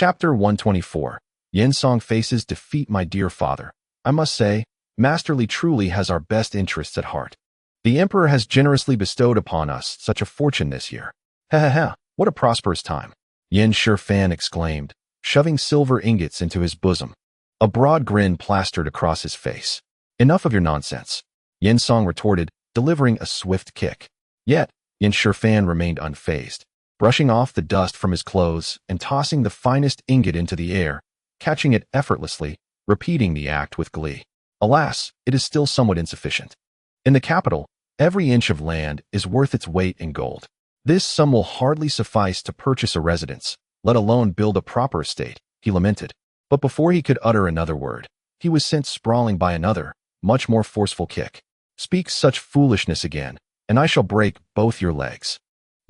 Chapter 124. Yinsong faces defeat. My dear father, I must say, Masterly truly has our best interests at heart. The Emperor has generously bestowed upon us such a fortune this year. Ha ha ha, what a prosperous time. Shifan exclaimed, shoving silver ingots into his bosom. A broad grin plastered across his face. Enough of your nonsense, Yinsong retorted, delivering a swift kick. Yet, Shifan remained unfazed, brushing off the dust from his clothes and tossing the finest ingot into the air, catching it effortlessly, repeating the act with glee. Alas, it is still somewhat insufficient. In the capital, every inch of land is worth its weight in gold. This sum will hardly suffice to purchase a residence, let alone build a proper estate, he lamented. But before he could utter another word, he was sent sprawling by another, much more forceful kick. Speak such foolishness again, and I shall break both your legs.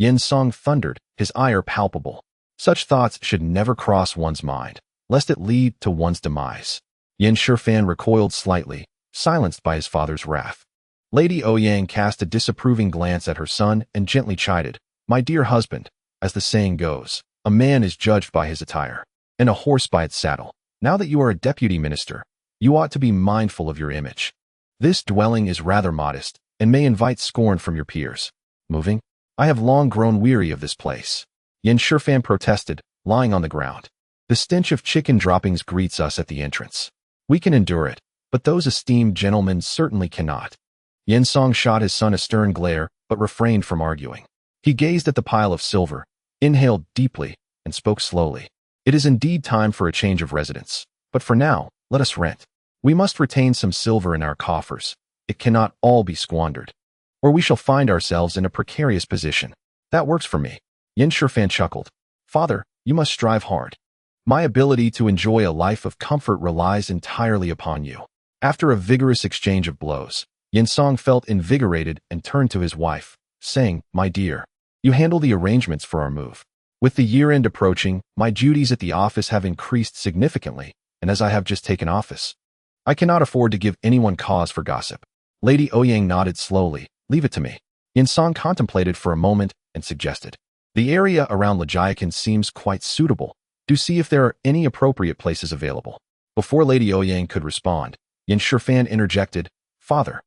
Yinsong thundered, his ire palpable. Such thoughts should never cross one's mind, lest it lead to one's demise. Shifan recoiled slightly, silenced by his father's wrath. Lady Ouyang cast a disapproving glance at her son and gently chided, My dear husband, as the saying goes, a man is judged by his attire, and a horse by its saddle. Now that you are a deputy minister, you ought to be mindful of your image. This dwelling is rather modest, and may invite scorn from your peers. Moving? I have long grown weary of this place. Shifan protested, lying on the ground. The stench of chicken droppings greets us at the entrance. We can endure it, but those esteemed gentlemen certainly cannot. Yinsong shot his son a stern glare, but refrained from arguing. He gazed at the pile of silver, inhaled deeply, and spoke slowly. It is indeed time for a change of residence, but for now, let us rent. We must retain some silver in our coffers. It cannot all be squandered, or we shall find ourselves in a precarious position. That works for me. Shifan chuckled. Father, you must strive hard. My ability to enjoy a life of comfort relies entirely upon you. After a vigorous exchange of blows, Yinsong felt invigorated and turned to his wife, saying, My dear, you handle the arrangements for our move. With the year-end approaching, my duties at the office have increased significantly, and as I have just taken office, I cannot afford to give anyone cause for gossip. Lady Ouyang nodded slowly. Leave it to me. Yinsong contemplated for a moment and suggested, The area around Lejiakan seems quite suitable. Do see if there are any appropriate places available. Before Lady Ouyang could respond, Shifan interjected, Father,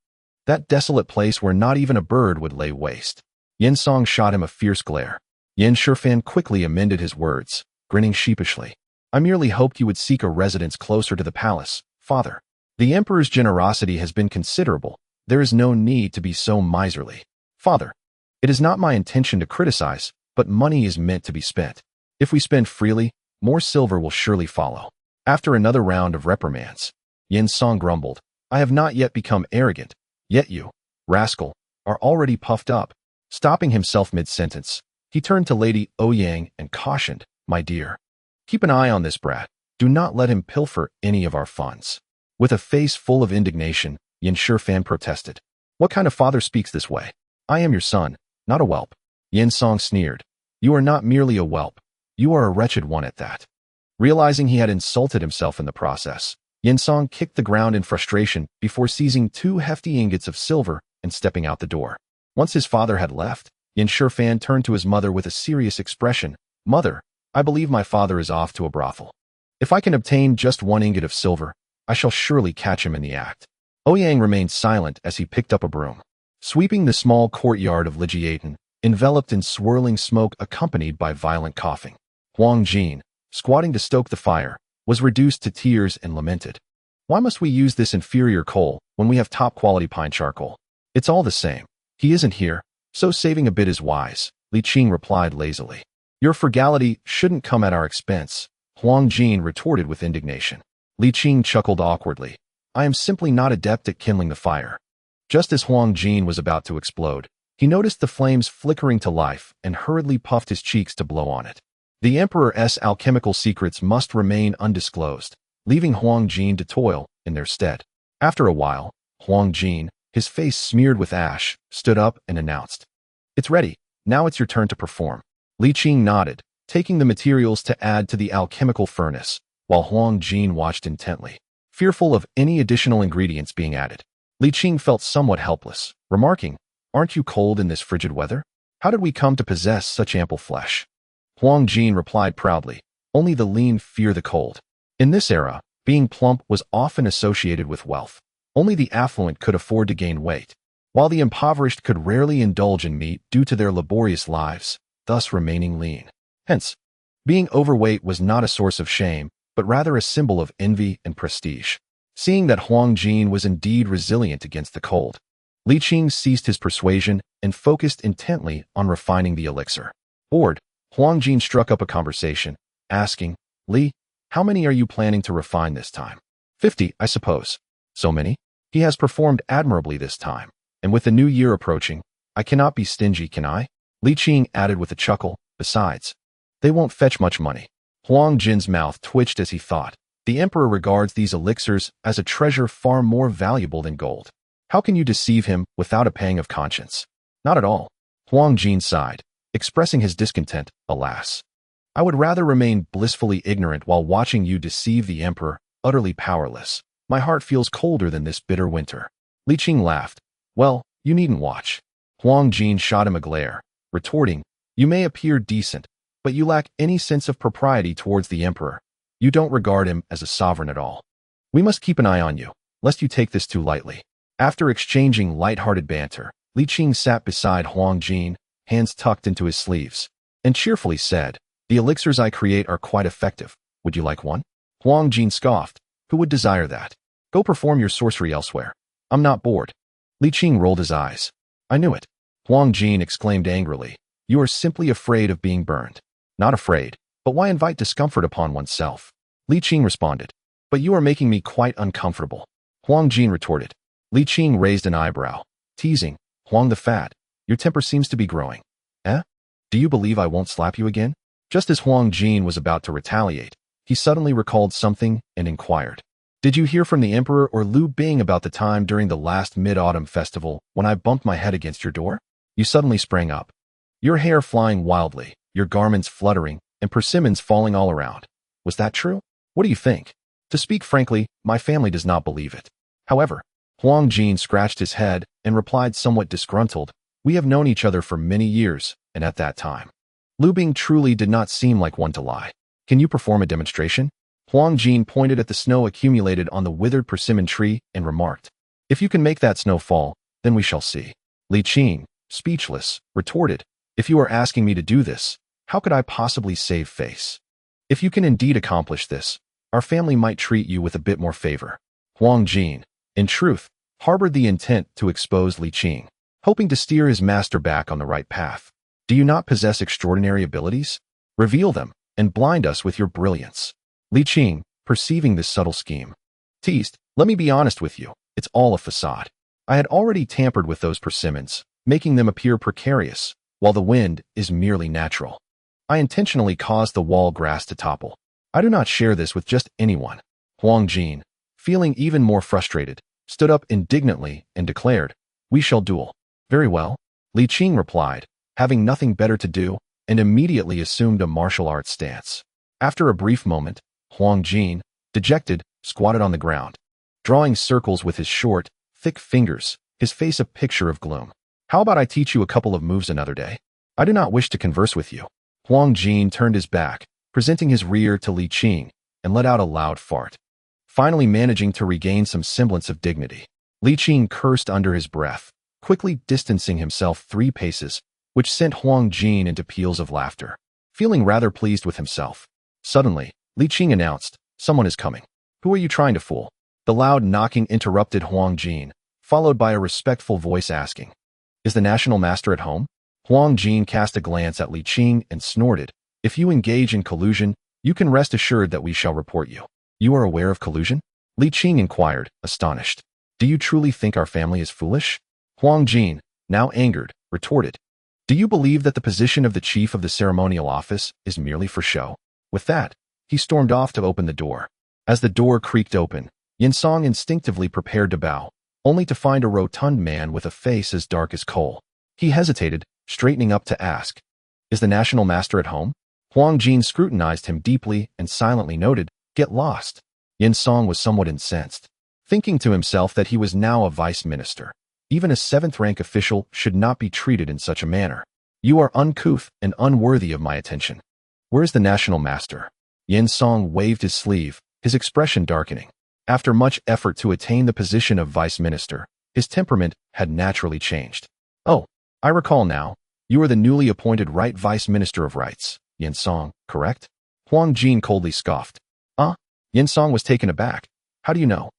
that desolate place where not even a bird would lay waste. Yinsong shot him a fierce glare. Shifan quickly amended his words, grinning sheepishly. I merely hoped you would seek a residence closer to the palace, Father. The Emperor's generosity has been considerable. There is no need to be so miserly. Father, it is not my intention to criticize, but money is meant to be spent. If we spend freely, more silver will surely follow. After another round of reprimands, Yinsong grumbled, I have not yet become arrogant, yet you, rascal, are already puffed up. Stopping himself mid-sentence, he turned to Lady Ouyang and cautioned, My dear, keep an eye on this brat. Do not let him pilfer any of our funds. With a face full of indignation, Shifan protested. What kind of father speaks this way? I am your son, not a whelp. Yinsong sneered. You are not merely a whelp. You are a wretched one at that. Realizing he had insulted himself in the process, Yinsong kicked the ground in frustration before seizing 2 hefty ingots of silver and stepping out the door. Once his father had left, Shifan turned to his mother with a serious expression. Mother, I believe my father is off to a brothel. If I can obtain just 1 ingot of silver, I shall surely catch him in the act. Ouyang remained silent as he picked up a broom. Sweeping the small courtyard of Lejiakan, enveloped in swirling smoke accompanied by violent coughing, Huang Jin, squatting to stoke the fire, was reduced to tears and lamented. Why must we use this inferior coal when we have top-quality pine charcoal? It's all the same. He isn't here, so saving a bit is wise, Li Qing replied lazily. Your frugality shouldn't come at our expense, Huang Jin retorted with indignation. Li Qing chuckled awkwardly. I am simply not adept at kindling the fire. Just as Huang Jin was about to explode, he noticed the flames flickering to life and hurriedly puffed his cheeks to blow on it. The Emperor's alchemical secrets must remain undisclosed, leaving Huang Jin to toil in their stead. After a while, Huang Jin, his face smeared with ash, stood up and announced, It's ready. Now it's your turn to perform. Li Qing nodded, taking the materials to add to the alchemical furnace, while Huang Jin watched intently, fearful of any additional ingredients being added. Li Qing felt somewhat helpless, remarking, Aren't you cold in this frigid weather? How did we come to possess such ample flesh? Huang Jin replied proudly, Only the lean fear the cold. In this era, being plump was often associated with wealth. Only the affluent could afford to gain weight, while the impoverished could rarely indulge in meat due to their laborious lives, thus remaining lean. Hence, being overweight was not a source of shame, but rather a symbol of envy and prestige. Seeing that Huang Jin was indeed resilient against the cold, Li Qing ceased his persuasion and focused intently on refining the elixir. Bored, Huang Jin struck up a conversation, asking, "Li, how many are you planning to refine this time?" 50, I suppose. So many? He has performed admirably this time, and with the new year approaching, I cannot be stingy, can I? Li Qing added with a chuckle, besides, they won't fetch much money. Huang Jin's mouth twitched as he thought, the emperor regards these elixirs as a treasure far more valuable than gold. How can you deceive him without a pang of conscience? Not at all. Huang Jin sighed, expressing his discontent, alas. I would rather remain blissfully ignorant while watching you deceive the emperor, utterly powerless. My heart feels colder than this bitter winter. Li Qing laughed. Well, you needn't watch. Huang Jin shot him a glare, retorting, you may appear decent, but you lack any sense of propriety towards the emperor. You don't regard him as a sovereign at all. We must keep an eye on you, lest you take this too lightly. After exchanging light-hearted banter, Li Qing sat beside Huang Jin, hands tucked into his sleeves, and cheerfully said, the elixirs I create are quite effective. Would you like one? Huang Jin scoffed. Who would desire that? Go perform your sorcery elsewhere. I'm not bored. Li Qing rolled his eyes. I knew it. Huang Jin exclaimed angrily. You are simply afraid of being burned. Not afraid, but why invite discomfort upon oneself? Li Qing responded. But you are making me quite uncomfortable. Huang Jin retorted. Li Qing raised an eyebrow, teasing, Huang the Fat, your temper seems to be growing. Eh? Do you believe I won't slap you again? Just as Huang Jin was about to retaliate, he suddenly recalled something and inquired. Did you hear from the emperor or Liu Bing about the time during the last mid-autumn festival when I bumped my head against your door? You suddenly sprang up. Your hair flying wildly, your garments fluttering, and persimmons falling all around. Was that true? What do you think? To speak frankly, my family does not believe it. However, Huang Jin scratched his head and replied somewhat disgruntled, we have known each other for many years, and at that time, Liu Bing truly did not seem like one to lie. Can you perform a demonstration? Huang Jin pointed at the snow accumulated on the withered persimmon tree and remarked, if you can make that snow fall, then we shall see. Li Qing, speechless, retorted, if you are asking me to do this, how could I possibly save face? If you can indeed accomplish this, our family might treat you with a bit more favor. Huang Jin, in truth, harbored the intent to expose Li Qing, hoping to steer his master back on the right path. Do you not possess extraordinary abilities? Reveal them, and blind us with your brilliance. Li Qing, perceiving this subtle scheme, teased, let me be honest with you, it's all a facade. I had already tampered with those persimmons, making them appear precarious, while the wind is merely natural. I intentionally caused the wall grass to topple. I do not share this with just anyone. Huang Jin, feeling even more frustrated, stood up indignantly and declared, we shall duel. Very well. Li Qing replied, having nothing better to do, and immediately assumed a martial arts stance. After a brief moment, Huang Jin, dejected, squatted on the ground, drawing circles with his short, thick fingers, his face a picture of gloom. How about I teach you a couple of moves another day? I do not wish to converse with you. Huang Jin turned his back, presenting his rear to Li Qing, and let out a loud fart. Finally managing to regain some semblance of dignity, Li Qing cursed under his breath, quickly distancing himself 3 paces, which sent Huang Jin into peals of laughter. Feeling rather pleased with himself, suddenly, Li Qing announced, someone is coming. Who are you trying to fool? The loud knocking interrupted Huang Jin, followed by a respectful voice asking, is the national master at home? Huang Jin cast a glance at Li Qing and snorted, if you engage in collusion, you can rest assured that we shall report you. You are aware of collusion? Li Qing inquired, astonished. Do you truly think our family is foolish? Huang Jin, now angered, retorted. Do you believe that the position of the chief of the ceremonial office is merely for show? With that, he stormed off to open the door. As the door creaked open, Yinsong instinctively prepared to bow, only to find a rotund man with a face as dark as coal. He hesitated, straightening up to ask, is the national master at home? Huang Jin scrutinized him deeply and silently noted, get lost. Yinsong was somewhat incensed, thinking to himself that he was now a vice minister. Even a 7th-rank official should not be treated in such a manner. You are uncouth and unworthy of my attention. Where is the national master? Yin Song waved his sleeve, his expression darkening. After much effort to attain the position of vice minister, his temperament had naturally changed. Oh, I recall now. You are the newly appointed right vice minister of rights, Yin Song, correct? Huang Jin coldly scoffed. Yin Song was taken aback. How do you know?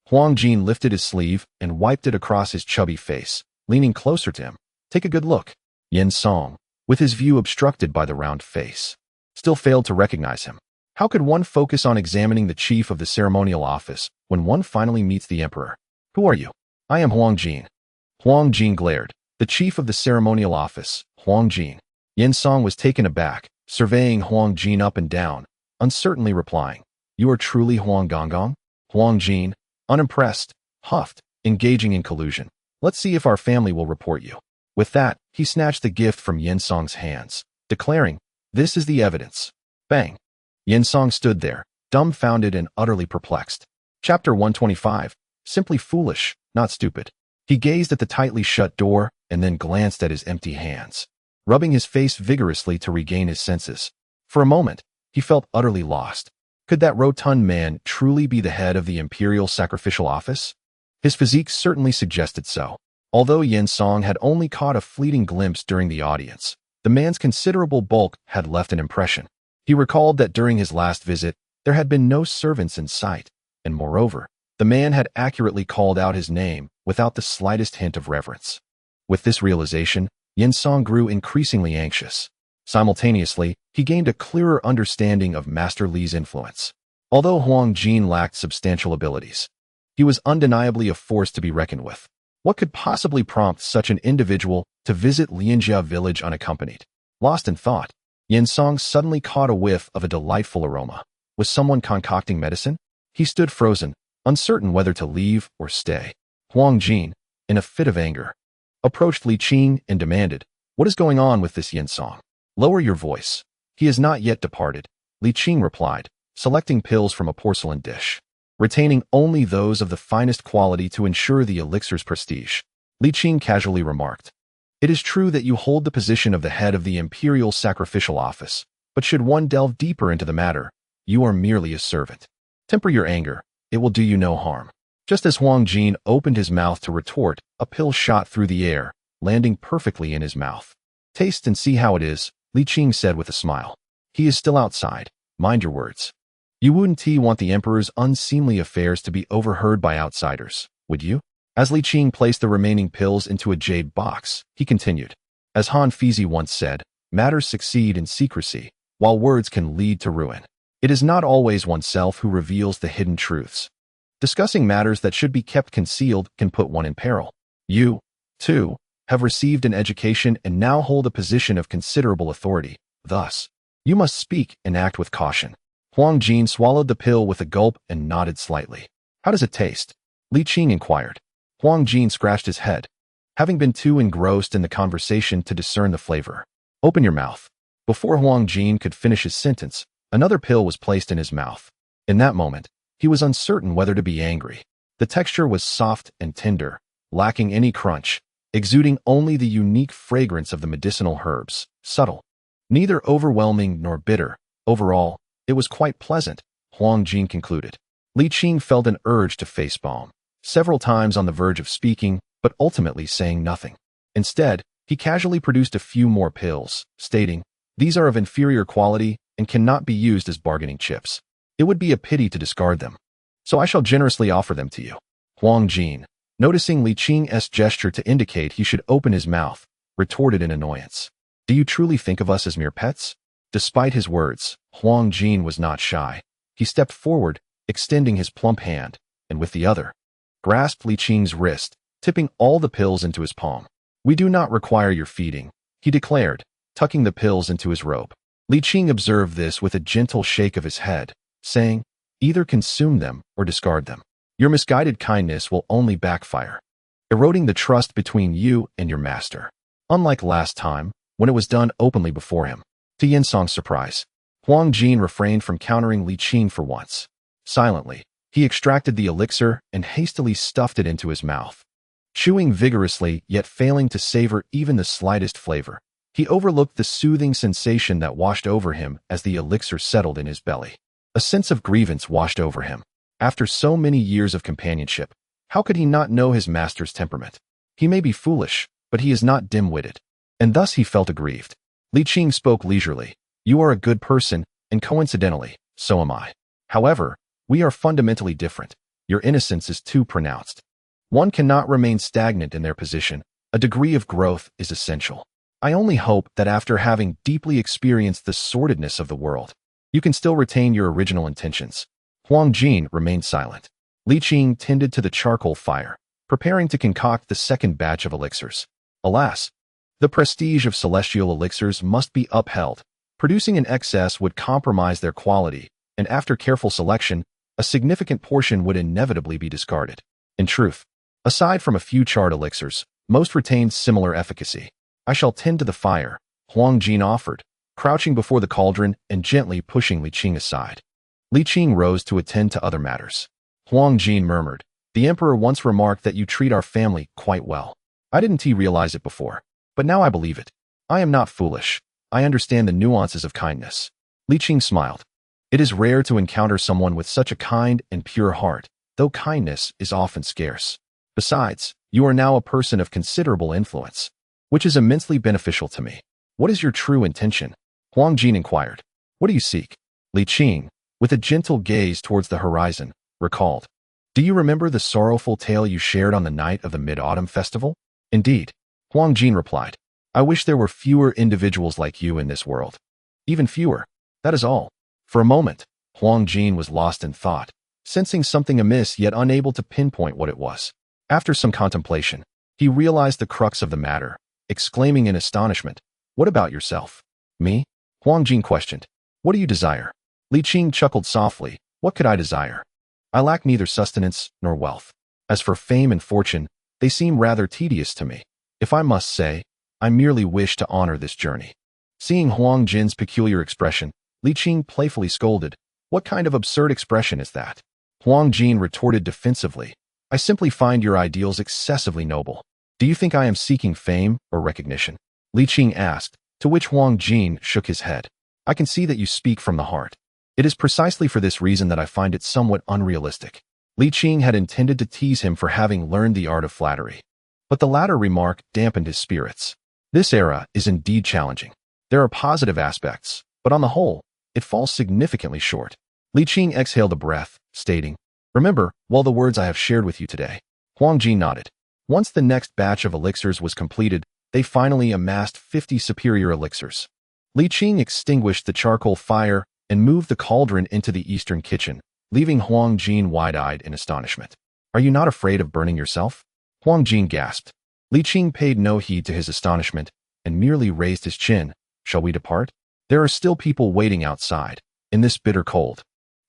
Huang Jin lifted his sleeve and wiped it across his chubby face, leaning closer to him. Take a good look. Yin Song, with his view obstructed by the round face, still failed to recognize him. How could one focus on examining the chief of the ceremonial office when one finally meets the emperor? Who are you? I am Huang Jin. Huang Jin glared. The chief of the ceremonial office, Huang Jin. Yin Song was taken aback, surveying Huang Jin up and down, uncertainly replying, You are truly Huang Gonggong? Huang Jin, unimpressed, huffed, engaging in collusion. Let's see if our family will report you. With that, he snatched the gift from Yin Song's hands, declaring, This is the evidence. Bang. Yin Song stood there, dumbfounded and utterly perplexed. Chapter 125. Simply foolish, not stupid. He gazed at the tightly shut door and then glanced at his empty hands, rubbing his face vigorously to regain his senses. For a moment, he felt utterly lost. Could that rotund man truly be the head of the imperial sacrificial office? His physique certainly suggested so. Although Yin Song had only caught a fleeting glimpse during the audience, the man's considerable bulk had left an impression. He recalled that during his last visit, there had been no servants in sight, and moreover, the man had accurately called out his name without the slightest hint of reverence. With this realization, Yin Song grew increasingly anxious. Simultaneously, he gained a clearer understanding of Master Li's influence. Although Huang Jin lacked substantial abilities, he was undeniably a force to be reckoned with. What could possibly prompt such an individual to visit Lianjia village unaccompanied? Lost in thought, Yin Song suddenly caught a whiff of a delightful aroma. Was someone concocting medicine? He stood frozen, uncertain whether to leave or stay. Huang Jin, in a fit of anger, approached Li Qing and demanded, What is going on with this Yin Song? Lower your voice. He has not yet departed, Li Qing replied, selecting pills from a porcelain dish, retaining only those of the finest quality to ensure the elixir's prestige. Li Qing casually remarked, It is true that you hold the position of the head of the imperial sacrificial office, but should one delve deeper into the matter, you are merely a servant. Temper your anger, it will do you no harm. Just as Huang Jin opened his mouth to retort, a pill shot through the air, landing perfectly in his mouth. Taste and see how it is, Li Qing said with a smile. He is still outside. Mind your words. You wouldn't want the emperor's unseemly affairs to be overheard by outsiders, would you? As Li Qing placed the remaining pills into a jade box, he continued. As Han Fizi once said, matters succeed in secrecy, while words can lead to ruin. It is not always oneself who reveals the hidden truths. Discussing matters that should be kept concealed can put one in peril. You, too, have received an education and now hold a position of considerable authority. Thus, you must speak and act with caution. Huang Jin swallowed the pill with a gulp and nodded slightly. How does it taste? Li Qing inquired. Huang Jin scratched his head, having been too engrossed in the conversation to discern the flavor. Open your mouth. Before Huang Jin could finish his sentence, another pill was placed in his mouth. In that moment, he was uncertain whether to be angry. The texture was soft and tender, lacking any crunch, exuding only the unique fragrance of the medicinal herbs, subtle, neither overwhelming nor bitter. Overall, it was quite pleasant, Huang Jin concluded. Li Qing felt an urge to facepalm, several times on the verge of speaking, but ultimately saying nothing. Instead, he casually produced a few more pills, stating, These are of inferior quality and cannot be used as bargaining chips. It would be a pity to discard them, so I shall generously offer them to you. Huang Jin, noticing Li Qing's gesture to indicate he should open his mouth, retorted in annoyance. Do you truly think of us as mere pets? Despite his words, Huang Jin was not shy. He stepped forward, extending his plump hand, and with the other, grasped Li Qing's wrist, tipping all the pills into his palm. We do not require your feeding, he declared, tucking the pills into his robe. Li Qing observed this with a gentle shake of his head, saying, Either consume them or discard them. Your misguided kindness will only backfire, eroding the trust between you and your master. Unlike last time, when it was done openly before him. To Yin Song's surprise, Huang Jin refrained from countering Li Qing for once. Silently, he extracted the elixir and hastily stuffed it into his mouth. Chewing vigorously yet failing to savor even the slightest flavor, he overlooked the soothing sensation that washed over him as the elixir settled in his belly. A sense of grievance washed over him. After so many years of companionship, how could he not know his master's temperament? He may be foolish, but he is not dim-witted. And thus he felt aggrieved. Li Qing spoke leisurely. You are a good person, and coincidentally, so am I. However, we are fundamentally different. Your innocence is too pronounced. One cannot remain stagnant in their position. A degree of growth is essential. I only hope that after having deeply experienced the sordidness of the world, you can still retain your original intentions. Huang Jin remained silent. Li Qing tended to the charcoal fire, preparing to concoct the second batch of elixirs. Alas, the prestige of celestial elixirs must be upheld. Producing in excess would compromise their quality, and after careful selection, a significant portion would inevitably be discarded. In truth, aside from a few charred elixirs, most retained similar efficacy. I shall tend to the fire, Huang Jin offered, crouching before the cauldron and gently pushing Li Qing aside. Li Qing rose to attend to other matters. Huang Jin murmured, the emperor once remarked that you treat our family quite well. I didn't realize it before, but now I believe it. I am not foolish. I understand the nuances of kindness. Li Qing smiled. It is rare to encounter someone with such a kind and pure heart, though kindness is often scarce. Besides, you are now a person of considerable influence, which is immensely beneficial to me. What is your true intention? Huang Jin inquired. What do you seek? Li Qing, with a gentle gaze towards the horizon, recalled. Do you remember the sorrowful tale you shared on the night of the Mid-Autumn Festival? Indeed, Huang Jin replied. I wish there were fewer individuals like you in this world. Even fewer. That is all. For a moment, Huang Jin was lost in thought, sensing something amiss yet unable to pinpoint what it was. After some contemplation, he realized the crux of the matter, exclaiming in astonishment, What about yourself? Me? Huang Jin questioned. What do you desire? Li Qing chuckled softly. What could I desire? I lack neither sustenance nor wealth. As for fame and fortune, they seem rather tedious to me. If I must say, I merely wish to honor this journey. Seeing Huang Jin's peculiar expression, Li Qing playfully scolded. What kind of absurd expression is that? Huang Jin retorted defensively. I simply find your ideals excessively noble. Do you think I am seeking fame or recognition? Li Qing asked, to which Huang Jin shook his head. I can see that you speak from the heart. It is precisely for this reason that I find it somewhat unrealistic. Li Qing had intended to tease him for having learned the art of flattery, but the latter remark dampened his spirits. This era is indeed challenging. There are positive aspects, but on the whole, it falls significantly short. Li Qing exhaled a breath, stating, Remember, well, the words I have shared with you today. Huang Jin nodded. Once the next batch of elixirs was completed, they finally amassed 50 superior elixirs. Li Qing extinguished the charcoal fire and moved the cauldron into the eastern kitchen, leaving Huang Jin wide-eyed in astonishment. Are you not afraid of burning yourself? Huang Jin gasped. Li Qing paid no heed to his astonishment and merely raised his chin. Shall we depart? There are still people waiting outside, in this bitter cold.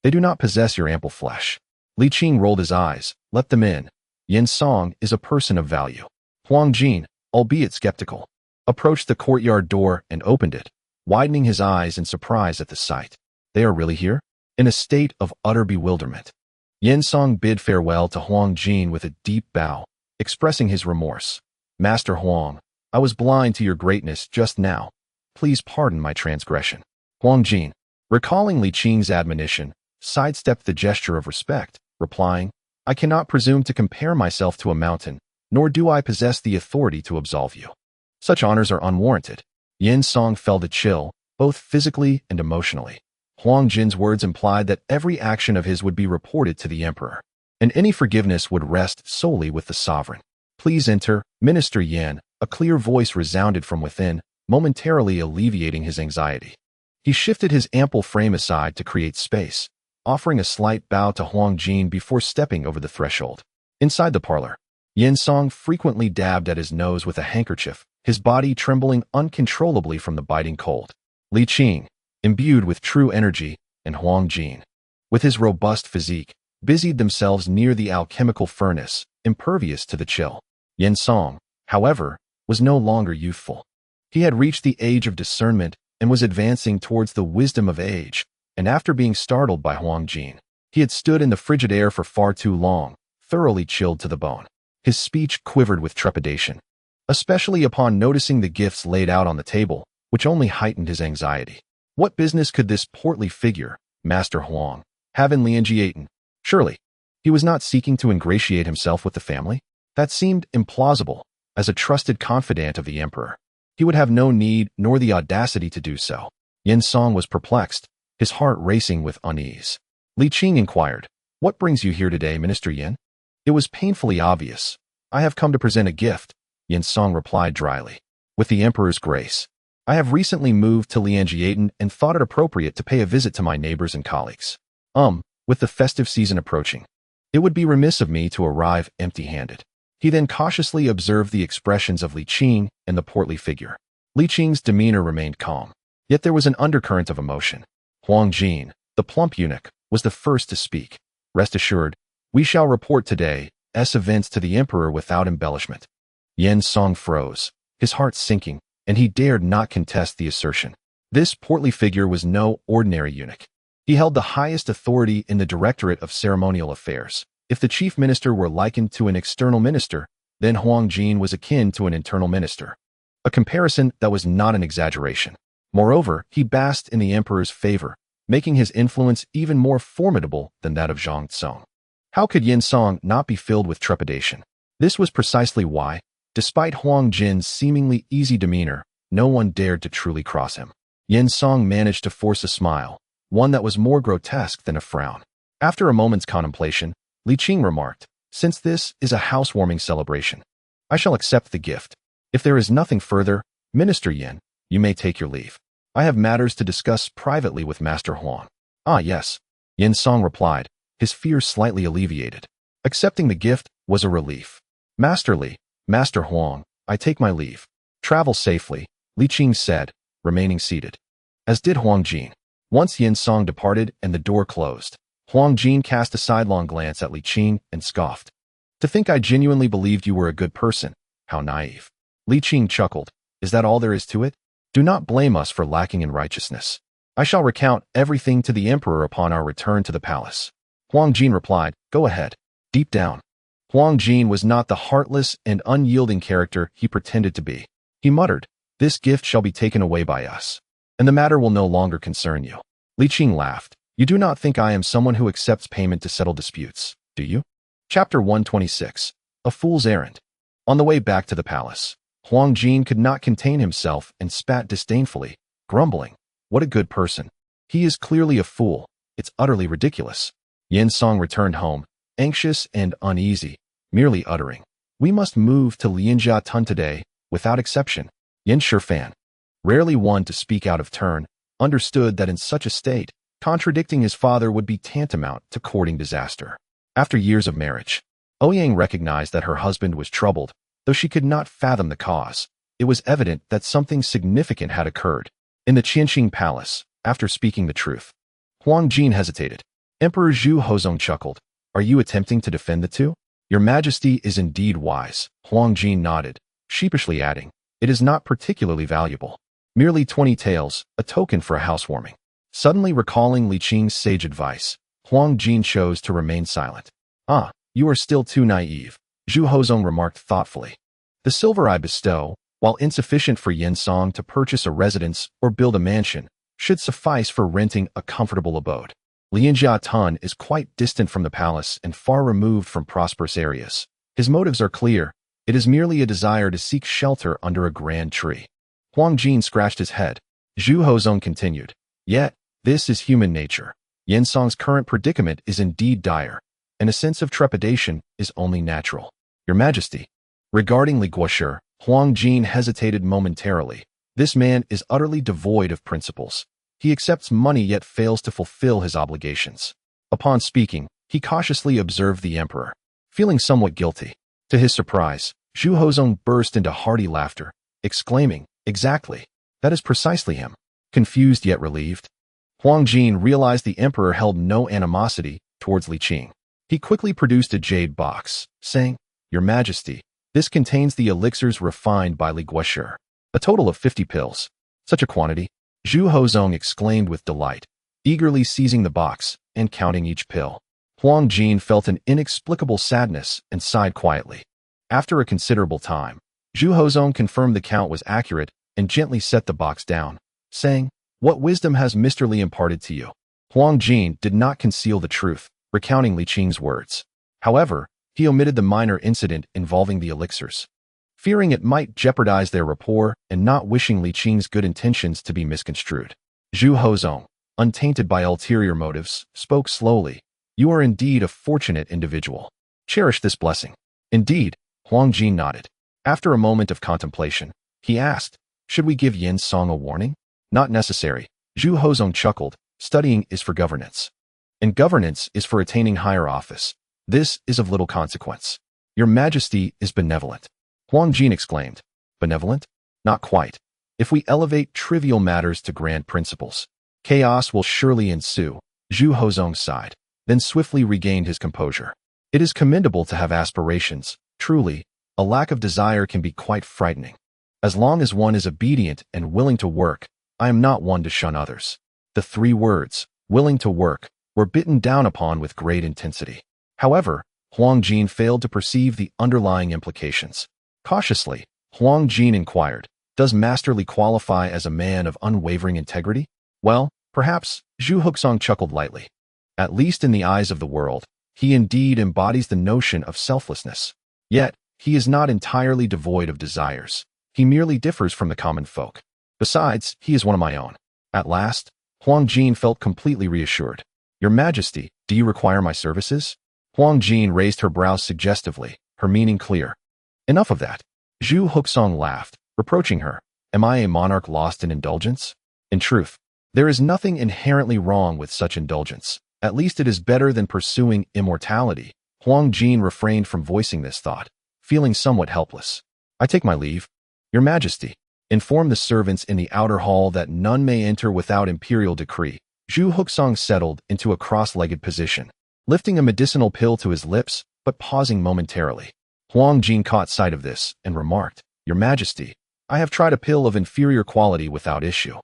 They do not possess your ample flesh. Li Qing rolled his eyes. Let them in. Yen Song is a person of value. Huang Jin, albeit skeptical, approached the courtyard door and opened it, widening his eyes in surprise at the sight. They are really here? In a state of utter bewilderment, Yen Song bid farewell to Huang Jin with a deep bow, expressing his remorse. Master Huang, I was blind to your greatness just now. Please pardon my transgression. Huang Jin, recalling Li Qing's admonition, sidestepped the gesture of respect, replying, I cannot presume to compare myself to a mountain, nor do I possess the authority to absolve you. Such honors are unwarranted. Yen Song felt a chill, both physically and emotionally. Huang Jin's words implied that every action of his would be reported to the emperor, and any forgiveness would rest solely with the sovereign. Please enter, Minister Yan. A clear voice resounded from within, momentarily alleviating his anxiety. He shifted his ample frame aside to create space, offering a slight bow to Huang Jin before stepping over the threshold. Inside the parlor, Yen Song frequently dabbed at his nose with a handkerchief, his body trembling uncontrollably from the biting cold. Li Qing, imbued with true energy, and Huang Jin, with his robust physique, busied themselves near the alchemical furnace, impervious to the chill. Yen Song, however, was no longer youthful. He had reached the age of discernment and was advancing towards the wisdom of age, and after being startled by Huang Jin, he had stood in the frigid air for far too long, thoroughly chilled to the bone. His speech quivered with trepidation, especially upon noticing the gifts laid out on the table, which only heightened his anxiety. What business could this portly figure, Master Huang, have in Lianjiaten. Surely, he was not seeking to ingratiate himself with the family? That seemed implausible. As a trusted confidant of the emperor, he would have no need nor the audacity to do so. Yin Song was perplexed, his heart racing with unease. Li Qing inquired, "What brings you here today, Minister Yin?" It was painfully obvious. "I have come to present a gift," Yin Song replied dryly. "With the emperor's grace. I have recently moved to Lianjiaten and thought it appropriate to pay a visit to my neighbors and colleagues. With the festive season approaching, it would be remiss of me to arrive empty-handed." He then cautiously observed the expressions of Li Qing and the portly figure. Li Qing's demeanor remained calm, yet there was an undercurrent of emotion. Huang Jin, the plump eunuch, was the first to speak. "Rest assured, we shall report today's events to the emperor without embellishment." Yin Song froze, his heart sinking, and he dared not contest the assertion. This portly figure was no ordinary eunuch. He held the highest authority in the Directorate of Ceremonial Affairs. If the chief minister were likened to an external minister, then Huang Jin was akin to an internal minister. A comparison that was not an exaggeration. Moreover, he basked in the emperor's favor, making his influence even more formidable than that of Zhang Tsong. How could Yin Song not be filled with trepidation? This was precisely why, despite Huang Jin's seemingly easy demeanor, no one dared to truly cross him. Yin Song managed to force a smile, one that was more grotesque than a frown. After a moment's contemplation, Li Qing remarked, "Since this is a housewarming celebration, I shall accept the gift. If there is nothing further, Minister Yin, you may take your leave. I have matters to discuss privately with Master Huang." "Ah, yes," Yin Song replied, his fears slightly alleviated. Accepting the gift was a relief. "Master Huang, I take my leave. Travel safely," Li Qing said, remaining seated. As did Huang Jin. Once Yin Song departed and the door closed, Huang Jin cast a sidelong glance at Li Qing and scoffed. "To think I genuinely believed you were a good person. How naive." Li Qing chuckled. "Is that all there is to it? Do not blame us for lacking in righteousness. I shall recount everything to the emperor upon our return to the palace." Huang Jin replied, "Go ahead." Deep down, Huang Jin was not the heartless and unyielding character he pretended to be. He muttered, "This gift shall be taken away by us, and the matter will no longer concern you." Li Qing laughed. "You do not think I am someone who accepts payment to settle disputes, do you?" Chapter 126. A Fool's Errand. On the way back to the palace, Huang Jin could not contain himself and spat disdainfully, grumbling, "What a good person. He is clearly a fool. It's utterly ridiculous." Yin Song returned home, anxious and uneasy, merely uttering, "We must move to Lianjiaten today, without exception." Yin Shifan, rarely one to speak out of turn, understood that in such a state, contradicting his father would be tantamount to courting disaster. After years of marriage, Ouyang recognized that her husband was troubled, though she could not fathom the cause. It was evident that something significant had occurred. In the Qianxing Palace, after speaking the truth, Huang Jin hesitated. Emperor Zhu Hozong chuckled. "Are you attempting to defend the two?" "Your Majesty is indeed wise," Huang Jin nodded, sheepishly adding, "It is not particularly valuable. Merely 20 taels, a token for a housewarming." Suddenly recalling Li Qing's sage advice, Huang Jin chose to remain silent. "Ah, you are still too naive," Zhu Hozong remarked thoughtfully. "The silver I bestow, while insufficient for Yin Song to purchase a residence or build a mansion, should suffice for renting a comfortable abode. Lianjiaten is quite distant from the palace and far removed from prosperous areas. His motives are clear. It is merely a desire to seek shelter under a grand tree." Huang Jin scratched his head. Zhu Hozong continued, "Yet, this is human nature. Yin Song's current predicament is indeed dire, and a sense of trepidation is only natural. Your Majesty." Regarding Li Guoshi, Huang Jin hesitated momentarily. This man is utterly devoid of principles. He accepts money yet fails to fulfill his obligations. Upon speaking, he cautiously observed the emperor, feeling somewhat guilty. To his surprise, Zhu Hozong burst into hearty laughter, exclaiming, "Exactly. That is precisely him." Confused yet relieved, Huang Jin realized the emperor held no animosity towards Li Qing. He quickly produced a jade box, saying, "Your Majesty, this contains the elixirs refined by Li Guoshi. A total of 50 pills." "Such a quantity?" Zhu Hozong exclaimed with delight, eagerly seizing the box and counting each pill. Huang Jin felt an inexplicable sadness and sighed quietly. After a considerable time, Zhu Hozong confirmed the count was accurate and gently set the box down, saying, "What wisdom has Mr. Li imparted to you?" Huang Jin did not conceal the truth, recounting Li Qing's words. However, he omitted the minor incident involving the elixirs. Fearing it might jeopardize their rapport and not wishing Li Qing's good intentions to be misconstrued. Zhu Hozong, untainted by ulterior motives, spoke slowly. You are indeed a fortunate individual. Cherish this blessing. Indeed, Huang Jin nodded. After a moment of contemplation, he asked, should we give Yin Song a warning? Not necessary. Zhu Hozong chuckled. Studying is for governance. And governance is for attaining higher office. This is of little consequence. Your Majesty is benevolent. Huang Jin exclaimed. Benevolent? Not quite. If we elevate trivial matters to grand principles, chaos will surely ensue. Zhu Hozong sighed, then swiftly regained his composure. It is commendable to have aspirations. Truly, a lack of desire can be quite frightening. As long as one is obedient and willing to work, I am not one to shun others. The 3 words, willing to work, were bitten down upon with great intensity. However, Huang Jin failed to perceive the underlying implications. Cautiously, Huang Jin inquired, does Masterly qualify as a man of unwavering integrity? Well, perhaps, Zhu Hozong chuckled lightly. At least in the eyes of the world, he indeed embodies the notion of selflessness. Yet, he is not entirely devoid of desires. He merely differs from the common folk. Besides, he is one of my own. At last, Huang Jin felt completely reassured. Your Majesty, do you require my services? Huang Jin raised her brows suggestively, her meaning clear. Enough of that. Zhu Hozong laughed, reproaching her. Am I a monarch lost in indulgence? In truth, there is nothing inherently wrong with such indulgence. At least it is better than pursuing immortality. Huang Jin refrained from voicing this thought, feeling somewhat helpless. I take my leave. Your Majesty, inform the servants in the outer hall that none may enter without imperial decree. Zhu Hozong settled into a cross-legged position, lifting a medicinal pill to his lips, but pausing momentarily. Huang Jin caught sight of this and remarked, Your Majesty, I have tried a pill of inferior quality without issue.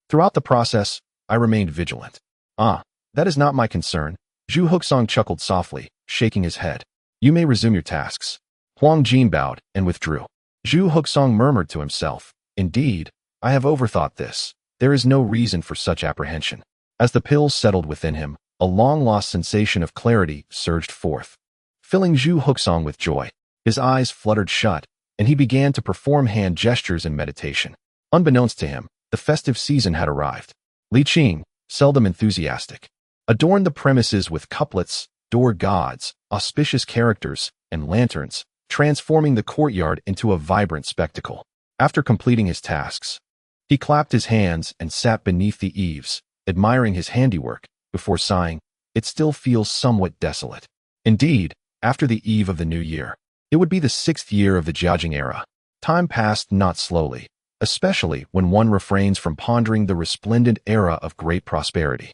Throughout the process, I remained vigilant. Ah, that is not my concern. Zhu Hozong chuckled softly, shaking his head. You may resume your tasks. Huang Jin bowed and withdrew. Zhu Hozong murmured to himself, Indeed, I have overthought this. There is no reason for such apprehension. As the pills settled within him, a long-lost sensation of clarity surged forth, filling Zhu Hozong with joy. His eyes fluttered shut, and he began to perform hand gestures in meditation. Unbeknownst to him, the festive season had arrived. Li Qing, seldom enthusiastic, adorned the premises with couplets, door gods, auspicious characters, and lanterns, transforming the courtyard into a vibrant spectacle. After completing his tasks, he clapped his hands and sat beneath the eaves, admiring his handiwork, before sighing, it still feels somewhat desolate. Indeed, after the eve of the new year, it would be the 6th year of the Jiajing era. Time passed not slowly, especially when one refrains from pondering the resplendent era of great prosperity.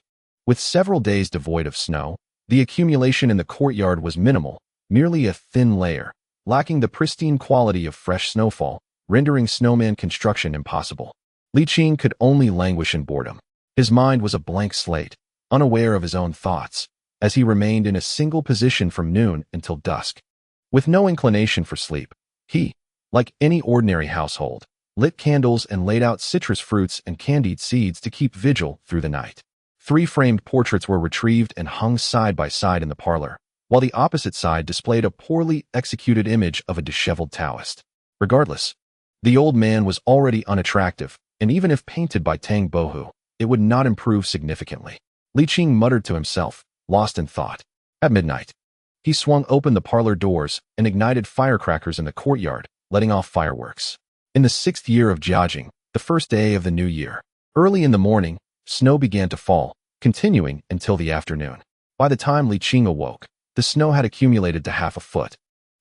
With several days devoid of snow, the accumulation in the courtyard was minimal, merely a thin layer, lacking the pristine quality of fresh snowfall, rendering snowman construction impossible. Li Qing could only languish in boredom. His mind was a blank slate, unaware of his own thoughts, as he remained in a single position from noon until dusk. With no inclination for sleep, he, like any ordinary household, lit candles and laid out citrus fruits and candied seeds to keep vigil through the night. 3 framed portraits were retrieved and hung side by side in the parlor, while the opposite side displayed a poorly executed image of a disheveled Taoist. Regardless, the old man was already unattractive, and even if painted by Tang Bohu, it would not improve significantly. Li Qing muttered to himself, lost in thought. At midnight, he swung open the parlor doors and ignited firecrackers in the courtyard, letting off fireworks. In the 6th year of Jiajing, the first day of the new year, early in the morning, snow began to fall, continuing until the afternoon. By the time Li Qing awoke, the snow had accumulated to half a foot,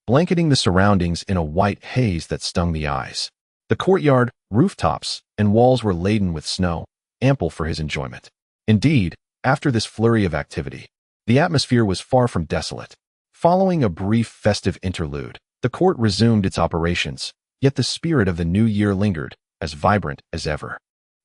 blanketing the surroundings in a white haze that stung the eyes. The courtyard, rooftops, and walls were laden with snow, ample for his enjoyment. Indeed, after this flurry of activity, the atmosphere was far from desolate. Following a brief festive interlude, the court resumed its operations, yet the spirit of the new year lingered, as vibrant as ever.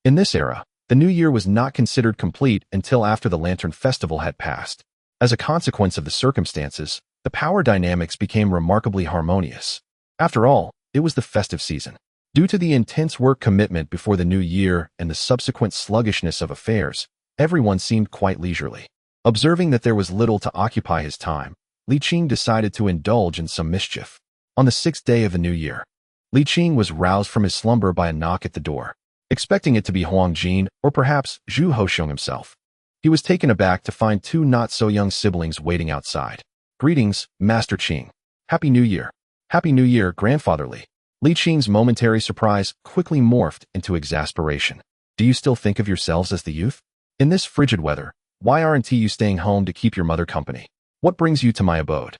In this era, the new year was not considered complete until after the Lantern Festival had passed. As a consequence of the circumstances, the power dynamics became remarkably harmonious. After all, it was the festive season. Due to the intense work commitment before the new year and the subsequent sluggishness of affairs, Everyone seemed quite leisurely. Observing that there was little to occupy his time, Li Qing decided to indulge in some mischief. On the 6th day of the new year, Li Qing was roused from his slumber by a knock at the door. Expecting it to be Huang Jin or perhaps Zhu Hoxiong himself, he was taken aback to find two not-so-young siblings waiting outside. "Greetings, Master Qing. Happy New Year." "Happy New Year, Grandfather Li." Li Qing's momentary surprise quickly morphed into exasperation. "Do you still think of yourselves as the youth? In this frigid weather, why aren't you staying home to keep your mother company? What brings you to my abode?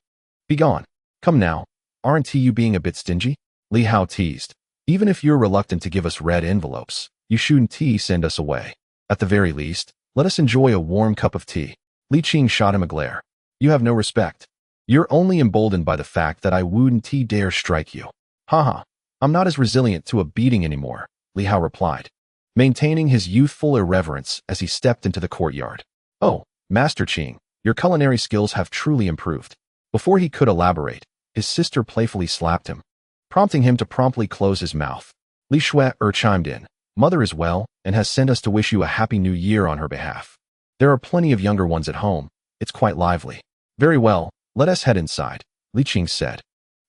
Begone. Come now, aren't you being a bit stingy?" Li Hao teased. "Even if you're reluctant to give us red envelopes, you shouldn't send us away. At the very least, let us enjoy a warm cup of tea." Li Qing shot him a glare. "You have no respect. You're only emboldened by the fact that I wouldn't dare strike you." "Haha, I'm not as resilient to a beating anymore," Li Hao replied, maintaining his youthful irreverence as he stepped into the courtyard. "Oh, Master Qing, your culinary skills have truly improved." Before he could elaborate, his sister playfully slapped him, prompting him to promptly close his mouth. Li Shui chimed in. "Mother is well and has sent us to wish you a happy new year on her behalf. There are plenty of younger ones at home. It's quite lively." "Very well, let us head inside," Li Qing said,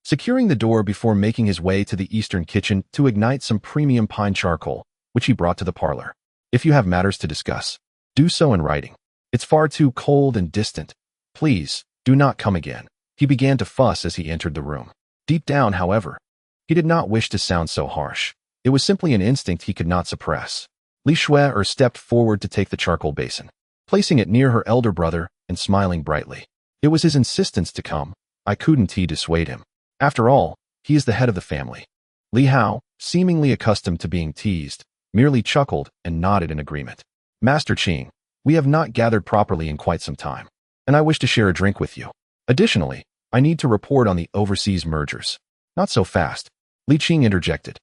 securing the door before making his way to the eastern kitchen to ignite some premium pine charcoal, which he brought to the parlor. "If you have matters to discuss, do so in writing. It's far too cold and distant. Please, do not come again." He began to fuss as he entered the room. Deep down, however, he did not wish to sound so harsh. It was simply an instinct he could not suppress. Li Shui stepped forward to take the charcoal basin, placing it near her elder brother and smiling brightly. "It was his insistence to come. I couldn't dissuade him. After all, he is the head of the family." Li Hao, seemingly accustomed to being teased, merely chuckled and nodded in agreement. "Master Qing, we have not gathered properly in quite some time, and I wish to share a drink with you. Additionally, I need to report on the overseas mergers." "Not so fast," Li Qing interjected.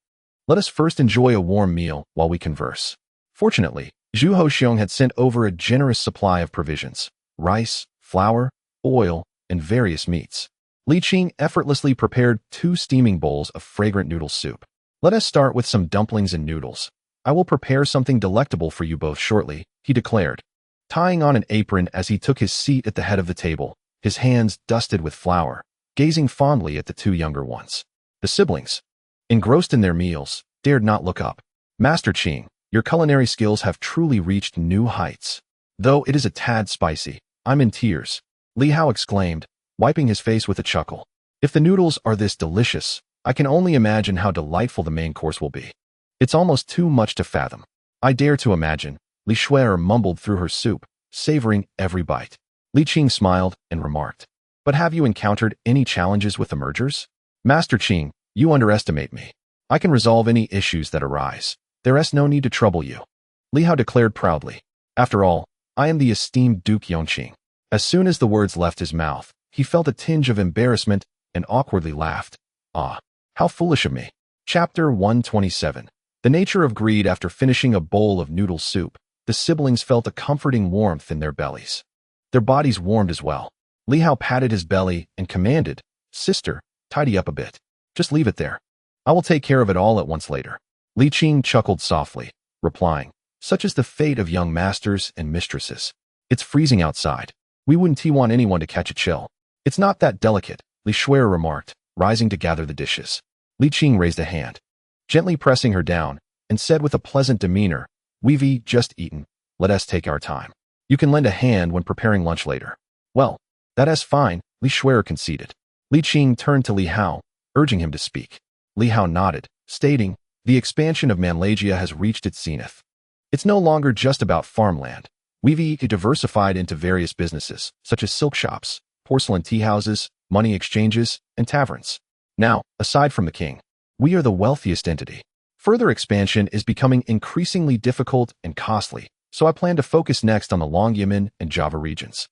"Let us first enjoy a warm meal while we converse." Fortunately, Zhu Hoxiong had sent over a generous supply of provisions: rice, flour, oil, and various meats. Li Qing effortlessly prepared 2 steaming bowls of fragrant noodle soup. "Let us start with some dumplings and noodles. I will prepare something delectable for you both shortly," he declared, tying on an apron as he took his seat at the head of the table, his hands dusted with flour, gazing fondly at the 2 younger ones. The siblings, engrossed in their meals, dared not look up. "Master Qing, your culinary skills have truly reached new heights. Though it is a tad spicy, I'm in tears," Li Hao exclaimed, wiping his face with a chuckle. "If the noodles are this delicious, I can only imagine how delightful the main course will be. It's almost too much to fathom." "I dare to imagine," Li Shui mumbled through her soup, savoring every bite. Li Qing smiled and remarked, "But have you encountered any challenges with the mergers?" "Master Qing, you underestimate me. I can resolve any issues that arise. There's no need to trouble you," Li Hao declared proudly. "After all, I am the esteemed Duke Yongqing." As soon as the words left his mouth, he felt a tinge of embarrassment and awkwardly laughed. "Ah, how foolish of me." Chapter 127. The nature of greed. After finishing a bowl of noodle soup, the siblings felt a comforting warmth in their bellies. Their bodies warmed as well. Li Hao patted his belly and commanded, "Sister, tidy up a bit. Just leave it there. I will take care of it all at once later." Li Qing chuckled softly, replying, "Such is the fate of young masters and mistresses. It's freezing outside. We wouldn't want anyone to catch a chill." "It's not that delicate," Li Shui remarked, rising to gather the dishes. Li Qing raised a hand, gently pressing her down, and said with a pleasant demeanor, "We've just eaten. Let us take our time. You can lend a hand when preparing lunch later." "Well, that is fine," Li Shui conceded. Li Qing turned to Li Hao, urging him to speak. Li Hao nodded, stating, "The expansion of Manlagia has reached its zenith. It's no longer just about farmland. We've diversified into various businesses, such as silk shops, porcelain tea houses, money exchanges, and taverns. Now, aside from the king, we are the wealthiest entity. Further expansion is becoming increasingly difficult and costly, so I plan to focus next on the Longyamen and Java regions."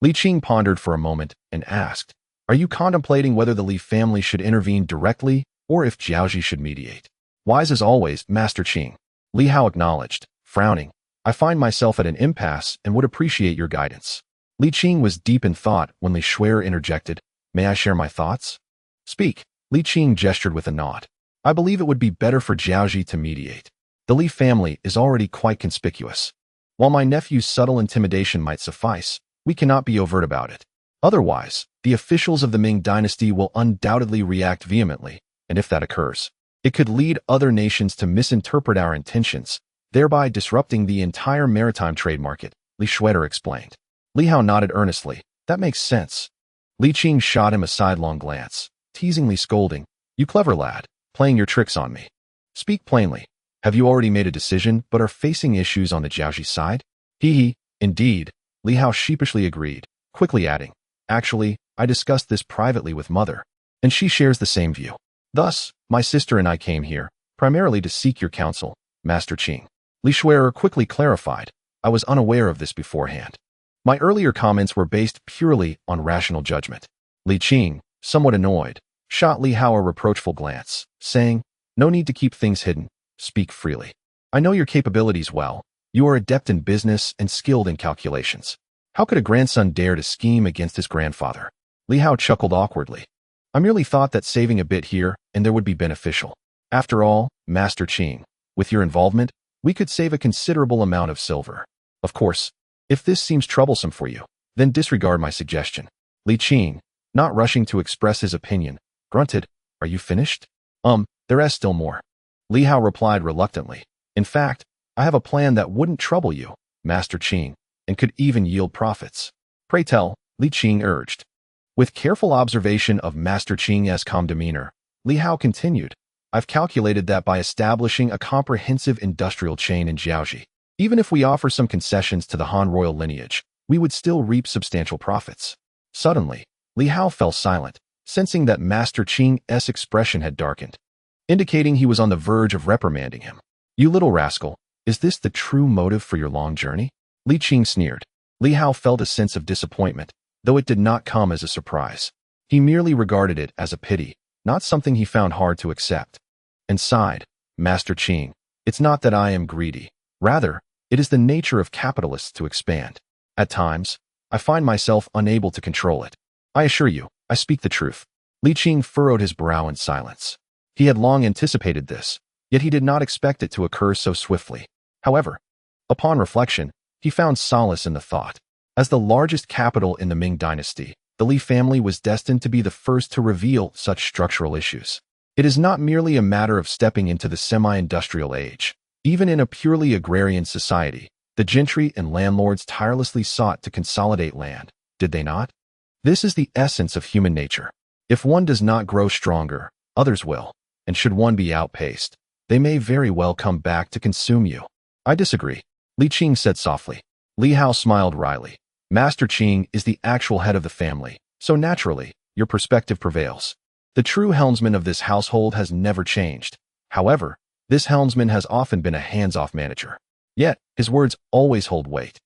Li Qing pondered for a moment and asked, "Are you contemplating whether the Li family should intervene directly or if Jiaoji should mediate?" "Wise as always, Master Qing," Li Hao acknowledged, frowning. "I find myself at an impasse and would appreciate your guidance." Li Qing was deep in thought when Li Shui interjected, "May I share my thoughts?" "Speak." Li Qing gestured with a nod. "I believe it would be better for Jiaoji to mediate. The Li family is already quite conspicuous. While my nephew's subtle intimidation might suffice, we cannot be overt about it. Otherwise, the officials of the Ming dynasty will undoubtedly react vehemently, and if that occurs, it could lead other nations to misinterpret our intentions, thereby disrupting the entire maritime trade market, Li Shuider explained. Li Hao nodded earnestly. That makes sense. Li Qing shot him a sidelong glance, teasingly scolding, "You clever lad, playing your tricks on me. Speak plainly. Have you already made a decision but are facing issues on the Jiaoji side?" He, indeed, Li Hao sheepishly agreed, quickly adding, "Actually, I discussed this privately with mother, and she shares the same view. Thus, my sister and I came here, primarily to seek your counsel, Master Qing." Li Shuider quickly clarified, "I was unaware of this beforehand. My earlier comments were based purely on rational judgment." Li Qing, somewhat annoyed, shot Li Hao a reproachful glance, saying, "No need to keep things hidden. Speak freely. I know your capabilities well. You are adept in business and skilled in calculations. How could a grandson dare to scheme against his grandfather?" Li Hao chuckled awkwardly. "I merely thought that saving a bit here and there would be beneficial. After all, Master Qing, with your involvement, we could save a considerable amount of silver. Of course, if this seems troublesome for you, then disregard my suggestion." Li Qing, not rushing to express his opinion, grunted, "Are you finished?" There is still more." Li Hao replied reluctantly, "In fact, I have a plan that wouldn't trouble you, Master Qing, and could even yield profits." "Pray tell," Li Qing urged. With careful observation of Master Qing's calm demeanor, Li Hao continued, "I've calculated that by establishing a comprehensive industrial chain in Jiaoji, even if we offer some concessions to the Han royal lineage, we would still reap substantial profits." Suddenly, Li Hao fell silent, sensing that Master Qing's expression had darkened, indicating he was on the verge of reprimanding him. "You little rascal, is this the true motive for your long journey?" Li Qing sneered. Li Hao felt a sense of disappointment, though it did not come as a surprise. He merely regarded it as a pity, not something he found hard to accept, and sighed, "Master Qing, it's not that I am greedy. Rather, it is the nature of capitalists to expand. At times, I find myself unable to control it. I assure you, I speak the truth." Li Qing furrowed his brow in silence. He had long anticipated this, yet he did not expect it to occur so swiftly. However, upon reflection, he found solace in the thought. As the largest capital in the Ming dynasty, the Li family was destined to be the first to reveal such structural issues. It is not merely a matter of stepping into the semi-industrial age. Even in a purely agrarian society, the gentry and landlords tirelessly sought to consolidate land, did they not? This is the essence of human nature. If one does not grow stronger, others will, and should one be outpaced, they may very well come back to consume you. "I disagree," Li Qing said softly. Li Hao smiled wryly. "Master Qing is the actual head of the family, so naturally, your perspective prevails. The true helmsman of this household has never changed. However, this helmsman has often been a hands-off manager. Yet, his words always hold weight.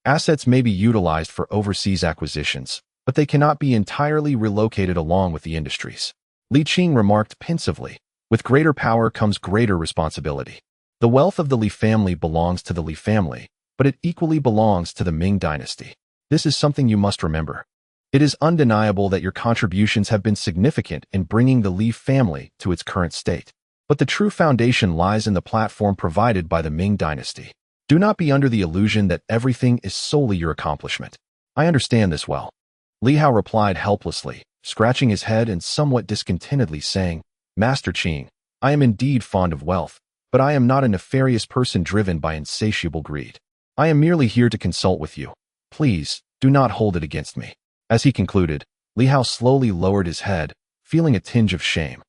Assets may be utilized for overseas acquisitions, but they cannot be entirely relocated along with the industries." Li Qing remarked pensively, "With greater power comes greater responsibility. The wealth of the Li family belongs to the Li family, but it equally belongs to the Ming dynasty. This is something you must remember. It is undeniable that your contributions have been significant in bringing the Li family to its current state. But the true foundation lies in the platform provided by the Ming dynasty. Do not be under the illusion that everything is solely your accomplishment." "I understand this well," Li Hao replied helplessly, scratching his head and somewhat discontentedly saying, "Master Qing, I am indeed fond of wealth, but I am not a nefarious person driven by insatiable greed. I am merely here to consult with you. Please, do not hold it against me." As he concluded, Li Hao slowly lowered his head, feeling a tinge of shame.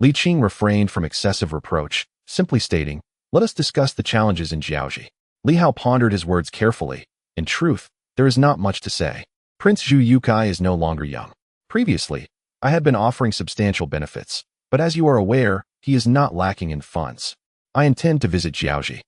Li Qing refrained from excessive reproach, simply stating, "Let us discuss the challenges in Jiaoji." Li Hao pondered his words carefully. "In truth, there is not much to say. Prince Zhu Yukai is no longer young. Previously, I had been offering substantial benefits, but as you are aware, he is not lacking in funds. I intend to visit Jiaoji."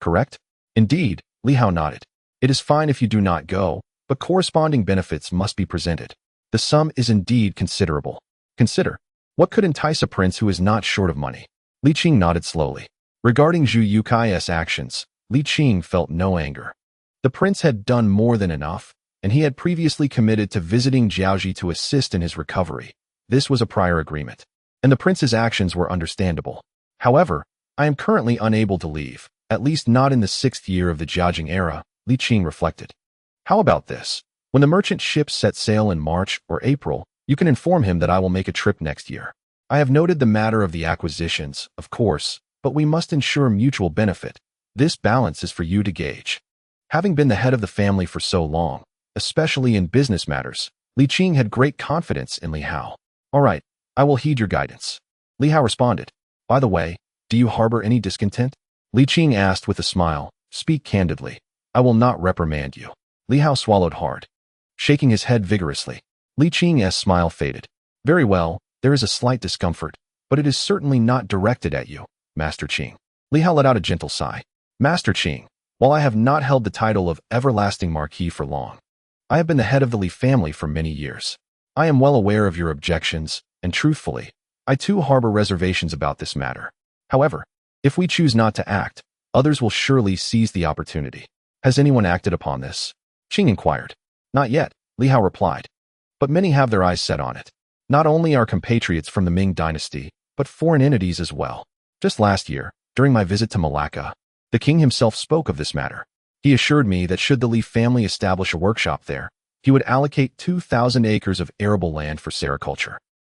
"Correct?" "Indeed," Li Hao nodded. "It is fine if you do not go, but corresponding benefits must be presented. The sum is indeed considerable. Consider, what could entice a prince who is not short of money?" Li Qing nodded slowly. Regarding Zhu Yukai's actions, Li Qing felt no anger. The prince had done more than enough, and he had previously committed to visiting Jiaoji to assist in his recovery. This was a prior agreement, and the prince's actions were understandable. However, I am currently unable to leave, at least not in the 6th year of the Jiajing era, Li Qing reflected. How about this? When the merchant ships set sail in March or April, you can inform him that I will make a trip next year. I have noted the matter of the acquisitions, of course, but we must ensure mutual benefit. This balance is for you to gauge. Having been the head of the family for so long, especially in business matters, Li Qing had great confidence in Li Hao. All right, I will heed your guidance. Li Hao responded. By the way, do you harbor any discontent? Li Qing asked with a smile. Speak candidly. I will not reprimand you. Li Hao swallowed hard, shaking his head vigorously. Li Qing's smile faded. Very well, there is a slight discomfort, but it is certainly not directed at you, Master Qing. Li Hao let out a gentle sigh. Master Qing, while I have not held the title of everlasting marquis for long, I have been the head of the Li family for many years. I am well aware of your objections, and truthfully, I too harbor reservations about this matter. However, if we choose not to act, others will surely seize the opportunity. Has anyone acted upon this? Qing inquired. Not yet, Li Hao replied. But many have their eyes set on it. Not only our compatriots from the Ming dynasty, but foreign entities as well. Just last year, during my visit to Malacca, the king himself spoke of this matter. He assured me that should the Li family establish a workshop there, he would allocate 2,000 acres of arable land for sericulture.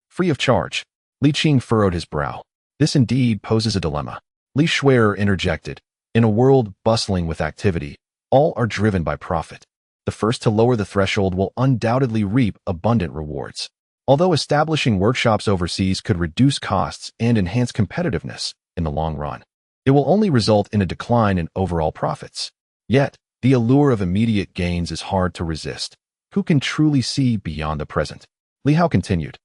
Free of charge. Li Qing furrowed his brow. This indeed poses a dilemma. Li Shui'er interjected. In a world bustling with activity, all are driven by profit. The first to lower the threshold will undoubtedly reap abundant rewards. Although establishing workshops overseas could reduce costs and enhance competitiveness in the long run, it will only result in a decline in overall profits. Yet, the allure of immediate gains is hard to resist. Who can truly see beyond the present? Li Hao continued,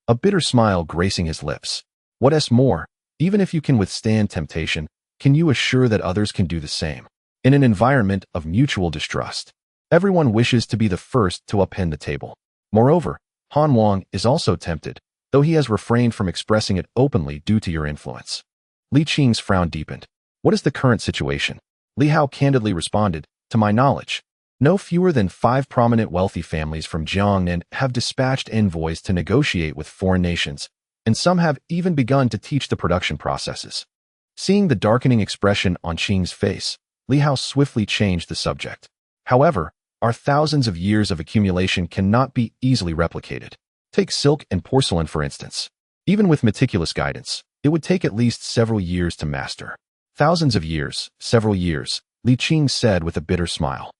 a bitter smile gracing his lips. What more, even if you can withstand temptation, can you assure that others can do the same? In an environment of mutual distrust, everyone wishes to be the first to upend the table. Moreover, Han Wang is also tempted, though he has refrained from expressing it openly due to your influence. Li Qing's frown deepened. What is the current situation? Li Hao candidly responded, to my knowledge, no fewer than 5 prominent wealthy families from Jiangnan have dispatched envoys to negotiate with foreign nations, and some have even begun to teach the production processes. Seeing the darkening expression on Qing's face, Li Hao swiftly changed the subject. However, our thousands of years of accumulation cannot be easily replicated. Take silk and porcelain, for instance. Even with meticulous guidance, it would take at least several years to master. Thousands of years, several years, Li Qing said with a bitter smile.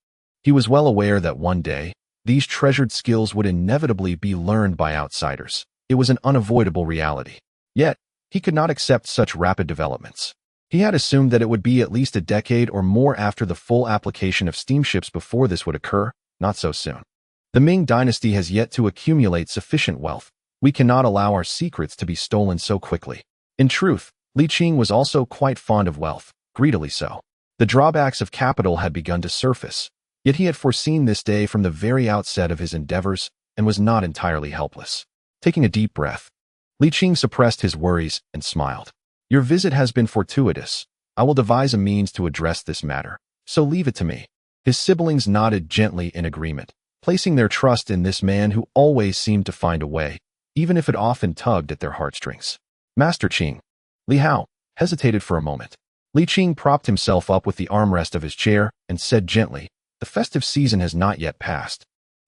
He was well aware that one day, these treasured skills would inevitably be learned by outsiders. It was an unavoidable reality. Yet, he could not accept such rapid developments. He had assumed that it would be at least a decade or more after the full application of steamships before this would occur, not so soon. The Ming dynasty has yet to accumulate sufficient wealth. We cannot allow our secrets to be stolen so quickly. In truth, Li Qing was also quite fond of wealth, greedily so. The drawbacks of capital had begun to surface, yet he had foreseen this day from the very outset of his endeavors and was not entirely helpless. Taking a deep breath, Li Qing suppressed his worries and smiled. Your visit has been fortuitous. I will devise a means to address this matter, so leave it to me. His siblings nodded gently in agreement, placing their trust in this man who always seemed to find a way, even if it often tugged at their heartstrings. Master Qing. Li Hao hesitated for a moment. Li Qing propped himself up with the armrest of his chair and said gently, the festive season has not yet passed.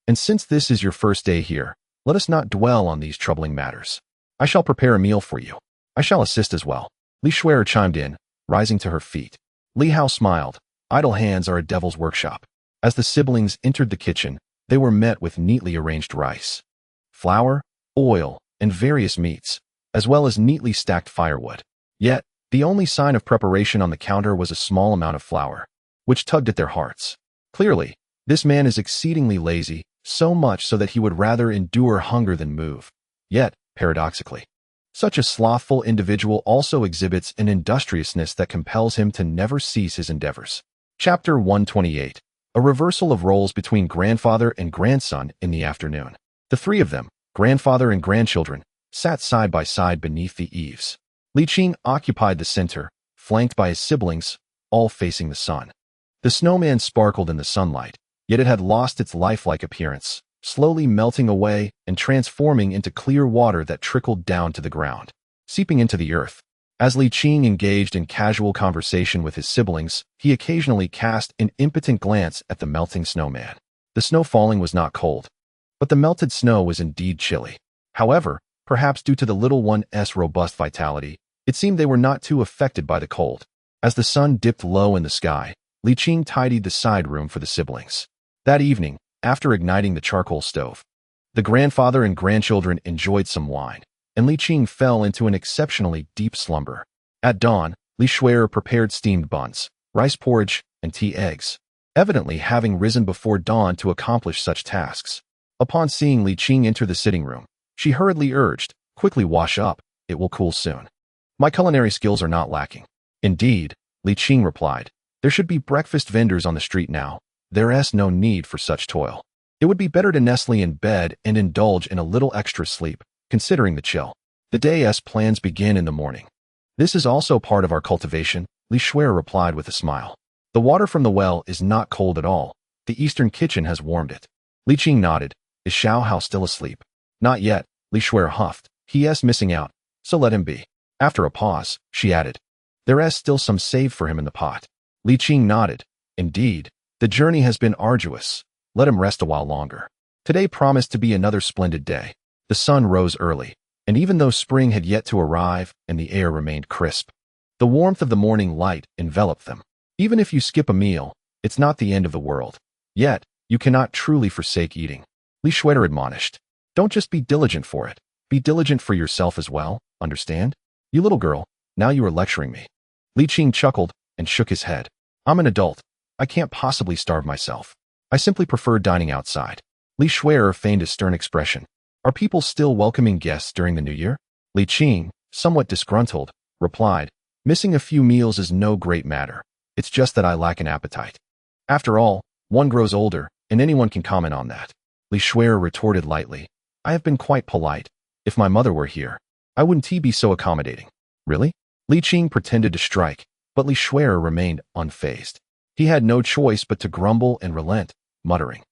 And since this is your first day here, let us not dwell on these troubling matters. I shall prepare a meal for you. I shall assist as well. Li Shui'er chimed in, rising to her feet. Li Hao smiled. Idle hands are a devil's workshop. As the siblings entered the kitchen, they were met with neatly arranged rice, flour, oil, and various meats, as well as neatly stacked firewood. Yet, the only sign of preparation on the counter was a small amount of flour, which tugged at their hearts. Clearly, this man is exceedingly lazy, so much so that he would rather endure hunger than move. Yet, paradoxically, such a slothful individual also exhibits an industriousness that compels him to never cease his endeavors. Chapter 128. A reversal of roles between grandfather and grandson in the afternoon. The three of them, grandfather and grandchildren, sat side by side beneath the eaves. Li Qing occupied the center, flanked by his siblings, all facing the sun. The snowman sparkled in the sunlight, yet it had lost its lifelike appearance, slowly melting away and transforming into clear water that trickled down to the ground. Seeping into the earth, As Li Qing engaged in casual conversation with his siblings, he occasionally cast an impotent glance at the melting snowman. The snow falling was not cold, but the melted snow was indeed chilly. However, perhaps due to the little one's robust vitality, it seemed they were not too affected by the cold. As the sun dipped low in the sky, Li Qing tidied the side room for the siblings. That evening, after igniting the charcoal stove, the grandfather and grandchildren enjoyed some wine, and Li Qing fell into an exceptionally deep slumber. At dawn, Li Shuer prepared steamed buns, rice porridge, and tea eggs, evidently having risen before dawn to accomplish such tasks. Upon seeing Li Qing enter the sitting room, she hurriedly urged, "Quickly wash up, it will cool soon." "My culinary skills are not lacking." "Indeed," Li Qing replied. "There should be breakfast vendors on the street now. There's no need for such toil. It would be better to nestle in bed and indulge in a little extra sleep, considering the chill. The day's plans begin in the morning." "This is also part of our cultivation," Li Shuer replied with a smile. "The water from the well is not cold at all. The eastern kitchen has warmed it." Li Qing nodded. "Is Xiao Hao still asleep?" "Not yet," Li Shuer huffed. "He's missing out, so let him be." After a pause, she added, "There's still some saved for him in the pot." Li Qing nodded. "Indeed, the journey has been arduous. Let him rest a while longer." Today promised to be another splendid day. The sun rose early, and even though spring had yet to arrive and the air remained crisp, the warmth of the morning light enveloped them. Even if you skip a meal, it's not the end of the world. Yet, you cannot truly forsake eating. Li Shuer admonished. "Don't just be diligent for it. Be diligent for yourself as well, understand? You little girl, now you are lecturing me." Li Qing chuckled and shook his head. "I'm an adult. I can't possibly starve myself. I simply prefer dining outside." Li Shuer feigned a stern expression. "Are people still welcoming guests during the New Year?" Li Qing, somewhat disgruntled, replied, "Missing a few meals is no great matter. It's just that I lack an appetite. After all, one grows older, and anyone can comment on that." Li Shuer retorted lightly, "I have been quite polite. If my mother were here, I wouldn't be so accommodating." "Really?" Li Qing pretended to strike, but Li Shuer remained unfazed. He had no choice but to grumble and relent, muttering,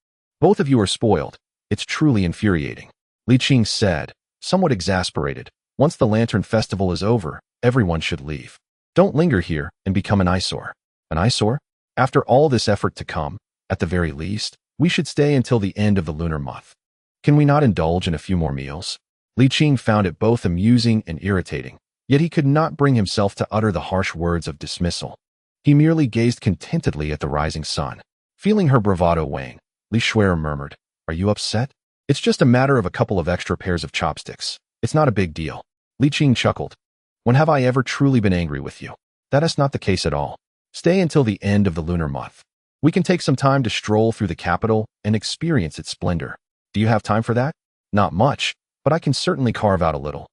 "Both of you are spoiled. It's truly infuriating." Li Qing said, somewhat exasperated, "Once the Lantern Festival is over, everyone should leave. Don't linger here and become an eyesore." "An eyesore? After all this effort to come, at the very least, we should stay until the end of the lunar month. Can we not indulge in a few more meals?" Li Qing found it both amusing and irritating, yet he could not bring himself to utter the harsh words of dismissal. He merely gazed contentedly at the rising sun. Feeling her bravado wane, Li Shuer murmured, "Are you upset?" "It's just a matter of a couple of extra pairs of chopsticks. It's not a big deal." Li Qing chuckled. "When have I ever truly been angry with you? That is not the case at all. Stay until the end of the lunar month. We can take some time to stroll through the capital and experience its splendor. Do you have time for that?" "Not much, but I can certainly carve out a little."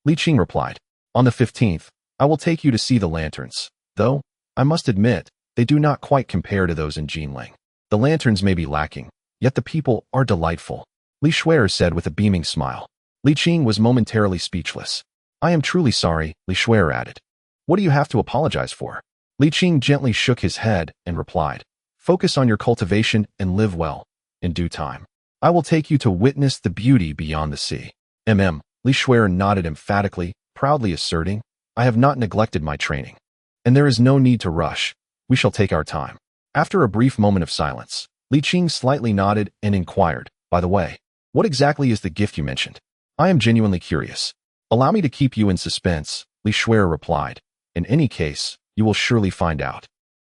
Li Qing replied. "On the 15th, I will take you to see the lanterns, though, I must admit, they do not quite compare to those in Jinling. The lanterns may be lacking, yet the people are delightful," Li Shuer said with a beaming smile. Li Qing was momentarily speechless. "I am truly sorry," Li Shuer added. "What do you have to apologize for?" Li Qing gently shook his head and replied, "Focus on your cultivation and live well. In due time, I will take you to witness the beauty beyond the sea." Li Shuer nodded emphatically, proudly asserting, "I have not neglected my training. And there is no need to rush. We shall take our time." After a brief moment of silence, Li Qing slightly nodded and inquired, "By the way, what exactly is the gift you mentioned? I am genuinely curious." "Allow me to keep you in suspense," Li Shuer replied. "In any case, you will surely find out.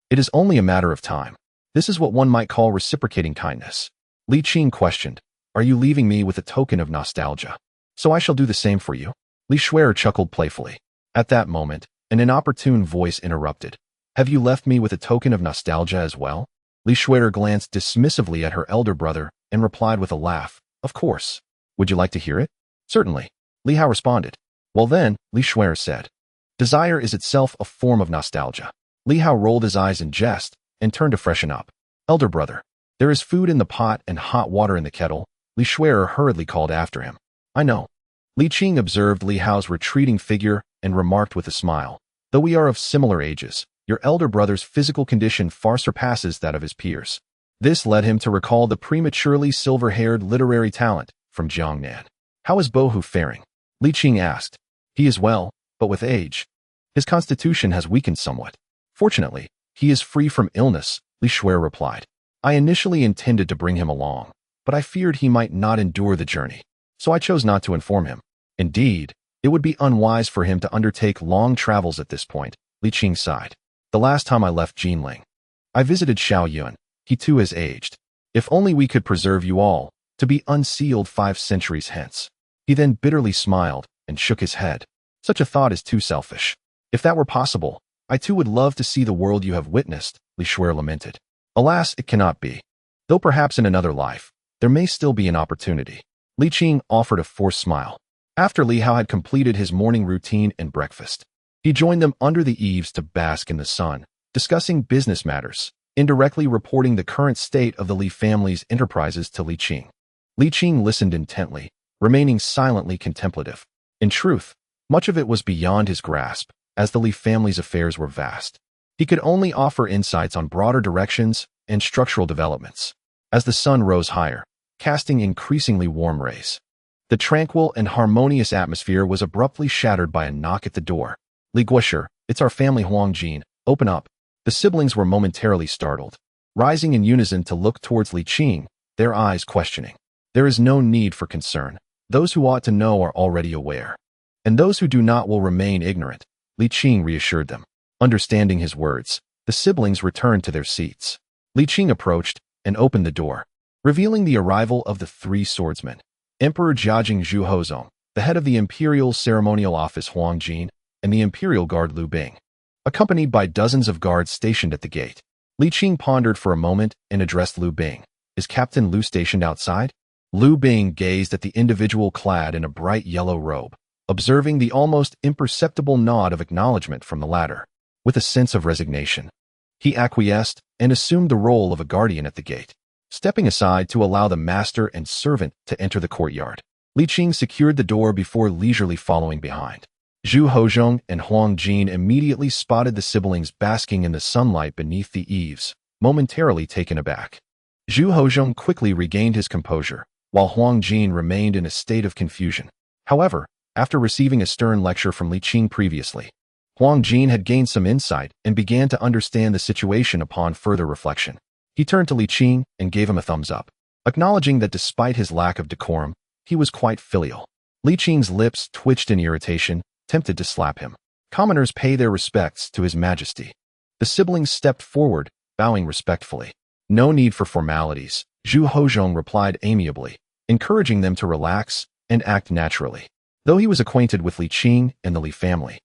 It is only a matter of time. This is what one might call reciprocating kindness." Li Qing questioned, "Are you leaving me with a token of nostalgia? So I shall do the same for you." Li Shuer chuckled playfully. At that moment, an inopportune voice interrupted. "Have you left me with a token of nostalgia as well?" Li Shuer glanced dismissively at her elder brother and replied with a laugh, "Of course. Would you like to hear it?" "Certainly," Li Hao responded. "Well then," Li Shuer said, "desire is itself a form of nostalgia." Li Hao rolled his eyes in jest and turned to freshen up. "Elder brother, there is food in the pot and hot water in the kettle," Li Shuer hurriedly called after him. "I know." Li Qing observed Li Hao's retreating figure and remarked with a smile, "Though we are of similar ages, your elder brother's physical condition far surpasses that of his peers." This led him to recall the prematurely silver-haired literary talent from Jiangnan. "How is Bohu faring?" Li Qing asked. "He is well, but with age." His constitution has weakened somewhat. Fortunately, he is free from illness, Li Shuai replied. I initially intended to bring him along, but I feared he might not endure the journey, so I chose not to inform him. Indeed, it would be unwise for him to undertake long travels at this point, Li Qing sighed. The last time I left Jinling, I visited Xiao Yun. He too is aged. If only we could preserve you all, to be unsealed 5 centuries hence. He then bitterly smiled and shook his head. Such a thought is too selfish. If that were possible, I too would love to see the world you have witnessed, Li Shuai lamented. Alas, it cannot be. Though perhaps in another life, there may still be an opportunity. Li Qing offered a forced smile. After Li Hao had completed his morning routine and breakfast, he joined them under the eaves to bask in the sun, discussing business matters, indirectly reporting the current state of the Li family's enterprises to Li Qing. Li Qing listened intently, remaining silently contemplative. In truth, much of it was beyond his grasp, as the Li family's affairs were vast. He could only offer insights on broader directions and structural developments. As the sun rose higher, casting increasingly warm rays, the tranquil and harmonious atmosphere was abruptly shattered by a knock at the door. Li Guosher, it's our family Huang Jin, open up. The siblings were momentarily startled, rising in unison to look towards Li Qing, their eyes questioning. There is no need for concern. Those who ought to know are already aware, and those who do not will remain ignorant, Li Qing reassured them. Understanding his words, the siblings returned to their seats. Li Qing approached and opened the door, revealing the arrival of the 3 swordsmen. Emperor Jiajing Zhu Hozong, the head of the Imperial Ceremonial Office Huang Jin, and the Imperial Guard Liu Bing, accompanied by dozens of guards stationed at the gate. Li Qing pondered for a moment and addressed Liu Bing. Is Captain Liu stationed outside? Liu Bing gazed at the individual clad in a bright yellow robe, observing the almost imperceptible nod of acknowledgement from the latter. With a sense of resignation, he acquiesced and assumed the role of a guardian at the gate, stepping aside to allow the master and servant to enter the courtyard. Li Qing secured the door before leisurely following behind. Zhu Hozhong and Huang Jin immediately spotted the siblings basking in the sunlight beneath the eaves, momentarily taken aback. Zhu Hozhong quickly regained his composure, while Huang Jin remained in a state of confusion. However, after receiving a stern lecture from Li Qing previously, Huang Jin had gained some insight and began to understand the situation upon further reflection. He turned to Li Qing and gave him a thumbs up, acknowledging that despite his lack of decorum, he was quite filial. Li Qing's lips twitched in irritation, tempted to slap him. Commoners pay their respects to His Majesty. The siblings stepped forward, bowing respectfully. No need for formalities, Zhu Hozhong replied amiably, encouraging them to relax and act naturally. Though he was acquainted with Li Qing and the Li family,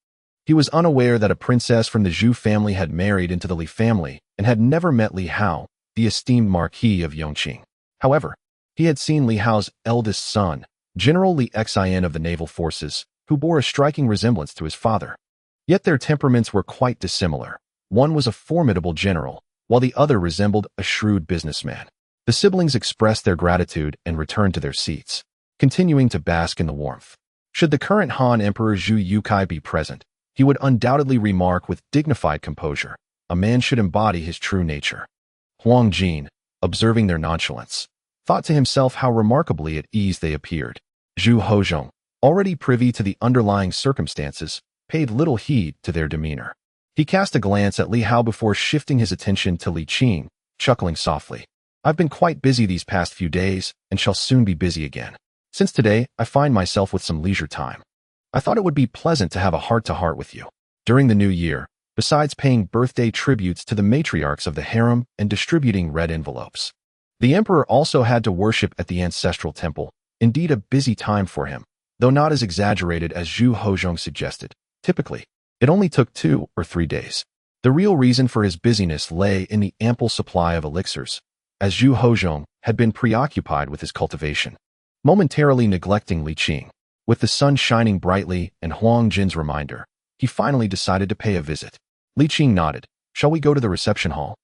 he was unaware that a princess from the Zhu family had married into the Li family and had never met Li Hao, the esteemed Marquis of Yongqing. However, he had seen Li Hao's eldest son, General Li Xin of the naval forces, who bore a striking resemblance to his father. Yet their temperaments were quite dissimilar. One was a formidable general, while the other resembled a shrewd businessman. The siblings expressed their gratitude and returned to their seats, continuing to bask in the warmth. Should the current Han Emperor Zhu Yukai be present, he would undoubtedly remark with dignified composure, a man should embody his true nature. Huang Jin, observing their nonchalance, thought to himself how remarkably at ease they appeared. Zhu Hozhong, already privy to the underlying circumstances, paid little heed to their demeanor. He cast a glance at Li Hao before shifting his attention to Li Qing, chuckling softly. I've been quite busy these past few days and shall soon be busy again. Since today, I find myself with some leisure time. I thought it would be pleasant to have a heart-to-heart with you. During the new year, besides paying birthday tributes to the matriarchs of the harem and distributing red envelopes, the emperor also had to worship at the ancestral temple, indeed a busy time for him, though not as exaggerated as Zhu Hozhong suggested. Typically, it only took 2 or 3 days. The real reason for his busyness lay in the ample supply of elixirs, as Zhu Hozhong had been preoccupied with his cultivation, momentarily neglecting Li Qing. With the sun shining brightly and Huang Jin's reminder, he finally decided to pay a visit. Li Qing nodded. Shall we go to the reception hall?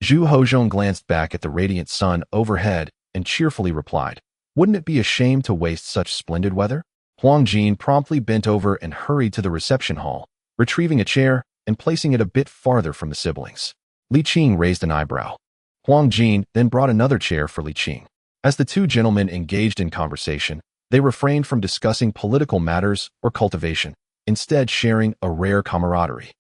Zhu Hozhong glanced back at the radiant sun overhead and cheerfully replied, wouldn't it be a shame to waste such splendid weather? Huang Jin promptly bent over and hurried to the reception hall, retrieving a chair and placing it a bit farther from the siblings. Li Qing raised an eyebrow. Huang Jin then brought another chair for Li Qing. As the 2 gentlemen engaged in conversation, they refrained from discussing political matters or cultivation, instead sharing a rare camaraderie.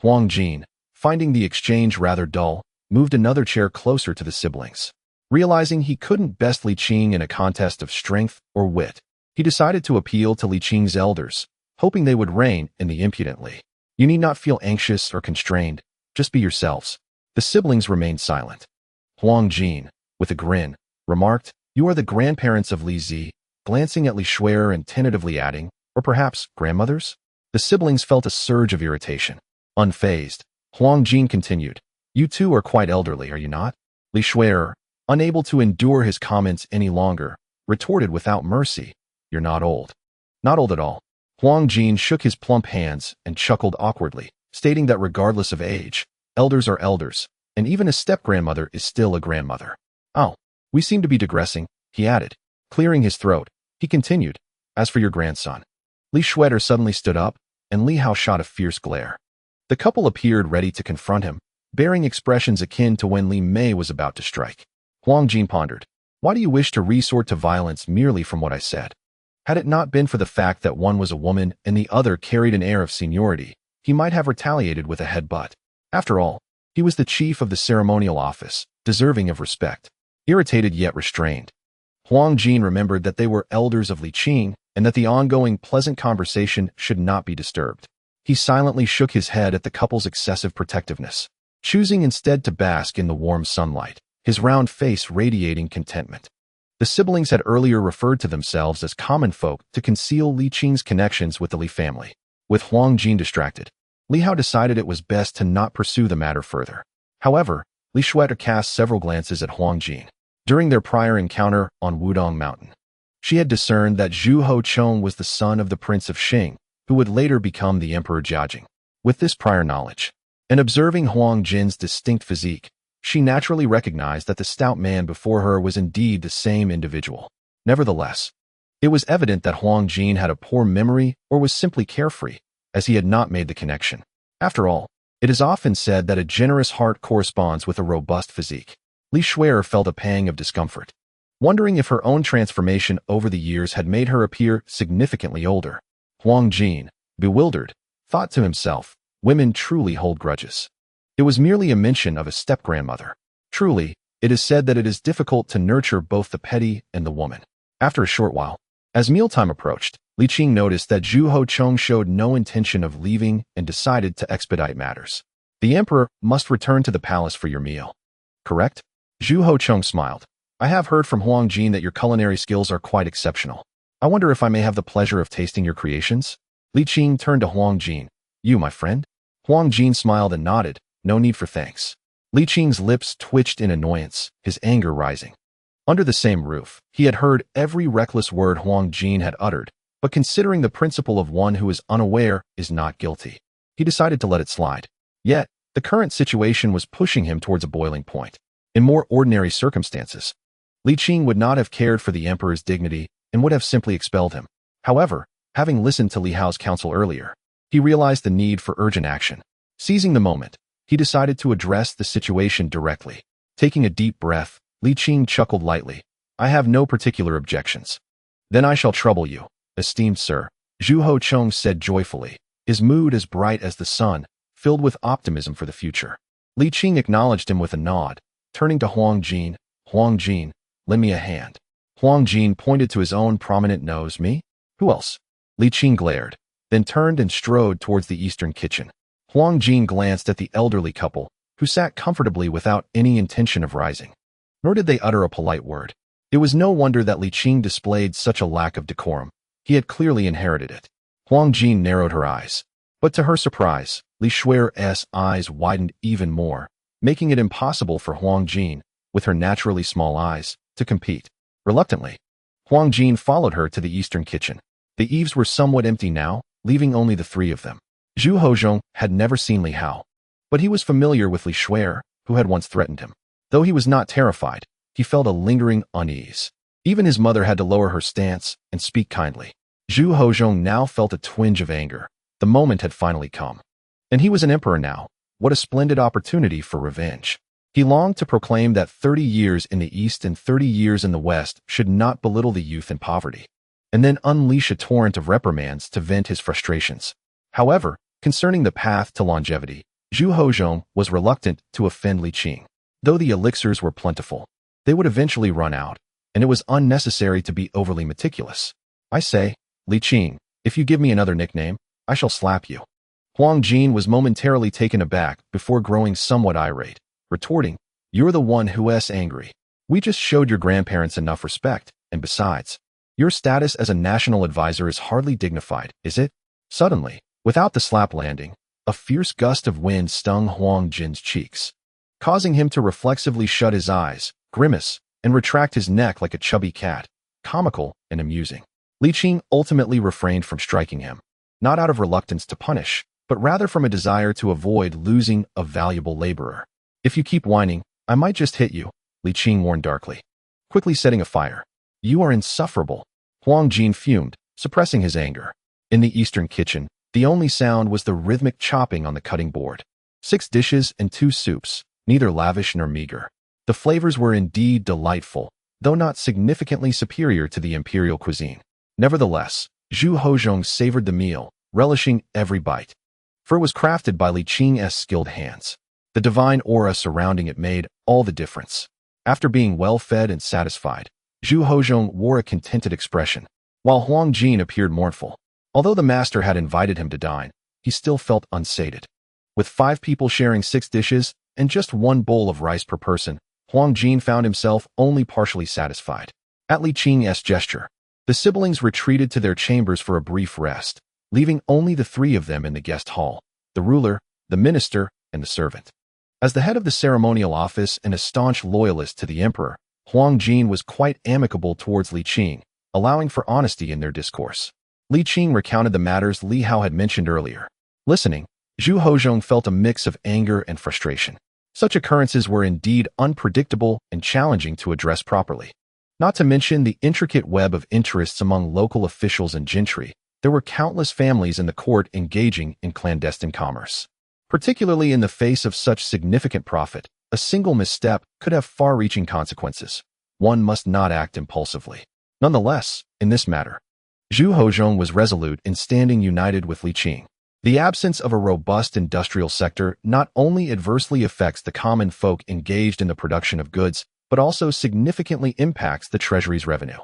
Huang Jin, finding the exchange rather dull, moved another chair closer to the siblings. Realizing he couldn't best Li Qing in a contest of strength or wit, he decided to appeal to Li Qing's elders, hoping they would rein in the impudent Li. You need not feel anxious or constrained, just be yourselves. The siblings remained silent. Huang Jin, with a grin, remarked, "You are the grandparents of Li Zi," glancing at Li Shuer and tentatively adding, "Or perhaps grandmothers?" The siblings felt a surge of irritation. Unfazed, Huang Jin continued, "You two are quite elderly, are you not?" Li Shuer, unable to endure his comments any longer, retorted without mercy, "You're not old." "Not old at all." Huang Jin shook his plump hands and chuckled awkwardly, stating that regardless of age, elders are elders, and even a step-grandmother is still a grandmother. "Oh, we seem to be digressing," he added. Clearing his throat, he continued, "As for your grandson." Li Shuer suddenly stood up, and Li Hao shot a fierce glare. The couple appeared ready to confront him, bearing expressions akin to when Li Mei was about to strike. Huang Jin pondered, "Why do you wish to resort to violence merely from what I said?" Had it not been for the fact that one was a woman and the other carried an air of seniority, he might have retaliated with a headbutt. After all, he was the chief of the ceremonial office, deserving of respect. Irritated yet restrained, Huang Jin remembered that they were elders of Li Qing and that the ongoing pleasant conversation should not be disturbed. He silently shook his head at the couple's excessive protectiveness, choosing instead to bask in the warm sunlight, his round face radiating contentment. The siblings had earlier referred to themselves as common folk to conceal Li Qing's connections with the Li family. With Huang Jin distracted, Li Hao decided it was best to not pursue the matter further. However, Li Shuer cast several glances at Huang Jin. During their prior encounter on Wudong Mountain, she had discerned that Zhu Hochong was the son of the Prince of Xing, who would later become the Emperor Jiajing. With this prior knowledge, and observing Huang Jin's distinct physique, she naturally recognized that the stout man before her was indeed the same individual. Nevertheless, it was evident that Huang Jin had a poor memory or was simply carefree, as he had not made the connection. After all, it is often said that a generous heart corresponds with a robust physique. Li Shuer felt a pang of discomfort, wondering if her own transformation over the years had made her appear significantly older. Huang Jin, bewildered, thought to himself, women truly hold grudges. It was merely a mention of a step-grandmother. Truly, it is said that it is difficult to nurture both the petty and the woman. After a short while, as mealtime approached, Li Qing noticed that Zhu Hochong showed no intention of leaving and decided to expedite matters. "The emperor must return to the palace for your meal, correct?" Zhu Hochong smiled. "I have heard from Huang Jin that your culinary skills are quite exceptional. I wonder if I may have the pleasure of tasting your creations?" Li Qing turned to Huang Jin. "You, my friend?" Huang Jin smiled and nodded. "No need for thanks." Li Qing's lips twitched in annoyance, his anger rising. Under the same roof, he had heard every reckless word Huang Jin had uttered, but considering the principle of one who is unaware is not guilty, he decided to let it slide. Yet, the current situation was pushing him towards a boiling point. In more ordinary circumstances, Li Qing would not have cared for the emperor's dignity and would have simply expelled him. However, having listened to Li Hao's counsel earlier, he realized the need for urgent action. Seizing the moment, he decided to address the situation directly. Taking a deep breath, Li Qing chuckled lightly. "I have no particular objections." "Then I shall trouble you, esteemed sir," Zhu Hochong said joyfully, his mood as bright as the sun, filled with optimism for the future. Li Qing acknowledged him with a nod, turning to Huang Jin. "Huang Jin, lend me a hand." Huang Jin pointed to his own prominent nose. "Me? Who else?" Li Qing glared, then turned and strode towards the eastern kitchen. Huang Jin glanced at the elderly couple, who sat comfortably without any intention of rising. Nor did they utter a polite word. It was no wonder that Li Qing displayed such a lack of decorum. He had clearly inherited it. Huang Jin narrowed her eyes. But to her surprise, Li Shuer's eyes widened even more, making it impossible for Huang Jin, with her naturally small eyes, to compete. Reluctantly, Huang Jin followed her to the eastern kitchen. The eaves were somewhat empty now, leaving only the three of them. Zhu Hochong had never seen Li Hao, but he was familiar with Li Shuer, who had once threatened him. Though he was not terrified, he felt a lingering unease. Even his mother had to lower her stance and speak kindly. Zhu Hochong now felt a twinge of anger. The moment had finally come. And he was an emperor now. What a splendid opportunity for revenge. He longed to proclaim that 30 years in the East and 30 years in the West should not belittle the youth in poverty, and then unleash a torrent of reprimands to vent his frustrations. However, concerning the path to longevity, Zhu Hozhong was reluctant to offend Li Qing. Though the elixirs were plentiful, they would eventually run out, and it was unnecessary to be overly meticulous. I say, Li Qing, if you give me another nickname, I shall slap you. Huang Jin was momentarily taken aback before growing somewhat irate, retorting, you're the one who's angry. We just showed your grandparents enough respect, and besides, your status as a national advisor is hardly dignified, is it? Suddenly, without the slap landing, a fierce gust of wind stung Huang Jin's cheeks, causing him to reflexively shut his eyes, grimace, and retract his neck like a chubby cat, comical and amusing. Li Qing ultimately refrained from striking him, not out of reluctance to punish, but rather from a desire to avoid losing a valuable laborer. If you keep whining, I might just hit you, Li Qing warned darkly, quickly setting a fire. You are insufferable. Huang Jin fumed, suppressing his anger. In the eastern kitchen, the only sound was the rhythmic chopping on the cutting board. 6 dishes and 2 soups, neither lavish nor meager. The flavors were indeed delightful, though not significantly superior to the imperial cuisine. Nevertheless, Zhu Hozhong savored the meal, relishing every bite. For it was crafted by Li Qing's skilled hands. The divine aura surrounding it made all the difference. After being well fed and satisfied, Zhu Hozhong wore a contented expression, while Huang Jin appeared mournful. Although the master had invited him to dine, he still felt unsated. With 5 people sharing 6 dishes and just 1 bowl of rice per person, Huang Jin found himself only partially satisfied. At Li Qing's gesture, the siblings retreated to their chambers for a brief rest, leaving only the 3 of them in the guest hall, the ruler, the minister, and the servant. As the head of the ceremonial office and a staunch loyalist to the emperor, Huang Jin was quite amicable towards Li Qing, allowing for honesty in their discourse. Li Qing recounted the matters Li Hao had mentioned earlier. Listening, Zhu Hozhong felt a mix of anger and frustration. Such occurrences were indeed unpredictable and challenging to address properly. Not to mention the intricate web of interests among local officials and gentry, there were countless families in the court engaging in clandestine commerce. Particularly in the face of such significant profit, a single misstep could have far-reaching consequences. One must not act impulsively. Nonetheless, in this matter, Zhu Hozhong was resolute in standing united with Li Qing. The absence of a robust industrial sector not only adversely affects the common folk engaged in the production of goods, but also significantly impacts the treasury's revenue.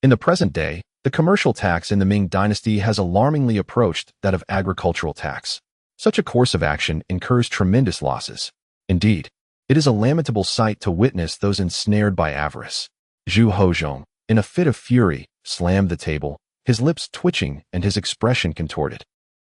In the present day, the commercial tax in the Ming dynasty has alarmingly approached that of agricultural tax. Such a course of action incurs tremendous losses. Indeed, it is a lamentable sight to witness those ensnared by avarice. Zhu Hozhong, in a fit of fury, slammed the table, his lips twitching and his expression contorted.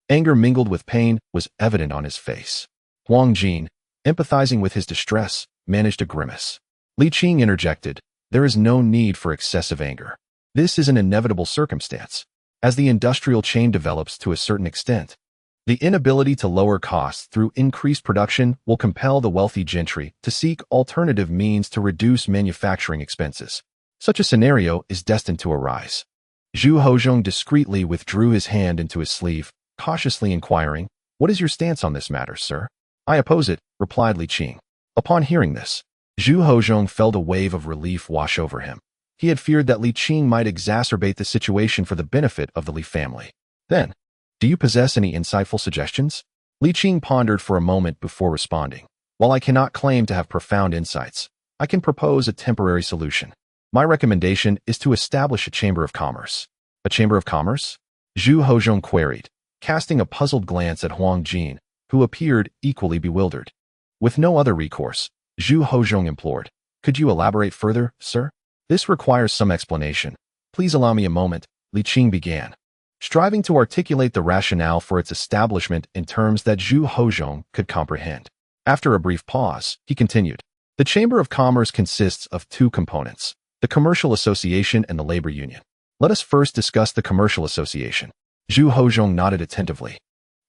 Anger mingled with pain was evident on his face. Huang Jin, empathizing with his distress, managed a grimace. Li Qing interjected, there is no need for excessive anger. This is an inevitable circumstance. As the industrial chain develops to a certain extent, the inability to lower costs through increased production will compel the wealthy gentry to seek alternative means to reduce manufacturing expenses. Such a scenario is destined to arise. Zhu Hozhong discreetly withdrew his hand into his sleeve, cautiously inquiring, what is your stance on this matter, sir? I oppose it, replied Li Qing. Upon hearing this, Zhu Hozhong felt a wave of relief wash over him. He had feared that Li Qing might exacerbate the situation for the benefit of the Li family. Then, do you possess any insightful suggestions? Li Qing pondered for a moment before responding. While I cannot claim to have profound insights, I can propose a temporary solution. My recommendation is to establish a chamber of commerce. A chamber of commerce? Zhu Hozhong queried, casting a puzzled glance at Huang Jin, who appeared equally bewildered. With no other recourse, Zhu Hozhong implored, could you elaborate further, sir? This requires some explanation. Please allow me a moment, Li Qing began, striving to articulate the rationale for its establishment in terms that Zhu Hozhong could comprehend. After a brief pause, he continued, the Chamber of Commerce consists of 2 components, the Commercial Association and the Labor Union. Let us first discuss the Commercial Association. Zhu Hozhong nodded attentively,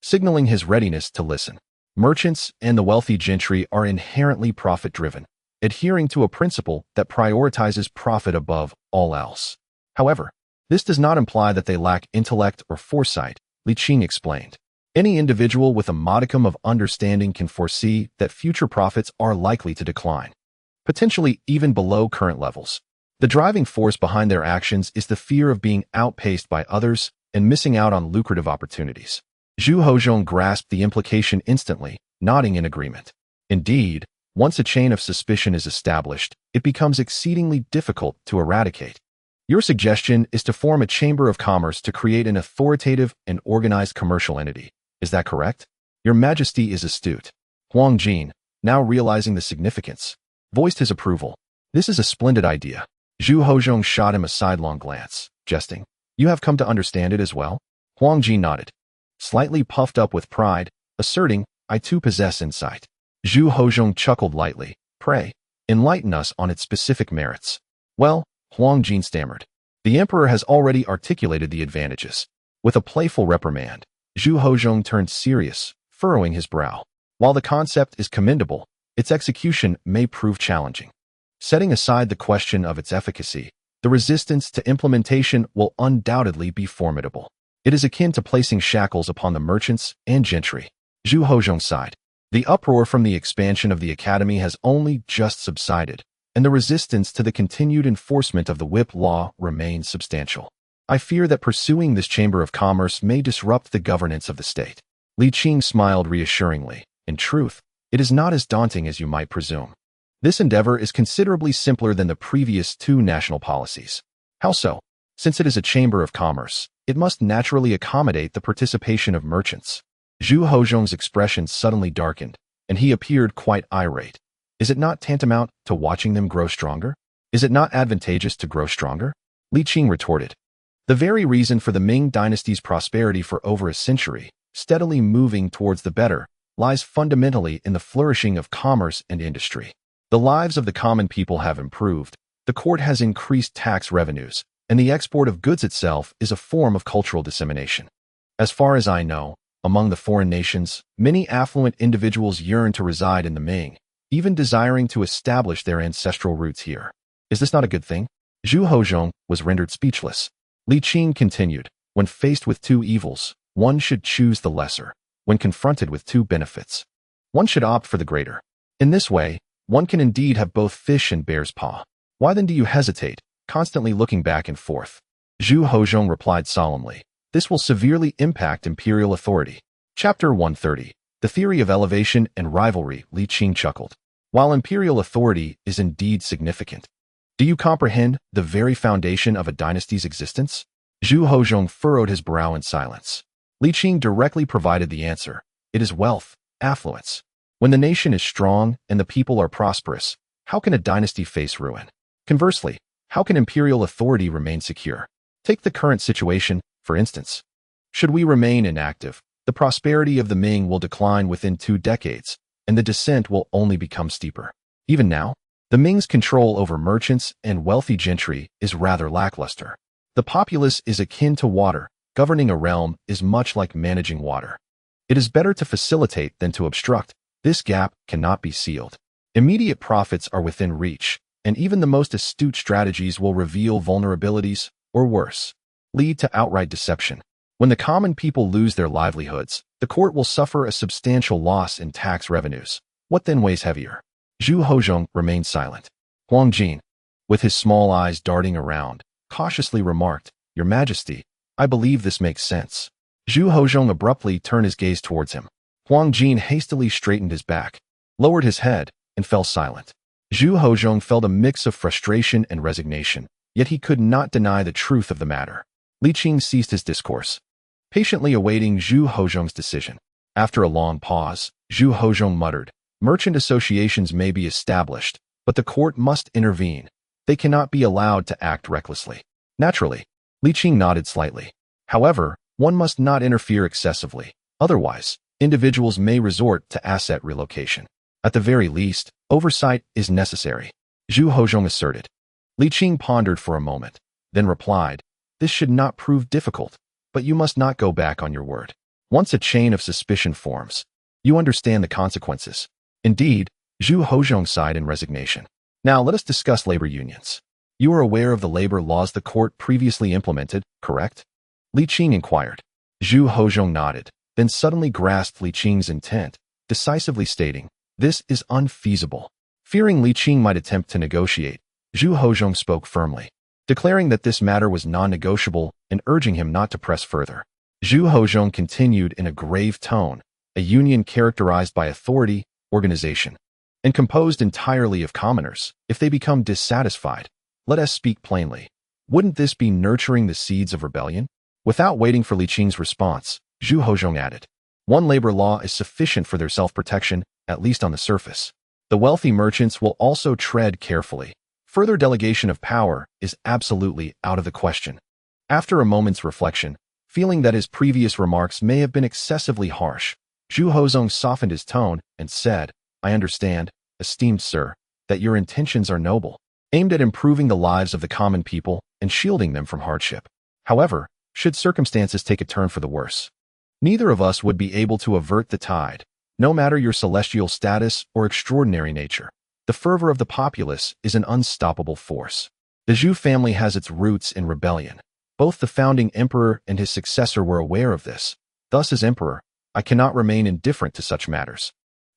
signaling his readiness to listen. Merchants and the wealthy gentry are inherently profit-driven, adhering to a principle that prioritizes profit above all else. However, this does not imply that they lack intellect or foresight, Li Qing explained. Any individual with a modicum of understanding can foresee that future profits are likely to decline, potentially even below current levels. The driving force behind their actions is the fear of being outpaced by others and missing out on lucrative opportunities. Zhu Hozhong grasped the implication instantly, nodding in agreement. Indeed, once a chain of suspicion is established, it becomes exceedingly difficult to eradicate. Your suggestion is to form a chamber of commerce to create an authoritative and organized commercial entity. Is that correct? Your Majesty is astute. Huang Jin, now realizing the significance, voiced his approval. This is a splendid idea. Zhu Hozhong shot him a sidelong glance, jesting. You have come to understand it as well? Huang Jin nodded, slightly puffed up with pride, asserting, I too possess insight. Zhu Hozhong chuckled lightly. Pray, enlighten us on its specific merits. Well, Huang Jin stammered. The emperor has already articulated the advantages. With a playful reprimand, Zhu Hozhong turned serious, furrowing his brow. While the concept is commendable, its execution may prove challenging. Setting aside the question of its efficacy, the resistance to implementation will undoubtedly be formidable. It is akin to placing shackles upon the merchants and gentry. Zhu Hozhong sighed. The uproar from the expansion of the academy has only just subsided, and the resistance to the continued enforcement of the whip law remains substantial. I fear that pursuing this chamber of commerce may disrupt the governance of the state. Li Qing smiled reassuringly. In truth, it is not as daunting as you might presume. This endeavor is considerably simpler than the previous two national policies. How so? Since it is a chamber of commerce, it must naturally accommodate the participation of merchants. Zhu Hozhong's expression suddenly darkened, and he appeared quite irate. Is it not tantamount to watching them grow stronger? Is it not advantageous to grow stronger? Li Qing retorted. The very reason for the Ming dynasty's prosperity for over a century, steadily moving towards the better, lies fundamentally in the flourishing of commerce and industry. The lives of the common people have improved, the court has increased tax revenues, and the export of goods itself is a form of cultural dissemination. As far as I know, among the foreign nations, many affluent individuals yearn to reside in the Ming, even desiring to establish their ancestral roots here. Is this not a good thing? Zhu Hozhong was rendered speechless. Li Qing continued, when faced with two evils, one should choose the lesser. When confronted with two benefits, one should opt for the greater. In this way, one can indeed have both fish and bear's paw. Why then do you hesitate, constantly looking back and forth? Zhu Hozhong replied solemnly. This will severely impact imperial authority. Chapter 130. The Theory of Elevation and Rivalry. Li Qing chuckled. While imperial authority is indeed significant, do you comprehend the very foundation of a dynasty's existence? Zhu Hozhong furrowed his brow in silence. Li Qing directly provided the answer. It is wealth, affluence. When the nation is strong and the people are prosperous, how can a dynasty face ruin? Conversely, how can imperial authority remain secure? Take the current situation, for instance. Should we remain inactive, the prosperity of the Ming will decline within 2 decades, and the descent will only become steeper. Even now, the Ming's control over merchants and wealthy gentry is rather lackluster. The populace is akin to water. Governing a realm is much like managing water. It is better to facilitate than to obstruct. This gap cannot be sealed. Immediate profits are within reach, and even the most astute strategies will reveal vulnerabilities, or worse, lead to outright deception. When the common people lose their livelihoods, the court will suffer a substantial loss in tax revenues. What then weighs heavier? Zhu Hozhong remained silent. Huang Jin, with his small eyes darting around, cautiously remarked, Your Majesty, I believe this makes sense. Zhu Hozhong abruptly turned his gaze towards him. Huang Jin hastily straightened his back, lowered his head, and fell silent. Zhu Hozhong felt a mix of frustration and resignation, yet he could not deny the truth of the matter. Li Qing ceased his discourse, patiently awaiting Zhu Hozhong's decision. After a long pause, Zhu Hozhong muttered, Merchant associations may be established, but the court must intervene. They cannot be allowed to act recklessly. Naturally, Li Qing nodded slightly. However, one must not interfere excessively. Otherwise, individuals may resort to asset relocation. At the very least, oversight is necessary, Zhu Hozhong asserted. Li Qing pondered for a moment, then replied, This should not prove difficult, but you must not go back on your word. Once a chain of suspicion forms, you understand the consequences. Indeed, Zhu Hozhong sighed in resignation. Now let us discuss labor unions. You are aware of the labor laws the court previously implemented, correct? Li Qing inquired. Zhu Hozhong nodded, then suddenly grasped Li Qing's intent, decisively stating, This is unfeasible. Fearing Li Qing might attempt to negotiate, Zhu Hozhong spoke firmly, declaring that this matter was non-negotiable and urging him not to press further. Zhu Hozhong continued in a grave tone, a union characterized by authority, organization, and composed entirely of commoners. If they become dissatisfied, let us speak plainly. Wouldn't this be nurturing the seeds of rebellion? Without waiting for Li Qing's response, Zhu Hozhong added, one labor law is sufficient for their self-protection, at least on the surface. The wealthy merchants will also tread carefully. Further delegation of power is absolutely out of the question. After a moment's reflection, feeling that his previous remarks may have been excessively harsh, Zhu Hozhong softened his tone and said, I understand, esteemed sir, that your intentions are noble, aimed at improving the lives of the common people and shielding them from hardship. However, should circumstances take a turn for the worse, neither of us would be able to avert the tide, no matter your celestial status or extraordinary nature. The fervor of the populace is an unstoppable force. The Zhu family has its roots in rebellion. Both the founding emperor and his successor were aware of this. Thus, as emperor, I cannot remain indifferent to such matters.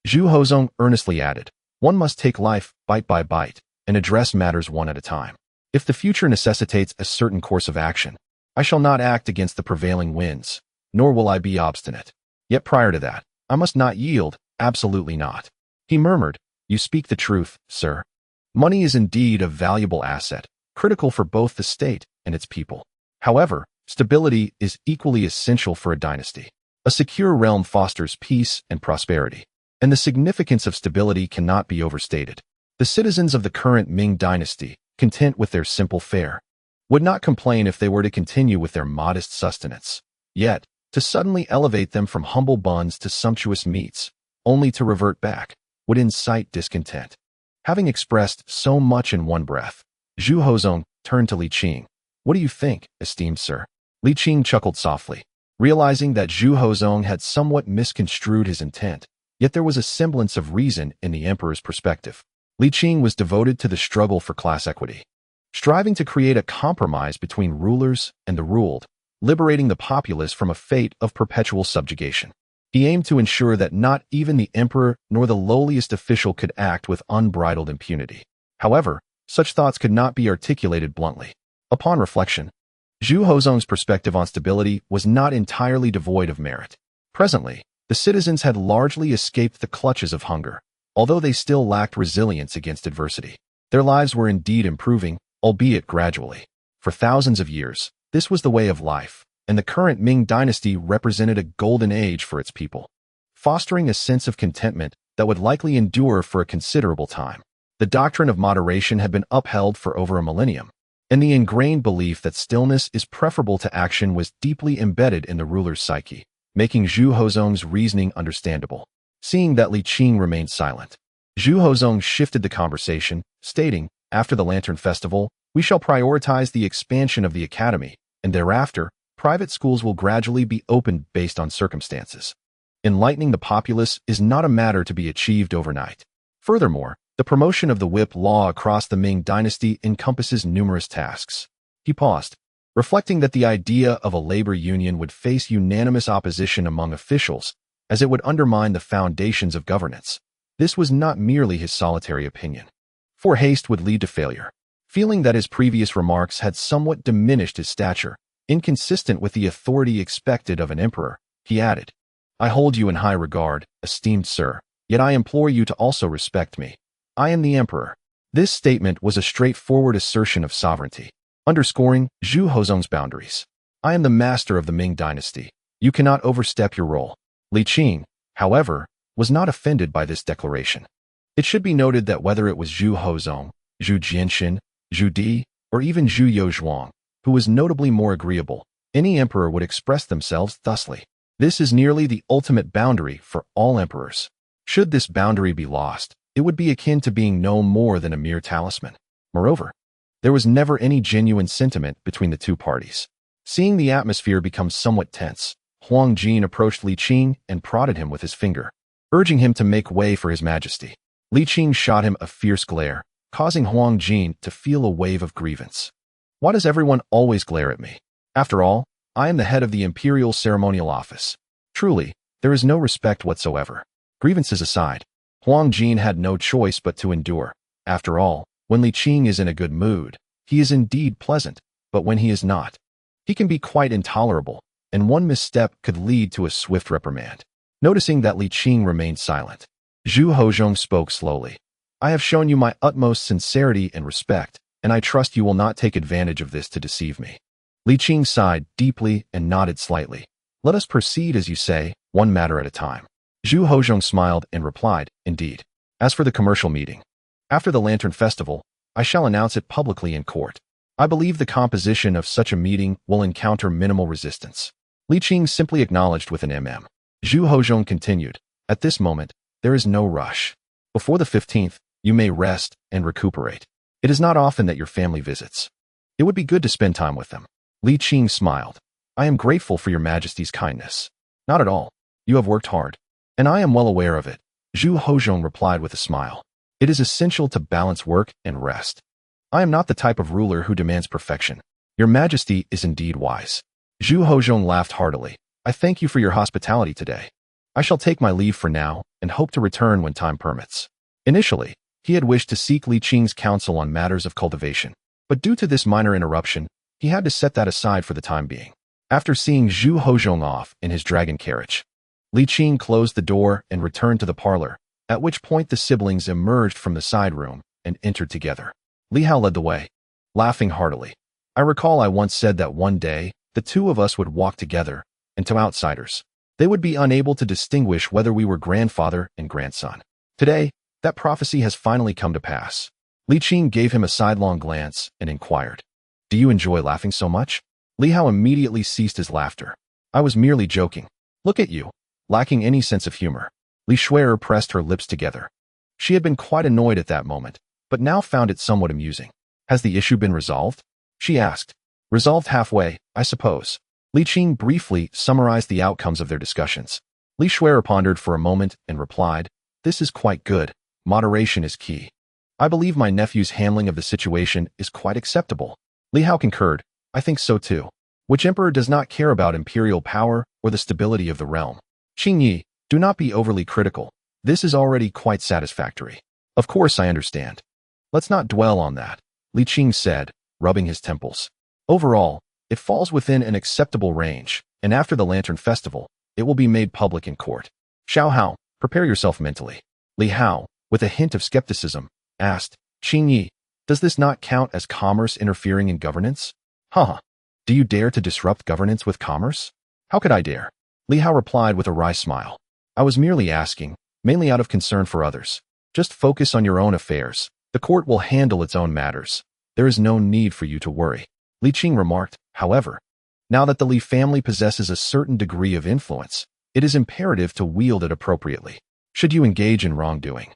Zhu Hozhong earnestly added, one must take life bite by bite and address matters one at a time. If the future necessitates a certain course of action, I shall not act against the prevailing winds, nor will I be obstinate. Yet prior to that, I must not yield, absolutely not. He murmured, you speak the truth, sir. Money is indeed a valuable asset, critical for both the state and its people. However, stability is equally essential for a dynasty. A secure realm fosters peace and prosperity, and the significance of stability cannot be overstated. The citizens of the current Ming dynasty, content with their simple fare, would not complain if they were to continue with their modest sustenance. Yet, to suddenly elevate them from humble buns to sumptuous meats, only to revert back, would incite discontent. Having expressed so much in one breath, Zhu Hozhong turned to Li Qing. What do you think, esteemed sir? Li Qing chuckled softly, realizing that Zhu Hozhong had somewhat misconstrued his intent, yet there was a semblance of reason in the emperor's perspective. Li Qing was devoted to the struggle for class equity, striving to create a compromise between rulers and the ruled, liberating the populace from a fate of perpetual subjugation. He aimed to ensure that not even the emperor nor the lowliest official could act with unbridled impunity. However, such thoughts could not be articulated bluntly. Upon reflection, Zhu Hozhong's perspective on stability was not entirely devoid of merit. Presently, the citizens had largely escaped the clutches of hunger, although they still lacked resilience against adversity. Their lives were indeed improving, albeit gradually. For thousands of years, this was the way of life, and the current Ming dynasty represented a golden age for its people, fostering a sense of contentment that would likely endure for a considerable time. The doctrine of moderation had been upheld for over a millennium, and the ingrained belief that stillness is preferable to action was deeply embedded in the ruler's psyche, making Zhu Hozhong's reasoning understandable. Seeing that Li Qing remained silent, Zhu Hozhong shifted the conversation, stating, after the Lantern Festival, we shall prioritize the expansion of the academy, and thereafter, private schools will gradually be opened based on circumstances. Enlightening the populace is not a matter to be achieved overnight. Furthermore, the promotion of the whip law across the Ming dynasty encompasses numerous tasks. He paused, reflecting that the idea of a labor union would face unanimous opposition among officials, as it would undermine the foundations of governance. This was not merely his solitary opinion, for haste would lead to failure. Feeling that his previous remarks had somewhat diminished his stature, inconsistent with the authority expected of an emperor, he added, I hold you in high regard, esteemed sir, yet I implore you to also respect me. I am the emperor. This statement was a straightforward assertion of sovereignty, underscoring Zhu Hozhong's boundaries. I am the master of the Ming dynasty. You cannot overstep your role. Li Qing, however, was not offended by this declaration. It should be noted that whether it was Zhu Hozhong, Zhu Jianxin, Zhu Di, or even Zhu Yozhuang, who was notably more agreeable, any emperor would express themselves thusly. This is nearly the ultimate boundary for all emperors. Should this boundary be lost, it would be akin to being no more than a mere talisman. Moreover, there was never any genuine sentiment between the two parties. Seeing the atmosphere become somewhat tense, Huang Jin approached Li Qing and prodded him with his finger, urging him to make way for his majesty. Li Qing shot him a fierce glare, causing Huang Jin to feel a wave of grievance. Why does everyone always glare at me? After all, I am the head of the Imperial Ceremonial Office. Truly, there is no respect whatsoever. Grievances aside, Huang Jin had no choice but to endure. After all, when Li Qing is in a good mood, he is indeed pleasant, but when he is not, he can be quite intolerable. and one misstep could lead to a swift reprimand. Noticing that Li Qing remained silent, Zhu Hozhong spoke slowly. I have shown you my utmost sincerity and respect, and I trust you will not take advantage of this to deceive me. Li Qing sighed deeply and nodded slightly. Let us proceed as you say, one matter at a time. Zhu Hozhong smiled and replied, indeed. As for the commercial meeting, after the Lantern Festival, I shall announce it publicly in court. I believe the composition of such a meeting will encounter minimal resistance. Li Qing simply acknowledged with an mm. Zhu Hozhong continued, at this moment, there is no rush. Before the 15th, you may rest and recuperate. It is not often that your family visits. It would be good to spend time with them. Li Qing smiled. I am grateful for your Majesty's kindness. Not at all. You have worked hard, and I am well aware of it. Zhu Hozhong replied with a smile. It is essential to balance work and rest. I am not the type of ruler who demands perfection. Your Majesty is indeed wise. Zhu Hozhong laughed heartily. I thank you for your hospitality today. I shall take my leave for now and hope to return when time permits. Initially, he had wished to seek Li Qing's counsel on matters of cultivation, but due to this minor interruption, he had to set that aside for the time being. After seeing Zhu Hozhong off in his dragon carriage, Li Qing closed the door and returned to the parlor, at which point the siblings emerged from the side room and entered together. Li Hao led the way, laughing heartily. I recall I once said that one day, the two of us would walk together, and to outsiders, they would be unable to distinguish whether we were grandfather and grandson. Today, that prophecy has finally come to pass. Li Qing gave him a sidelong glance and inquired, do you enjoy laughing so much? Li Hao immediately ceased his laughter. I was merely joking. Look at you, lacking any sense of humor. Li Shui'er pressed her lips together. She had been quite annoyed at that moment, but now found it somewhat amusing. Has the issue been resolved? She asked. Resolved halfway, I suppose. Li Qing briefly summarized the outcomes of their discussions. Li Shui'er pondered for a moment and replied, this is quite good. Moderation is key. I believe my nephew's handling of the situation is quite acceptable. Li Hao concurred. I think so too. Which emperor does not care about imperial power or the stability of the realm? Qing Yi, do not be overly critical. This is already quite satisfactory. Of course I understand. Let's not dwell on that, Li Qing said, rubbing his temples. Overall, it falls within an acceptable range, and after the Lantern Festival, it will be made public in court. Xiao Hao, prepare yourself mentally. Li Hao, with a hint of skepticism, asked, Qing Yi, does this not count as commerce interfering in governance? Haha. Do you dare to disrupt governance with commerce? How could I dare? Li Hao replied with a wry smile. I was merely asking, mainly out of concern for others. Just focus on your own affairs. The court will handle its own matters. There is no need for you to worry. Li Qing remarked, however, now that the Li family possesses a certain degree of influence, it is imperative to wield it appropriately. Should you engage in wrongdoing,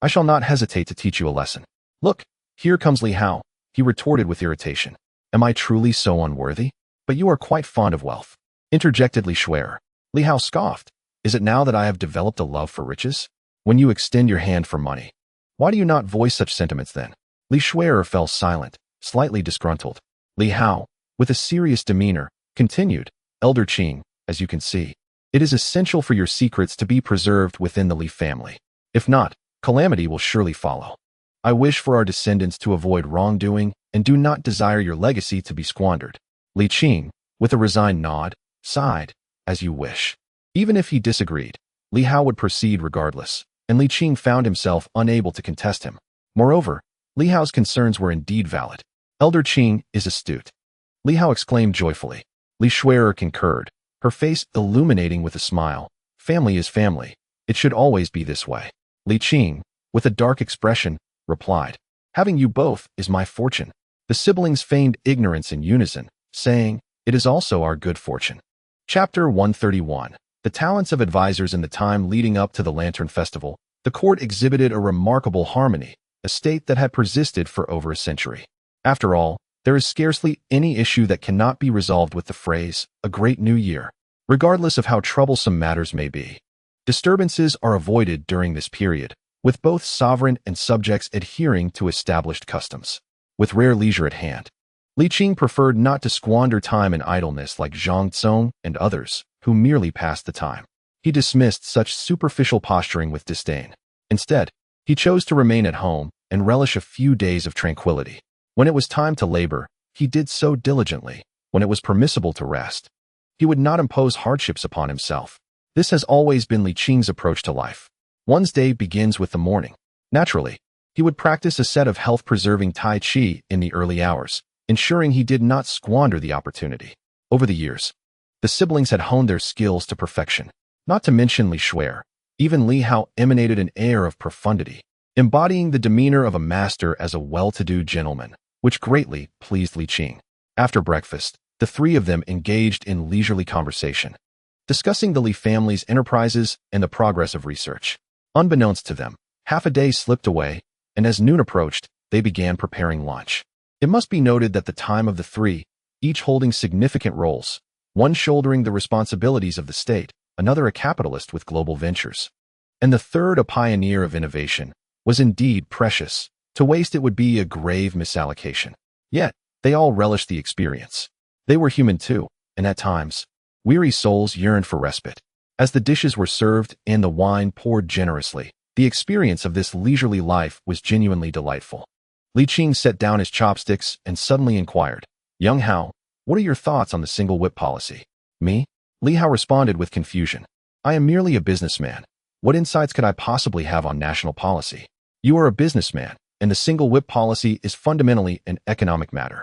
I shall not hesitate to teach you a lesson. Look, here comes Li Hao, he retorted with irritation. Am I truly so unworthy? But you are quite fond of wealth, interjected Li Shui'er. Li Hao scoffed. Is it now that I have developed a love for riches? When you extend your hand for money, why do you not voice such sentiments then? Li Shui'er fell silent, slightly disgruntled. Li Hao, with a serious demeanor, continued, Elder Qing, as you can see, it is essential for your secrets to be preserved within the Li family. If not, calamity will surely follow. I wish for our descendants to avoid wrongdoing and do not desire your legacy to be squandered. Li Qing, with a resigned nod, sighed, as you wish. Even if he disagreed, Li Hao would proceed regardless, and Li Qing found himself unable to contest him. Moreover, Li Hao's concerns were indeed valid. Elder Qing is astute. Li Hao exclaimed joyfully. Li Shui'er concurred, her face illuminating with a smile. Family is family. It should always be this way. Li Qing, with a dark expression, replied, having you both is my fortune. The siblings feigned ignorance in unison, saying, it is also our good fortune. Chapter 131. The talents of advisors in the time leading up to the Lantern Festival, the court exhibited a remarkable harmony, a state that had persisted for over a century. After all, there is scarcely any issue that cannot be resolved with the phrase, a great new year, regardless of how troublesome matters may be. Disturbances are avoided during this period, with both sovereign and subjects adhering to established customs. With rare leisure at hand, Li Qing preferred not to squander time in idleness like Zhang Tsong and others, who merely passed the time. He dismissed such superficial posturing with disdain. Instead, he chose to remain at home and relish a few days of tranquility. When it was time to labor, he did so diligently. When it was permissible to rest, He would not impose hardships upon himself. This has always been Li Qing's approach to life. One's day begins with the morning. Naturally, he would practice a set of health-preserving Tai Chi in the early hours, ensuring he did not squander the opportunity. Over the years, the siblings had honed their skills to perfection. Not to mention Li Shuer, even Li Hao emanated an air of profundity, embodying the demeanor of a master as a well-to-do gentleman, which greatly pleased Li Qing. After breakfast, the three of them engaged in leisurely conversation, discussing the Li family's enterprises and the progress of research. Unbeknownst to them, half a day slipped away, and as noon approached, they began preparing lunch. It must be noted that the time of the three, each holding significant roles, one shouldering the responsibilities of the state, another a capitalist with global ventures, and the third a pioneer of innovation, was indeed precious. To waste it would be a grave misallocation. Yet, they all relished the experience. They were human too, and at times, weary souls yearned for respite. As the dishes were served and the wine poured generously, the experience of this leisurely life was genuinely delightful. Li Qing set down his chopsticks and suddenly inquired, "Young Hao, what are your thoughts on the single whip policy?" "Me?" Li Hao responded with confusion. "I am merely a businessman. What insights could I possibly have on national policy?" "You are a businessman, and the single whip policy is fundamentally an economic matter.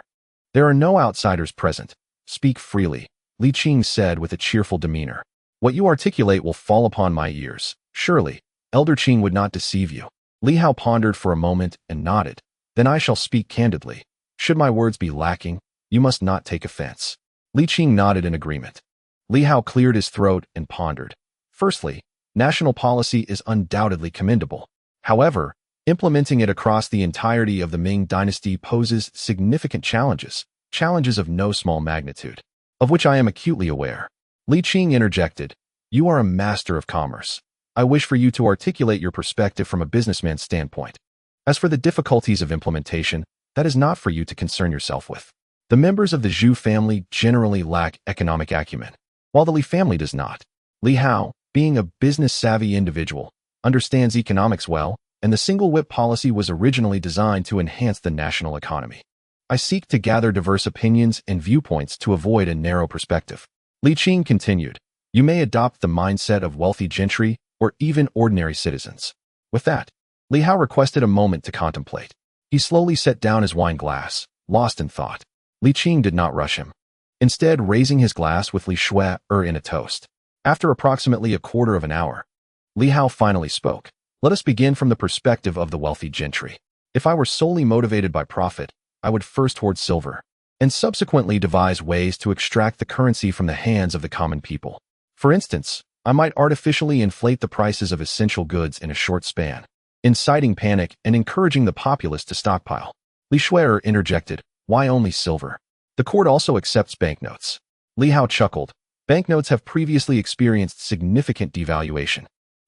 There are no outsiders present. Speak freely," Li Qing said with a cheerful demeanor. "What you articulate will fall upon my ears. Surely, Elder Qing would not deceive you." Li Hao pondered for a moment and nodded. "Then I shall speak candidly. Should my words be lacking, you must not take offense." Li Qing nodded in agreement. Li Hao cleared his throat and pondered. Firstly, national policy is undoubtedly commendable. However, implementing it across the entirety of the Ming dynasty poses significant challenges of no small magnitude, of which I am acutely aware. Li Qing interjected, "You are a master of commerce. I wish for you to articulate your perspective from a businessman's standpoint. As for the difficulties of implementation, that is not for you to concern yourself with. The members of the Zhu family generally lack economic acumen, while the Li family does not. Li Hao, being a business-savvy individual, understands economics well, and the single whip policy was originally designed to enhance the national economy. I seek to gather diverse opinions and viewpoints to avoid a narrow perspective." Li Qing continued, "You may adopt the mindset of wealthy gentry or even ordinary citizens." With that, Li Hao requested a moment to contemplate. He slowly set down his wine glass, lost in thought. Li Qing did not rush him, instead raising his glass with Li Shuer in a toast. After approximately a quarter of an hour, Li Hao finally spoke. "Let us begin from the perspective of the wealthy gentry. If I were solely motivated by profit, I would first hoard silver, and subsequently devise ways to extract the currency from the hands of the common people. For instance, I might artificially inflate the prices of essential goods in a short span, inciting panic and encouraging the populace to stockpile." Li Shuer interjected, "Why only silver? The court also accepts banknotes." Li Hao chuckled. "Banknotes have previously experienced significant devaluation.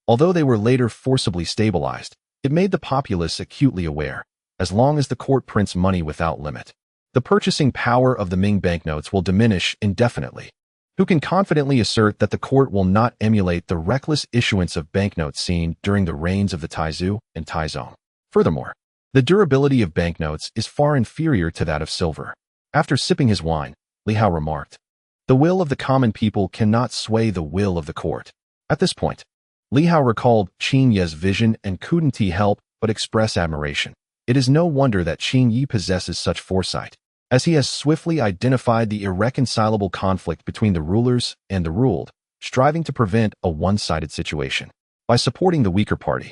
Although they were later forcibly stabilized, it made the populace acutely aware, as long as the court prints money without limit, the purchasing power of the Ming banknotes will diminish indefinitely. Who can confidently assert that the court will not emulate the reckless issuance of banknotes seen during the reigns of the Taizu and Taizong? Furthermore, the durability of banknotes is far inferior to that of silver." After sipping his wine, Li Hao remarked, "The will of the common people cannot sway the will of the court." At this point, Li Hao recalled Qing Ye's vision and couldn't he help but express admiration. It is no wonder that Qing Yi possesses such foresight, as he has swiftly identified the irreconcilable conflict between the rulers and the ruled, striving to prevent a one-sided situation. By supporting the weaker party,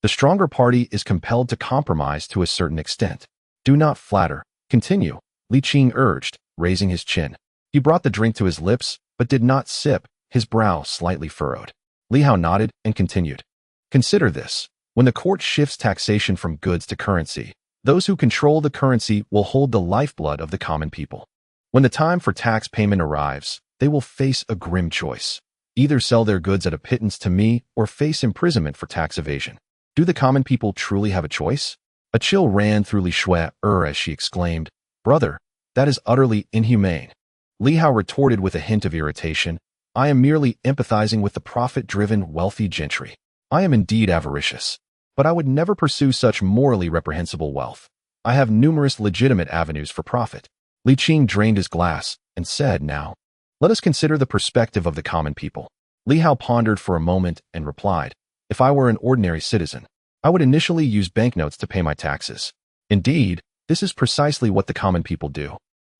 the stronger party is compelled to compromise to a certain extent. "Do not flatter. Continue," Li Qing urged, raising his chin. He brought the drink to his lips, but did not sip, his brow slightly furrowed. Li Hao nodded and continued. "Consider this. When the court shifts taxation from goods to currency, those who control the currency will hold the lifeblood of the common people. When the time for tax payment arrives, they will face a grim choice. Either sell their goods at a pittance to me or face imprisonment for tax evasion. Do the common people truly have a choice?" A chill ran through Li Shuer as she exclaimed, "Brother, that is utterly inhumane." Li Hao retorted with a hint of irritation, "I am merely empathizing with the profit-driven wealthy gentry. I am indeed avaricious, but I would never pursue such morally reprehensible wealth. I have numerous legitimate avenues for profit." Li Qing drained his glass and said, "Now, Let us consider the perspective of the common people. Li Hao pondered for a moment and replied, if I were an ordinary citizen, I would initially use banknotes to pay my taxes. Indeed, this is precisely what the common people do.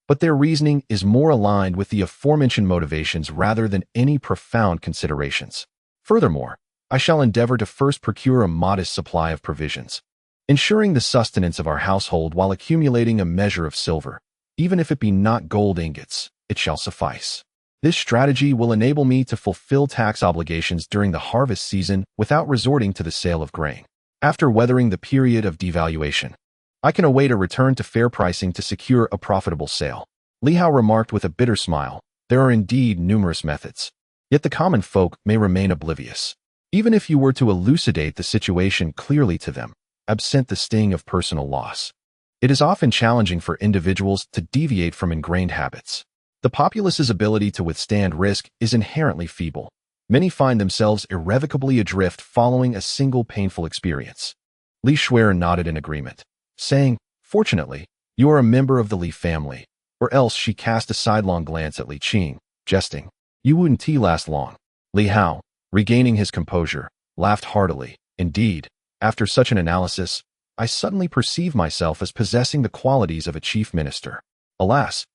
But their reasoning is more aligned with the aforementioned motivations rather than any profound considerations. Furthermore, I shall endeavor to first procure a modest supply of provisions, ensuring the sustenance of our household while accumulating a measure of silver. Even if it be not gold ingots, it shall suffice. This strategy will enable me to fulfill tax obligations during the harvest season without resorting to the sale of grain. After weathering the period of devaluation, I can await a return to fair pricing to secure a profitable sale. Li Hao remarked with a bitter smile, there are indeed numerous methods. Yet the common folk may remain oblivious. Even if you were to elucidate the situation clearly to them, absent the sting of personal loss, it is often challenging for individuals to deviate from ingrained habits. The populace's ability to withstand risk is inherently feeble. Many find themselves irrevocably adrift following a single painful experience. Li Shuer nodded in agreement, saying, fortunately, you are a member of the Li family, or else she cast a sidelong glance at Li Qing, jesting, you wouldn't last long. Li Hao, regaining his composure, laughed heartily. Indeed, after such an analysis, I suddenly perceive myself as possessing the qualities of a chief minister. Alas,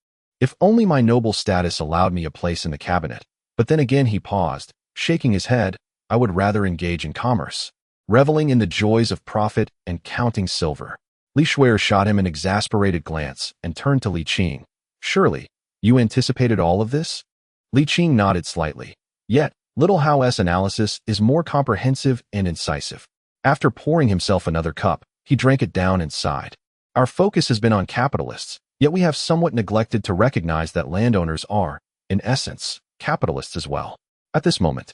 if only my noble status allowed me a place in the cabinet. But then again he paused, shaking his head, I would rather engage in commerce, reveling in the joys of profit and counting silver. Li Shuer shot him an exasperated glance and turned to Li Qing. Surely, you anticipated all of this? Li Qing nodded slightly. Yet, little Hao's analysis is more comprehensive and incisive. After pouring himself another cup, he drank it down and sighed. Our focus has been on capitalists, yet we have somewhat neglected to recognize that landowners are, in essence, capitalists as well. At this moment,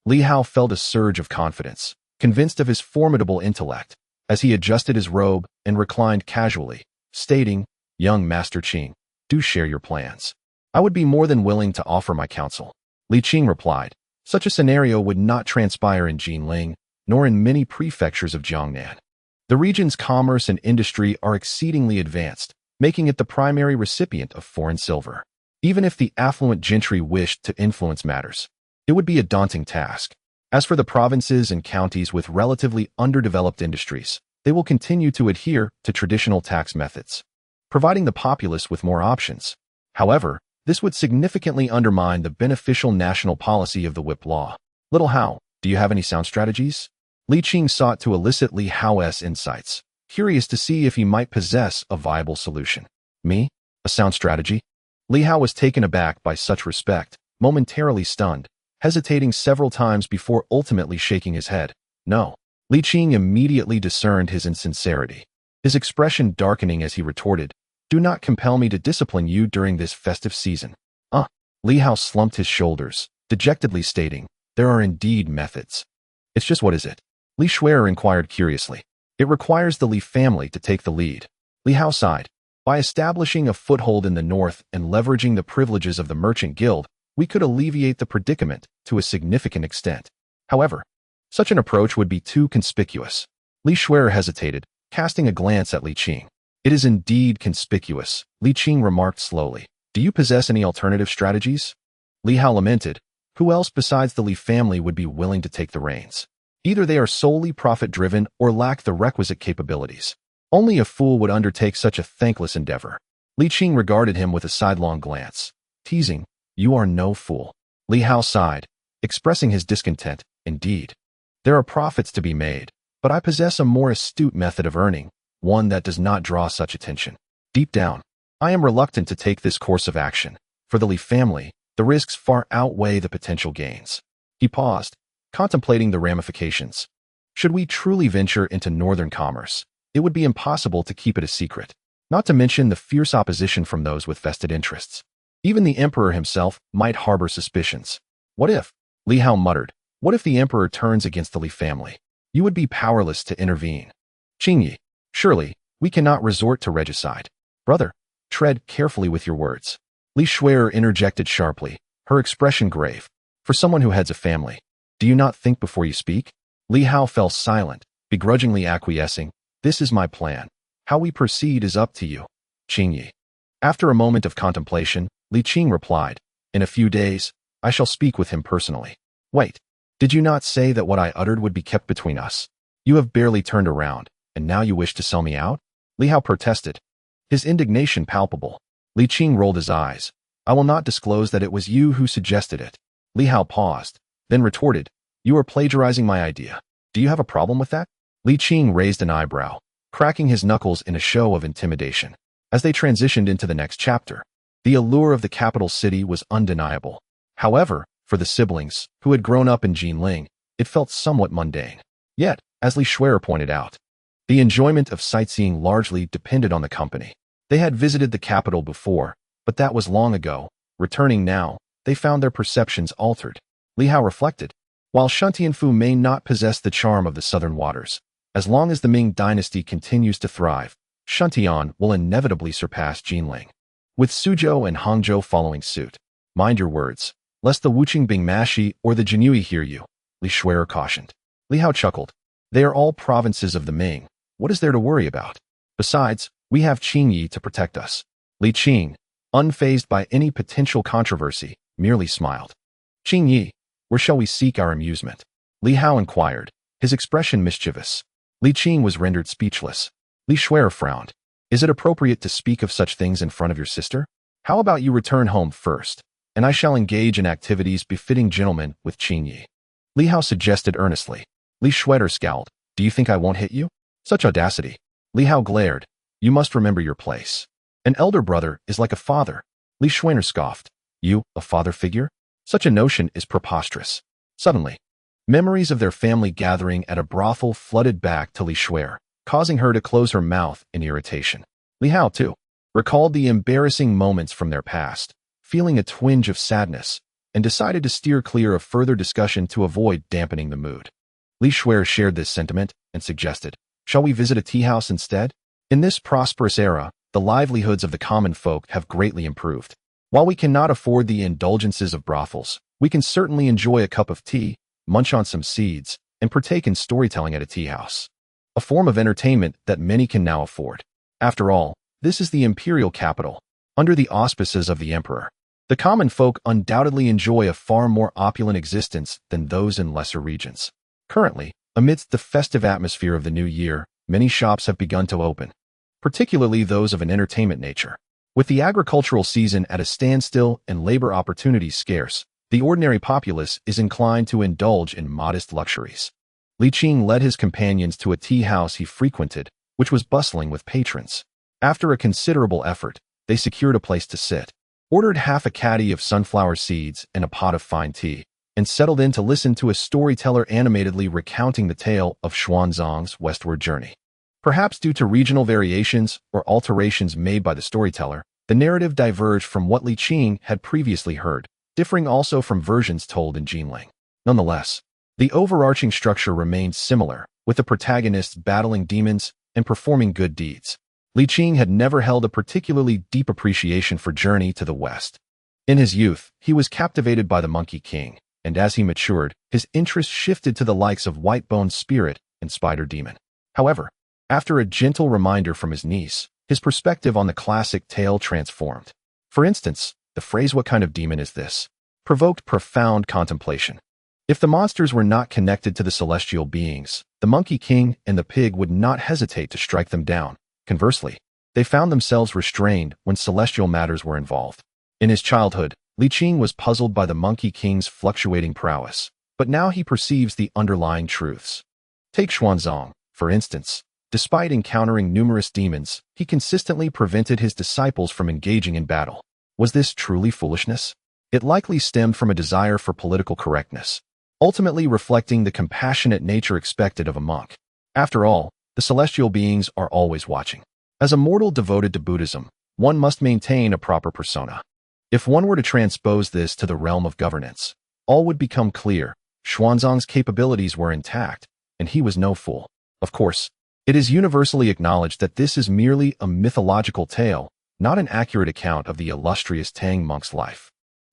Li Hao felt a surge of confidence, convinced of his formidable intellect, as he adjusted his robe and reclined casually, stating, young Master Qing, do share your plans. I would be more than willing to offer my counsel. Li Qing replied, such a scenario would not transpire in Jinling, nor in many prefectures of Jiangnan. The region's commerce and industry are exceedingly advanced, making it the primary recipient of foreign silver. Even if the affluent gentry wished to influence matters, it would be a daunting task. As for the provinces and counties with relatively underdeveloped industries, they will continue to adhere to traditional tax methods, providing the populace with more options. However, this would significantly undermine the beneficial national policy of the whip law. Little Hao, do you have any sound strategies? Li Qing sought to elicit Li Hao's insights, curious to see if he might possess a viable solution. Me? A sound strategy? Li Hao was taken aback by such respect, momentarily stunned, hesitating several times before ultimately shaking his head. No. Li Qing immediately discerned his insincerity, his expression darkening as he retorted, do not compel me to discipline you during this festive season. Li Hao slumped his shoulders, dejectedly stating, there are indeed methods. It's just what is it? Li Shuer inquired curiously. It requires the Li family to take the lead. Li Hao sighed. By establishing a foothold in the north and leveraging the privileges of the merchant guild, we could alleviate the predicament to a significant extent. However, such an approach would be too conspicuous. Li Shuer hesitated, casting a glance at Li Qing. It is indeed conspicuous, Li Qing remarked slowly. Do you possess any alternative strategies? Li Hao lamented. Who else besides the Li family would be willing to take the reins? Either they are solely profit-driven or lack the requisite capabilities. Only a fool would undertake such a thankless endeavor. Li Qing regarded him with a sidelong glance, teasing, you are no fool. Li Hao sighed, expressing his discontent. Indeed, there are profits to be made, but I possess a more astute method of earning, one that does not draw such attention. Deep down, I am reluctant to take this course of action. For the Li family, the risks far outweigh the potential gains. He paused, contemplating the ramifications. Should we truly venture into northern commerce, it would be impossible to keep it a secret, not to mention the fierce opposition from those with vested interests. Even the emperor himself might harbor suspicions. What if? Li Hao muttered. What if the emperor turns against the Li family? You would be powerless to intervene. Qingyi, surely, we cannot resort to regicide. Brother, tread carefully with your words. Li Shuer interjected sharply, her expression grave. For someone who heads a family, do you not think before you speak? Li Hao fell silent, begrudgingly acquiescing. This is my plan. How we proceed is up to you. Qingyi. After a moment of contemplation, Li Qing replied, In a few days, I shall speak with him personally. Wait, did you not say that what I uttered would be kept between us? You have barely turned around, and now you wish to sell me out? Li Hao protested, his indignation palpable. Li Qing rolled his eyes. I will not disclose that it was you who suggested it. Li Hao paused, then retorted, you are plagiarizing my idea. Do you have a problem with that? Li Qing raised an eyebrow, cracking his knuckles in a show of intimidation. As they transitioned into the next chapter, the allure of the capital city was undeniable. However, for the siblings, who had grown up in Jinling, it felt somewhat mundane. Yet, as Li Shuer pointed out, the enjoyment of sightseeing largely depended on the company. They had visited the capital before, but that was long ago. Returning now, they found their perceptions altered. Li Hao reflected, while Shuntianfu may not possess the charm of the southern waters, as long as the Ming dynasty continues to thrive, Shuntian will inevitably surpass Jinling, with Suzhou and Hangzhou following suit. Mind your words, lest the Wuqing Bingmashi or the Jinyue hear you, Li Shuer cautioned. Li Hao chuckled. They are all provinces of the Ming. What is there to worry about? Besides, we have Qingyi to protect us. Li Qing, unfazed by any potential controversy, merely smiled. Qingyi, where shall we seek our amusement? Li Hao inquired, his expression mischievous. Li Qing was rendered speechless. Li Shuer frowned. Is it appropriate to speak of such things in front of your sister? How about you return home first, and I shall engage in activities befitting gentlemen with Qingyi? Li Hao suggested earnestly. Li Shuer scowled. Do you think I won't hit you? Such audacity. Li Hao glared. You must remember your place. An elder brother is like a father. Li Shuer scoffed. You, a father figure? Such a notion is preposterous. Suddenly, memories of their family gathering at a brothel flooded back to Li Shuer, causing her to close her mouth in irritation. Li Hao, too, recalled the embarrassing moments from their past, feeling a twinge of sadness, and decided to steer clear of further discussion to avoid dampening the mood. Li Shuer shared this sentiment and suggested, shall we visit a tea house instead? In this prosperous era, the livelihoods of the common folk have greatly improved. While we cannot afford the indulgences of brothels, we can certainly enjoy a cup of tea, munch on some seeds, and partake in storytelling at a tea house. A form of entertainment that many can now afford. After all, this is the imperial capital. Under the auspices of the emperor, the common folk undoubtedly enjoy a far more opulent existence than those in lesser regions. Currently, amidst the festive atmosphere of the new year, many shops have begun to open, particularly those of an entertainment nature. With the agricultural season at a standstill and labor opportunities scarce, the ordinary populace is inclined to indulge in modest luxuries. Li Qing led his companions to a tea house he frequented, which was bustling with patrons. After a considerable effort, they secured a place to sit, ordered half a caddy of sunflower seeds and a pot of fine tea, and settled in to listen to a storyteller animatedly recounting the tale of Xuanzang's westward journey. Perhaps due to regional variations or alterations made by the storyteller, the narrative diverged from what Li Qing had previously heard, differing also from versions told in Jinling. Nonetheless, the overarching structure remained similar, with the protagonists battling demons and performing good deeds. Li Qing had never held a particularly deep appreciation for Journey to the West. In his youth, he was captivated by the Monkey King, and as he matured, his interest shifted to the likes of White-Boned Spirit and Spider Demon. However, after a gentle reminder from his niece, his perspective on the classic tale transformed. For instance, the phrase "what kind of demon is this?" provoked profound contemplation. If the monsters were not connected to the celestial beings, the Monkey King and the pig would not hesitate to strike them down. Conversely, they found themselves restrained when celestial matters were involved. In his childhood, Li Qing was puzzled by the Monkey King's fluctuating prowess, but now he perceives the underlying truths. Take Xuanzang, for instance. Despite encountering numerous demons, he consistently prevented his disciples from engaging in battle. Was this truly foolishness? It likely stemmed from a desire for political correctness, ultimately reflecting the compassionate nature expected of a monk. After all, the celestial beings are always watching. As a mortal devoted to Buddhism, one must maintain a proper persona. If one were to transpose this to the realm of governance, all would become clear. Xuanzang's capabilities were intact, and he was no fool. Of course, it is universally acknowledged that this is merely a mythological tale, not an accurate account of the illustrious Tang monk's life.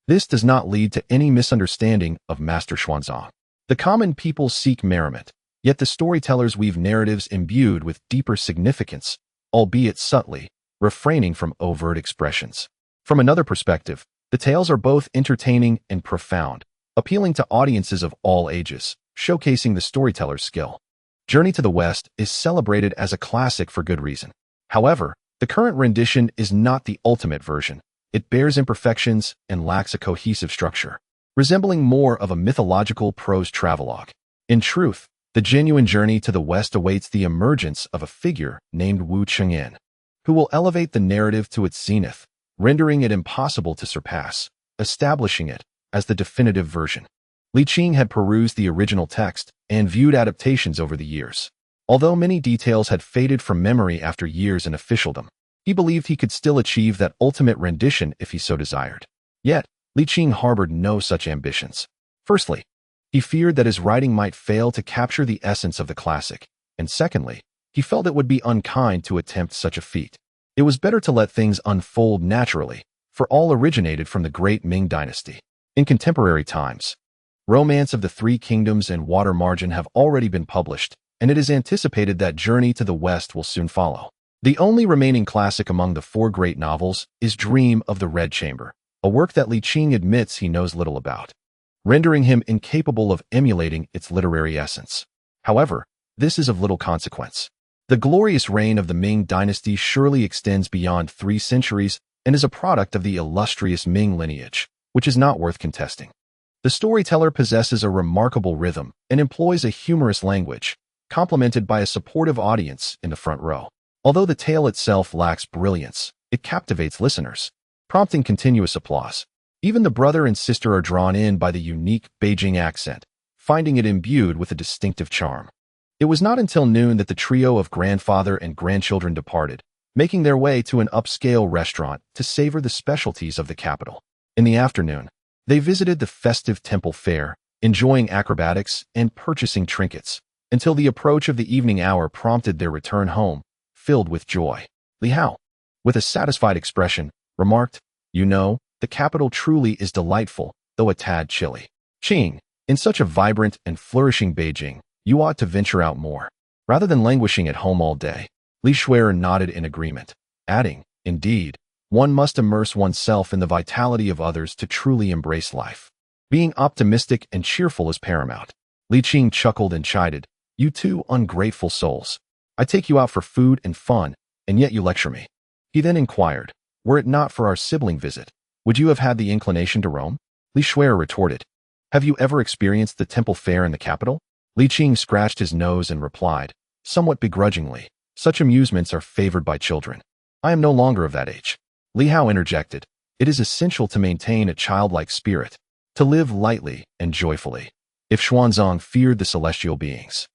This does not lead to any misunderstanding of Master Xuanzang. The common people seek merriment, yet the storytellers weave narratives imbued with deeper significance, albeit subtly, refraining from overt expressions. From another perspective, The tales are both entertaining and profound, appealing to audiences of all ages, showcasing the storyteller's skill. Journey to the West is celebrated as a classic for good reason. However, the current rendition is not the ultimate version. It bears imperfections and lacks a cohesive structure, resembling more of a mythological prose travelogue. In truth, the genuine journey to the West awaits the emergence of a figure named Wu Cheng'an, who will elevate the narrative to its zenith, rendering it impossible to surpass, establishing it as the definitive version. Li Qing had perused the original text and viewed adaptations over the years. Although many details had faded from memory after years in officialdom, he believed he could still achieve that ultimate rendition if he so desired. Yet, Li Qing harbored no such ambitions. Firstly, he feared that his writing might fail to capture the essence of the classic, and secondly, he felt it would be unkind to attempt such a feat. It was better to let things unfold naturally, for all originated from the great Ming dynasty. In contemporary times, Romance of the Three Kingdoms and Water Margin have already been published, and it is anticipated that Journey to the West will soon follow. The only remaining classic among the four great novels is Dream of the Red Chamber, a work that Li Qing admits he knows little about, rendering him incapable of emulating its literary essence. However, this is of little consequence. The glorious reign of the Ming dynasty surely extends beyond 3 centuries and is a product of the illustrious Ming lineage, which is not worth contesting. The storyteller possesses a remarkable rhythm and employs a humorous language, complemented by a supportive audience in the front row. Although the tale itself lacks brilliance, it captivates listeners, prompting continuous applause. Even the brother and sister are drawn in by the unique Beijing accent, finding it imbued with a distinctive charm. It was not until noon that the trio of grandfather and grandchildren departed, making their way to an upscale restaurant to savor the specialties of the capital. In the afternoon, they visited the festive temple fair, enjoying acrobatics and purchasing trinkets, until the approach of the evening hour prompted their return home, filled with joy. Li Hao, with a satisfied expression, remarked, "You know, the capital truly is delightful, though a tad chilly. Qing, in such a vibrant and flourishing Beijing, you ought to venture out more, rather than languishing at home all day." Li Shuer nodded in agreement, adding, "Indeed, one must immerse oneself in the vitality of others to truly embrace life. Being optimistic and cheerful is paramount." Li Qing chuckled and chided, "You two ungrateful souls. I take you out for food and fun, and yet you lecture me." He then inquired, "Were it not for our sibling visit, would you have had the inclination to roam?" Li Shuer retorted, "Have you ever experienced the temple fair in the capital?" Li Qing scratched his nose and replied, somewhat begrudgingly, "Such amusements are favored by children. I am no longer of that age." Li Hao interjected, "It is essential to maintain a childlike spirit, to live lightly and joyfully. If Xuanzang feared the celestial beings,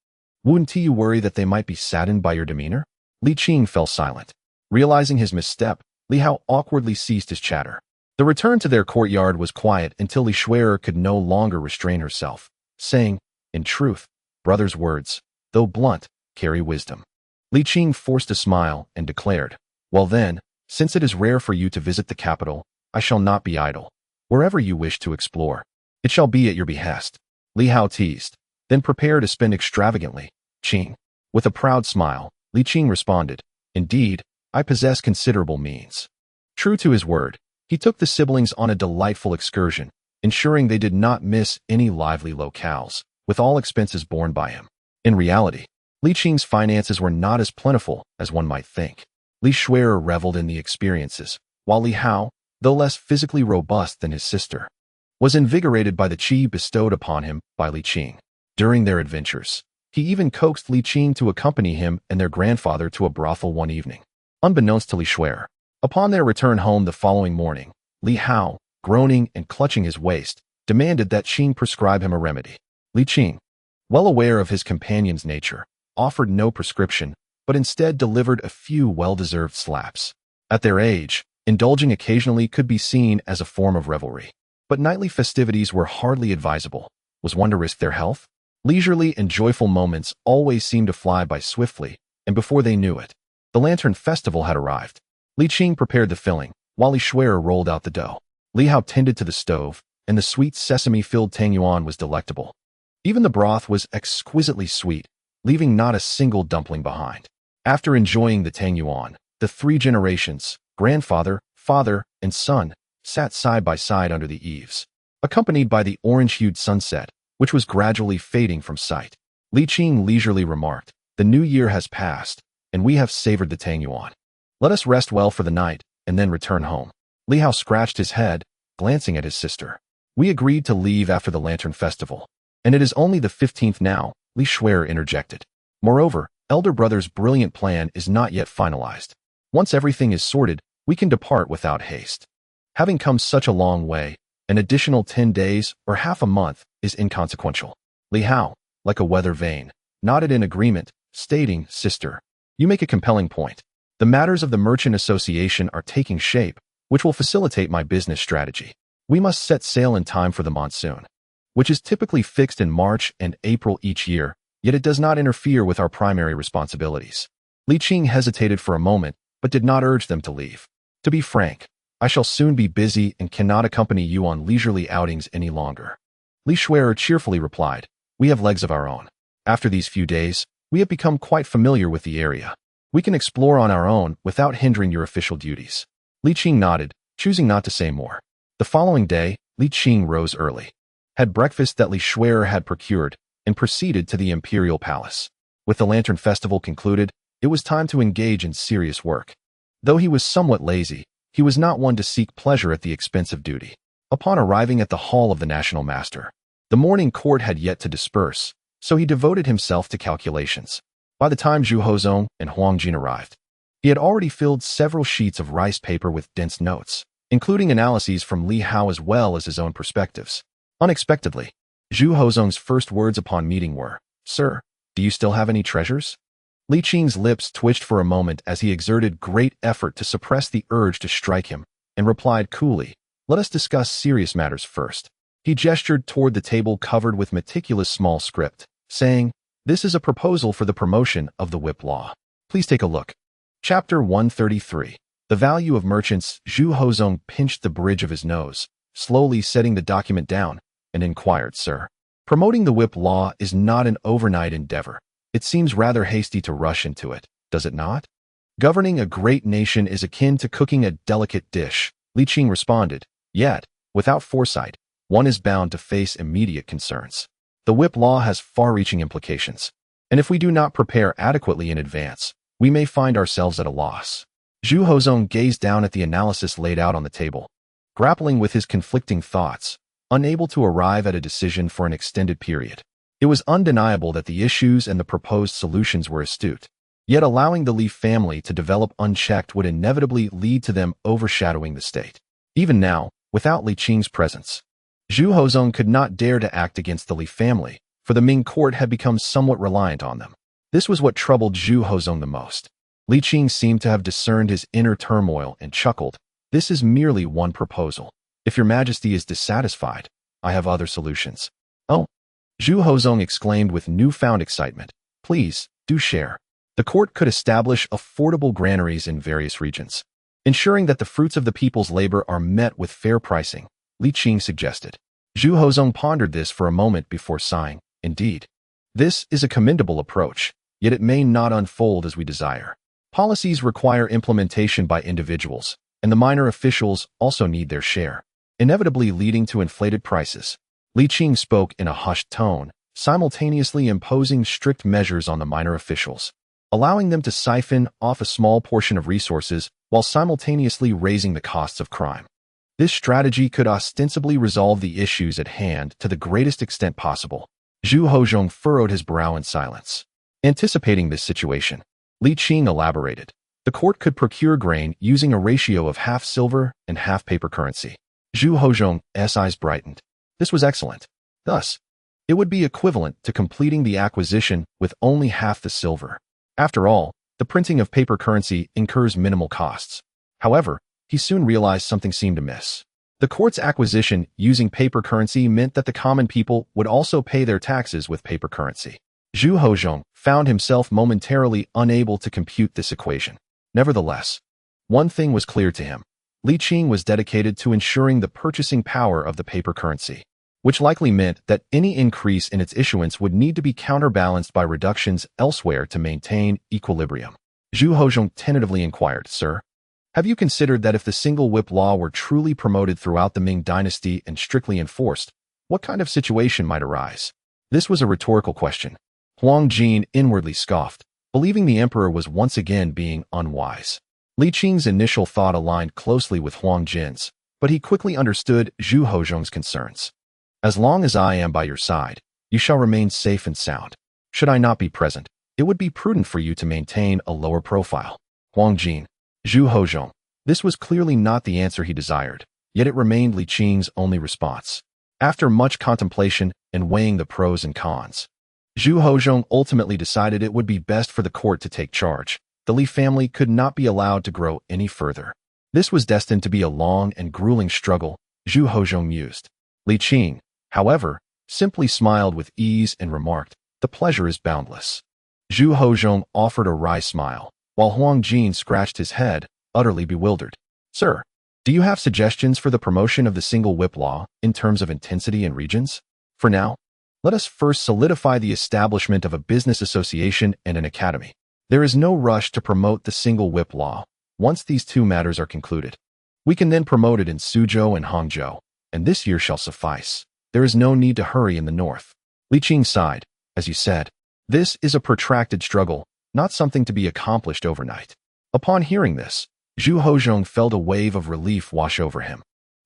wouldn't you worry that they might be saddened by your demeanor?" Li Qing fell silent. Realizing his misstep, Li Hao awkwardly ceased his chatter. The return to their courtyard was quiet until Li Shuer could no longer restrain herself, saying, "In truth, brother's words, though blunt, carry wisdom." Li Qing forced a smile and declared, "Well then, since it is rare for you to visit the capital, I shall not be idle. Wherever you wish to explore, it shall be at your behest." Li Hao teased, "Then prepare to spend extravagantly, Qing." With a proud smile, Li Qing responded, "Indeed, I possess considerable means." True to his word, he took the siblings on a delightful excursion, ensuring they did not miss any lively locales, with all expenses borne by him. In reality, Li Qing's finances were not as plentiful as one might think. Li Shuer reveled in the experiences, while Li Hao, though less physically robust than his sister, was invigorated by the qi bestowed upon him by Li Qing. During their adventures, he even coaxed Li Qing to accompany him and their grandfather to a brothel one evening. Unbeknownst to Li Shuer, upon their return home the following morning, Li Hao, groaning and clutching his waist, demanded that Qing prescribe him a remedy. Li Qing, well aware of his companion's nature, offered no prescription, but instead delivered a few well-deserved slaps. At their age, indulging occasionally could be seen as a form of revelry, but nightly festivities were hardly advisable. Was one to risk their health? Leisurely and joyful moments always seemed to fly by swiftly, and before they knew it, the Lantern Festival had arrived. Li Qing prepared the filling, while Li Shuer rolled out the dough. Li Hao tended to the stove, and the sweet sesame-filled tangyuan was delectable. Even the broth was exquisitely sweet, leaving not a single dumpling behind. After enjoying the tangyuan, the 3 generations, grandfather, father, and son, sat side by side under the eaves, accompanied by the orange-hued sunset, which was gradually fading from sight. Li Qing leisurely remarked, "The new year has passed, and we have savored the Tangyuan. Let us rest well for the night, and then return home." Li Hao scratched his head, glancing at his sister. "We agreed to leave after the Lantern Festival, and it is only the 15th now," Li Shuer interjected. "Moreover, elder brother's brilliant plan is not yet finalized. Once everything is sorted, we can depart without haste. Having come such a long way, an additional 10 days or half a month is inconsequential." Li Hao, like a weather vane, nodded in agreement, stating, "Sister, you make a compelling point. The matters of the Merchant Association are taking shape, which will facilitate my business strategy. We must set sail in time for the monsoon, which is typically fixed in March and April each year, yet it does not interfere with our primary responsibilities." Li Qing hesitated for a moment, but did not urge them to leave. "To be frank, I shall soon be busy and cannot accompany you on leisurely outings any longer." Li Shuer cheerfully replied, "We have legs of our own. After these few days, we have become quite familiar with the area. We can explore on our own without hindering your official duties." Li Qing nodded, choosing not to say more. The following day, Li Qing rose early, had breakfast that Li Shuer had procured, and proceeded to the imperial palace. With the Lantern Festival concluded, it was time to engage in serious work. Though he was somewhat lazy, he was not one to seek pleasure at the expense of duty. Upon arriving at the hall of the National Master, the morning court had yet to disperse, so he devoted himself to calculations. By the time Zhu Hozong and Huang Jin arrived, he had already filled several sheets of rice paper with dense notes, including analyses from Li Hao as well as his own perspectives. Unexpectedly, Zhu Hozong's first words upon meeting were, "Sir, do you still have any treasures?" Li Qing's lips twitched for a moment as he exerted great effort to suppress the urge to strike him, and replied coolly, "Let us discuss serious matters first." He gestured toward the table covered with meticulous small script, saying, "This is a proposal for the promotion of the whip law. Please take a look." Chapter 133. The Value of Merchants. Zhu Hozong pinched the bridge of his nose, slowly setting the document down, and inquired, "Sir, promoting the whip law is not an overnight endeavor. It seems rather hasty to rush into it, does it not?" "Governing a great nation is akin to cooking a delicate dish," Li Qing responded. "Yet, without foresight, one is bound to face immediate concerns. The whip law has far-reaching implications, and if we do not prepare adequately in advance, we may find ourselves at a loss." Zhu Hozong gazed down at the analysis laid out on the table, grappling with his conflicting thoughts, unable to arrive at a decision for an extended period. It was undeniable that the issues and the proposed solutions were astute, yet allowing the Li family to develop unchecked would inevitably lead to them overshadowing the state. Even now, without Li Qing's presence, Zhu Hozong could not dare to act against the Li family, for the Ming court had become somewhat reliant on them. This was what troubled Zhu Hozong the most. Li Qing seemed to have discerned his inner turmoil and chuckled, "This is merely one proposal. If your majesty is dissatisfied, I have other solutions." "Oh!" Zhu Hozong exclaimed with newfound excitement. "Please, do share." The court could establish affordable granaries in various regions, ensuring that the fruits of the people's labor are met with fair pricing, Li Qing suggested. Zhu Hozong pondered this for a moment before sighing. "Indeed, this is a commendable approach, yet it may not unfold as we desire. Policies require implementation by individuals, and the minor officials also need their share, inevitably leading to inflated prices." Li Qing spoke in a hushed tone, simultaneously imposing strict measures on the minor officials, allowing them to siphon off a small portion of resources while simultaneously raising the costs of crime. This strategy could ostensibly resolve the issues at hand to the greatest extent possible. Zhu Hozong furrowed his brow in silence. Anticipating this situation, Li Qing elaborated. The court could procure grain using a ratio of half silver and half paper currency. Zhu Hozong's eyes brightened. This was excellent. Thus, it would be equivalent to completing the acquisition with only half the silver. After all, the printing of paper currency incurs minimal costs. However, he soon realized something seemed amiss. The court's acquisition using paper currency meant that the common people would also pay their taxes with paper currency. Zhu Hozong found himself momentarily unable to compute this equation. Nevertheless, one thing was clear to him. Li Qing was dedicated to ensuring the purchasing power of the paper currency, which likely meant that any increase in its issuance would need to be counterbalanced by reductions elsewhere to maintain equilibrium. Zhu Hozong tentatively inquired, "Sir, Have you considered that if the single whip law were truly promoted throughout the Ming dynasty and strictly enforced, what kind of situation might arise? This was a rhetorical question. Huang Jin inwardly scoffed, believing the emperor was once again being unwise. Li Qing's initial thought aligned closely with Huang Jin's, but he quickly understood Zhu Hozhong's concerns. As long as I am by your side, you shall remain safe and sound. Should I not be present, it would be prudent for you to maintain a lower profile. Huang Jin, Zhu Hozhong. This was clearly not the answer he desired, yet it remained Li Qing's only response. After much contemplation and weighing the pros and cons, Zhu Hozhong ultimately decided it would be best for the court to take charge. The Li family could not be allowed to grow any further. This was destined to be a long and grueling struggle, Zhu Hozhong mused. Li Qing, however, simply smiled with ease and remarked, "The pleasure is boundless." Zhu Hozhong offered a wry smile, while Huang Jin scratched his head, utterly bewildered. "Sir, do you have suggestions for the promotion of the single whip law in terms of intensity and regions? For now, let us first solidify the establishment of a business association and an academy. There is no rush to promote the single whip law. Once these two matters are concluded, we can then promote it in Suzhou and Hangzhou, and this year shall suffice. There is no need to hurry in the north." Li Qing sighed. "As you said, this is a protracted struggle, not something to be accomplished overnight." Upon hearing this, Zhu Hozhong felt a wave of relief wash over him.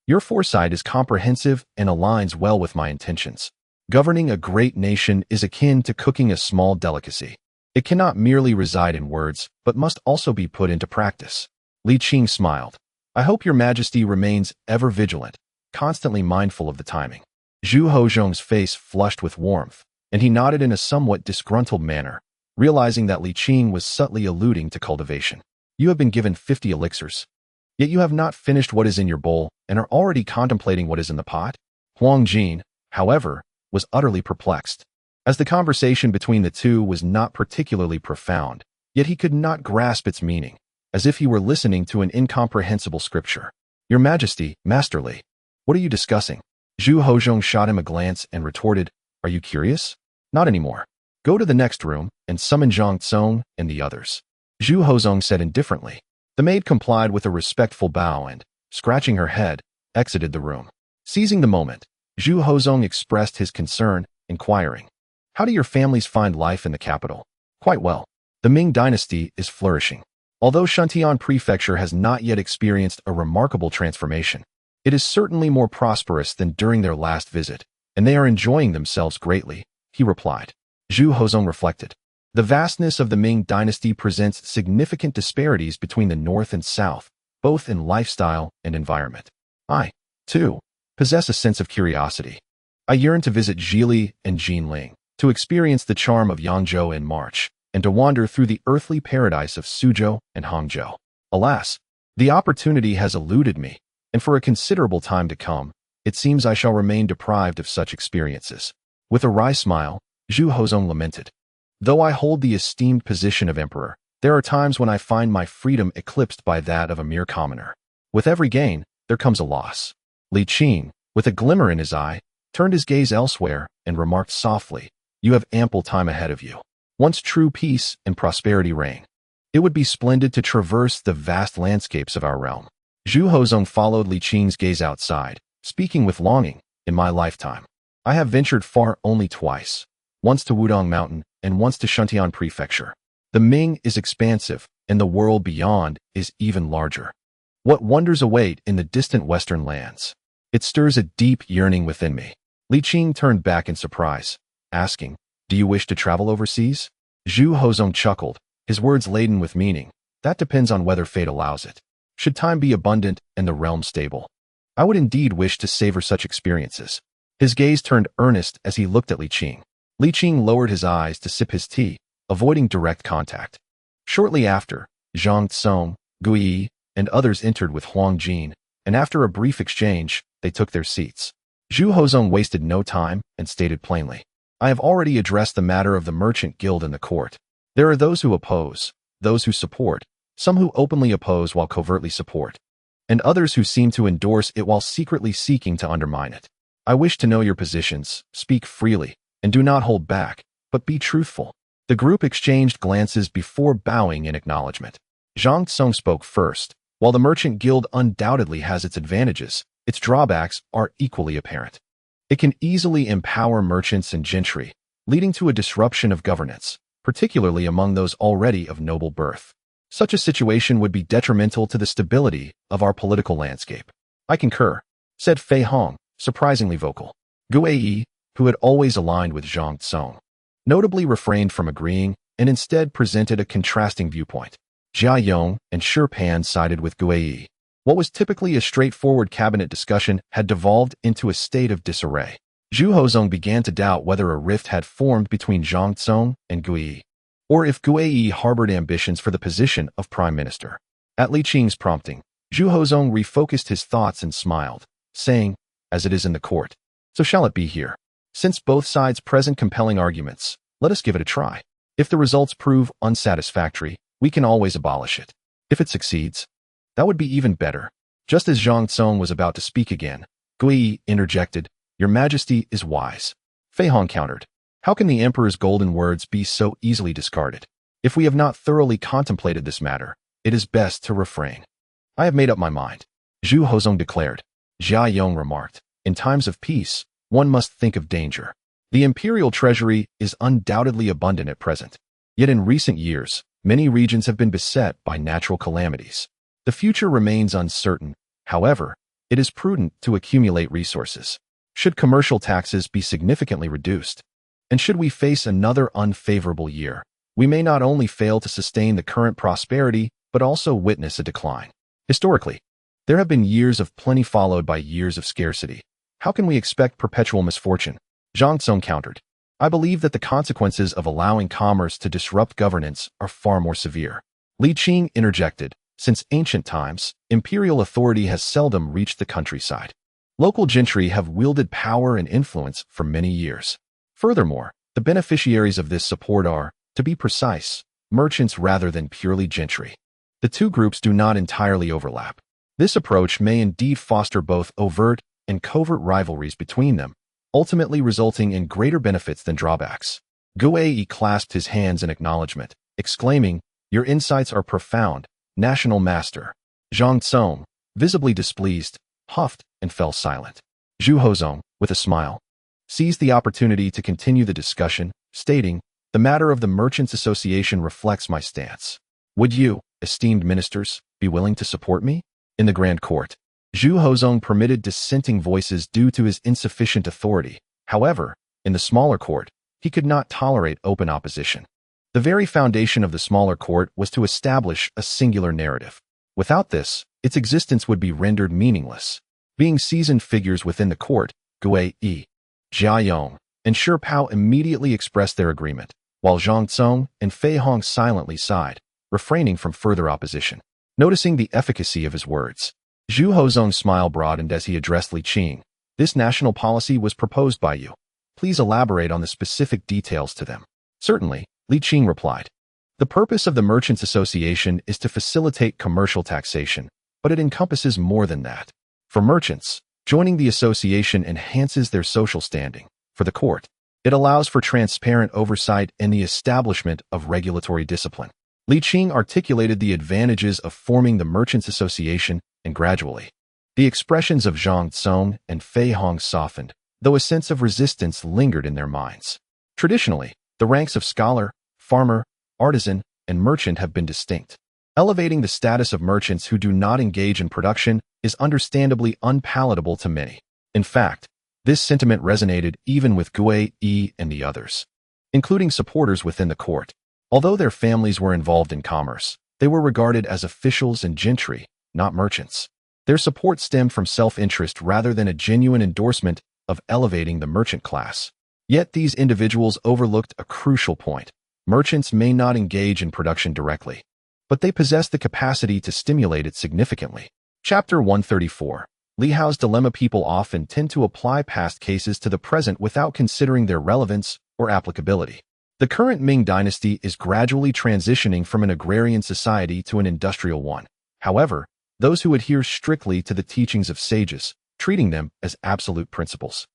"Your foresight is comprehensive and aligns well with my intentions. Governing a great nation is akin to cooking a small delicacy. It cannot merely reside in words, but must also be put into practice." Li Qing smiled. "I hope your majesty remains ever vigilant, constantly mindful of the timing." Zhu Hozhong's face flushed with warmth, and he nodded in a somewhat disgruntled manner, realizing that Li Qing was subtly alluding to cultivation. "You have been given 50 elixirs, yet you have not finished what is in your bowl and are already contemplating what is in the pot?" Huang Jin, however, was utterly perplexed. As the conversation between the two was not particularly profound, yet he could not grasp its meaning, as if he were listening to an incomprehensible scripture. "Your Majesty, Masterly, what are you discussing?" Zhu Hozhong shot him a glance and retorted, "Are you curious? Not anymore. Go to the next room and summon Zhang Tsong and the others." Zhu Hozhong said indifferently. The maid complied with a respectful bow and, scratching her head, exited the room. Seizing the moment, Zhu Hozhong expressed his concern, inquiring, "How do your families find life in the capital?" "Quite well. The Ming dynasty is flourishing. Although Shuntian Prefecture has not yet experienced a remarkable transformation, it is certainly more prosperous than during their last visit, and they are enjoying themselves greatly," he replied. Zhu Hozhong reflected. The vastness of the Ming dynasty presents significant disparities between the north and south, both in lifestyle and environment. I, too, possess a sense of curiosity. I yearn to visit Zhili and Jinling, to experience the charm of Yangzhou in March, and to wander through the earthly paradise of Suzhou and Hangzhou. Alas, the opportunity has eluded me, and for a considerable time to come, it seems I shall remain deprived of such experiences. With a wry smile, Zhu Hozhong lamented. "Though I hold the esteemed position of emperor, there are times when I find my freedom eclipsed by that of a mere commoner. With every gain, there comes a loss." Li Qing, with a glimmer in his eye, turned his gaze elsewhere and remarked softly, "You have ample time ahead of you. Once true peace and prosperity reign, it would be splendid to traverse the vast landscapes of our realm." Zhu Hozhong followed Li Qing's gaze outside, speaking with longing. "In my lifetime, I have ventured far only twice, once to Wudong Mountain and once to Shuntian Prefecture. The Ming is expansive, and the world beyond is even larger. What wonders await in the distant western lands? It stirs a deep yearning within me." Li Qing turned back in surprise, asking, "Do you wish to travel overseas?" Zhu Hozhong chuckled, his words laden with meaning. "That depends on whether fate allows it. Should time be abundant and the realm stable, I would indeed wish to savor such experiences." His gaze turned earnest as he looked at Li Qing. Li Qing lowered his eyes to sip his tea, avoiding direct contact. Shortly after, Zhang Tsong, Gui, and others entered with Huang Jin, and after a brief exchange, they took their seats. Zhu Hozhong wasted no time and stated plainly, "I have already addressed the matter of the merchant guild in the court. There are those who oppose, those who support, some who openly oppose while covertly support, and others who seem to endorse it while secretly seeking to undermine it. I wish to know your positions, speak freely, and do not hold back, but be truthful." The group exchanged glances before bowing in acknowledgement. Zhang Tsong spoke first, While the merchant guild undoubtedly has its advantages, its drawbacks are equally apparent. It can easily empower merchants and gentry, leading to a disruption of governance, particularly among those already of noble birth. Such a situation would be detrimental to the stability of our political landscape. I concur, said Fei Hong, surprisingly vocal. Gui, who had always aligned with Zhang Tsong, notably refrained from agreeing and instead presented a contrasting viewpoint. Jia Yong and Shifan sided with Gui. What was typically a straightforward cabinet discussion had devolved into a state of disarray. Zhu Hozong began to doubt whether a rift had formed between Zhang Tsong and Gui, or if Gui harbored ambitions for the position of prime minister. At Li Qing's prompting, Zhu Hozong refocused his thoughts and smiled, saying, "As it is in the court, so shall it be here. Since both sides present compelling arguments, let us give it a try. If the results prove unsatisfactory, we can always abolish it. If it succeeds, that would be even better." Just as Zhang Tsong was about to speak again, Gui interjected, "Your Majesty is wise." Fei Hong countered, "How can the Emperor's golden words be so easily discarded? If we have not thoroughly contemplated this matter, it is best to refrain." "I have made up my mind," Zhu Hozong declared. Jia Yong remarked, "In times of peace, one must think of danger. The imperial treasury is undoubtedly abundant at present. Yet in recent years, many regions have been beset by natural calamities. The future remains uncertain. However, it is prudent to accumulate resources. Should commercial taxes be significantly reduced, and should we face another unfavorable year, we may not only fail to sustain the current prosperity, but also witness a decline. Historically, there have been years of plenty followed by years of scarcity. How can we expect perpetual misfortune?" Zhang Tsong countered, "I believe that the consequences of allowing commerce to disrupt governance are far more severe." Li Qing interjected, "Since ancient times, imperial authority has seldom reached the countryside. Local gentry have wielded power and influence for many years. Furthermore, the beneficiaries of this support are, to be precise, merchants rather than purely gentry. The two groups do not entirely overlap. This approach may indeed foster both overt and covert rivalries between them, ultimately resulting in greater benefits than drawbacks." Gui clasped his hands in acknowledgement, exclaiming, "Your insights are profound, national master." Zhang Tsong, visibly displeased, huffed and fell silent. Zhu Hozong, with a smile, seized the opportunity to continue the discussion, stating, "The matter of the Merchants' Association reflects my stance. Would you, esteemed ministers, be willing to support me?" In the Grand Court, Zhu Hozong permitted dissenting voices due to his insufficient authority. However, in the smaller court, he could not tolerate open opposition. The very foundation of the smaller court was to establish a singular narrative. Without this, its existence would be rendered meaningless. Being seasoned figures within the court, Gui, Jia Yong, and Shi Pao immediately expressed their agreement, while Zhang Tsong and Fei Hong silently sighed, refraining from further opposition. Noticing the efficacy of his words, Zhu Hozong's smile broadened as he addressed Li Qing. "This national policy was proposed by you. Please elaborate on the specific details to them." "Certainly," Li Qing replied. "The purpose of the Merchants' Association is to facilitate commercial taxation, but it encompasses more than that. For merchants, joining the association enhances their social standing. For the court, it allows for transparent oversight and the establishment of regulatory discipline." Li Qing articulated the advantages of forming the Merchants' Association, and gradually, the expressions of Zhang Tsong and Fei Hong softened, though a sense of resistance lingered in their minds. Traditionally, the ranks of scholar, farmer, artisan, and merchant have been distinct. Elevating the status of merchants who do not engage in production is understandably unpalatable to many. In fact, this sentiment resonated even with Gui and the others, including supporters within the court. Although their families were involved in commerce, they were regarded as officials and gentry, not merchants. Their support stemmed from self-interest rather than a genuine endorsement of elevating the merchant class. Yet these individuals overlooked a crucial point. Merchants may not engage in production directly, but they possess the capacity to stimulate it significantly. Chapter 134. Li Hao's dilemma. People often tend to apply past cases to the present without considering their relevance or applicability. The current Ming dynasty is gradually transitioning from an agrarian society to an industrial one. However, those who adhere strictly to the teachings of sages, treating them as absolute principles,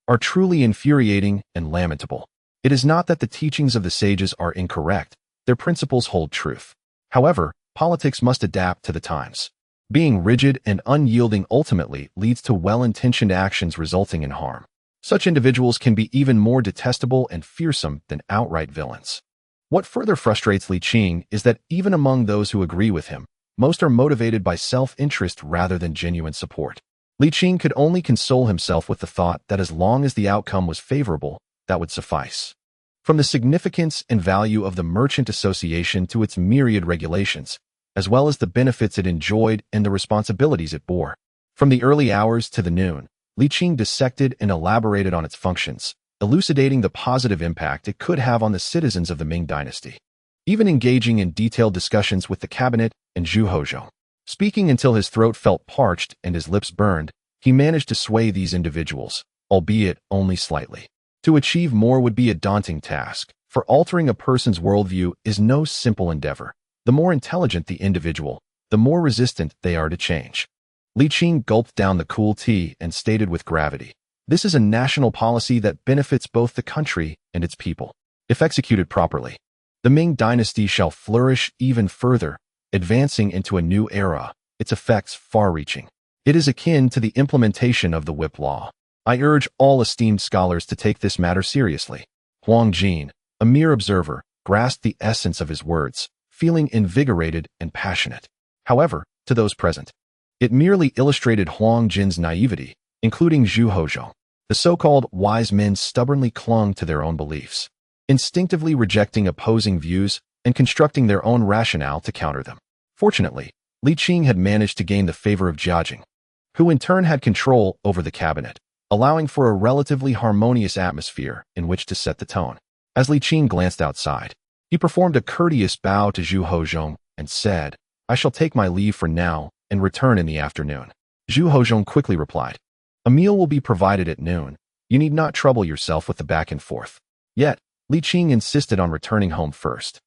are truly infuriating and lamentable. It is not that the teachings of the sages are incorrect, their principles hold truth. However, politics must adapt to the times. Being rigid and unyielding ultimately leads to well-intentioned actions resulting in harm. Such individuals can be even more detestable and fearsome than outright villains. What further frustrates Li Qing is that even among those who agree with him, most are motivated by self-interest rather than genuine support. Li Qing could only console himself with the thought that as long as the outcome was favorable, that would suffice. From the significance and value of the Merchant Association to its myriad regulations, as well as the benefits it enjoyed and the responsibilities it bore. From the early hours to the noon, Li Qing dissected and elaborated on its functions, elucidating the positive impact it could have on the citizens of the Ming dynasty. Even engaging in detailed discussions with the cabinet and Zhu Hozhong. Speaking until his throat felt parched and his lips burned, he managed to sway these individuals, albeit only slightly. To achieve more would be a daunting task, for altering a person's worldview is no simple endeavor. The more intelligent the individual, the more resistant they are to change. Li Qing gulped down the cool tea and stated with gravity, "This is a national policy that benefits both the country and its people. If executed properly, the Ming dynasty shall flourish even further, advancing into a new era, its effects far-reaching. It is akin to the implementation of the whip law. I urge all esteemed scholars to take this matter seriously." Huang Jin, a mere observer, grasped the essence of his words, feeling invigorated and passionate. However, to those present, it merely illustrated Huang Jin's naivety, including Zhu Hozhong. The so-called wise men stubbornly clung to their own beliefs, instinctively rejecting opposing views and constructing their own rationale to counter them. Fortunately, Li Qing had managed to gain the favor of Jiajing, who in turn had control over the cabinet, allowing for a relatively harmonious atmosphere in which to set the tone. As Li Qing glanced outside, he performed a courteous bow to Zhu Hozhong and said, "I shall take my leave for now and return in the afternoon." Zhu Hozhong quickly replied, "A meal will be provided at noon. You need not trouble yourself with the back and forth." Yet, Li Qing insisted on returning home first,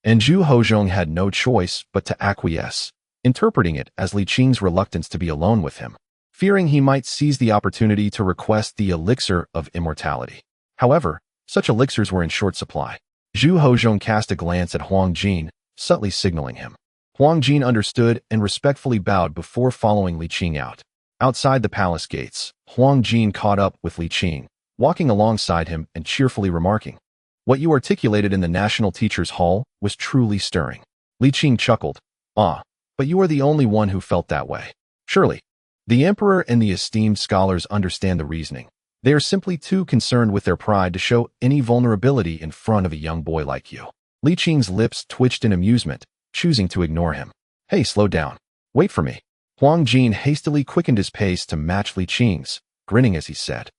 and Zhu Hozhong had no choice but to acquiesce, interpreting it as Li Qing's reluctance to be alone with him, fearing he might seize the opportunity to request the elixir of immortality. However, such elixirs were in short supply. Zhu Hozhong cast a glance at Huang Jin, subtly signaling him. Huang Jin understood and respectfully bowed before following Li Qing out. Outside the palace gates, Huang Jin caught up with Li Qing, walking alongside him and cheerfully remarking, "What you articulated in the National Teachers' Hall was truly stirring." Li Qing chuckled, "Ah, but you are the only one who felt that way. Surely, the emperor and the esteemed scholars understand the reasoning. They are simply too concerned with their pride to show any vulnerability in front of a young boy like you." Li Qing's lips twitched in amusement, choosing to ignore him. "Hey, slow down. Wait for me." Huang Jin hastily quickened his pace to match Li Qing's, grinning as he said,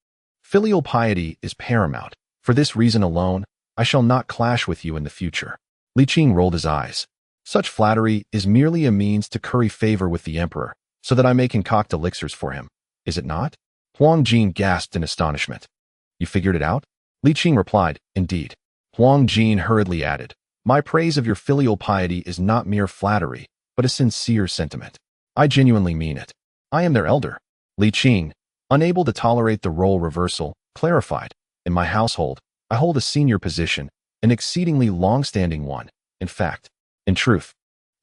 "Filial piety is paramount. For this reason alone, I shall not clash with you in the future." Li Qing rolled his eyes. "Such flattery is merely a means to curry favor with the emperor, so that I may concoct elixirs for him, is it not?" Huang Jin gasped in astonishment. "You figured it out?" Li Qing replied, "Indeed." Huang Jin hurriedly added, "My praise of your filial piety is not mere flattery, but a sincere sentiment. I genuinely mean it. I am their elder." Li Qing, unable to tolerate the role reversal, clarified, "In my household, I hold a senior position, an exceedingly long-standing one. In truth,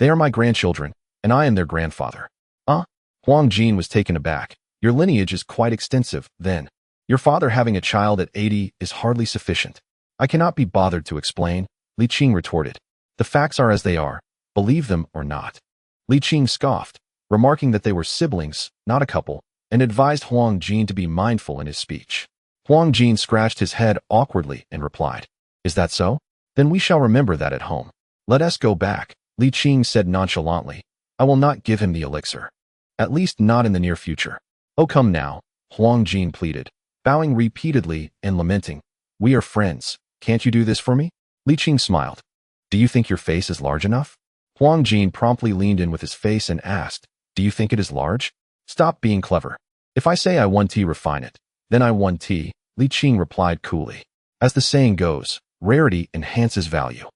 they are my grandchildren, and I am their grandfather." "Ah?" Huang Jin was taken aback. "Your lineage is quite extensive, then. Your father having a child at 80 is hardly sufficient." "I cannot be bothered to explain," Li Qing retorted. "The facts are as they are, believe them or not." Li Qing scoffed, remarking that they were siblings, not a couple, and advised Huang Jin to be mindful in his speech. Huang Jin scratched his head awkwardly and replied, "Is that so? Then we shall remember that at home. Let us go back," Li Qing said nonchalantly. "I will not give him the elixir. At least not in the near future." "Oh, come now," Huang Jin pleaded, bowing repeatedly and lamenting. "We are friends. Can't you do this for me?" Li Qing smiled. "Do you think your face is large enough?" Huang Jin promptly leaned in with his face and asked, "Do you think it is large?" "Stop being clever. If I say I 1T refine it, then I 1T, Li Qing replied coolly. "As the saying goes, rarity enhances value.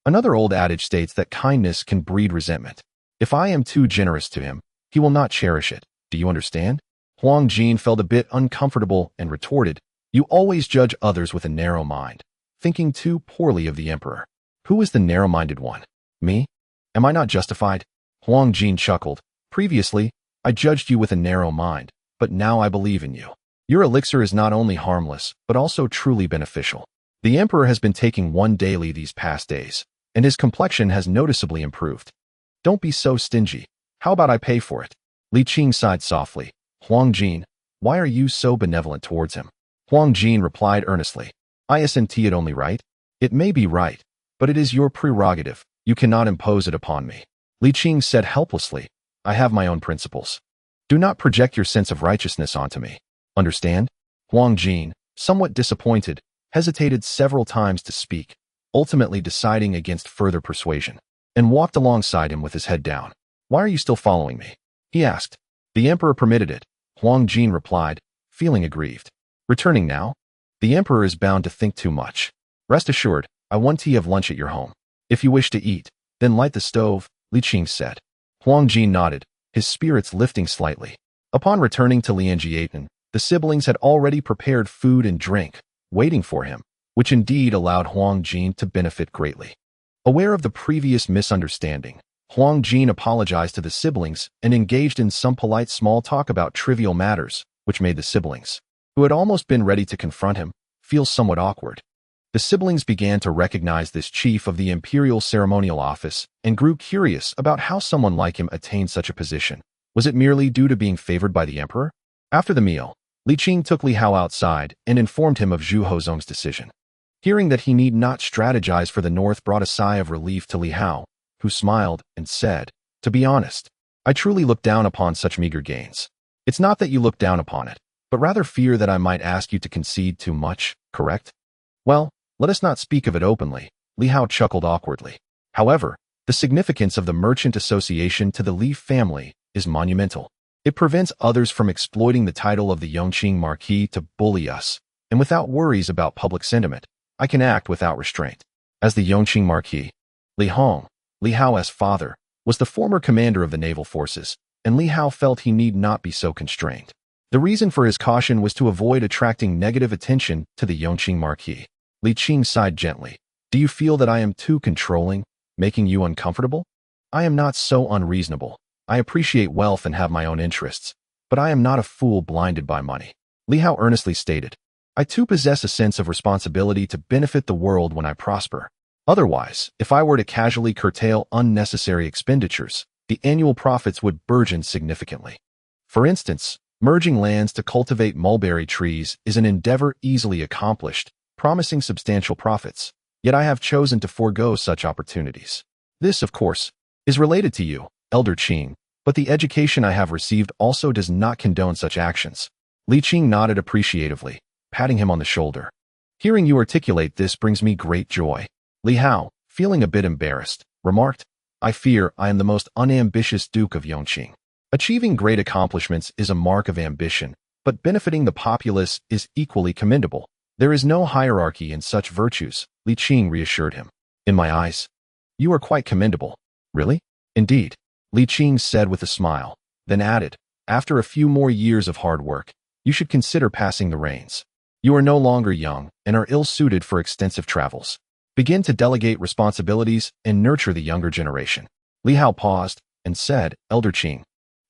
Another old adage states that kindness can breed resentment. If I am too generous to him, he will not cherish it. Do you understand?" Huang Jin felt a bit uncomfortable and retorted, "You always judge others with a narrow mind, thinking too poorly of the emperor. Who is the narrow-minded one? Me? Am I not justified?" Huang Jin chuckled, Previously, I judged you with a narrow mind, but now I believe in you. Your elixir is not only harmless, but also truly beneficial. The emperor has been taking one daily these past days, and his complexion has noticeably improved. Don't be so stingy. How about I pay for it? Li Qing sighed softly. Huang Jin, why are you so benevolent towards him? Huang Jin replied earnestly. Isn't it only right? It may be right, but it is your prerogative. You cannot impose it upon me. Li Qing said helplessly. I have my own principles. Do not project your sense of righteousness onto me. Understand? Huang Jin, somewhat disappointed, hesitated several times to speak, ultimately deciding against further persuasion, and walked alongside him with his head down. Why are you still following me? He asked. The emperor permitted it, Huang Jin replied, feeling aggrieved. Returning now? The emperor is bound to think too much. Rest assured, I want to have lunch at your home. If you wish to eat, then light the stove, Li Qing said. Huang Jin nodded, his spirits lifting slightly. Upon returning to Lianjiaten, the siblings had already prepared food and drink, waiting for him, which indeed allowed Huang Jin to benefit greatly. Aware of the previous misunderstanding, Huang Jin apologized to the siblings and engaged in some polite small talk about trivial matters, which made the siblings, who had almost been ready to confront him, feel somewhat awkward. The siblings began to recognize this chief of the imperial ceremonial office and grew curious about how someone like him attained such a position. Was it merely due to being favored by the emperor? After the meal, Li Qing took Li Hao outside and informed him of Zhu Hozong's decision. Hearing that he need not strategize for the north brought a sigh of relief to Li Hao, who smiled and said, to be honest, I truly look down upon such meager gains. It's not that you look down upon it, but rather fear that I might ask you to concede too much, correct? Well, let us not speak of it openly, Li Hao chuckled awkwardly. However, the significance of the merchant association to the Li family is monumental. It prevents others from exploiting the title of the Yongqing Marquis to bully us, and without worries about public sentiment, I can act without restraint. As the Yongqing Marquis, Li Hong, Li Hao's father, was the former commander of the naval forces, and Li Hao felt he need not be so constrained. The reason for his caution was to avoid attracting negative attention to the Yongqing Marquis. Li Qing sighed gently. Do you feel that I am too controlling, making you uncomfortable? I am not so unreasonable. I appreciate wealth and have my own interests, but I am not a fool blinded by money. Li Hao earnestly stated. I too possess a sense of responsibility to benefit the world when I prosper. Otherwise, if I were to casually curtail unnecessary expenditures, the annual profits would burgeon significantly. For instance, merging lands to cultivate mulberry trees is an endeavor easily accomplished, promising substantial profits, yet I have chosen to forego such opportunities. This, of course, is related to you, Elder Qing, but the education I have received also does not condone such actions. Li Qing nodded appreciatively, patting him on the shoulder. Hearing you articulate this brings me great joy. Li Hao, feeling a bit embarrassed, remarked, I fear I am the most unambitious Duke of Yongqing. Achieving great accomplishments is a mark of ambition, but benefiting the populace is equally commendable. There is no hierarchy in such virtues, Li Qing reassured him. In my eyes, you are quite commendable. Really? Indeed, Li Qing said with a smile, then added, after a few more years of hard work, you should consider passing the reins. You are no longer young and are ill-suited for extensive travels. Begin to delegate responsibilities and nurture the younger generation. Li Hao paused and said, Elder Qing,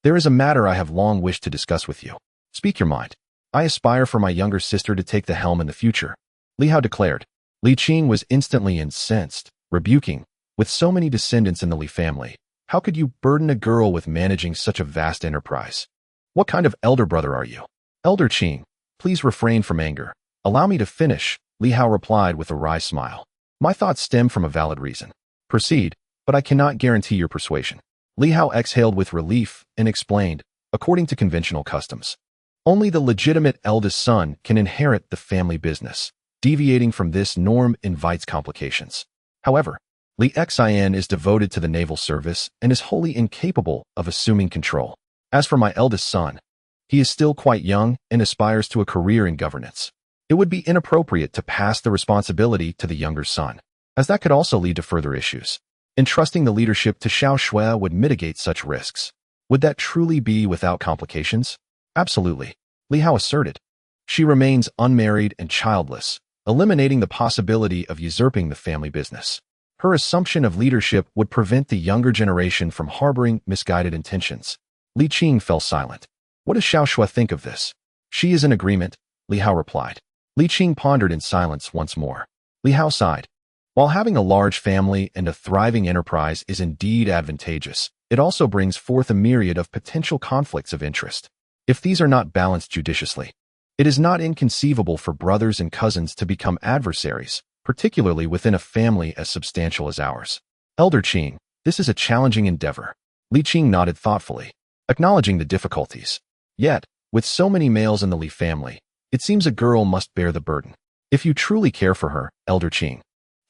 there is a matter I have long wished to discuss with you. Speak your mind. I aspire for my younger sister to take the helm in the future, Li Hao declared. Li Qing was instantly incensed, rebuking, with so many descendants in the Li family, how could you burden a girl with managing such a vast enterprise? What kind of elder brother are you? Elder Qing, please refrain from anger. Allow me to finish, Li Hao replied with a wry smile. My thoughts stem from a valid reason. Proceed, but I cannot guarantee your persuasion. Li Hao exhaled with relief and explained, according to conventional customs, only the legitimate eldest son can inherit the family business. Deviating from this norm invites complications. However, Li Xin is devoted to the naval service and is wholly incapable of assuming control. As for my eldest son, he is still quite young and aspires to a career in governance. It would be inappropriate to pass the responsibility to the younger son, as that could also lead to further issues. Entrusting the leadership to Xiao Shui would mitigate such risks. Would that truly be without complications? Absolutely, Li Hao asserted. She remains unmarried and childless, eliminating the possibility of usurping the family business. Her assumption of leadership would prevent the younger generation from harboring misguided intentions. Li Qing fell silent. What does Xiao Shui think of this? She is in agreement, Li Hao replied. Li Qing pondered in silence once more. Li Hao sighed. While having a large family and a thriving enterprise is indeed advantageous, it also brings forth a myriad of potential conflicts of interest. If these are not balanced judiciously, it is not inconceivable for brothers and cousins to become adversaries, particularly within a family as substantial as ours. Elder Qing, this is a challenging endeavor. Li Qing nodded thoughtfully, acknowledging the difficulties. Yet, with so many males in the Li family, it seems a girl must bear the burden. If you truly care for her, Elder Qing,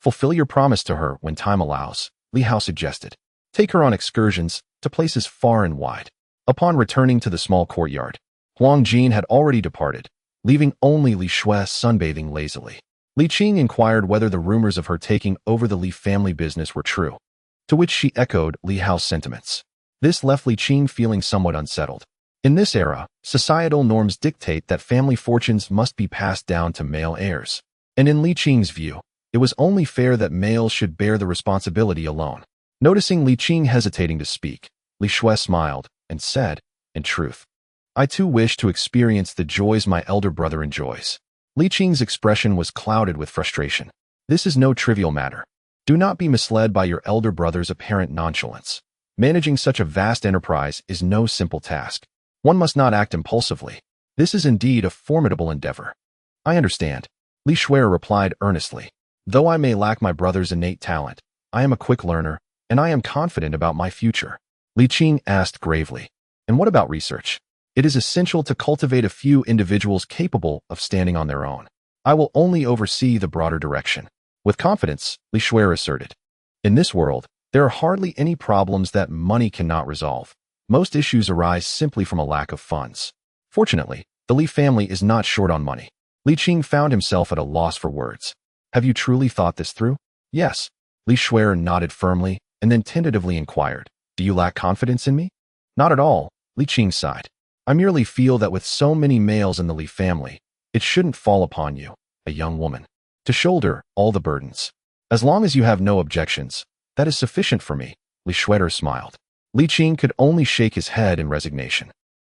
fulfill your promise to her when time allows, Li Hao suggested. Take her on excursions to places far and wide. Upon returning to the small courtyard, Huang Jin had already departed, leaving only Li Shui sunbathing lazily. Li Qing inquired whether the rumors of her taking over the Li family business were true, to which she echoed Li Hao's sentiments. This left Li Qing feeling somewhat unsettled. In this era, societal norms dictate that family fortunes must be passed down to male heirs. And in Li Qing's view, it was only fair that males should bear the responsibility alone. Noticing Li Qing hesitating to speak, Li Shui smiled and said, in truth, I too wish to experience the joys my elder brother enjoys. Li Qing's expression was clouded with frustration. This is no trivial matter. Do not be misled by your elder brother's apparent nonchalance. Managing such a vast enterprise is no simple task. One must not act impulsively. This is indeed a formidable endeavor. I understand, Li Shui replied earnestly. Though I may lack my brother's innate talent, I am a quick learner, and I am confident about my future. Li Qing asked gravely, and what about research? It is essential to cultivate a few individuals capable of standing on their own. I will only oversee the broader direction. With confidence, Li Shui asserted. In this world, there are hardly any problems that money cannot resolve. Most issues arise simply from a lack of funds. Fortunately, the Li family is not short on money. Li Qing found himself at a loss for words. Have you truly thought this through? Yes. Li Shui nodded firmly and then tentatively inquired, do you lack confidence in me? Not at all, Li Qing sighed. I merely feel that with so many males in the Li family, it shouldn't fall upon you, a young woman, to shoulder all the burdens. As long as you have no objections, that is sufficient for me, Li Shui smiled. Li Qing could only shake his head in resignation.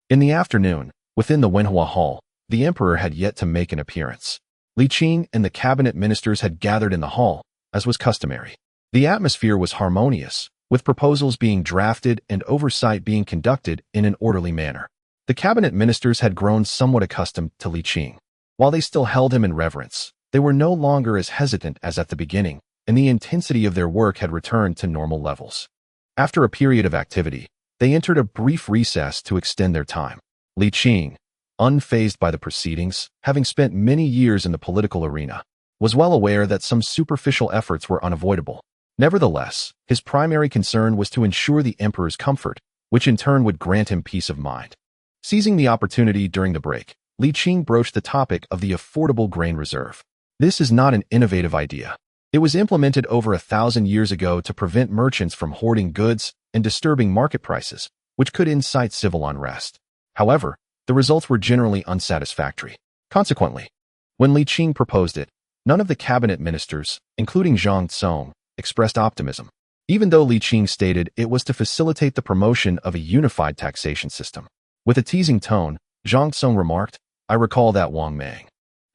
In the afternoon, within the Wenhua Hall, the emperor had yet to make an appearance. Li Qing and the cabinet ministers had gathered in the hall, as was customary. The atmosphere was harmonious, with proposals being drafted and oversight being conducted in an orderly manner. The cabinet ministers had grown somewhat accustomed to Li Qing. While they still held him in reverence, they were no longer as hesitant as at the beginning, and the intensity of their work had returned to normal levels. After a period of activity, they entered a brief recess to extend their time. Li Qing, unfazed by the proceedings, having spent many years in the political arena, was well aware that some superficial efforts were unavoidable. Nevertheless, his primary concern was to ensure the emperor's comfort, which in turn would grant him peace of mind. Seizing the opportunity during the break, Li Qing broached the topic of the affordable grain reserve. This is not an innovative idea. It was implemented over 1,000 years ago to prevent merchants from hoarding goods and disturbing market prices, which could incite civil unrest. However, the results were generally unsatisfactory. Consequently, when Li Qing proposed it, none of the cabinet ministers, including Zhang Tsong, expressed optimism, even though Li Qing stated it was to facilitate the promotion of a unified taxation system. With a teasing tone, Zhang Tsong remarked, I recall that Wang Mang,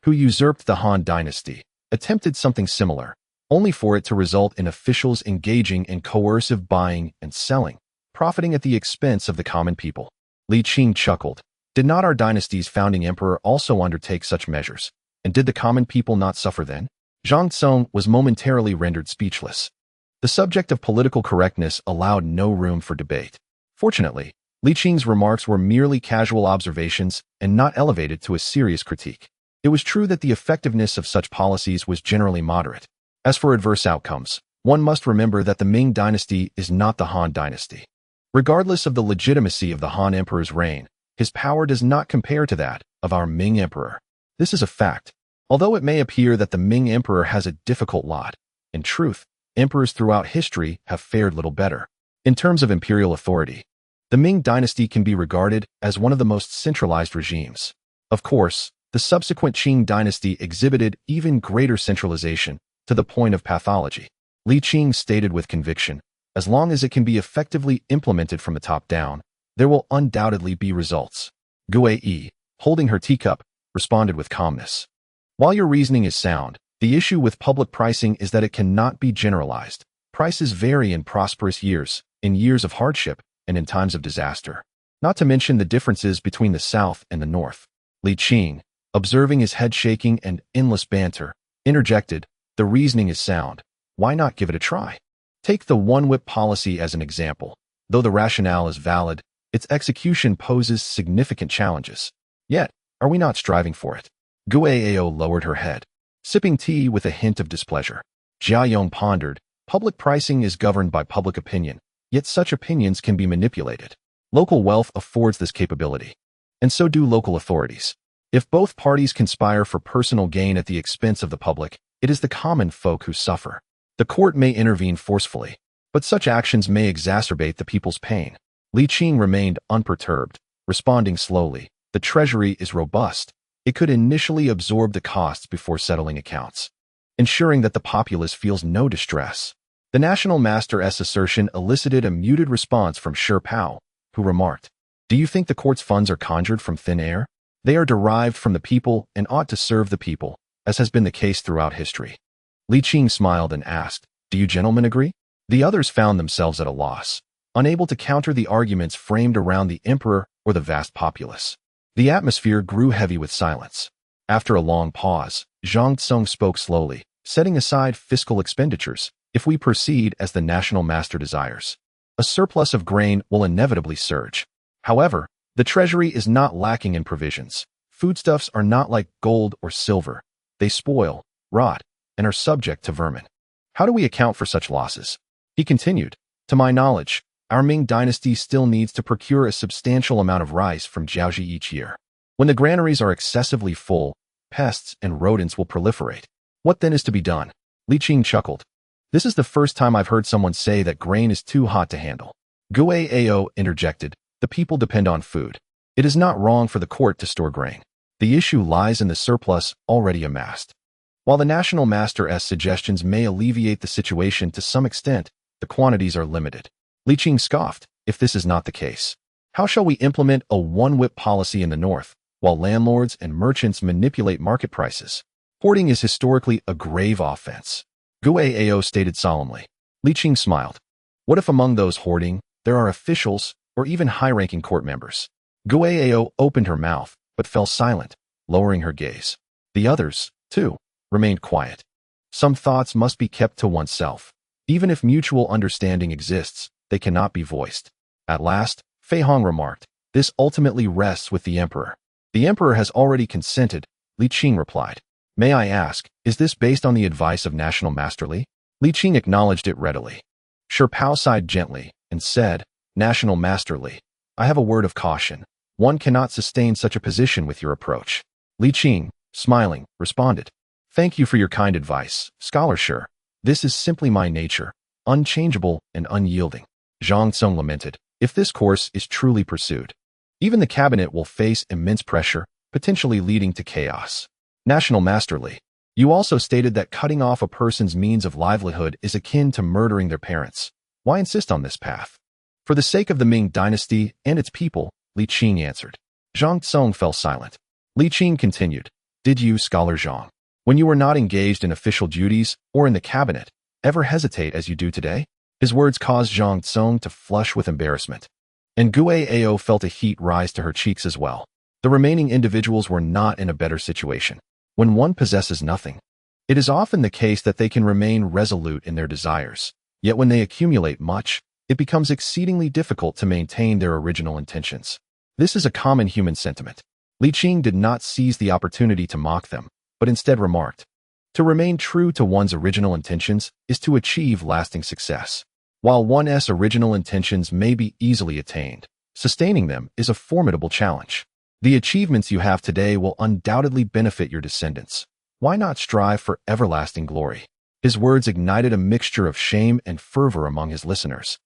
who usurped the Han dynasty, attempted something similar, only for it to result in officials engaging in coercive buying and selling, profiting at the expense of the common people. Li Qing chuckled. Did not our dynasty's founding emperor also undertake such measures? And did the common people not suffer then? Zhang Tsong was momentarily rendered speechless. The subject of political correctness allowed no room for debate. Fortunately, Li Qing's remarks were merely casual observations and not elevated to a serious critique. It was true that the effectiveness of such policies was generally moderate. As for adverse outcomes, one must remember that the Ming dynasty is not the Han dynasty. Regardless of the legitimacy of the Han emperor's reign, his power does not compare to that of our Ming emperor. This is a fact. Although it may appear that the Ming emperor has a difficult lot, in truth, emperors throughout history have fared little better. In terms of imperial authority, the Ming dynasty can be regarded as one of the most centralized regimes. Of course, the subsequent Qing dynasty exhibited even greater centralization, to the point of pathology. Li Qing stated with conviction, as long as it can be effectively implemented from the top down, there will undoubtedly be results. Gui, holding her teacup, responded with calmness. While your reasoning is sound, the issue with public pricing is that it cannot be generalized. Prices vary in prosperous years, in years of hardship, and in times of disaster. Not to mention the differences between the South and the North. Li Qing, observing his head shaking and endless banter, interjected, the reasoning is sound. Why not give it a try? Take the one-whip policy as an example. Though the rationale is valid, its execution poses significant challenges. Yet, are we not striving for it? Guao lowered her head, sipping tea with a hint of displeasure. Jia Yong pondered, public pricing is governed by public opinion, yet such opinions can be manipulated. Local wealth affords this capability. And so do local authorities. If both parties conspire for personal gain at the expense of the public, it is the common folk who suffer. The court may intervene forcefully, but such actions may exacerbate the people's pain. Li Qing remained unperturbed, responding slowly. The treasury is robust. It could initially absorb the costs before settling accounts, ensuring that the populace feels no distress. The national master's assertion elicited a muted response from Shi Pao, who remarked, do you think the court's funds are conjured from thin air? They are derived from the people and ought to serve the people, as has been the case throughout history. Li Qing smiled and asked, do you gentlemen agree? The others found themselves at a loss, unable to counter the arguments framed around the emperor or the vast populace. The atmosphere grew heavy with silence. After a long pause, Zhang Tsung spoke slowly, setting aside fiscal expenditures. If we proceed as the national master desires, a surplus of grain will inevitably surge. However, the treasury is not lacking in provisions. Foodstuffs are not like gold or silver. They spoil, rot, and are subject to vermin. How do we account for such losses? He continued, to my knowledge, our Ming dynasty still needs to procure a substantial amount of rice from Jiaoji each year. When the granaries are excessively full, pests and rodents will proliferate. What then is to be done? Li Qing chuckled. This is the first time I've heard someone say that grain is too hot to handle. Guao interjected, the people depend on food. It is not wrong for the court to store grain. The issue lies in the surplus already amassed. While the national master's suggestions may alleviate the situation to some extent, the quantities are limited. Li Qing scoffed, if this is not the case, how shall we implement a one-whip policy in the north, while landlords and merchants manipulate market prices? Hoarding is historically a grave offense. Guao stated solemnly. Li Qing smiled. What if among those hoarding, there are officials or even high-ranking court members? Guao opened her mouth, but fell silent, lowering her gaze. The others, too, remained quiet. Some thoughts must be kept to oneself. Even if mutual understanding exists, they cannot be voiced. At last, Fei Hong remarked, this ultimately rests with the emperor. The emperor has already consented, Li Qing replied. May I ask, is this based on the advice of National Master Li? Li Qing acknowledged it readily. Shi Pao sighed gently and said, National Master Li, I have a word of caution. One cannot sustain such a position with your approach. Li Qing, smiling, responded. Thank you for your kind advice, Scholar Shi. This is simply my nature, unchangeable and unyielding. Zhang Tsung lamented, if this course is truly pursued, even the cabinet will face immense pressure, potentially leading to chaos. National Master Li, you also stated that cutting off a person's means of livelihood is akin to murdering their parents. Why insist on this path? For the sake of the Ming dynasty and its people, Li Qing answered. Zhang Tsung fell silent. Li Qing continued, did you, Scholar Zhang, when you were not engaged in official duties or in the cabinet, ever hesitate as you do today? His words caused Zhang Tsung to flush with embarrassment. And Guao felt a heat rise to her cheeks as well. The remaining individuals were not in a better situation. When one possesses nothing, it is often the case that they can remain resolute in their desires. Yet when they accumulate much, it becomes exceedingly difficult to maintain their original intentions. This is a common human sentiment. Li Qing did not seize the opportunity to mock them, but instead remarked, to remain true to one's original intentions is to achieve lasting success. While one's original intentions may be easily attained, sustaining them is a formidable challenge. The achievements you have today will undoubtedly benefit your descendants. Why not strive for everlasting glory? His words ignited a mixture of shame and fervor among his listeners.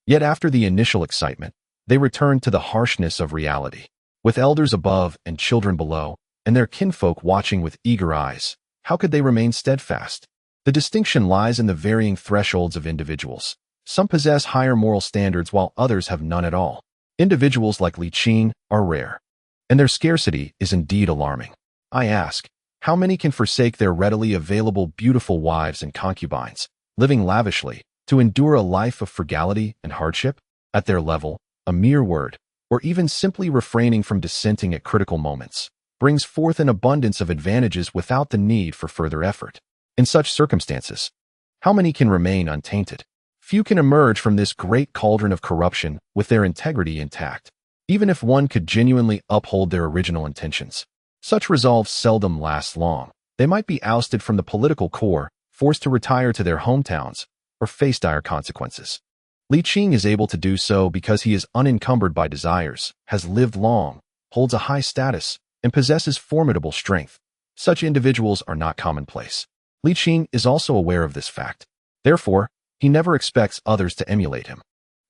Yet after the initial excitement, they returned to the harshness of reality. With elders above and children below, and their kinfolk watching with eager eyes, how could they remain steadfast? The distinction lies in the varying thresholds of individuals. Some possess higher moral standards while others have none at all. Individuals like Li Qing are rare, and their scarcity is indeed alarming. I ask, how many can forsake their readily available beautiful wives and concubines, living lavishly, to endure a life of frugality and hardship? At their level, a mere word, or even simply refraining from dissenting at critical moments, brings forth an abundance of advantages without the need for further effort. In such circumstances, how many can remain untainted? Few can emerge from this great cauldron of corruption with their integrity intact, even if one could genuinely uphold their original intentions. Such resolves seldom last long. They might be ousted from the political corps, forced to retire to their hometowns, or face dire consequences. Li Qing is able to do so because he is unencumbered by desires, has lived long, holds a high status, and possesses formidable strength. Such individuals are not commonplace. Li Qing is also aware of this fact. Therefore, he never expects others to emulate him.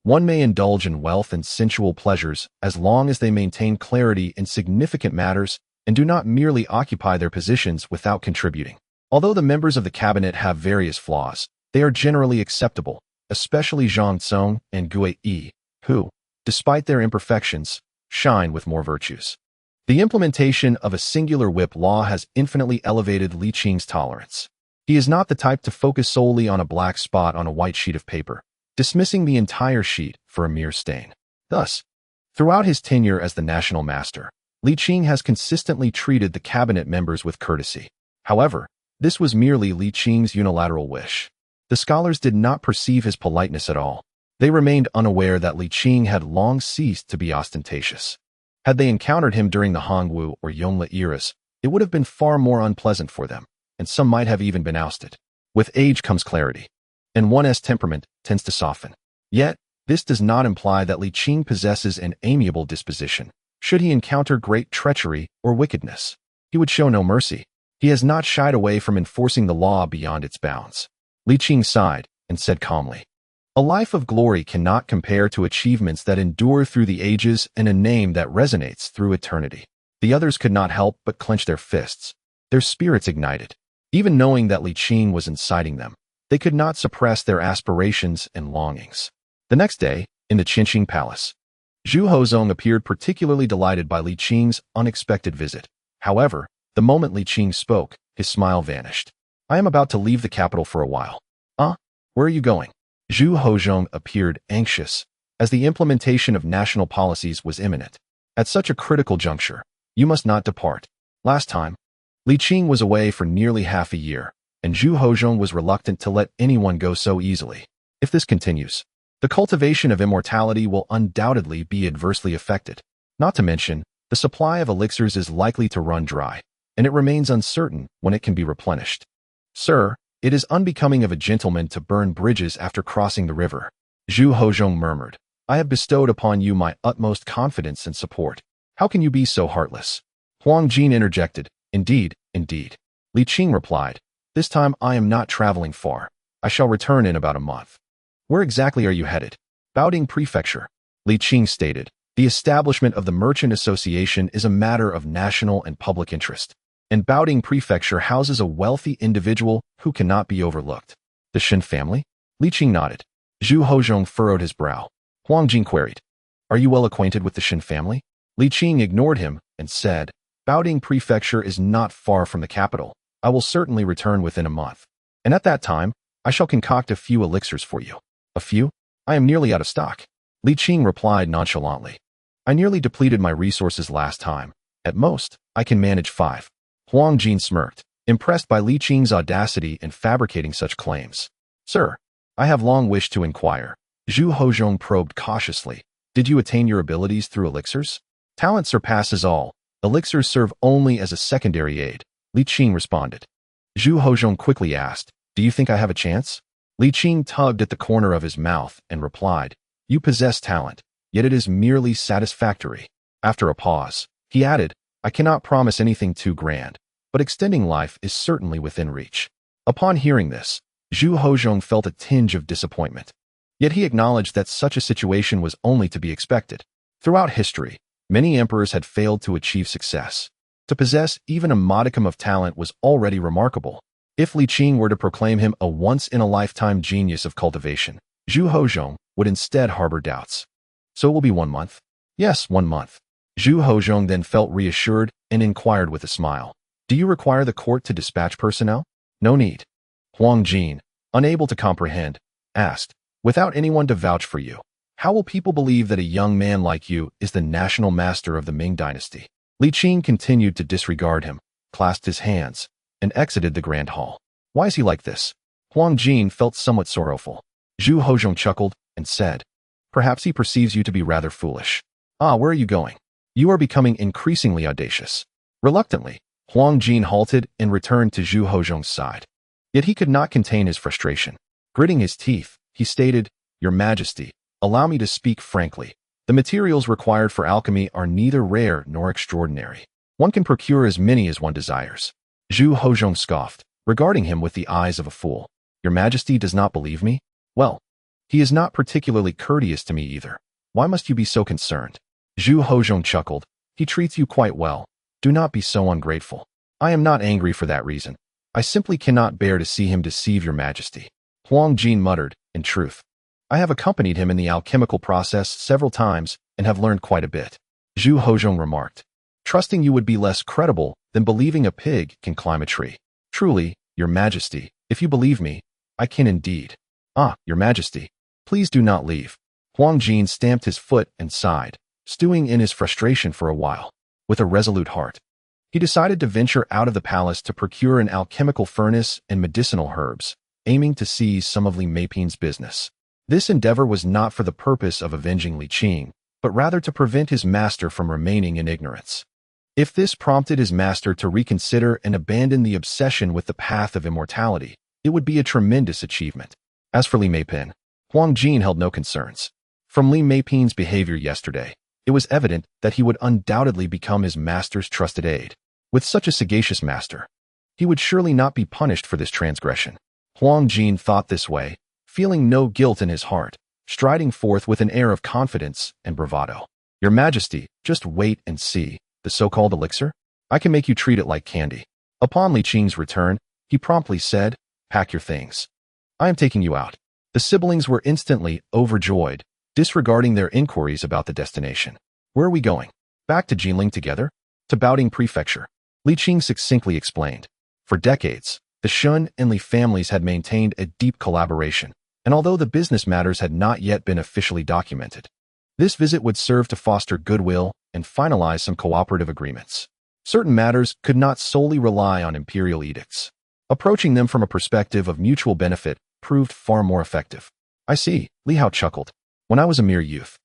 One may indulge in wealth and sensual pleasures as long as they maintain clarity in significant matters and do not merely occupy their positions without contributing. Although the members of the cabinet have various flaws, they are generally acceptable, especially Zhang Tsong and Gui Yi, who, despite their imperfections, shine with more virtues. The implementation of a singular whip law has infinitely elevated Li Qing's tolerance. He is not the type to focus solely on a black spot on a white sheet of paper, dismissing the entire sheet for a mere stain. Thus, throughout his tenure as the national master, Li Qing has consistently treated the cabinet members with courtesy. However, this was merely Li Qing's unilateral wish. The scholars did not perceive his politeness at all. They remained unaware that Li Qing had long ceased to be ostentatious. Had they encountered him during the Hongwu or Yongle eras, it would have been far more unpleasant for them, and some might have even been ousted. With age comes clarity, and one's temperament tends to soften. Yet, this does not imply that Li Qing possesses an amiable disposition. Should he encounter great treachery or wickedness, he would show no mercy. He has not shied away from enforcing the law beyond its bounds. Li Qing sighed and said calmly, "A life of glory cannot compare to achievements that endure through the ages and a name that resonates through eternity." The others could not help but clench their fists, their spirits ignited. Even knowing that Li Qing was inciting them, they could not suppress their aspirations and longings. The next day, in the Qinqing Palace, Zhu Hozong appeared particularly delighted by Li Qing's unexpected visit. However, the moment Li Qing spoke, his smile vanished. "I am about to leave the capital for a while." Where are you going?" Zhu Hozong appeared anxious, as the implementation of national policies was imminent. At such a critical juncture, "You must not depart." Last time, Li Qing was away for nearly half a year, and Zhu Hozong was reluctant to let anyone go so easily. If this continues, the cultivation of immortality will undoubtedly be adversely affected. Not to mention, the supply of elixirs is likely to run dry, and it remains uncertain when it can be replenished. "Sir, it is unbecoming of a gentleman to burn bridges after crossing the river," Zhu Hozong murmured. "I have bestowed upon you my utmost confidence and support. How can you be so heartless?" Huang Jin interjected, Indeed. Li Qing replied, "This time I am not traveling far. I shall return in about a month." "Where exactly are you headed?" "Baoding Prefecture," Li Qing stated. "The establishment of the Merchant Association is a matter of national and public interest, and Baoding Prefecture houses a wealthy individual who cannot be overlooked." "The Shin family?" Li Qing nodded. Zhu Hozong furrowed his brow. Huang Jin queried, "Are you well acquainted with the Shin family?" Li Qing ignored him and said, "Baoding Prefecture is not far from the capital. I will certainly return within a month, and at that time, I shall concoct a few elixirs for you." "A few? I am nearly out of stock," Li Qing replied nonchalantly. "I nearly depleted my resources last time. At most, I can manage 5. Huang Jin smirked, impressed by Li Qing's audacity in fabricating such claims. "Sir, I have long wished to inquire." Zhu Hozong probed cautiously. "Did you attain your abilities through elixirs?" "Talent surpasses all. Elixirs serve only as a secondary aid," Li Qing responded. Zhu Hozong quickly asked, "Do you think I have a chance?" Li Qing tugged at the corner of his mouth and replied, "You possess talent, yet it is merely satisfactory." After a pause, he added, "I cannot promise anything too grand, but extending life is certainly within reach." Upon hearing this, Zhu Hozong felt a tinge of disappointment. Yet he acknowledged that such a situation was only to be expected. Throughout history, many emperors had failed to achieve success. To possess even a modicum of talent was already remarkable. If Li Qing were to proclaim him a once-in-a-lifetime genius of cultivation, Zhu Hozong would instead harbor doubts. "So it will be 1 month?" Yes, 1 month. Zhu Hozhong then felt reassured and inquired with a smile. Do you require the court to dispatch personnel? No need. Huang Jin, unable to comprehend, asked, without anyone to vouch for you, how will people believe that a young man like you is the national master of the Ming dynasty? Li Qing continued to disregard him, clasped his hands, and exited the grand hall. Why is he like this? Huang Jin felt somewhat sorrowful. Zhu Hozhong chuckled and said, perhaps he perceives you to be rather foolish. Ah, where are you going? You are becoming increasingly audacious. Reluctantly, Huang Jin halted and returned to Zhu Hozhong's side. Yet he could not contain his frustration. Gritting his teeth, he stated, Your Majesty, allow me to speak frankly. The materials required for alchemy are neither rare nor extraordinary. One can procure as many as one desires. Zhu Hozhong scoffed, regarding him with the eyes of a fool. Your Majesty does not believe me? Well, he is not particularly courteous to me either. Why must you be so concerned? Zhu Hozhong chuckled. He treats you quite well. Do not be so ungrateful. I am not angry for that reason. I simply cannot bear to see him deceive your Majesty. Huang Jin muttered, in truth. I have accompanied him in the alchemical process several times and have learned quite a bit. Zhu Hozhong remarked, trusting you would be less credible than believing a pig can climb a tree. Truly, your Majesty, if you believe me, I can indeed. Ah, your Majesty, please do not leave. Huang Jin stamped his foot and sighed, stewing in his frustration for a while. With a resolute heart, he decided to venture out of the palace to procure an alchemical furnace and medicinal herbs, aiming to seize some of Li Meiping's business. This endeavor was not for the purpose of avenging Li Qing, but rather to prevent his master from remaining in ignorance. If this prompted his master to reconsider and abandon the obsession with the path of immortality, it would be a tremendous achievement. As for Li Meiping, Huang Jin held no concerns. From Li Meiping's behavior yesterday, it was evident that he would undoubtedly become his master's trusted aide. With such a sagacious master, he would surely not be punished for this transgression. Huang Jin thought this way, feeling no guilt in his heart, striding forth with an air of confidence and bravado. Your Majesty, just wait and see. The so-called elixir? I can make you treat it like candy. Upon Li Qing's return, he promptly said, pack your things. I am taking you out. The siblings were instantly overjoyed, disregarding their inquiries about the destination. Where are we going? Back to Jinling together? To Baoding Prefecture. Li Qing succinctly explained. For decades, the Shun and Li families had maintained a deep collaboration, and although the business matters had not yet been officially documented, this visit would serve to foster goodwill and finalize some cooperative agreements. Certain matters could not solely rely on imperial edicts. Approaching them from a perspective of mutual benefit proved far more effective. I see, Li Hao chuckled. When I was a mere youth,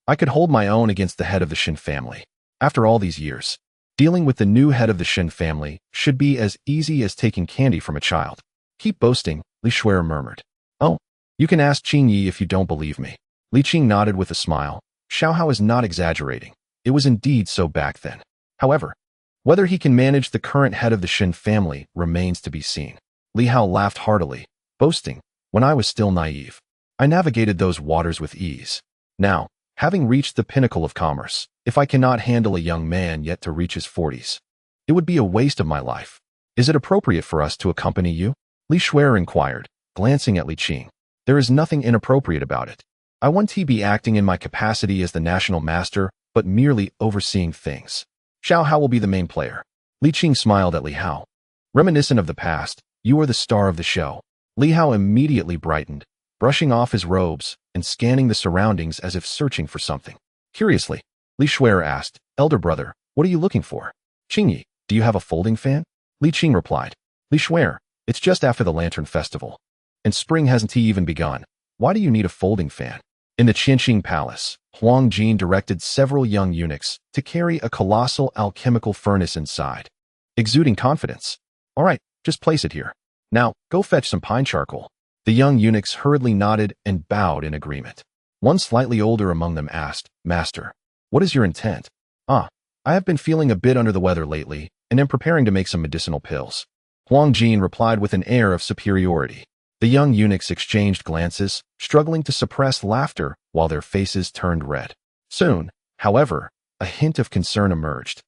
I could hold my own against the head of the Shin family. After all these years, dealing with the new head of the Shin family should be as easy as taking candy from a child. Keep boasting, Li Shuer murmured. Oh, you can ask Qing Yi if you don't believe me. Li Qing nodded with a smile. Xiao Hao is not exaggerating. It was indeed so back then. However, whether he can manage the current head of the Shin family remains to be seen. Li Hao laughed heartily, boasting, when I was still naive, I navigated those waters with ease. Now, having reached the pinnacle of commerce, if I cannot handle a young man yet to reach his 40s, it would be a waste of my life. Is it appropriate for us to accompany you? Li Shuer inquired, glancing at Li Qing. There is nothing inappropriate about it. I won't be acting in my capacity as the national master, but merely overseeing things. Xiao Hao will be the main player. Li Qing smiled at Li Hao. Reminiscent of the past, you are the star of the show. Li Hao immediately brightened, brushing off his robes and scanning the surroundings as if searching for something. Curiously, Li Shuer asked, Elder brother, what are you looking for? Qingyi, do you have a folding fan? Li Qing replied. Li Shuer, it's just after the Lantern Festival. And spring hasn't even begun. Why do you need a folding fan? In the Qianqing Palace, Huang Jin directed several young eunuchs to carry a colossal alchemical furnace inside. Exuding confidence. All right, just place it here. Now, go fetch some pine charcoal. The young eunuchs hurriedly nodded and bowed in agreement. One slightly older among them asked, Master, what is your intent? I have been feeling a bit under the weather lately and am preparing to make some medicinal pills. Huang Jin replied with an air of superiority. The young eunuchs exchanged glances, struggling to suppress laughter while their faces turned red. Soon, however, a hint of concern emerged.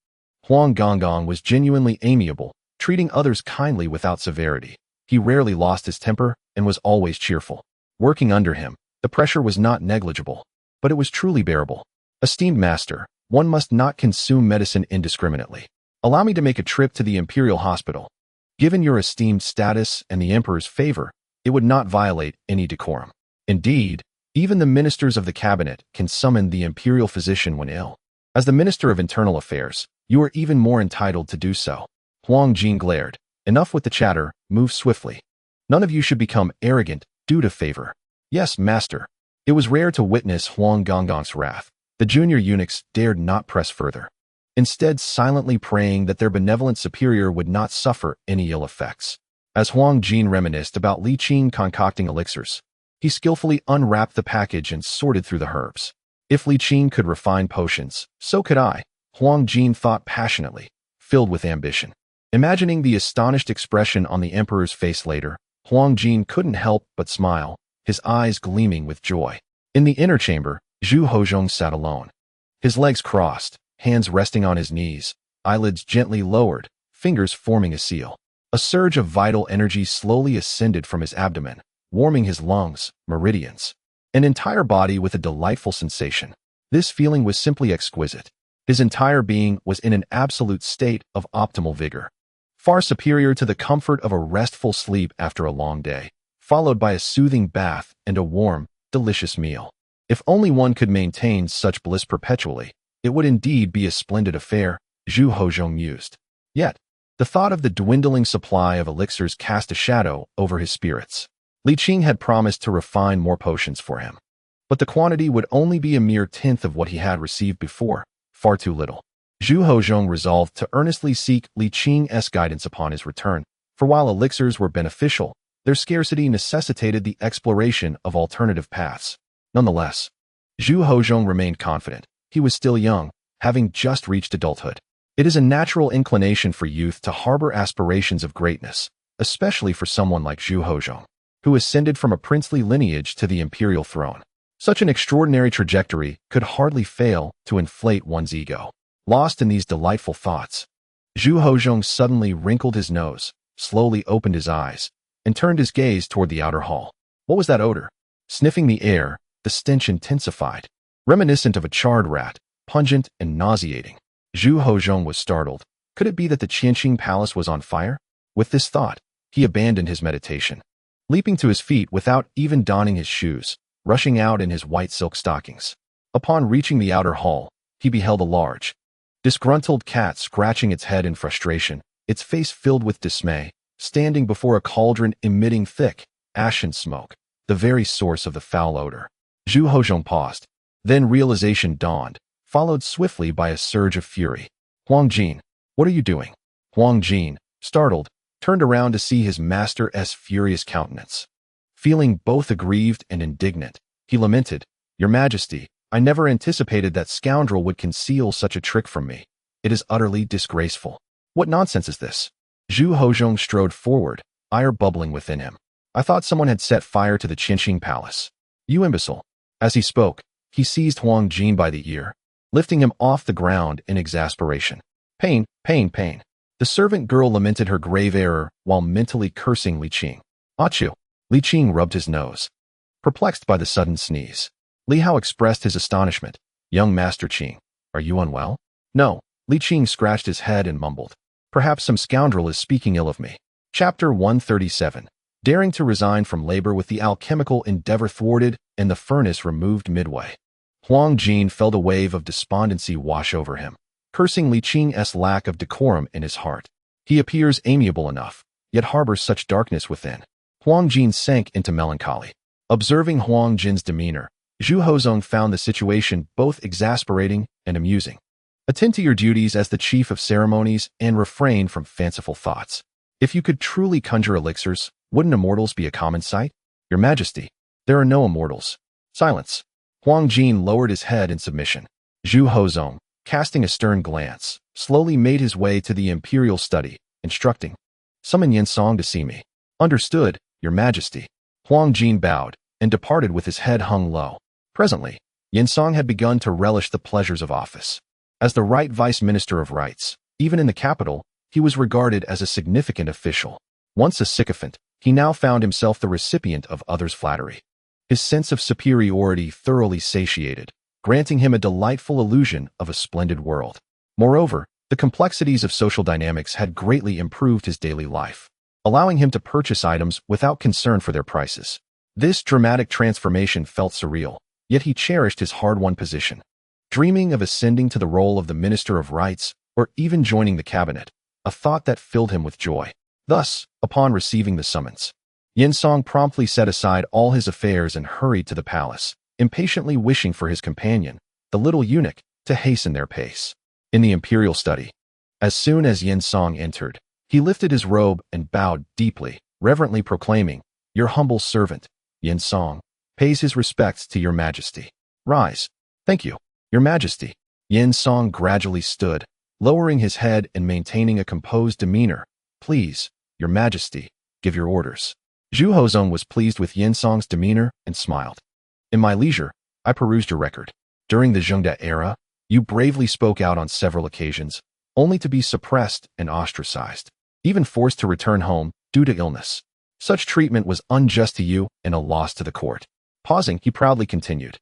Huang Gonggong was genuinely amiable, treating others kindly without severity. He rarely lost his temper and was always cheerful. Working under him, the pressure was not negligible, but it was truly bearable. Esteemed master, one must not consume medicine indiscriminately. Allow me to make a trip to the imperial hospital. Given your esteemed status and the emperor's favor, it would not violate any decorum. Indeed, even the ministers of the cabinet can summon the imperial physician when ill. As the Minister of Internal Affairs, you are even more entitled to do so. Huang Jin glared. Enough with the chatter, move swiftly. None of you should become arrogant due to favor. Yes, master. It was rare to witness Huang Gonggong's wrath. The junior eunuchs dared not press further, instead silently praying that their benevolent superior would not suffer any ill effects. As Huang Jin reminisced about Li Qing concocting elixirs, he skillfully unwrapped the package and sorted through the herbs. If Li Qing could refine potions, so could I, Huang Jin thought passionately, filled with ambition. Imagining the astonished expression on the emperor's face later, Huang Jin couldn't help but smile, his eyes gleaming with joy. In the inner chamber, Zhu Hozhong sat alone. His legs crossed, hands resting on his knees, eyelids gently lowered, fingers forming a seal. A surge of vital energy slowly ascended from his abdomen, warming his lungs, meridians, and entire body with a delightful sensation. This feeling was simply exquisite. His entire being was in an absolute state of optimal vigor, far superior to the comfort of a restful sleep after a long day, followed by a soothing bath and a warm, delicious meal. If only one could maintain such bliss perpetually, it would indeed be a splendid affair, Zhu Hozhong mused. Yet, the thought of the dwindling supply of elixirs cast a shadow over his spirits. Li Qing had promised to refine more potions for him, but the quantity would only be a mere tenth of what he had received before, far too little. Zhu Hozhong resolved to earnestly seek Li Qing's guidance upon his return, for while elixirs were beneficial, their scarcity necessitated the exploration of alternative paths. Nonetheless, Zhu Hozhong remained confident. He was still young, having just reached adulthood. It is a natural inclination for youth to harbor aspirations of greatness, especially for someone like Zhu Hozhong, who ascended from a princely lineage to the imperial throne. Such an extraordinary trajectory could hardly fail to inflate one's ego. Lost in these delightful thoughts, Zhu Hozhong suddenly wrinkled his nose, slowly opened his eyes, and turned his gaze toward the outer hall. What was that odor? Sniffing the air, the stench intensified, reminiscent of a charred rat, pungent and nauseating. Zhu Hozhong was startled. Could it be that the Qianqing palace was on fire? With this thought, he abandoned his meditation, leaping to his feet without even donning his shoes, rushing out in his white silk stockings. Upon reaching the outer hall, he beheld a large, disgruntled cat scratching its head in frustration, its face filled with dismay, standing before a cauldron emitting thick, ashen smoke, the very source of the foul odor. Zhu Hozhong paused. Then realization dawned, followed swiftly by a surge of fury. Huang Jin, what are you doing? Huang Jin, startled, turned around to see his master's furious countenance. Feeling both aggrieved and indignant, he lamented, Your Majesty, I never anticipated that scoundrel would conceal such a trick from me. It is utterly disgraceful. What nonsense is this? Zhu Hozhong strode forward, ire bubbling within him. I thought someone had set fire to the Qianqing palace. You imbecile. As he spoke, he seized Huang Jin by the ear, lifting him off the ground in exasperation. Pain, pain, pain. The servant girl lamented her grave error while mentally cursing Li Qing. Achoo! Li Qing rubbed his nose, perplexed by the sudden sneeze. Li Hao expressed his astonishment. Young Master Qing, are you unwell? No. Li Qing scratched his head and mumbled. Perhaps some scoundrel is speaking ill of me. Chapter 137. Daring to resign from labor with the alchemical endeavor thwarted and the furnace removed midway. Huang Jin felt a wave of despondency wash over him, cursing Li Qing's lack of decorum in his heart. He appears amiable enough, yet harbors such darkness within. Huang Jin sank into melancholy. Observing Huang Jin's demeanor, Zhu Hozhong found the situation both exasperating and amusing. Attend to your duties as the chief of ceremonies and refrain from fanciful thoughts. If you could truly conjure elixirs, wouldn't immortals be a common sight? Your Majesty, there are no immortals. Silence. Huang Jin lowered his head in submission. Zhu Hozhong, casting a stern glance, slowly made his way to the imperial study, instructing, Summon Yensong to see me. Understood, Your Majesty. Huang Jin bowed and departed with his head hung low. Presently, Yensong had begun to relish the pleasures of office. As the right vice minister of rights, even in the capital, he was regarded as a significant official. Once a sycophant, he now found himself the recipient of others' flattery. His sense of superiority thoroughly satiated, granting him a delightful illusion of a splendid world. Moreover, the complexities of social dynamics had greatly improved his daily life, allowing him to purchase items without concern for their prices. This dramatic transformation felt surreal, yet he cherished his hard-won position, dreaming of ascending to the role of the Minister of Rights or even joining the cabinet, a thought that filled him with joy. Thus, upon receiving the summons, Yinsong promptly set aside all his affairs and hurried to the palace, impatiently wishing for his companion, the little eunuch, to hasten their pace. In the imperial study, as soon as Yinsong entered, he lifted his robe and bowed deeply, reverently proclaiming, "Your humble servant, Yinsong, pays his respects to your majesty." "Rise." "Thank you, your majesty." Yinsong gradually stood, lowering his head and maintaining a composed demeanor. "Please, your majesty, give your orders." Zhu Hozong was pleased with Yinsong's demeanor and smiled. "In my leisure, I perused your record. During the Zhengde era, you bravely spoke out on several occasions, only to be suppressed and ostracized, even forced to return home due to illness. Such treatment was unjust to you and a loss to the court." Pausing, he proudly continued,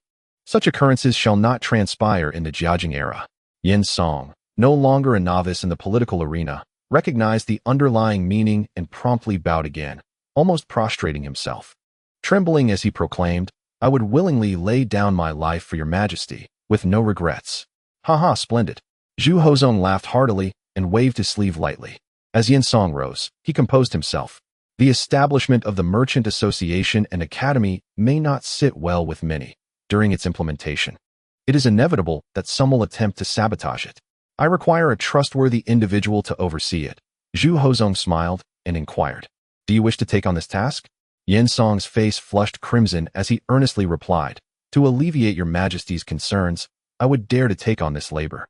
"Such occurrences shall not transpire in the Jiajing era." Yinsong, no longer a novice in the political arena, recognized the underlying meaning and promptly bowed again, almost prostrating himself. Trembling as he proclaimed, "I would willingly lay down my life for your majesty, with no regrets." "Ha, splendid." Zhu Hozong laughed heartily and waved his sleeve lightly. As Yinsong rose, he composed himself. The establishment of the Merchant Association and Academy may not sit well with many during its implementation. It is inevitable that some will attempt to sabotage it. I require a trustworthy individual to oversee it. Zhu Hozong smiled and inquired, "Do you wish to take on this task?" Yinsong's face flushed crimson as he earnestly replied, "To alleviate your majesty's concerns, I would dare to take on this labor."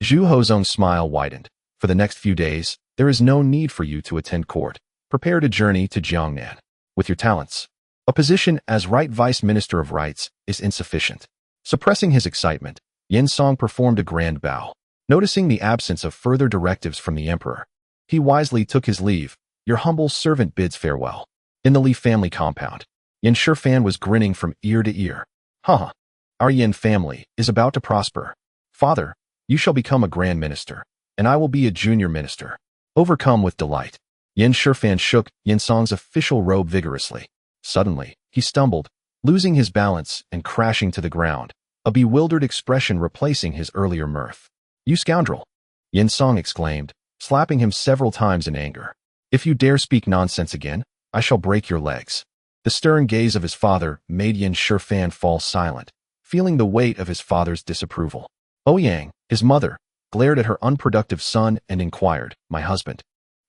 Zhu Hozong's smile widened. "For the next few days, there is no need for you to attend court. Prepare to journey to Jiangnan. With your talents, a position as Right Vice Minister of Rights is insufficient." Suppressing his excitement, Yinsong performed a grand bow. Noticing the absence of further directives from the emperor, he wisely took his leave. "Your humble servant bids farewell." In the Li family compound, Yin Shifan was grinning from ear to ear. "Ha! Our Yin family is about to prosper. Father, you shall become a grand minister, and I will be a junior minister." Overcome with delight, Yin Shifan shook Yinsong's official robe vigorously. Suddenly, he stumbled, losing his balance and crashing to the ground, a bewildered expression replacing his earlier mirth. "You scoundrel!" Yinsong exclaimed, slapping him several times in anger. "If you dare speak nonsense again, I shall break your legs." The stern gaze of his father made Yin Shifan fall silent, feeling the weight of his father's disapproval. Ouyang, his mother, glared at her unproductive son and inquired, "My husband,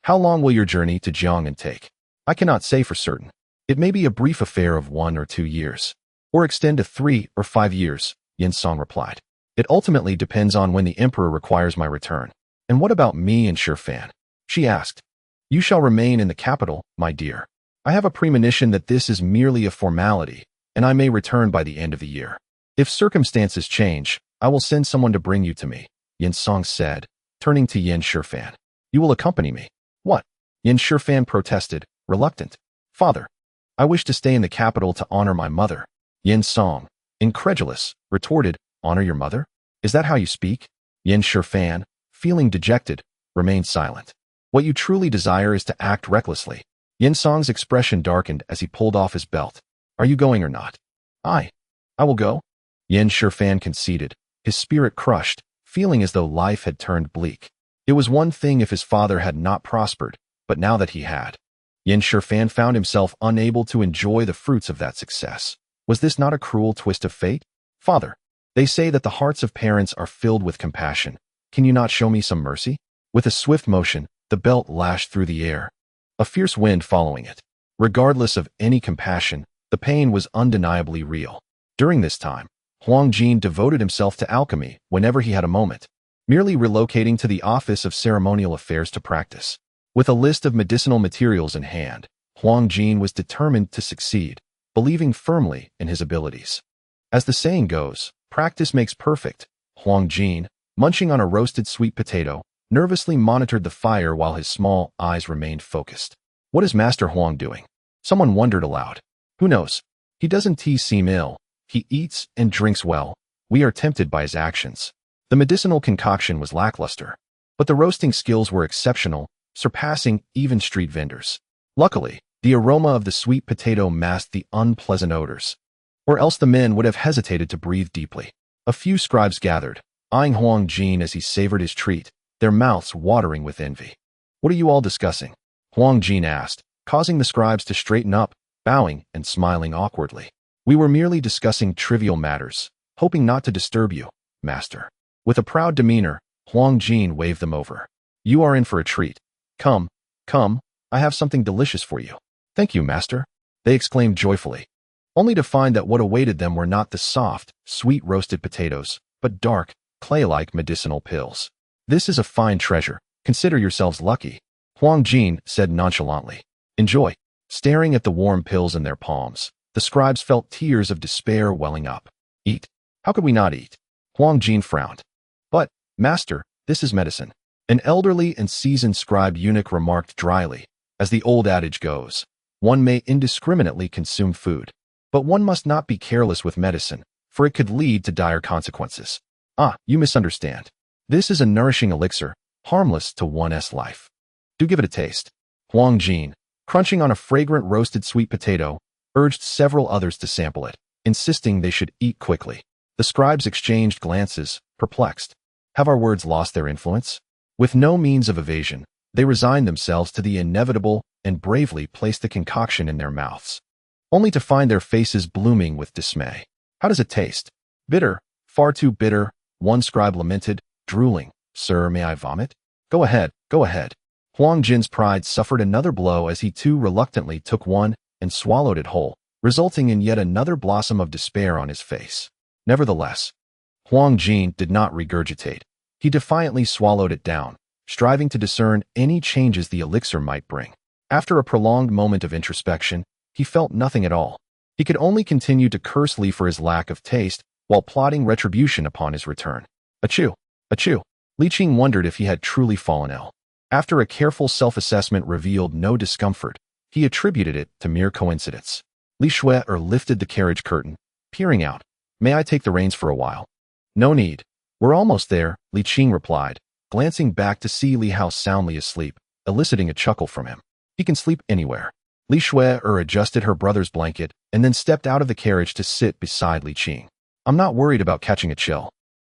how long will your journey to Jiangnan take?" "I cannot say for certain. It may be a brief affair of 1 or 2 years, or extend to 3 or 5 years, Yinsong replied. "It ultimately depends on when the emperor requires my return." "And what about me and Shifan?" she asked. "You shall remain in the capital, my dear. I have a premonition that this is merely a formality, and I may return by the end of the year. If circumstances change, I will send someone to bring you to me," Yinsong said, turning to Yin Shifan. "You will accompany me." "What?" Yin Shifan protested, reluctant. "Father, I wish to stay in the capital to honor my mother." Yinsong, incredulous, retorted, "Honor your mother? Is that how you speak?" Yin Shifan, feeling dejected, remained silent. "What you truly desire is to act recklessly." Yinsong's expression darkened as he pulled off his belt. "Are you going or not?" I will go." Yin Shifan conceded, his spirit crushed, feeling as though life had turned bleak. It was one thing if his father had not prospered, but now that he had, Yin Shifan found himself unable to enjoy the fruits of that success. Was this not a cruel twist of fate? "Father, they say that the hearts of parents are filled with compassion. Can you not show me some mercy?" With a swift motion, the belt lashed through the air, a fierce wind following it. Regardless of any compassion, the pain was undeniably real. During this time, Huang Jin devoted himself to alchemy whenever he had a moment, merely relocating to the Office of Ceremonial Affairs to practice. With a list of medicinal materials in hand, Huang Jin was determined to succeed, believing firmly in his abilities. As the saying goes, practice makes perfect. Huang Jin, munching on a roasted sweet potato, nervously monitored the fire while his small eyes remained focused. "What is Master Huang doing?" Someone wondered aloud. "Who knows? He doesn't seem ill. He eats and drinks well, we are tempted by his actions. The medicinal concoction was lackluster, but the roasting skills were exceptional, surpassing even street vendors. Luckily, the aroma of the sweet potato masked the unpleasant odors, or else the men would have hesitated to breathe deeply. A few scribes gathered, eyeing Huang Jin as he savored his treat, their mouths watering with envy. "What are you all discussing?" Huang Jin asked, causing the scribes to straighten up, bowing and smiling awkwardly. "We were merely discussing trivial matters, hoping not to disturb you, master." With a proud demeanor, Huang Jin waved them over. "You are in for a treat. Come, come, I have something delicious for you." "Thank you, master," they exclaimed joyfully, only to find that what awaited them were not the soft, sweet roasted potatoes, but dark, clay-like medicinal pills. "This is a fine treasure. Consider yourselves lucky," Huang Jin said nonchalantly. "Enjoy." Staring at the warm pills in their palms, the scribes felt tears of despair welling up. "Eat? How could we not eat?" Huang Jin frowned. "But, master, this is medicine," an elderly and seasoned scribe eunuch remarked dryly. "As the old adage goes, one may indiscriminately consume food, but one must not be careless with medicine, for it could lead to dire consequences." "Ah, you misunderstand. This is a nourishing elixir, harmless to one's life. Do give it a taste." Huang Jin, crunching on a fragrant roasted sweet potato, urged several others to sample it, insisting they should eat quickly. The scribes exchanged glances, perplexed. Have our words lost their influence? With no means of evasion, they resigned themselves to the inevitable and bravely placed the concoction in their mouths, only to find their faces blooming with dismay. "How does it taste?" "Bitter, far too bitter," one scribe lamented, drooling. "Sir, may I vomit?" Go ahead, go ahead." Huang Jin's pride suffered another blow as he too reluctantly took one and swallowed it whole, resulting in yet another blossom of despair on his face. Nevertheless, Huang Jin did not regurgitate. He defiantly swallowed it down, striving to discern any changes the elixir might bring. After a prolonged moment of introspection, he felt nothing at all. He could only continue to curse Li for his lack of taste while plotting retribution upon his return. Achoo! Achoo! Li Qing wondered if he had truly fallen ill. After a careful self-assessment revealed no discomfort, he attributed it to mere coincidence. Li Shui lifted the carriage curtain, peering out. "May I take the reins for a while?" "No need. We're almost there," Li Qing replied, glancing back to see Li Hao soundly asleep, eliciting a chuckle from him. "He can sleep anywhere." Li Shui adjusted her brother's blanket and then stepped out of the carriage to sit beside Li Qing. "I'm not worried about catching a chill.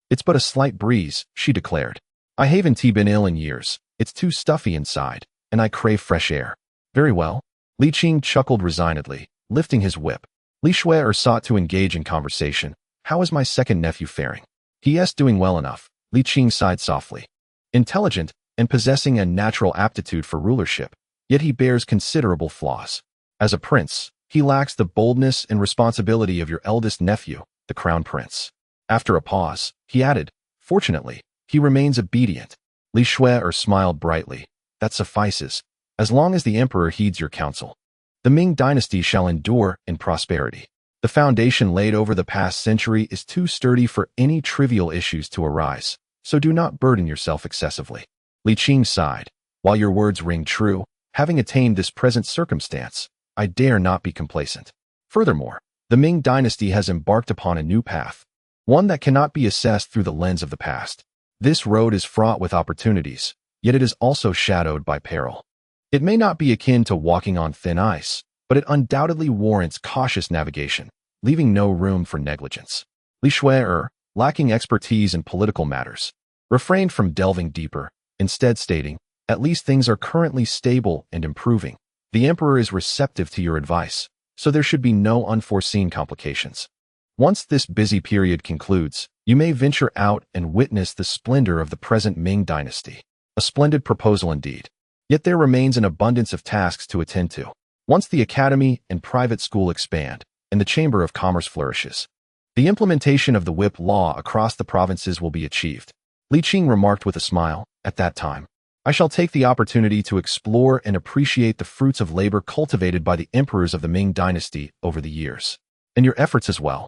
It's but a slight breeze," she declared. "I haven't been ill in years. It's too stuffy inside, and I crave fresh air." "Very well." Li Qing chuckled resignedly, lifting his whip. Li Shui sought to engage in conversation. "How is my second nephew faring?" "He's doing well enough," Li Qing sighed softly. "Intelligent and possessing a natural aptitude for rulership, yet he bears considerable flaws. As a prince, he lacks the boldness and responsibility of your eldest nephew, the crown prince." After a pause, he added, "Fortunately, he remains obedient." Li Shui smiled brightly. "That suffices, as long as the emperor heeds your counsel. The Ming dynasty shall endure in prosperity. The foundation laid over the past century is too sturdy for any trivial issues to arise, so do not burden yourself excessively." Li Qing sighed. "While your words ring true, having attained this present circumstance, I dare not be complacent. Furthermore, the Ming dynasty has embarked upon a new path, one that cannot be assessed through the lens of the past. This road is fraught with opportunities, yet it is also shadowed by peril. It may not be akin to walking on thin ice, but it undoubtedly warrants cautious navigation, leaving no room for negligence." Li Shui, lacking expertise in political matters, refrained from delving deeper, instead stating, "At least things are currently stable and improving. The emperor is receptive to your advice, so there should be no unforeseen complications. Once this busy period concludes, you may venture out and witness the splendor of the present Ming dynasty." A splendid proposal indeed. Yet there remains an abundance of tasks to attend to. Once the academy and private school expand, and the Chamber of Commerce flourishes, the implementation of the whip law across the provinces will be achieved. Li Qing remarked with a smile. "At that time, I shall take the opportunity to explore and appreciate the fruits of labor cultivated by the emperors of the Ming dynasty over the years. And your efforts as well,"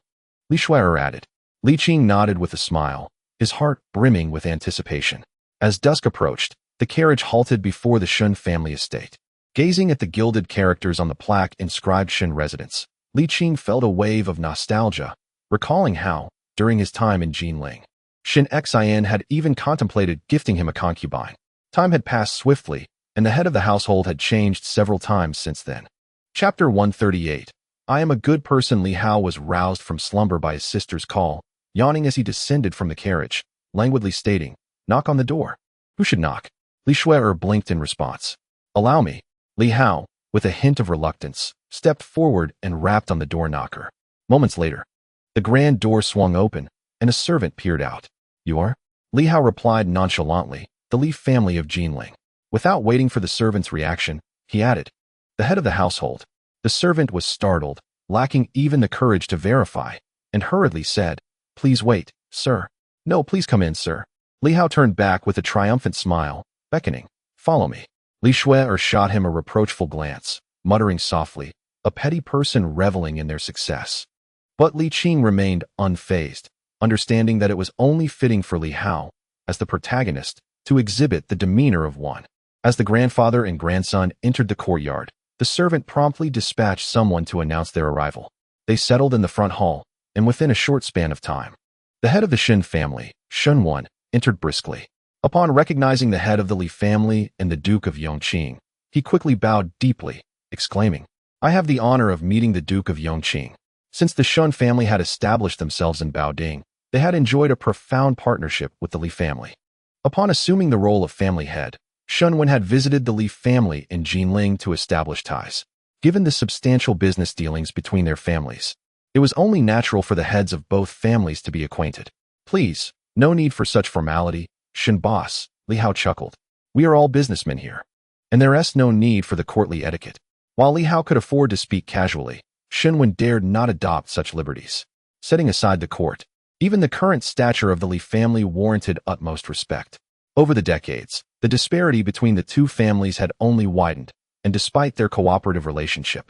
Li Shui added. Li Qing nodded with a smile, his heart brimming with anticipation. As dusk approached, the carriage halted before the Shun family estate. Gazing at the gilded characters on the plaque inscribed Shun residence, Li Qing felt a wave of nostalgia, recalling how, during his time in Jinling. Xin had even contemplated gifting him a concubine. Time had passed swiftly, and the head of the household had changed several times since then. Chapter 138. I am a good person. Li Hao was roused from slumber by his sister's call, yawning as he descended from the carriage, languidly stating, "Knock on the door." "Who should knock?" Li Shuer blinked in response. "Allow me." Li Hao, with a hint of reluctance, stepped forward and rapped on the door knocker. Moments later, the grand door swung open, and a servant peered out. "You are?" Li Hao replied nonchalantly, "The Li family of Jinling." Without waiting for the servant's reaction, he added, "The head of the household." The servant was startled, lacking even the courage to verify, and hurriedly said, "Please wait, sir." "No, please come in, sir." Li Hao turned back with a triumphant smile, beckoning, "Follow me." Li Shuer shot him a reproachful glance, muttering softly, a petty person reveling in their success. But Li Qing remained unfazed, understanding that it was only fitting for Li Hao, as the protagonist, to exhibit the demeanor of one. As the grandfather and grandson entered the courtyard, the servant promptly dispatched someone to announce their arrival. They settled in the front hall, and within a short span of time, the head of the Xin family, Shunwen, entered briskly. Upon recognizing the head of the Li family and the Duke of Yongqing, he quickly bowed deeply, exclaiming, "I have the honor of meeting the Duke of Yongqing." Since the Shun family had established themselves in Baoding, they had enjoyed a profound partnership with the Li family. Upon assuming the role of family head, Shunwen had visited the Li family in Jinling to establish ties. Given the substantial business dealings between their families, it was only natural for the heads of both families to be acquainted. "Please, no need for such formality, Shin boss," Li Hao chuckled. "We are all businessmen here, and there is no need for the courtly etiquette." While Li Hao could afford to speak casually, Shunwen dared not adopt such liberties. Setting aside the court, even the current stature of the Li family warranted utmost respect. Over the decades, the disparity between the two families had only widened, and despite their cooperative relationship,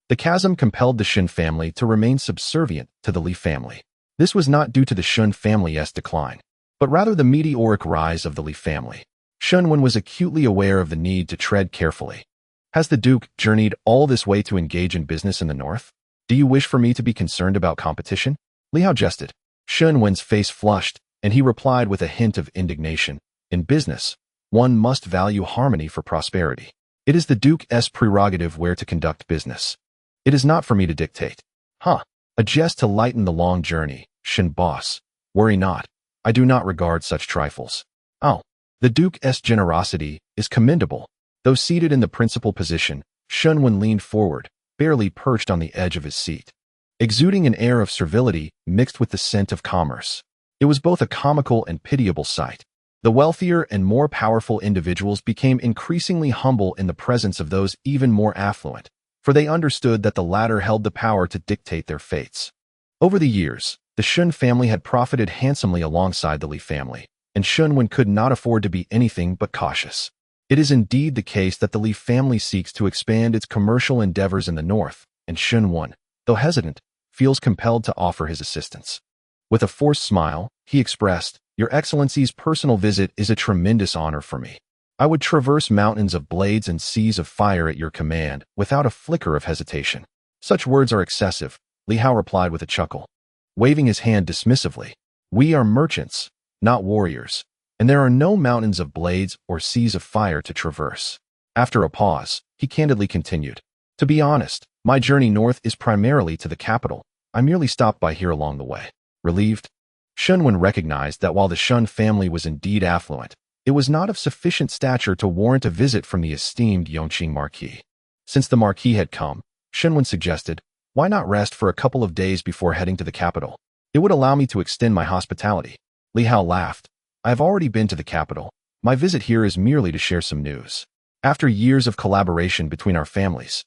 the chasm compelled the Xin family to remain subservient to the Li family. This was not due to the Shun family's decline, but rather the meteoric rise of the Li family. Shunwen was acutely aware of the need to tread carefully. "Has the Duke journeyed all this way to engage in business in the north? Do you wish for me to be concerned about competition?" Li Hao jested. Shunwen's face flushed, and he replied with a hint of indignation, "In business, one must value harmony for prosperity. It is the Duke's prerogative where to conduct business. It is not for me to dictate." "Huh. A jest to lighten the long journey, Shin boss. Worry not. I do not regard such trifles." "Oh, the Duke's generosity is commendable." Though seated in the principal position, Shunwen leaned forward, barely perched on the edge of his seat, exuding an air of servility mixed with the scent of commerce. It was both a comical and pitiable sight. The wealthier and more powerful individuals became increasingly humble in the presence of those even more affluent, for they understood that the latter held the power to dictate their fates. Over the years, the Shun family had profited handsomely alongside the Li family, and Shunwen could not afford to be anything but cautious. It is indeed the case that the Li family seeks to expand its commercial endeavors in the north, and Shunwen, though hesitant, feels compelled to offer his assistance. With a forced smile, he expressed, "Your Excellency's personal visit is a tremendous honor for me. I would traverse mountains of blades and seas of fire at your command without a flicker of hesitation." "Such words are excessive," Li Hao replied with a chuckle, waving his hand dismissively. "We are merchants, not warriors, and there are no mountains of blades or seas of fire to traverse." After a pause, he candidly continued, "To be honest, my journey north is primarily to the capital. I merely stopped by here along the way." Relieved, Shunwen recognized that while the Shun family was indeed affluent, it was not of sufficient stature to warrant a visit from the esteemed Yongqing Marquis. Since the Marquis had come, Shunwen suggested, "Why not rest for a couple of days before heading to the capital? It would allow me to extend my hospitality." Li Hao laughed. "I have already been to the capital. My visit here is merely to share some news. After years of collaboration between our families,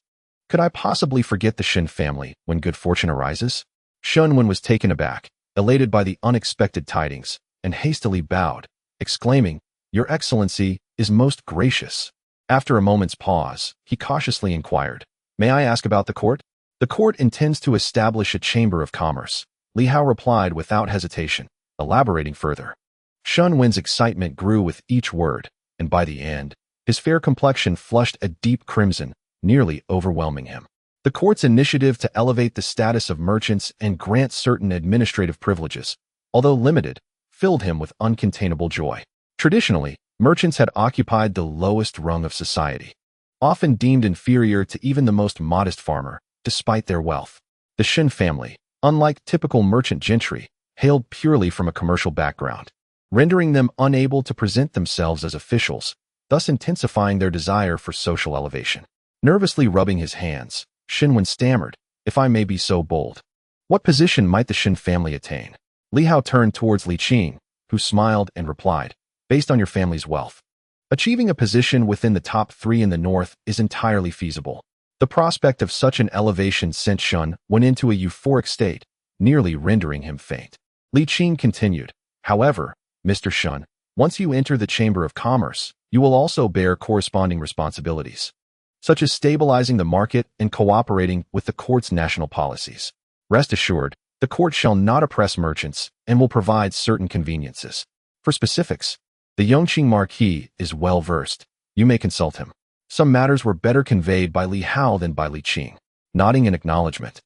could I possibly forget the Shin family when good fortune arises?" Shunwen was taken aback, elated by the unexpected tidings, and hastily bowed, exclaiming, "Your Excellency is most gracious." After a moment's pause, he cautiously inquired, "May I ask about the court?" "The court intends to establish a chamber of commerce," Li Hao replied without hesitation, elaborating further. Shunwen's excitement grew with each word, and by the end, his fair complexion flushed a deep crimson, nearly overwhelming him. The court's initiative to elevate the status of merchants and grant certain administrative privileges although limited, filled him with uncontainable joy. Traditionally, merchants had occupied the lowest rung of society, often deemed inferior to even the most modest farmer, despite their wealth. The Shin family, unlike typical merchant gentry, hailed purely from a commercial background, rendering them unable to present themselves as officials, thus intensifying their desire for social elevation. Nervously rubbing his hands, Shinwen stammered, "If I may be so bold, what position might the Shin family attain?" Li Hao turned towards Li Qing, who smiled and replied, "Based on your family's wealth, achieving a position within the top 3 in the north is entirely feasible." The prospect of such an elevation sent Shun into a euphoric state, nearly rendering him faint. Li Qing continued, "However, Mr. Shun, once you enter the Chamber of Commerce, you will also bear corresponding responsibilities, such as stabilizing the market and cooperating with the court's national policies. Rest assured, the court shall not oppress merchants and will provide certain conveniences. For specifics, the Yongqing Marquis is well versed. You may consult him." Some matters were better conveyed by Li Hao than by Li Qing. Nodding in acknowledgement,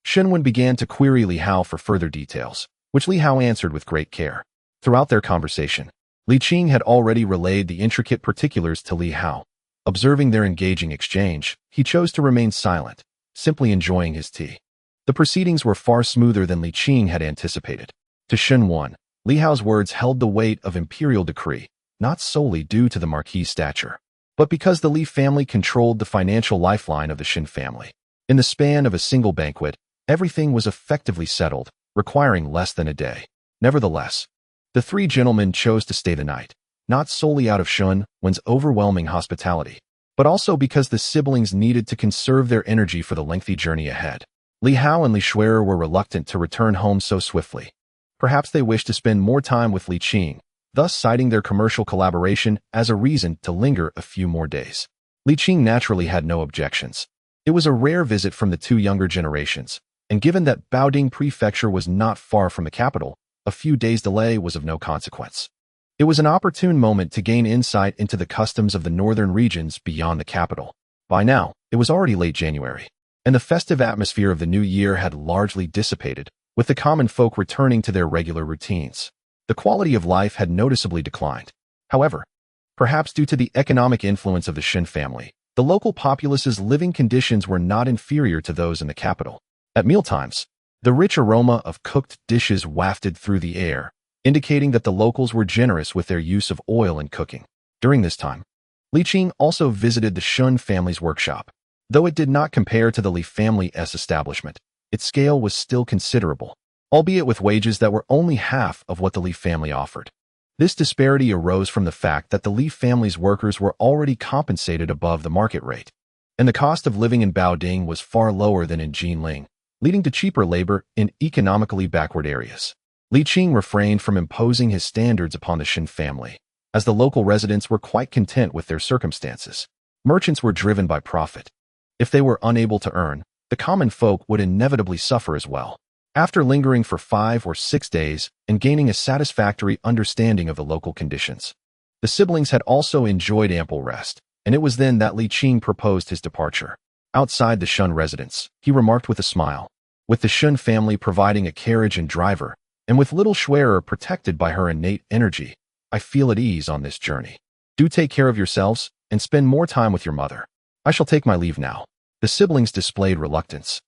Shinwen began to query Li Hao for further details, which Li Hao answered with great care. Throughout their conversation, Li Qing had already relayed the intricate particulars to Li Hao. Observing their engaging exchange, he chose to remain silent, simply enjoying his tea. The proceedings were far smoother than Li Qing had anticipated. To Shinwen, Li Hao's words held the weight of imperial decree, not solely due to the Marquis' stature, but because the Li family controlled the financial lifeline of the Shin family. In the span of a single banquet, everything was effectively settled, requiring less than a day. Nevertheless, the 3 gentlemen chose to stay the night, not solely out of Shunwen's overwhelming hospitality, but also because the siblings needed to conserve their energy for the lengthy journey ahead. Li Hao and Li Shuer were reluctant to return home so swiftly. Perhaps they wished to spend more time with Li Qing, thus citing their commercial collaboration as a reason to linger a few more days. Li Qing naturally had no objections. It was a rare visit from the 2 younger generations, and given that Baoding Prefecture was not far from the capital, a few days' delay was of no consequence. It was an opportune moment to gain insight into the customs of the northern regions beyond the capital. By now, it was already late January, and the festive atmosphere of the new year had largely dissipated, with the common folk returning to their regular routines. The quality of life had noticeably declined. However, perhaps due to the economic influence of the Shin family, the local populace's living conditions were not inferior to those in the capital. At mealtimes, the rich aroma of cooked dishes wafted through the air, indicating that the locals were generous with their use of oil in cooking. During this time, Li Qing also visited the Shun family's workshop. Though it did not compare to the Li family's establishment, its scale was still considerable, albeit with wages that were only half of what the Li family offered. This disparity arose from the fact that the Li family's workers were already compensated above the market rate, and the cost of living in Baoding was far lower than in Jinling, leading to cheaper labor in economically backward areas. Li Qing refrained from imposing his standards upon the Shin family, as the local residents were quite content with their circumstances. Merchants were driven by profit. If they were unable to earn, the common folk would inevitably suffer as well. After lingering for 5 or 6 days and gaining a satisfactory understanding of the local conditions, the siblings had also enjoyed ample rest, and it was then that Li Qing proposed his departure. Outside the Shun residence, he remarked with a smile, "With the Shun family providing a carriage and driver, and with little Shuer protected by her innate energy, I feel at ease on this journey. Do take care of yourselves and spend more time with your mother. I shall take my leave now." The siblings displayed reluctance,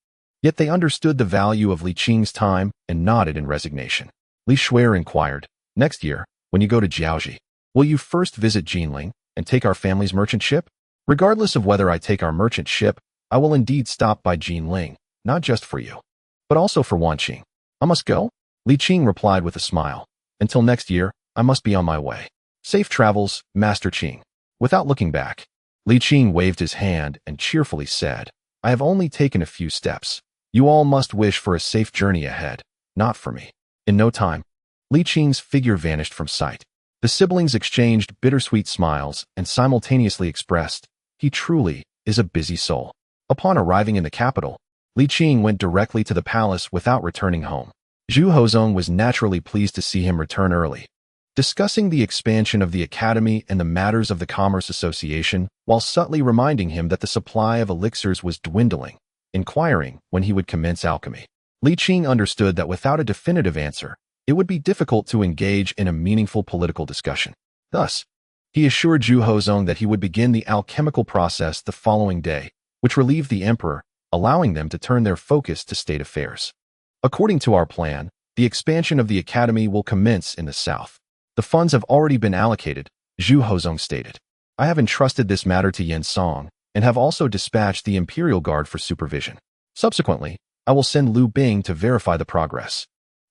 yet they understood the value of Li Qing's time and nodded in resignation. Li Shuer inquired, "Next year, when you go to Jiaoji, will you first visit Jinling and take our family's merchant ship?" "Regardless of whether I take our merchant ship, I will indeed stop by Jinling, not just for you, but also for Wanqing." "I must go?" Li Qing replied with a smile. "Until next year, I must be on my way. Safe travels, Master Qing." Without looking back, Li Qing waved his hand and cheerfully said, "I have only taken a few steps. You all must wish for a safe journey ahead, not for me." In no time, Li Qing's figure vanished from sight. The siblings exchanged bittersweet smiles and simultaneously expressed, "He truly is a busy soul." Upon arriving in the capital, Li Qing went directly to the palace without returning home. Zhu Hozong was naturally pleased to see him return early, discussing the expansion of the academy and the matters of the Commerce Association, while subtly reminding him that the supply of elixirs was dwindling, inquiring when he would commence alchemy. Li Qing understood that without a definitive answer, it would be difficult to engage in a meaningful political discussion. Thus, he assured Zhu Hozong that he would begin the alchemical process the following day, which relieved the emperor, allowing them to turn their focus to state affairs. According to our plan, the expansion of the academy will commence in the south. The funds have already been allocated, Zhu Hozong stated. I have entrusted this matter to Yen Song, and have also dispatched the Imperial Guard for supervision. Subsequently, I will send Liu Bing to verify the progress.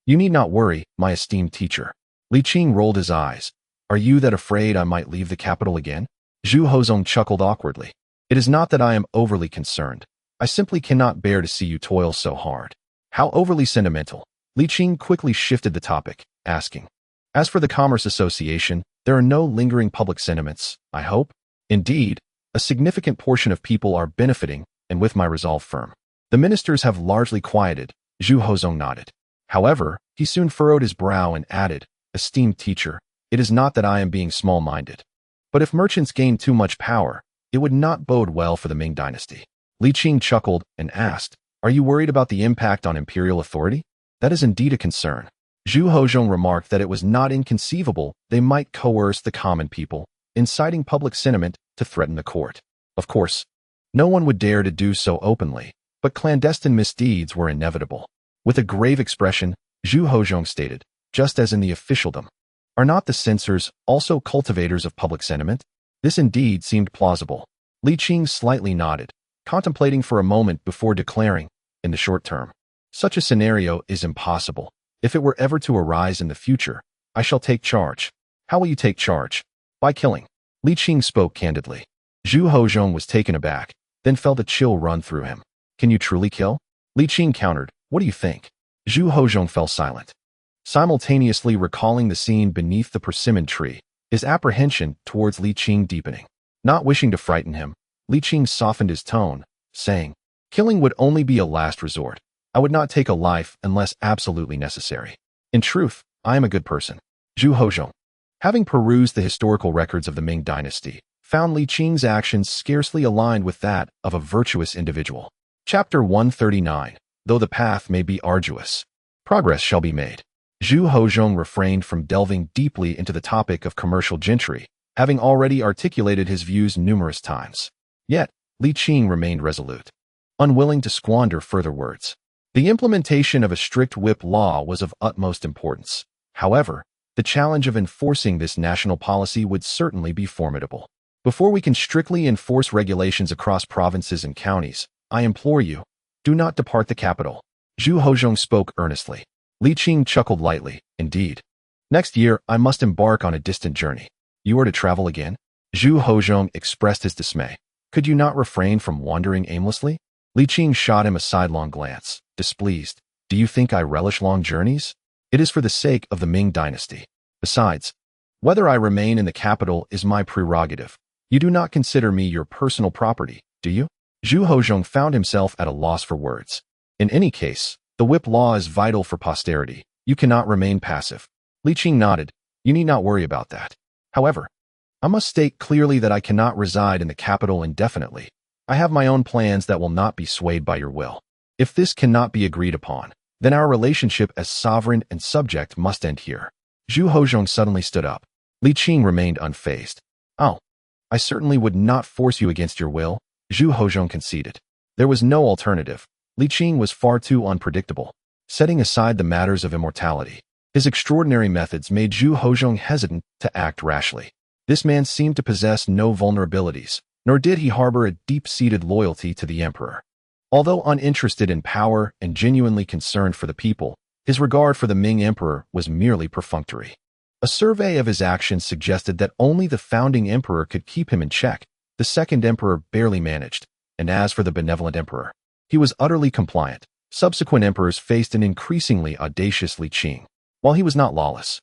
You need not worry, my esteemed teacher. Li Qing rolled his eyes. Are you that afraid I might leave the capital again? Zhu Hozong chuckled awkwardly. It is not that I am overly concerned. I simply cannot bear to see you toil so hard. How overly sentimental. Li Qing quickly shifted the topic, asking. As for the Commerce Association, there are no lingering public sentiments, I hope. Indeed, a significant portion of people are benefiting, and with my resolve firm. The ministers have largely quieted, Zhu Hozong nodded. However, he soon furrowed his brow and added, esteemed teacher, it is not that I am being small-minded. But if merchants gain too much power, it would not bode well for the Ming dynasty. Li Qing chuckled and asked, are you worried about the impact on imperial authority? That is indeed a concern. Zhu Hozong remarked that it was not inconceivable they might coerce the common people, inciting public sentiment to threaten the court. Of course, no one would dare to do so openly, but clandestine misdeeds were inevitable. With a grave expression, Zhu Hozong stated, just as in the officialdom. Are not the censors also cultivators of public sentiment? This indeed seemed plausible. Li Qing slightly nodded, contemplating for a moment before declaring, in the short term, such a scenario is impossible. If it were ever to arise in the future, I shall take charge. How will you take charge? By killing. Li Qing spoke candidly. Zhu Hozong was taken aback, then felt a chill run through him. Can you truly kill? Li Qing countered, what do you think? Zhu Hozong fell silent, simultaneously recalling the scene beneath the persimmon tree, his apprehension towards Li Qing deepening. Not wishing to frighten him, Li Qing softened his tone, saying, killing would only be a last resort. I would not take a life unless absolutely necessary. In truth, I am a good person. Zhu Hozong, having perused the historical records of the Ming dynasty, found Li Qing's actions scarcely aligned with that of a virtuous individual. Chapter 139. Though the path may be arduous, progress shall be made. Zhu Hozong refrained from delving deeply into the topic of commercial gentry, having already articulated his views numerous times. Yet, Li Qing remained resolute, unwilling to squander further words. The implementation of a strict whip law was of utmost importance. However, the challenge of enforcing this national policy would certainly be formidable. Before we can strictly enforce regulations across provinces and counties, I implore you, do not depart the capital. Zhu Hozong spoke earnestly. Li Qing chuckled lightly, indeed. Next year, I must embark on a distant journey. You are to travel again? Zhu Hozong expressed his dismay. Could you not refrain from wandering aimlessly? Li Qing shot him a sidelong glance, displeased. Do you think I relish long journeys? It is for the sake of the Ming dynasty. Besides, whether I remain in the capital is my prerogative. You do not consider me your personal property, do you? Zhu Hozong found himself at a loss for words. In any case, the whip law is vital for posterity. You cannot remain passive. Li Qing nodded. You need not worry about that. However, I must state clearly that I cannot reside in the capital indefinitely. I have my own plans that will not be swayed by your will. If this cannot be agreed upon, then our relationship as sovereign and subject must end here. Zhu Hozong suddenly stood up. Li Qing remained unfazed. Oh, I certainly would not force you against your will, Zhu Hozong conceded. There was no alternative. Li Qing was far too unpredictable. Setting aside the matters of immortality, his extraordinary methods made Zhu Hozong hesitant to act rashly. This man seemed to possess no vulnerabilities, nor did he harbor a deep-seated loyalty to the emperor. Although uninterested in power and genuinely concerned for the people, his regard for the Ming emperor was merely perfunctory. A survey of his actions suggested that only the founding emperor could keep him in check. The second emperor barely managed, and as for the benevolent emperor, he was utterly compliant. Subsequent emperors faced an increasingly audacious Li Qing. While he was not lawless,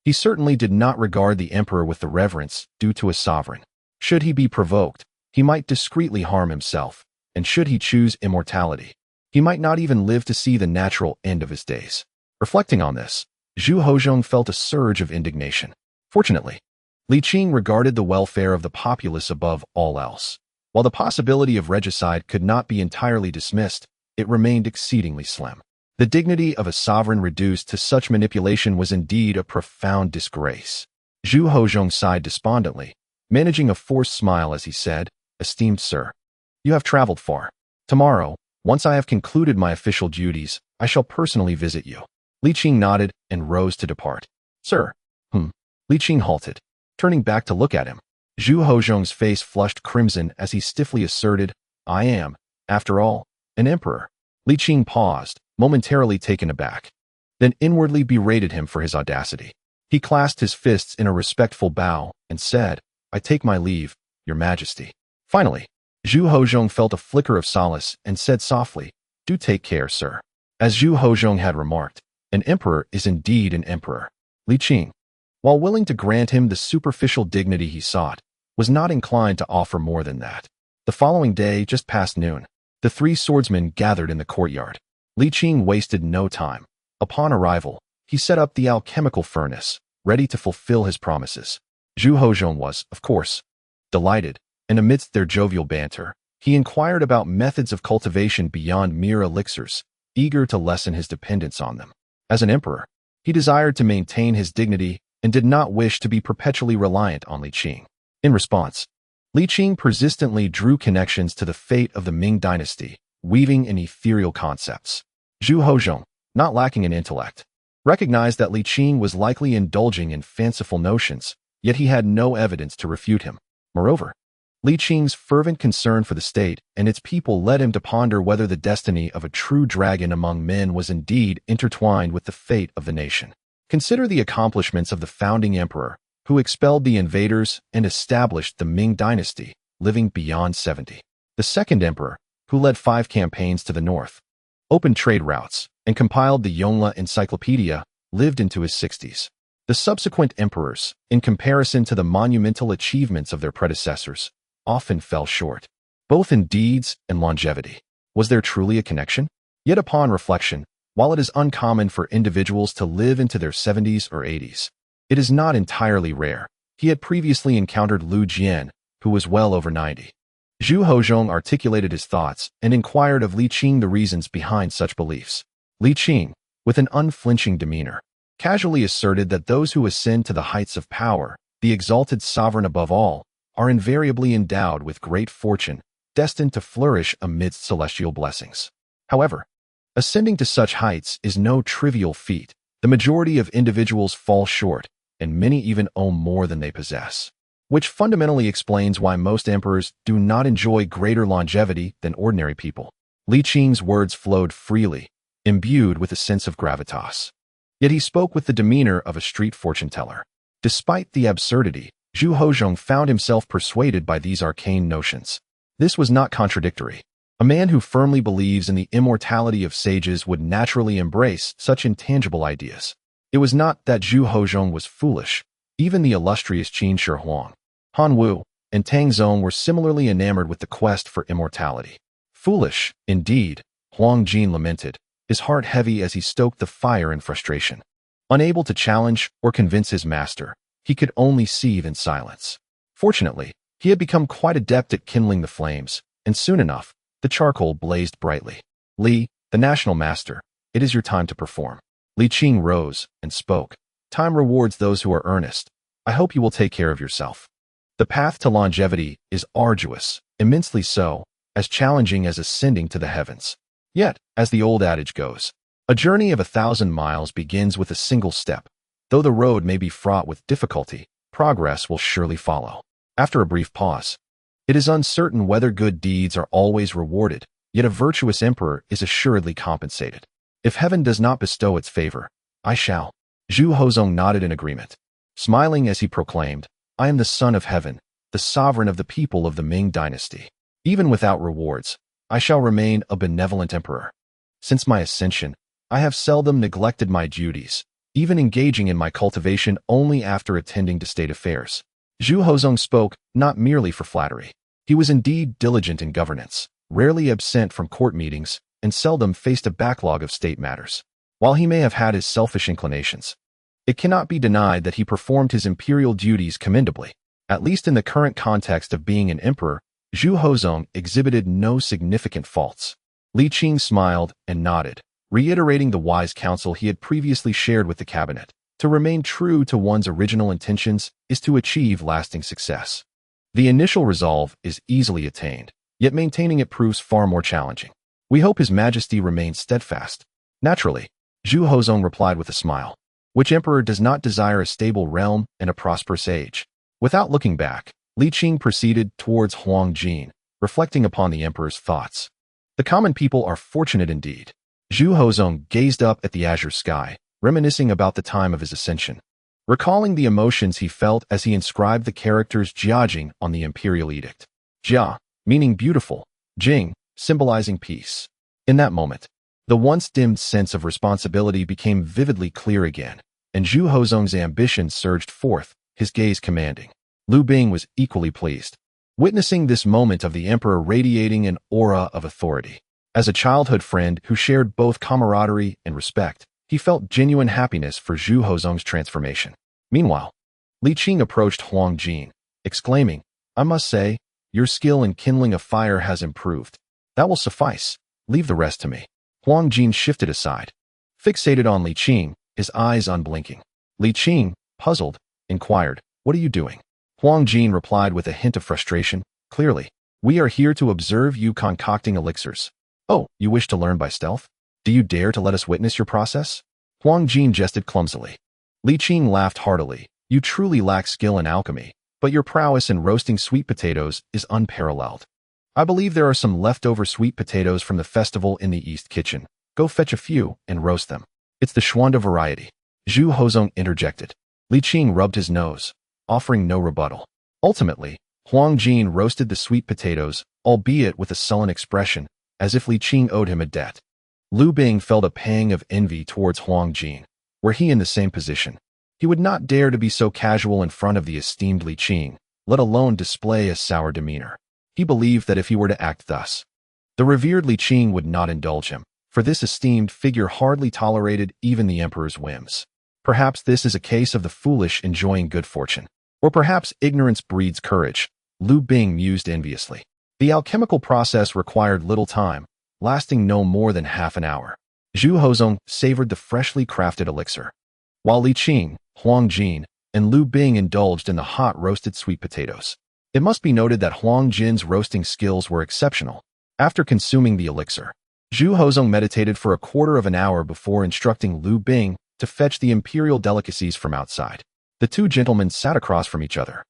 he certainly did not regard the emperor with the reverence due to a sovereign. Should he be provoked, he might discreetly harm himself, and should he choose immortality, he might not even live to see the natural end of his days. Reflecting on this, Zhu Hozong felt a surge of indignation. Fortunately, Li Qing regarded the welfare of the populace above all else. While the possibility of regicide could not be entirely dismissed, it remained exceedingly slim. The dignity of a sovereign reduced to such manipulation was indeed a profound disgrace. Zhu Hozhong sighed despondently, managing a forced smile as he said, "Esteemed sir, you have traveled far. Tomorrow, once I have concluded my official duties, I shall personally visit you." Li Qing nodded and rose to depart. "Sir." Li Qing halted, turning back to look at him. Zhu Hozhong's face flushed crimson as he stiffly asserted, "I am, after all, an emperor." Li Qing paused, momentarily taken aback, then inwardly berated him for his audacity. He clasped his fists in a respectful bow and said, "I take my leave, Your Majesty." Finally, Zhu Hozhong felt a flicker of solace and said softly, "Do take care, sir." As Zhu Hozhong had remarked, an emperor is indeed an emperor. Li Qing, while willing to grant him the superficial dignity he sought, was not inclined to offer more than that. The following day, just past noon, the three swordsmen gathered in the courtyard. Li Qing wasted no time. Upon arrival, he set up the alchemical furnace, ready to fulfill his promises. Zhu Hozhong was, of course, delighted, and amidst their jovial banter, he inquired about methods of cultivation beyond mere elixirs, eager to lessen his dependence on them. As an emperor, he desired to maintain his dignity and did not wish to be perpetually reliant on Li Qing. In response, Li Qing persistently drew connections to the fate of the Ming dynasty, weaving in ethereal concepts. Zhu Hozhong, not lacking in intellect, recognized that Li Qing was likely indulging in fanciful notions, yet he had no evidence to refute him. Moreover, Li Qing's fervent concern for the state and its people led him to ponder whether the destiny of a true dragon among men was indeed intertwined with the fate of the nation. Consider the accomplishments of the founding emperor, who expelled the invaders and established the Ming dynasty, living beyond 70. The second emperor, who led 5 campaigns to the north, opened trade routes, and compiled the Yongle Encyclopedia, lived into his 60s. The subsequent emperors, in comparison to the monumental achievements of their predecessors, often fell short, both in deeds and longevity. Was there truly a connection? Yet upon reflection, while it is uncommon for individuals to live into their 70s or 80s, it is not entirely rare. He had previously encountered Lu Jian, who was well over 90. Zhu Hozhong articulated his thoughts and inquired of Li Qing the reasons behind such beliefs. Li Qing, with an unflinching demeanor, casually asserted that those who ascend to the heights of power, the exalted sovereign above all, are invariably endowed with great fortune, destined to flourish amidst celestial blessings. However, ascending to such heights is no trivial feat. The majority of individuals fall short, and many even own more than they possess, which fundamentally explains why most emperors do not enjoy greater longevity than ordinary people. Li Qing's words flowed freely, imbued with a sense of gravitas. Yet he spoke with the demeanor of a street fortune-teller. Despite the absurdity, Zhu Hozhong found himself persuaded by these arcane notions. This was not contradictory. A man who firmly believes in the immortality of sages would naturally embrace such intangible ideas. It was not that Zhu Hozhong was foolish. Even the illustrious Qin Shi Huang, Han Wu, and Tang Zong were similarly enamored with the quest for immortality. Foolish, indeed, Huang Jin lamented, his heart heavy as he stoked the fire in frustration. Unable to challenge or convince his master, he could only seethe in silence. Fortunately, he had become quite adept at kindling the flames, and soon enough, the charcoal blazed brightly. "Li, the national master, it is your time to perform." Li Qing rose and spoke. "Time rewards those who are earnest. I hope you will take care of yourself. The path to longevity is arduous, immensely so, as challenging as ascending to the heavens. Yet, as the old adage goes, a journey of 1,000 miles begins with a single step. Though the road may be fraught with difficulty, progress will surely follow." After a brief pause, "It is uncertain whether good deeds are always rewarded, yet a virtuous emperor is assuredly compensated. If heaven does not bestow its favor, I shall." Zhu Hozhong nodded in agreement, smiling as he proclaimed, "I am the son of heaven, the sovereign of the people of the Ming dynasty. Even without rewards, I shall remain a benevolent emperor. Since my ascension, I have seldom neglected my duties, even engaging in my cultivation only after attending to state affairs." Zhu Hozhong spoke not merely for flattery. He was indeed diligent in governance, rarely absent from court meetings, and seldom faced a backlog of state matters. While he may have had his selfish inclinations, it cannot be denied that he performed his imperial duties commendably. At least in the current context of being an emperor, Zhu Hozhong exhibited no significant faults. Li Qing smiled and nodded, reiterating the wise counsel he had previously shared with the cabinet. To remain true to one's original intentions is to achieve lasting success. The initial resolve is easily attained, yet maintaining it proves far more challenging. We hope His Majesty remains steadfast. Naturally, Zhu Hozong replied with a smile. Which emperor does not desire a stable realm and a prosperous age? Without looking back, Li Qing proceeded towards Huang Jin, reflecting upon the emperor's thoughts. The common people are fortunate indeed. Zhu Hozong gazed up at the azure sky, reminiscing about the time of his ascension. Recalling the emotions he felt as he inscribed the characters Jiajing on the imperial edict. Jia, meaning beautiful, Jing, symbolizing peace. In that moment, the once dimmed sense of responsibility became vividly clear again, and Zhu Hozong's ambition surged forth, his gaze commanding. Lu Bing was equally pleased, witnessing this moment of the emperor radiating an aura of authority. As a childhood friend who shared both camaraderie and respect, he felt genuine happiness for Zhu Hozong's transformation. Meanwhile, Li Qing approached Huang Jin, exclaiming, "I must say, your skill in kindling a fire has improved. That will suffice. Leave the rest to me." Huang Jin shifted aside, fixated on Li Qing, his eyes unblinking. Li Qing, puzzled, inquired, "What are you doing?" Huang Jin replied with a hint of frustration, "Clearly, we are here to observe you concocting elixirs. Oh, you wish to learn by stealth? Do you dare to let us witness your process?" Huang Jin jested clumsily. Li Qing laughed heartily. "You truly lack skill in alchemy, but your prowess in roasting sweet potatoes is unparalleled. I believe there are some leftover sweet potatoes from the festival in the East Kitchen. Go fetch a few and roast them. It's the Schwanda variety." Zhu Hozong interjected. Li Qing rubbed his nose, offering no rebuttal. Ultimately, Huang Jin roasted the sweet potatoes, albeit with a sullen expression, as if Li Qing owed him a debt. Lu Bing felt a pang of envy towards Huang Jin. Were he in the same position, he would not dare to be so casual in front of the esteemed Li Qing, let alone display a sour demeanor. He believed that if he were to act thus, the revered Li Qing would not indulge him, for this esteemed figure hardly tolerated even the emperor's whims. Perhaps this is a case of the foolish enjoying good fortune. Or perhaps ignorance breeds courage, Lu Bing mused enviously. The alchemical process required little time, lasting no more than half an hour. Zhu Hozong savored the freshly crafted elixir, while Li Qing, Huang Jin, and Lu Bing indulged in the hot roasted sweet potatoes. It must be noted that Huang Jin's roasting skills were exceptional. After consuming the elixir, Zhu Hozong meditated for a quarter of an hour before instructing Lu Bing to fetch the imperial delicacies from outside. The two gentlemen sat across from each other,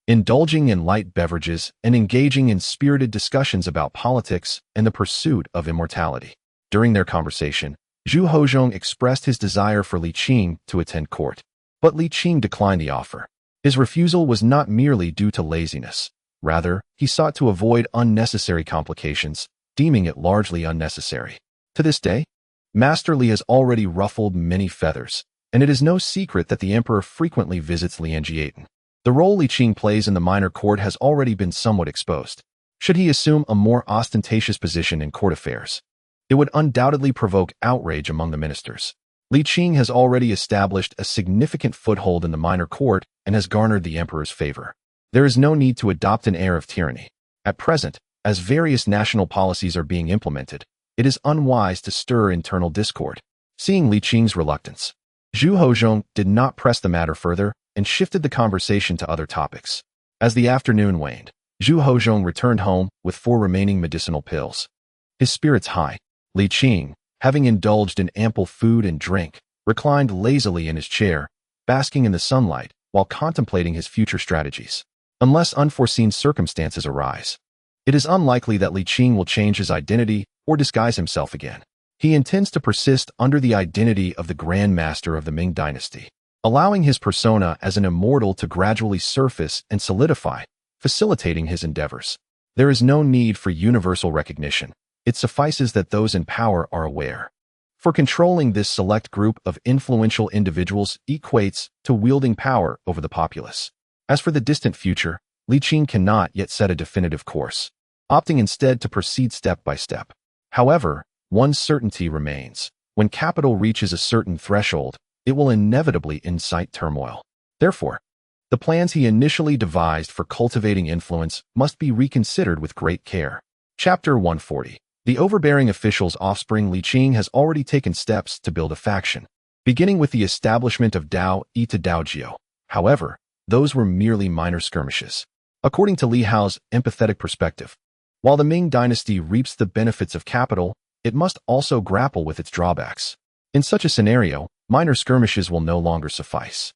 indulging in light beverages and engaging in spirited discussions about politics and the pursuit of immortality. During their conversation, Zhu Hozong expressed his desire for Li Qing to attend court, but Li Qing declined the offer. His refusal was not merely due to laziness. Rather, he sought to avoid unnecessary complications, deeming it largely unnecessary. To this day, Master Li has already ruffled many feathers, and it is no secret that the emperor frequently visits Lianjiaten. The role Li Qing plays in the minor court has already been somewhat exposed. Should he assume a more ostentatious position in court affairs, it would undoubtedly provoke outrage among the ministers. Li Qing has already established a significant foothold in the minor court and has garnered the emperor's favor. There is no need to adopt an air of tyranny. At present, as various national policies are being implemented, it is unwise to stir internal discord. Seeing Li Qing's reluctance, Zhu Hozong did not press the matter further and shifted the conversation to other topics. As the afternoon waned, Zhu Hozong returned home with 4 remaining medicinal pills. His spirits high, Li Qing, having indulged in ample food and drink, reclined lazily in his chair, basking in the sunlight while contemplating his future strategies. Unless unforeseen circumstances arise, it is unlikely that Li Qing will change his identity or disguise himself again. He intends to persist under the identity of the Grand Master of the Ming dynasty, allowing his persona as an immortal to gradually surface and solidify, facilitating his endeavors. There is no need for universal recognition. It suffices that those in power are aware. For controlling this select group of influential individuals equates to wielding power over the populace. As for the distant future, Li Qing cannot yet set a definitive course, opting instead to proceed step by step. However, one certainty remains. When capital reaches a certain threshold, it will inevitably incite turmoil. Therefore, the plans he initially devised for cultivating influence must be reconsidered with great care. Chapter 140. The overbearing official's offspring Li Qing has already taken steps to build a faction, beginning with the establishment of Dao Yi to Daojiao. However, those were merely minor skirmishes. According to Li Hao's empathetic perspective, while the Ming dynasty reaps the benefits of capital, it must also grapple with its drawbacks. In such a scenario, minor skirmishes will no longer suffice.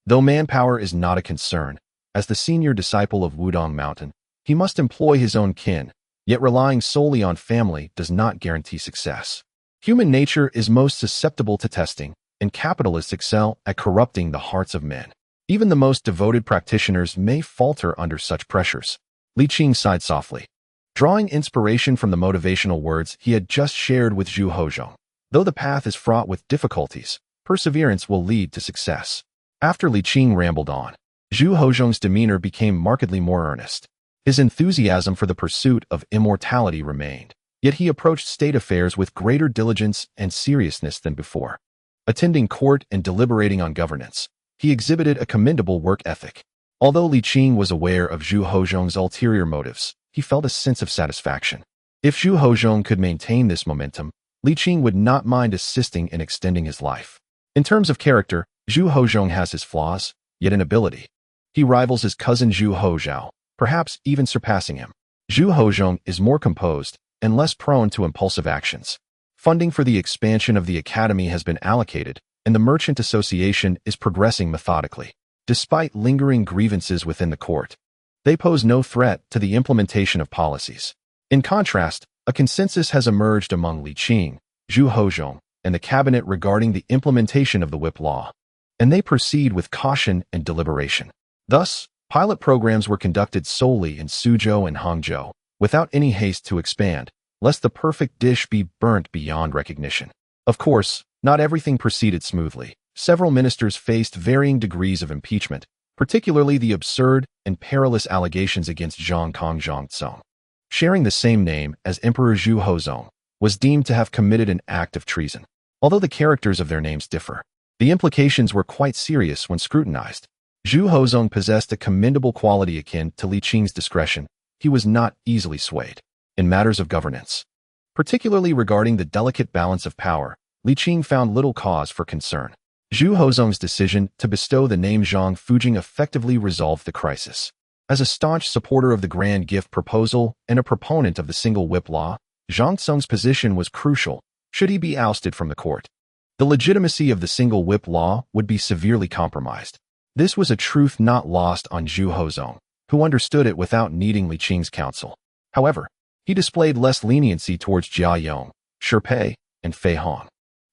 Though manpower is not a concern, as the senior disciple of Wudong Mountain, he must employ his own kin, yet relying solely on family does not guarantee success. Human nature is most susceptible to testing, and capitalists excel at corrupting the hearts of men. Even the most devoted practitioners may falter under such pressures. Li Qing sighed softly, drawing inspiration from the motivational words he had just shared with Zhu Hozhong. Though the path is fraught with difficulties, perseverance will lead to success. After Li Qing rambled on, Zhu Hozhong's demeanor became markedly more earnest. His enthusiasm for the pursuit of immortality remained, yet he approached state affairs with greater diligence and seriousness than before. Attending court and deliberating on governance, he exhibited a commendable work ethic. Although Li Qing was aware of Zhu Hozhong's ulterior motives, he felt a sense of satisfaction. If Zhu Hozhong could maintain this momentum, Li Qing would not mind assisting in extending his life. In terms of character, Zhu Hozhong has his flaws, yet in ability, he rivals his cousin Zhu Hozhao, perhaps even surpassing him. Zhu Hozhong is more composed and less prone to impulsive actions. Funding for the expansion of the academy has been allocated, and the Merchant Association is progressing methodically. Despite lingering grievances within the court, they pose no threat to the implementation of policies. In contrast, a consensus has emerged among Li Qing, Zhu Hozhong, and the cabinet regarding the implementation of the whip law, and they proceed with caution and deliberation. Thus, pilot programs were conducted solely in Suzhou and Hangzhou, without any haste to expand, lest the perfect dish be burnt beyond recognition. Of course, not everything proceeded smoothly. Several ministers faced varying degrees of impeachment, particularly the absurd and perilous allegations against Zhang Kong Zhangcong, sharing the same name as Emperor Zhu Hozong, was deemed to have committed an act of treason. Although the characters of their names differ, the implications were quite serious when scrutinized. Zhu Hozong possessed a commendable quality akin to Li Qing's discretion. He was not easily swayed. In matters of governance, particularly regarding the delicate balance of power, Li Qing found little cause for concern. Zhu Hozong's decision to bestow the name Zhang Fujing effectively resolved the crisis. As a staunch supporter of the grand gift proposal and a proponent of the single whip law, Zhang Tsung's position was crucial should he be ousted from the court. The legitimacy of the single whip law would be severely compromised. This was a truth not lost on Zhu Hozong, who understood it without needing Li Qing's counsel. However, he displayed less leniency towards Jia Yong, Shi Pei, and Fei Hong,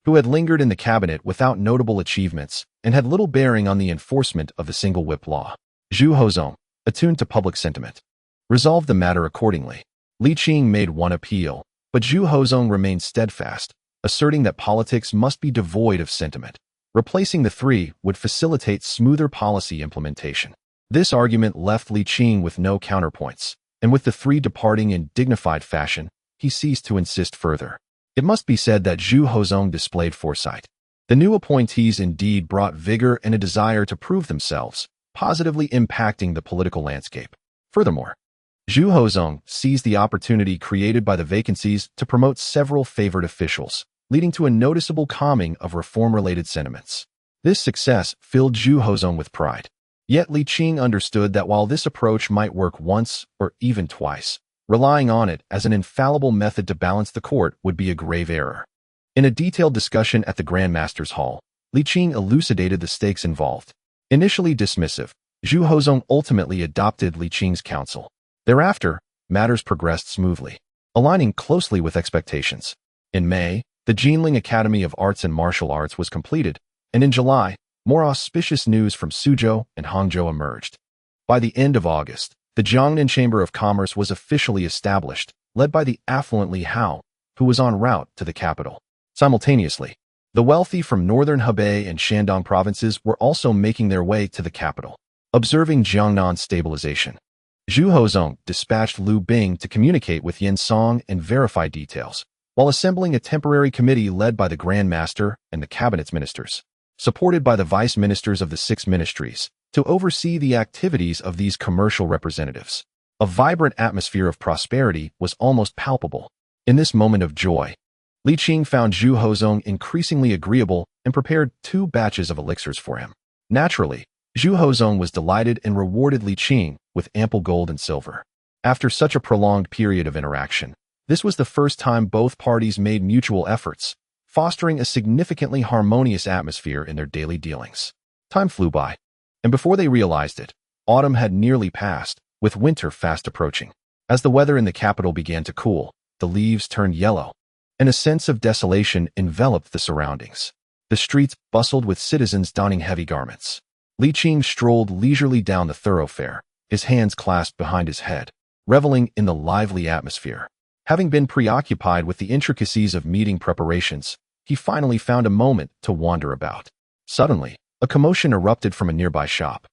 who had lingered in the cabinet without notable achievements and had little bearing on the enforcement of the single whip law. Zhu Hozong, attuned to public sentiment, resolved the matter accordingly. Li Qing made one appeal, but Zhu Hozong remained steadfast, asserting that politics must be devoid of sentiment. Replacing the three would facilitate smoother policy implementation. This argument left Li Qing with no counterpoints, and with the three departing in dignified fashion, he ceased to insist further. It must be said that Zhu Hozong displayed foresight. The new appointees indeed brought vigor and a desire to prove themselves, positively impacting the political landscape. Furthermore, Zhu Hozong seized the opportunity created by the vacancies to promote several favored officials, leading to a noticeable calming of reform-related sentiments. This success filled Zhu Hozong with pride. Yet Li Qing understood that while this approach might work once or even twice, relying on it as an infallible method to balance the court would be a grave error. In a detailed discussion at the Grand Master's Hall, Li Qing elucidated the stakes involved. Initially dismissive, Zhu Hozong ultimately adopted Li Qing's counsel. Thereafter, matters progressed smoothly, aligning closely with expectations. In May, the Jinling Academy of Arts and Martial Arts was completed, and in July, more auspicious news from Suzhou and Hangzhou emerged. By the end of August, the Jiangnan Chamber of Commerce was officially established, led by the affluent Li Hao, who was en route to the capital. Simultaneously, the wealthy from northern Hebei and Shandong provinces were also making their way to the capital. Observing Jiangnan's stabilization, Zhu Hozong dispatched Liu Bing to communicate with Yan Song and verify details, while assembling a temporary committee led by the Grand Master and the cabinet's ministers, supported by the vice ministers of the 6 ministries, to oversee the activities of these commercial representatives. A vibrant atmosphere of prosperity was almost palpable. In this moment of joy, Li Qing found Zhu Hozong increasingly agreeable and prepared 2 batches of elixirs for him. Naturally, Zhu Hozong was delighted and rewarded Li Qing with ample gold and silver. After such a prolonged period of interaction, this was the first time both parties made mutual efforts, fostering a significantly harmonious atmosphere in their daily dealings. Time flew by, and before they realized it, autumn had nearly passed, with winter fast approaching. As the weather in the capital began to cool, the leaves turned yellow, and a sense of desolation enveloped the surroundings. The streets bustled with citizens donning heavy garments. Li Qing strolled leisurely down the thoroughfare, his hands clasped behind his head, reveling in the lively atmosphere. Having been preoccupied with the intricacies of meeting preparations, he finally found a moment to wander about. Suddenly, a commotion erupted from a nearby shop,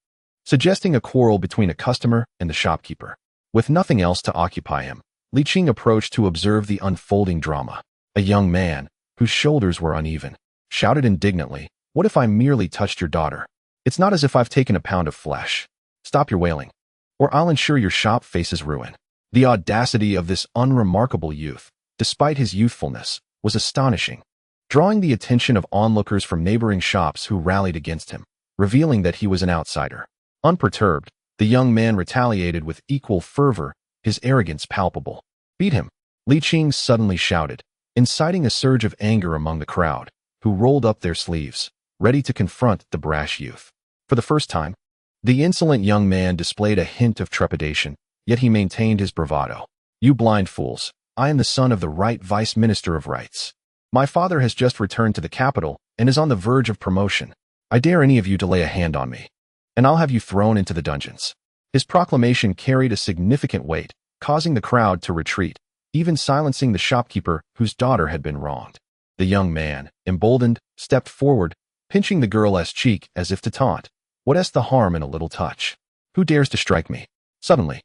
suggesting a quarrel between a customer and the shopkeeper. With nothing else to occupy him, Li Qing approached to observe the unfolding drama. A young man, whose shoulders were uneven, shouted indignantly, "What if I merely touched your daughter? It's not as if I've taken a pound of flesh. Stop your wailing, or I'll ensure your shop faces ruin." The audacity of this unremarkable youth, despite his youthfulness, was astonishing, drawing the attention of onlookers from neighboring shops who rallied against him, revealing that he was an outsider. Unperturbed, the young man retaliated with equal fervor, his arrogance palpable. "Beat him!" Li Qing suddenly shouted, inciting a surge of anger among the crowd, who rolled up their sleeves, ready to confront the brash youth. For the first time, the insolent young man displayed a hint of trepidation, yet he maintained his bravado. "You blind fools, I am the son of the Right Vice Minister of Rights. My father has just returned to the capital and is on the verge of promotion. I dare any of you to lay a hand on me, and I'll have you thrown into the dungeons." His proclamation carried a significant weight, causing the crowd to retreat, even silencing the shopkeeper whose daughter had been wronged. The young man, emboldened, stepped forward, pinching the girl's cheek as if to taunt. "What's the harm in a little touch? Who dares to strike me?" Suddenly,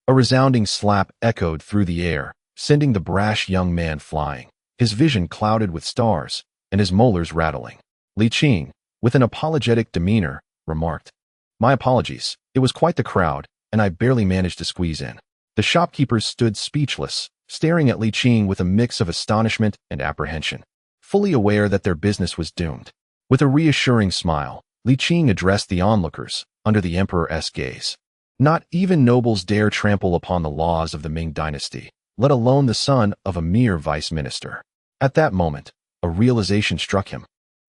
a resounding slap echoed through the air, sending the brash young man flying, his vision clouded with stars and his molars rattling. Li Qing, with an apologetic demeanor, remarked, "My apologies, it was quite the crowd, and I barely managed to squeeze in." The shopkeepers stood speechless, staring at Li Qing with a mix of astonishment and apprehension, fully aware that their business was doomed. With a reassuring smile, Li Qing addressed the onlookers, under the emperor's gaze. "Not even nobles dare trample upon the laws of the Ming dynasty, let alone the son of a mere vice minister." At that moment, a realization struck him.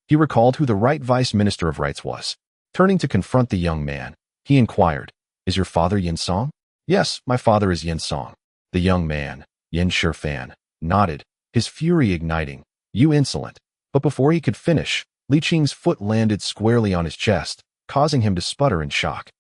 He recalled who the right vice minister of rights was. Turning to confront the young man, he inquired, "Is your father Yin Song?" "Yes, my father is Yin Song." The young man, Yin Shifan, nodded, his fury igniting. "You insolent." But before he could finish, Li Qing's foot landed squarely on his chest, causing him to sputter in shock.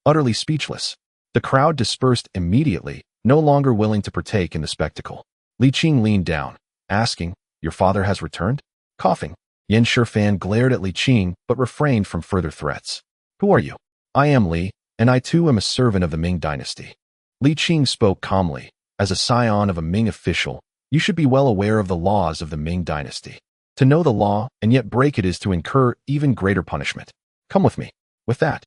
Utterly speechless, the crowd dispersed immediately, no longer willing to partake in the spectacle. Li Qing leaned down, asking, "Your father has returned?" Coughing, Yin Shifan glared at Li Qing but refrained from further threats. "Who are you?" "I am Li, and I too am a servant of the Ming dynasty." Li Qing spoke calmly. "As a scion of a Ming official, you should be well aware of the laws of the Ming dynasty. To know the law and yet break it is to incur even greater punishment. Come with me." With that,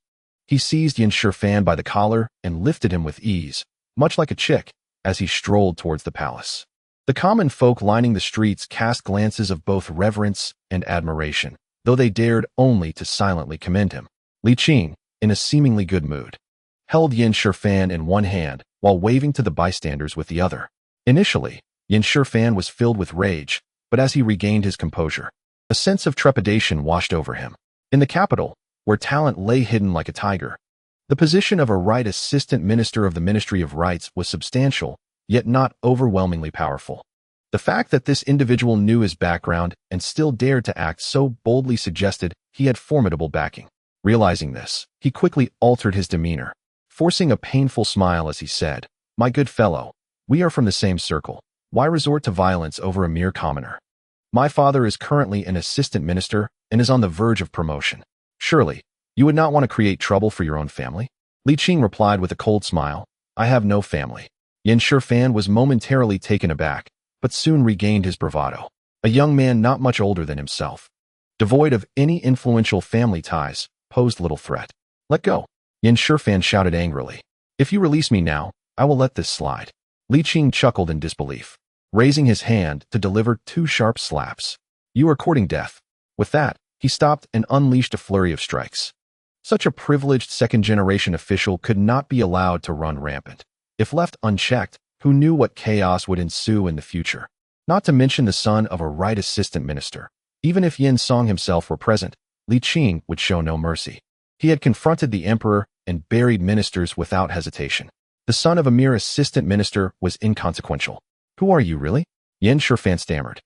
he seized Yin Shifan by the collar and lifted him with ease, much like a chick, as he strolled towards the palace. The common folk lining the streets cast glances of both reverence and admiration, though they dared only to silently commend him. Li Qing, in a seemingly good mood, held Yin Shifan in one hand while waving to the bystanders with the other. Initially, Yin Shifan was filled with rage, but as he regained his composure, a sense of trepidation washed over him. In the capital, where talent lay hidden like a tiger, the position of a right assistant minister of the Ministry of Rights was substantial, yet not overwhelmingly powerful. The fact that this individual knew his background and still dared to act so boldly suggested he had formidable backing. Realizing this, he quickly altered his demeanor, forcing a painful smile as he said, "My good fellow, we are from the same circle. Why resort to violence over a mere commoner? My father is currently an assistant minister and is on the verge of promotion. Surely, you would not want to create trouble for your own family?" Li Qing replied with a cold smile, "I have no family." Yin Shifan was momentarily taken aback, but soon regained his bravado. A young man not much older than himself, devoid of any influential family ties, posed little threat. "Let go!" Yin Shifan shouted angrily. "If you release me now, I will let this slide." Li Qing chuckled in disbelief. raising his hand to deliver 2 sharp slaps. You are courting death. With that, he stopped and unleashed a flurry of strikes. Such a privileged second-generation official could not be allowed to run rampant. If left unchecked, who knew what chaos would ensue in the future? Not to mention the son of a right assistant minister. Even if Yin Song himself were present, Li Qing would show no mercy. He had confronted the emperor and buried ministers without hesitation. The son of a mere assistant minister was inconsequential. Who are you, really? Yin Shifan stammered,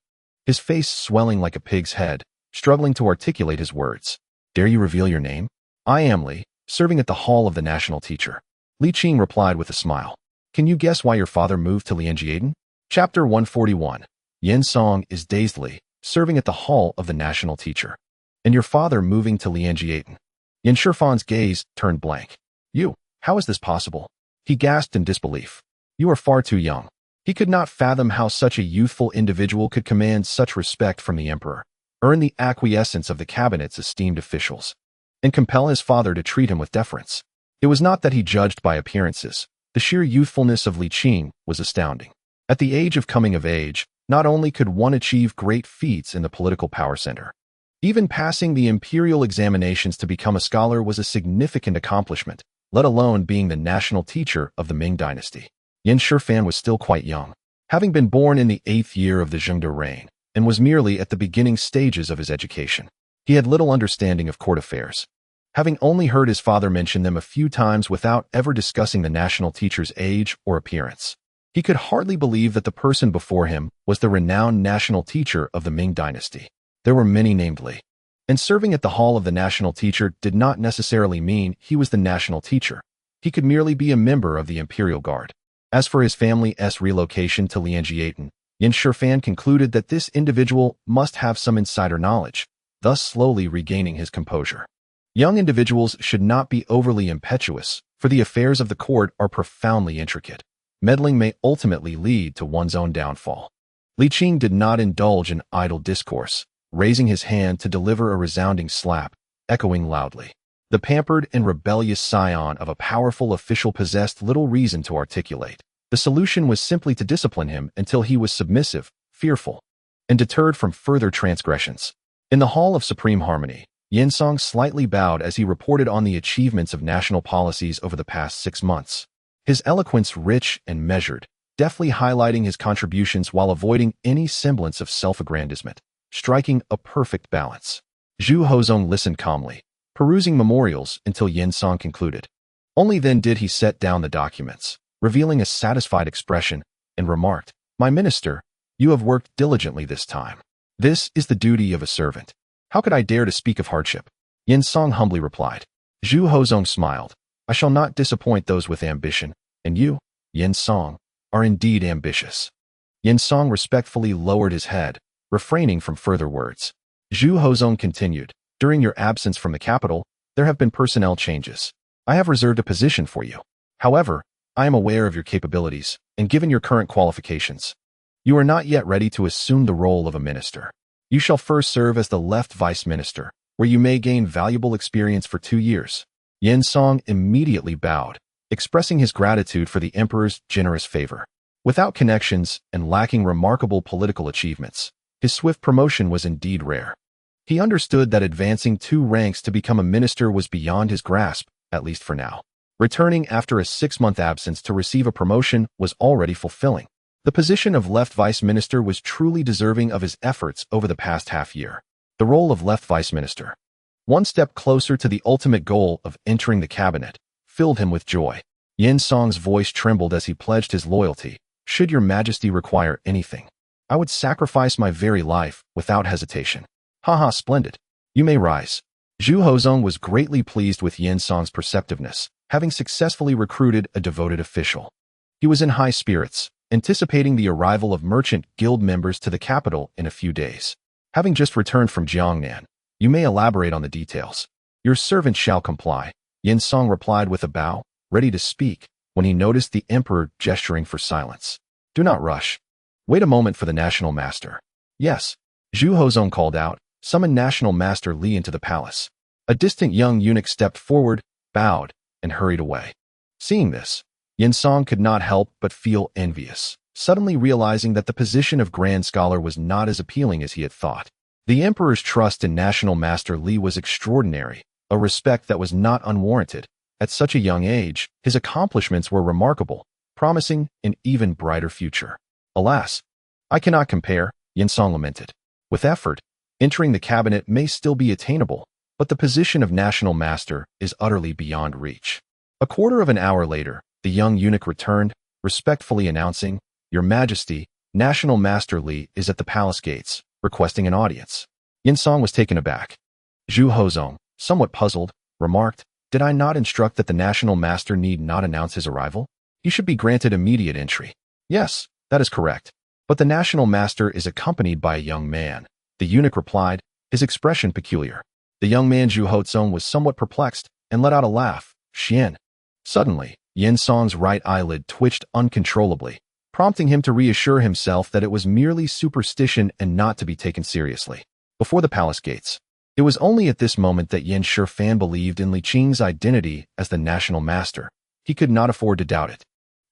his face swelling like a pig's head, struggling to articulate his words. Dare you reveal your name? I am Li, serving at the hall of the national teacher. Li Qing replied with a smile. Can you guess why your father moved to Lianjiaden? Chapter 141. Yin Song is dazedly, serving at the hall of the national teacher. And your father moving to Lianjiaden. Yin Shifan's gaze turned blank. You, how is this possible? He gasped in disbelief. You are far too young. He could not fathom how such a youthful individual could command such respect from the emperor, earn the acquiescence of the cabinet's esteemed officials, and compel his father to treat him with deference. It was not that he judged by appearances. The sheer youthfulness of Li Qing was astounding. At the age of coming of age, not only could one achieve great feats in the political power center, even passing the imperial examinations to become a scholar was a significant accomplishment, let alone being the national teacher of the Ming dynasty. Yin Shifan was still quite young, having been born in the 8th year of the Zhengde reign, and was merely at the beginning stages of his education. He had little understanding of court affairs, having only heard his father mention them a few times without ever discussing the national teacher's age or appearance. He could hardly believe that the person before him was the renowned national teacher of the Ming dynasty. There were many named Li, and serving at the hall of the national teacher did not necessarily mean he was the national teacher. He could merely be a member of the imperial guard. As for his family's relocation to Lianjiaden, Yin Shifan concluded that this individual must have some insider knowledge, thus slowly regaining his composure. Young individuals should not be overly impetuous, for the affairs of the court are profoundly intricate. Meddling may ultimately lead to one's own downfall. Li Qing did not indulge in idle discourse, raising his hand to deliver a resounding slap, echoing loudly. The pampered and rebellious scion of a powerful official possessed little reason to articulate. The solution was simply to discipline him until he was submissive, fearful, and deterred from further transgressions. In the Hall of Supreme Harmony, Yin Song slightly bowed as he reported on the achievements of national policies over the past 6 months. His eloquence rich and measured, deftly highlighting his contributions while avoiding any semblance of self-aggrandizement, striking a perfect balance. Zhu Hozong listened calmly, perusing memorials until Yin Song concluded. Only then did he set down the documents, revealing a satisfied expression, and remarked, "My minister, you have worked diligently this time. This is the duty of a servant. How could I dare to speak of hardship?" Yin Song humbly replied. Zhu Hozong smiled. "I shall not disappoint those with ambition, and you, Yin Song, are indeed ambitious." Yin Song respectfully lowered his head, refraining from further words. Zhu Hozong continued, "During your absence from the capital, there have been personnel changes. I have reserved a position for you. However, I am aware of your capabilities, and given your current qualifications, you are not yet ready to assume the role of a minister. You shall first serve as the left vice minister, where you may gain valuable experience for 2 years. Yin Song immediately bowed, expressing his gratitude for the emperor's generous favor. Without connections and lacking remarkable political achievements, his swift promotion was indeed rare. He understood that advancing 2 ranks to become a minister was beyond his grasp, at least for now. Returning after a 6-month absence to receive a promotion was already fulfilling. The position of left vice minister was truly deserving of his efforts over the past half year. The role of left vice minister, one step closer to the ultimate goal of entering the cabinet, filled him with joy. Yin Song's voice trembled as he pledged his loyalty. "Should your majesty require anything, I would sacrifice my very life without hesitation." "Haha, splendid. You may rise." Zhu Hozong was greatly pleased with Yin Song's perceptiveness, having successfully recruited a devoted official. He was in high spirits, anticipating the arrival of merchant guild members to the capital in a few days. "Having just returned from Jiangnan, you may elaborate on the details." "Your servant shall comply," Yin Song replied with a bow, ready to speak, when he noticed the emperor gesturing for silence. "Do not rush. Wait a moment for the national master." "Yes," Zhu Hozong called out, "summon national master Li into the palace." A distant young eunuch stepped forward, bowed, and hurried away. Seeing this, Yin Song could not help but feel envious. suddenly realizing that the position of Grand Scholar was not as appealing as he had thought. The emperor's trust in National Master Li was extraordinary, a respect that was not unwarranted. At such a young age, his accomplishments were remarkable, promising an even brighter future. Alas, I cannot compare, Yinsong lamented. With effort, entering the cabinet may still be attainable, but the position of National Master is utterly beyond reach. A quarter of an hour later, the young eunuch returned, respectfully announcing, Your Majesty, National Master Li is at the palace gates, requesting an audience. Yinsong was taken aback. Zhu Hozong, somewhat puzzled, remarked, Did I not instruct that the National Master need not announce his arrival? He should be granted immediate entry. Yes, that is correct. But the National Master is accompanied by a young man. The eunuch replied, his expression peculiar. The young man Zhu Hozong was somewhat perplexed and let out a laugh. Xian. Suddenly, Yinsong's right eyelid twitched uncontrollably, prompting him to reassure himself that it was merely superstition and not to be taken seriously. Before the palace gates, it was only at this moment that Shifan believed in Li Qing's identity as the National Master. He could not afford to doubt it,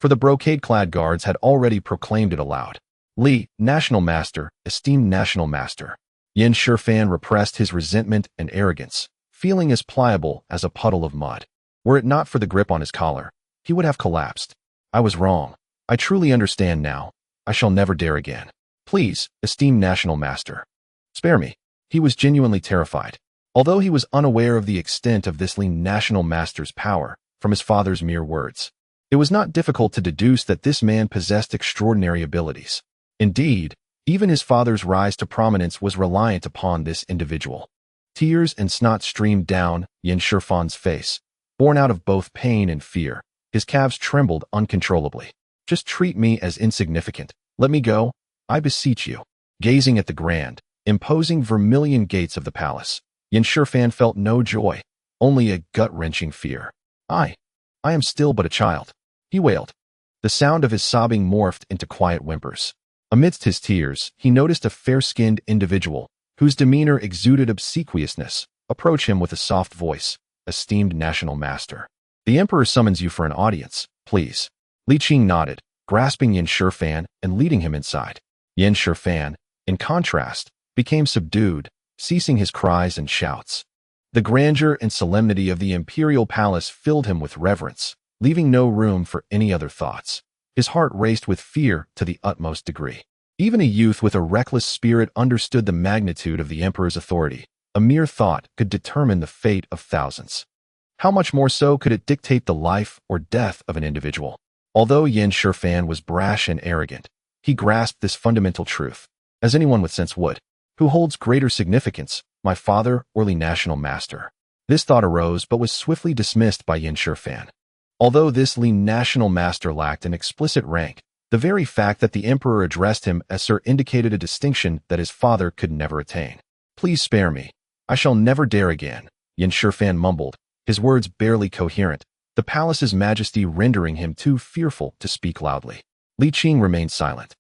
for the brocade-clad guards had already proclaimed it aloud. Li, National Master, esteemed National Master. Shifan repressed his resentment and arrogance, feeling as pliable as a puddle of mud. Were it not for the grip on his collar, he would have collapsed. I was wrong. I truly understand now. I shall never dare again. Please, esteemed National Master, spare me. He was genuinely terrified. Although he was unaware of the extent of this lean National Master's power from his father's mere words, it was not difficult to deduce that this man possessed extraordinary abilities. Indeed, even his father's rise to prominence was reliant upon this individual. Tears and snot streamed down Shifan's face, born out of both pain and fear. His calves trembled uncontrollably. Just treat me as insignificant. Let me go, I beseech you. Gazing at the grand, imposing vermilion gates of the palace, Shifan felt no joy, only a gut-wrenching fear. I am still but a child, he wailed. The sound of his sobbing morphed into quiet whimpers. Amidst his tears, he noticed a fair-skinned individual, whose demeanor exuded obsequiousness, approach him with a soft voice. Esteemed National Master, the Emperor summons you for an audience, please. Li Qing nodded, grasping Shifan and leading him inside. Shifan, in contrast, became subdued, ceasing his cries and shouts. The grandeur and solemnity of the imperial palace filled him with reverence, leaving no room for any other thoughts. His heart raced with fear to the utmost degree. Even a youth with a reckless spirit understood the magnitude of the emperor's authority. A mere thought could determine the fate of thousands. How much more so could it dictate the life or death of an individual? Although Shifan was brash and arrogant, he grasped this fundamental truth, as anyone with sense would. Who holds greater significance, my father or the National Master? This thought arose but was swiftly dismissed by Shifan. Although this lean National Master lacked an explicit rank, the very fact that the emperor addressed him as Sir indicated a distinction that his father could never attain. Please spare me. I shall never dare again, Shifan mumbled, his words barely coherent, the palace's majesty rendering him too fearful to speak loudly. Li Qing remained silent,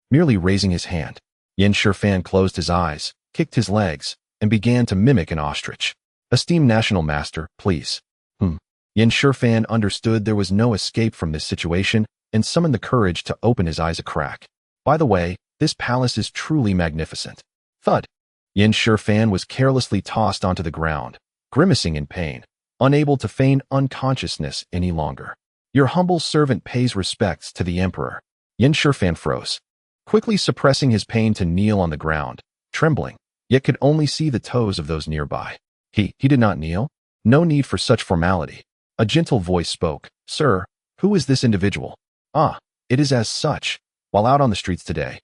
merely raising his hand. Shifan closed his eyes, kicked his legs, and began to mimic an ostrich. Esteemed National Master, please. Shifan understood there was no escape from this situation and summoned the courage to open his eyes a crack. By the way, this palace is truly magnificent. Thud. Shifan was carelessly tossed onto the ground, grimacing in pain, unable to feign unconsciousness any longer. Your humble servant pays respects to the emperor. Shifan froze, quickly suppressing his pain to kneel on the ground, trembling, yet could only see the toes of those nearby. He did not kneel. No need for such formality. A gentle voice spoke. Sir, who is this individual? Ah, it is as such. While out on the streets today,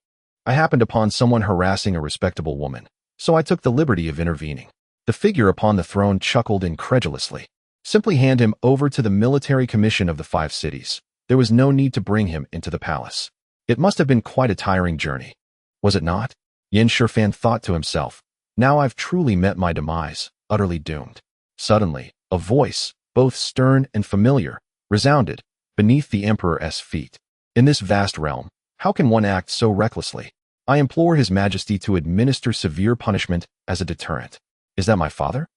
I happened upon someone harassing a respectable woman, so I took the liberty of intervening. The figure upon the throne chuckled incredulously. Simply hand him over to the military commission of the 5 cities. There was no need to bring him into the palace. It must have been quite a tiring journey. Was it not? Shifan thought to himself. Now I've truly met my demise, utterly doomed. Suddenly, a voice, both stern and familiar, resounded beneath the emperor's feet. In this vast realm, how can one act so recklessly? I implore His Majesty to administer severe punishment as a deterrent. Is that my father?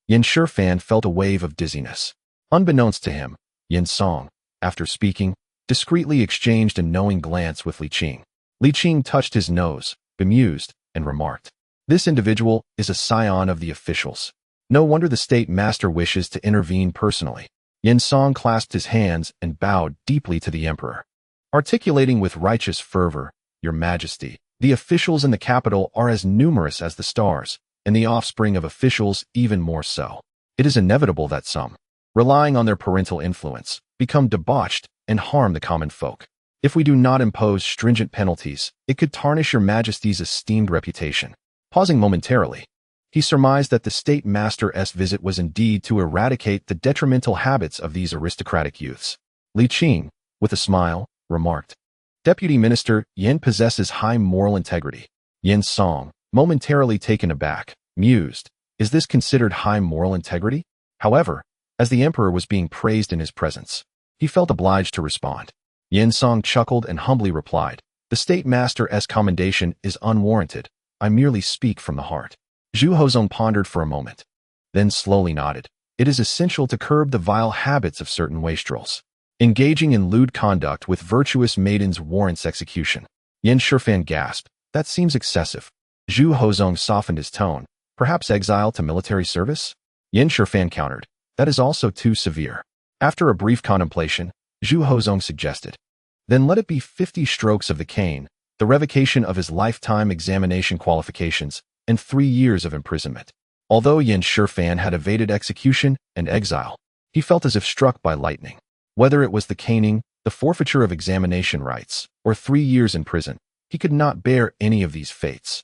Shifan felt a wave of dizziness. Unbeknownst to him, Yinsong, after speaking, discreetly exchanged a knowing glance with Li Qing. Li Qing touched his nose, bemused, and remarked, "This individual is a scion of the officials. No wonder the state master wishes to intervene personally." Yin Song clasped his hands and bowed deeply to the emperor, articulating with righteous fervor, "Your Majesty, the officials in the capital are as numerous as the stars, and the offspring of officials even more so. It is inevitable that some, relying on their parental influence, become debauched and harm the common folk. If we do not impose stringent penalties, it could tarnish Your Majesty's esteemed reputation." Pausing momentarily, he surmised that the state master's visit was indeed to eradicate the detrimental habits of these aristocratic youths. Li Qing, with a smile, remarked, "Deputy Minister Yin possesses high moral integrity." Yin Song, momentarily taken aback, mused, "Is this considered high moral integrity?" However, as the emperor was being praised in his presence, he felt obliged to respond. Yin Song chuckled and humbly replied, "The state master's commendation is unwarranted. I merely speak from the heart." Zhu Hozong pondered for a moment, then slowly nodded. "It is essential to curb the vile habits of certain wastrels. Engaging in lewd conduct with virtuous maidens warrants execution." Yin Shifan gasped, "That seems excessive." Zhu Hozong softened his tone, "Perhaps exile to military service?" Yin Shifan countered, "That is also too severe." After a brief contemplation, Zhu Hozong suggested, "Then let it be 50 strokes of the cane, the revocation of his lifetime examination qualifications, and 3 years of imprisonment." Although Yin Shifan had evaded execution and exile, he felt as if struck by lightning. Whether it was the caning, the forfeiture of examination rights, or 3 years in prison, he could not bear any of these fates,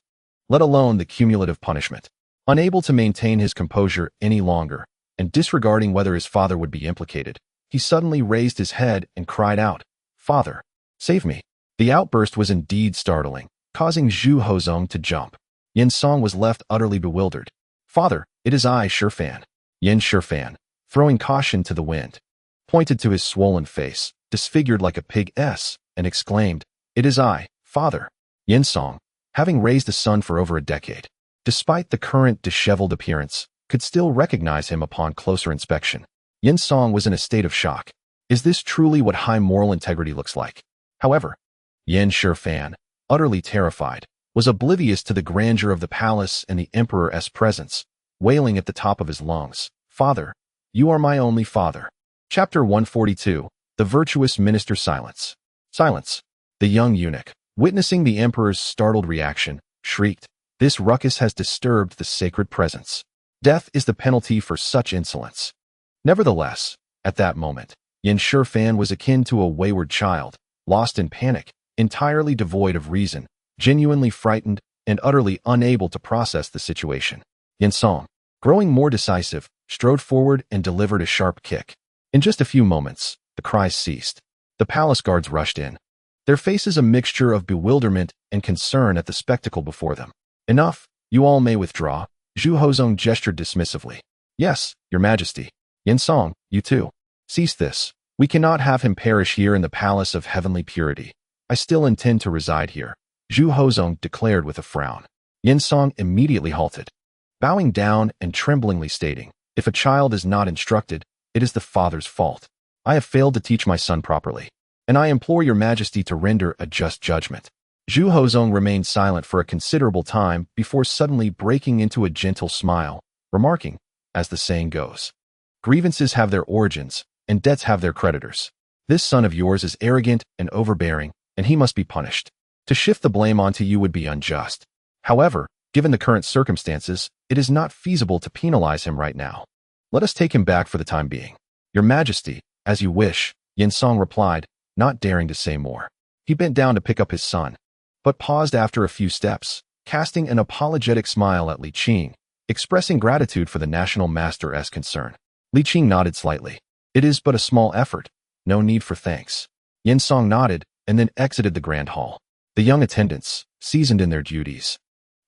let alone the cumulative punishment. Unable to maintain his composure any longer, and disregarding whether his father would be implicated, he suddenly raised his head and cried out, "Father, save me." The outburst was indeed startling, causing Zhu Hozong to jump. Yin Song was left utterly bewildered. "Father, it is I, Shifan." Yin Shifan, throwing caution to the wind, pointed to his swollen face, disfigured like a pig's, and exclaimed, "It is I, Father." Yin Song, having raised a son for over a decade, despite the current disheveled appearance, could still recognize him upon closer inspection. Yin Song was in a state of shock. Is this truly what high moral integrity looks like? However, Yin Shifan, utterly terrified, was oblivious to the grandeur of the palace and the emperor's presence, wailing at the top of his lungs, "Father, you are my only father." Chapter 142, The Virtuous Minister. Silence. Silence. The young eunuch, witnessing the emperor's startled reaction, shrieked, "This ruckus has disturbed the sacred presence. Death is the penalty for such insolence." Nevertheless, at that moment, Yin Shifan was akin to a wayward child, lost in panic, entirely devoid of reason, genuinely frightened, and utterly unable to process the situation. Yin Song, growing more decisive, strode forward and delivered a sharp kick. In just a few moments, the cries ceased. The palace guards rushed in, their faces a mixture of bewilderment and concern at the spectacle before them. "Enough, you all may withdraw." Zhu Hozong gestured dismissively. "Yes, Your Majesty." "Yin Song, you too. Cease this. We cannot have him perish here in the palace of heavenly purity. I still intend to reside here," Zhu Hozong declared with a frown. Yin Song immediately halted, bowing down and tremblingly stating, "If a child is not instructed, it is the father's fault. I have failed to teach my son properly, and I implore Your Majesty to render a just judgment." Zhu Hozong remained silent for a considerable time before suddenly breaking into a gentle smile, remarking, as the saying goes, "Grievances have their origins, and debts have their creditors. This son of yours is arrogant and overbearing, and he must be punished. To shift the blame onto you would be unjust. However, given the current circumstances, it is not feasible to penalize him right now. Let us take him back for the time being." "Your Majesty, as you wish," Yin Song replied, not daring to say more. He bent down to pick up his son, but paused after a few steps, casting an apologetic smile at Li Qing, expressing gratitude for the national master's concern. Li Qing nodded slightly. "It is but a small effort. No need for thanks." Yin Song nodded and then exited the grand hall. The young attendants, seasoned in their duties,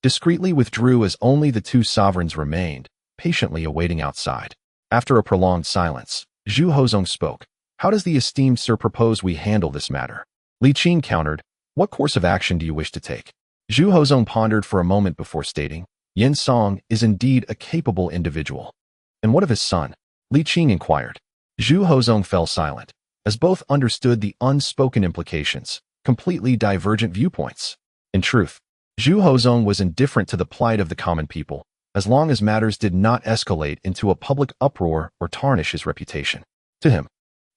discreetly withdrew as only the two sovereigns remained, patiently awaiting outside. After a prolonged silence, Zhu Hozong spoke. "How does the esteemed sir propose we handle this matter?" Li Qing countered, "What course of action do you wish to take?" Zhu Hozong pondered for a moment before stating, "Yin Song is indeed a capable individual." "And what of his son?" Li Qing inquired. Zhu Hozong fell silent, as both understood the unspoken implications, completely divergent viewpoints. In truth, Zhu Hozong was indifferent to the plight of the common people, as long as matters did not escalate into a public uproar or tarnish his reputation. To him,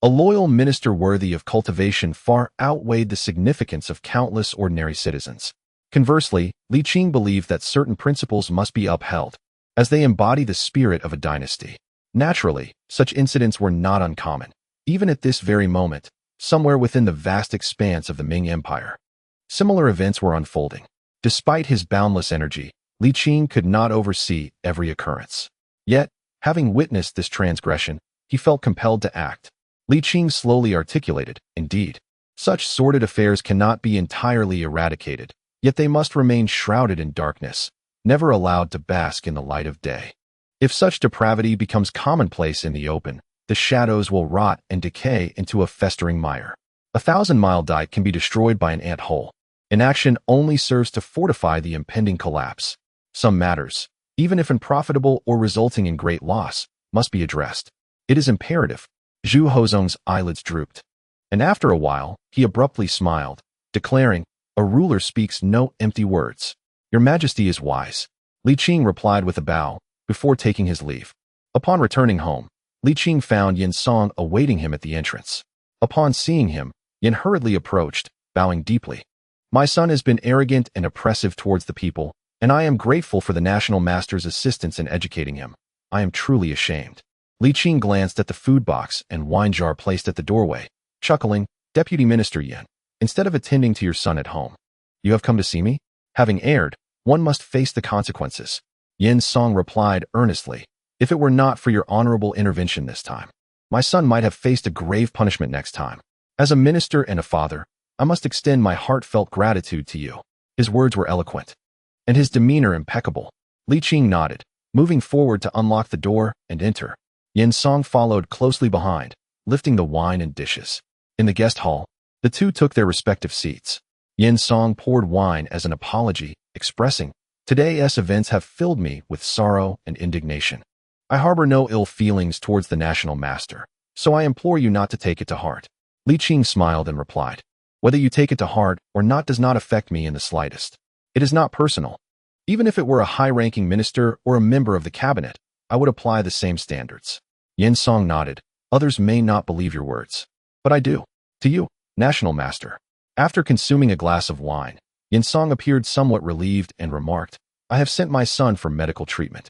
a loyal minister worthy of cultivation far outweighed the significance of countless ordinary citizens. Conversely, Li Qing believed that certain principles must be upheld, as they embody the spirit of a dynasty. Naturally, such incidents were not uncommon, even at this very moment, somewhere within the vast expanse of the Ming Empire. Similar events were unfolding. Despite his boundless energy, Li Qing could not oversee every occurrence. Yet, having witnessed this transgression, he felt compelled to act. Li Qing slowly articulated, indeed, such sordid affairs cannot be entirely eradicated, yet they must remain shrouded in darkness, never allowed to bask in the light of day. If such depravity becomes commonplace in the open, the shadows will rot and decay into a festering mire. 1,000-mile dike can be destroyed by an ant hole. Inaction only serves to fortify the impending collapse. Some matters, even if unprofitable or resulting in great loss, must be addressed. It is imperative. Zhu Hozong's eyelids drooped, and after a while, he abruptly smiled, declaring, "A ruler speaks no empty words. Your Majesty is wise." Li Qing replied with a bow, before taking his leave. Upon returning home, Li Qing found Yin Song awaiting him at the entrance. Upon seeing him, Yin hurriedly approached, bowing deeply. "My son has been arrogant and oppressive towards the people, and I am grateful for the national master's assistance in educating him. I am truly ashamed." Li Qing glanced at the food box and wine jar placed at the doorway, chuckling, "Deputy Minister Yin, instead of attending to your son at home, you have come to see me? Having erred, one must face the consequences." Yin Song replied earnestly, "If it were not for your honorable intervention this time, my son might have faced a grave punishment next time. As a minister and a father, I must extend my heartfelt gratitude to you." His words were eloquent, and his demeanor impeccable. Li Qing nodded, moving forward to unlock the door and enter. Yin Song followed closely behind, lifting the wine and dishes. In the guest hall, the two took their respective seats. Yin Song poured wine as an apology, expressing, "Today's events have filled me with sorrow and indignation. I harbor no ill feelings towards the national master, so I implore you not to take it to heart." Li Qing smiled and replied, "Whether you take it to heart or not does not affect me in the slightest. It is not personal. Even if it were a high-ranking minister or a member of the cabinet, I would apply the same standards." Yin Song nodded. "Others may not believe your words, but I do. To you, national master." After consuming a glass of wine, Yin Song appeared somewhat relieved and remarked, "I have sent my son for medical treatment.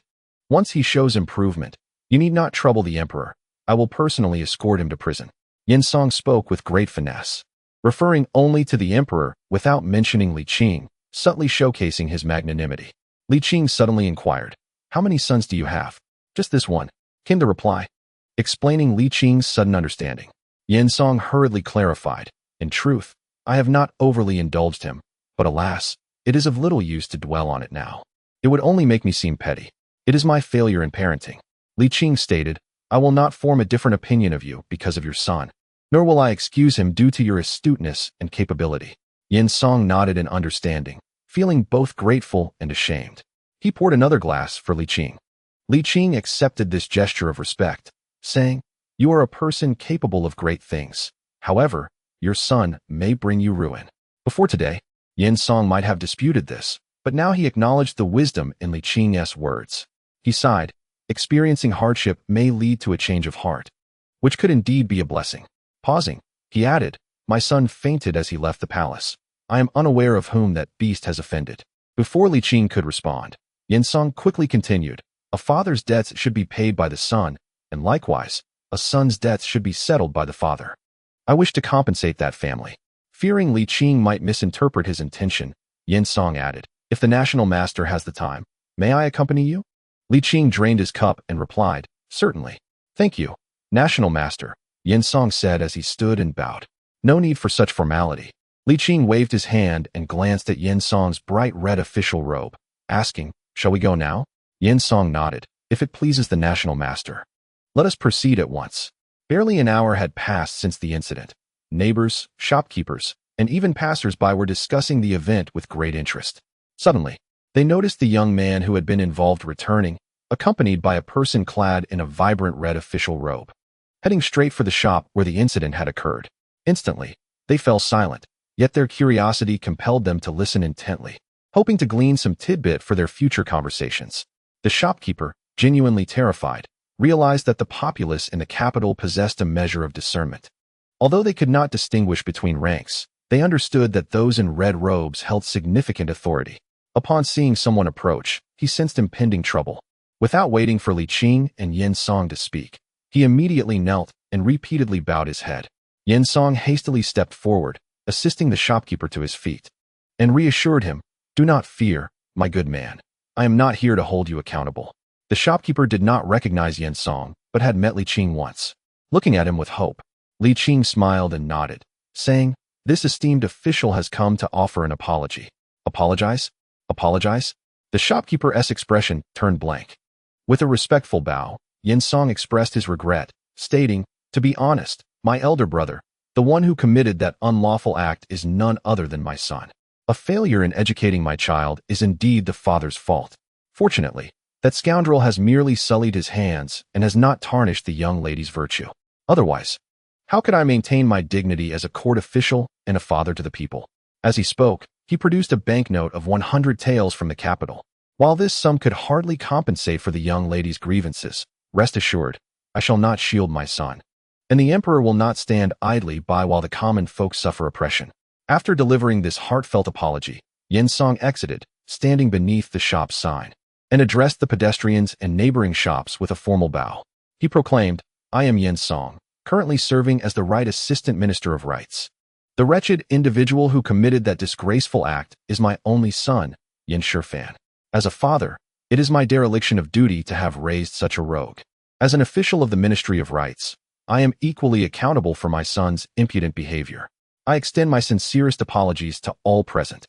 Once he shows improvement, you need not trouble the emperor. I will personally escort him to prison." Yin Song spoke with great finesse, referring only to the emperor without mentioning Li Qing, subtly showcasing his magnanimity. Li Qing suddenly inquired, "How many sons do you have?" "Just this one," came the reply, explaining Li Qing's sudden understanding. Yin Song hurriedly clarified, "In truth, I have not overly indulged him, but alas, it is of little use to dwell on it now. It would only make me seem petty. It is my failure in parenting." Li Qing stated, "I will not form a different opinion of you because of your son, nor will I excuse him due to your astuteness and capability." Yin Song nodded in understanding, feeling both grateful and ashamed. He poured another glass for Li Qing. Li Qing accepted this gesture of respect, saying, "You are a person capable of great things. However, your son may bring you ruin." Before today, Yin Song might have disputed this, but now he acknowledged the wisdom in Li Qing's words. He sighed, "Experiencing hardship may lead to a change of heart, which could indeed be a blessing." Pausing, he added, "My son fainted as he left the palace. I am unaware of whom that beast has offended." Before Li Qing could respond, Yin Song quickly continued, "A father's debts should be paid by the son, and likewise, a son's debts should be settled by the father. I wish to compensate that family." Fearing Li Qing might misinterpret his intention, Yin Song added, "If the national master has the time, may I accompany you?" Li Qing drained his cup and replied, "Certainly. Thank you, national master," Yin Song said as he stood and bowed. "No need for such formality." Li Qing waved his hand and glanced at Yin Song's bright red official robe, asking, "Shall we go now?" Yin Song nodded, "If it pleases the national master. Let us proceed at once." Barely an hour had passed since the incident. Neighbors, shopkeepers, and even passers-by were discussing the event with great interest. Suddenly, they noticed the young man who had been involved returning, accompanied by a person clad in a vibrant red official robe. heading straight for the shop where the incident had occurred. Instantly, they fell silent, yet their curiosity compelled them to listen intently, hoping to glean some tidbit for their future conversations. The shopkeeper, genuinely terrified, realized that the populace in the capital possessed a measure of discernment. Although they could not distinguish between ranks, they understood that those in red robes held significant authority. Upon seeing someone approach, he sensed impending trouble. Without waiting for Li Qing and Yin Song to speak, he immediately knelt and repeatedly bowed his head. Yin Song hastily stepped forward, assisting the shopkeeper to his feet, and reassured him, "Do not fear, my good man. I am not here to hold you accountable." The shopkeeper did not recognize Yin Song, but had met Li Qing once. Looking at him with hope, Li Qing smiled and nodded, saying, "This esteemed official has come to offer an apology." "Apologize? Apologize?" The shopkeeper's expression turned blank. With a respectful bow, Yin Song expressed his regret, stating, "To be honest, my elder brother, the one who committed that unlawful act, is none other than my son. A failure in educating my child is indeed the father's fault. Fortunately, that scoundrel has merely sullied his hands and has not tarnished the young lady's virtue. Otherwise, how could I maintain my dignity as a court official and a father to the people?" As he spoke, he produced a banknote of 100 taels from the capital. "While this sum could hardly compensate for the young lady's grievances, rest assured, I shall not shield my son. And the emperor will not stand idly by while the common folk suffer oppression." After delivering this heartfelt apology, Yin Song exited, standing beneath the shop's sign, and addressed the pedestrians and neighboring shops with a formal bow. He proclaimed, "I am Yin Song, currently serving as the Right Assistant Minister of Rights. The wretched individual who committed that disgraceful act is my only son, Yin Shifan. As a father, it is my dereliction of duty to have raised such a rogue. As an official of the Ministry of Rights, I am equally accountable for my son's impudent behavior. I extend my sincerest apologies to all present."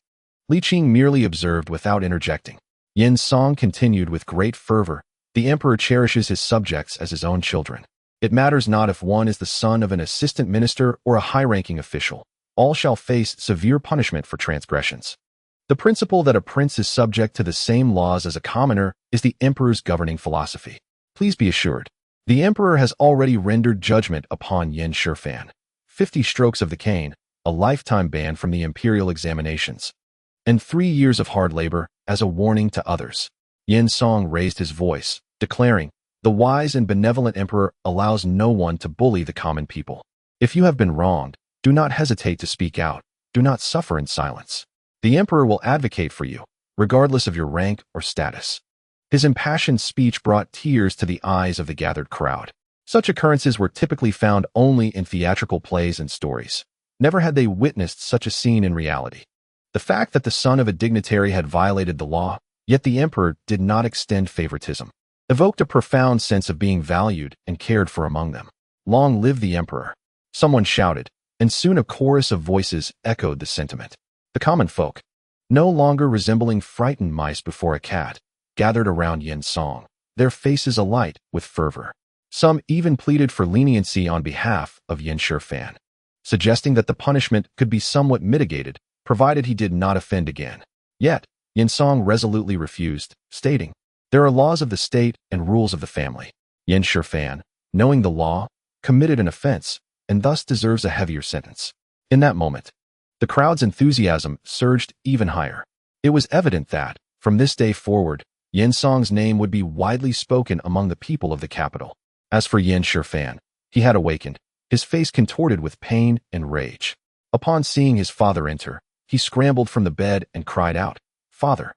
Li Qing merely observed without interjecting. Yin Song continued with great fervor, "The emperor cherishes his subjects as his own children. It matters not if one is the son of an assistant minister or a high-ranking official. All shall face severe punishment for transgressions. The principle that a prince is subject to the same laws as a commoner is the emperor's governing philosophy. Please be assured, the emperor has already rendered judgment upon Yin Shifan. 50 strokes of the cane, a lifetime ban from the imperial examinations, and 3 years of hard labor as a warning to others." Yin Song raised his voice, declaring, "The wise and benevolent emperor allows no one to bully the common people. If you have been wronged, do not hesitate to speak out. Do not suffer in silence. The emperor will advocate for you, regardless of your rank or status." His impassioned speech brought tears to the eyes of the gathered crowd. Such occurrences were typically found only in theatrical plays and stories. Never had they witnessed such a scene in reality. The fact that the son of a dignitary had violated the law, yet the emperor did not extend favoritism, evoked a profound sense of being valued and cared for among them. "Long live the emperor!" Someone shouted, and soon a chorus of voices echoed the sentiment. The common folk, no longer resembling frightened mice before a cat, gathered around Yin Song, their faces alight with fervor. Some even pleaded for leniency on behalf of Yin Shifan, suggesting that the punishment could be somewhat mitigated, provided he did not offend again. Yet, Yin Song resolutely refused, stating, "There are laws of the state and rules of the family. Yin Shifan, knowing the law, committed an offense, and thus deserves a heavier sentence." In that moment, the crowd's enthusiasm surged even higher. It was evident that, from this day forward, Yin Song's name would be widely spoken among the people of the capital. As for Yin Shifan, he had awakened, his face contorted with pain and rage. Upon seeing his father enter, he scrambled from the bed and cried out, "Father,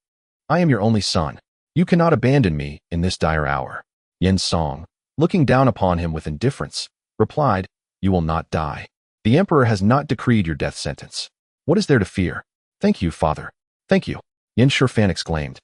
I am your only son. You cannot abandon me in this dire hour." Yin Song, looking down upon him with indifference, replied, "You will not die. The emperor has not decreed your death sentence. What is there to fear?" "Thank you, father. Thank you," Yin Shifan exclaimed,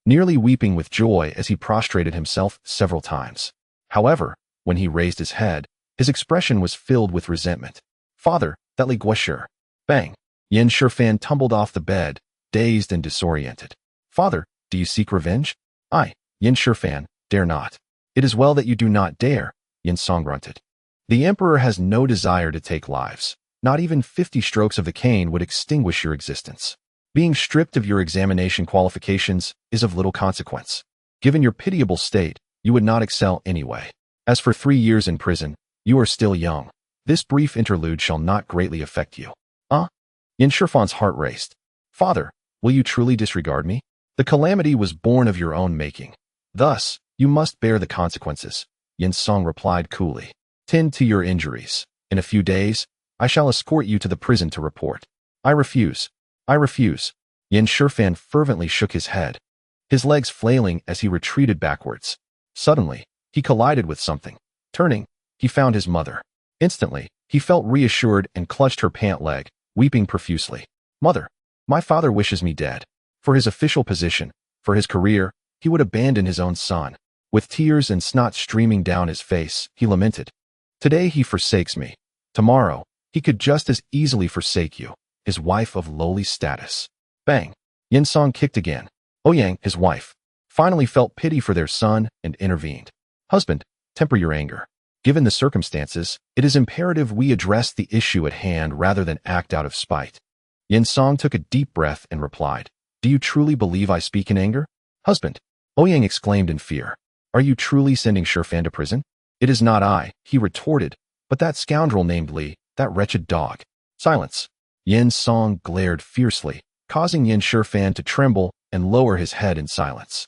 nearly weeping with joy as he prostrated himself several times. However, when he raised his head, his expression was filled with resentment. "Father, that Li Guoshi." Bang! Yin Shifan tumbled off the bed, dazed and disoriented. "Father, do you seek revenge?" "I, Yin Shifan, dare not." "It is well that you do not dare," Yin Song grunted. "The emperor has no desire to take lives. Not even 50 strokes of the cane would extinguish your existence. Being stripped of your examination qualifications is of little consequence. Given your pitiable state, you would not excel anyway. As for 3 years in prison, You are still young. This brief interlude shall not greatly affect you. Yin Shifan's heart raced. Father, will you truly disregard me? The calamity was born of your own making. Thus, you must bear the consequences. Yin Song replied coolly. Tend to your injuries. In a few days, I shall escort you to the prison to report. I refuse. I refuse. Yin Shifan fervently shook his head, his legs flailing as he retreated backwards. Suddenly, he collided with something. Turning, he found his mother. Instantly, he felt reassured and clutched her pant leg, weeping profusely. Mother, my father wishes me dead. For his official position, for his career, he would abandon his own son. With tears and snot streaming down his face, he lamented. Today he forsakes me. Tomorrow, he could just as easily forsake you, his wife of lowly status. Bang! Yin Song kicked again. Ouyang, his wife, finally felt pity for their son and intervened. Husband, temper your anger. Given the circumstances, it is imperative we address the issue at hand rather than act out of spite. Yin Song took a deep breath and replied, Do you truly believe I speak in anger? Husband, Ouyang exclaimed in fear. Are you truly sending Shifan to prison? It is not I, he retorted, but that scoundrel named Li, that wretched dog. Silence. Yin Song glared fiercely, causing Yin Shifan to tremble and lower his head in silence.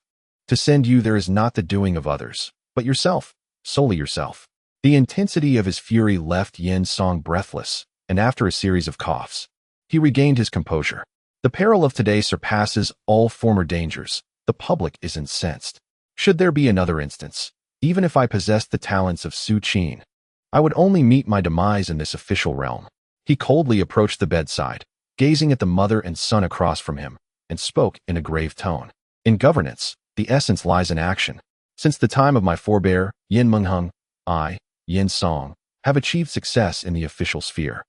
To send you there is not the doing of others, but yourself, solely yourself. The intensity of his fury left Yin Song breathless, and after a series of coughs, he regained his composure. The peril of today surpasses all former dangers. The public is incensed. Should there be another instance, even if I possessed the talents of Su Qin, I would only meet my demise in this official realm. He coldly approached the bedside, gazing at the mother and son across from him, and spoke in a grave tone. In governance, the essence lies in action. Since the time of my forebear, Yin Mengheng, I, Yin Song, have achieved success in the official sphere.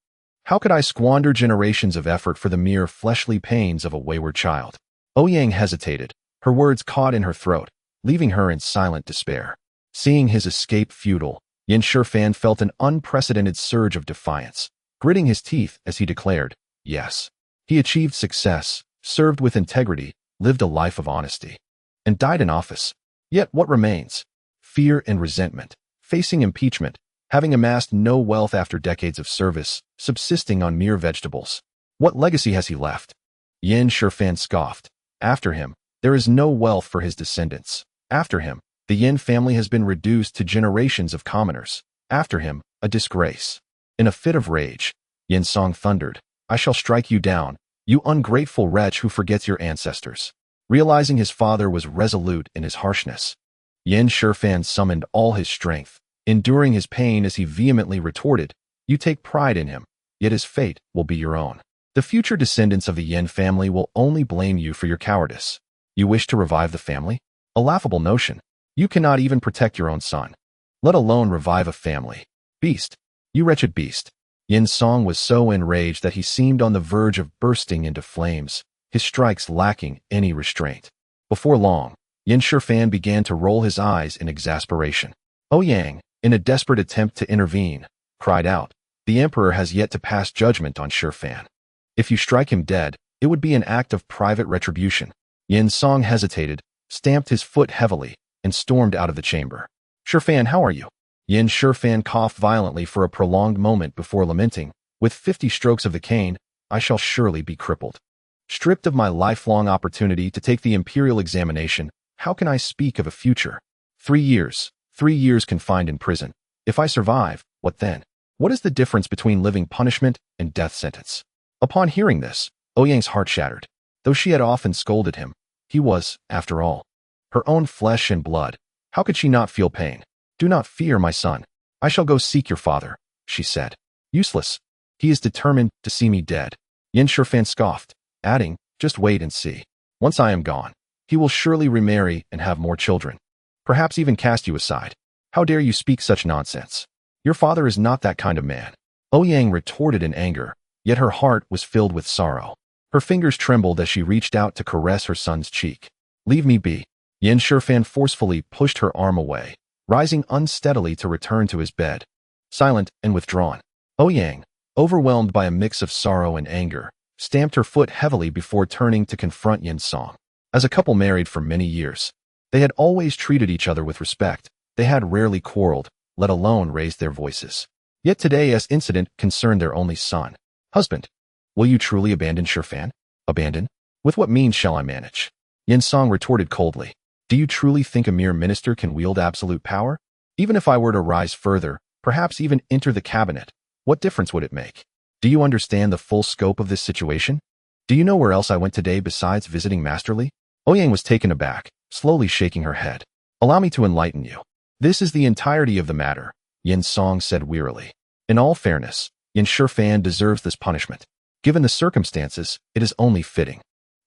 How could I squander generations of effort for the mere fleshly pains of a wayward child? Ouyang hesitated, her words caught in her throat, leaving her in silent despair. Seeing his escape futile, Yin Shifan felt an unprecedented surge of defiance, gritting his teeth as he declared, yes. He achieved success, served with integrity, lived a life of honesty, and died in office. Yet what remains? Fear and resentment, facing impeachment, having amassed no wealth after decades of service, subsisting on mere vegetables. What legacy has he left? Yin Shifan scoffed. After him, there is no wealth for his descendants. After him, the Yin family has been reduced to generations of commoners. After him, a disgrace. In a fit of rage, Yin Song thundered, I shall strike you down, you ungrateful wretch who forgets your ancestors. Realizing his father was resolute in his harshness, Yin Shifan summoned all his strength, enduring his pain as he vehemently retorted, You take pride in him, yet his fate will be your own. The future descendants of the Yin family will only blame you for your cowardice. You wish to revive the family? A laughable notion. You cannot even protect your own son, let alone revive a family. Beast, you wretched beast. Yin Song was so enraged that he seemed on the verge of bursting into flames, his strikes lacking any restraint. Before long, Yin Shifan began to roll his eyes in exasperation. Ouyang, in a desperate attempt to intervene, cried out, The emperor has yet to pass judgment on Shifan. If you strike him dead, it would be an act of private retribution. Yin Song hesitated, stamped his foot heavily, and stormed out of the chamber. Shifan, how are you? Yin Shifan coughed violently for a prolonged moment before lamenting, With 50 strokes of the cane, I shall surely be crippled. Stripped of my lifelong opportunity to take the imperial examination, how can I speak of a future? 3 years confined in prison. If I survive, what then? What is the difference between living punishment and death sentence? Upon hearing this, Ouyang's heart shattered. Though she had often scolded him, he was, after all, her own flesh and blood. How could she not feel pain? Do not fear, my son. I shall go seek your father, she said. Useless. He is determined to see me dead. Yin Shifan scoffed, adding, Just wait and see. Once I am gone, he will surely remarry and have more children. Perhaps even cast you aside. How dare you speak such nonsense? Your father is not that kind of man. Ouyang retorted in anger, yet her heart was filled with sorrow. Her fingers trembled as she reached out to caress her son's cheek. Leave me be. Yin Shifan forcefully pushed her arm away, rising unsteadily to return to his bed. Silent and withdrawn, Ouyang, overwhelmed by a mix of sorrow and anger, stamped her foot heavily before turning to confront Yin Song. As a couple married for many years, they had always treated each other with respect. They had rarely quarreled, let alone raise their voices. Yet today's incident concerned their only son. Husband, will you truly abandon Shifan? Abandon? With what means shall I manage? Yinsong retorted coldly. Do you truly think a mere minister can wield absolute power? Even if I were to rise further, perhaps even enter the cabinet, what difference would it make? Do you understand the full scope of this situation? Do you know where else I went today besides visiting Masterly? Ouyang was taken aback, slowly shaking her head. Allow me to enlighten you. This is the entirety of the matter, Yinsong said wearily. In all fairness, Yin Shifan deserves this punishment. Given the circumstances, it is only fitting.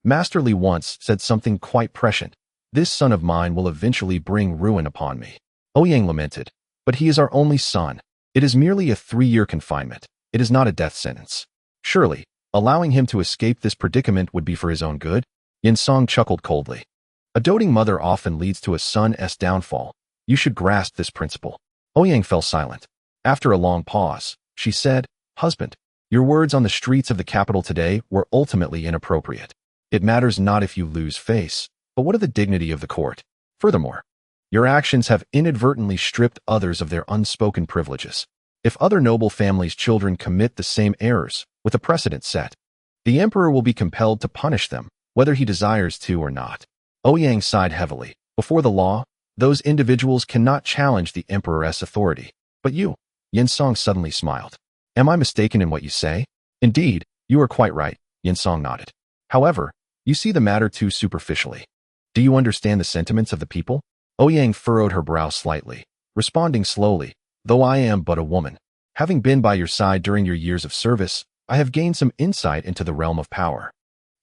Masterly once said something quite prescient. This son of mine will eventually bring ruin upon me. Ouyang lamented. But he is our only son. It is merely a 3-year confinement. It is not a death sentence. Surely, allowing him to escape this predicament would be for his own good? Yinsong chuckled coldly. A doting mother often leads to a son's downfall. You should grasp this principle. Ouyang fell silent. After a long pause, she said, Husband, your words on the streets of the capital today were ultimately inappropriate. It matters not if you lose face, but what of the dignity of the court? Furthermore, your actions have inadvertently stripped others of their unspoken privileges. If other noble families' children commit the same errors, with a precedent set, the emperor will be compelled to punish them, whether he desires to or not. Ouyang sighed heavily. Before the law, those individuals cannot challenge the emperor's authority. But you, Yinsong suddenly smiled. Am I mistaken in what you say? Indeed, you are quite right, Yinsong nodded. However, you see the matter too superficially. Do you understand the sentiments of the people? Ouyang furrowed her brow slightly, responding slowly, though I am but a woman. Having been by your side during your years of service, I have gained some insight into the realm of power.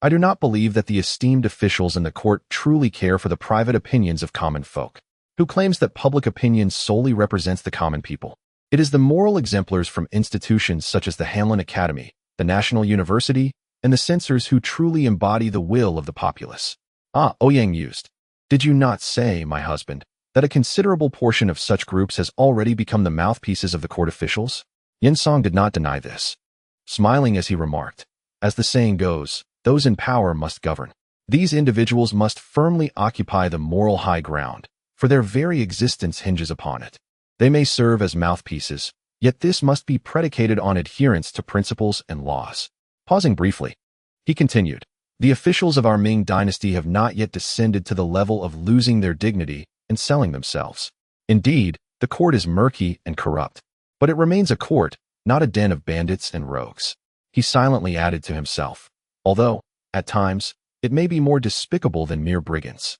I do not believe that the esteemed officials in the court truly care for the private opinions of common folk. Who claims that public opinion solely represents the common people? It is the moral exemplars from institutions such as the Hanlin Academy, the National University, and the censors who truly embody the will of the populace. Ouyang mused. Did you not say, my husband, that a considerable portion of such groups has already become the mouthpieces of the court officials? Yinsong did not deny this, smiling as he remarked, as the saying goes, those in power must govern. These individuals must firmly occupy the moral high ground, for their very existence hinges upon it. They may serve as mouthpieces, yet this must be predicated on adherence to principles and laws. Pausing briefly, he continued, the officials of our Ming dynasty have not yet descended to the level of losing their dignity and selling themselves. Indeed, the court is murky and corrupt, but it remains a court, not a den of bandits and rogues. He silently added to himself, although, at times, it may be more despicable than mere brigands.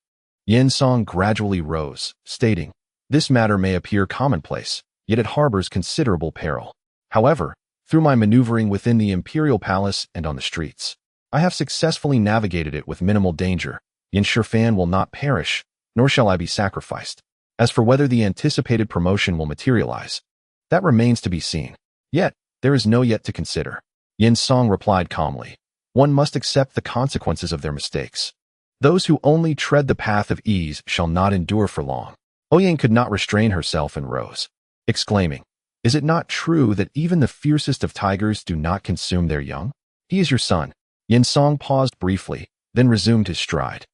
Yinsong gradually rose, stating, this matter may appear commonplace, yet it harbors considerable peril. However, through my maneuvering within the imperial palace and on the streets, I have successfully navigated it with minimal danger. Yin Shifan will not perish, nor shall I be sacrificed. As for whether the anticipated promotion will materialize, that remains to be seen. Yet, there is no yet to consider. Yinsong replied calmly. One must accept the consequences of their mistakes. Those who only tread the path of ease shall not endure for long. Ouyang could not restrain herself and rose, exclaiming, is it not true that even the fiercest of tigers do not consume their young? He is your son. Yinsong paused briefly, then resumed his stride,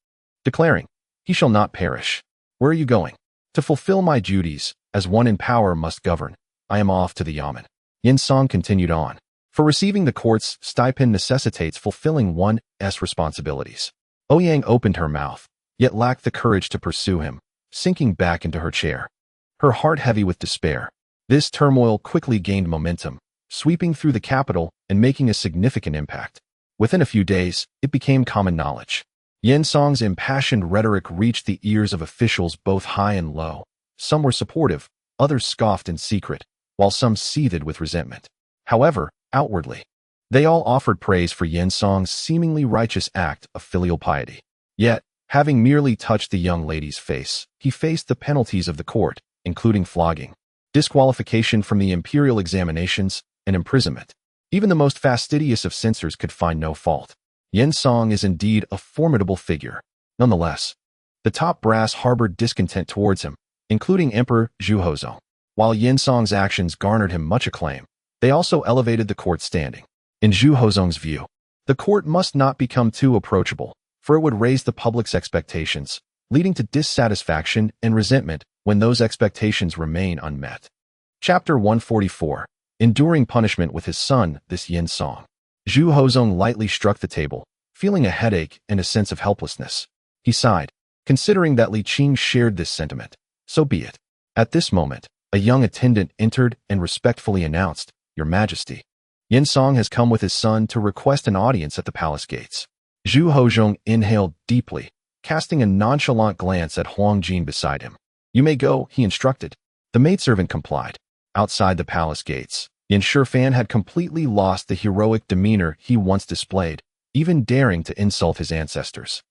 declaring, he shall not perish. Where are you going? To fulfill my duties, as one in power must govern. I am off to the yamen. Yinsong continued on. For receiving the court's stipend necessitates fulfilling one's responsibilities. Ouyang opened her mouth, yet lacked the courage to pursue him, sinking back into her chair, her heart heavy with despair. This turmoil quickly gained momentum, sweeping through the capital and making a significant impact. Within a few days, it became common knowledge. Yinsong's impassioned rhetoric reached the ears of officials both high and low. Some were supportive, others scoffed in secret, while some seethed with resentment. However, outwardly, they all offered praise for Yinsong's seemingly righteous act of filial piety. Yet, having merely touched the young lady's face, he faced the penalties of the court, including flogging, disqualification from the imperial examinations, and imprisonment. Even the most fastidious of censors could find no fault. Yinsong is indeed a formidable figure. Nonetheless, the top brass harbored discontent towards him, including Emperor Zhuhozong. While Yinsong's actions garnered him much acclaim, they also elevated the court's standing. In Zhuhozong's view, the court must not become too approachable, for it would raise the public's expectations, leading to dissatisfaction and resentment when those expectations remain unmet. Chapter 144. Enduring punishment with his son, this Yin Song. Zhu Hozong lightly struck the table, feeling a headache and a sense of helplessness. He sighed, considering that Li Qing shared this sentiment. So be it. At this moment, a young attendant entered and respectfully announced, "Your Majesty. Yin Song has come with his son to request an audience at the palace gates." Zhu Hozong inhaled deeply, casting a nonchalant glance at Huang Jin beside him. "You may go," he instructed. The maidservant complied. Outside the palace gates, Yin Shifan had completely lost the heroic demeanor he once displayed, even daring to insult his ancestors.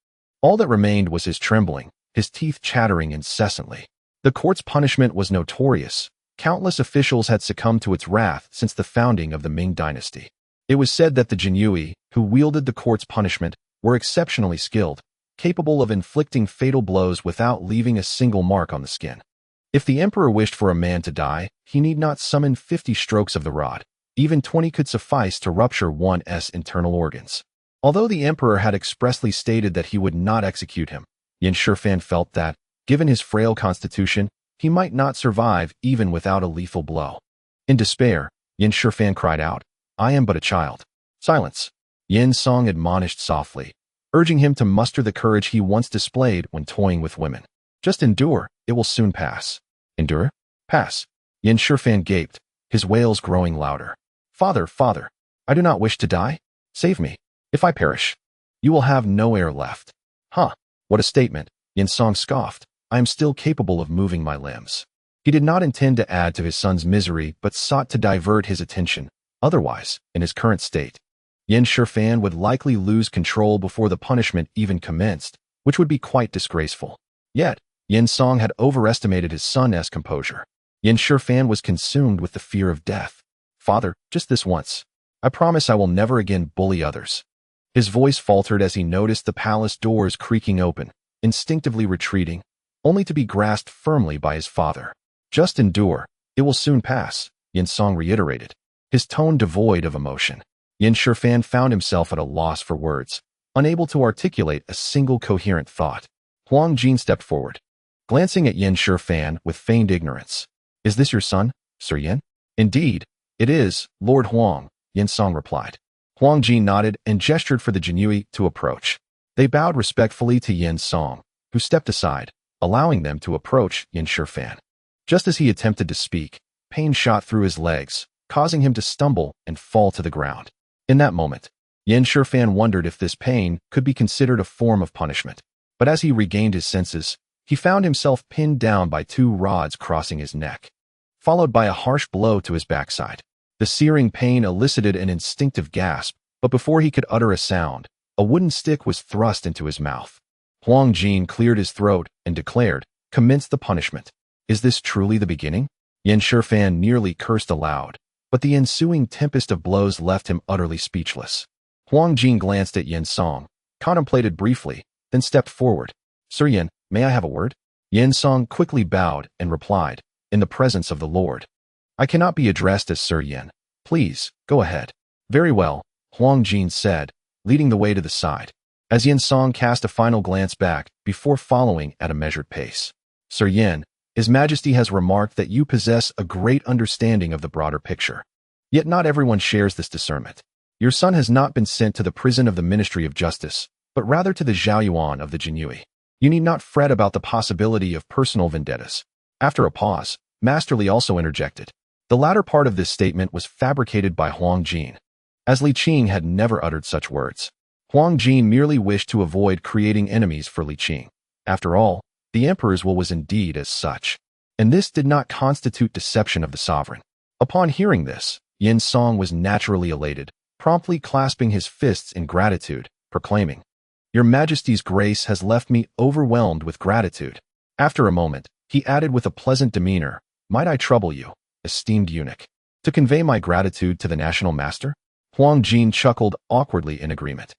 All that remained was his trembling, his teeth chattering incessantly. The court's punishment was notorious. Countless officials had succumbed to its wrath since the founding of the Ming dynasty. It was said that the Jinyui, who wielded the court's punishment, were exceptionally skilled, capable of inflicting fatal blows without leaving a single mark on the skin. If the emperor wished for a man to die, he need not summon 50 strokes of the rod. Even 20 could suffice to rupture one's internal organs. Although the emperor had expressly stated that he would not execute him, Yin Shifan felt that, given his frail constitution, he might not survive even without a lethal blow. In despair, Yin Shifan cried out, "I am but a child." "Silence," Yin Song admonished softly, urging him to muster the courage he once displayed when toying with women. "Just endure, it will soon pass." "Endure? Pass?" Yin Shifan gaped, his wails growing louder. "Father, father, I do not wish to die. Save me. If I perish, you will have no air left." "Huh, what a statement," Yin Song scoffed. "I am still capable of moving my limbs." He did not intend to add to his son's misery, but sought to divert his attention. Otherwise, in his current state, Yin Shifan would likely lose control before the punishment even commenced, which would be quite disgraceful. Yet, Yin Song had overestimated his son's composure. Yin Shifan was consumed with the fear of death. "Father, just this once. I promise I will never again bully others." His voice faltered as he noticed the palace doors creaking open, instinctively retreating, only to be grasped firmly by his father. "Just endure, it will soon pass," Yin Song reiterated, his tone devoid of emotion. Yin Shifan found himself at a loss for words, unable to articulate a single coherent thought. Huang Jin stepped forward, glancing at Yin Shifan with feigned ignorance. "Is this your son, Sir Yin?" "Indeed, it is, Lord Huang," Yin Song replied. Huang Jin nodded and gestured for the Jinyui to approach. They bowed respectfully to Yin Song, who stepped aside, allowing them to approach Yin Shifan. Just as he attempted to speak, pain shot through his legs, causing him to stumble and fall to the ground. In that moment, Yin Shifan wondered if this pain could be considered a form of punishment. But as he regained his senses, he found himself pinned down by 2 rods crossing his neck, followed by a harsh blow to his backside. The searing pain elicited an instinctive gasp, but before he could utter a sound, a wooden stick was thrust into his mouth. Huang Jin cleared his throat and declared, "Commence the punishment." "Is this truly the beginning?" Yin Shifan nearly cursed aloud, but the ensuing tempest of blows left him utterly speechless. Huang Jin glanced at Yin Song, contemplated briefly, then stepped forward. "Sir Yin, may I have a word?" Yin Song quickly bowed and replied, "In the presence of the Lord. I cannot be addressed as Sir Yin. Please, go ahead." "Very well," Huang Jin said, leading the way to the side, as Yin Song cast a final glance back before following at a measured pace. "Sir Yin, His Majesty has remarked that you possess a great understanding of the broader picture. Yet not everyone shares this discernment. Your son has not been sent to the prison of the Ministry of Justice, but rather to the Zhaoyuan of the Jinyui. You need not fret about the possibility of personal vendettas." After a pause, Master Li also interjected. The latter part of this statement was fabricated by Huang Jin, as Li Qing had never uttered such words. Huang Jin merely wished to avoid creating enemies for Li Qing. After all, the emperor's will was indeed as such, and this did not constitute deception of the sovereign. Upon hearing this, Yin Song was naturally elated, promptly clasping his fists in gratitude, proclaiming, "Your Majesty's grace has left me overwhelmed with gratitude." After a moment, he added with a pleasant demeanor, "Might I trouble you, esteemed eunuch, to convey my gratitude to the national master?" Huang Jin chuckled awkwardly in agreement.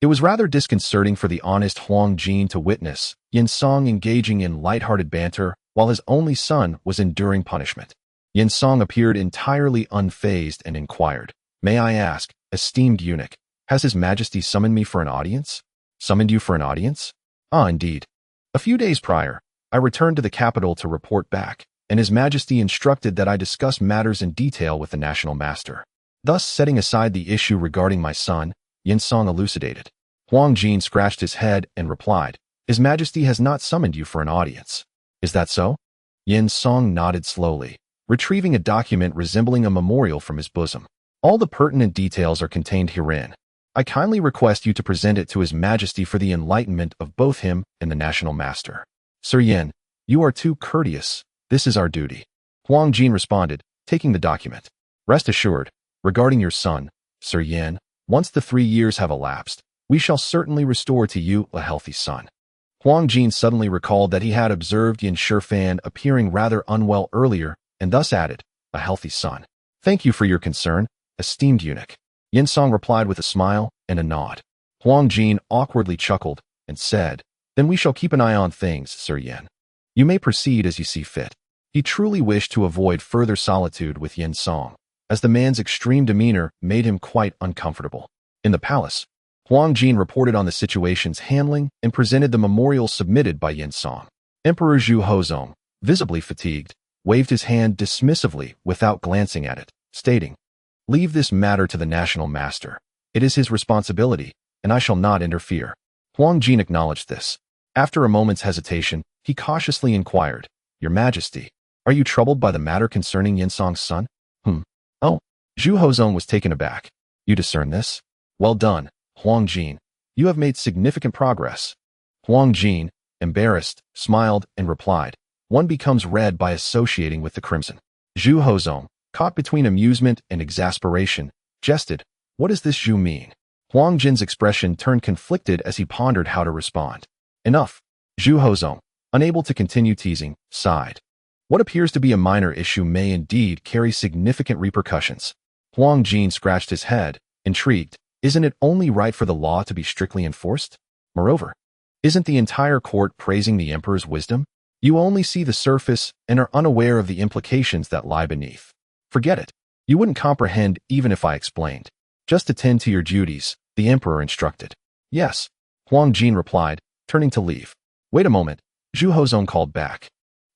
It was rather disconcerting for the honest Huang Jin to witness Yin Song engaging in light-hearted banter while his only son was enduring punishment. Yin Song appeared entirely unfazed and inquired, "May I ask, esteemed eunuch, has His Majesty summoned me for an audience?" "Summoned you for an audience?" "Ah, indeed. A few days prior, I returned to the capital to report back, and His Majesty instructed that I discuss matters in detail with the national master. Thus, setting aside the issue regarding my son, Yin Song elucidated. Huang Jin scratched his head and replied, His Majesty has not summoned you for an audience. Is that so? Yin Song nodded slowly, retrieving a document resembling a memorial from his bosom. All the pertinent details are contained herein. I kindly request you to present it to His Majesty for the enlightenment of both him and the national master. Sir Yin, you are too courteous. This is our duty. Huang Jin responded, taking the document. Rest assured, regarding your son, Sir Yin, once the 3 years have elapsed, we shall certainly restore to you a healthy son. Huang Jin suddenly recalled that he had observed Yin Shifan appearing rather unwell earlier, and thus added, a healthy son. Thank you for your concern, esteemed eunuch. Yin Song replied with a smile and a nod. Huang Jin awkwardly chuckled and said, Then we shall keep an eye on things, Sir Yin. You may proceed as you see fit. He truly wished to avoid further solitude with Yin Song, as the man's extreme demeanor made him quite uncomfortable. In the palace, Huang Jin reported on the situation's handling and presented the memorial submitted by Yin Song. Emperor Zhu Hozong, visibly fatigued, waved his hand dismissively without glancing at it, stating, Leave this matter to the national master. It is his responsibility, and I shall not interfere. Huang Jin acknowledged this. After a moment's hesitation, he cautiously inquired, Your Majesty, are you troubled by the matter concerning Yin Song's son? Oh, Zhu Hozong was taken aback. You discern this? Well done, Huang Jin. You have made significant progress. Huang Jin, embarrassed, smiled and replied, One becomes red by associating with the crimson. Zhu Hozong, caught between amusement and exasperation, jested, What does this Zhu mean? Huang Jin's expression turned conflicted as he pondered how to respond. Enough. Zhu Hozong, unable to continue teasing, sighed. What appears to be a minor issue may indeed carry significant repercussions. Huang Jin scratched his head, intrigued. Isn't it only right for the law to be strictly enforced? Moreover, isn't the entire court praising the emperor's wisdom? You only see the surface and are unaware of the implications that lie beneath. Forget it. You wouldn't comprehend even if I explained. Just attend to your duties, the emperor instructed. Yes, Huang Jin replied, turning to leave. Wait a moment, Zhu Hozong called back.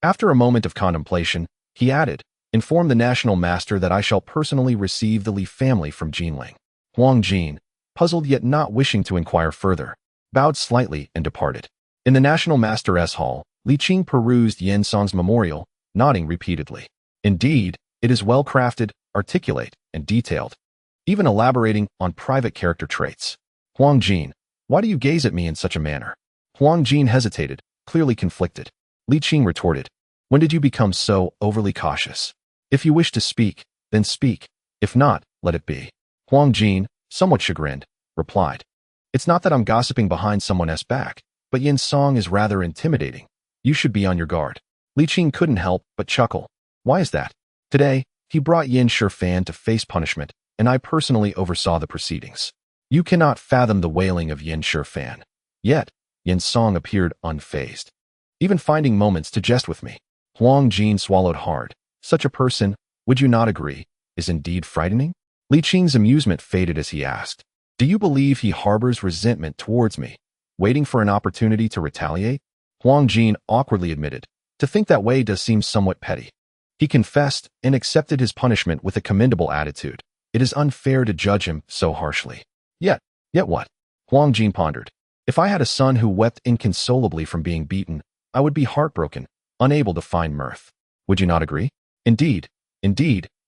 After a moment of contemplation, he added, Inform the national master that I shall personally receive the Li family from Jinling. Huang Jin, puzzled yet not wishing to inquire further, bowed slightly and departed. In the national master's hall, Li Qing perused Yin Song's memorial, nodding repeatedly. Indeed, it is well crafted, articulate, and detailed, even elaborating on private character traits. Huang Jin, why do you gaze at me in such a manner? Huang Jin hesitated, clearly conflicted. Li Qing retorted, When did you become so overly cautious? If you wish to speak, then speak. If not, let it be. Huang Jin, somewhat chagrined, replied, It's not that I'm gossiping behind someone else's back, but Yin Song is rather intimidating. You should be on your guard. Li Qing couldn't help but chuckle. Why is that? Today, he brought Yin Shifan to face punishment, and I personally oversaw the proceedings. You cannot fathom the wailing of Yin Shifan. Yet, Yin Song appeared unfazed, even finding moments to jest with me. Huang Jin swallowed hard. Such a person, would you not agree, is indeed frightening? Li Qing's amusement faded as he asked, Do you believe he harbors resentment towards me, waiting for an opportunity to retaliate? Huang Jin awkwardly admitted, To think that way does seem somewhat petty. He confessed and accepted his punishment with a commendable attitude. It is unfair to judge him so harshly. Yet what? Huang Jin pondered. If I had a son who wept inconsolably from being beaten, I would be heartbroken, unable to find mirth. Would you not agree? Indeed,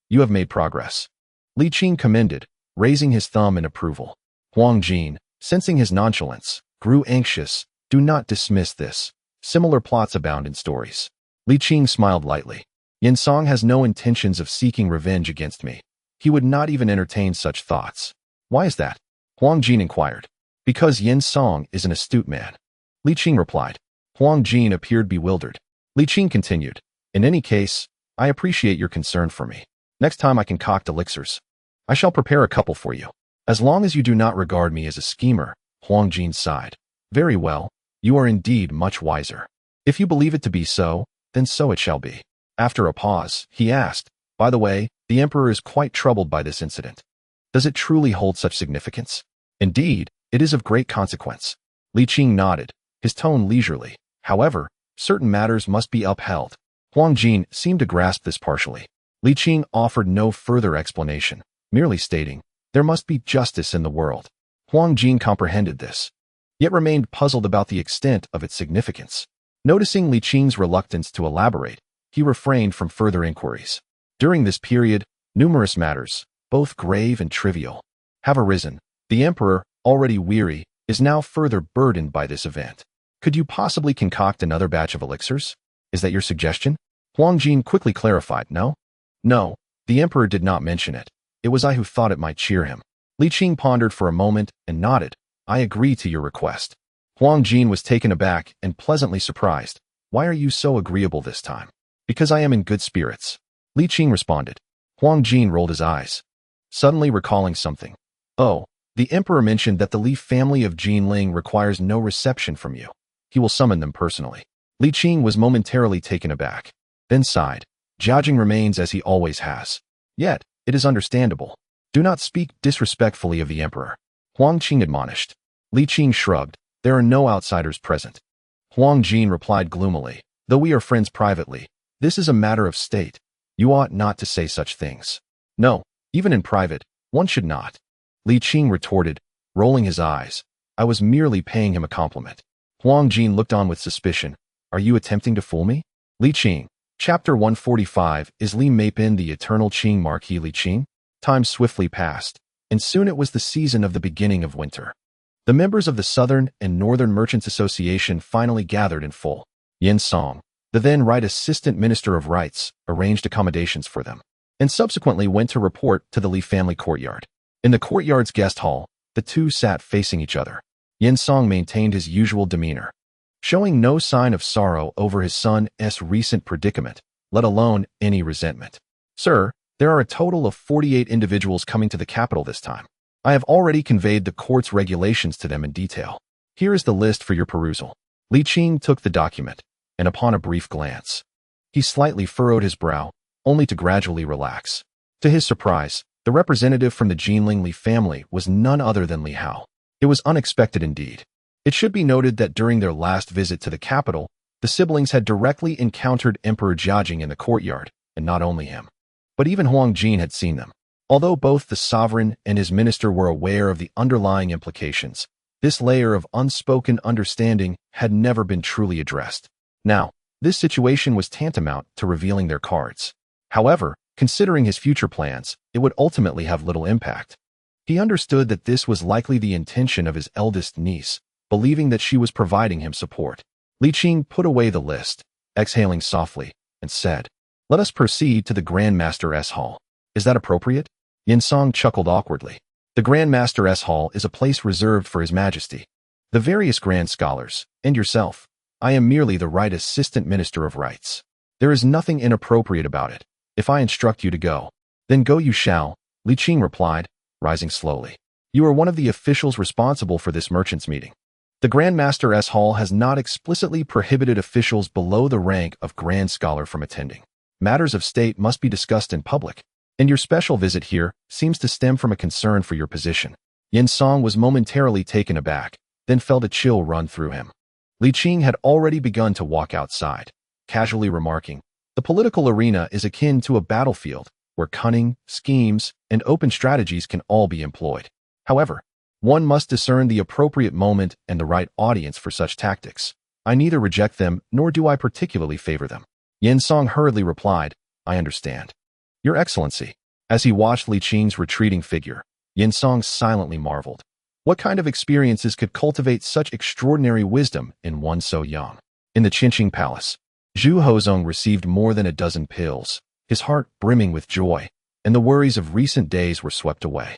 you have made progress. Li Qing commended, raising his thumb in approval. Huang Jin, sensing his nonchalance, grew anxious. Do not dismiss this. Similar plots abound in stories. Li Qing smiled lightly. Yin Song has no intentions of seeking revenge against me. He would not even entertain such thoughts. Why is that? Huang Jin inquired. Because Yin Song is an astute man. Li Qing replied. Huang Jin appeared bewildered. Li Qing continued. In any case, I appreciate your concern for me. Next time I concoct elixirs, I shall prepare a couple for you. As long as you do not regard me as a schemer, Huang Jin sighed. Very well, you are indeed much wiser. If you believe it to be so, then so it shall be. After a pause, he asked, By the way, the emperor is quite troubled by this incident. Does it truly hold such significance? Indeed, it is of great consequence. Li Qing nodded, his tone leisurely. However, certain matters must be upheld. Huang Jin seemed to grasp this partially. Li Qing offered no further explanation, merely stating, "There must be justice in the world." Huang Jin comprehended this, yet remained puzzled about the extent of its significance. Noticing Li Qing's reluctance to elaborate, he refrained from further inquiries. During this period, numerous matters, both grave and trivial, have arisen. The emperor, already weary, is now further burdened by this event. Could you possibly concoct another batch of elixirs? Is that your suggestion? Huang Jin quickly clarified, No, the emperor did not mention it. It was I who thought it might cheer him. Li Qing pondered for a moment and nodded. I agree to your request. Huang Jin was taken aback and pleasantly surprised. Why are you so agreeable this time? Because I am in good spirits. Li Qing responded. Huang Jin rolled his eyes, suddenly recalling something. Oh, the emperor mentioned that the Li family of Jinling requires no reception from you. He will summon them personally. Li Qing was momentarily taken aback, then sighed. Jiajing remains as he always has. Yet, it is understandable. Do not speak disrespectfully of the emperor. Huang Qing admonished. Li Qing shrugged. There are no outsiders present. Huang Jin replied gloomily. Though we are friends privately, this is a matter of state. You ought not to say such things. No, even in private, one should not. Li Qing retorted, rolling his eyes. I was merely paying him a compliment. Huang Jin looked on with suspicion. Are you attempting to fool me? Li Qing. Chapter 145. Is Li Meipin the eternal Qing Marquis Li Qing? Time swiftly passed, and soon it was the season of the beginning of winter. The members of the Southern and Northern Merchants Association finally gathered in full. Yin Song, the then Right Assistant Minister of Rights, arranged accommodations for them, and subsequently went to report to the Li family courtyard. In the courtyard's guest hall, the two sat facing each other. Yin Song maintained his usual demeanor, showing no sign of sorrow over his son's recent predicament, let alone any resentment. Sir, there are a total of 48 individuals coming to the capital this time. I have already conveyed the court's regulations to them in detail. Here is the list for your perusal. Li Qing took the document, and upon a brief glance, he slightly furrowed his brow, only to gradually relax. To his surprise, the representative from the Jinling Li family was none other than Li Hao. It was unexpected indeed. It should be noted that during their last visit to the capital, the siblings had directly encountered Emperor Jiajing in the courtyard, and not only him, but even Huang Jin had seen them. Although both the sovereign and his minister were aware of the underlying implications, this layer of unspoken understanding had never been truly addressed. Now, this situation was tantamount to revealing their cards. However, considering his future plans, it would ultimately have little impact. He understood that this was likely the intention of his eldest niece, believing that she was providing him support. Li Qing put away the list, exhaling softly, and said, Let us proceed to the Grand Master's Hall. Is that appropriate? Yin Song chuckled awkwardly. The Grand Master's Hall is a place reserved for His Majesty, the various Grand Scholars, and yourself. I am merely the Right Assistant Minister of Rights. There is nothing inappropriate about it. If I instruct you to go, then go you shall, Li Qing replied, rising slowly. You are one of the officials responsible for this merchants' meeting. The Grand Master's Hall has not explicitly prohibited officials below the rank of Grand Scholar from attending. Matters of state must be discussed in public, and your special visit here seems to stem from a concern for your position. Yin Song was momentarily taken aback, then felt a chill run through him. Li Qing had already begun to walk outside, casually remarking, The political arena is akin to a battlefield, where cunning, schemes, and open strategies can all be employed. However, one must discern the appropriate moment and the right audience for such tactics. I neither reject them nor do I particularly favor them. Yin Song hurriedly replied, I understand. Your Excellency. As he watched Li Qing's retreating figure, Yin Song silently marveled. What kind of experiences could cultivate such extraordinary wisdom in one so young? In the Qinqing Palace, Zhu Hozong received more than a dozen pills, his heart brimming with joy, and the worries of recent days were swept away.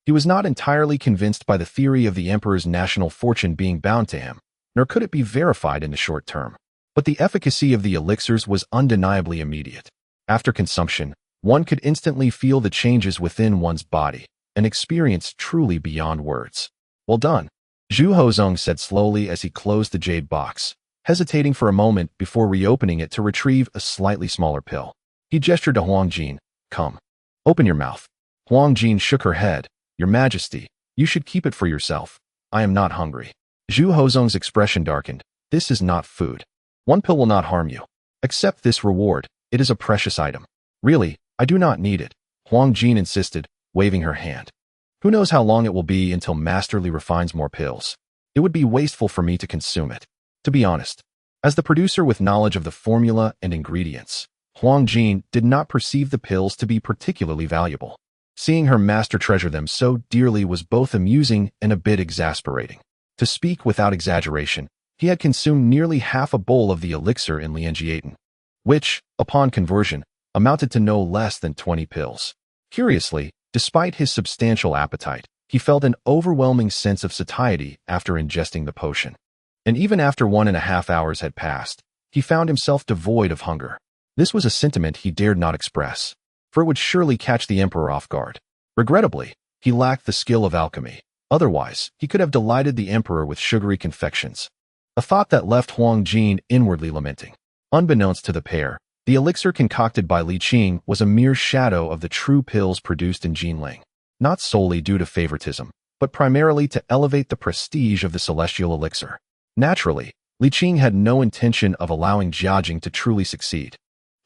He was not entirely convinced by the theory of the emperor's national fortune being bound to him, nor could it be verified in the short term. But the efficacy of the elixirs was undeniably immediate. After consumption, one could instantly feel the changes within one's body, an experience truly beyond words. Well done, Zhu Hozong said slowly as he closed the jade box, hesitating for a moment before reopening it to retrieve a slightly smaller pill. He gestured to Huang Jin, Come, open your mouth. Huang Jin shook her head. Your Majesty, you should keep it for yourself. I am not hungry. Zhu Hozong's expression darkened. This is not food. One pill will not harm you. Accept this reward. It is a precious item. Really, I do not need it, Huang Jin insisted, waving her hand. Who knows how long it will be until Masterly refines more pills. It would be wasteful for me to consume it. To be honest, as the producer with knowledge of the formula and ingredients, Huang Jin did not perceive the pills to be particularly valuable. Seeing her master treasure them so dearly was both amusing and a bit exasperating. To speak without exaggeration, he had consumed nearly half a bowl of the elixir in Lianjiaten, which, upon conversion, amounted to no less than 20 pills. Curiously, despite his substantial appetite, he felt an overwhelming sense of satiety after ingesting the potion. And even after 1.5 hours had passed, he found himself devoid of hunger. This was a sentiment he dared not express, for it would surely catch the emperor off guard. Regrettably, he lacked the skill of alchemy. Otherwise, he could have delighted the emperor with sugary confections. A thought that left Huang Jin inwardly lamenting. Unbeknownst to the pair, the elixir concocted by Li Qing was a mere shadow of the true pills produced in Jinling, not solely due to favoritism, but primarily to elevate the prestige of the celestial elixir. Naturally, Li Qing had no intention of allowing Jiajing to truly succeed.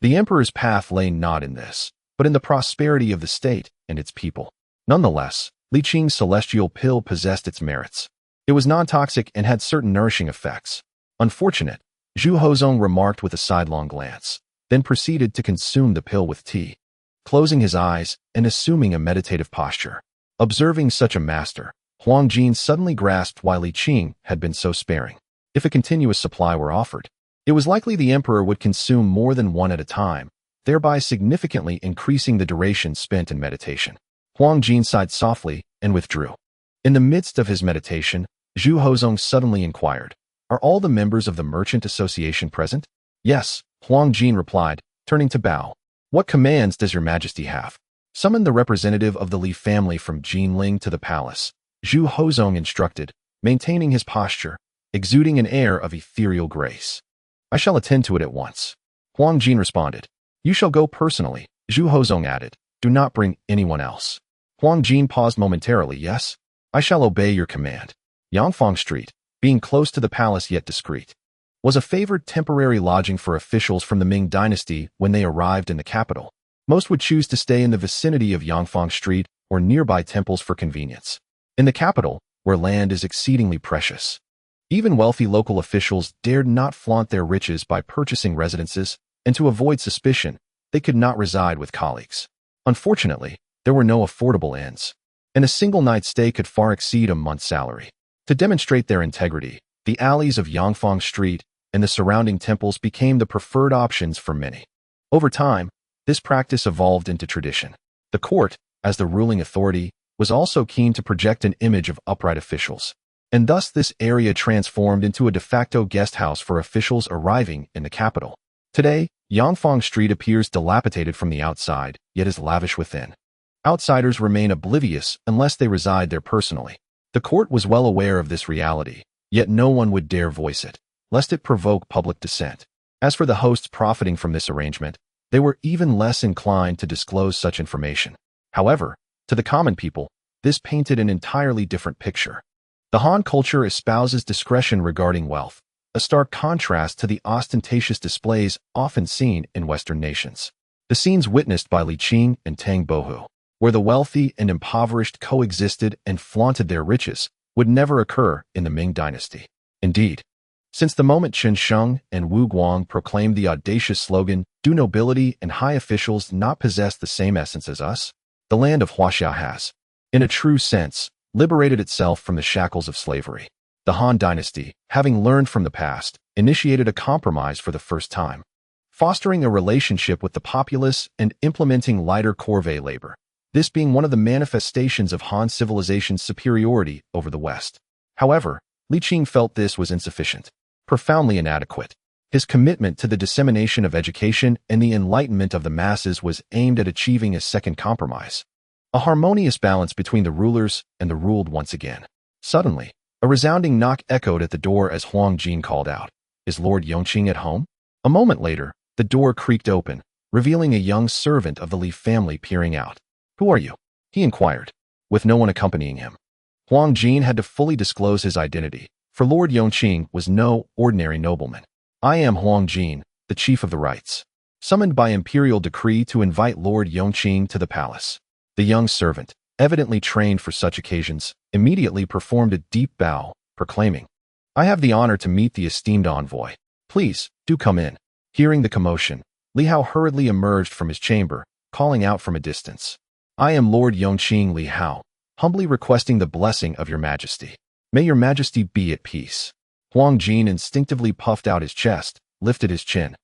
The emperor's path lay not in this, but in the prosperity of the state and its people. Nonetheless, Li Qing's celestial pill possessed its merits. It was non-toxic and had certain nourishing effects. Unfortunate, Zhu Hozong remarked with a sidelong glance, then proceeded to consume the pill with tea, closing his eyes and assuming a meditative posture. Observing such a master, Huang Jin suddenly grasped why Li Qing had been so sparing. If a continuous supply were offered, it was likely the emperor would consume more than one at a time, thereby significantly increasing the duration spent in meditation. Huang Jin sighed softly and withdrew. In the midst of his meditation, Zhu Hozong suddenly inquired, "Are all the members of the merchant association present?" "Yes," Huang Jin replied, turning to bow. "What commands does your majesty have?" "Summon the representative of the Li family from Jinling to the palace," Zhu Hozong instructed, maintaining his posture, exuding an air of ethereal grace. "I shall attend to it at once," Huang Jin responded. "You shall go personally," Zhu Hozong added. "Do not bring anyone else." Huang Jin paused momentarily. "Yes, I shall obey your command." Yangfang Street, being close to the palace yet discreet, was a favored temporary lodging for officials from the Ming dynasty when they arrived in the capital. Most would choose to stay in the vicinity of Yangfang Street or nearby temples for convenience. In the capital, where land is exceedingly precious, even wealthy local officials dared not flaunt their riches by purchasing residences, and to avoid suspicion, they could not reside with colleagues. Unfortunately, there were no affordable inns, and a single night's stay could far exceed a month's salary. To demonstrate their integrity, the alleys of Yangfang Street and the surrounding temples became the preferred options for many. Over time, this practice evolved into tradition. The court, as the ruling authority, was also keen to project an image of upright officials, and thus this area transformed into a de facto guest house for officials arriving in the capital. Today, Yangfang Street appears dilapidated from the outside, yet is lavish within. Outsiders remain oblivious unless they reside there personally. The court was well aware of this reality, yet no one would dare voice it, lest it provoke public dissent. As for the hosts profiting from this arrangement, they were even less inclined to disclose such information. However, to the common people, this painted an entirely different picture. The Han culture espouses discretion regarding wealth, a stark contrast to the ostentatious displays often seen in Western nations. The scenes witnessed by Li Qing and Tang Bohu, where the wealthy and impoverished coexisted and flaunted their riches, would never occur in the Ming dynasty. Indeed, since the moment Chen Sheng and Wu Guang proclaimed the audacious slogan, "Do nobility and high officials not possess the same essence as us?" the land of Huaxia has, in a true sense, liberated itself from the shackles of slavery. The Han dynasty, having learned from the past, initiated a compromise for the first time, fostering a relationship with the populace and implementing lighter corvée labor, this being one of the manifestations of Han civilization's superiority over the West. However, Li Qing felt this was insufficient, profoundly inadequate. His commitment to the dissemination of education and the enlightenment of the masses was aimed at achieving a second compromise, a harmonious balance between the rulers and the ruled once again. Suddenly, a resounding knock echoed at the door as Huang Jin called out, "Is Lord Yongqing at home?" A moment later, the door creaked open, revealing a young servant of the Li family peering out. "Who are you?" he inquired, with no one accompanying him. Huang Jin had to fully disclose his identity, for Lord Yongqing was no ordinary nobleman. "I am Huang Jin, the the chief of the rites, summoned by imperial decree to invite Lord Yongqing to the palace. The young servant, evidently trained for such occasions, immediately performed a deep bow, proclaiming, "I have the honor to meet the esteemed envoy. Please, do come in." Hearing the commotion, Li Hao hurriedly emerged from his chamber, calling out from a distance, "I am Lord Yongqing Li Hao, humbly requesting the blessing of your majesty. May your majesty be at peace." Huang Jin instinctively puffed out his chest, lifted his chin,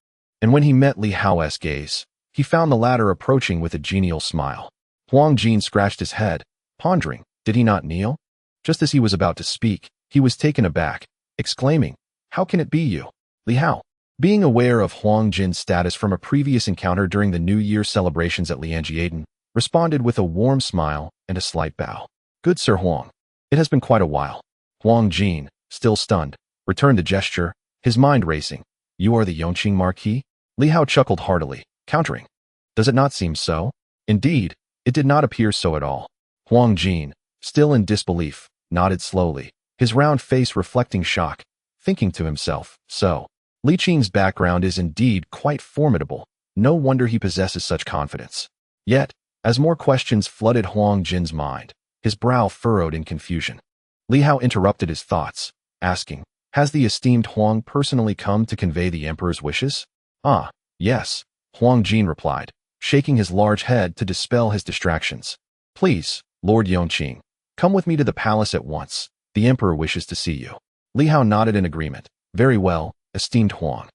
and when he met Li Hao's gaze, he found the latter approaching with a genial smile. Huang Jin scratched his head, pondering, did he not kneel? Just as he was about to speak, he was taken aback, exclaiming, "How can it be you, Li Hao?" Being aware of Huang Jin's status from a previous encounter during the New Year celebrations at Lianjiaden, responded with a warm smile and a slight bow. "Good Sir Huang, it has been quite a while." Huang Jin, still stunned, returned the gesture, his mind racing. "You are the Yongqing Marquis?" Li Hao chuckled heartily, countering, "Does it not seem so?" Indeed, it did not appear so at all. Huang Jin, still in disbelief, nodded slowly, his round face reflecting shock, thinking to himself, "So, Li Qing's background is indeed quite formidable. No wonder he possesses such confidence." Yet, as more questions flooded Huang Jin's mind, his brow furrowed in confusion. Li Hao interrupted his thoughts, asking, "Has the esteemed Huang personally come to convey the emperor's wishes?" "Ah, yes," Huang Jin replied, shaking his large head to dispel his distractions. "Please, Lord Yongqing, come with me to the palace at once. The emperor wishes to see you." Li Hao nodded in agreement. "Very well, esteemed Huang."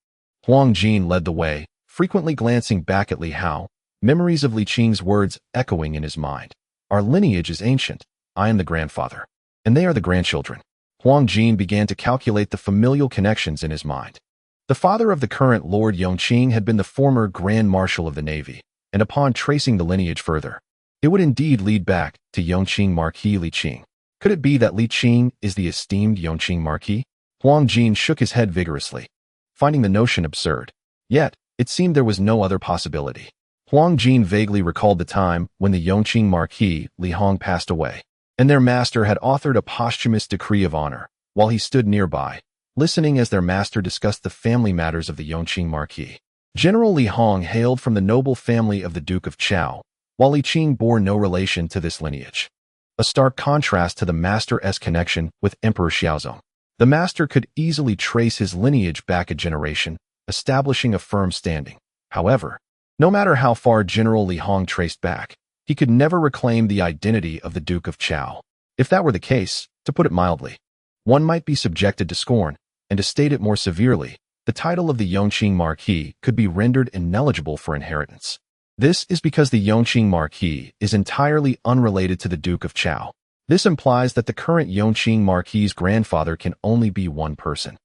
Huang Jin led the way, frequently glancing back at Li Hao, memories of Li Qing's words echoing in his mind. "Our lineage is ancient. I am the grandfather, and they are the grandchildren." Huang Jin began to calculate the familial connections in his mind. The father of the current Lord Yongqing had been the former Grand Marshal of the Navy, and upon tracing the lineage further, it would indeed lead back to Yongqing Marquis Li Qing. Could it be that Li Qing is the esteemed Yongqing Marquis? Huang Jin shook his head vigorously, finding the notion absurd. Yet, it seemed there was no other possibility. Huang Jin vaguely recalled the time when the Yongqing Marquis Li Hong passed away, and their master had authored a posthumous decree of honor, while he stood nearby, listening as their master discussed the family matters of the Yongqing Marquis. General Li Hong hailed from the noble family of the Duke of Chao, while Li Qing bore no relation to this lineage. A stark contrast to the master's connection with Emperor Xiaozong. The master could easily trace his lineage back a generation, establishing a firm standing. However, no matter how far General Li Hong traced back, he could never reclaim the identity of the Duke of Chao. If that were the case, to put it mildly, one might be subjected to scorn, and to state it more severely, the title of the Yongqing Marquis could be rendered ineligible for inheritance. This is because the Yongqing Marquis is entirely unrelated to the Duke of Chao. This implies that the current Yongqing Marquis's grandfather can only be one person,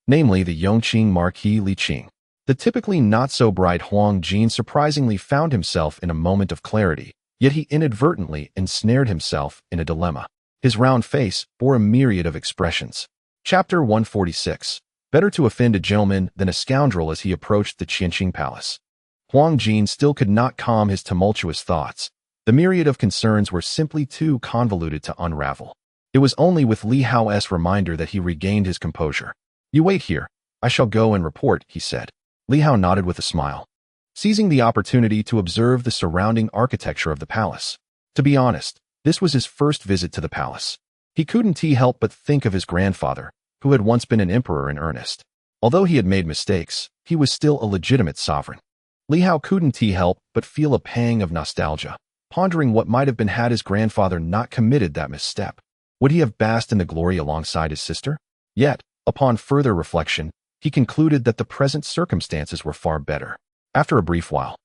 namely the Yongqing Marquis Li Qing. The typically not-so-bright Huang Jin surprisingly found himself in a moment of clarity, yet he inadvertently ensnared himself in a dilemma. His round face bore a myriad of expressions. Chapter 146. Better to offend a gentleman than a scoundrel. As he approached the Qianqing Palace, Huang Jin still could not calm his tumultuous thoughts. The myriad of concerns were simply too convoluted to unravel. It was only with Li Hao's reminder that he regained his composure. "You wait here. I shall go and report," he said. Li Hao nodded with a smile, seizing the opportunity to observe the surrounding architecture of the palace. To be honest, this was his first visit to the palace. He couldn't help but think of his grandfather, who had once been an emperor in earnest. Although he had made mistakes, he was still a legitimate sovereign. Li Hao couldn't help but feel a pang of nostalgia, pondering what might have been had his grandfather not committed that misstep. Would he have basked in the glory alongside his sister? Yet, upon further reflection, he concluded that the present circumstances were far better. After a brief while,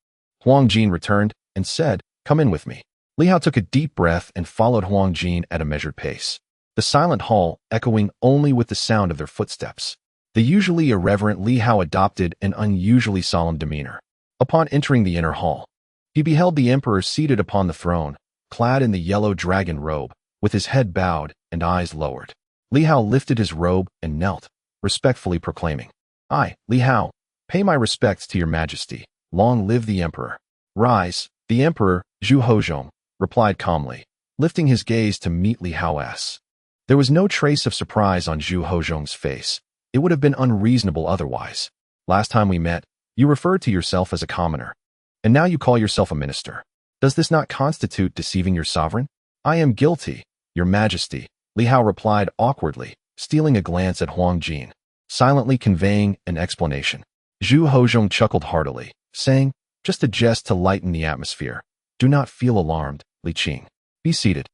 Huang Jin returned and said, "Come in with me." Li Hao took a deep breath and followed Huang Jin at a measured pace, the silent hall echoing only with the sound of their footsteps. The usually irreverent Li Hao adopted an unusually solemn demeanor. Upon entering the inner hall, he beheld the emperor seated upon the throne, clad in the yellow dragon robe, with his head bowed and eyes lowered. Li Hao lifted his robe and knelt, respectfully proclaiming, "I, Li Hao, pay my respects to your majesty. Long live the emperor." "Rise." The emperor, Zhu Hozhong, replied calmly, lifting his gaze to meet Li Hao's. There was no trace of surprise on Zhu Hozhong's face. It would have been unreasonable otherwise. "Last time we met, You referred to yourself as a commoner, and now you call yourself a minister. Does this not constitute deceiving your sovereign? I am guilty, your majesty, Li Hao replied awkwardly, stealing a glance at Huang Jin, silently conveying an explanation. Zhu Hozhong chuckled heartily, saying, just a jest to lighten the atmosphere. Do not feel alarmed, Li Qing. Be seated.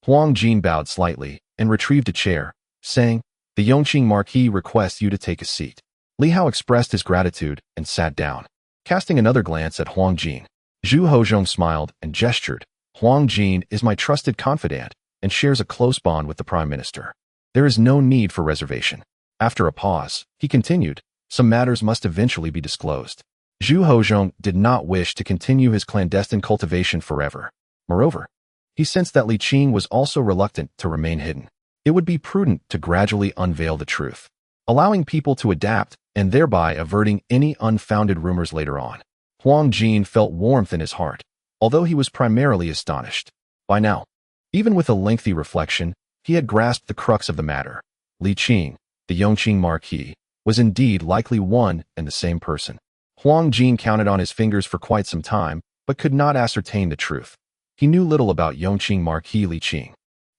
Huang Jin bowed slightly and retrieved a chair, saying, the Yongqing Marquis requests you to take a seat. Li Hao expressed his gratitude and sat down. Casting another glance at Huang Jin, Zhu Hozhong smiled and gestured. Huang Jin is my trusted confidant and shares a close bond with the Prime Minister. There is no need for reservation. After a pause, he continued, some matters must eventually be disclosed. Zhu Hozhong did not wish to continue his clandestine cultivation forever. Moreover, he sensed that Li Qing was also reluctant to remain hidden. It would be prudent to gradually unveil the truth, allowing people to adapt and thereby averting any unfounded rumors later on. Huang Jin felt warmth in his heart, although he was primarily astonished. By now, even with a lengthy reflection, he had grasped the crux of the matter. Li Qing, the Yongqing Marquis, was indeed likely one and the same person. Huang Jin counted on his fingers for quite some time, but could not ascertain the truth. He knew little about Yongqing Marquis Li Qing.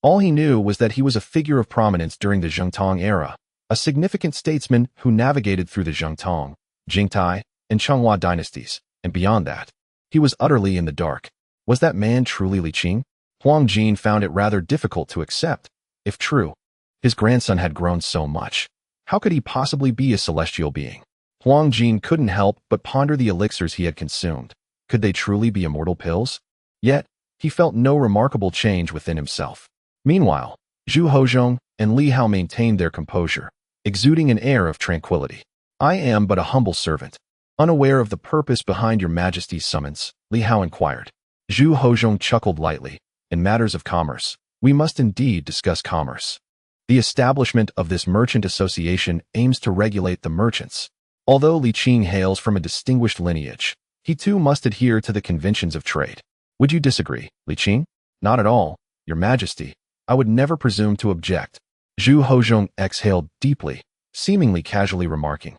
All he knew was that he was a figure of prominence during the Zhengtong era, a significant statesman who navigated through the Zhengtong, Jingtai, and Changhua dynasties, and beyond that, he was utterly in the dark. Was that man truly Li Qing? Huang Jin found it rather difficult to accept. If true, his grandson had grown so much. How could he possibly be a celestial being? Huang Jin couldn't help but ponder the elixirs he had consumed. Could they truly be immortal pills? Yet, he felt no remarkable change within himself. Meanwhile, Zhu Hozhong and Li Hao maintained their composure, exuding an air of tranquility. I am but a humble servant. Unaware of the purpose behind your majesty's summons, Li Hao inquired. Zhu Hozhong chuckled lightly. In matters of commerce, we must indeed discuss commerce. The establishment of this merchant association aims to regulate the merchants. Although Li Qing hails from a distinguished lineage, he too must adhere to the conventions of trade. Would you disagree, Li Qing? Not at all, your majesty. I would never presume to object. Zhu Hozhong exhaled deeply, seemingly casually remarking.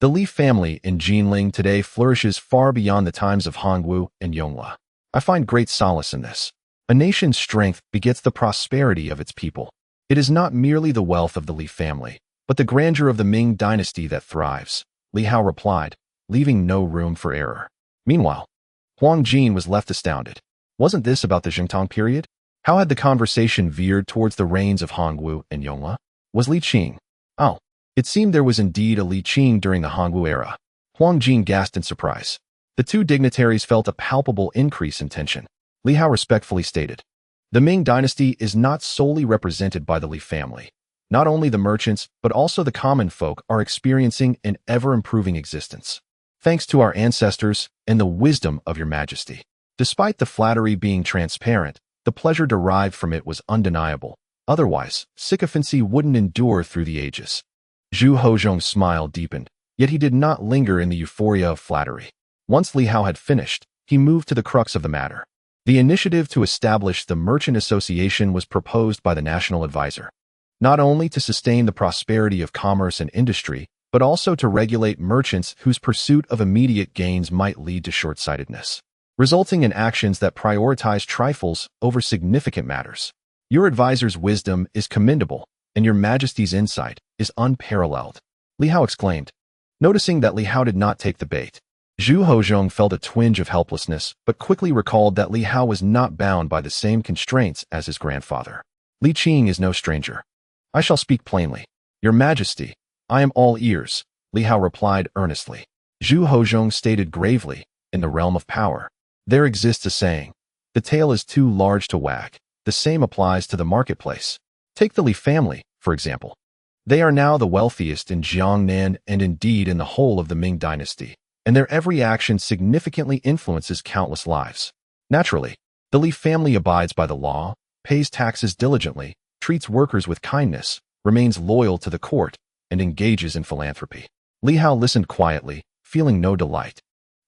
The Li family in Jinling today flourishes far beyond the times of Hongwu and Yonghua. I find great solace in this. A nation's strength begets the prosperity of its people. It is not merely the wealth of the Li family, but the grandeur of the Ming dynasty that thrives, Li Hao replied, leaving no room for error. Meanwhile, Huang Jin was left astounded. Wasn't this about the Zhengtong period? How had the conversation veered towards the reigns of Hongwu and Yonghua? Was Li Qing? Oh, it seemed there was indeed a Li Qing during the Hongwu era. Huang Jin gasped in surprise. The two dignitaries felt a palpable increase in tension. Li Hao respectfully stated, the Ming dynasty is not solely represented by the Li family. Not only the merchants, but also the common folk are experiencing an ever-improving existence, thanks to our ancestors and the wisdom of your majesty. Despite the flattery being transparent, the pleasure derived from it was undeniable. Otherwise, sycophancy wouldn't endure through the ages. Zhu Hozhong's smile deepened, yet he did not linger in the euphoria of flattery. Once Li Hao had finished, he moved to the crux of the matter. The initiative to establish the Merchant Association was proposed by the National Advisor, not only to sustain the prosperity of commerce and industry, but also to regulate merchants whose pursuit of immediate gains might lead to short-sightedness, resulting in actions that prioritize trifles over significant matters. Your advisor's wisdom is commendable, and your majesty's insight is unparalleled, Li Hao exclaimed. Noticing that Li Hao did not take the bait, Zhu Hozhong felt a twinge of helplessness, but quickly recalled that Li Hao was not bound by the same constraints as his grandfather. Li Qing is no stranger. I shall speak plainly. Your Majesty, I am all ears, Li Hao replied earnestly. Zhu Hozhong stated gravely, in the realm of power, there exists a saying, the tail is too large to wag. The same applies to the marketplace. Take the Li family, for example. They are now the wealthiest in Jiangnan and indeed in the whole of the Ming dynasty, and their every action significantly influences countless lives. Naturally, the Li family abides by the law, pays taxes diligently, treats workers with kindness, remains loyal to the court, and engages in philanthropy. Li Hao listened quietly, feeling no delight.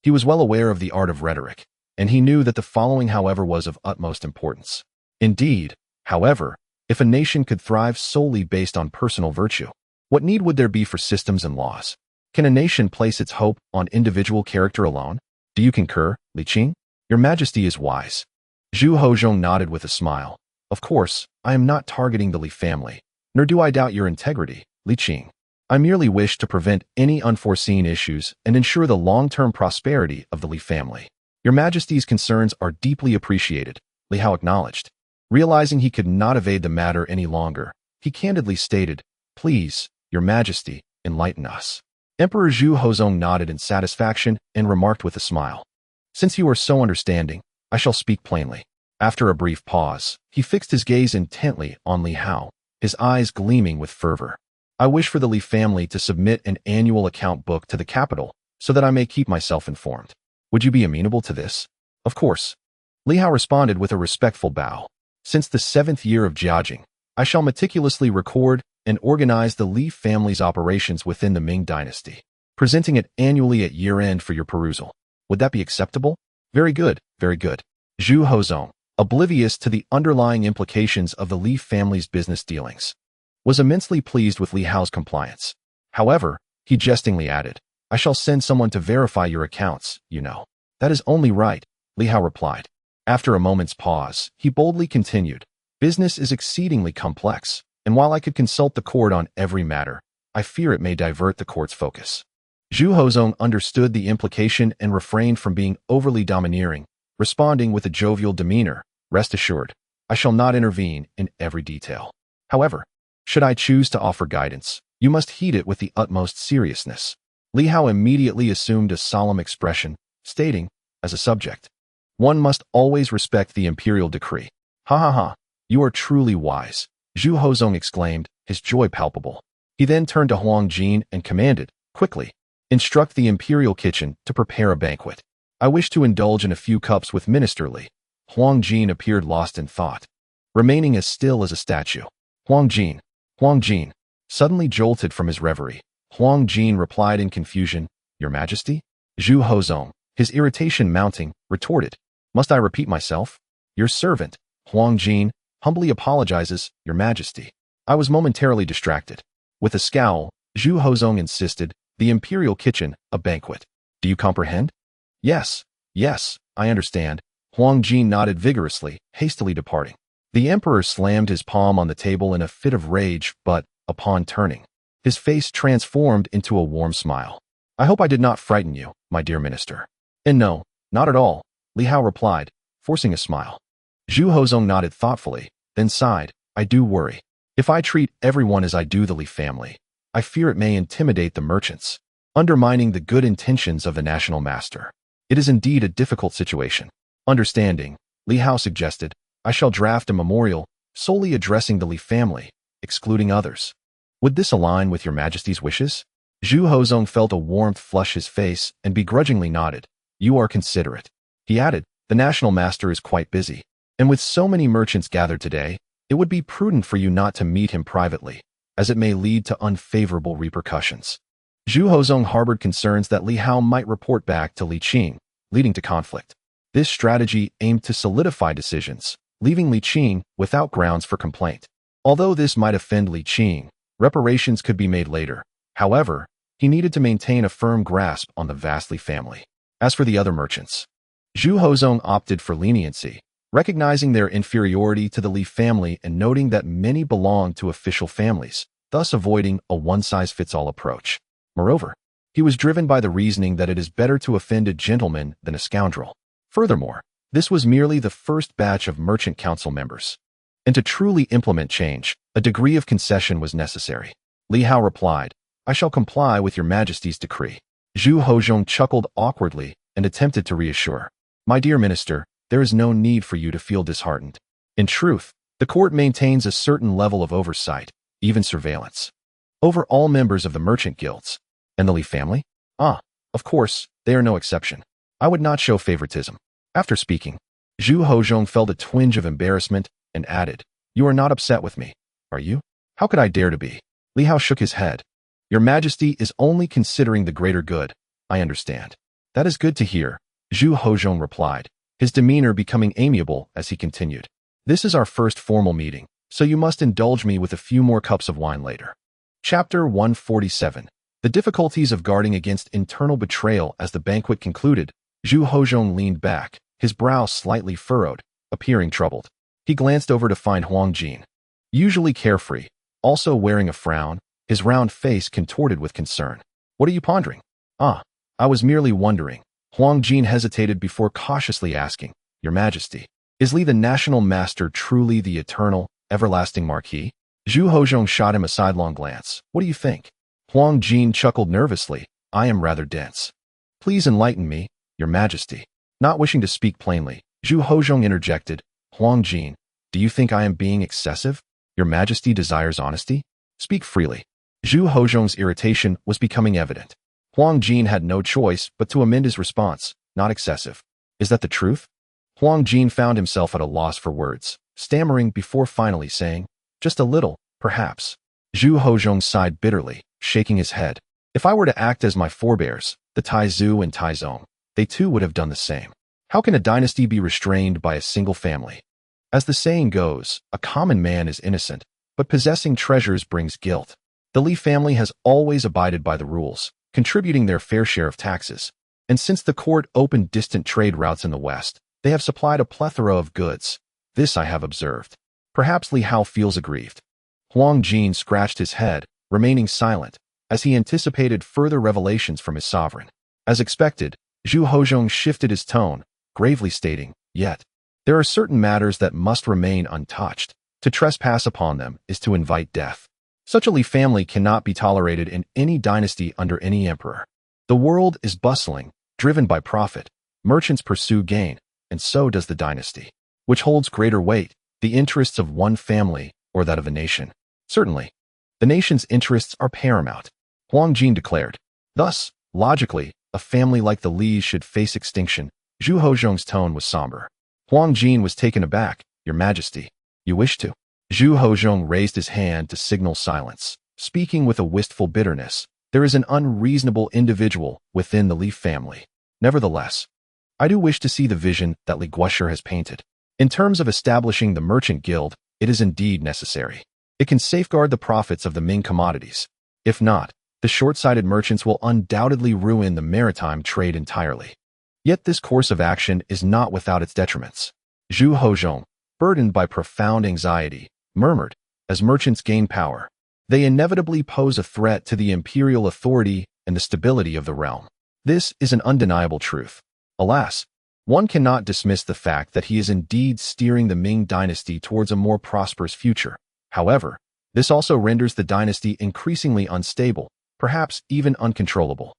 He was well aware of the art of rhetoric, and he knew that the following, however, was of utmost importance. Indeed, however, if a nation could thrive solely based on personal virtue, what need would there be for systems and laws? Can a nation place its hope on individual character alone? Do you concur, Li Qing? Your Majesty is wise. Zhu Hozhong nodded with a smile. Of course, I am not targeting the Li family, nor do I doubt your integrity, Li Qing. I merely wish to prevent any unforeseen issues and ensure the long-term prosperity of the Li family. Your Majesty's concerns are deeply appreciated, Li Hao acknowledged. Realizing he could not evade the matter any longer, he candidly stated, Please, Your Majesty, enlighten us. Emperor Zhu Hozhong nodded in satisfaction and remarked with a smile. Since you are so understanding, I shall speak plainly. After a brief pause, he fixed his gaze intently on Li Hao, his eyes gleaming with fervor. I wish for the Li family to submit an annual account book to the capital so that I may keep myself informed. Would you be amenable to this? Of course. Li Hao responded with a respectful bow. Since the 7th year of Jiajing, I shall meticulously record and organize the Li family's operations within the Ming dynasty, presenting it annually at year-end for your perusal. Would that be acceptable? Very good, very good. Zhu Hozhong, oblivious to the underlying implications of the Li family's business dealings, was immensely pleased with Li Hao's compliance. However, he jestingly added, I shall send someone to verify your accounts, you know. That is only right, Li Hao replied. After a moment's pause, he boldly continued, Business is exceedingly complex, and while I could consult the court on every matter, I fear it may divert the court's focus. Zhu Hozhong understood the implication and refrained from being overly domineering, responding with a jovial demeanor, Rest assured, I shall not intervene in every detail. However, should I choose to offer guidance, you must heed it with the utmost seriousness. Li Hao immediately assumed a solemn expression, stating, as a subject, one must always respect the imperial decree. Ha ha ha, you are truly wise, Zhu Hozhong exclaimed, his joy palpable. He then turned to Huang Jin and commanded, quickly, instruct the imperial kitchen to prepare a banquet. I wish to indulge in a few cups with Minister Li. Huang Jin appeared lost in thought, remaining as still as a statue. Huang Jin, suddenly jolted from his reverie. Huang Jin replied in confusion, Your Majesty? Zhu Hozhong, his irritation mounting, retorted, Must I repeat myself? Your servant, Huang Jin, humbly apologizes, Your Majesty. I was momentarily distracted. With a scowl, Zhu Hozhong insisted, The imperial kitchen, a banquet. Do you comprehend? Yes, I understand. Huang Jin nodded vigorously, hastily departing. The emperor slammed his palm on the table in a fit of rage, but, upon turning, his face transformed into a warm smile. I hope I did not frighten you, my dear minister. And no, not at all, Li Hao replied, forcing a smile. Zhu Hozhong nodded thoughtfully, then sighed, I do worry. If I treat everyone as I do the Li family, I fear it may intimidate the merchants, undermining the good intentions of the national master. It is indeed a difficult situation. Understanding, Li Hao suggested, I shall draft a memorial solely addressing the Li family, excluding others. Would this align with Your Majesty's wishes? Zhu Hozhong felt a warmth flush his face and begrudgingly nodded. You are considerate. He added, the national master is quite busy, and with so many merchants gathered today, it would be prudent for you not to meet him privately, as it may lead to unfavorable repercussions. Zhu Hozhong harbored concerns that Li Hao might report back to Li Qing, leading to conflict. This strategy aimed to solidify decisions, leaving Li Qing without grounds for complaint. Although this might offend Li Qing, reparations could be made later. However, he needed to maintain a firm grasp on the vast Li family. As for the other merchants, Zhu Hozhong opted for leniency, recognizing their inferiority to the Li family and noting that many belonged to official families, thus avoiding a one-size-fits-all approach. Moreover, he was driven by the reasoning that it is better to offend a gentleman than a scoundrel. Furthermore, this was merely the first batch of merchant council members, and to truly implement change, a degree of concession was necessary. Li Hao replied, I shall comply with Your Majesty's decree. Zhu Hozhong chuckled awkwardly and attempted to reassure. My dear minister, there is no need for you to feel disheartened. In truth, the court maintains a certain level of oversight, even surveillance, over all members of the merchant guilds. And the Li family? Of course, they are no exception. I would not show favoritism. After speaking, Zhu Hozhong felt a twinge of embarrassment and added, You are not upset with me, are you? How could I dare to be? Li Hao shook his head. Your Majesty is only considering the greater good, I understand. That is good to hear, Zhu Hozhong replied, his demeanor becoming amiable as he continued. This is our first formal meeting, so you must indulge me with a few more cups of wine later. Chapter 147. The difficulties of guarding against internal betrayal. As the banquet concluded, Zhu Hozhong leaned back, his brow slightly furrowed, appearing troubled. He glanced over to find Huang Jin, usually carefree, also wearing a frown, his round face contorted with concern. "What are you pondering?" "Ah, I was merely wondering." Huang Jin hesitated before cautiously asking, "Your Majesty, is Li the national master truly the eternal, everlasting marquis?" Zhu Hozhong shot him a sidelong glance. "What do you think?" Huang Jin chuckled nervously. "I am rather dense." "Please enlighten me, Your Majesty." Not wishing to speak plainly, Zhu Hozhong interjected, "Huang Jin, do you think I am being excessive? Your Majesty desires honesty? Speak freely." Zhu Hozhong's irritation was becoming evident. Huang Jin had no choice but to amend his response, "Not excessive." "Is that the truth?" Huang Jin found himself at a loss for words, stammering before finally saying, "Just a little, perhaps." Zhu Hozhong sighed bitterly, shaking his head. "If I were to act as my forebears, the Taizu and Taizong, they too would have done the same. How can a dynasty be restrained by a single family? As the saying goes, a common man is innocent, but possessing treasures brings guilt. The Li family has always abided by the rules, contributing their fair share of taxes. And since the court opened distant trade routes in the West, they have supplied a plethora of goods. This I have observed. Perhaps Li Hao feels aggrieved." Huang Jin scratched his head, remaining silent, as he anticipated further revelations from his sovereign. As expected, Zhu Hozhong shifted his tone, gravely stating, "Yet, there are certain matters that must remain untouched. To trespass upon them is to invite death. Such a Li family cannot be tolerated in any dynasty under any emperor. The world is bustling, driven by profit. Merchants pursue gain, and so does the dynasty. Which holds greater weight, the interests of one family or that of a nation? Certainly, the nation's interests are paramount," Huang Jin declared. "Thus, logically, a family like the Li's should face extinction." Zhu Hozhong's tone was somber. Huang Jin was taken aback. "Your Majesty, you wish to?" Zhu Hozhong raised his hand to signal silence, speaking with a wistful bitterness. "There is an unreasonable individual within the Li family. Nevertheless, I do wish to see the vision that Li Guosher has painted. In terms of establishing the merchant guild, it is indeed necessary. It can safeguard the profits of the Ming commodities. If not, the short-sighted merchants will undoubtedly ruin the maritime trade entirely. Yet this course of action is not without its detriments." Zhu Hozhong, burdened by profound anxiety, murmured, "As merchants gain power, they inevitably pose a threat to the imperial authority and the stability of the realm. This is an undeniable truth. Alas, one cannot dismiss the fact that he is indeed steering the Ming dynasty towards a more prosperous future. However, this also renders the dynasty increasingly unstable, perhaps even uncontrollable."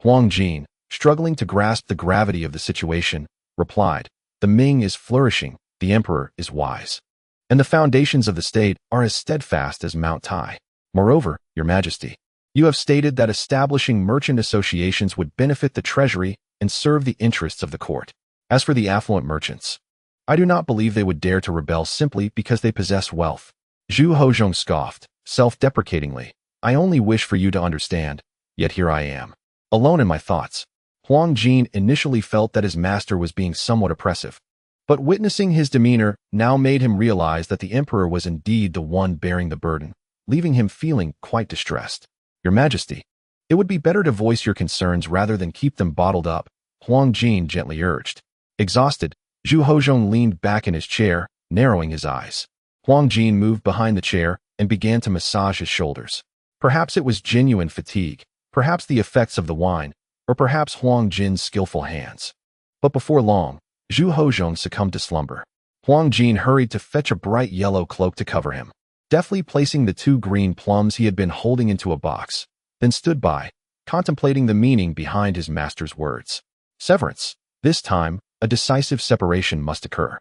Huang Jin, struggling to grasp the gravity of the situation, replied, "The Ming is flourishing, the emperor is wise, and the foundations of the state are as steadfast as Mount Tai. Moreover, Your Majesty, you have stated that establishing merchant associations would benefit the treasury and serve the interests of the court. As for the affluent merchants, I do not believe they would dare to rebel simply because they possess wealth." Zhu Hozhong scoffed, self-deprecatingly, "I only wish for you to understand, yet here I am, alone in my thoughts." Huang Jin initially felt that his master was being somewhat oppressive, but witnessing his demeanor now made him realize that the emperor was indeed the one bearing the burden, leaving him feeling quite distressed. "Your Majesty, it would be better to voice your concerns rather than keep them bottled up," Huang Jin gently urged. Exhausted, Zhu Hozhong leaned back in his chair, narrowing his eyes. Huang Jin moved behind the chair and began to massage his shoulders. Perhaps it was genuine fatigue, perhaps the effects of the wine, or perhaps Huang Jin's skillful hands. But before long, Zhu Hozhong succumbed to slumber. Huang Jin hurried to fetch a bright yellow cloak to cover him, deftly placing the 2 green plums he had been holding into a box, then stood by, contemplating the meaning behind his master's words. Severance. This time, a decisive separation must occur.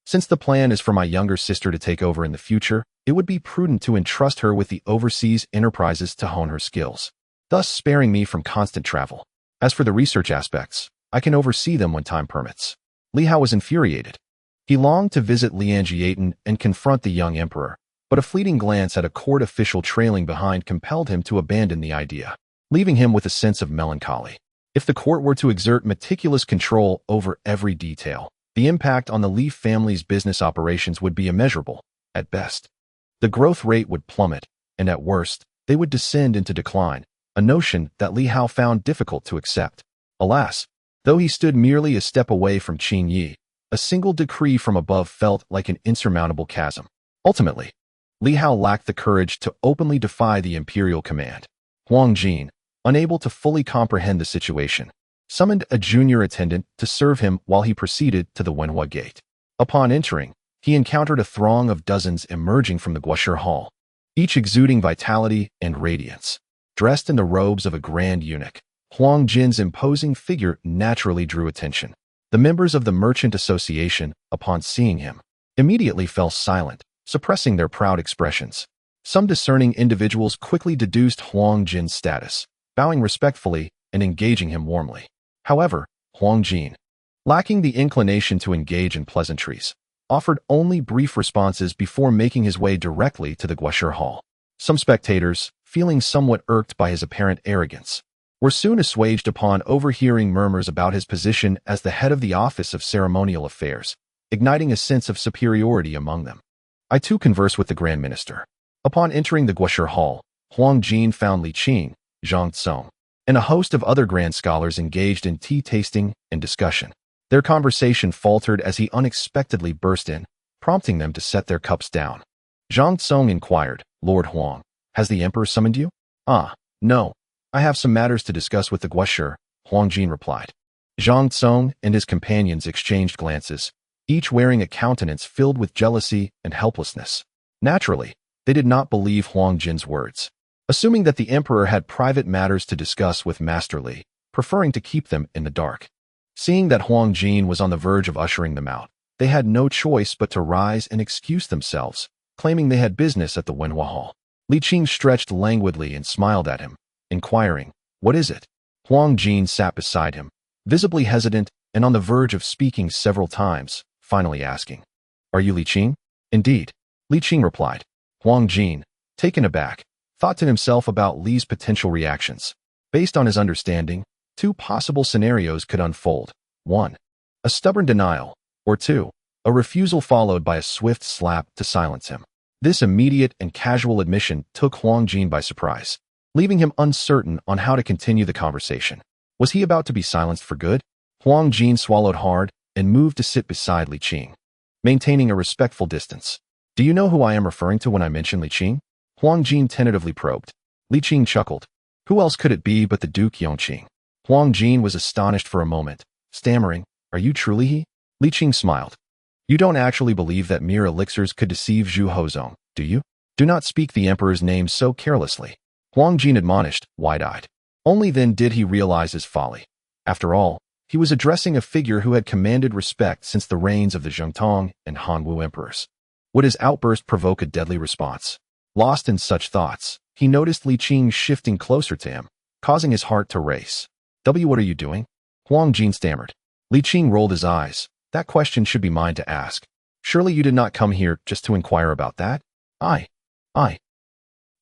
Since the plan is for my younger sister to take over in the future, it would be prudent to entrust her with the overseas enterprises to hone her skills, thus sparing me from constant travel. As for the research aspects, I can oversee them when time permits." Li Hao was infuriated. He longed to visit Lianjiaten and confront the young emperor, but a fleeting glance at a court official trailing behind compelled him to abandon the idea, leaving him with a sense of melancholy. If the court were to exert meticulous control over every detail, the impact on the Li family's business operations would be immeasurable. At best, the growth rate would plummet, and at worst, they would descend into decline, a notion that Li Hao found difficult to accept. Alas, though he stood merely a step away from Qing Yi, a single decree from above felt like an insurmountable chasm. Ultimately, Li Hao lacked the courage to openly defy the imperial command. Huang Jin, unable to fully comprehend the situation, summoned a junior attendant to serve him while he proceeded to the Wenhua gate. Upon entering, he encountered a throng of dozens emerging from the Guoshi hall, each exuding vitality and radiance. Dressed in the robes of a grand eunuch, Huang Jin's imposing figure naturally drew attention. The members of the Merchant Association, upon seeing him, immediately fell silent, suppressing their proud expressions. Some discerning individuals quickly deduced Huang Jin's status, bowing respectfully and engaging him warmly. However, Huang Jin, lacking the inclination to engage in pleasantries, offered only brief responses before making his way directly to the Guoshi hall. Some spectators, feeling somewhat irked by his apparent arrogance, were soon assuaged upon overhearing murmurs about his position as the head of the Office of Ceremonial Affairs, igniting a sense of superiority among them. I too conversed with the Grand Minister. Upon entering the Guoshi hall, Huang Jin found Li Qing, Zhang Tsong, and a host of other grand scholars engaged in tea tasting and discussion. Their conversation faltered as he unexpectedly burst in, prompting them to set their cups down. Zhang Tsong inquired, "Lord Huang, has the emperor summoned you?" "Ah, no. I have some matters to discuss with the Guoshi," Huang Jin replied. Zhang Tsong and his companions exchanged glances, each wearing a countenance filled with jealousy and helplessness. Naturally, they did not believe Huang Jin's words, assuming that the emperor had private matters to discuss with Master Li, preferring to keep them in the dark. Seeing that Huang Jin was on the verge of ushering them out, they had no choice but to rise and excuse themselves, claiming they had business at the Wenhua hall. Li Qing stretched languidly and smiled at him, inquiring, "What is it?" Huang Jin sat beside him, visibly hesitant and on the verge of speaking several times, finally asking, "Are you Li Qing?" "Indeed," Li Qing replied. Huang Jin, taken aback, thought to himself about Li's potential reactions. Based on his understanding, two possible scenarios could unfold. 1. A stubborn denial, or 2. A refusal followed by a swift slap to silence him. This immediate and casual admission took Huang Jin by surprise, leaving him uncertain on how to continue the conversation. Was he about to be silenced for good? Huang Jin swallowed hard and moved to sit beside Li Qing, maintaining a respectful distance. "Do you know who I am referring to when I mention Li Qing?" Huang Jin tentatively probed. Li Qing chuckled. Who else could it be but the Duke Yongqing? Huang Jin was astonished for a moment, stammering, "Are you truly he?" Li Qing smiled. "You don't actually believe that mere elixirs could deceive Zhu Hozong, do you? Do not speak the emperor's name so carelessly," Huang Jin admonished, wide-eyed. Only then did he realize his folly. After all, he was addressing a figure who had commanded respect since the reigns of the Zhengtong and Hanwu emperors. Would his outburst provoke a deadly response? Lost in such thoughts, he noticed Li Qing shifting closer to him, causing his heart to race. What are you doing?" Huang Jin stammered. Li Qing rolled his eyes. "That question should be mine to ask. Surely you did not come here just to inquire about that?" I.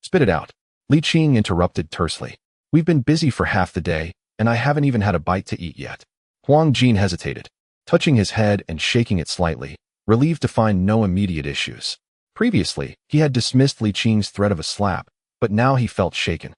Spit it out," Li Qing interrupted tersely. "We've been busy for half the day, and I haven't even had a bite to eat yet." Huang Jin hesitated, touching his head and shaking it slightly, relieved to find no immediate issues. Previously, he had dismissed Li Qing's threat of a slap, but now he felt shaken.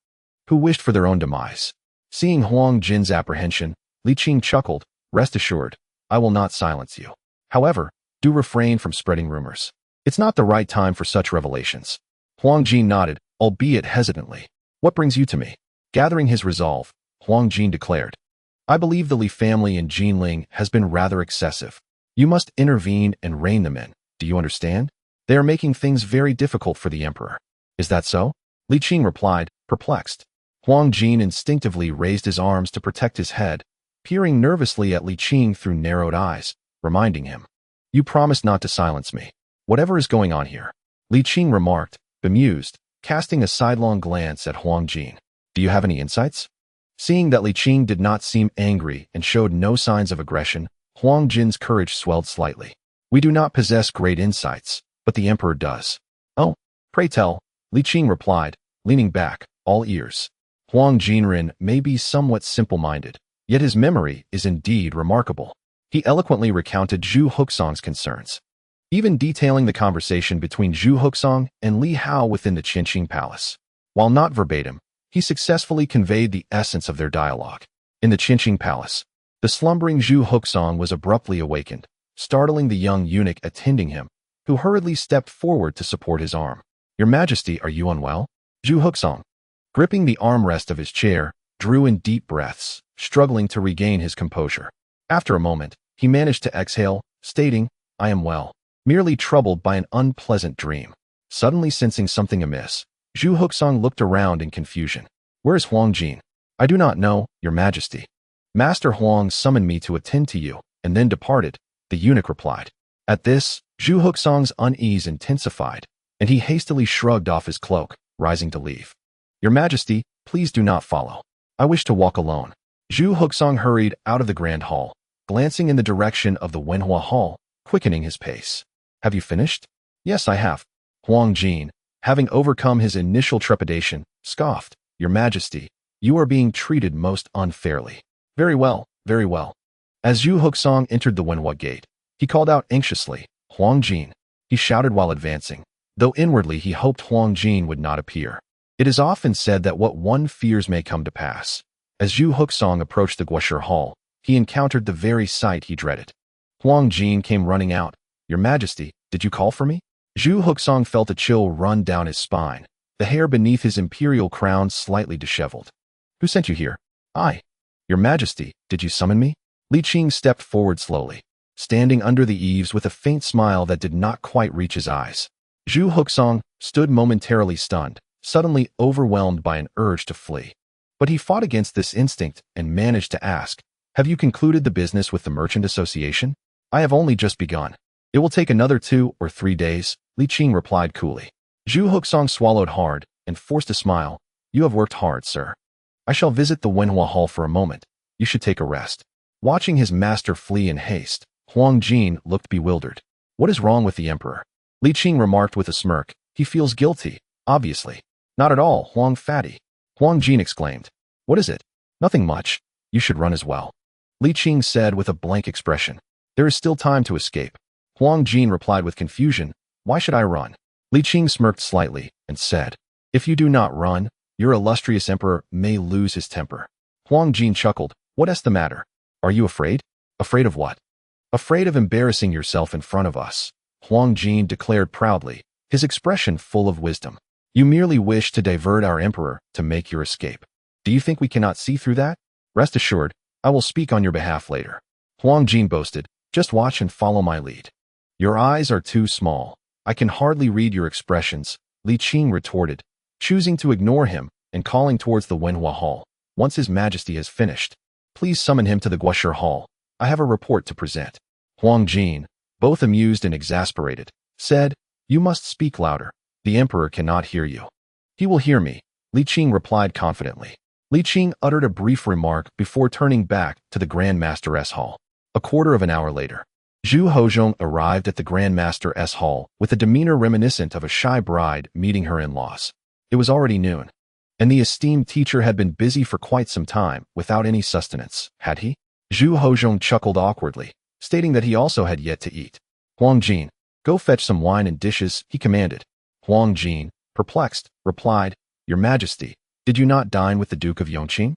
Who wished for their own demise? Seeing Huang Jin's apprehension, Li Qing chuckled, "Rest assured, I will not silence you. However, do refrain from spreading rumors. It's not the right time for such revelations." Huang Jin nodded, albeit hesitantly. "What brings you to me?" Gathering his resolve, Huang Jin declared, "I believe the Li family in Jinling has been rather excessive. You must intervene and rein them in, do you understand? They are making things very difficult for the emperor." "Is that so?" Li Qing replied, perplexed. Huang Jin instinctively raised his arms to protect his head, peering nervously at Li Qing through narrowed eyes, reminding him, "You promised not to silence me. Whatever is going on here?" Li Qing remarked, bemused, casting a sidelong glance at Huang Jin. "Do you have any insights?" Seeing that Li Qing did not seem angry and showed no signs of aggression, Huang Jin's courage swelled slightly. "We do not possess great insights, but the emperor does." "Oh, pray tell," Li Qing replied, leaning back, all ears. Huang Jinren may be somewhat simple-minded, yet his memory is indeed remarkable. He eloquently recounted Zhu Huxong's concerns, even detailing the conversation between Zhu Huxong and Li Hao within the Qinqing Palace. While not verbatim, He successfully conveyed the essence of their dialogue. In the Qinqing Palace, the slumbering Zhu Huxang was abruptly awakened, startling the young eunuch attending him, who hurriedly stepped forward to support his arm. "Your Majesty, are you unwell?" Zhu Huxang, gripping the armrest of his chair, drew in deep breaths, struggling to regain his composure. After a moment, he managed to exhale, stating, "I am well, merely troubled by an unpleasant dream." Suddenly sensing something amiss, Zhu Huxang looked around in confusion. "Where is Huang Jin?" "I do not know, Your Majesty. Master Huang summoned me to attend to you, and then departed," the eunuch replied. At this, Zhu Huxang's unease intensified, and he hastily shrugged off his cloak, rising to leave. "Your Majesty, please do not follow. I wish to walk alone." Zhu Huxang hurried out of the grand hall, glancing in the direction of the Wenhua Hall, quickening his pace. "Have you finished?" "Yes, I have." Huang Jin, having overcome his initial trepidation, scoffed, "Your Majesty, you are being treated most unfairly." "Very well, very well." As Zhu Huxang entered the Wenhua gate, he called out anxiously, "Huang Jin." He shouted while advancing, though inwardly he hoped Huang Jin would not appear. It is often said that what one fears may come to pass. As Zhu Huxang approached the Guoshi Hall, he encountered the very sight he dreaded. Huang Jin came running out. "Your Majesty, did you call for me?" Zhu Huxang felt a chill run down his spine, the hair beneath his imperial crown slightly disheveled. "Who sent you here?" "I." "Your Majesty, did you summon me?" Li Qing stepped forward slowly, standing under the eaves with a faint smile that did not quite reach his eyes. Zhu Huxang stood momentarily stunned, suddenly overwhelmed by an urge to flee. But he fought against this instinct and managed to ask, "Have you concluded the business with the Merchant Association?" "I have only just begun. It will take another 2 or 3 days, Li Qing replied coolly. Zhu Huxang swallowed hard and forced a smile. "You have worked hard, sir. I shall visit the Wenhua Hall for a moment. You should take a rest." Watching his master flee in haste, Huang Jin looked bewildered. "What is wrong with the emperor?" Li Qing remarked with a smirk. "He feels guilty, obviously." "Not at all, Huang Fatty." Huang Jin exclaimed. "What is it?" "Nothing much. You should run as well," Li Qing said with a blank expression. "There is still time to escape." Huang Jin replied with confusion. "Why should I run?" Li Qing smirked slightly and said, "If you do not run, your illustrious emperor may lose his temper." Huang Jin chuckled. "What's the matter? Are you afraid?" "Afraid of what?" "Afraid of embarrassing yourself in front of us," Huang Jin declared proudly, his expression full of wisdom. "You merely wish to divert our emperor to make your escape. Do you think we cannot see through that? Rest assured, I will speak on your behalf later." Huang Jin boasted, "Just watch and follow my lead." "Your eyes are too small. I can hardly read your expressions," Li Qing retorted, choosing to ignore him and calling towards the Wenhua Hall. "Once His Majesty has finished, please summon him to the Guoshi Hall. I have a report to present." Huang Jin, both amused and exasperated, said, "You must speak louder. The emperor cannot hear you." "He will hear me," Li Qing replied confidently. Li Qing uttered a brief remark before turning back to the Grand Master's hall. A quarter of an hour later, Zhu Hozhong arrived at the Grand Master's hall with a demeanor reminiscent of a shy bride meeting her in-laws. It was already noon, and the esteemed teacher had been busy for quite some time without any sustenance, had he? Zhu Hozhong chuckled awkwardly, stating that he also had yet to eat. "Huang Jin, go fetch some wine and dishes," he commanded. Huang Jin, perplexed, replied, "Your Majesty, did you not dine with the Duke of Yongqing?"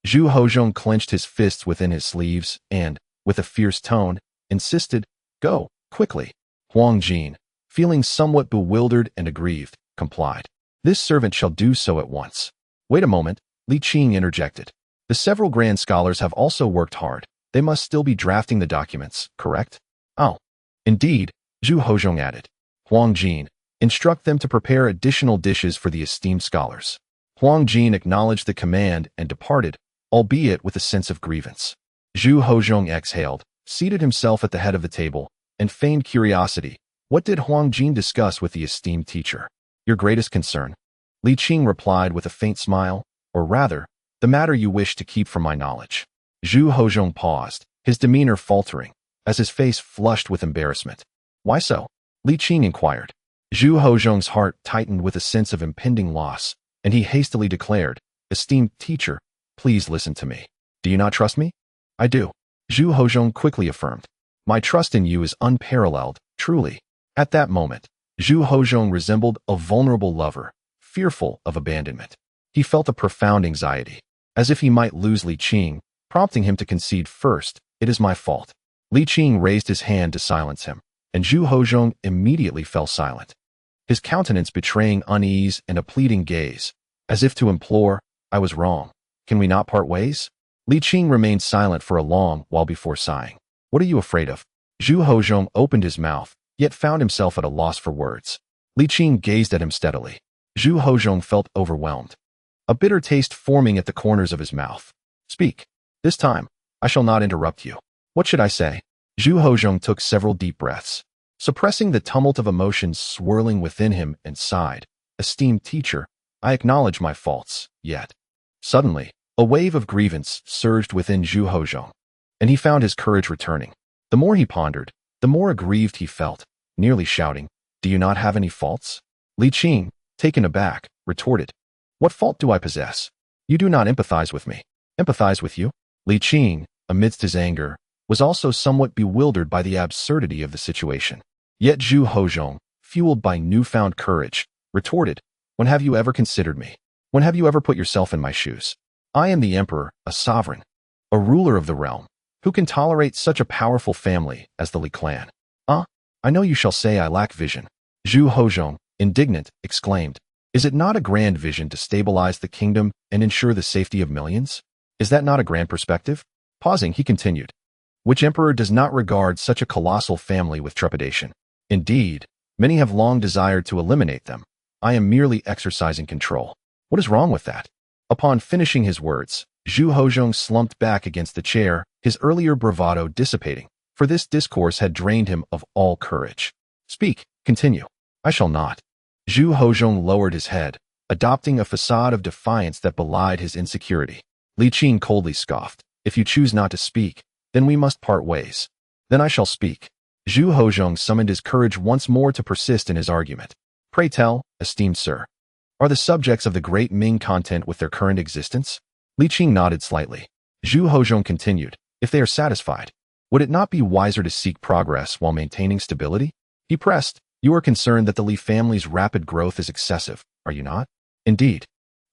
Zhu Hozhong clenched his fists within his sleeves and, with a fierce tone, insisted, "Go, quickly." Huang Jin, feeling somewhat bewildered and aggrieved, complied. "This servant shall do so at once." "Wait a moment," Li Qing interjected. "The several grand scholars have also worked hard. They must still be drafting the documents, correct?" "Oh, indeed," Zhu Hozhong added. "Huang Jin, instruct them to prepare additional dishes for the esteemed scholars." Huang Jin acknowledged the command and departed, albeit with a sense of grievance. Zhu Hozhong exhaled, seated himself at the head of the table, and feigned curiosity. What did Huang Jin discuss with the esteemed teacher? "Your greatest concern," Li Qing replied with a faint smile, "or rather, the matter you wish to keep from my knowledge." Zhu Hozhong paused, his demeanor faltering, as his face flushed with embarrassment. "Why so?" Li Qing inquired. Zhu Hozhong's heart tightened with a sense of impending loss, and he hastily declared, "Esteemed teacher, please listen to me. Do you not trust me?" "I do," Zhu Hozhong quickly affirmed. "My trust in you is unparalleled, truly." At that moment, Zhu Hozhong resembled a vulnerable lover, fearful of abandonment. He felt a profound anxiety, as if he might lose Li Qing, prompting him to concede first. It is my fault. Li Qing raised his hand to silence him, and Zhu Hozhong immediately fell silent, his countenance betraying unease and a pleading gaze, as if to implore, I was wrong. Can we not part ways? Li Qing remained silent for a long while before sighing. What are you afraid of? Zhu Hozhong opened his mouth, yet found himself at a loss for words. Li Qing gazed at him steadily. Zhu Hozhong felt overwhelmed, a bitter taste forming at the corners of his mouth. Speak. This time, I shall not interrupt you. What should I say? Zhu Hozhong took several deep breaths, suppressing the tumult of emotions swirling within him, and sighed. Esteemed teacher, I acknowledge my faults, yet. Suddenly, a wave of grievance surged within Zhu Hozhong, and he found his courage returning. The more he pondered, the more aggrieved he felt, nearly shouting, Do you not have any faults? Li Qing, taken aback, retorted, What fault do I possess? You do not empathize with me. Empathize with you? Li Qing, amidst his anger, was also somewhat bewildered by the absurdity of the situation. Yet Zhu Hozhong, fueled by newfound courage, retorted, When have you ever considered me? When have you ever put yourself in my shoes? I am the emperor, a sovereign, a ruler of the realm. Who can tolerate such a powerful family as the Li clan? I know you shall say I lack vision. Zhu Hozhong, indignant, exclaimed, Is it not a grand vision to stabilize the kingdom and ensure the safety of millions? Is that not a grand perspective? Pausing, he continued, Which emperor does not regard such a colossal family with trepidation? Indeed, many have long desired to eliminate them. I am merely exercising control. What is wrong with that? Upon finishing his words, Zhu Hozhong slumped back against the chair, his earlier bravado dissipating, for this discourse had drained him of all courage. Speak, continue. I shall not. Zhu Hozhong lowered his head, adopting a facade of defiance that belied his insecurity. Li Qing coldly scoffed, If you choose not to speak, then we must part ways. Then I shall speak. Zhu Hozhong summoned his courage once more to persist in his argument. Pray tell, esteemed sir, are the subjects of the great Ming content with their current existence? Li Qing nodded slightly. Zhu Hozhong continued, If they are satisfied, would it not be wiser to seek progress while maintaining stability? He pressed, You are concerned that the Li family's rapid growth is excessive, are you not? Indeed.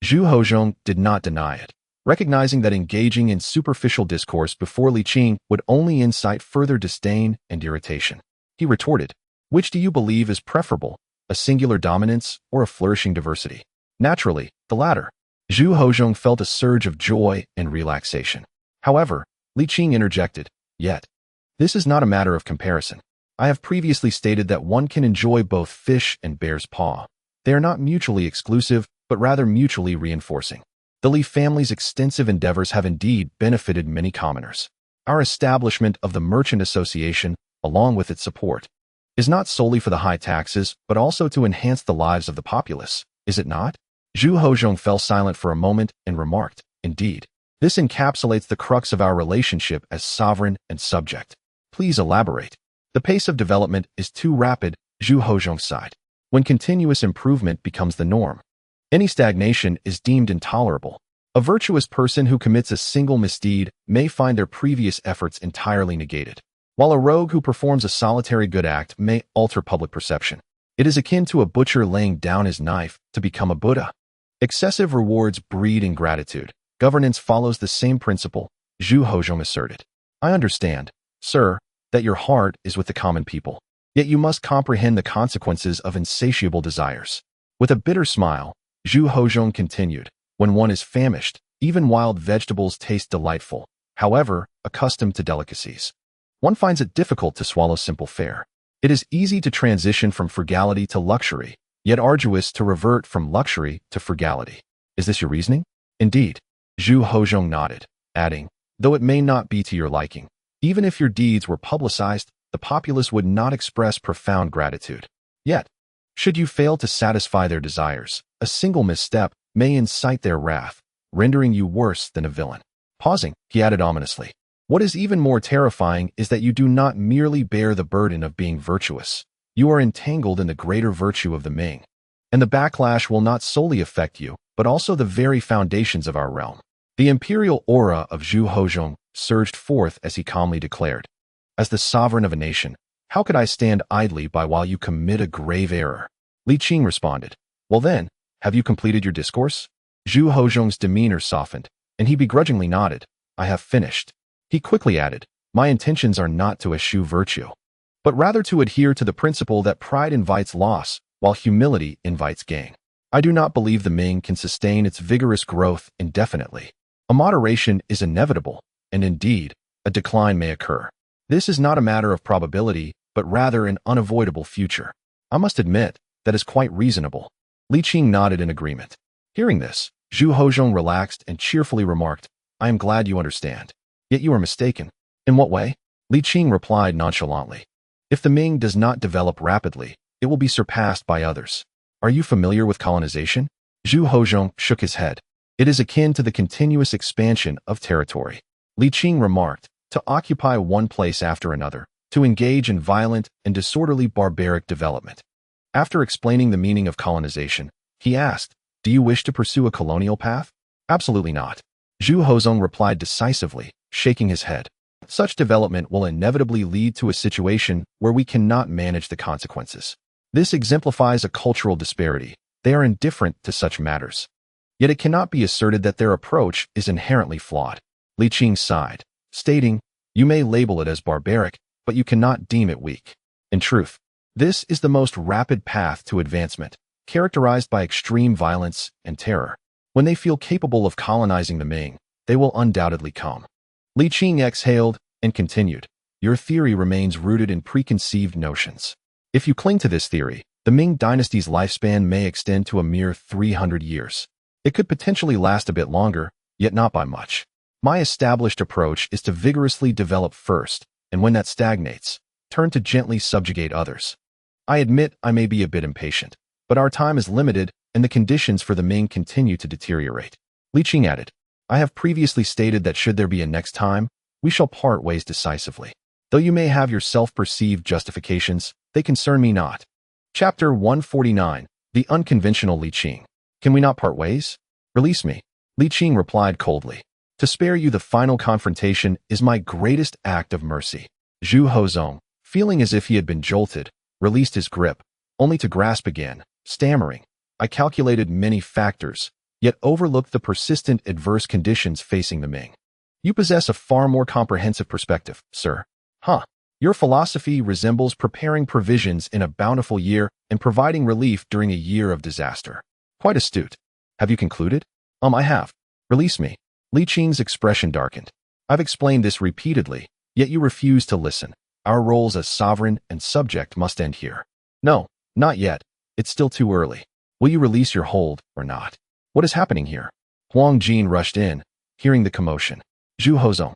Zhu Hozhong did not deny it, recognizing that engaging in superficial discourse before Li Qing would only incite further disdain and irritation. He retorted, Which do you believe is preferable, a singular dominance or a flourishing diversity? Naturally, the latter. Zhu Hozhong felt a surge of joy and relaxation. However, Li Qing interjected, Yet, this is not a matter of comparison. I have previously stated that one can enjoy both fish and bear's paw. They are not mutually exclusive, but rather mutually reinforcing. The Li family's extensive endeavors have indeed benefited many commoners. Our establishment of the Merchant Association, along with its support, is not solely for the high taxes, but also to enhance the lives of the populace, is it not? Zhu Hozhong fell silent for a moment and remarked, Indeed, this encapsulates the crux of our relationship as sovereign and subject. Please elaborate. The pace of development is too rapid, Zhu Hozhong sighed. When continuous improvement becomes the norm, any stagnation is deemed intolerable. A virtuous person who commits a single misdeed may find their previous efforts entirely negated, while a rogue who performs a solitary good act may alter public perception. It is akin to a butcher laying down his knife to become a Buddha. Excessive rewards breed ingratitude. Governance follows the same principle, Zhu Hozhong asserted. I understand, sir, that your heart is with the common people, yet you must comprehend the consequences of insatiable desires. With a bitter smile, Zhu Hozhong continued, When one is famished, even wild vegetables taste delightful. However, accustomed to delicacies, one finds it difficult to swallow simple fare. It is easy to transition from frugality to luxury, yet arduous to revert from luxury to frugality. Is this your reasoning? Indeed. Zhu Hozhong nodded, adding, Though it may not be to your liking, even if your deeds were publicized, the populace would not express profound gratitude. Yet, should you fail to satisfy their desires, a single misstep may incite their wrath, rendering you worse than a villain. Pausing, he added ominously, What is even more terrifying is that you do not merely bear the burden of being virtuous. You are entangled in the greater virtue of the Ming, and the backlash will not solely affect you, but also the very foundations of our realm. The imperial aura of Zhu Hozhong surged forth as he calmly declared, As the sovereign of a nation, how could I stand idly by while you commit a grave error? Li Qing responded, Well then, have you completed your discourse? Zhu Hozhong's demeanor softened, and he begrudgingly nodded. I have finished. He quickly added, my intentions are not to eschew virtue, but rather to adhere to the principle that pride invites loss, while humility invites gain. I do not believe the Ming can sustain its vigorous growth indefinitely. A moderation is inevitable, and indeed, a decline may occur. This is not a matter of probability, but rather an unavoidable future. I must admit, that is quite reasonable. Li Qing nodded in agreement. Hearing this, Zhu Hozhong relaxed and cheerfully remarked, I am glad you understand. Yet you are mistaken. In what way? Li Qing replied nonchalantly. If the Ming does not develop rapidly, it will be surpassed by others. Are you familiar with colonization? Zhu Hozhong shook his head. It is akin to the continuous expansion of territory. Li Qing remarked, to occupy one place after another, to engage in violent and disorderly barbaric development. After explaining the meaning of colonization, he asked, do you wish to pursue a colonial path? Absolutely not. Zhu Hozhong replied decisively, shaking his head. Such development will inevitably lead to a situation where we cannot manage the consequences. This exemplifies a cultural disparity. They are indifferent to such matters. Yet it cannot be asserted that their approach is inherently flawed. Li Qing sighed, stating, you may label it as barbaric, but you cannot deem it weak. In truth, this is the most rapid path to advancement, characterized by extreme violence and terror. When they feel capable of colonizing the Ming, they will undoubtedly come. Li Qing exhaled and continued, your theory remains rooted in preconceived notions. If you cling to this theory, the Ming dynasty's lifespan may extend to a mere 300 years. It could potentially last a bit longer, yet not by much. My established approach is to vigorously develop first, and when that stagnates, turn to gently subjugate others. I admit I may be a bit impatient, but our time is limited and the conditions for the Ming continue to deteriorate. Li Qing added, I have previously stated that should there be a next time, we shall part ways decisively. Though you may have your self-perceived justifications, they concern me not. Chapter 149, The Unconventional Li Qing. Can we not part ways? Release me. Li Qing replied coldly. To spare you the final confrontation is my greatest act of mercy. Zhu Hozhong, feeling as if he had been jolted, released his grip, only to grasp again, stammering. I calculated many factors, yet overlooked the persistent adverse conditions facing the Ming. You possess a far more comprehensive perspective, sir. Your philosophy resembles preparing provisions in a bountiful year and providing relief during a year of disaster. Quite astute. Have you concluded? I have. Release me. Li Qing's expression darkened. I've explained this repeatedly, yet you refuse to listen. Our roles as sovereign and subject must end here. No, not yet. It's still too early. Will you release your hold or not? What is happening here? Huang Jin rushed in, hearing the commotion. Zhu Hozhong,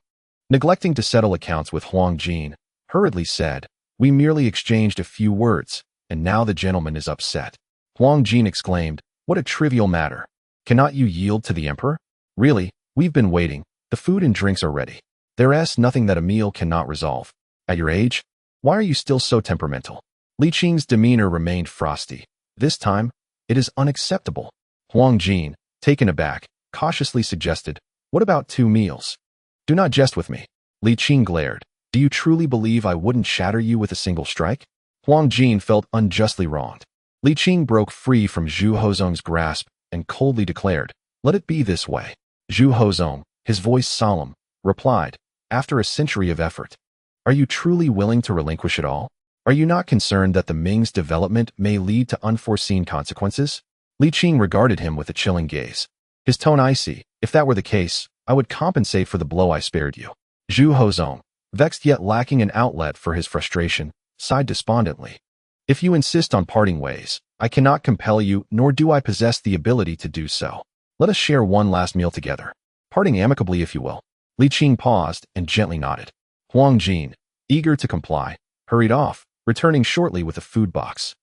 neglecting to settle accounts with Huang Jin, hurriedly said, we merely exchanged a few words, and now the gentleman is upset. Huang Jin exclaimed, what a trivial matter. Cannot you yield to the emperor? Really, we've been waiting. The food and drinks are ready. There's nothing that a meal cannot resolve. At your age? Why are you still so temperamental? Li Qing's demeanor remained frosty. This time, it is unacceptable. Huang Jin, taken aback, cautiously suggested, what about 2 meals? Do not jest with me. Li Qing glared. Do you truly believe I wouldn't shatter you with a single strike? Huang Jin felt unjustly wronged. Li Qing broke free from Zhu Hozhong's grasp and coldly declared, let it be this way. Zhu Hozhong, his voice solemn, replied, after a century of effort. Are you truly willing to relinquish it all? Are you not concerned that the Ming's development may lead to unforeseen consequences? Li Qing regarded him with a chilling gaze. His tone icy. If that were the case, I would compensate for the blow I spared you. Zhu Hozhong, vexed yet lacking an outlet for his frustration, sighed despondently. If you insist on parting ways, I cannot compel you, nor do I possess the ability to do so. Let us share one last meal together. Parting amicably if you will. Li Qing paused and gently nodded. Huang Jin, eager to comply, hurried off, returning shortly with a food box.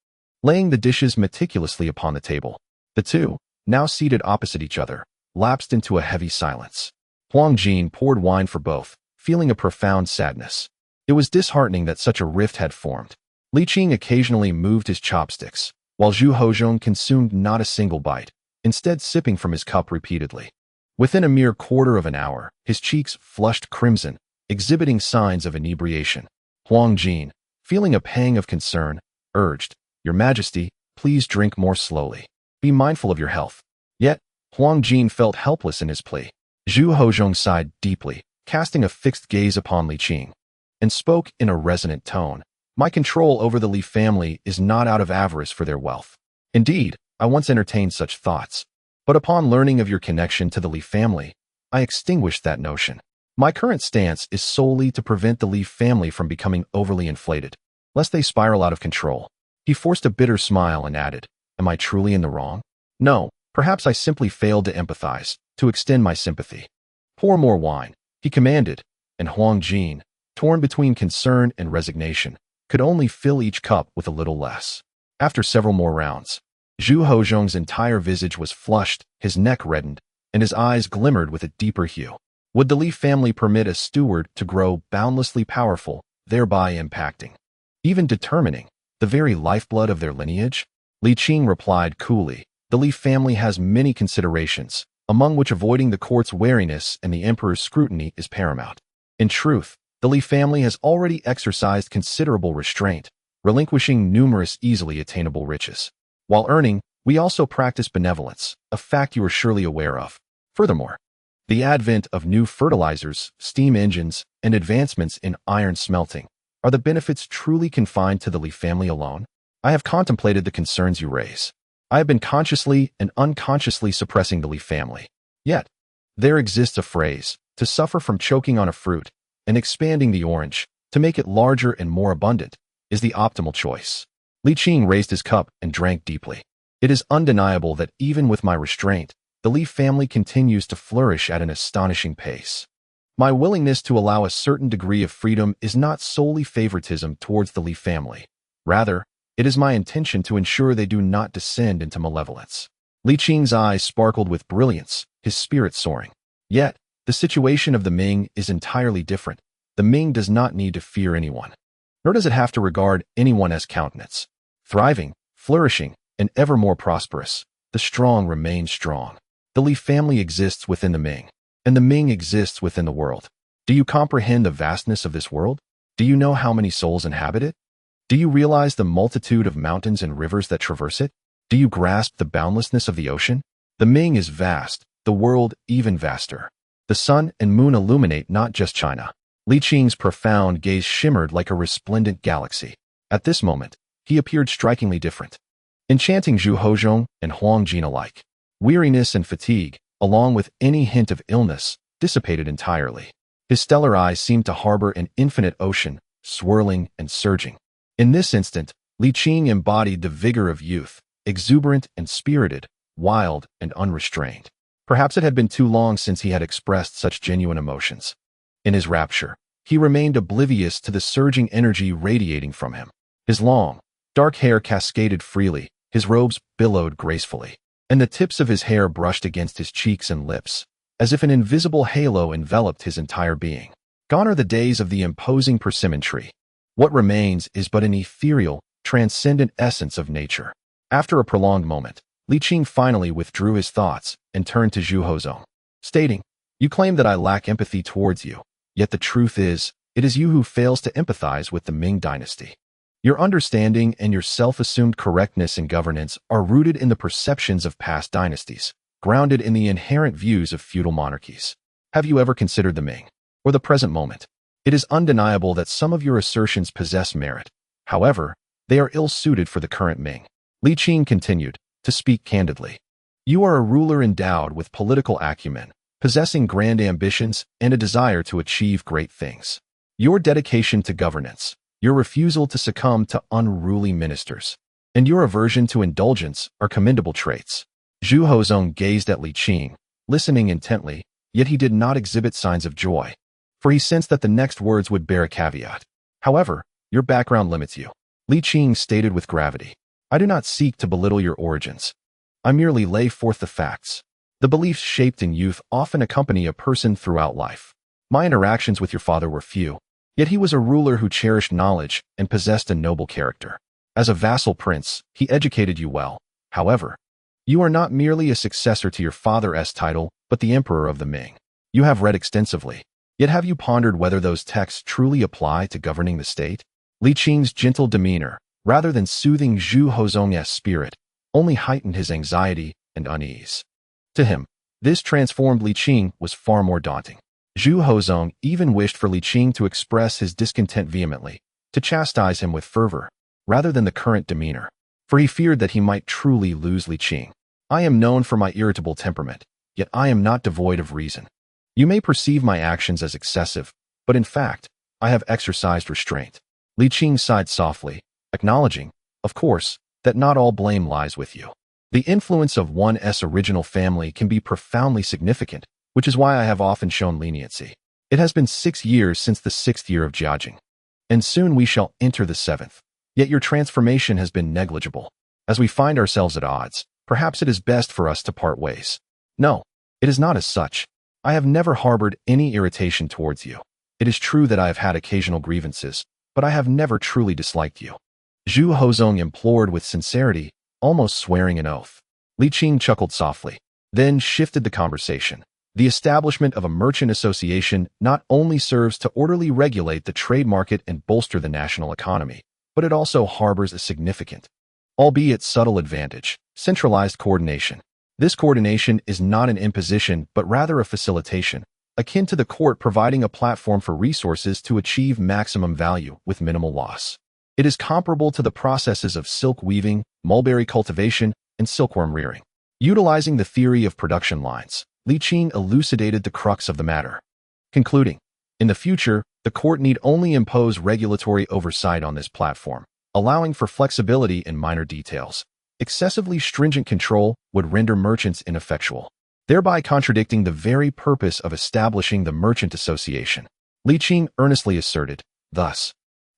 Laying the dishes meticulously upon the table, the two, now seated opposite each other, lapsed into a heavy silence. Huang Jin poured wine for both, feeling a profound sadness. It was disheartening that such a rift had formed. Li Qing occasionally moved his chopsticks, while Zhu Hozhong consumed not a single bite, instead sipping from his cup repeatedly. Within a mere quarter of an hour, his cheeks flushed crimson, exhibiting signs of inebriation. Huang Jin, feeling a pang of concern, urged, Your Majesty, please drink more slowly. Be mindful of your health. Yet, Huang Jin felt helpless in his plea. Zhu Hozhong sighed deeply, casting a fixed gaze upon Li Qing, and spoke in a resonant tone. My control over the Li family is not out of avarice for their wealth. Indeed, I once entertained such thoughts. But upon learning of your connection to the Li family, I extinguished that notion. My current stance is solely to prevent the Li family from becoming overly inflated, lest they spiral out of control. He forced a bitter smile and added, Am I truly in the wrong? No, perhaps I simply failed to empathize, to extend my sympathy. Pour more wine, he commanded, and Huang Jin, torn between concern and resignation, could only fill each cup with a little less. After several more rounds, Zhu Hozhong's entire visage was flushed, his neck reddened, and his eyes glimmered with a deeper hue. Would the Li family permit a steward to grow boundlessly powerful, thereby impacting, even determining, the very lifeblood of their lineage? Li Qing replied coolly, The Li family has many considerations, among which avoiding the court's wariness and the emperor's scrutiny is paramount. In truth, the Li family has already exercised considerable restraint, relinquishing numerous easily attainable riches. While earning, we also practice benevolence, a fact you are surely aware of. Furthermore, the advent of new fertilizers, steam engines, and advancements in iron smelting, are the benefits truly confined to the Li family alone? I have contemplated the concerns you raise. I have been consciously and unconsciously suppressing the Li family. Yet, there exists a phrase, to suffer from choking on a fruit, and expanding the orange, to make it larger and more abundant, is the optimal choice. Li Qing raised his cup and drank deeply. It is undeniable that even with my restraint, the Li family continues to flourish at an astonishing pace. My willingness to allow a certain degree of freedom is not solely favoritism towards the Li family. Rather, it is my intention to ensure they do not descend into malevolence. Li Qing's eyes sparkled with brilliance, his spirit soaring. Yet, the situation of the Ming is entirely different. The Ming does not need to fear anyone, nor does it have to regard anyone as countenance. Thriving, flourishing, and ever more prosperous, the strong remain strong. The Li family exists within the Ming, and the Ming exists within the world. Do you comprehend the vastness of this world? Do you know how many souls inhabit it? Do you realize the multitude of mountains and rivers that traverse it? Do you grasp the boundlessness of the ocean? The Ming is vast, the world even vaster. The sun and moon illuminate not just China. Li Qing's profound gaze shimmered like a resplendent galaxy. At this moment, he appeared strikingly different, enchanting Zhu Hozhong and Huang Jin alike. Weariness and fatigue, along with any hint of illness, dissipated entirely. His stellar eyes seemed to harbor an infinite ocean, swirling and surging. In this instant, Li Qing embodied the vigor of youth, exuberant and spirited, wild and unrestrained. Perhaps it had been too long since he had expressed such genuine emotions. In his rapture, he remained oblivious to the surging energy radiating from him. His long, dark hair cascaded freely, his robes billowed gracefully, and the tips of his hair brushed against his cheeks and lips, as if an invisible halo enveloped his entire being. Gone are the days of the imposing persimmon tree. What remains is but an ethereal, transcendent essence of nature. After a prolonged moment, Li Qing finally withdrew his thoughts and turned to Zhu Hozhong, stating, You claim that I lack empathy towards you, yet the truth is, it is you who fails to empathize with the Ming dynasty. Your understanding and your self-assumed correctness in governance are rooted in the perceptions of past dynasties, grounded in the inherent views of feudal monarchies. Have you ever considered the Ming, or the present moment? It is undeniable that some of your assertions possess merit. However, they are ill-suited for the current Ming. Li Qing continued, to speak candidly. You are a ruler endowed with political acumen, possessing grand ambitions and a desire to achieve great things. Your dedication to governance, your refusal to succumb to unruly ministers, and your aversion to indulgence are commendable traits. Zhu Hozhong gazed at Li Qing, listening intently, yet he did not exhibit signs of joy, for he sensed that the next words would bear a caveat. However, your background limits you. Li Qing stated with gravity. I do not seek to belittle your origins. I merely lay forth the facts. The beliefs shaped in youth often accompany a person throughout life. My interactions with your father were few, yet he was a ruler who cherished knowledge and possessed a noble character. As a vassal prince, he educated you well. However, you are not merely a successor to your father's title, but the emperor of the Ming. You have read extensively. Yet have you pondered whether those texts truly apply to governing the state? Li Qing's gentle demeanor, rather than soothing Zhu Hozhong's spirit, only heightened his anxiety and unease. To him, this transformed Li Qing was far more daunting. Zhu Hozong even wished for Li Qing to express his discontent vehemently, to chastise him with fervor, rather than the current demeanor, for he feared that he might truly lose Li Qing. I am known for my irritable temperament, yet I am not devoid of reason. You may perceive my actions as excessive, but in fact, I have exercised restraint. Li Qing sighed softly, acknowledging, of course, that not all blame lies with you. The influence of one's original family can be profoundly significant, which is why I have often shown leniency. It has been 6 years since the 6th year of Jiajing, and soon we shall enter the 7th. Yet your transformation has been negligible. As we find ourselves at odds, perhaps it is best for us to part ways. No, it is not as such. I have never harbored any irritation towards you. It is true that I have had occasional grievances, but I have never truly disliked you. Zhu Hozong implored with sincerity, almost swearing an oath. Li Qing chuckled softly, then shifted the conversation. The establishment of a merchant association not only serves to orderly regulate the trade market and bolster the national economy, but it also harbors a significant, albeit subtle advantage: centralized coordination. This coordination is not an imposition, but rather a facilitation, akin to the court providing a platform for resources to achieve maximum value with minimal loss. It is comparable to the processes of silk weaving, mulberry cultivation, and silkworm rearing. Utilizing the theory of production lines, Li Qing elucidated the crux of the matter, concluding, in the future, the court need only impose regulatory oversight on this platform, allowing for flexibility in minor details. Excessively stringent control would render merchants ineffectual, thereby contradicting the very purpose of establishing the merchant association. Li Qing earnestly asserted, thus,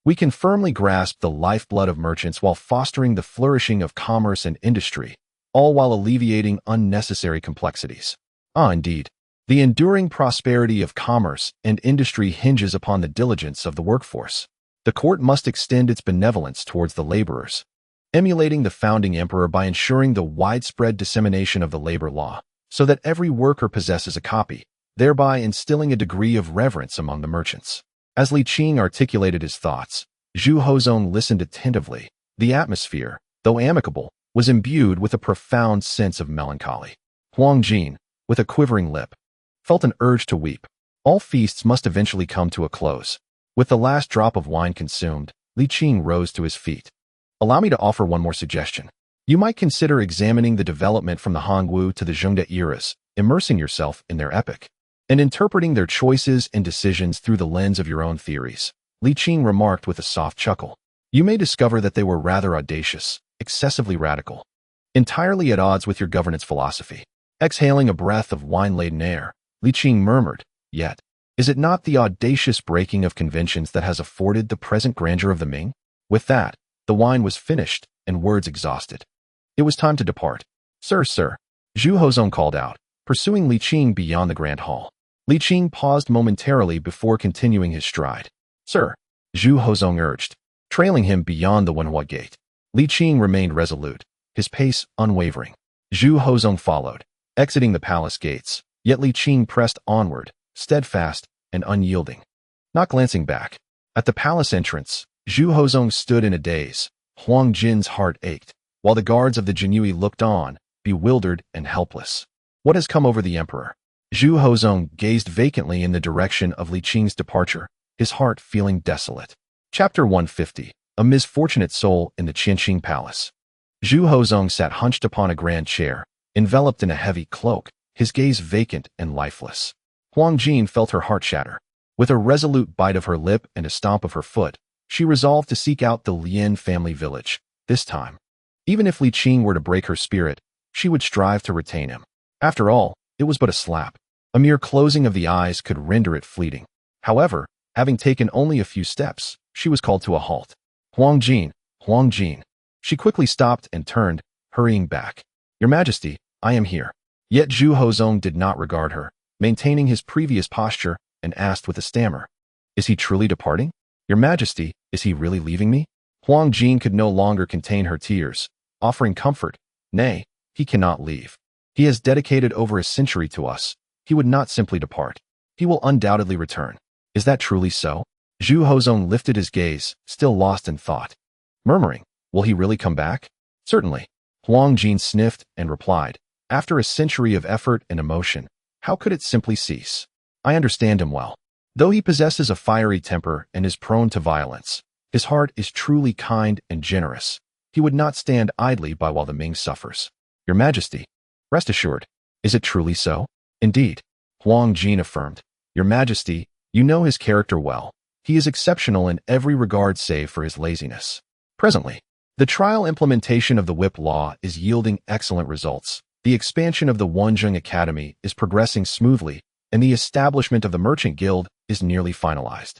we can firmly grasp the lifeblood of merchants while fostering the flourishing of commerce and industry, all while alleviating unnecessary complexities. Indeed, the enduring prosperity of commerce and industry hinges upon the diligence of the workforce. The court must extend its benevolence towards the laborers, emulating the founding emperor by ensuring the widespread dissemination of the labor law, so that every worker possesses a copy, thereby instilling a degree of reverence among the merchants. As Li Qing articulated his thoughts, Zhu Hozong listened attentively. The atmosphere, though amicable, was imbued with a profound sense of melancholy. Huang Jin, with a quivering lip, felt an urge to weep. All feasts must eventually come to a close. With the last drop of wine consumed, Li Qing rose to his feet. Allow me to offer one more suggestion. You might consider examining the development from the Hongwu to the Zhengde eras, immersing yourself in their epoch, and interpreting their choices and decisions through the lens of your own theories. Li Qing remarked with a soft chuckle. You may discover that they were rather audacious, excessively radical, entirely at odds with your governance philosophy. Exhaling a breath of wine-laden air, Li Qing murmured, yet, is it not the audacious breaking of conventions that has afforded the present grandeur of the Ming? With that, the wine was finished and words exhausted. It was time to depart. Sir, Zhu Hozong called out, pursuing Li Qing beyond the grand hall. Li Qing paused momentarily before continuing his stride. Sir, Zhu Hozong urged, trailing him beyond the Wenhua gate. Li Qing remained resolute, his pace unwavering. Zhu Hozong followed, exiting the palace gates, yet Li Qing pressed onward, steadfast and unyielding. Not glancing back. At the palace entrance, Zhu Hozong stood in a daze. Huang Jin's heart ached, while the guards of the Jinyue looked on, bewildered and helpless. What has come over the emperor? Zhu Hozong gazed vacantly in the direction of Li Qing's departure, his heart feeling desolate. Chapter 150. A misfortunate soul in the Qianqing Palace. Zhu Hozong sat hunched upon a grand chair, enveloped in a heavy cloak, his gaze vacant and lifeless. Huang Jin felt her heart shatter. With a resolute bite of her lip and a stomp of her foot, she resolved to seek out the Lien family village, this time. Even if Li Qing were to break her spirit, she would strive to retain him. After all, it was but a slap. A mere closing of the eyes could render it fleeting. However, having taken only a few steps, she was called to a halt. Huang Jin. She quickly stopped and turned, hurrying back. Your Majesty, I am here. Yet Zhu Hozong did not regard her, maintaining his previous posture, and asked with a stammer, is he truly departing? Your Majesty, is he really leaving me? Huang Jin could no longer contain her tears, offering comfort. Nay, he cannot leave. He has dedicated over a century to us. He would not simply depart. He will undoubtedly return. Is that truly so? Zhu Hozong lifted his gaze, still lost in thought, murmuring, will he really come back? Certainly. Huang Jin sniffed and replied, After a century of effort and emotion, how could it simply cease? I understand him well. Though he possesses a fiery temper and is prone to violence, his heart is truly kind and generous. He would not stand idly by while the Ming suffers. Your Majesty, rest assured. Is it truly so? Indeed, Huang Jin affirmed. Your Majesty, you know his character well. He is exceptional in every regard save for his laziness. Presently, the trial implementation of the whip law is yielding excellent results. The expansion of the Wenzheng Academy is progressing smoothly, and the establishment of the Merchant Guild is nearly finalized.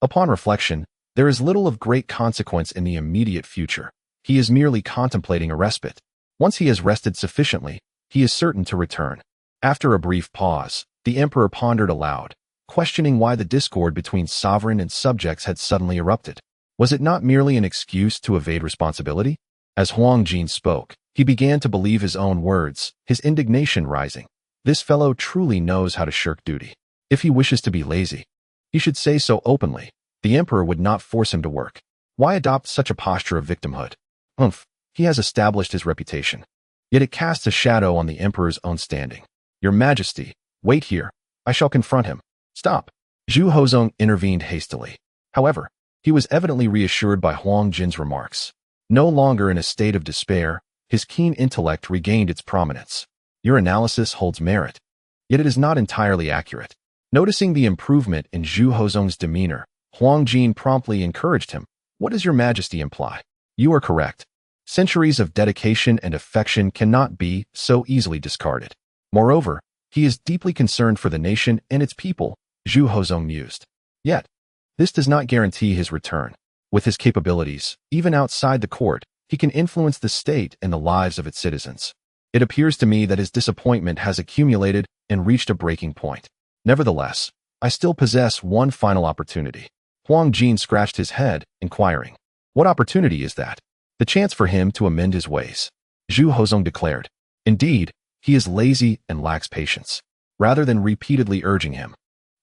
Upon reflection, there is little of great consequence in the immediate future. He is merely contemplating a respite. Once he has rested sufficiently, he is certain to return. After a brief pause, the emperor pondered aloud, questioning why the discord between sovereign and subjects had suddenly erupted. Was it not merely an excuse to evade responsibility? As Huang Jin spoke, he began to believe his own words, his indignation rising. This fellow truly knows how to shirk duty. If he wishes to be lazy, he should say so openly. The emperor would not force him to work. Why adopt such a posture of victimhood? He has established his reputation. Yet it casts a shadow on the emperor's own standing. Your Majesty, wait here. I shall confront him. Stop. Zhu Hozong intervened hastily. However, he was evidently reassured by Huang Jin's remarks. No longer in a state of despair, his keen intellect regained its prominence. Your analysis holds merit. Yet it is not entirely accurate. Noticing the improvement in Zhu Hozong's demeanor, Huang Jin promptly encouraged him. What does your Majesty imply? You are correct. Centuries of dedication and affection cannot be so easily discarded. Moreover, he is deeply concerned for the nation and its people, Zhu Hozong mused. Yet, this does not guarantee his return. With his capabilities, even outside the court, he can influence the state and the lives of its citizens. It appears to me that his disappointment has accumulated and reached a breaking point. Nevertheless, I still possess one final opportunity. Huang Jin scratched his head, inquiring, what opportunity is that? The chance for him to amend his ways. Zhu Hozong declared. Indeed, he is lazy and lacks patience. Rather than repeatedly urging him,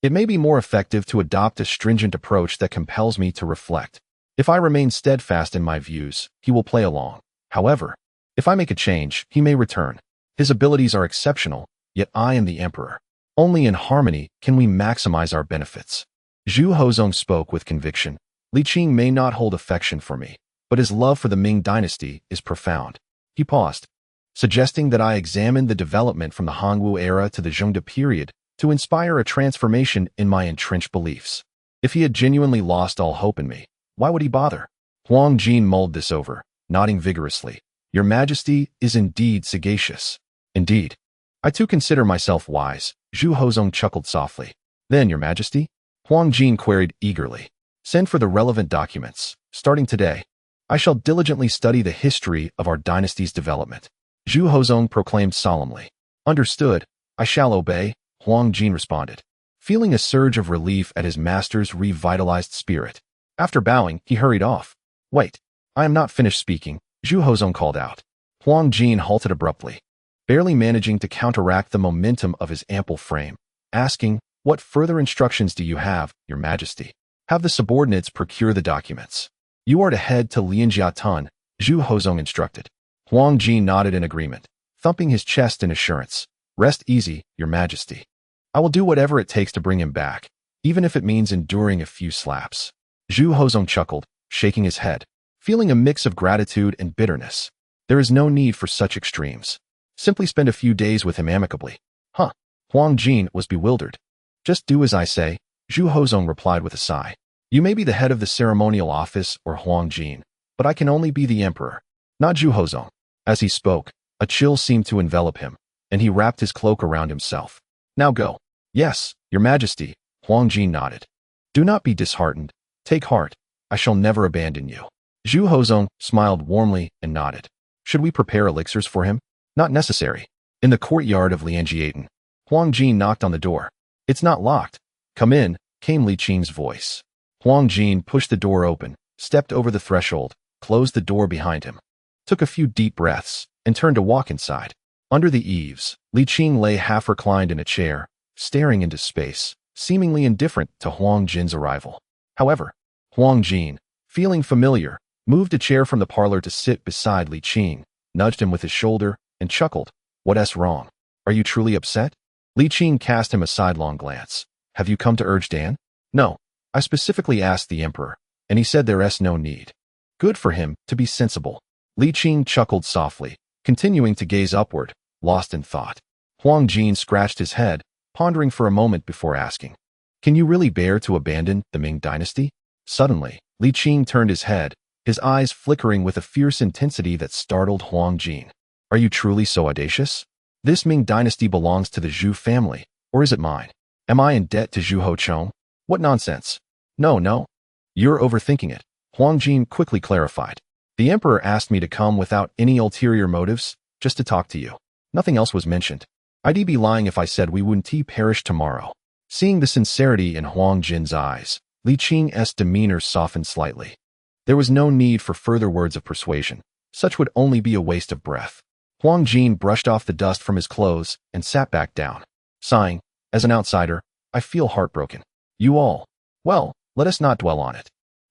it may be more effective to adopt a stringent approach that compels me to reflect. If I remain steadfast in my views, he will play along. However, if I make a change, he may return. His abilities are exceptional, yet I am the emperor. Only in harmony can we maximize our benefits. Zhu Hozong spoke with conviction. Li Qing may not hold affection for me, but his love for the Ming dynasty is profound. He paused, suggesting that I examine the development from the Hongwu era to the Zhengde period to inspire a transformation in my entrenched beliefs. If he had genuinely lost all hope in me, why would he bother? Huang Jin mulled this over, nodding vigorously. Your Majesty is indeed sagacious. Indeed. I too consider myself wise, Zhu Hozong chuckled softly. Then, Your Majesty? Huang Jin queried eagerly. Send for the relevant documents. Starting today, I shall diligently study the history of our dynasty's development. Zhu Hozong proclaimed solemnly. Understood. I shall obey, Huang Jin responded, feeling a surge of relief at his master's revitalized spirit. After bowing, he hurried off. Wait, I am not finished speaking, Zhu Hozong called out. Huang Jin halted abruptly, barely managing to counteract the momentum of his ample frame, asking, what further instructions do you have, Your Majesty? Have the subordinates procure the documents. You are to head to Lianjiatun, Zhu Hozong instructed. Huang Jin nodded in agreement, thumping his chest in assurance. Rest easy, Your Majesty. I will do whatever it takes to bring him back, even if it means enduring a few slaps. Zhu Hozong chuckled, shaking his head, feeling a mix of gratitude and bitterness. There is no need for such extremes. Simply spend a few days with him amicably. Huh. Huang Jin was bewildered. Just do as I say, Zhu Hozong replied with a sigh. You may be the head of the ceremonial office or Huang Jin, but I can only be the emperor, not Zhu Hozong. As he spoke, a chill seemed to envelop him, and he wrapped his cloak around himself. Now go. Yes, Your Majesty, Huang Jin nodded. Do not be disheartened. Take heart. I shall never abandon you. Zhu Hozong smiled warmly and nodded. Should we prepare elixirs for him? Not necessary. In the courtyard of Lianjiatun, Huang Jin knocked on the door. It's not locked. Come in, came Li Qing's voice. Huang Jin pushed the door open, stepped over the threshold, closed the door behind him, took a few deep breaths, and turned to walk inside. Under the eaves, Li Qing lay half reclined in a chair, staring into space, seemingly indifferent to Huang Jin's arrival. However, Huang Jin, feeling familiar, moved a chair from the parlor to sit beside Li Qing, nudged him with his shoulder, and chuckled. What's wrong? Are you truly upset? Li Qing cast him a sidelong glance. Have you come to urge Dan? No. I specifically asked the emperor, and he said there's no need. Good for him to be sensible. Li Qing chuckled softly, continuing to gaze upward, lost in thought. Huang Jin scratched his head, pondering for a moment before asking, can you really bear to abandon the Ming dynasty? Suddenly, Li Qing turned his head, his eyes flickering with a fierce intensity that startled Huang Jin. Are you truly so audacious? This Ming dynasty belongs to the Zhu family, or is it mine? Am I in debt to Zhu Hochong? What nonsense. No. You're overthinking it, Huang Jin quickly clarified. The emperor asked me to come without any ulterior motives, just to talk to you. Nothing else was mentioned. I'd be lying if I said we wouldn't perish tomorrow. Seeing the sincerity in Huang Jin's eyes, Li Qing's demeanor softened slightly. There was no need for further words of persuasion. Such would only be a waste of breath. Huang Jin brushed off the dust from his clothes and sat back down. Sighing, as an outsider, I feel heartbroken. You all. Well, let us not dwell on it.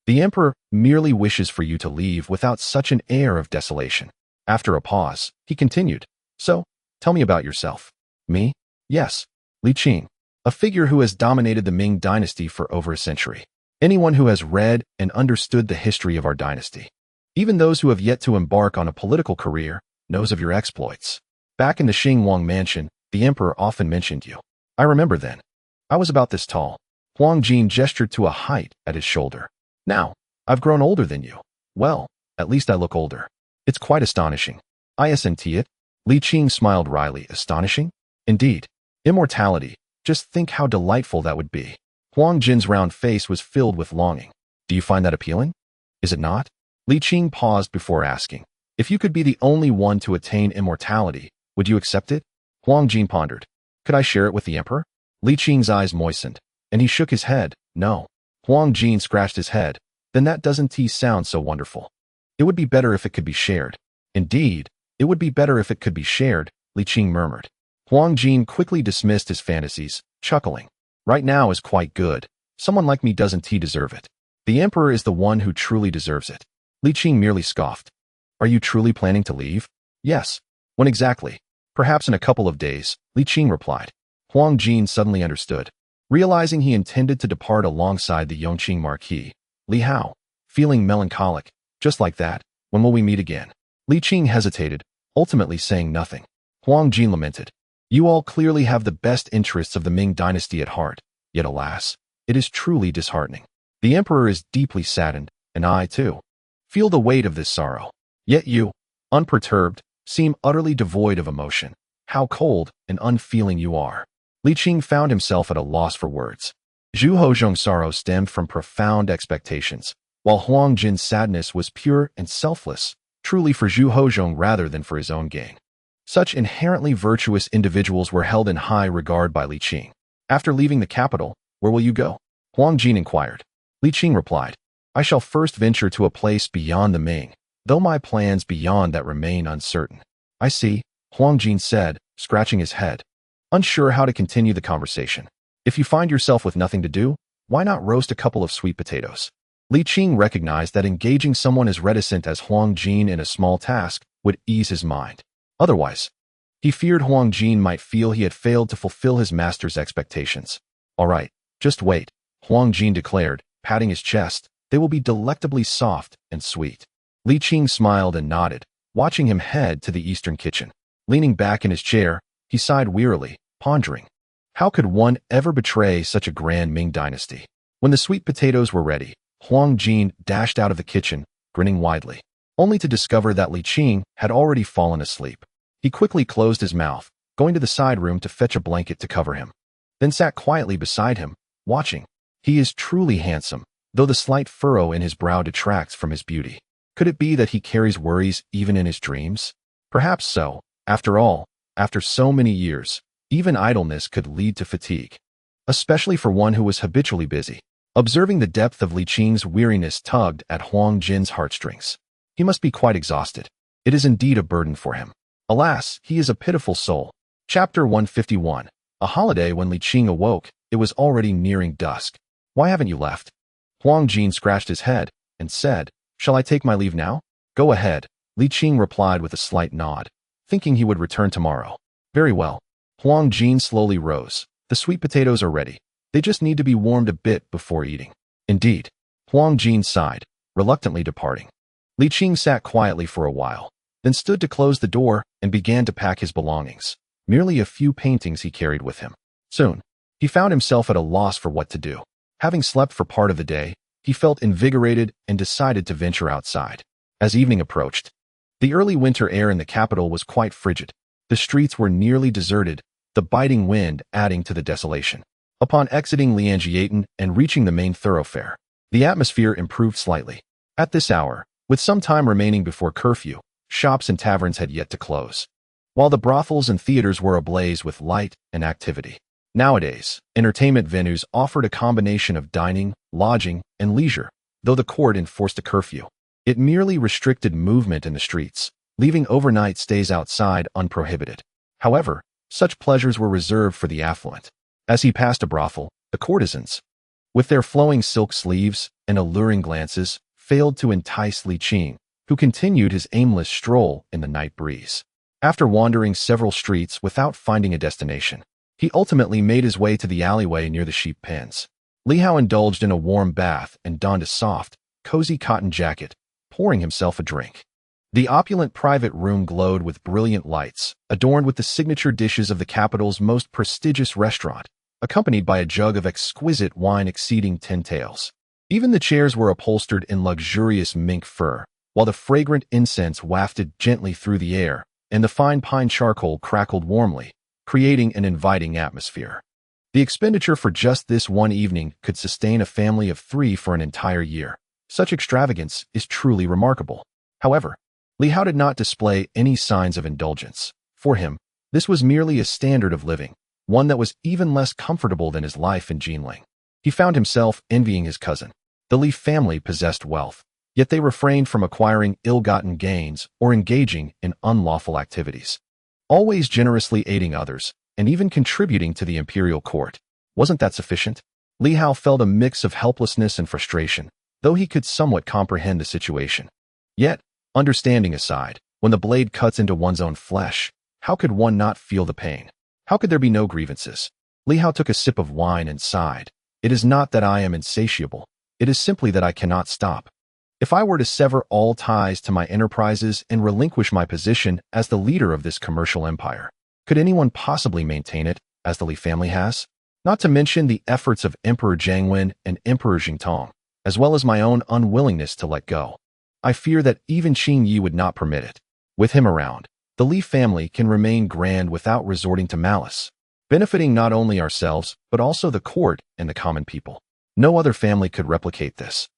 The emperor merely wishes for you to leave without such an air of desolation. After a pause, he continued. So, tell me about yourself. Me? Yes. Li Qing. A figure who has dominated the Ming dynasty for over a century. Anyone who has read and understood the history of our dynasty, even those who have yet to embark on a political career, knows of your exploits. Back in the Xingwang mansion, the emperor often mentioned you. I remember then. I was about this tall. Huang Jin gestured to a height at his shoulder. Now, I've grown older than you. Well, at least I look older. It's quite astonishing. Isn't it? Li Qing smiled wryly. Astonishing? Indeed. Immortality. Just think how delightful that would be. Huang Jin's round face was filled with longing. Do you find that appealing? Is it not? Li Qing paused before asking. If you could be the only one to attain immortality, would you accept it? Huang Jin pondered. Could I share it with the emperor? Li Qing's eyes moistened, and he shook his head. No. Huang Jin scratched his head. Then that doesn't sound so wonderful. It would be better if it could be shared. Indeed, it would be better if it could be shared, Li Qing murmured. Huang Jin quickly dismissed his fantasies, chuckling. Right now is quite good. Someone like me doesn't deserve it. The emperor is the one who truly deserves it. Li Qing merely scoffed. Are you truly planning to leave? Yes. When exactly? Perhaps in a couple of days, Li Qing replied. Huang Jin suddenly understood. Realizing he intended to depart alongside the Yongqing Marquis, Li Hao, feeling melancholic, just like that, when will we meet again? Li Qing hesitated, ultimately saying nothing. Huang Jin lamented. You all clearly have the best interests of the Ming dynasty at heart, yet alas, it is truly disheartening. The emperor is deeply saddened, and I, too, feel the weight of this sorrow. Yet you, unperturbed, seem utterly devoid of emotion. How cold and unfeeling you are. Li Qing found himself at a loss for words. Zhu Houzhong's sorrow stemmed from profound expectations, while Huang Jin's sadness was pure and selfless, truly for Zhu Houzhong rather than for his own gain. Such inherently virtuous individuals were held in high regard by Li Qing. After leaving the capital, where will you go? Huang Jin inquired. Li Qing replied. I shall first venture to a place beyond the Ming, though my plans beyond that remain uncertain. I see, Huang Jin said, scratching his head, unsure how to continue the conversation. If you find yourself with nothing to do, why not roast a couple of sweet potatoes? Li Qing recognized that engaging someone as reticent as Huang Jin in a small task would ease his mind. Otherwise, he feared Huang Jin might feel he had failed to fulfill his master's expectations. All right, just wait, Huang Jin declared, patting his chest. They will be delectably soft and sweet. Li Qing smiled and nodded, watching him head to the eastern kitchen. Leaning back in his chair, he sighed wearily, pondering. How could one ever betray such a grand Ming dynasty? When the sweet potatoes were ready, Huang Jin dashed out of the kitchen, grinning widely, only to discover that Li Qing had already fallen asleep. He quickly closed his mouth, going to the side room to fetch a blanket to cover him, then sat quietly beside him, watching. He is truly handsome, though the slight furrow in his brow detracts from his beauty. Could it be that he carries worries even in his dreams? Perhaps so. After all, after so many years, even idleness could lead to fatigue, especially for one who was habitually busy. Observing the depth of Li Qing's weariness tugged at Huang Jin's heartstrings. He must be quite exhausted. It is indeed a burden for him. Alas, he is a pitiful soul. Chapter 151. A holiday. When Li Qing awoke, it was already nearing dusk. Why haven't you left? Huang Jin scratched his head and said, Shall I take my leave now? Go ahead, Li Qing replied with a slight nod. thinking he would return tomorrow. Very well. Huang Jin slowly rose. The sweet potatoes are ready. They just need to be warmed a bit before eating. Indeed. Huang Jin sighed, reluctantly departing. Li Qing sat quietly for a while, then stood to close the door and began to pack his belongings. Merely a few paintings he carried with him. Soon, he found himself at a loss for what to do. Having slept for part of the day, he felt invigorated and decided to venture outside. As evening approached, the early winter air in the capital was quite frigid. The streets were nearly deserted, the biting wind adding to the desolation. Upon exiting Lianjiatin and reaching the main thoroughfare, the atmosphere improved slightly. At this hour, with some time remaining before curfew, shops and taverns had yet to close, while the brothels and theaters were ablaze with light and activity. Nowadays, entertainment venues offered a combination of dining, lodging, and leisure. Though the court enforced a curfew, it merely restricted movement in the streets, leaving overnight stays outside unprohibited. However, such pleasures were reserved for the affluent. As he passed a brothel, the courtesans, with their flowing silk sleeves and alluring glances, failed to entice Li Qing, who continued his aimless stroll in the night breeze. After wandering several streets without finding a destination, he ultimately made his way to the alleyway near the sheep pens. Li Hao indulged in a warm bath and donned a soft, cozy cotton jacket, pouring himself a drink. The opulent private room glowed with brilliant lights, adorned with the signature dishes of the capital's most prestigious restaurant, accompanied by a jug of exquisite wine exceeding 10 taels. Even the chairs were upholstered in luxurious mink fur, while the fragrant incense wafted gently through the air, and the fine pine charcoal crackled warmly, creating an inviting atmosphere. The expenditure for just this one evening could sustain a family of 3 for an entire year. Such extravagance is truly remarkable. However, Li Hao did not display any signs of indulgence. For him, this was merely a standard of living, one that was even less comfortable than his life in Jinling. He found himself envying his cousin. The Li family possessed wealth, yet they refrained from acquiring ill-gotten gains or engaging in unlawful activities, always generously aiding others and even contributing to the imperial court. Wasn't that sufficient? Li Hao felt a mix of helplessness and frustration, though he could somewhat comprehend the situation. Yet, understanding aside, when the blade cuts into one's own flesh, how could one not feel the pain? How could there be no grievances? Li Hao took a sip of wine and sighed. It is not that I am insatiable. It is simply that I cannot stop. If I were to sever all ties to my enterprises and relinquish my position as the leader of this commercial empire, could anyone possibly maintain it, as the Li family has? Not to mention the efforts of Emperor Jiangwen and Emperor Jingtong, as well as my own unwillingness to let go. I fear that even Qing Yi would not permit it. With him around, the Li family can remain grand without resorting to malice, benefiting not only ourselves, but also the court and the common people. No other family could replicate this.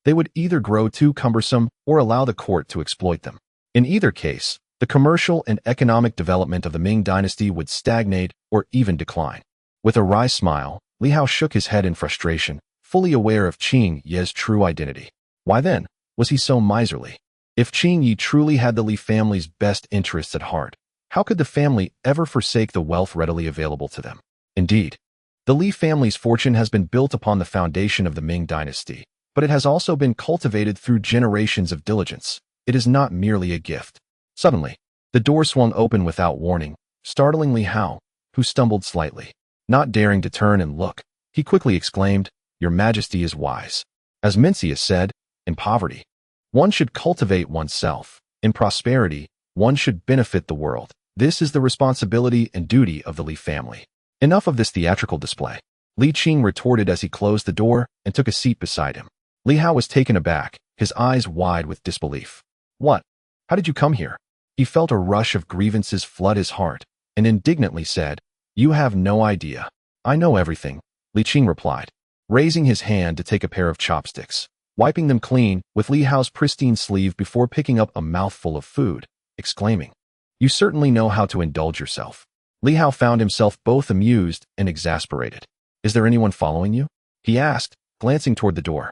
They would either grow too cumbersome or allow the court to exploit them. In either case, the commercial and economic development of the Ming dynasty would stagnate or even decline. With a wry smile, Li Hao shook his head in frustration, fully aware of Qing Ye's true identity. Why then was he so miserly? If Qing Yi truly had the Li family's best interests at heart, how could the family ever forsake the wealth readily available to them? Indeed, the Li family's fortune has been built upon the foundation of the Ming dynasty, but it has also been cultivated through generations of diligence. It is not merely a gift. Suddenly, the door swung open without warning, startling Li Hao, who stumbled slightly. Not daring to turn and look, he quickly exclaimed, "Your Majesty is wise." As Mencius said, in poverty, one should cultivate oneself. In prosperity, one should benefit the world. This is the responsibility and duty of the Li family. Enough of this theatrical display, Li Qing retorted as he closed the door and took a seat beside him. Li Hao was taken aback, his eyes wide with disbelief. What? How did you come here? He felt a rush of grievances flood his heart, and indignantly said, "You have no idea." "I know everything," Li Qing replied, raising his hand to take a pair of chopsticks, wiping them clean with Li Hao's pristine sleeve before picking up a mouthful of food, exclaiming, "You certainly know how to indulge yourself." Li Hao found himself both amused and exasperated. "Is there anyone following you?" he asked, glancing toward the door.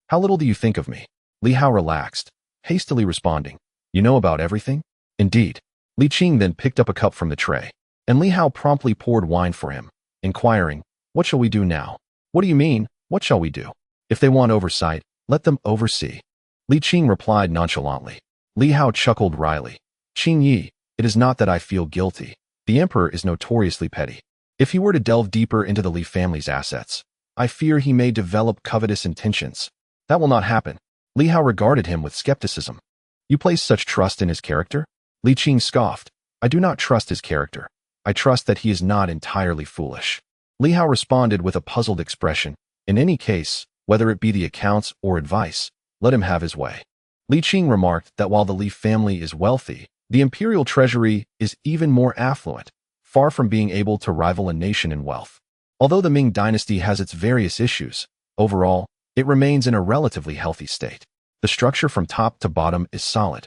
"How little do you think of me?" Li Hao relaxed, hastily responding, "You know about everything?" "Indeed." Li Qing then picked up a cup from the tray, and Li Hao promptly poured wine for him, inquiring, "What shall we do now?" "What do you mean, what shall we do? If they want oversight, let them oversee." Li Qing replied nonchalantly. Li Hao chuckled wryly. "Qing Yi, It is not that I feel guilty. The emperor is notoriously petty. If he were to delve deeper into the Li family's assets, I fear he may develop covetous intentions. That will not happen. Li Hao regarded him with skepticism. You place such trust in his character? Li Qing scoffed. I do not trust his character. I trust that he is not entirely foolish. Li Hao responded with a puzzled expression. In any case, whether it be the accounts or advice, let him have his way. Li Qing remarked that while the Li family is wealthy, the imperial treasury is even more affluent, far from being able to rival a nation in wealth. Although the Ming dynasty has its various issues, overall, it remains in a relatively healthy state. The structure from top to bottom is solid,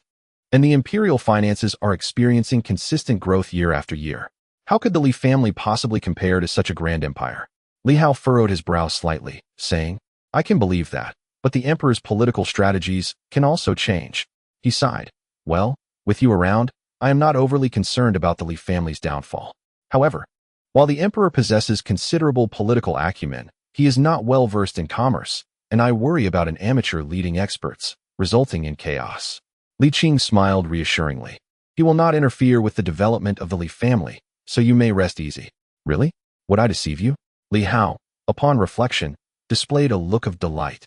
and the imperial finances are experiencing consistent growth year after year. How could the Li family possibly compare to such a grand empire? Li Hao furrowed his brow slightly, saying, I can believe that, but the emperor's political strategies can also change. He sighed. Well, with you around, I am not overly concerned about the Li family's downfall. However, while the emperor possesses considerable political acumen, he is not well versed in commerce, and I worry about an amateur leading experts, resulting in chaos. Li Qing smiled reassuringly. He will not interfere with the development of the Li family, so you may rest easy. Really? Would I deceive you? Li Hao, upon reflection, displayed a look of delight.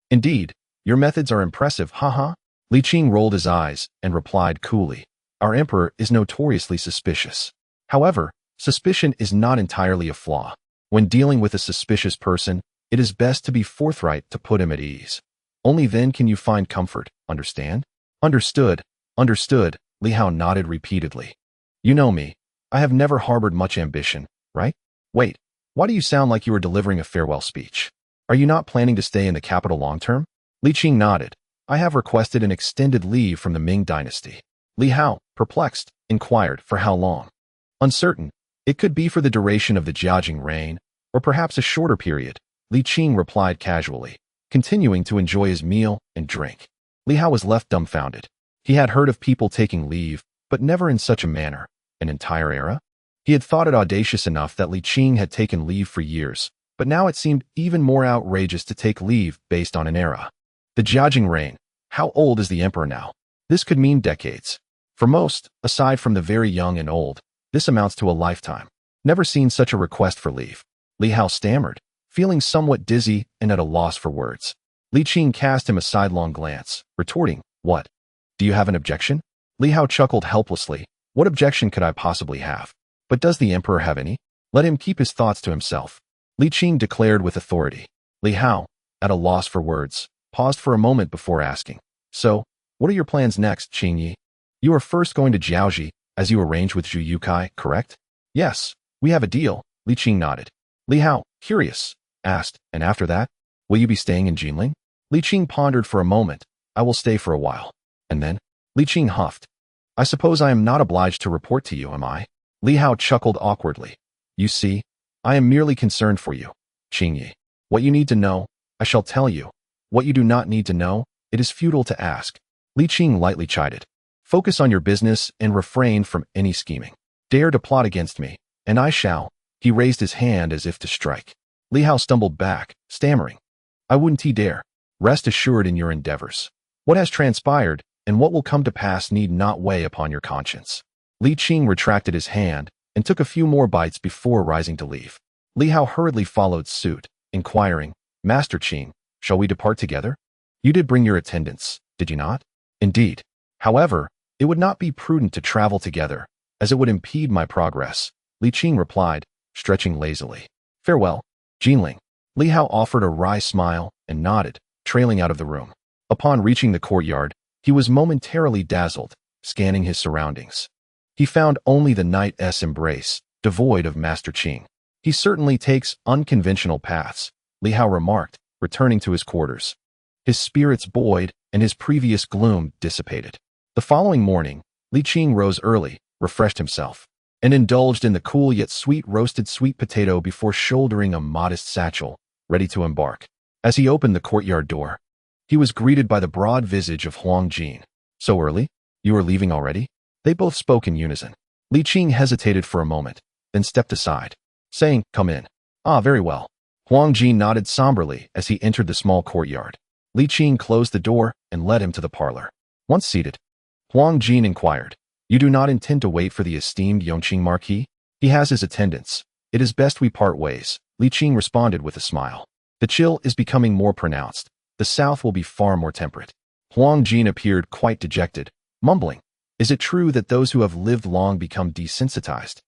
Indeed, your methods are impressive, haha. Li Qing rolled his eyes and replied coolly. Our emperor is notoriously suspicious. However, suspicion is not entirely a flaw. When dealing with a suspicious person, it is best to be forthright to put him at ease. Only then can you find comfort, understand? Understood, understood, Li Hao nodded repeatedly. You know me. I have never harbored much ambition, right? Wait, why do you sound like you are delivering a farewell speech? Are you not planning to stay in the capital long term? Li Qing nodded. I have requested an extended leave from the Ming dynasty. Li Hao, perplexed, inquired for how long. Uncertain. It could be for the duration of the Jiajing reign, or perhaps a shorter period. Li Qing replied casually, continuing to enjoy his meal and drink. Li Hao was left dumbfounded. He had heard of people taking leave, but never in such a manner. An entire era? He had thought it audacious enough that Li Qing had taken leave for years, but now it seemed even more outrageous to take leave based on an era. The Jiajing reign. How old is the emperor now? This could mean decades. For most, aside from the very young and old, this amounts to a lifetime. Never seen such a request for leave. Li Hao stammered, feeling somewhat dizzy and at a loss for words. Li Qing cast him a sidelong glance, retorting, What? Do you have an objection? Li Hao chuckled helplessly. What objection could I possibly have? But does the emperor have any? Let him keep his thoughts to himself. Li Qing declared with authority. Li Hao, at a loss for words, paused for a moment before asking. So, what are your plans next, Qing Yi? You are first going to Jiaoji, as you arranged with Zhu Yukai, correct? Yes, we have a deal, Li Qing nodded. Li Hao, curious, asked, and after that, will you be staying in Jinling? Li Qing pondered for a moment. I will stay for a while. And then? Li Qing huffed. I suppose I am not obliged to report to you, am I? Li Hao chuckled awkwardly. You see, I am merely concerned for you, Qing Yi. What you need to know, I shall tell you. What you do not need to know, it is futile to ask. Li Qing lightly chided. Focus on your business and refrain from any scheming. Dare to plot against me, and I shall. He raised his hand as if to strike. Li Hao stumbled back, stammering. I wouldn't dare. Rest assured in your endeavors. What has transpired, and what will come to pass need not weigh upon your conscience. Li Qing retracted his hand, and took a few more bites before rising to leave. Li Hao hurriedly followed suit, inquiring, Master Qing, shall we depart together? You did bring your attendants, did you not? Indeed. However, it would not be prudent to travel together, as it would impede my progress, Li Qing replied, stretching lazily. Farewell, Jinling. Li Hao offered a wry smile and nodded, trailing out of the room. Upon reaching the courtyard, he was momentarily dazzled, scanning his surroundings. He found only the knight's embrace, devoid of Master Qing. He certainly takes unconventional paths, Li Hao remarked, returning to his quarters. His spirits buoyed, and his previous gloom dissipated. The following morning, Li Qing rose early, refreshed himself, and indulged in the cool yet sweet roasted sweet potato before shouldering a modest satchel, ready to embark. As he opened the courtyard door, he was greeted by the broad visage of Huang Jin. So early? You are leaving already? They both spoke in unison. Li Qing hesitated for a moment, then stepped aside, saying, Come in. Ah, very well. Huang Jin nodded somberly as he entered the small courtyard. Li Qing closed the door and led him to the parlor. Once seated, Huang Jin inquired, You do not intend to wait for the esteemed Yongqing Marquis? He has his attendants. It is best we part ways, Li Qing responded with a smile. The chill is becoming more pronounced. The south will be far more temperate. Huang Jin appeared quite dejected, mumbling, "Is it true that those who have lived long become desensitized?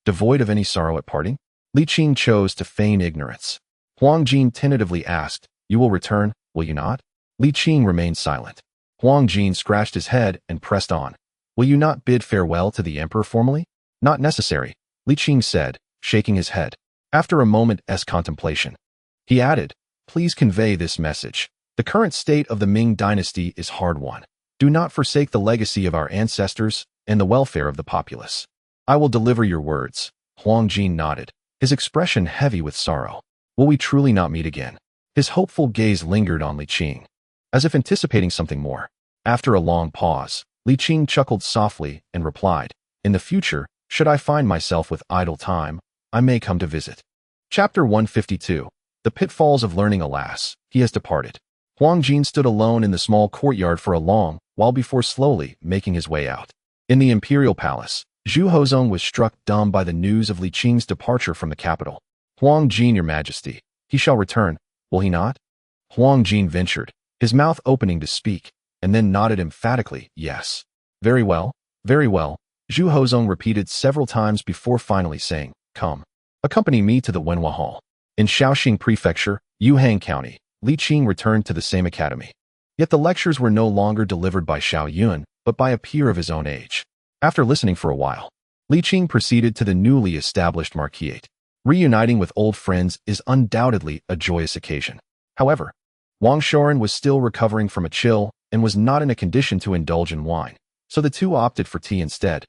Devoid of any sorrow at parting?" Li Qing chose to feign ignorance. Huang Jin tentatively asked, "You will return, will you not?" Li Qing remained silent. Huang Jin scratched his head and pressed on. "Will you not bid farewell to the emperor formally?" "Not necessary," Li Qing said, shaking his head. After a moment's contemplation, he added, "Please convey this message. The current state of the Ming dynasty is hard won. Do not forsake the legacy of our ancestors and the welfare of the populace." "I will deliver your words," Huang Jin nodded, his expression heavy with sorrow. "Will we truly not meet again?" His hopeful gaze lingered on Li Qing, as if anticipating something more. After a long pause, Li Qing chuckled softly and replied, "In the future, should I find myself with idle time, I may come to visit." Chapter 152. The Pitfalls of Learning. Alas, he has departed. Huang Jin stood alone in the small courtyard for a long while before slowly making his way out. In the imperial palace, Zhu Hozong was struck dumb by the news of Li Qing's departure from the capital. "Huang Jin, your majesty, he shall return, will he not?" Huang Jin ventured, his mouth opening to speak, and then nodded emphatically, "Yes." Very well, Zhu Hozong repeated several times before finally saying, "Come, accompany me to the Wenhua Hall." In Shaoxing Prefecture, Yuhang County, Li Qing returned to the same academy. Yet the lectures were no longer delivered by Xiao Yun, but by a peer of his own age. After listening for a while, Li Qing proceeded to the newly established marquisate. Reuniting with old friends is undoubtedly a joyous occasion. However, Wang Shoren was still recovering from a chill and was not in a condition to indulge in wine, so the two opted for tea instead,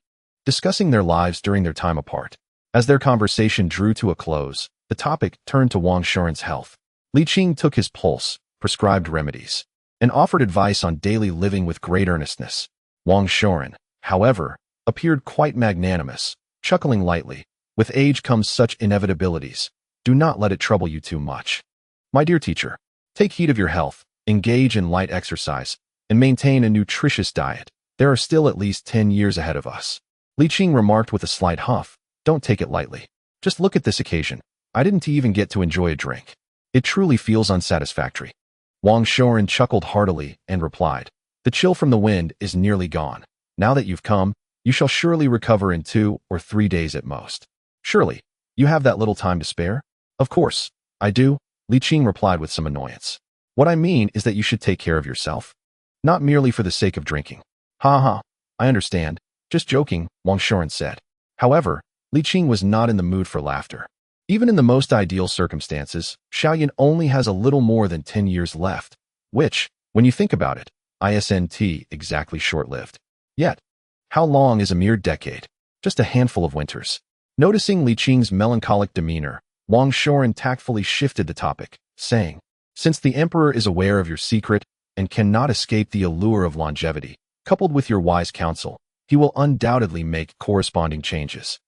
discussing their lives during their time apart. As their conversation drew to a close, the topic turned to Wang Shoren's health. Li Qing took his pulse, prescribed remedies, and offered advice on daily living with great earnestness. Wang Shoren, however, appeared quite magnanimous, chuckling lightly. "With age comes such inevitabilities. Do not let it trouble you too much. My dear teacher, take heed of your health, engage in light exercise, and maintain a nutritious diet. There are still at least 10 years ahead of us." Li Qing remarked with a slight huff, "Don't take it lightly. Just look at this occasion. I didn't even get to enjoy a drink. It truly feels unsatisfactory." Wang Shoren chuckled heartily and replied, "The chill from the wind is nearly gone. Now that you've come, you shall surely recover in 2 or 3 days at most." "Surely, you have that little time to spare?" "Of course, I do," Li Qing replied with some annoyance. "What I mean is that you should take care of yourself. Not merely for the sake of drinking." "Ha ha, I understand. Just joking," Wang Shoren said. However, Li Qing was not in the mood for laughter. Even in the most ideal circumstances, Xiaoyan only has a little more than 10 years left, which, when you think about it, isn't exactly short-lived. Yet, how long is a mere decade? Just a handful of winters. Noticing Li Qing's melancholic demeanor, Wang Shoren tactfully shifted the topic, saying, "Since the emperor is aware of your secret and cannot escape the allure of longevity, coupled with your wise counsel, he will undoubtedly make corresponding changes.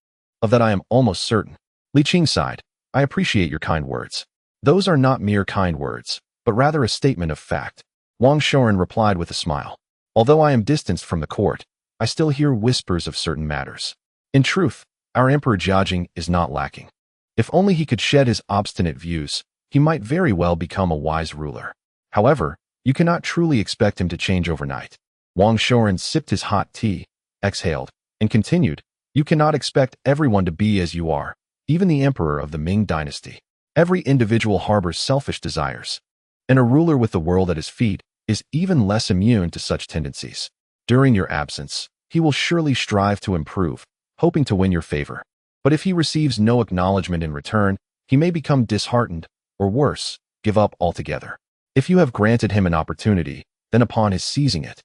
Of that I am almost certain." Li Qing sighed, "I appreciate your kind words. Those are not mere kind words, but rather a statement of fact." Wang Shoren replied with a smile, "Although I am distanced from the court, I still hear whispers of certain matters. In truth, our Emperor Jiajing is not lacking. If only he could shed his obstinate views, he might very well become a wise ruler. However, you cannot truly expect him to change overnight." Wang Shoren sipped his hot tea, exhaled, and continued, "You cannot expect everyone to be as you are, even the emperor of the Ming dynasty. Every individual harbors selfish desires, and a ruler with the world at his feet is even less immune to such tendencies. During your absence, he will surely strive to improve, hoping to win your favor. But if he receives no acknowledgement in return, he may become disheartened, or worse, give up altogether. If you have granted him an opportunity, then upon his seizing it,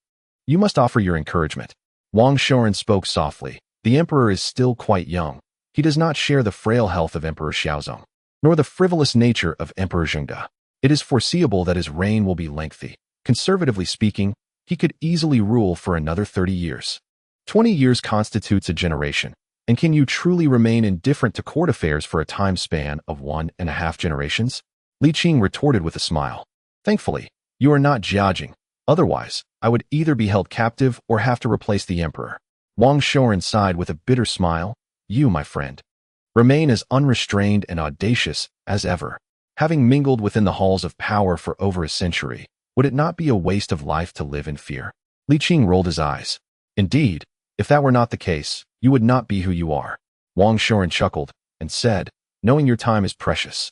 you must offer your encouragement." Wang Shoren spoke softly. The emperor is still quite young. He does not share the frail health of Emperor Xiaozong, nor the frivolous nature of Emperor Zhengde. It is foreseeable that his reign will be lengthy. Conservatively speaking, he could easily rule for another 30 years. 20 years constitutes a generation, and can you truly remain indifferent to court affairs for a time span of 1.5 generations? Li Qing retorted with a smile. "Thankfully, you are not Jiajing. Otherwise, I would either be held captive or have to replace the emperor." Wang Shoren sighed with a bitter smile. You, my friend, remain as unrestrained and audacious as ever. Having mingled within the halls of power for over a century, would it not be a waste of life to live in fear? Li Qing rolled his eyes. Indeed, if that were not the case, you would not be who you are. Wang Shoren chuckled and said, knowing your time is precious,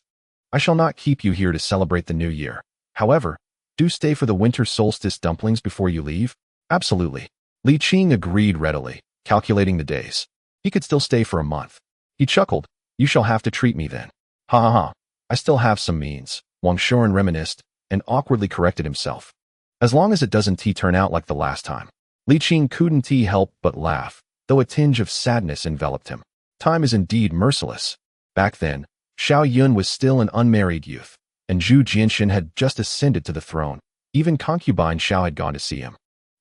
I shall not keep you here to celebrate the new year. However, do stay for the winter solstice dumplings before you leave? Absolutely. Li Qing agreed readily, calculating the days. He could still stay for a month. He chuckled. You shall have to treat me then. Ha ha ha. I still have some means. Wang Shoren reminisced and awkwardly corrected himself. As long as it doesn't turn out like the last time. Li Qing couldn't help but laugh, though a tinge of sadness enveloped him. Time is indeed merciless. Back then, Xiao Yun was still an unmarried youth, and Zhu Jinshan had just ascended to the throne. Even concubine Xiao had gone to see him.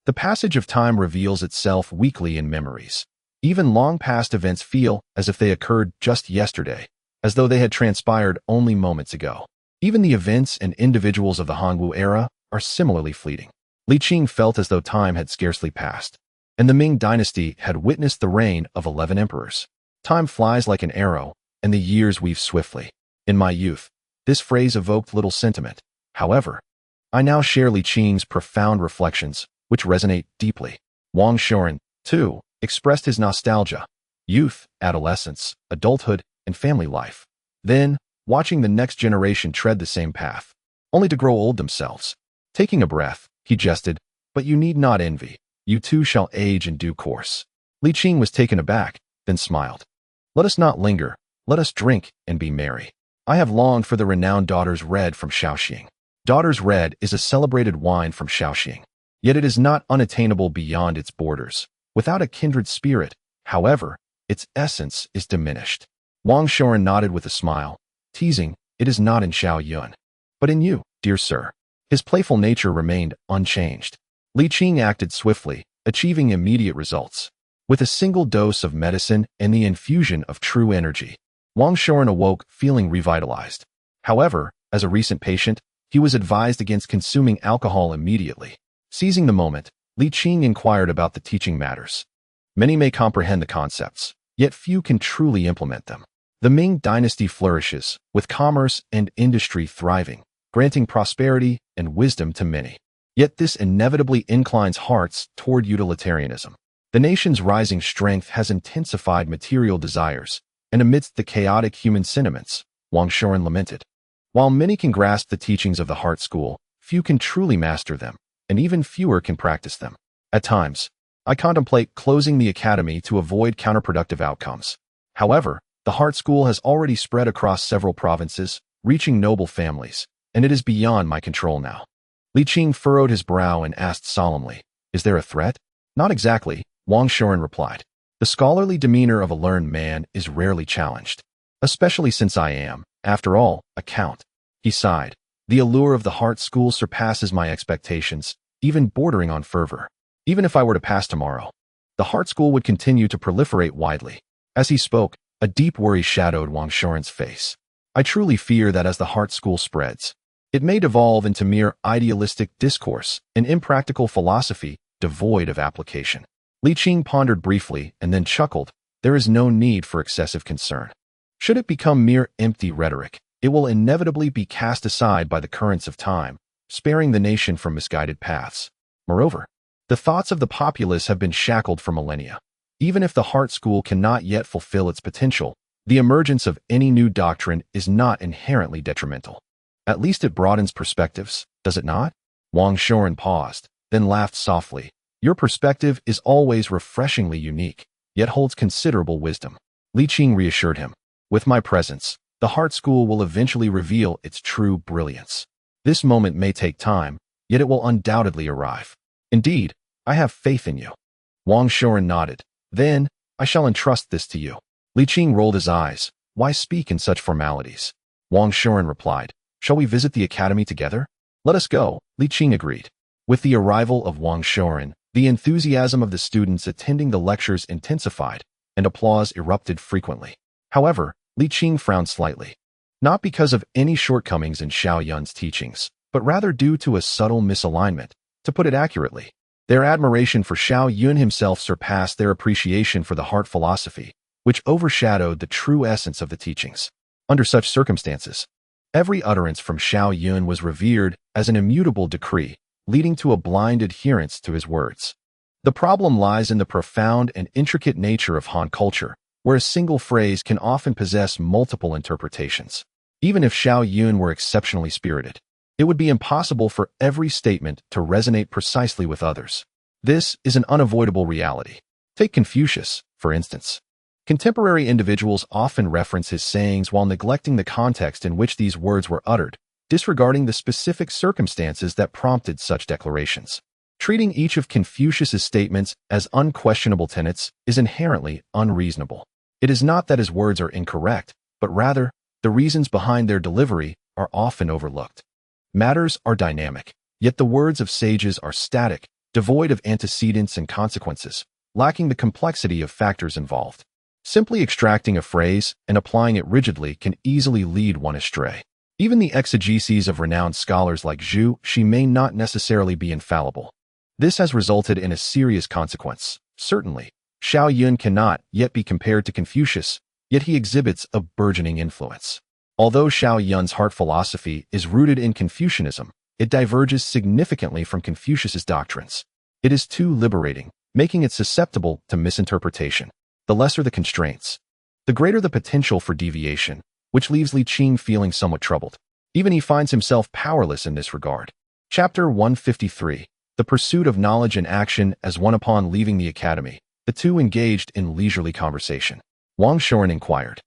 The passage of time reveals itself weakly in memories. Even long-past events feel as if they occurred just yesterday, as though they had transpired only moments ago. Even the events and individuals of the Hongwu era are similarly fleeting. Li Qing felt as though time had scarcely passed, and the Ming dynasty had witnessed the reign of 11 emperors. Time flies like an arrow, and the years weave swiftly. In my youth, this phrase evoked little sentiment. However, I now share Li Qing's profound reflections, which resonate deeply. Wang Shoren, too, expressed his nostalgia. Youth, adolescence, adulthood, and family life. Then, watching the next generation tread the same path, only to grow old themselves. Taking a breath, he jested, but you need not envy. You too shall age in due course. Li Qing was taken aback, then smiled. Let us not linger. Let us drink and be merry. I have longed for the renowned Daughter's Red from Shaoxing. Daughter's Red is a celebrated wine from Shaoxing, yet it is not unattainable beyond its borders. Without a kindred spirit, however, its essence is diminished. Wang Shoren nodded with a smile, teasing, it is not in Xiao Yun, but in you, dear sir. His playful nature remained unchanged. Li Qing acted swiftly, achieving immediate results. With a single dose of medicine and the infusion of true energy, Wang Shoren awoke feeling revitalized. However, as a recent patient, he was advised against consuming alcohol immediately. Seizing the moment, Li Qing inquired about the teaching matters. Many may comprehend the concepts, yet few can truly implement them. The Ming dynasty flourishes, with commerce and industry thriving, granting prosperity and wisdom to many. Yet this inevitably inclines hearts toward utilitarianism. The nation's rising strength has intensified material desires, and amidst the chaotic human sentiments, Wang Shoren lamented. While many can grasp the teachings of the heart school, few can truly master them, and even fewer can practice them. At times, I contemplate closing the academy to avoid counterproductive outcomes. However, the heart school has already spread across several provinces, reaching noble families, and it is beyond my control now. Li Qing furrowed his brow and asked solemnly, is there a threat? Not exactly, Wang Shoren replied. The scholarly demeanor of a learned man is rarely challenged, especially since I am, after all, a count. He sighed. The allure of the heart school surpasses my expectations, even bordering on fervor. Even if I were to pass tomorrow, the heart school would continue to proliferate widely. As he spoke, a deep worry shadowed Wang Shoren's face. I truly fear that as the heart school spreads, it may devolve into mere idealistic discourse, an impractical philosophy devoid of application. Li Qing pondered briefly and then chuckled. There is no need for excessive concern. Should it become mere empty rhetoric, it will inevitably be cast aside by the currents of time, sparing the nation from misguided paths. Moreover, the thoughts of the populace have been shackled for millennia. Even if the heart school cannot yet fulfill its potential, the emergence of any new doctrine is not inherently detrimental. At least it broadens perspectives, does it not? Wang Shoren paused, then laughed softly. Your perspective is always refreshingly unique, yet holds considerable wisdom. Li Qing reassured him. With my presence, the heart school will eventually reveal its true brilliance. This moment may take time, yet it will undoubtedly arrive. Indeed, I have faith in you. Wang Shoren nodded. Then, I shall entrust this to you. Li Qing rolled his eyes. Why speak in such formalities? Wang Shoren replied. Shall we visit the academy together? Let us go, Li Qing agreed. With the arrival of Wang Shoren, the enthusiasm of the students attending the lectures intensified, and applause erupted frequently. However, Li Qing frowned slightly. Not because of any shortcomings in Xiao Yun's teachings, but rather due to a subtle misalignment. To put it accurately, Their admiration for Xiao Yun himself surpassed their appreciation for the heart philosophy, which overshadowed the true essence of the teachings. Under such circumstances, every utterance from Xiao Yun was revered as an immutable decree, leading to a blind adherence to his words. The problem lies in the profound and intricate nature of Han culture, where a single phrase can often possess multiple interpretations. Even if Xiao Yun were exceptionally spirited, it would be impossible for every statement to resonate precisely with others. This is an unavoidable reality. Take Confucius, for instance. Contemporary individuals often reference his sayings while neglecting the context in which these words were uttered, disregarding the specific circumstances that prompted such declarations. Treating each of Confucius's statements as unquestionable tenets is inherently unreasonable. It is not that his words are incorrect, but rather, the reasons behind their delivery are often overlooked. Matters are dynamic, yet the words of sages are static, devoid of antecedents and consequences, lacking the complexity of factors involved. Simply extracting a phrase and applying it rigidly can easily lead one astray. Even the exegeses of renowned scholars like Zhu Xi may not necessarily be infallible. This has resulted in a serious consequence. Certainly, Xiao Yun cannot yet be compared to Confucius, yet he exhibits a burgeoning influence. Although Xiao Yun's heart philosophy is rooted in Confucianism, it diverges significantly from Confucius's doctrines. It is too liberating, making it susceptible to misinterpretation. The lesser the constraints, the greater the potential for deviation, which leaves Li Qing feeling somewhat troubled. Even he finds himself powerless in this regard. Chapter 153. The pursuit of knowledge and action as one. Upon leaving the academy, the two engaged in leisurely conversation. Wang Shoren inquired,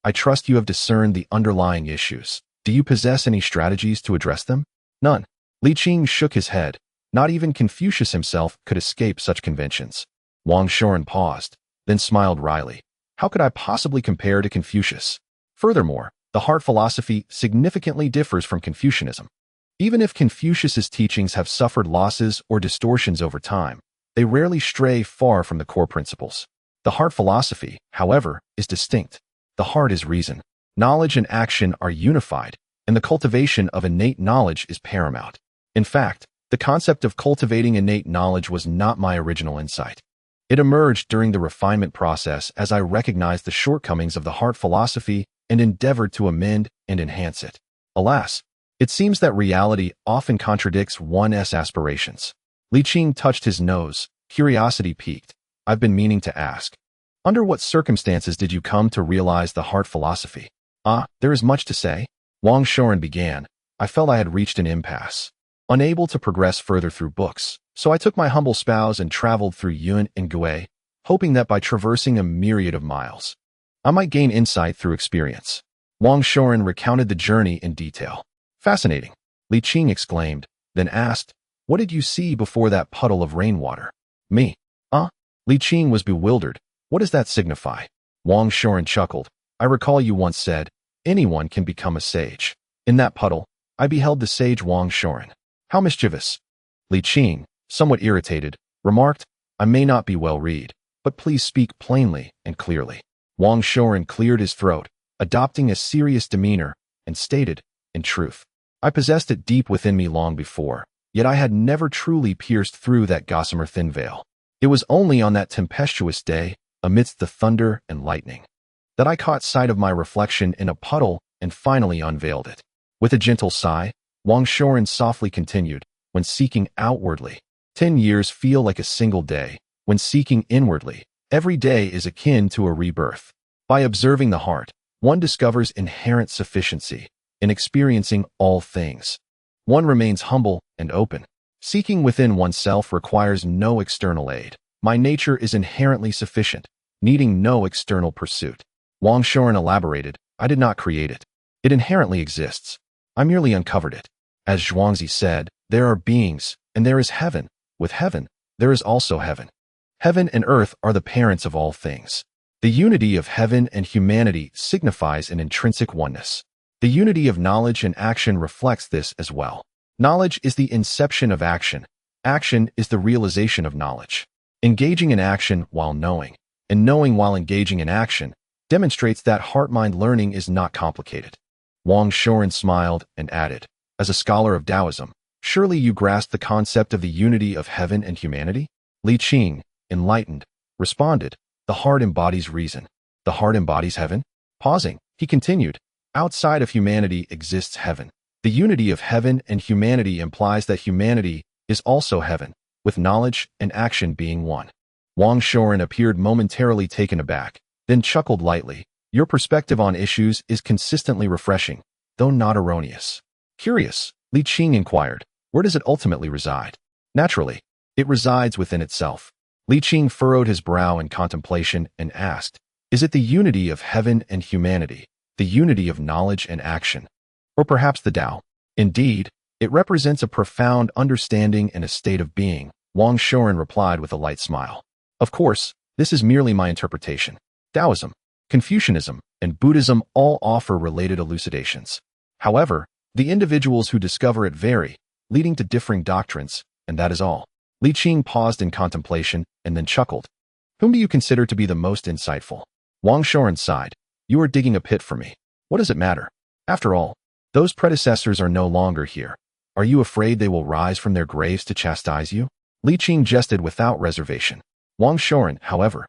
"I trust you have discerned the underlying issues. Do you possess any strategies to address them?" "None." Li Qing shook his head. Not even Confucius himself could escape such conventions. Wang Shoren paused, then smiled wryly. How could I possibly compare to Confucius? Furthermore, the heart philosophy significantly differs from Confucianism. Even if Confucius's teachings have suffered losses or distortions over time, they rarely stray far from the core principles. The heart philosophy, however, is distinct. The heart is reason. Knowledge and action are unified, and the cultivation of innate knowledge is paramount. In fact, the concept of cultivating innate knowledge was not my original insight. It emerged during the refinement process as I recognized the shortcomings of the heart philosophy and endeavored to amend and enhance it. Alas, it seems that reality often contradicts one's aspirations. Li Qing touched his nose, curiosity piqued. I've been meaning to ask. Under what circumstances did you come to realize the heart philosophy? There is much to say. Wang Shoren began. I felt I had reached an impasse, unable to progress further through books, so I took my humble spouse and traveled through Yun and Gui, hoping that by traversing a myriad of miles, I might gain insight through experience. Wang Shoren recounted the journey in detail. Fascinating, Li Qing exclaimed, then asked, what did you see before that puddle of rainwater? Me? Li Qing was bewildered. What does that signify? Wang Shoren chuckled. I recall you once said, anyone can become a sage. In that puddle, I beheld the sage Wang Shoren. How mischievous. Li Qing, somewhat irritated, remarked, I may not be well read, but please speak plainly and clearly. Wang Shoren cleared his throat, adopting a serious demeanor, and stated, in truth, I possessed it deep within me long before, yet I had never truly pierced through that gossamer thin veil. It was only on that tempestuous day, amidst the thunder and lightning, that I caught sight of my reflection in a puddle and finally unveiled it. With a gentle sigh, Wang Shoren softly continued, when seeking outwardly, 10 years feel like a single day. When seeking inwardly, every day is akin to a rebirth. By observing the heart, one discovers inherent sufficiency in experiencing all things. One remains humble and open. Seeking within oneself requires no external aid. My nature is inherently sufficient, needing no external pursuit. Wang Shoren elaborated, I did not create it. It inherently exists. I merely uncovered it. As Zhuangzi said, there are beings, and there is heaven. With heaven, there is also heaven. Heaven and earth are the parents of all things. The unity of heaven and humanity signifies an intrinsic oneness. The unity of knowledge and action reflects this as well. Knowledge is the inception of action. Action is the realization of knowledge. Engaging in action while knowing, and knowing while engaging in action, demonstrates that heart-mind learning is not complicated. Wang Shoren smiled and added, as a scholar of Taoism, Surely you grasp the concept of the unity of heaven and humanity? Li Qing, enlightened, responded, the heart embodies reason. The heart embodies heaven? Pausing, he continued, outside of humanity exists heaven. The unity of heaven and humanity implies that humanity is also heaven, with knowledge and action being one. Wang Shoren appeared momentarily taken aback, then chuckled lightly. Your perspective on issues is consistently refreshing, though not erroneous. Curious, Li Qing inquired, where does it ultimately reside? Naturally, it resides within itself. Li Qing furrowed his brow in contemplation and asked, is it the unity of heaven and humanity, the unity of knowledge and action, or perhaps the Tao? Indeed, it represents a profound understanding and a state of being, Wang Shoren replied with a light smile. Of course, this is merely my interpretation. Taoism, Confucianism, and Buddhism all offer related elucidations. However, the individuals who discover it vary, leading to differing doctrines, and that is all. Li Qing paused in contemplation and then chuckled. Whom do you consider to be the most insightful? Wang Shoren sighed. You are digging a pit for me. What does it matter? After all, those predecessors are no longer here. Are you afraid they will rise from their graves to chastise you? Li Qing jested without reservation. Wang Shoren, however,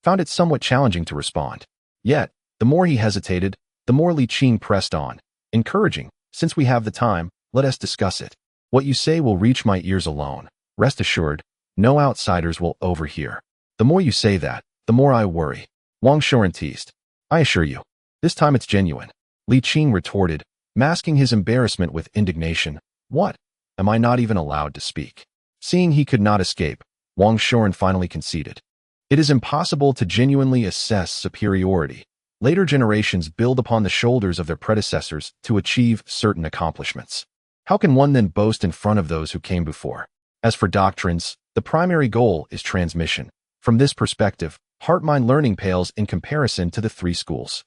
found it somewhat challenging to respond. Yet, the more he hesitated, the more Li Qing pressed on, encouraging, since we have the time, let us discuss it. What you say will reach my ears alone. Rest assured, no outsiders will overhear. The more you say that, the more I worry. Wang Shoren teased. I assure you, this time it's genuine. Li Qing retorted, masking his embarrassment with indignation. What? Am I not even allowed to speak? Seeing he could not escape, Wang Shoren finally conceded. It is impossible to genuinely assess superiority. Later generations build upon the shoulders of their predecessors to achieve certain accomplishments. How can one then boast in front of those who came before? As for doctrines, the primary goal is transmission. From this perspective, heart-mind learning pales in comparison to the three schools.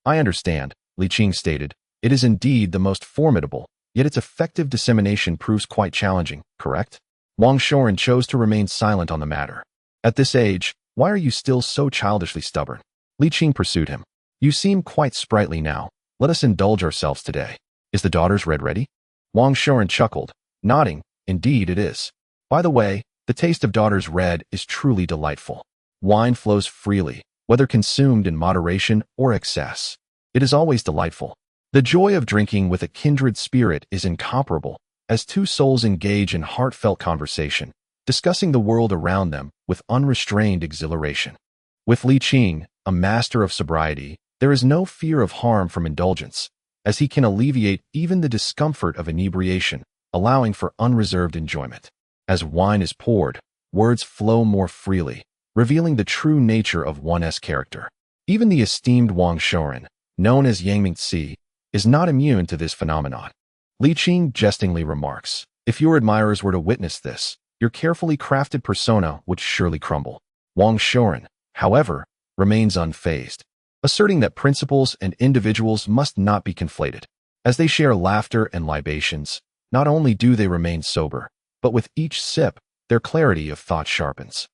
I understand, Li Qing stated. It is indeed the most formidable, yet its effective dissemination proves quite challenging, correct? Wang Shoren chose to remain silent on the matter. At this age, why are you still so childishly stubborn? Li Qing pursued him. You seem quite sprightly now. Let us indulge ourselves today. Is the daughter's red ready? Wang Shoren chuckled, nodding. Indeed it is. By the way, the taste of daughter's red is truly delightful. Wine flows freely, whether consumed in moderation or excess. It is always delightful. The joy of drinking with a kindred spirit is incomparable, as two souls engage in heartfelt conversation, discussing the world around them with unrestrained exhilaration. With Li Qing, a master of sobriety, there is no fear of harm from indulgence, as he can alleviate even the discomfort of inebriation, allowing for unreserved enjoyment. As wine is poured, words flow more freely, revealing the true nature of one's character. Even the esteemed Wang Shoren, known as Yang Mingzi, is not immune to this phenomenon. Li Qing jestingly remarks, if your admirers were to witness this, your carefully crafted persona would surely crumble. Wang Shoren, however, remains unfazed, asserting that principles and individuals must not be conflated. As they share laughter and libations, not only do they remain sober, but with each sip, their clarity of thought sharpens.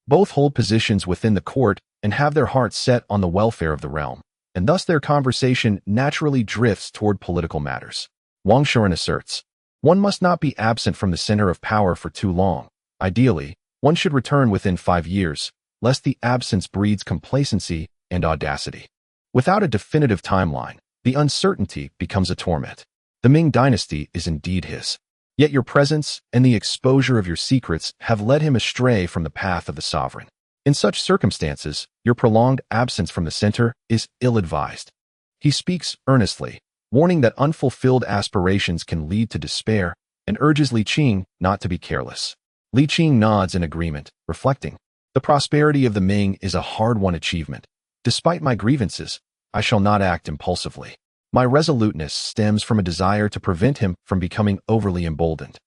Both hold positions within the court and have their hearts set on the welfare of the realm, and thus their conversation naturally drifts toward political matters. Wang Shoren asserts, one must not be absent from the center of power for too long. Ideally, one should return within 5 years, lest the absence breeds complacency and audacity. Without a definitive timeline, the uncertainty becomes a torment. The Ming dynasty is indeed his. Yet your presence and the exposure of your secrets have led him astray from the path of the sovereign. In such circumstances, your prolonged absence from the center is ill-advised. He speaks earnestly, warning that unfulfilled aspirations can lead to despair, and urges Li Qing not to be careless. Li Qing nods in agreement, reflecting, the prosperity of the Ming is a hard-won achievement. Despite my grievances, I shall not act impulsively. My resoluteness stems from a desire to prevent him from becoming overly emboldened.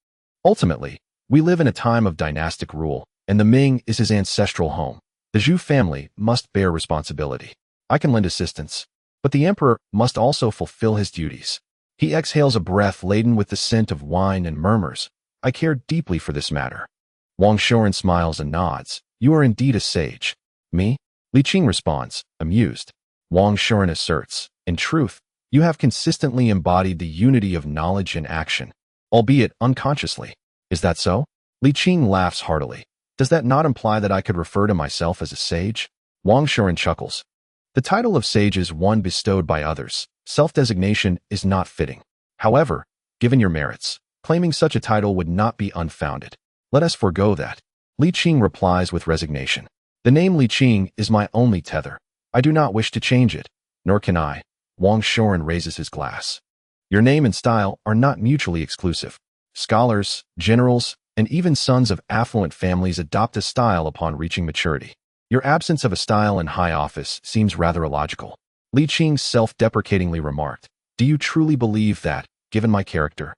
Ultimately, we live in a time of dynastic rule, and the Ming is his ancestral home. The Zhu family must bear responsibility. I can lend assistance, but the emperor must also fulfill his duties. He exhales a breath laden with the scent of wine and murmurs, I care deeply for this matter. Wang Shoren smiles and nods. You are indeed a sage. Me? Li Qing responds, amused. Wang Shoren asserts, in truth, you have consistently embodied the unity of knowledge and action. albeit unconsciously. Is that so? Li Qing laughs heartily. Does that not imply that I could refer to myself as a sage? Wang Shuren chuckles. The title of sage is one bestowed by others. Self-designation is not fitting. However, given your merits, claiming such a title would not be unfounded. Let us forego that. Li Qing replies with resignation. The name Li Qing is my only tether. I do not wish to change it, nor can I. Wang Shuren raises his glass. Your name and style are not mutually exclusive. Scholars, generals, and even sons of affluent families adopt a style upon reaching maturity. Your absence of a style in high office seems rather illogical. Li Qing self-deprecatingly remarked. Do you truly believe that, given my character,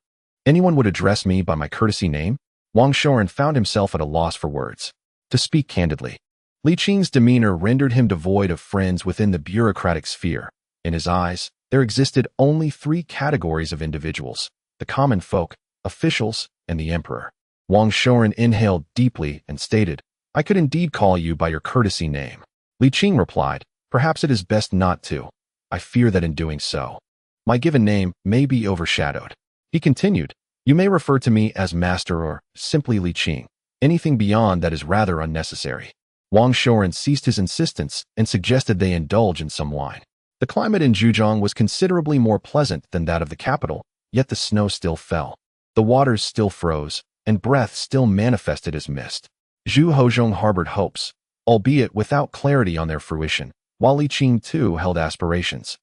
anyone would address me by my courtesy name? Wang Shuren found himself at a loss for words. To speak candidly, Li Qing's demeanor rendered him devoid of friends within the bureaucratic sphere. In his eyes, there existed only three categories of individuals: the common folk, officials, and the emperor. Wang Shuren inhaled deeply and stated, I could indeed call you by your courtesy name. Li Qing replied, perhaps it is best not to. I fear that in doing so, my given name may be overshadowed. He continued, you may refer to me as master or simply Li Qing. Anything beyond that is rather unnecessary. Wang Shuren ceased his insistence and suggested they indulge in some wine. The climate in Zhujiang was considerably more pleasant than that of the capital, yet the snow still fell. The waters still froze, and breath still manifested as mist. Zhu Hozhong harbored hopes, albeit without clarity on their fruition, while Li Qing too held aspirations,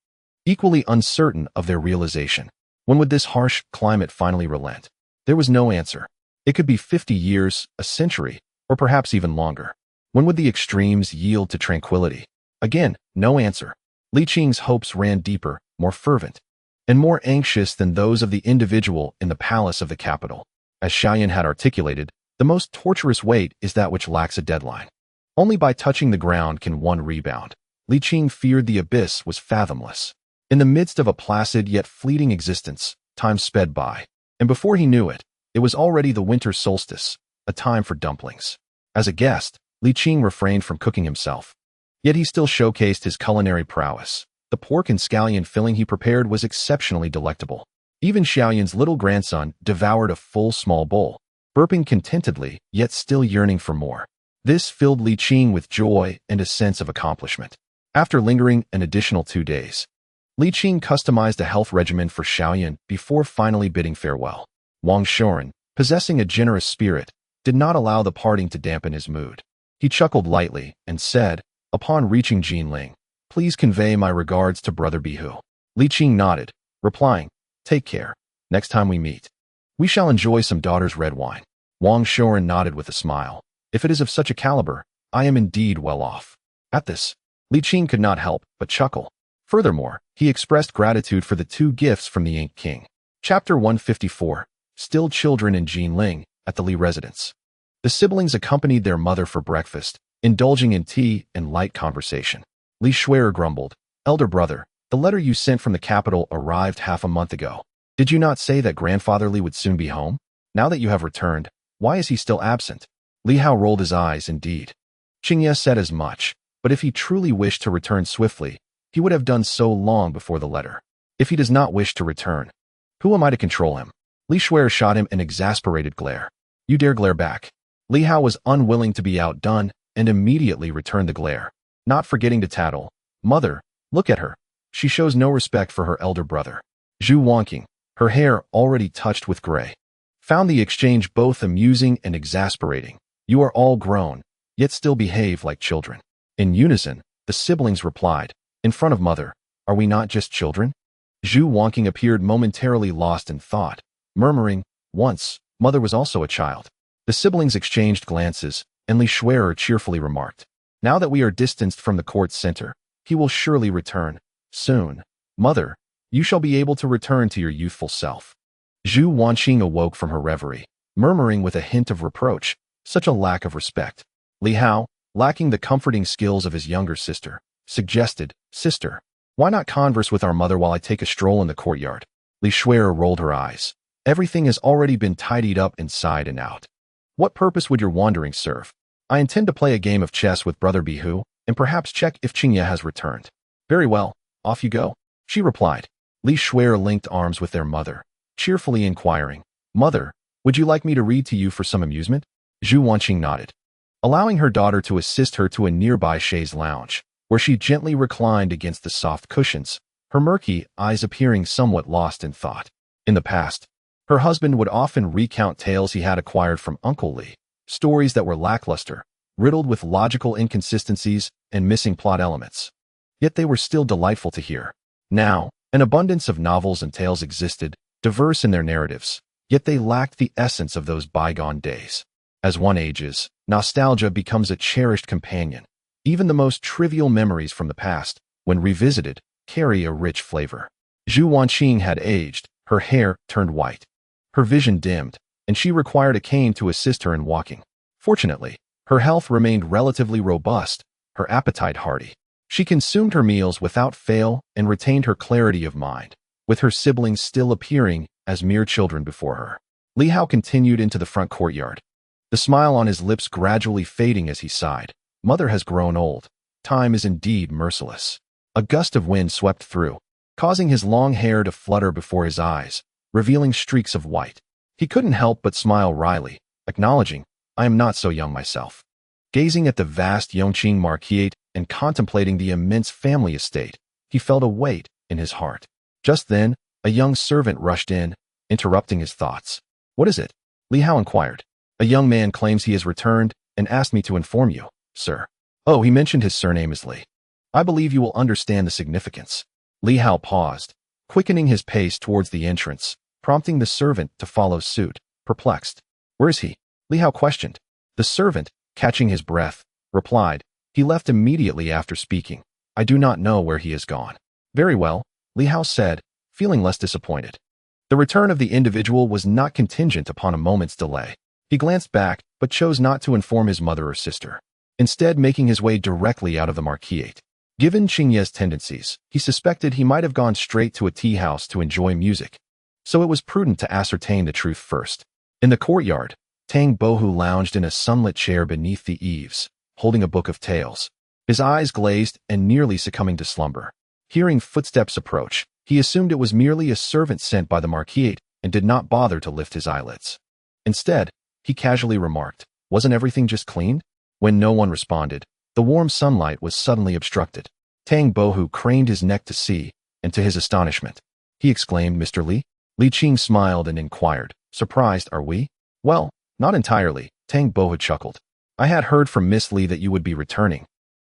equally uncertain of their realization. When would this harsh climate finally relent? There was no answer. It could be 50 years, a century, or perhaps even longer. When would the extremes yield to tranquility? Again, no answer. Li Qing's hopes ran deeper, more fervent, and more anxious than those of the individual in the palace of the capital. As Xiaoyan had articulated, the most torturous weight is that which lacks a deadline. Only by touching the ground can one rebound. Li Qing feared the abyss was fathomless. In the midst of a placid yet fleeting existence, time sped by, and before he knew it, it was already the winter solstice, a time for dumplings. As a guest, Li Qing refrained from cooking himself. Yet he still showcased his culinary prowess. The pork and scallion filling he prepared was exceptionally delectable. Even Xiaoyan's little grandson devoured a full small bowl, burping contentedly, yet still yearning for more. This filled Li Qing with joy and a sense of accomplishment. After lingering an additional 2 days, Li Qing customized a health regimen for Xiaoyan before finally bidding farewell. Wang Shuren, possessing a generous spirit, did not allow the parting to dampen his mood. He chuckled lightly and said, upon reaching Jinling, please convey my regards to Brother Bihu. Li Qing nodded, replying, take care. Next time we meet, we shall enjoy some daughter's red wine. Wang Shuren nodded with a smile. If it is of such a caliber, I am indeed well off. At this, Li Qing could not help but chuckle. Furthermore, he expressed gratitude for the 2 gifts from the Ink King. Chapter 154. Still children in Jinling, at the Li residence. The siblings accompanied their mother for breakfast, indulging in tea and light conversation. Li Shuer grumbled, elder brother, the letter you sent from the capital arrived half a month ago. Did you not say that grandfather Li would soon be home? Now that you have returned, why is he still absent? Li Hao rolled his eyes indeed. Qingye said as much, but if he truly wished to return swiftly, he would have done so long before the letter. If he does not wish to return, who am I to control him? Li Shuer shot him an exasperated glare. You dare glare back? Li Hao was unwilling to be outdone and immediately returned the glare, not forgetting to tattle. Mother, look at her. She shows no respect for her elder brother. Zhu Wanqing, her hair already touched with gray, found the exchange both amusing and exasperating. You are all grown, yet still behave like children. In unison, the siblings replied, in front of mother, are we not just children? Zhu Wanqing appeared momentarily lost in thought, murmuring, once, mother was also a child. The siblings exchanged glances, and Li Shuer cheerfully remarked, now that we are distanced from the court's center, he will surely return. Soon, mother, you shall be able to return to your youthful self. Zhu Wanqing awoke from her reverie, murmuring with a hint of reproach, such a lack of respect. Li Hao, lacking the comforting skills of his younger sister, suggested, sister, why not converse with our mother while I take a stroll in the courtyard? Li Shuer rolled her eyes. Everything has already been tidied up inside and out. What purpose would your wanderings serve? I intend to play a game of chess with Brother Bihu, and perhaps check if Qingye has returned. Very well, off you go, she replied. Li Shuer linked arms with their mother, cheerfully inquiring, Mother, would you like me to read to you for some amusement? Zhu Wanqing nodded, allowing her daughter to assist her to a nearby chaise lounge, where she gently reclined against the soft cushions, her murky eyes appearing somewhat lost in thought. In the past, her husband would often recount tales he had acquired from Uncle Li, stories that were lackluster, riddled with logical inconsistencies and missing plot elements. Yet they were still delightful to hear. Now, an abundance of novels and tales existed, diverse in their narratives, yet they lacked the essence of those bygone days. As one ages, nostalgia becomes a cherished companion. Even the most trivial memories from the past, when revisited, carry a rich flavor. Zhu Wanqing had aged, her hair turned white. Her vision dimmed, and she required a cane to assist her in walking. Fortunately, her health remained relatively robust, her appetite hearty. She consumed her meals without fail and retained her clarity of mind, with her siblings still appearing as mere children before her. Li Hao continued into the front courtyard, the smile on his lips gradually fading as he sighed. Mother has grown old. Time is indeed merciless. A gust of wind swept through, causing his long hair to flutter before his eyes, revealing streaks of white. He couldn't help but smile wryly, acknowledging, I am not so young myself. Gazing at the vast Yongqing Marquisate and contemplating the immense family estate, he felt a weight in his heart. Just then, a young servant rushed in, interrupting his thoughts. What is it? Li Hao inquired. A young man claims he has returned and asked me to inform you, sir. Oh, he mentioned his surname is Li. I believe you will understand the significance. Li Hao paused, quickening his pace towards the entrance, prompting the servant to follow suit, perplexed. Where is he? Li Hao questioned. The servant, catching his breath, replied, he left immediately after speaking. I do not know where he has gone. Very well, Li Hao said, feeling less disappointed. The return of the individual was not contingent upon a moment's delay. He glanced back, but chose not to inform his mother or sister, instead making his way directly out of the marquisate. Given Qingye's tendencies, he suspected he might have gone straight to a tea house to enjoy music, so it was prudent to ascertain the truth first. In the courtyard, Tang Bohu lounged in a sunlit chair beneath the eaves, holding a book of tales, his eyes glazed and nearly succumbing to slumber. Hearing footsteps approach, he assumed it was merely a servant sent by the marquisate and did not bother to lift his eyelids. Instead, he casually remarked, wasn't everything just cleaned? When no one responded, the warm sunlight was suddenly obstructed. Tang Bohu craned his neck to see, and to his astonishment, he exclaimed, Mr. Li? Li Qing smiled and inquired, surprised, are we? Well, not entirely, Tang Bohu chuckled. I had heard from Miss Li that you would be returning.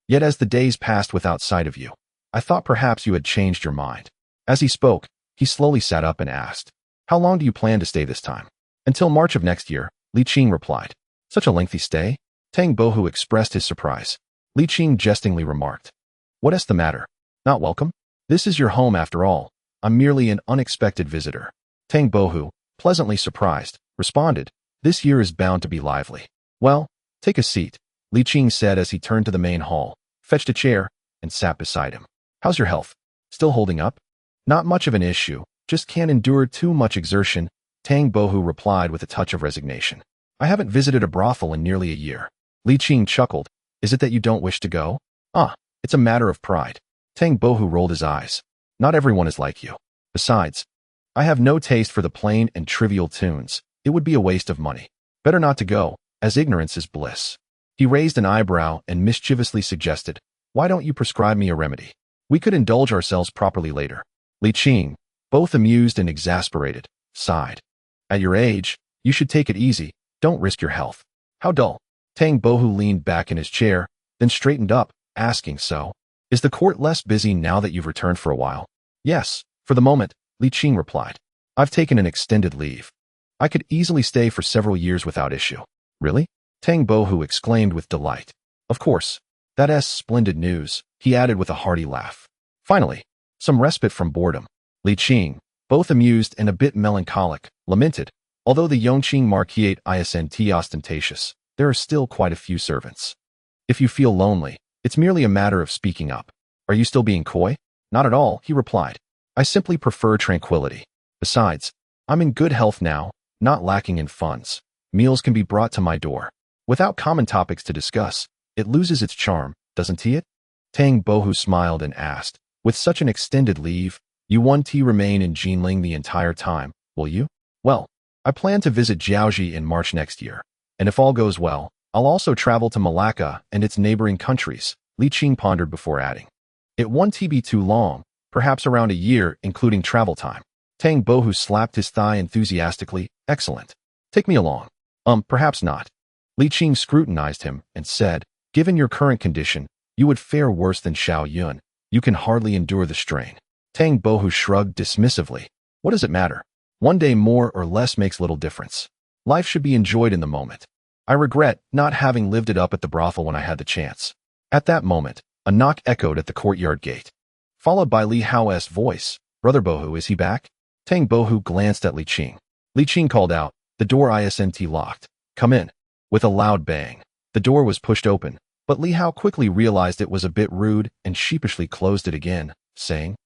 Yet as the days passed without sight of you, I thought perhaps you had changed your mind. As he spoke, he slowly sat up and asked, how long do you plan to stay this time? Until March of next year, Li Qing replied. Such a lengthy stay? Tang Bohu expressed his surprise. Li Qing jestingly remarked, what is the matter? Not welcome? This is your home after all. I'm merely an unexpected visitor. Tang Bohu, pleasantly surprised, responded, this year is bound to be lively. Well, take a seat, Li Qing said as he turned to the main hall, fetched a chair, and sat beside him. How's your health? Still holding up? Not much of an issue, just can't endure too much exertion, Tang Bohu replied with a touch of resignation. I haven't visited a brothel in nearly a year. Li Qing chuckled. Is it that you don't wish to go? Ah, it's a matter of pride. Tang Bohu rolled his eyes. Not everyone is like you. Besides, I have no taste for the plain and trivial tunes. It would be a waste of money. Better not to go, as ignorance is bliss. He raised an eyebrow and mischievously suggested, why don't you prescribe me a remedy? We could indulge ourselves properly later. Li Qing, both amused and exasperated, sighed. At your age, you should take it easy. Don't risk your health. How dull. Tang Bohu leaned back in his chair, then straightened up, asking, so, is the court less busy now that you've returned for a while? Yes, for the moment, Li Qing replied. I've taken an extended leave. I could easily stay for several years without issue. Really? Tang Bohu exclaimed with delight. Of course. That's splendid news, he added with a hearty laugh. Finally, some respite from boredom. Li Qing, both amused and a bit melancholic, lamented, although the Yongqing Marquisate isn't ostentatious, there are still quite a few servants. If you feel lonely, it's merely a matter of speaking up. Are you still being coy? Not at all, he replied. I simply prefer tranquility. Besides, I'm in good health now, not lacking in funds. Meals can be brought to my door. Without common topics to discuss, it loses its charm, doesn't it? Tang Bohu smiled and asked, with such an extended leave, you won't remain in Jinling the entire time, will you? Well, I plan to visit Jiaoji in March next year, and if all goes well, I'll also travel to Malacca and its neighboring countries, Li Qing pondered before adding. It won't be too long, perhaps around a year, including travel time. Tang Bohu slapped his thigh enthusiastically. Excellent. Take me along. Perhaps not. Li Qing scrutinized him and said, given your current condition, you would fare worse than Xiao Yun. You can hardly endure the strain. Tang Bohu shrugged dismissively. What does it matter? One day more or less makes little difference. Life should be enjoyed in the moment. I regret not having lived it up at the brothel when I had the chance. At that moment, a knock echoed at the courtyard gate, followed by Li Hao's voice. Brother Bohu, is he back? Tang Bohu glanced at Li Qing. Li Qing called out, the door isn't locked. Come in. With a loud bang, the door was pushed open, but Li Hao quickly realized it was a bit rude and sheepishly closed it again, saying,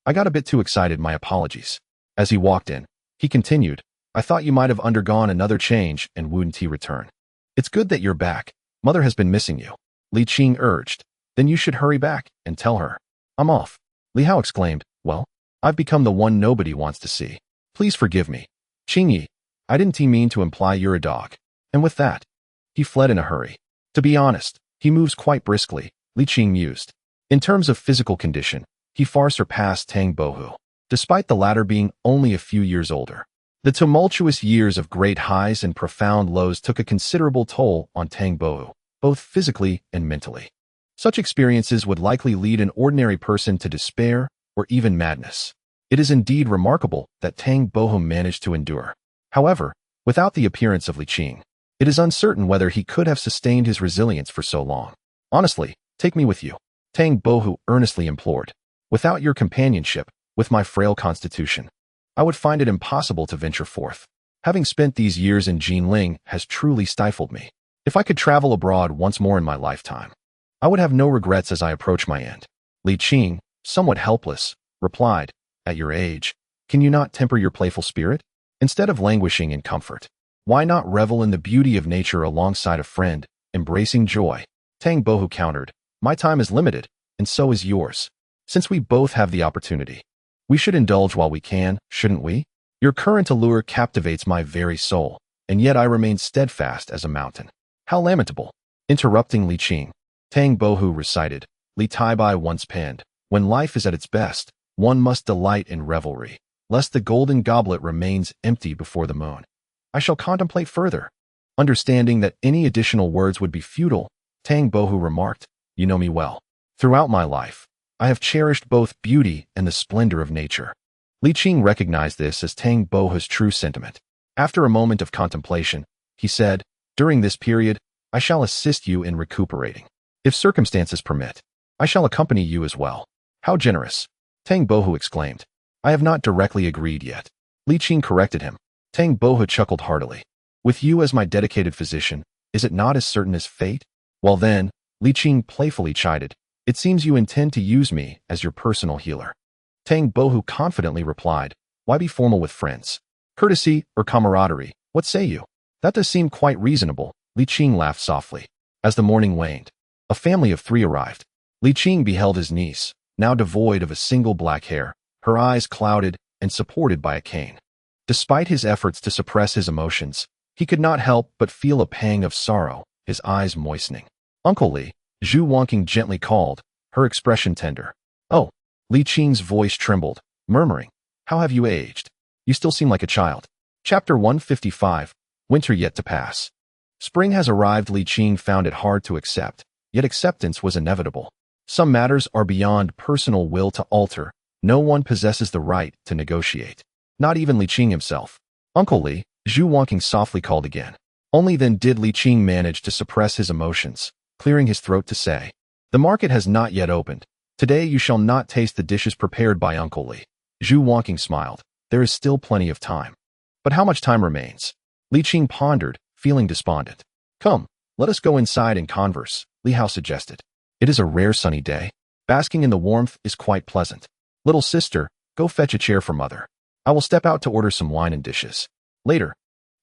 I got a bit too excited, my apologies. As he walked in, he continued, I thought you might have undergone another change and wouldn't return. It's good that you're back. Mother has been missing you. Li Qing urged. Then you should hurry back and tell her. I'm off. Li Hao exclaimed, well, I've become the one nobody wants to see. Please forgive me. Qingyi, I didn't mean to imply you're a dog. And with that, he fled in a hurry. To be honest, he moves quite briskly, Li Qing mused. In terms of physical condition, he far surpassed Tang Bohu, despite the latter being only a few years older. The tumultuous years of great highs and profound lows took a considerable toll on Tang Bohu, both physically and mentally. Such experiences would likely lead an ordinary person to despair or even madness. It is indeed remarkable that Tang Bohu managed to endure. However, without the appearance of Li Qing, it is uncertain whether he could have sustained his resilience for so long. Honestly, take me with you, Tang Bohu earnestly implored. Without your companionship, with my frail constitution, I would find it impossible to venture forth. Having spent these years in Jinling has truly stifled me. If I could travel abroad once more in my lifetime, I would have no regrets as I approach my end. Li Qing, somewhat helpless, replied, at your age, can you not temper your playful spirit? Instead of languishing in comfort, why not revel in the beauty of nature alongside a friend, embracing joy? Tang Bohu countered, my time is limited, and so is yours. Since we both have the opportunity, we should indulge while we can, shouldn't we? Your current allure captivates my very soul, and yet I remain steadfast as a mountain. How lamentable. Interrupting Li Qing, Tang Bohu recited, Li Taibai once penned, when life is at its best, one must delight in revelry, lest the golden goblet remains empty before the moon. I shall contemplate further. Understanding that any additional words would be futile, Tang Bohu remarked, you know me well. Throughout my life, I have cherished both beauty and the splendor of nature. Li Qing recognized this as Tang Bohu's true sentiment. After a moment of contemplation, he said, during this period, I shall assist you in recuperating. If circumstances permit, I shall accompany you as well. How generous! Tang Bohu exclaimed. I have not directly agreed yet. Li Qing corrected him. Tang Bohu chuckled heartily. With you as my dedicated physician, is it not as certain as fate? Well then, Li Qing playfully chided, it seems you intend to use me as your personal healer. Tang Bohu confidently replied, why be formal with friends? Courtesy or camaraderie, what say you? That does seem quite reasonable, Li Qing laughed softly. As the morning waned, a family of 3 arrived. Li Qing beheld his niece, now devoid of a single black hair, her eyes clouded and supported by a cane. Despite his efforts to suppress his emotions, he could not help but feel a pang of sorrow, his eyes moistening. Uncle Li, Zhu Wangqing gently called, her expression tender. Oh, Li Qing's voice trembled, murmuring, how have you aged? You still seem like a child. Chapter 155, Winter Yet to Pass. Spring has arrived. Li Qing found it hard to accept, yet acceptance was inevitable. Some matters are beyond personal will to alter. No one possesses the right to negotiate. Not even Li Qing himself. Uncle Li, Zhu Wangqing softly called again. Only then did Li Qing manage to suppress his emotions, clearing his throat to say, the market has not yet opened. Today you shall not taste the dishes prepared by Uncle Li. Zhu Wangqing smiled. There is still plenty of time. But how much time remains? Li Qing pondered, feeling despondent. Come, let us go inside and converse, Li Hao suggested. It is a rare sunny day. Basking in the warmth is quite pleasant. Little sister, go fetch a chair for mother. I will step out to order some wine and dishes. Later,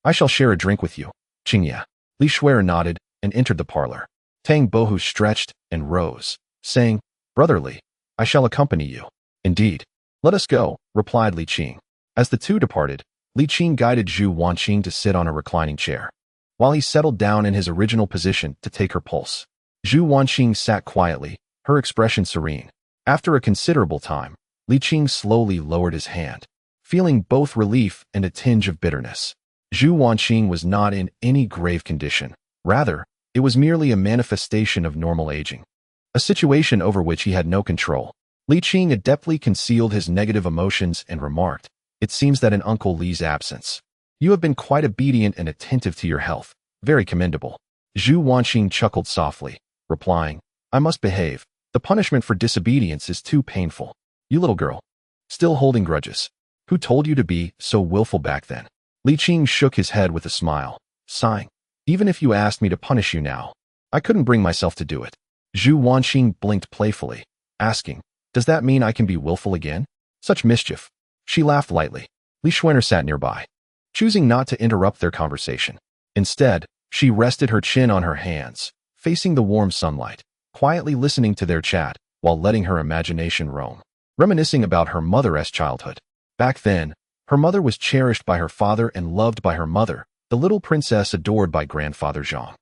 I shall share a drink with you. Qingya. Li Shuer nodded and entered the parlor. Tang Bohu stretched and rose, saying, Brother Li, I shall accompany you. Indeed. Let us go, replied Li Qing. As the two departed, Li Qing guided Zhu Wanqing to sit on a reclining chair, while he settled down in his original position to take her pulse. Zhu Wanqing sat quietly, her expression serene. After a considerable time, Li Qing slowly lowered his hand, feeling both relief and a tinge of bitterness. Zhu Wanqing was not in any grave condition. Rather, it was merely a manifestation of normal aging, a situation over which he had no control. Li Qing adeptly concealed his negative emotions and remarked, "It seems that in Uncle Li's absence, you have been quite obedient and attentive to your health. Very commendable." Zhu Wanqing chuckled softly, replying, "I must behave. The punishment for disobedience is too painful. You little girl, still holding grudges. Who told you to be so willful back then?" Li Qing shook his head with a smile, sighing, "Even if you asked me to punish you now, I couldn't bring myself to do it." Zhu Wanqing blinked playfully, asking, "Does that mean I can be willful again? Such mischief." She laughed lightly. Li Xuan'er sat nearby, choosing not to interrupt their conversation. Instead, she rested her chin on her hands, facing the warm sunlight, quietly listening to their chat while letting her imagination roam, reminiscing about her mother's childhood. Back then, her mother was cherished by her father and loved by her mother, the little princess adored by grandfather Zhang.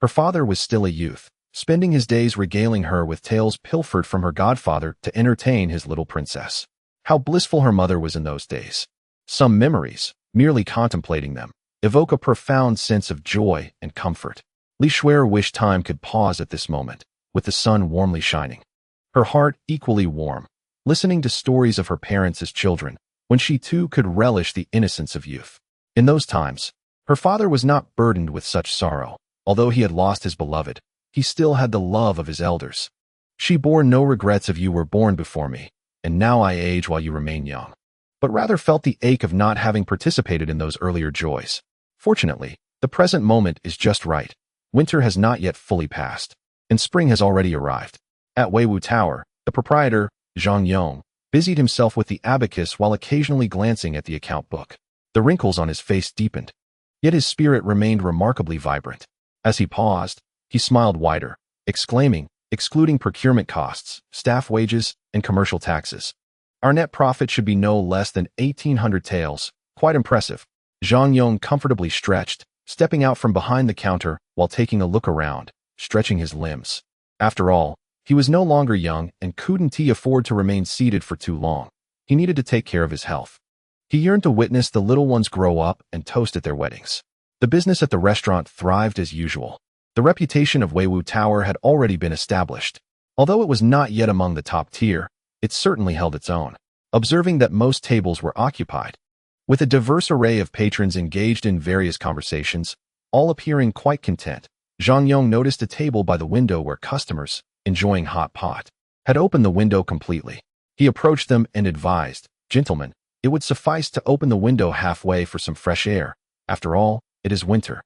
Her father was still a youth, spending his days regaling her with tales pilfered from her godfather to entertain his little princess. How blissful her mother was in those days. Some memories, merely contemplating them, evoke a profound sense of joy and comfort. Li Xuan'er wished time could pause at this moment, with the sun warmly shining. Her heart equally warm, listening to stories of her parents as children, when she too could relish the innocence of youth. In those times, her father was not burdened with such sorrow. Although he had lost his beloved, he still had the love of his elders. "She bore no regrets of you were born before me, and now I age while you remain young," but rather felt the ache of not having participated in those earlier joys. Fortunately, the present moment is just right. Winter has not yet fully passed, and spring has already arrived. At Weiwu Tower, the proprietor, Zhang Yong, busied himself with the abacus while occasionally glancing at the account book. The wrinkles on his face deepened, yet his spirit remained remarkably vibrant. As he paused, he smiled wider, exclaiming, "Excluding procurement costs, staff wages, and commercial taxes, our net profit should be no less than 1,800 taels. Quite impressive." Zhang Yong comfortably stretched, stepping out from behind the counter while taking a look around, stretching his limbs. After all, he was no longer young and couldn't afford to remain seated for too long. He needed to take care of his health. He yearned to witness the little ones grow up and toast at their weddings. The business at the restaurant thrived as usual. The reputation of Weiwu Tower had already been established. Although it was not yet among the top tier, it certainly held its own. Observing that most tables were occupied, with a diverse array of patrons engaged in various conversations, all appearing quite content, Zhang Yong noticed a table by the window where customers, enjoying hot pot, had opened the window completely. He approached them and advised, "Gentlemen, it would suffice to open the window halfway for some fresh air. After all, it is winter,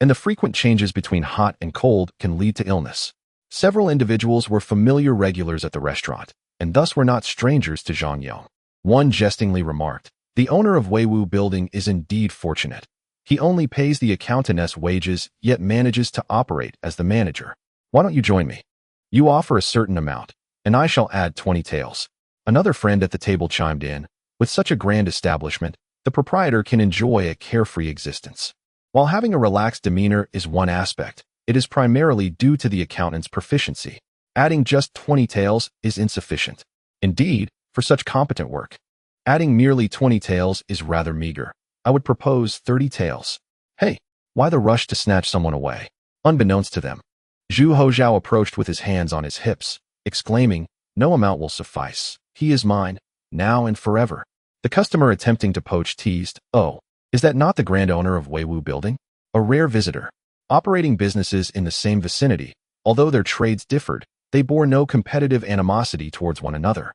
and the frequent changes between hot and cold can lead to illness." Several individuals were familiar regulars at the restaurant, and thus were not strangers to Zhang Yong. One jestingly remarked, "The owner of Weiwu Building is indeed fortunate. He only pays the accountantess wages, yet manages to operate as the manager. Why don't you join me? You offer a certain amount, and I shall add 20 taels." Another friend at the table chimed in, "With such a grand establishment, the proprietor can enjoy a carefree existence." While having a relaxed demeanor is one aspect, it is primarily due to the accountant's proficiency. Adding just 20 taels is insufficient. Indeed, for such competent work, adding merely 20 taels is rather meager. I would propose 30 taels. Hey, why the rush to snatch someone away? Unbeknownst to them, Zhu Hozhao approached with his hands on his hips, exclaiming, "No amount will suffice. He is mine, now and forever." The customer attempting to poach teased, "Oh, is that not the grand owner of Weiwu Building? A rare visitor." Operating businesses in the same vicinity, although their trades differed, they bore no competitive animosity towards one another.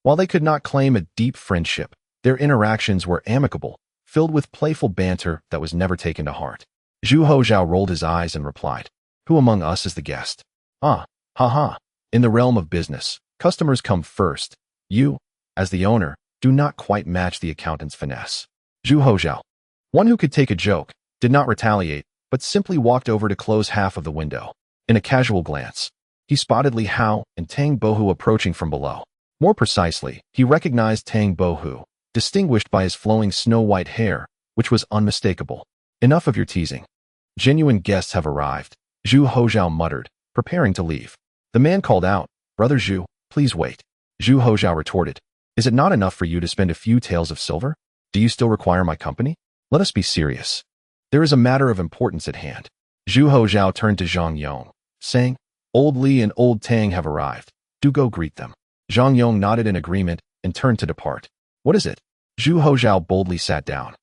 While they could not claim a deep friendship, their interactions were amicable, filled with playful banter that was never taken to heart. Zhu Hozhao rolled his eyes and replied, "Who among us is the guest?" "Ah, ha ha. In the realm of business, customers come first. You, as the owner, do not quite match the accountant's finesse." Zhu Hozhao, one who could take a joke, did not retaliate, but simply walked over to close half of the window. In a casual glance, he spotted Li Hao and Tang Bohu approaching from below. More precisely, he recognized Tang Bohu, distinguished by his flowing snow-white hair, which was unmistakable. Enough of your teasing. Genuine guests have arrived, Zhu Hozhao muttered, preparing to leave. The man called out, Brother Zhu, please wait. Zhu Hozhao retorted, is it not enough for you to spend a few taels of silver? Do you still require my company? Let us be serious. There is a matter of importance at hand. Zhu Hozhao turned to Zhang Yong, saying, Old Li and Old Tang have arrived. Do go greet them. Zhang Yong nodded in agreement and turned to depart. What is it? Zhu Hozhao boldly sat down,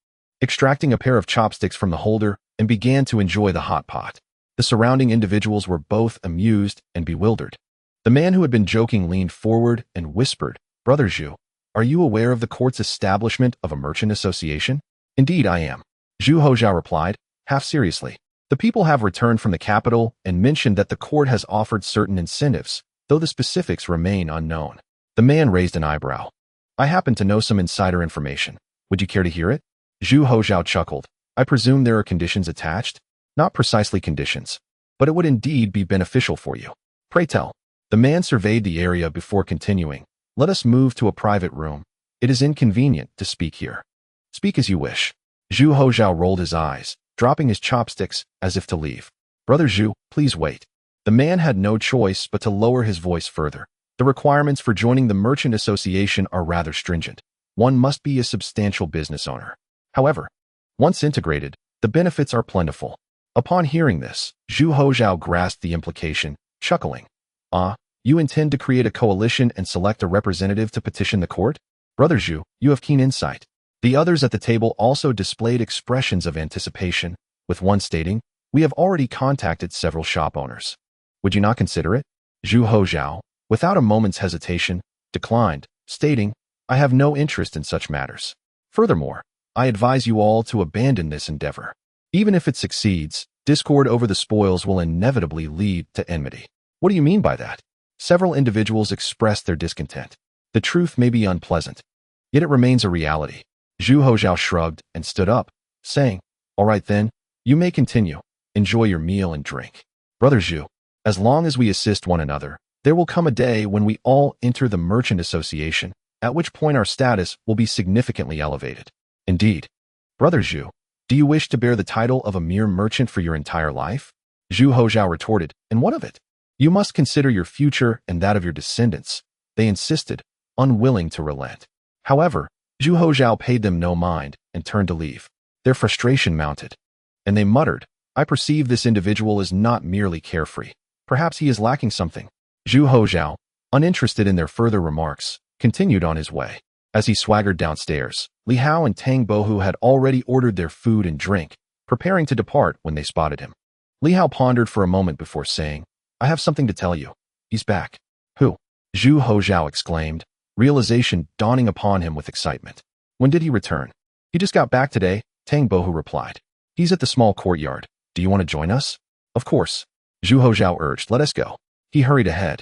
extracting a pair of chopsticks from the holder, and began to enjoy the hot pot. The surrounding individuals were both amused and bewildered. The man who had been joking leaned forward and whispered, Brother Zhu, are you aware of the court's establishment of a merchant association? Indeed I am. Zhu Hozhao replied, half seriously. The people have returned from the capital and mentioned that the court has offered certain incentives, though the specifics remain unknown. The man raised an eyebrow. I happen to know some insider information. Would you care to hear it? Zhu Hozhao chuckled. I presume there are conditions attached? Not precisely conditions, but it would indeed be beneficial for you. Pray tell. The man surveyed the area before continuing. Let us move to a private room. It is inconvenient to speak here. Speak as you wish. Zhu Hozhao rolled his eyes, dropping his chopsticks as if to leave. Brother Zhu, please wait. The man had no choice but to lower his voice further. The requirements for joining the merchant association are rather stringent. One must be a substantial business owner. However, once integrated, the benefits are plentiful. Upon hearing this, Zhu Hozhao grasped the implication, chuckling. Ah, you intend to create a coalition and select a representative to petition the court? Brother Zhu, you have keen insight. The others at the table also displayed expressions of anticipation, with one stating, we have already contacted several shop owners. Would you not consider it? Zhu Hozhao, without a moment's hesitation, declined, stating, I have no interest in such matters. Furthermore, I advise you all to abandon this endeavor. Even if it succeeds, discord over the spoils will inevitably lead to enmity. What do you mean by that? Several individuals expressed their discontent. The truth may be unpleasant, yet it remains a reality. Zhu Hozhao shrugged and stood up, saying, All right then, you may continue. Enjoy your meal and drink. Brother Zhu, as long as we assist one another, there will come a day when we all enter the merchant association, at which point our status will be significantly elevated. Indeed. Brother Zhu, do you wish to bear the title of a mere merchant for your entire life? Zhu Hozhao retorted, and what of it? You must consider your future and that of your descendants. They insisted, unwilling to relent. However, Zhu Hozhao paid them no mind and turned to leave. Their frustration mounted, and they muttered, I perceive this individual is not merely carefree. Perhaps he is lacking something. Zhu Hozhao, uninterested in their further remarks, continued on his way. As he swaggered downstairs, Li Hao and Tang Bohu had already ordered their food and drink, preparing to depart when they spotted him. Li Hao pondered for a moment before saying, I have something to tell you. He's back. Who? Zhu Hozhao exclaimed, realization dawning upon him with excitement. When did he return? He just got back today, Tang Bohu replied. He's at the small courtyard. Do you want to join us? Of course. Zhu Hozhao urged, let us go. He hurried ahead,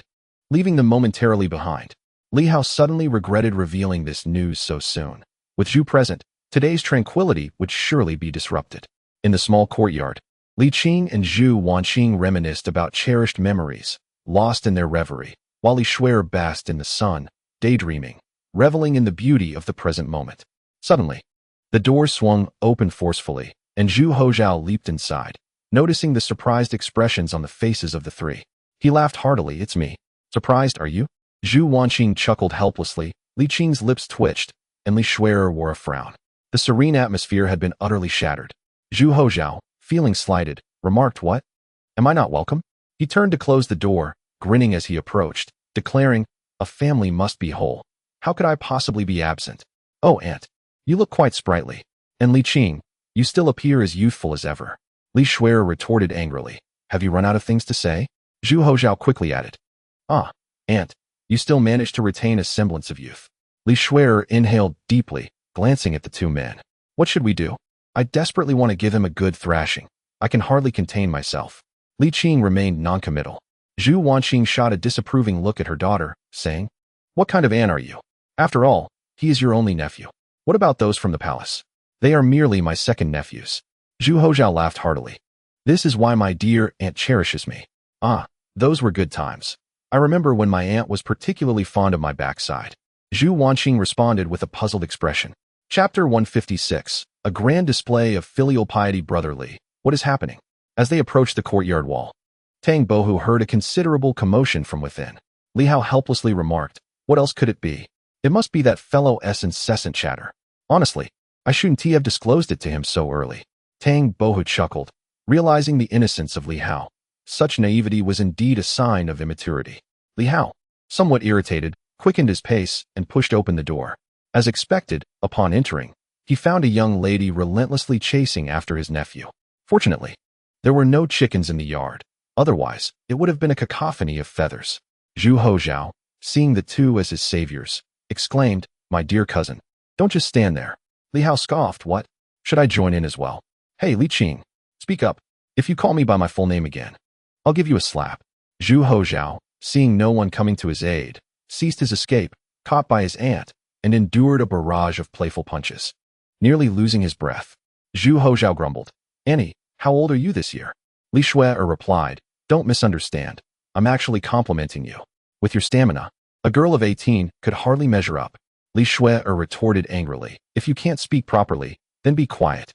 leaving them momentarily behind. Li Hao suddenly regretted revealing this news so soon. With Zhu present, today's tranquility would surely be disrupted. In the small courtyard, Li Qing and Zhu Wanqing reminisced about cherished memories, lost in their reverie, while Li Shuer basked in the sun, daydreaming, reveling in the beauty of the present moment. Suddenly, the door swung open forcefully, and Zhu Hozhao leaped inside, noticing the surprised expressions on the faces of the three. He laughed heartily, it's me. Surprised, are you? Zhu Wanqing chuckled helplessly, Li Qing's lips twitched, and Li Shuer wore a frown. The serene atmosphere had been utterly shattered. Zhu Hozhao, feeling slighted, remarked, what? Am I not welcome? He turned to close the door, grinning as he approached, declaring, a family must be whole. How could I possibly be absent? Oh, aunt, you look quite sprightly. And Li Qing, you still appear as youthful as ever. Li Shuer retorted angrily. Have you run out of things to say? Zhu Hozhao quickly added. Ah, aunt, you still manage to retain a semblance of youth. Li Shuer inhaled deeply, glancing at the two men. What should we do? I desperately want to give him a good thrashing. I can hardly contain myself. Li Qing remained noncommittal. Zhu Wanqing shot a disapproving look at her daughter, saying, what kind of aunt are you? After all, he is your only nephew. What about those from the palace? They are merely my second nephews. Zhu Hozhao laughed heartily. This is why my dear aunt cherishes me. Ah, those were good times. I remember when my aunt was particularly fond of my backside. Zhu Wanqing responded with a puzzled expression. Chapter 156, A grand display of filial piety, brotherly. What is happening? As they approached the courtyard wall, Tang Bohu heard a considerable commotion from within. Li Hao helplessly remarked, what else could it be? It must be that fellow's incessant chatter. Honestly, I shouldn't have disclosed it to him so early. Tang Bohu chuckled, realizing the innocence of Li Hao. Such naivety was indeed a sign of immaturity. Li Hao, somewhat irritated, quickened his pace and pushed open the door. As expected, upon entering, he found a young lady relentlessly chasing after his nephew. Fortunately, there were no chickens in the yard. Otherwise, it would have been a cacophony of feathers. Zhu Hozhao, seeing the two as his saviors, exclaimed, my dear cousin, don't just stand there. Li Hao scoffed, what? Should I join in as well? Hey, Li Qing, speak up. If you call me by my full name again, I'll give you a slap. Zhu Hozhao, seeing no one coming to his aid, ceased his escape, caught by his aunt, and endured a barrage of playful punches. Nearly losing his breath, Zhu Hozhao grumbled, Annie, how old are you this year? Li Shuai replied, don't misunderstand. I'm actually complimenting you. With your stamina, a girl of 18 could hardly measure up. Li Shuai retorted angrily, if you can't speak properly, then be quiet.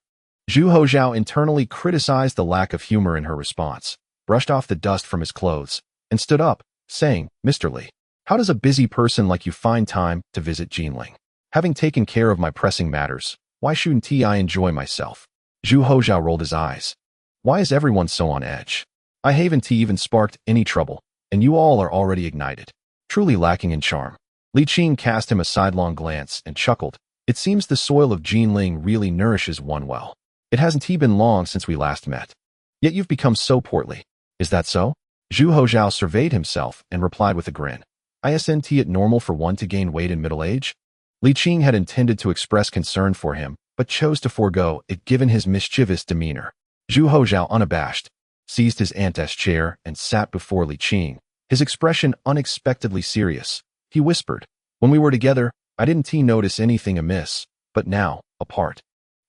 Zhu Hozhao internally criticized the lack of humor in her response, brushed off the dust from his clothes, and stood up, saying, Mr. Li, how does a busy person like you find time to visit Jinling? Having taken care of my pressing matters, why shouldn't I enjoy myself? Zhu Hozhao rolled his eyes. Why is everyone so on edge? I haven't even sparked any trouble, and you all are already ignited. Truly lacking in charm. Li Qing cast him a sidelong glance and chuckled. It seems the soil of Jinling really nourishes one well. It hasn't been long since we last met. Yet you've become so portly. Is that so? Zhu Hozhao surveyed himself and replied with a grin. Isn't it normal for one to gain weight in middle age? Li Qing had intended to express concern for him, but chose to forego it given his mischievous demeanor. Zhu Hozhao, unabashed, seized his aunt's chair and sat before Li Qing, his expression unexpectedly serious. He whispered, when we were together, I didn't notice anything amiss, but now, apart,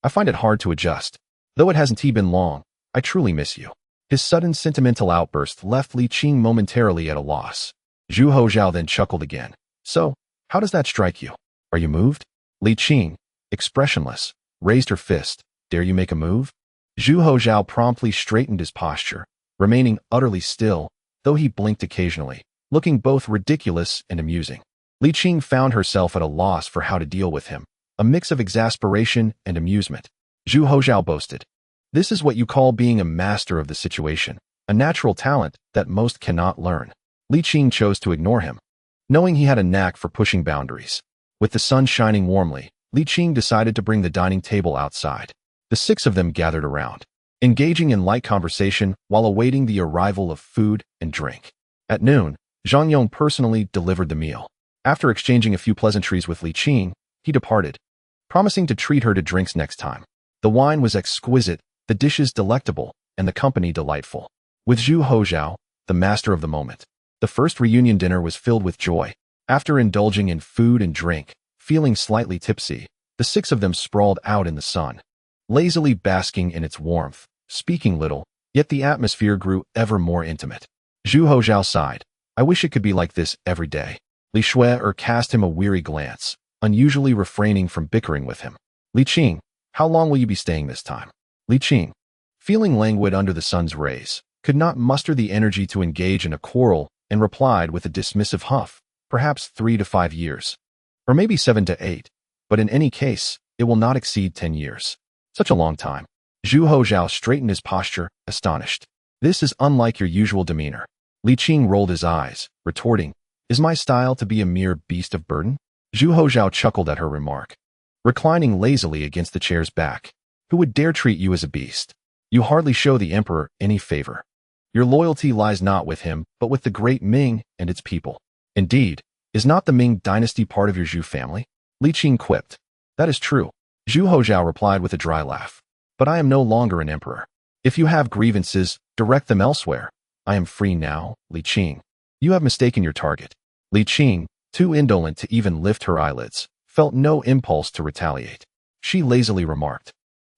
I find it hard to adjust. Though it hasn't been long, I truly miss you. His sudden sentimental outburst left Li Qing momentarily at a loss. Zhu Hozhao then chuckled again. So, how does that strike you? Are you moved? Li Qing, expressionless, raised her fist. Dare you make a move? Zhu Hozhao promptly straightened his posture, remaining utterly still, though he blinked occasionally, looking both ridiculous and amusing. Li Qing found herself at a loss for how to deal with him, a mix of exasperation and amusement. Zhu Hozhao boasted, this is what you call being a master of the situation, a natural talent that most cannot learn. Li Qing chose to ignore him, knowing he had a knack for pushing boundaries. With the sun shining warmly, Li Qing decided to bring the dining table outside. The six of them gathered around, engaging in light conversation while awaiting the arrival of food and drink. At noon, Zhang Yong personally delivered the meal. After exchanging a few pleasantries with Li Qing, he departed, promising to treat her to drinks next time. The wine was exquisite, the dishes delectable, and the company delightful. With Zhu Hozhao, the master of the moment, the first reunion dinner was filled with joy. After indulging in food and drink, feeling slightly tipsy, the six of them sprawled out in the sun, lazily basking in its warmth, speaking little, yet the atmosphere grew ever more intimate. Zhu Hozhao sighed. I wish it could be like this every day. Li Shuai cast him a weary glance, unusually refraining from bickering with him. Li Qing, how long will you be staying this time? Li Qing, feeling languid under the sun's rays, could not muster the energy to engage in a quarrel and replied with a dismissive huff, perhaps 3 to 5 years. Or maybe 7 to 8, but in any case, it will not exceed 10 years. Such a long time. Zhu Hozhao straightened his posture, astonished. This is unlike your usual demeanor. Li Qing rolled his eyes, retorting, is my style to be a mere beast of burden? Zhu Hozhao chuckled at her remark, reclining lazily against the chair's back. Who would dare treat you as a beast? You hardly show the emperor any favor. Your loyalty lies not with him, but with the great Ming and its people. Indeed, is not the Ming dynasty part of your Zhu family? Li Qing quipped. That is true. Zhu Hozhao replied with a dry laugh. But I am no longer an emperor. If you have grievances, direct them elsewhere. I am free now, Li Qing. You have mistaken your target. Li Qing, too indolent to even lift her eyelids, felt no impulse to retaliate. She lazily remarked,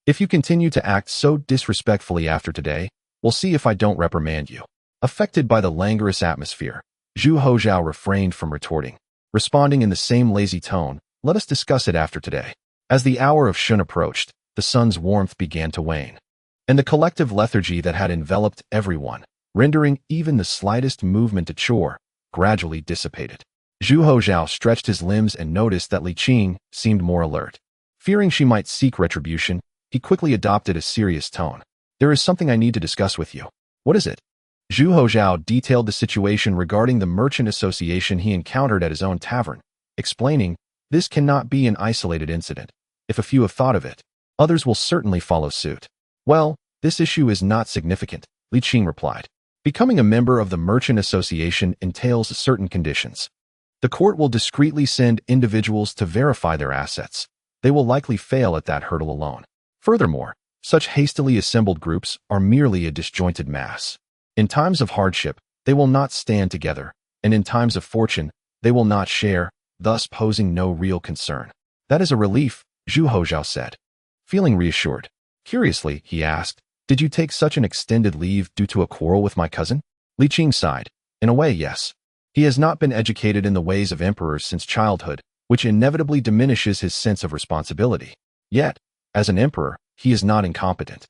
if you continue to act so disrespectfully after today, we'll see if I don't reprimand you. Affected by the languorous atmosphere, Zhu Hozhao refrained from retorting, responding in the same lazy tone, let us discuss it after today. As the hour of Shun approached, the sun's warmth began to wane, and the collective lethargy that had enveloped everyone, rendering even the slightest movement a chore, gradually dissipated. Zhu Hozhao stretched his limbs and noticed that Li Qing seemed more alert. Fearing she might seek retribution, he quickly adopted a serious tone. "There is something I need to discuss with you." "What is it?" Zhu Hozhao detailed the situation regarding the merchant association he encountered at his own tavern, explaining, "This cannot be an isolated incident. If a few have thought of it, others will certainly follow suit." "Well, this issue is not significant," Li Qing replied. "Becoming a member of the merchant association entails certain conditions. The court will discreetly send individuals to verify their assets. They will likely fail at that hurdle alone. Furthermore, such hastily assembled groups are merely a disjointed mass. In times of hardship, they will not stand together, and in times of fortune, they will not share, thus posing no real concern." "That is a relief," Zhu Hozhao said. Feeling reassured, curiously, he asked, "Did you take such an extended leave due to a quarrel with my cousin?" Li Qing sighed. "In a way, yes. He has not been educated in the ways of emperors since childhood, which inevitably diminishes his sense of responsibility. Yet, as an emperor, he is not incompetent.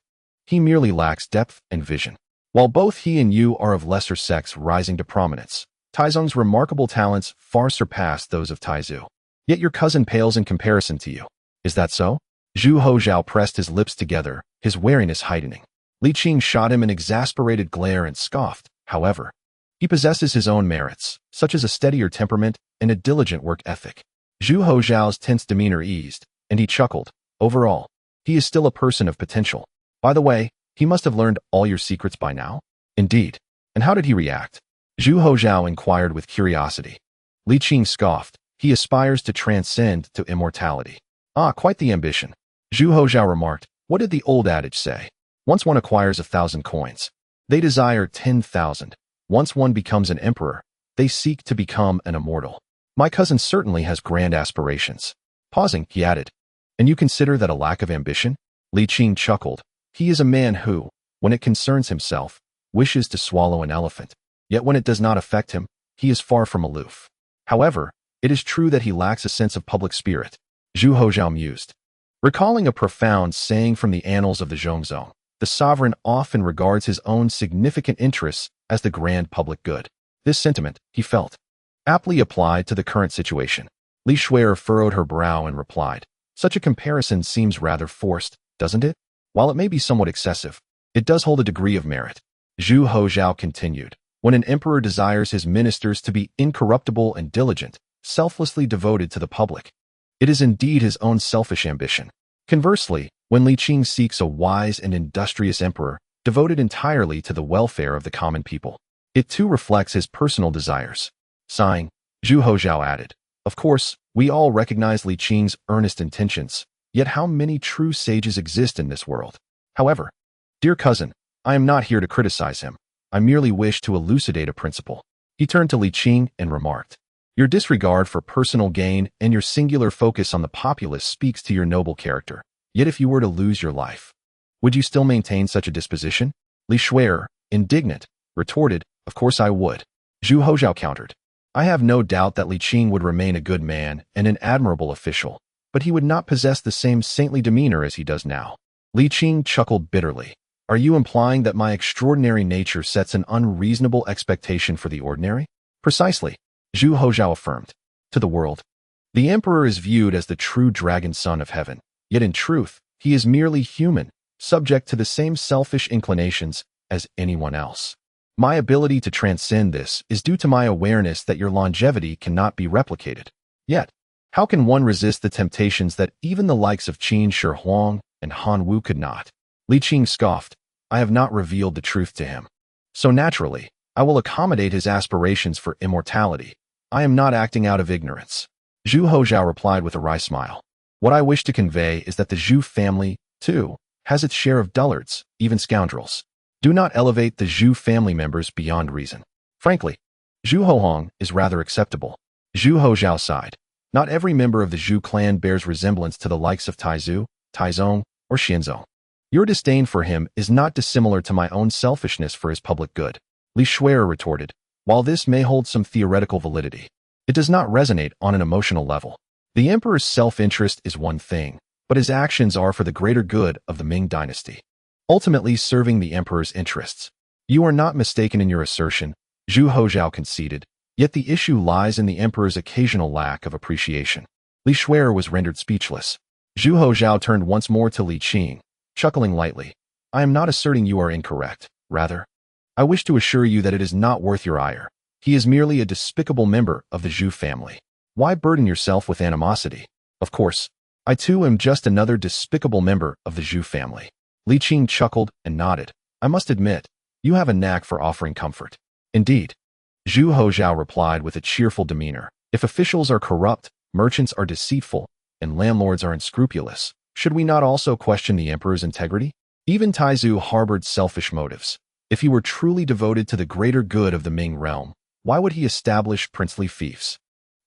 He merely lacks depth and vision. While both he and you are of lesser sex rising to prominence, Taizong's remarkable talents far surpass those of Taizu. Yet your cousin pales in comparison to you. Is that so?" Zhu Hozhao pressed his lips together, his wariness heightening. Li Qing shot him an exasperated glare and scoffed, "However, he possesses his own merits, such as a steadier temperament and a diligent work ethic." Zhu Hozhao's tense demeanor eased, and he chuckled. "Overall, he is still a person of potential. By the way, he must have learned all your secrets by now?" "Indeed. And how did he react?" Zhu Hozhao inquired with curiosity. Li Qing scoffed. "He aspires to transcend to immortality." "Ah, quite the ambition." Zhu Hozhao remarked. "What did the old adage say? Once one acquires 1,000 coins, they desire 10,000. Once one becomes an emperor, they seek to become an immortal. My cousin certainly has grand aspirations." Pausing, he added, "And you consider that a lack of ambition?" Li Qing chuckled. "He is a man who, when it concerns himself, wishes to swallow an elephant. Yet when it does not affect him, he is far from aloof. However, it is true that he lacks a sense of public spirit." Zhu Hozhao mused. Recalling a profound saying from the annals of the Zhongzong, the sovereign often regards his own significant interests as the grand public good. This sentiment, he felt, aptly applied to the current situation. Li Shuer furrowed her brow and replied, "Such a comparison seems rather forced, doesn't it? While it may be somewhat excessive, it does hold a degree of merit." Zhu Hozhao continued, "When an emperor desires his ministers to be incorruptible and diligent, selflessly devoted to the public, it is indeed his own selfish ambition. Conversely, when Li Qing seeks a wise and industrious emperor, devoted entirely to the welfare of the common people, it too reflects his personal desires." Sighing, Zhu Hozhao added, "Of course, we all recognize Li Qing's earnest intentions, yet how many true sages exist in this world? However, dear cousin, I am not here to criticize him. I merely wish to elucidate a principle." He turned to Li Qing and remarked, "Your disregard for personal gain and your singular focus on the populace speaks to your noble character. Yet if you were to lose your life, would you still maintain such a disposition?" Li Shuer, indignant, retorted, "Of course I would." Zhu Hozhao countered, "I have no doubt that Li Qing would remain a good man and an admirable official, but he would not possess the same saintly demeanor as he does now." Li Qing chuckled bitterly. "Are you implying that my extraordinary nature sets an unreasonable expectation for the ordinary?" "Precisely," Zhu Hozhao affirmed. "To the world, the emperor is viewed as the true dragon son of heaven, yet in truth, he is merely human, subject to the same selfish inclinations as anyone else. My ability to transcend this is due to my awareness that your longevity cannot be replicated. Yet, how can one resist the temptations that even the likes of Qin Shi Huang and Han Wu could not?" Li Qing scoffed, "I have not revealed the truth to him. So naturally, I will accommodate his aspirations for immortality. I am not acting out of ignorance." Zhu Hozhao replied with a wry smile. "What I wish to convey is that the Zhu family, too, has its share of dullards, even scoundrels. Do not elevate the Zhu family members beyond reason. Frankly, Zhu Hohong is rather acceptable." Zhu Hozhao sighed. "Not every member of the Zhu clan bears resemblance to the likes of Taizu, Taizong, or Xianzong. Your disdain for him is not dissimilar to my own selfishness for his public good." Li Shuer retorted, "While this may hold some theoretical validity, it does not resonate on an emotional level. The emperor's self-interest is one thing, but his actions are for the greater good of the Ming dynasty, ultimately serving the emperor's interests. You are not mistaken in your assertion, Zhu Hozhao conceded, yet the issue lies in the emperor's occasional lack of appreciation. Li Shuai was rendered speechless. Zhu Hozhao turned once more to Li Qing, chuckling lightly. I am not asserting you are incorrect. Rather, I wish to assure you that it is not worth your ire. He is merely a despicable member of the Zhu family. Why burden yourself with animosity? Of course, I too am just another despicable member of the Zhu family. Li Qing chuckled and nodded. I must admit, you have a knack for offering comfort. Indeed. Zhu Hozhao replied with a cheerful demeanor. If officials are corrupt, merchants are deceitful, and landlords are unscrupulous, should we not also question the emperor's integrity? Even Taizu harbored selfish motives. If he were truly devoted to the greater good of the Ming realm, why would he establish princely fiefs?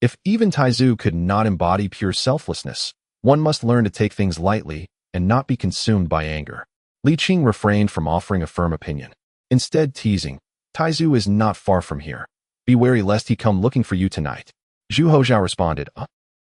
If even Taizu could not embody pure selflessness, one must learn to take things lightly and not be consumed by anger. Li Qing refrained from offering a firm opinion, instead teasing, Taizu is not far from here. Be wary lest he come looking for you tonight. Zhu Hozhao responded,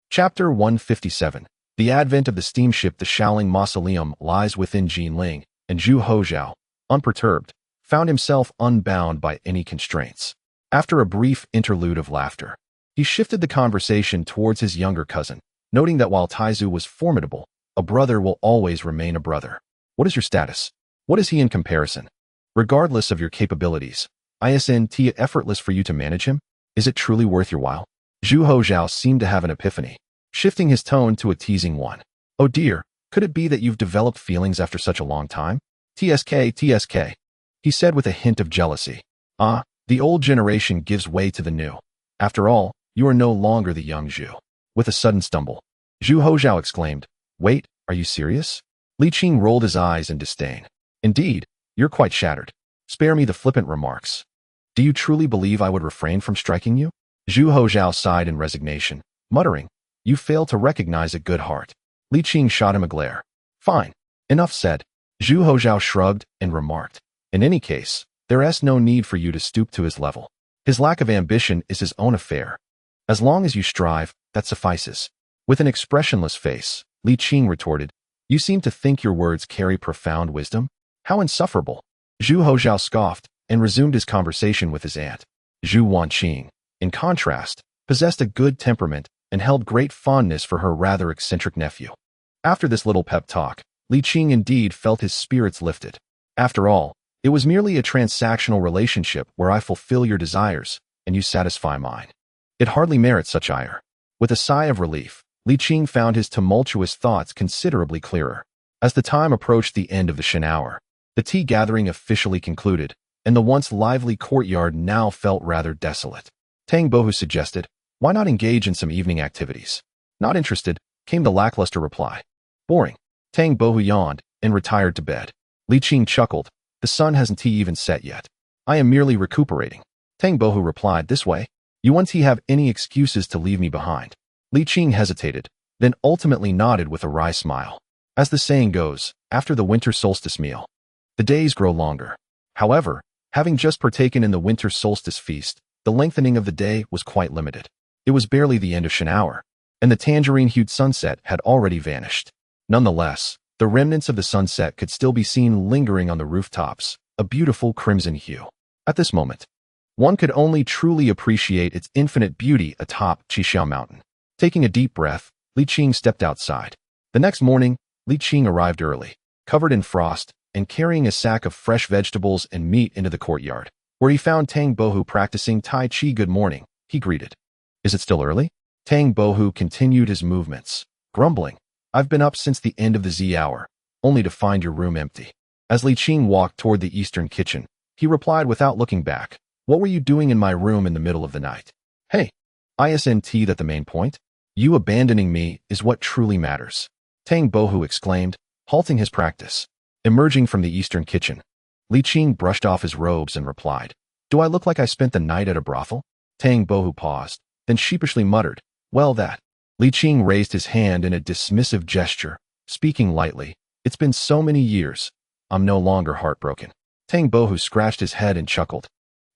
Chapter 157. The advent of the steamship. The Shaoling Mausoleum lies within Jinling, and Zhu Hozhao, unperturbed, found himself unbound by any constraints. After a brief interlude of laughter, he shifted the conversation towards his younger cousin, noting that while Taizu was formidable, a brother will always remain a brother. What is your status? What is he in comparison? Regardless of your capabilities, isn't it effortless for you to manage him? Is it truly worth your while? Zhu Hozhao seemed to have an epiphany, shifting his tone to a teasing one. Oh dear, could it be that you've developed feelings after such a long time? TSK, he said with a hint of jealousy. The old generation gives way to the new. After all, you are no longer the young Zhu. With a sudden stumble, Zhu Hozhao exclaimed, Wait, are you serious? Li Qing rolled his eyes in disdain. Indeed, you're quite shattered. Spare me the flippant remarks. Do you truly believe I would refrain from striking you? Zhu Hozhao sighed in resignation, muttering, You fail to recognize a good heart. Li Qing shot him a glare. Fine. Enough said. Zhu Hozhao shrugged and remarked, In any case, there's no need for you to stoop to his level. His lack of ambition is his own affair. As long as you strive, that suffices. With an expressionless face, Li Qing retorted, You seem to think your words carry profound wisdom? How insufferable. Zhu Hozhao scoffed and resumed his conversation with his aunt. Zhu Wanqing, in contrast, possessed a good temperament and held great fondness for her rather eccentric nephew. After this little pep talk, Li Qing indeed felt his spirits lifted. After all, it was merely a transactional relationship where I fulfill your desires and you satisfy mine. It hardly merits such ire. With a sigh of relief, Li Qing found his tumultuous thoughts considerably clearer. As the time approached the end of the Shen hour, the tea gathering officially concluded, and the once lively courtyard now felt rather desolate. Tang Bohu suggested, Why not engage in some evening activities? Not interested, came the lackluster reply. Boring. Tang Bohu yawned and retired to bed. Li Qing chuckled, The sun hasn't even set yet. I am merely recuperating. Tang Bohu replied this way, You won't have any excuses to leave me behind. Li Qing hesitated, then ultimately nodded with a wry smile. As the saying goes, after the winter solstice meal, the days grow longer. However, having just partaken in the winter solstice feast, the lengthening of the day was quite limited. It was barely the end of Shen hour, and the tangerine-hued sunset had already vanished. Nonetheless, the remnants of the sunset could still be seen lingering on the rooftops, a beautiful crimson hue. At this moment, one could only truly appreciate its infinite beauty atop Qixiao Mountain. Taking a deep breath, Li Qing stepped outside. The next morning, Li Qing arrived early, covered in frost, and carrying a sack of fresh vegetables and meat into the courtyard, where he found Tang Bohu practicing Tai Chi. Good morning, he greeted. Is it still early? Tang Bohu continued his movements, grumbling. I've been up since the end of the Z hour, only to find your room empty. As Li Qing walked toward the eastern kitchen, he replied without looking back, What were you doing in my room in the middle of the night? Hey, isn't that the main point? You abandoning me is what truly matters. Tang Bohu exclaimed, halting his practice. Emerging from the eastern kitchen, Li Qing brushed off his robes and replied, Do I look like I spent the night at a brothel? Tang Bohu paused, then sheepishly muttered, Well that. Li Qing raised his hand in a dismissive gesture, speaking lightly, It's been so many years. I'm no longer heartbroken. Tang Bohu scratched his head and chuckled.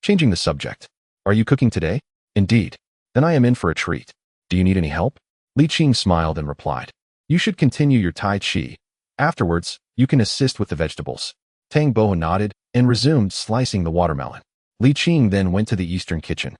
Changing the subject. Are you cooking today? Indeed. Then I am in for a treat. Do you need any help? Li Qing smiled and replied, You should continue your Tai Chi. Afterwards, you can assist with the vegetables. Tang Bo nodded and resumed slicing the watermelon. Li Qing then went to the eastern kitchen,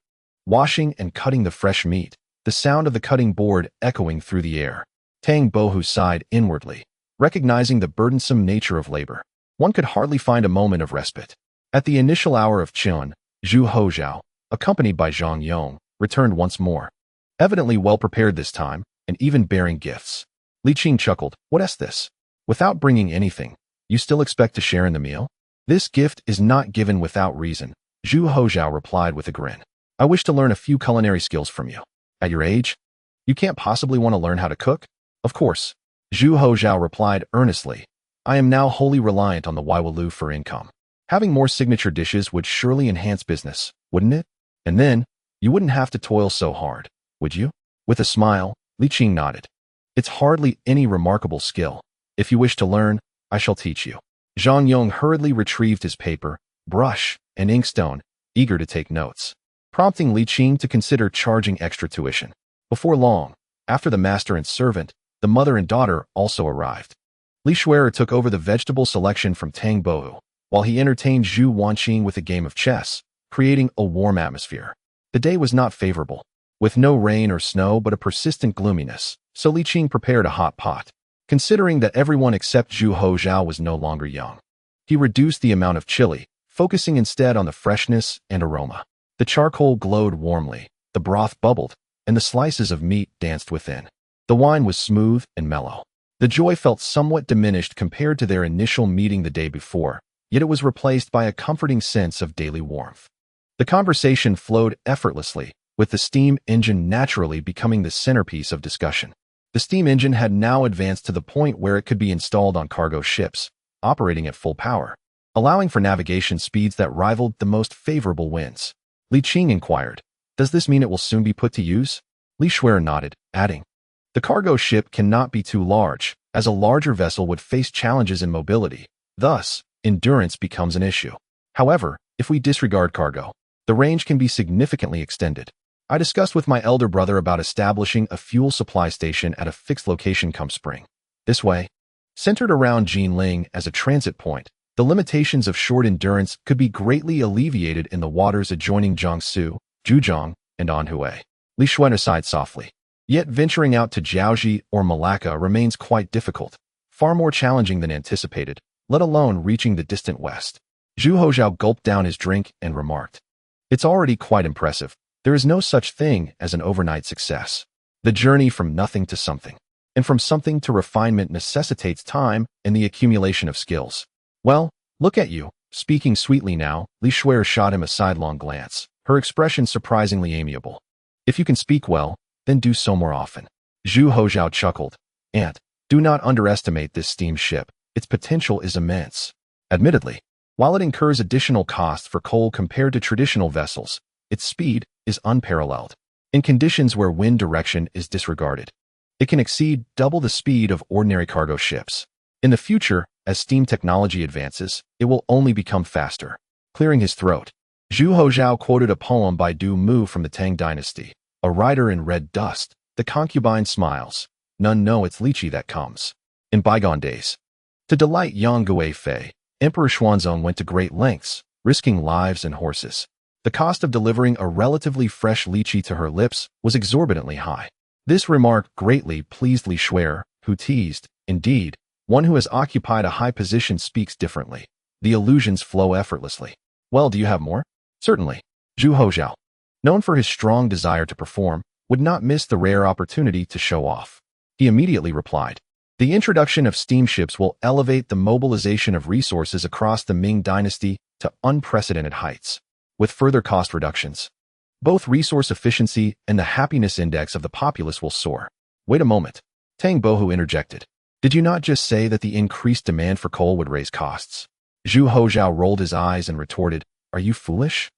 washing and cutting the fresh meat, the sound of the cutting board echoing through the air. Tang Bohu sighed inwardly, recognizing the burdensome nature of labor. One could hardly find a moment of respite. At the initial hour of Chun, Zhu Hozhao, accompanied by Zhang Yong, returned once more, evidently well prepared this time, and even bearing gifts. Li Qing chuckled, "What is this? Without bringing anything, you still expect to share in the meal? This gift is not given without reason," Zhu Hozhao replied with a grin. "I wish to learn a few culinary skills from you. At your age, you can't possibly want to learn how to cook?" "Of course," Zhu Hozhao replied earnestly. "I am now wholly reliant on the Waiwalu for income. Having more signature dishes would surely enhance business, wouldn't it? And then, you wouldn't have to toil so hard, would you?" With a smile, Li Qing nodded. "It's hardly any remarkable skill. If you wish to learn, I shall teach you." Zhang Yong hurriedly retrieved his paper, brush, and inkstone, eager to take notes, prompting Li Qing to consider charging extra tuition. Before long, after the master and servant, the mother and daughter also arrived. Li Shuer took over the vegetable selection from Tang Bohu, while he entertained Zhu Wanqing with a game of chess, creating a warm atmosphere. The day was not favorable, with no rain or snow but a persistent gloominess, so Li Qing prepared a hot pot. Considering that everyone except Zhu Hozhao was no longer young, he reduced the amount of chili, focusing instead on the freshness and aroma. The charcoal glowed warmly, the broth bubbled, and the slices of meat danced within. The wine was smooth and mellow. The joy felt somewhat diminished compared to their initial meeting the day before, yet it was replaced by a comforting sense of daily warmth. The conversation flowed effortlessly, with the steam engine naturally becoming the centerpiece of discussion. The steam engine had now advanced to the point where it could be installed on cargo ships, operating at full power, allowing for navigation speeds that rivaled the most favorable winds. Li Qing inquired, "Does this mean it will soon be put to use?" Li Shuer nodded, adding, "The cargo ship cannot be too large, as a larger vessel would face challenges in mobility. Thus, endurance becomes an issue. However, if we disregard cargo, the range can be significantly extended. I discussed with my elder brother about establishing a fuel supply station at a fixed location come spring. This way, centered around Jinling as a transit point, the limitations of short endurance could be greatly alleviated in the waters adjoining Jiangsu, Zhujiang, and Anhui." Li Shuan sighed softly. "Yet venturing out to Jiaoji or Malacca remains quite difficult, far more challenging than anticipated, let alone reaching the distant west." Zhu Hozhao gulped down his drink and remarked, "It's already quite impressive. There is no such thing as an overnight success. The journey from nothing to something, and from something to refinement necessitates time and the accumulation of skills. Well, look at you, speaking sweetly now." Li Shuer shot him a sidelong glance, her expression surprisingly amiable. "If you can speak well, then do so more often." Zhu Hozhao chuckled, "And do not underestimate this steamship. Its potential is immense. Admittedly, while it incurs additional costs for coal compared to traditional vessels, its speed is unparalleled. In conditions where wind direction is disregarded, it can exceed double the speed of ordinary cargo ships. In the future, as steam technology advances, it will only become faster." Clearing his throat, Zhu Hozhao quoted a poem by Du Mu from the Tang Dynasty, "A rider in red dust, the concubine smiles, none know it's lychee that comes." In bygone days, to delight Yang Gui Fei, Emperor Xuanzong went to great lengths, risking lives and horses. The cost of delivering a relatively fresh lychee to her lips was exorbitantly high. This remark greatly pleased Li Shuer, who teased, "Indeed, one who has occupied a high position speaks differently. The allusions flow effortlessly. Well, do you have more?" "Certainly." Zhu Hozhao, known for his strong desire to perform, would not miss the rare opportunity to show off. He immediately replied, "The introduction of steamships will elevate the mobilization of resources across the Ming dynasty to unprecedented heights. With further cost reductions, both resource efficiency and the happiness index of the populace will soar." "Wait a moment," Tang Bohu interjected. "Did you not just say that the increased demand for coal would raise costs?" Zhu Hozhao rolled his eyes and retorted, "Are you foolish?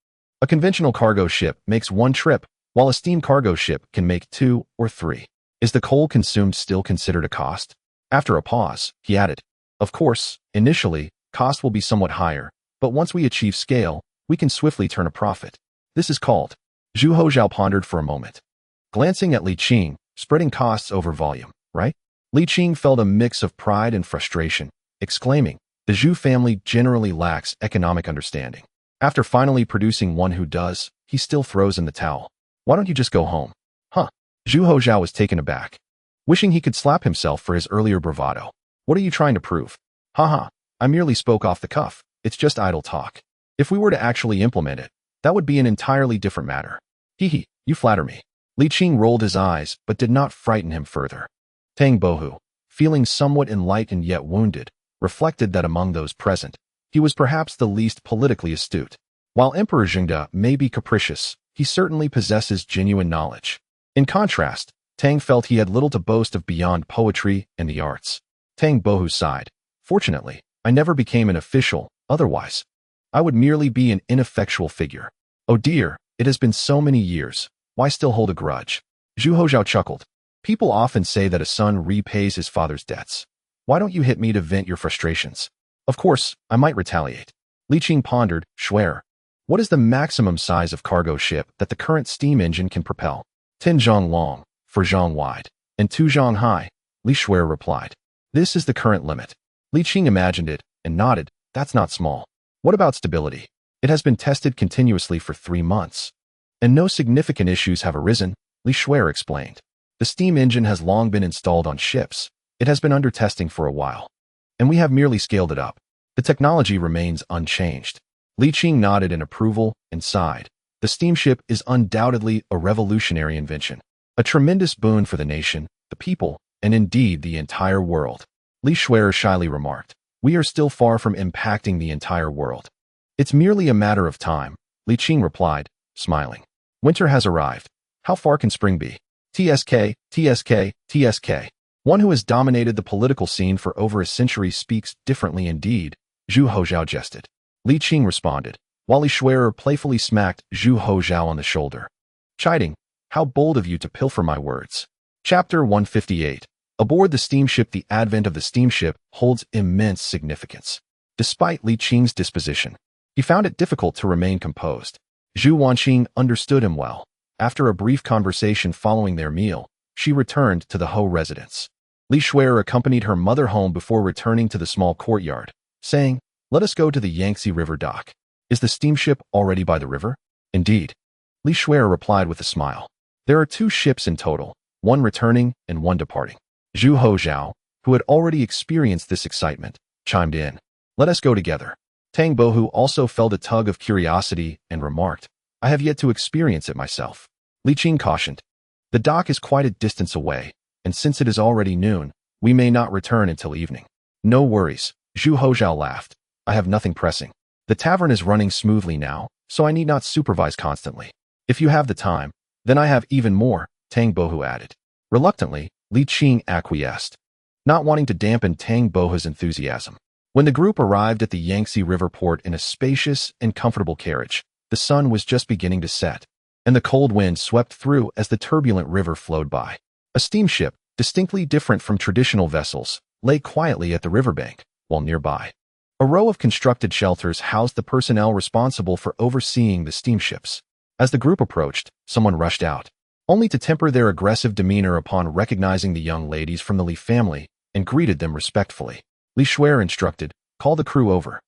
A conventional cargo ship makes one trip, while a steam cargo ship can make 2 or 3. Is the coal consumed still considered a cost?" After a pause, he added, "Of course, initially, cost will be somewhat higher, but once we achieve scale, we can swiftly turn a profit. This is called." Zhu Hozhao pondered for a moment, glancing at Li Qing, "spreading costs over volume, right?" Li Qing felt a mix of pride and frustration, exclaiming, "The Zhu family generally lacks economic understanding. After finally producing one who does, he still throws in the towel. Why don't you just go home?" Huh. Zhu Hozhao was taken aback, wishing he could slap himself for his earlier bravado. "What are you trying to prove?" "Haha, I merely spoke off the cuff. It's just idle talk. If we were to actually implement it, that would be an entirely different matter." "Hee, you flatter me." Li Qing rolled his eyes, but did not frighten him further. Tang Bohu, feeling somewhat enlightened yet wounded, reflected that among those present, he was perhaps the least politically astute. While Emperor Zhengde may be capricious, he certainly possesses genuine knowledge. In contrast, Tang felt he had little to boast of beyond poetry and the arts. Tang Bohu sighed. "Fortunately, I never became an official, otherwise I would merely be an ineffectual figure. Oh dear, it has been so many years. Why still hold a grudge?" Zhu Hozhao chuckled. "People often say that a son repays his father's debts. Why don't you hit me to vent your frustrations? Of course, I might retaliate." Li Qing pondered, "Schwer. What is the maximum size of cargo ship that the current steam engine can propel?" "10 zhang long, 4 zhang wide, and 2 zhang high," Li Schwer replied. "This is the current limit." Li Qing imagined it and nodded. "That's not small. What about stability?" "It has been tested continuously for 3 months, and no significant issues have arisen," Li Schwer explained. "The steam engine has long been installed on ships. It has been under testing for a while, and we have merely scaled it up. The technology remains unchanged." Li Qing nodded in approval and sighed. The steamship is undoubtedly a revolutionary invention, a tremendous boon for the nation, the people, and indeed the entire world. Li Schwer shyly remarked, "We are still far from impacting the entire world." "It's merely a matter of time," Li Qing replied, smiling. "Winter has arrived. How far can spring be?" "TSK, TSK, TSK. One who has dominated the political scene for over a century speaks differently indeed," Zhu Hozhao jested. Li Qing responded, while Li Schwer playfully smacked Zhu Hozhao on the shoulder, chiding, "How bold of you to pilfer my words." Chapter 158. Aboard the steamship, the advent of the steamship holds immense significance. Despite Li Qing's disposition, he found it difficult to remain composed. Zhu Wanqing understood him well. After a brief conversation following their meal, she returned to the Ho residence. Li Schwer accompanied her mother home before returning to the small courtyard, saying, "Let us go to the Yangtze River dock." "Is the steamship already by the river?" "Indeed," Li Schwer replied with a smile. "There are 2 ships in total, one returning and one departing." Zhu Hozhao, who had already experienced this excitement, chimed in, "Let us go together." Tang Bohu also felt a tug of curiosity and remarked, "I have yet to experience it myself." Li Qing cautioned, "The dock is quite a distance away, and since it is already noon, we may not return until evening." "No worries," Zhu Hozhao laughed. "I have nothing pressing. The tavern is running smoothly now, so I need not supervise constantly." "If you have the time, then I have even more," Tang Bohu added. Reluctantly, Li Qing acquiesced, not wanting to dampen Tang Bohu's enthusiasm. When the group arrived at the Yangtze River port in a spacious and comfortable carriage, the sun was just beginning to set, and the cold wind swept through as the turbulent river flowed by. A steamship, distinctly different from traditional vessels, lay quietly at the riverbank, while nearby, a row of constructed shelters housed the personnel responsible for overseeing the steamships. As the group approached, someone rushed out, only to temper their aggressive demeanor upon recognizing the young ladies from the Li family and greeted them respectfully. Li Schwer instructed, "Call the crew over.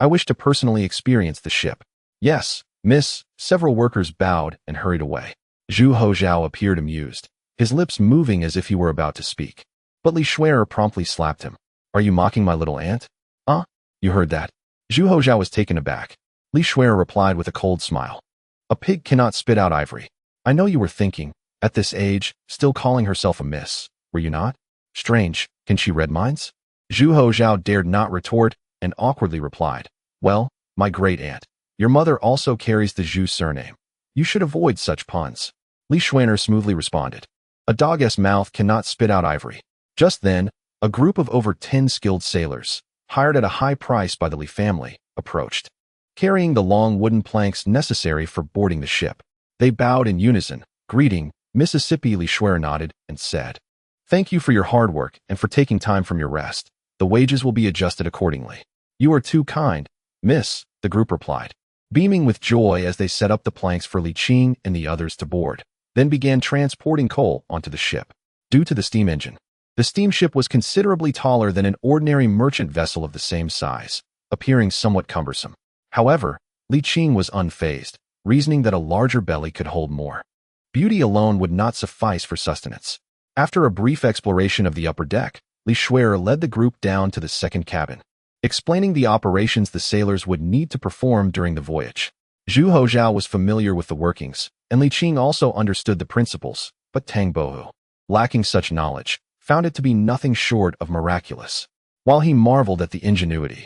I wish to personally experience the ship." "Yes, miss." Several workers bowed and hurried away. Zhu Hozhao appeared amused, his lips moving as if he were about to speak. But Li Schwer promptly slapped him. "Are you mocking my little aunt?" You heard that?" Zhu Hozhao was taken aback. Li Schwer replied with a cold smile, "A pig cannot spit out ivory. I know you were thinking, at this age, still calling herself a miss, were you not? Strange, can she read minds?" Zhu Hozhao dared not retort and awkwardly replied, "Well, my great-aunt, your mother also carries the Zhu surname. You should avoid such puns." Li Schwer smoothly responded, "A dog's mouth cannot spit out ivory." Just then, a group of over 10 skilled sailors, hired at a high price by the Li family, approached, carrying the long wooden planks necessary for boarding the ship. They bowed in unison, greeting Mississippi. Li Schwer nodded and said, "Thank you for your hard work and for taking time from your rest. The wages will be adjusted accordingly." "You are too kind, miss," the group replied, beaming with joy as they set up the planks for Li Qing and the others to board, then began transporting coal onto the ship. Due to the steam engine, The steamship was considerably taller than an ordinary merchant vessel of the same size, appearing somewhat cumbersome. However, Li Qing was unfazed, reasoning that a larger belly could hold more. Beauty alone would not suffice for sustenance. After a brief exploration of the upper deck, Li Shuer led the group down to the second cabin, explaining the operations the sailors would need to perform during the voyage. Zhu Hozhao was familiar with the workings, and Li Qing also understood the principles, but Tang Bohu, lacking such knowledge, found it to be nothing short of miraculous. While he marveled at the ingenuity,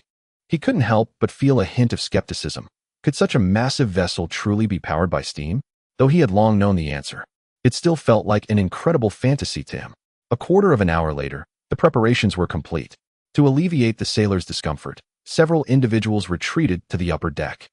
he couldn't help but feel a hint of skepticism. Could such a massive vessel truly be powered by steam? Though he had long known the answer, it still felt like an incredible fantasy to him. A quarter of an hour later, the preparations were complete. To alleviate the sailors' discomfort, several individuals retreated to the upper deck.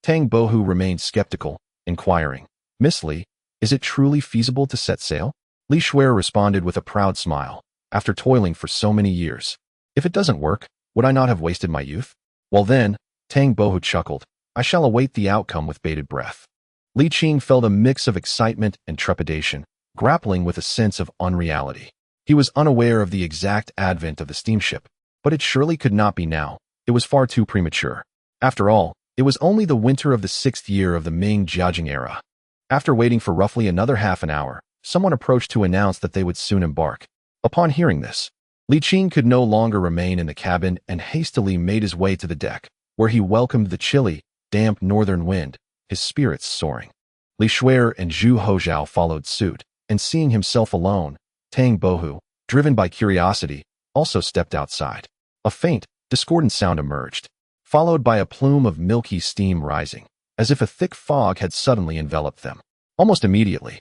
Tang Bohu remained skeptical, inquiring, "Miss Li, is it truly feasible to set sail?" Li Shuer responded with a proud smile, "After toiling for so many years, if it doesn't work, would I not have wasted my youth?" "Well then," Tang Bohu chuckled, "I shall await the outcome with bated breath." Li Qing felt a mix of excitement and trepidation, grappling with a sense of unreality. He was unaware of the exact advent of the steamship, but it surely could not be now. It was far too premature. After all, it was only the winter of the 6th year of the Ming Jiajing era. After waiting for roughly another half an hour, someone approached to announce that they would soon embark. Upon hearing this, Li Qing could no longer remain in the cabin and hastily made his way to the deck, where he welcomed the chilly, damp northern wind, his spirits soaring. Li Shuer and Zhu Hozhao followed suit, and seeing himself alone, Tang Bohu, driven by curiosity, also stepped outside. A faint, discordant sound emerged, followed by a plume of milky steam rising, as if a thick fog had suddenly enveloped them. Almost immediately,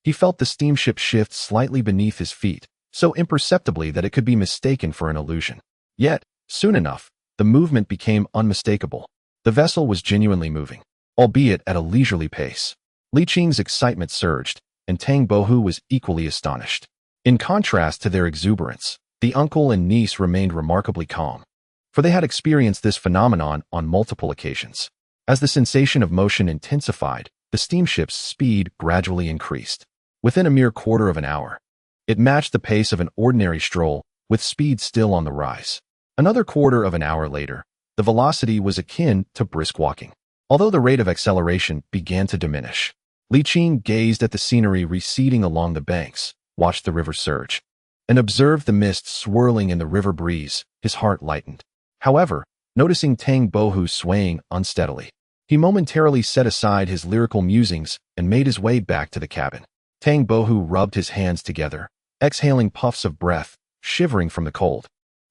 he felt the steamship shift slightly beneath his feet, so imperceptibly that it could be mistaken for an illusion. Yet, soon enough, the movement became unmistakable. The vessel was genuinely moving, albeit at a leisurely pace. Li Qing's excitement surged, and Tang Bohu was equally astonished. In contrast to their exuberance, the uncle and niece remained remarkably calm, for they had experienced this phenomenon on multiple occasions. As the sensation of motion intensified, the steamship's speed gradually increased. Within a mere quarter of an hour, it matched the pace of an ordinary stroll, with speed still on the rise. Another quarter of an hour later, the velocity was akin to brisk walking. Although the rate of acceleration began to diminish, Li Qing gazed at the scenery receding along the banks, watched the river surge, and observed the mist swirling in the river breeze. His heart lightened. However, noticing Tang Bohu swaying unsteadily, he momentarily set aside his lyrical musings and made his way back to the cabin. Tang Bohu rubbed his hands together, exhaling puffs of breath, shivering from the cold.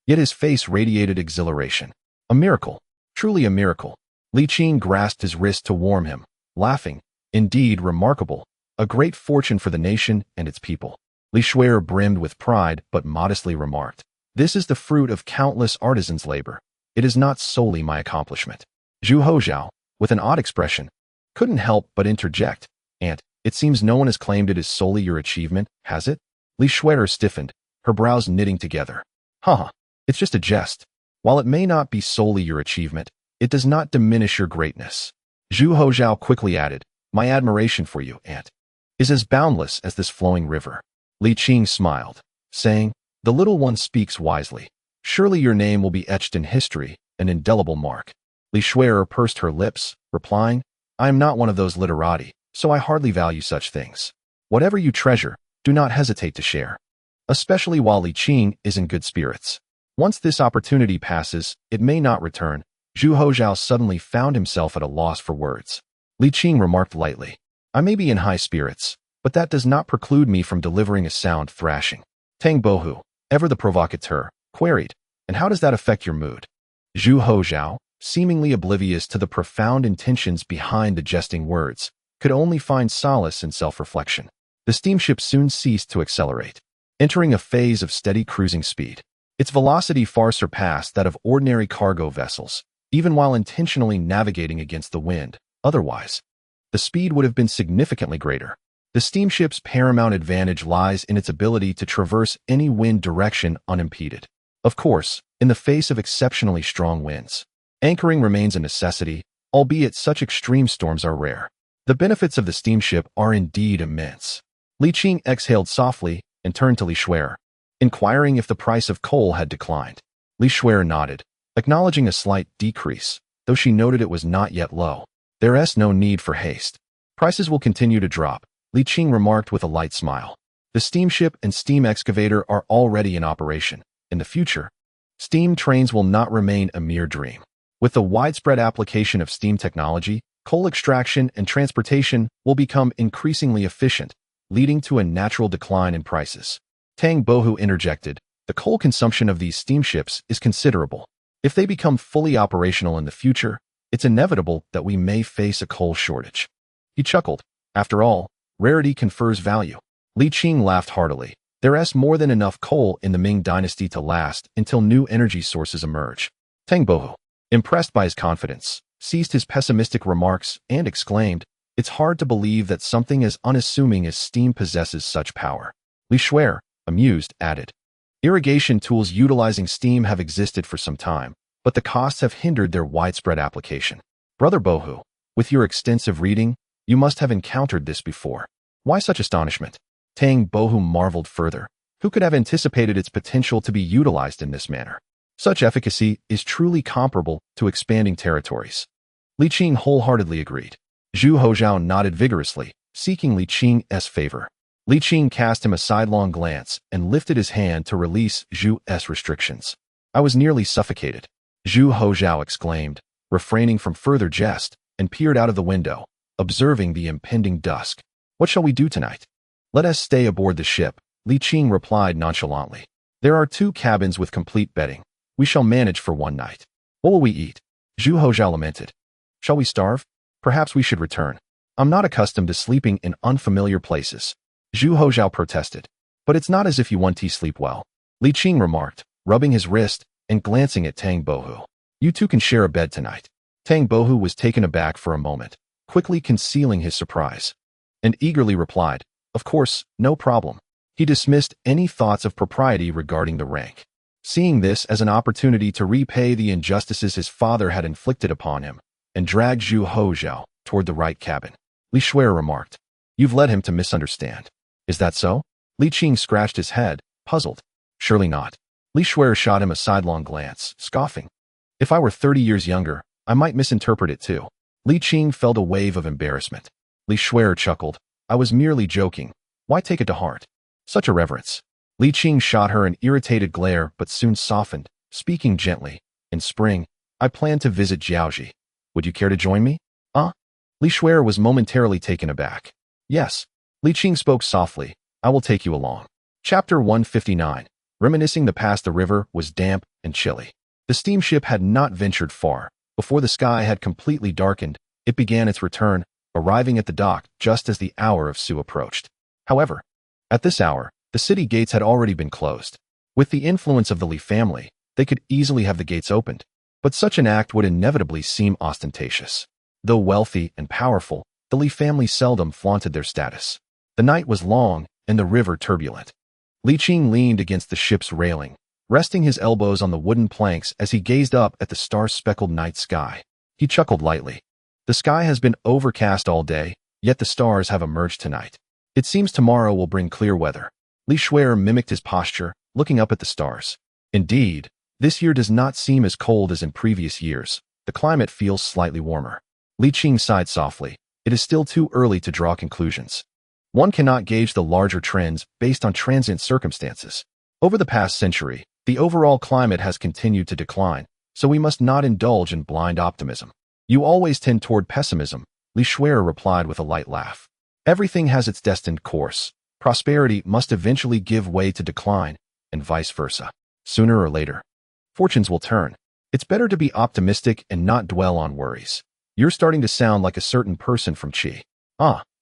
Yet his face radiated exhilaration. A miracle, truly a miracle. Li Qing grasped his wrist to warm him, laughing. Indeed, remarkable. A great fortune for the nation and its people. Li Shuer brimmed with pride, but modestly remarked, "This is the fruit of countless artisans' labor. It is not solely my accomplishment." Zhu Hozhao, with an odd expression, couldn't help but interject, "Aunt, it seems no one has claimed it is solely your achievement, has it?" Li Shuer stiffened, her brows knitting together. "Haha, it's just a jest. While it may not be solely your achievement, it does not diminish your greatness." Zhu Hozhao quickly added, "My admiration for you, Aunt, is as boundless as this flowing river." Li Qing smiled, saying, "The little one speaks wisely. Surely your name will be etched in history, an indelible mark." Li Shuer pursed her lips, replying, "I am not one of those literati, so I hardly value such things. Whatever you treasure, do not hesitate to share, especially while Li Qing is in good spirits. Once this opportunity passes, it may not return." Zhu Hozhao suddenly found himself at a loss for words. Li Qing remarked lightly, "I may be in high spirits, but that does not preclude me from delivering a sound thrashing." Tang Bohu, ever the provocateur, queried, "And how does that affect your mood?" Zhu Hozhao, seemingly oblivious to the profound intentions behind the jesting words, could only find solace in self-reflection. The steamship soon ceased to accelerate, entering a phase of steady cruising speed. Its velocity far surpassed that of ordinary cargo vessels, even while intentionally navigating against the wind. Otherwise, the speed would have been significantly greater. The steamship's paramount advantage lies in its ability to traverse any wind direction unimpeded. Of course, in the face of exceptionally strong winds, anchoring remains a necessity, albeit such extreme storms are rare. The benefits of the steamship are indeed immense. Li Qing exhaled softly and turned to Li Shuer. inquiring if the price of coal had declined. Li Shuer nodded, acknowledging a slight decrease, though she noted it was not yet low. There's no need for haste. Prices will continue to drop, Li Qing remarked with a light smile. The steamship and steam excavator are already in operation. In the future, steam trains will not remain a mere dream. With the widespread application of steam technology, coal extraction and transportation will become increasingly efficient, leading to a natural decline in prices. Tang Bohu interjected, the coal consumption of these steamships is considerable. If they become fully operational in the future, it's inevitable that we may face a coal shortage. He chuckled. After all, rarity confers value. Li Qing laughed heartily. There's more than enough coal in the Ming dynasty to last until new energy sources emerge. Tang Bohu, impressed by his confidence, ceased his pessimistic remarks and exclaimed, it's hard to believe that something as unassuming as steam possesses such power. Li Shuer, amused, added, irrigation tools utilizing steam have existed for some time, but the costs have hindered their widespread application. Brother Bohu, with your extensive reading, you must have encountered this before. Why such astonishment? Tang Bohu marveled further. Who could have anticipated its potential to be utilized in this manner? Such efficacy is truly comparable to expanding territories. Li Qing wholeheartedly agreed. Zhu Hozhao nodded vigorously, seeking Li Qing's favor. Li Qing cast him a sidelong glance and lifted his hand to release Zhu's restrictions. I was nearly suffocated. Zhu Hozhao exclaimed, refraining from further jest, and peered out of the window, observing the impending dusk. What shall we do tonight? Let us stay aboard the ship, Li Qing replied nonchalantly. There are 2 cabins with complete bedding. We shall manage for one night. What will we eat? Zhu Hozhao lamented. Shall we starve? Perhaps we should return. I'm not accustomed to sleeping in unfamiliar places. Zhu Hozhao protested. But it's not as if you want to sleep well. Li Qing remarked, rubbing his wrist and glancing at Tang Bohu. You 2 can share a bed tonight. Tang Bohu was taken aback for a moment, quickly concealing his surprise, and eagerly replied, of course, no problem. He dismissed any thoughts of propriety regarding the rank, seeing this as an opportunity to repay the injustices his father had inflicted upon him, and dragged Zhu Hozhao toward the right cabin. Li Shuer remarked, you've led him to misunderstand. Is that so? Li Qing scratched his head, puzzled. Surely not. Li Shuer shot him a sidelong glance, scoffing. If I were 30 years younger, I might misinterpret it too. Li Qing felt a wave of embarrassment. Li Shuer chuckled. I was merely joking. Why take it to heart? Such irreverence. Li Qing shot her an irritated glare but soon softened, speaking gently. In spring, I plan to visit Jiaoji. Would you care to join me? Li Shuer was momentarily taken aback. Yes. Li Qing spoke softly. I will take you along. Chapter 159. Reminiscing the past. The river was damp and chilly. The steamship had not ventured far. Before the sky had completely darkened, it began its return, arriving at the dock just as the hour of Su approached. However, at this hour, the city gates had already been closed. With the influence of the Li family, they could easily have the gates opened, but such an act would inevitably seem ostentatious. Though wealthy and powerful, the Li family seldom flaunted their status. The night was long and the river turbulent. Li Qing leaned against the ship's railing, resting his elbows on the wooden planks as he gazed up at the star-speckled night sky. He chuckled lightly. The sky has been overcast all day, yet the stars have emerged tonight. It seems tomorrow will bring clear weather. Li Shuer mimicked his posture, looking up at the stars. Indeed, this year does not seem as cold as in previous years. The climate feels slightly warmer. Li Qing sighed softly. It is still too early to draw conclusions. One cannot gauge the larger trends based on transient circumstances. Over the past century, the overall climate has continued to decline, so we must not indulge in blind optimism. You always tend toward pessimism, Li Shuer replied with a light laugh. Everything has its destined course. Prosperity must eventually give way to decline, and vice versa. Sooner or later, fortunes will turn. It's better to be optimistic and not dwell on worries. You're starting to sound like a certain person from Qi.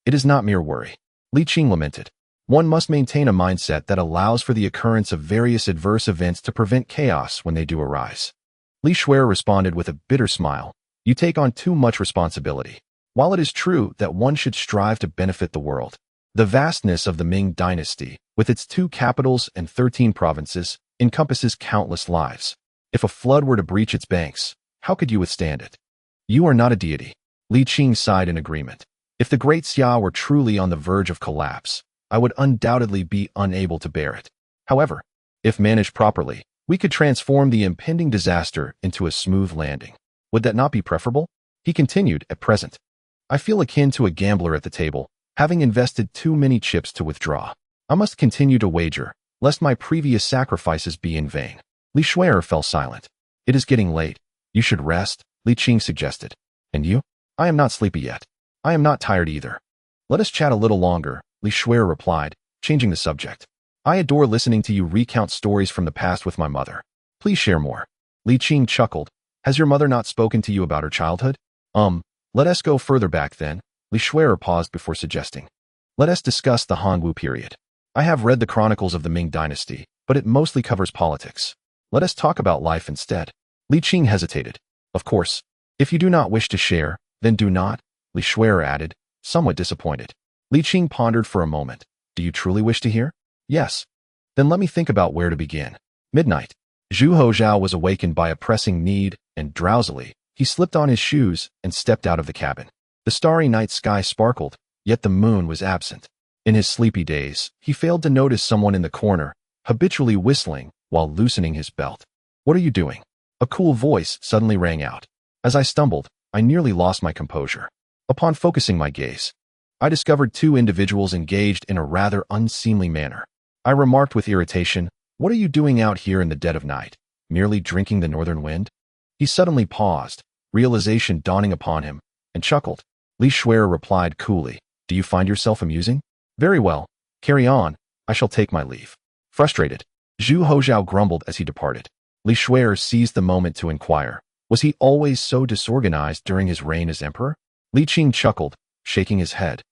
It is not mere worry. Li Qing lamented. One must maintain a mindset that allows for the occurrence of various adverse events to prevent chaos when they do arise. Li Shuer responded with a bitter smile. You take on too much responsibility. While it is true that one should strive to benefit the world, the vastness of the Ming dynasty, with its 2 capitals and 13 provinces, encompasses countless lives. If a flood were to breach its banks, how could you withstand it? You are not a deity. Li Qing sighed in agreement. If the great Xia were truly on the verge of collapse, I would undoubtedly be unable to bear it. However, If managed properly, we could transform the impending disaster into a smooth landing. Would that not be preferable? He continued, at present, I feel akin to a gambler at the table, having invested too many chips to withdraw. I must continue to wager, lest my previous sacrifices be in vain. Li Shuer fell silent. It is getting late. You should rest, Li Qing suggested. And you? I am not sleepy yet. I am not tired either. Let us chat a little longer, Li Shuer replied, changing the subject. I adore listening to you recount stories from the past with my mother. Please share more. Li Qing chuckled. Has your mother not spoken to you about her childhood? Let us go further back then. Li Shuer paused before suggesting. Let us discuss the Hongwu period. I have read the chronicles of the Ming dynasty, but it mostly covers politics. Let us talk about life instead. Li Qing hesitated. Of course. If you do not wish to share, then do not, Li Shuer added, somewhat disappointed. Li Qing pondered for a moment. Do you truly wish to hear? Yes. Then let me think about where to begin. Midnight. Zhu Hozhao was awakened by a pressing need, and drowsily, he slipped on his shoes and stepped out of the cabin. The starry night sky sparkled, yet the moon was absent. In his sleepy days, he failed to notice someone in the corner, habitually whistling while loosening his belt. What are you doing? A cool voice suddenly rang out. As I stumbled, I nearly lost my composure. Upon focusing my gaze, I discovered two individuals engaged in a rather unseemly manner. I remarked with irritation, what are you doing out here in the dead of night? Merely drinking the northern wind? He suddenly paused, realization dawning upon him, and chuckled. Li Shuer replied coolly, do you find yourself amusing? Very well, carry on, I shall take my leave. Frustrated, Zhu Hozhao grumbled as he departed. Li Shuer seized the moment to inquire, was he always so disorganized during his reign as emperor? Li Qing chuckled, shaking his head.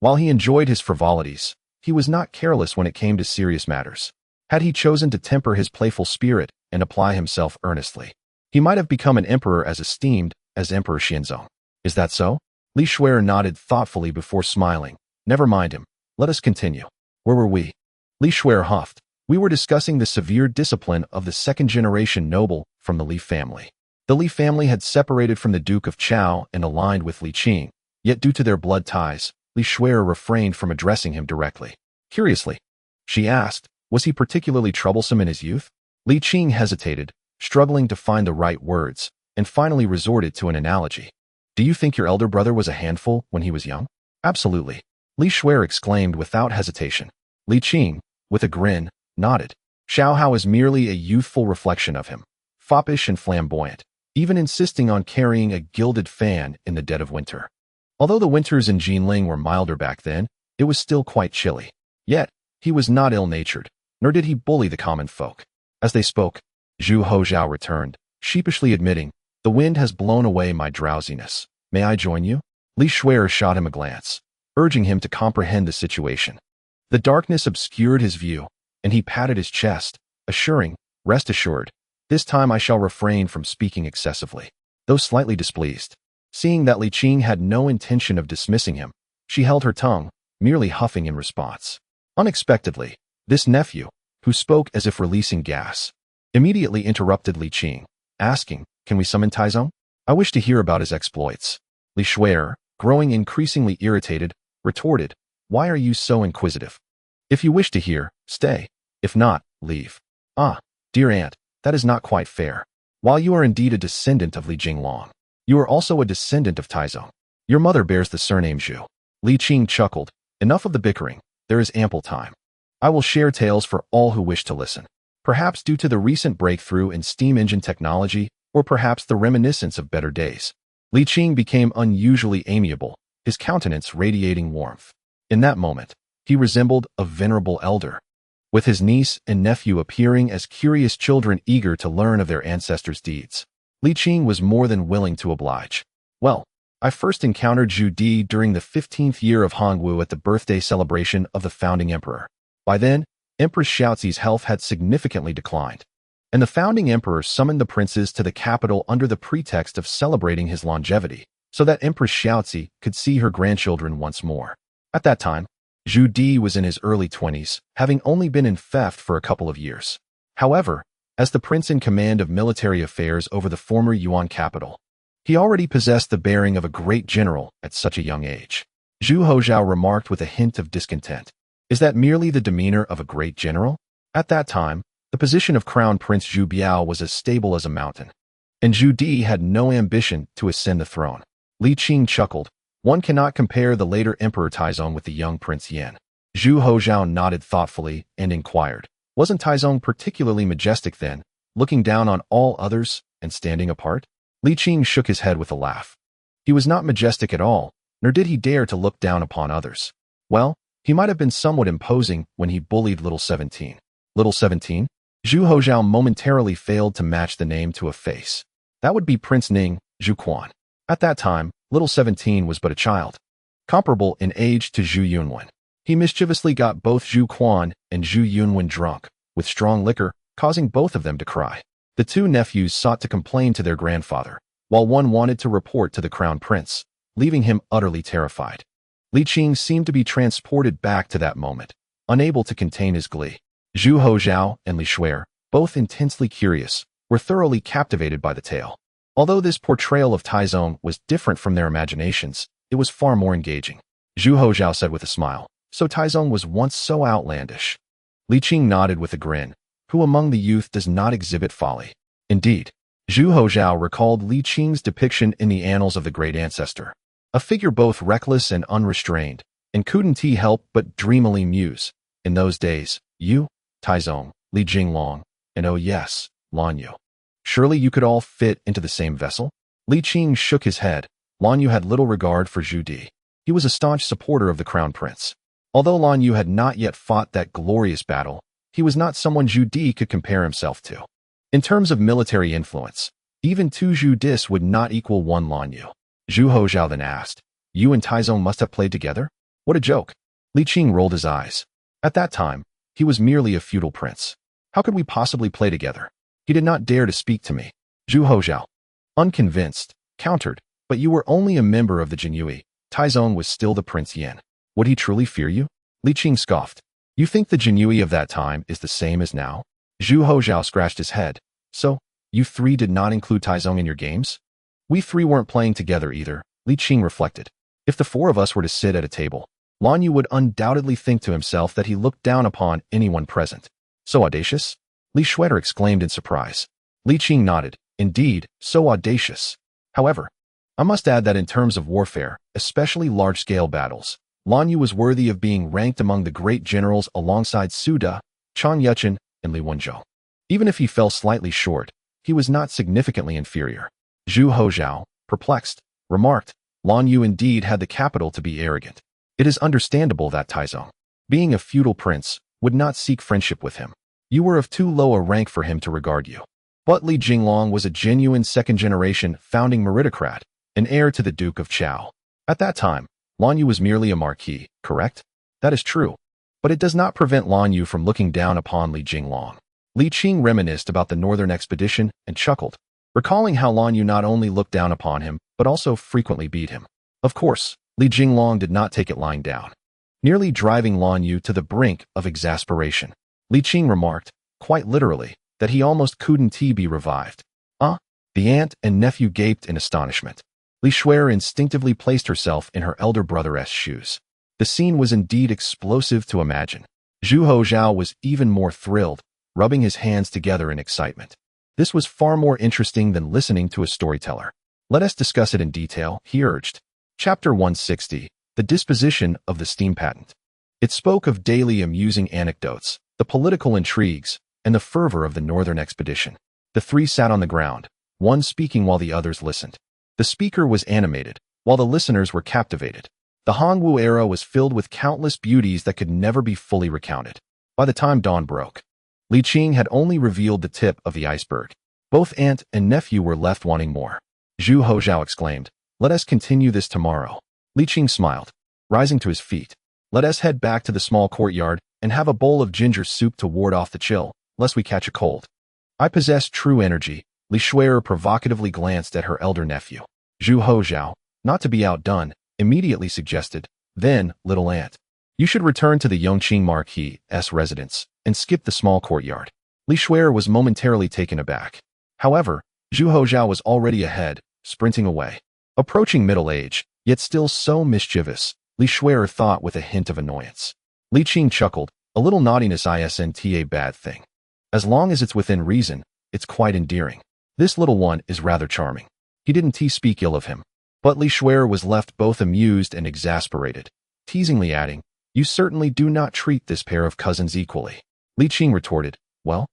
While he enjoyed his frivolities, he was not careless when it came to serious matters. Had he chosen to temper his playful spirit and apply himself earnestly, he might have become an emperor as esteemed as Emperor Xianzong. Is that so? Li Shuer nodded thoughtfully before smiling. Never mind him. Let us continue. Where were we? Li Shuer huffed. We were discussing the severe discipline of the second-generation noble from the Li family. The Li family had separated from the Duke of Chao and aligned with Li Qing, yet due to their blood ties, Li Shuer refrained from addressing him directly. Curiously, she asked, was he particularly troublesome in his youth? Li Qing hesitated, struggling to find the right words, and finally resorted to an analogy. Do you think your elder brother was a handful when he was young? Absolutely. Li Shuer exclaimed without hesitation. Li Qing, with a grin, nodded. Xiao Hao is merely a youthful reflection of him, foppish and flamboyant, even insisting on carrying a gilded fan in the dead of winter. Although the winters in Jinling were milder back then, it was still quite chilly. Yet, he was not ill-natured, nor did he bully the common folk. As they spoke, Zhu Hozhao returned, sheepishly admitting, the wind has blown away my drowsiness. May I join you? Li Shuer shot him a glance, urging him to comprehend the situation. The darkness obscured his view, and he patted his chest, assuring, rest assured, this time I shall refrain from speaking excessively. Though slightly displeased, seeing that Li Qing had no intention of dismissing him, she held her tongue, merely huffing in response. Unexpectedly, this nephew, who spoke as if releasing gas, immediately interrupted Li Qing, asking, can we summon Taizong? I wish to hear about his exploits. Li Shuer, growing increasingly irritated, retorted, why are you so inquisitive? If you wish to hear, stay. If not, leave. Ah, dear aunt, that is not quite fair. While you are indeed a descendant of Li Jinglong, you are also a descendant of Taizong. Your mother bears the surname Zhu. Li Qing chuckled. Enough of the bickering. There is ample time. I will share tales for all who wish to listen. Perhaps due to the recent breakthrough in steam engine technology, or perhaps the reminiscence of better days. Li Qing became unusually amiable, his countenance radiating warmth. In that moment, he resembled a venerable elder, with his niece and nephew appearing as curious children eager to learn of their ancestors' deeds. Li Qing was more than willing to oblige. Well, I first encountered Zhu Di during the 15th year of Hongwu at the birthday celebration of the founding emperor. By then, Empress Xiaozi's health had significantly declined, and the founding emperor summoned the princes to the capital under the pretext of celebrating his longevity, so that Empress Xiaozi could see her grandchildren once more. At that time, Zhu Di was in his early 20s, having only been in theft for a couple of years. However, as the prince in command of military affairs over the former Yuan capital, he already possessed the bearing of a great general at such a young age. Zhu Hozhao remarked with a hint of discontent. Is that merely the demeanor of a great general? At that time, the The position of Crown Prince Zhu Biao was as stable as a mountain, and Zhu Di had no ambition to ascend the throne. Li Qing chuckled. One cannot compare the later Emperor Taizong with the young Prince Yan. Zhu Houzhao nodded thoughtfully and inquired, wasn't Taizong particularly majestic then, looking down on all others and standing apart? Li Qing shook his head with a laugh. He was not majestic at all, nor did he dare to look down upon others. Well, he might have been somewhat imposing when he bullied Little 17. Little 17? Zhu Houzhao momentarily failed to match the name to a face. That would be Prince Ning, Zhu Quan. At that time, Little 17 was but a child, comparable in age to Zhu Yunwen. He mischievously got both Zhu Quan and Zhu Yunwen drunk, with strong liquor, causing both of them to cry. The two nephews sought to complain to their grandfather, while one wanted to report to the crown prince, leaving him utterly terrified. Li Qing seemed to be transported back to that moment, unable to contain his glee. Zhu Houzhao and Li Shuer, both intensely curious, were thoroughly captivated by the tale. Although this portrayal of Taizong was different from their imaginations, it was far more engaging. Zhu Houzhao said with a smile, so Taizong was once so outlandish. Li Qing nodded with a grin. Who among the youth does not exhibit folly? Indeed. Zhu Houzhao recalled Li Qing's depiction in the annals of the great ancestor. A figure both reckless and unrestrained, and couldn't he help but dreamily muse. In those days, you, Taizong, Li Jinglong, and oh yes, Lan Yu. Surely you could all fit into the same vessel? Li Qing shook his head. Lan Yu had little regard for Zhu Di. He was a staunch supporter of the crown prince. Although Lan Yu had not yet fought that glorious battle, he was not someone Zhu Di could compare himself to. In terms of military influence, even 2 Zhu Dis would not equal 1 Lan Yu. Zhu Houzhao then asked, you and Taizong must have played together? What a joke. Li Qing rolled his eyes. At that time, he was merely a feudal prince. How could we possibly play together? He did not dare to speak to me. Zhu Houzhao, unconvinced, countered, but you were only a member of the Jinyue. Taizong was still the Prince Yan. Would he truly fear you? Li Qing scoffed. You think the Jinyue of that time is the same as now? Zhu Houzhao scratched his head. So, you three did not include Taizong in your games? We three weren't playing together either, Li Qing reflected. If the 4 of us were to sit at a table, Lan Yu would undoubtedly think to himself that he looked down upon anyone present. So audacious? Li Shuer exclaimed in surprise. Li Qing nodded. Indeed, so audacious. However, I must add that in terms of warfare, especially large-scale battles, Lan Yu was worthy of being ranked among the great generals alongside Su De, Chan Yuchen, and Li Wenzhou. Even if he fell slightly short, he was not significantly inferior. Zhu Houzhao, perplexed, remarked, Lan Yu indeed had the capital to be arrogant. It is understandable that Taizong, being a feudal prince, would not seek friendship with him. You were of too low a rank for him to regard you. But Li Jinglong was a genuine second-generation founding meritocrat, an heir to the Duke of Chao. At that time, Lan Yu was merely a marquis, correct? That is true. But it does not prevent Lan Yu from looking down upon Li Jinglong. Li Qing reminisced about the northern expedition and chuckled, recalling how Lan Yu not only looked down upon him, but also frequently beat him. Of course, Li Jinglong did not take it lying down, nearly driving Lan Yu to the brink of exasperation. Li Qing remarked, quite literally, that he almost couldn't be revived. The aunt and nephew gaped in astonishment. Li Shuer instinctively placed herself in her elder brother's shoes. The scene was indeed explosive to imagine. Zhu Houzhao was even more thrilled, rubbing his hands together in excitement. This was far more interesting than listening to a storyteller. Let us discuss it in detail, he urged. Chapter 160, The Disposition of the Steam Patent. It spoke of daily amusing anecdotes, the political intrigues, and the fervor of the northern expedition. The 3 sat on the ground, one speaking while the others listened. The speaker was animated, while the listeners were captivated. The Hongwu era was filled with countless beauties that could never be fully recounted. By the time dawn broke, Li Qing had only revealed the tip of the iceberg. Both aunt and nephew were left wanting more. Zhu Houzhao exclaimed, let us continue this tomorrow. Li Qing smiled, rising to his feet. Let us head back to the small courtyard and have a bowl of ginger soup to ward off the chill, lest we catch a cold. I possess true energy. Li Shuer provocatively glanced at her elder nephew. Zhu Houzhao, not to be outdone, immediately suggested, then, little aunt, you should return to the Yongqing Marquis' residence and skip the small courtyard. Li Shuer was momentarily taken aback. However, Zhu Houzhao was already ahead, sprinting away. Approaching middle age, yet still so mischievous, Li Shuer thought with a hint of annoyance. Li Qing chuckled, a little naughtiness isn't a bad thing. As long as it's within reason, it's quite endearing. This little one is rather charming. He didn't speak ill of him. But Li Shuer was left both amused and exasperated, teasingly adding, "You certainly do not treat this pair of cousins equally." Li Qing retorted, "Well,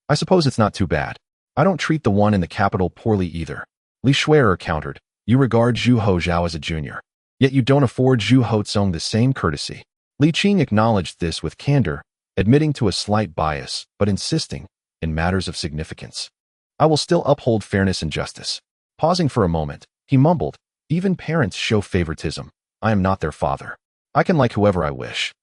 I suppose it's not too bad. I don't treat the one in the capital poorly either." Li Shuer countered, "You regard Zhu Hozhao as a junior, yet you don't afford Zhu Hozong the same courtesy." Li Qing acknowledged this with candor, admitting to a slight bias, but insisting, in matters of significance, "I will still uphold fairness and justice." Pausing for a moment, he mumbled, "Even parents show favoritism. I am not their father. I can like whoever I wish."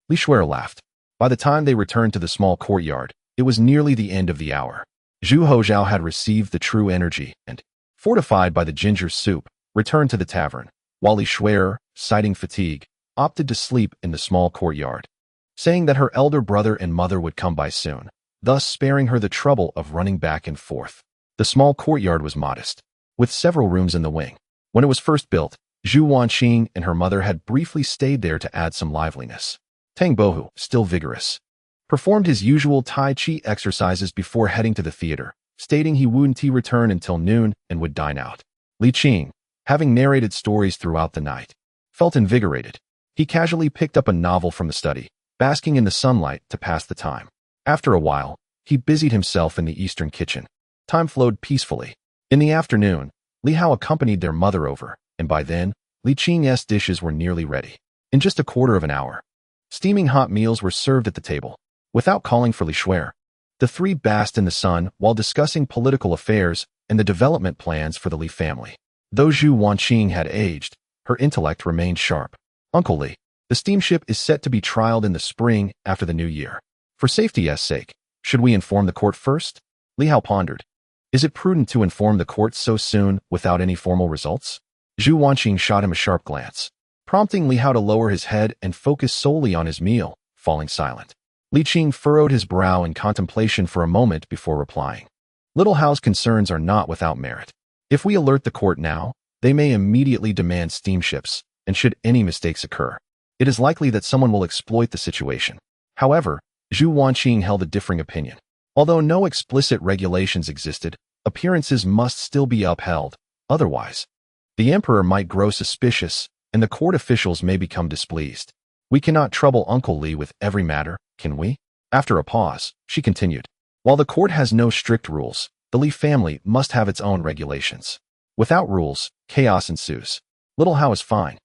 Li Shuer laughed. By the time they returned to the small courtyard, it was nearly the end of the hour. Zhu Hozhao had received the true energy and, fortified by the ginger soup, returned to the tavern, while Li Shuer, citing fatigue, opted to sleep in the small courtyard, saying that her elder brother and mother would come by soon, thus sparing her the trouble of running back and forth. The small courtyard was modest, with several rooms in the wing. When it was first built, Zhu Wanqing and her mother had briefly stayed there to add some liveliness. Tang Bohu, still vigorous, performed his usual Tai Chi exercises before heading to the theater, stating he wouldn't return until noon and would dine out. Li Qing, having narrated stories throughout the night, felt invigorated. He casually picked up a novel from the study, basking in the sunlight to pass the time. After a while, he busied himself in the eastern kitchen. Time flowed peacefully. In the afternoon, Li Hao accompanied their mother over, and by then, Li Qing's dishes were nearly ready. In just a quarter of an hour, steaming hot meals were served at the table. Without calling for Li Shuer, the three basked in the sun while discussing political affairs and the development plans for the Li family. Though Zhu Wanqing had aged, her intellect remained sharp. "Uncle Li, the steamship is set to be trialed in the spring after the new year. For safety's sake, should we inform the court first?" Li Hao pondered. "Is it prudent to inform the court so soon without any formal results?" Zhu Wanqing shot him a sharp glance, prompting Li Hao to lower his head and focus solely on his meal, falling silent. Li Qing furrowed his brow in contemplation for a moment before replying. "Little Hao's concerns are not without merit. If we alert the court now, they may immediately demand steamships, and should any mistakes occur, it is likely that someone will exploit the situation." However, Zhu Wanqing held a differing opinion. Although no explicit regulations existed, appearances must still be upheld, otherwise, the emperor might grow suspicious, and the court officials may become displeased. "We cannot trouble Uncle Li with every matter, can we?" After a pause, she continued, "While the court has no strict rules, the Li family must have its own regulations. Without rules, chaos ensues. Little Hao is fine.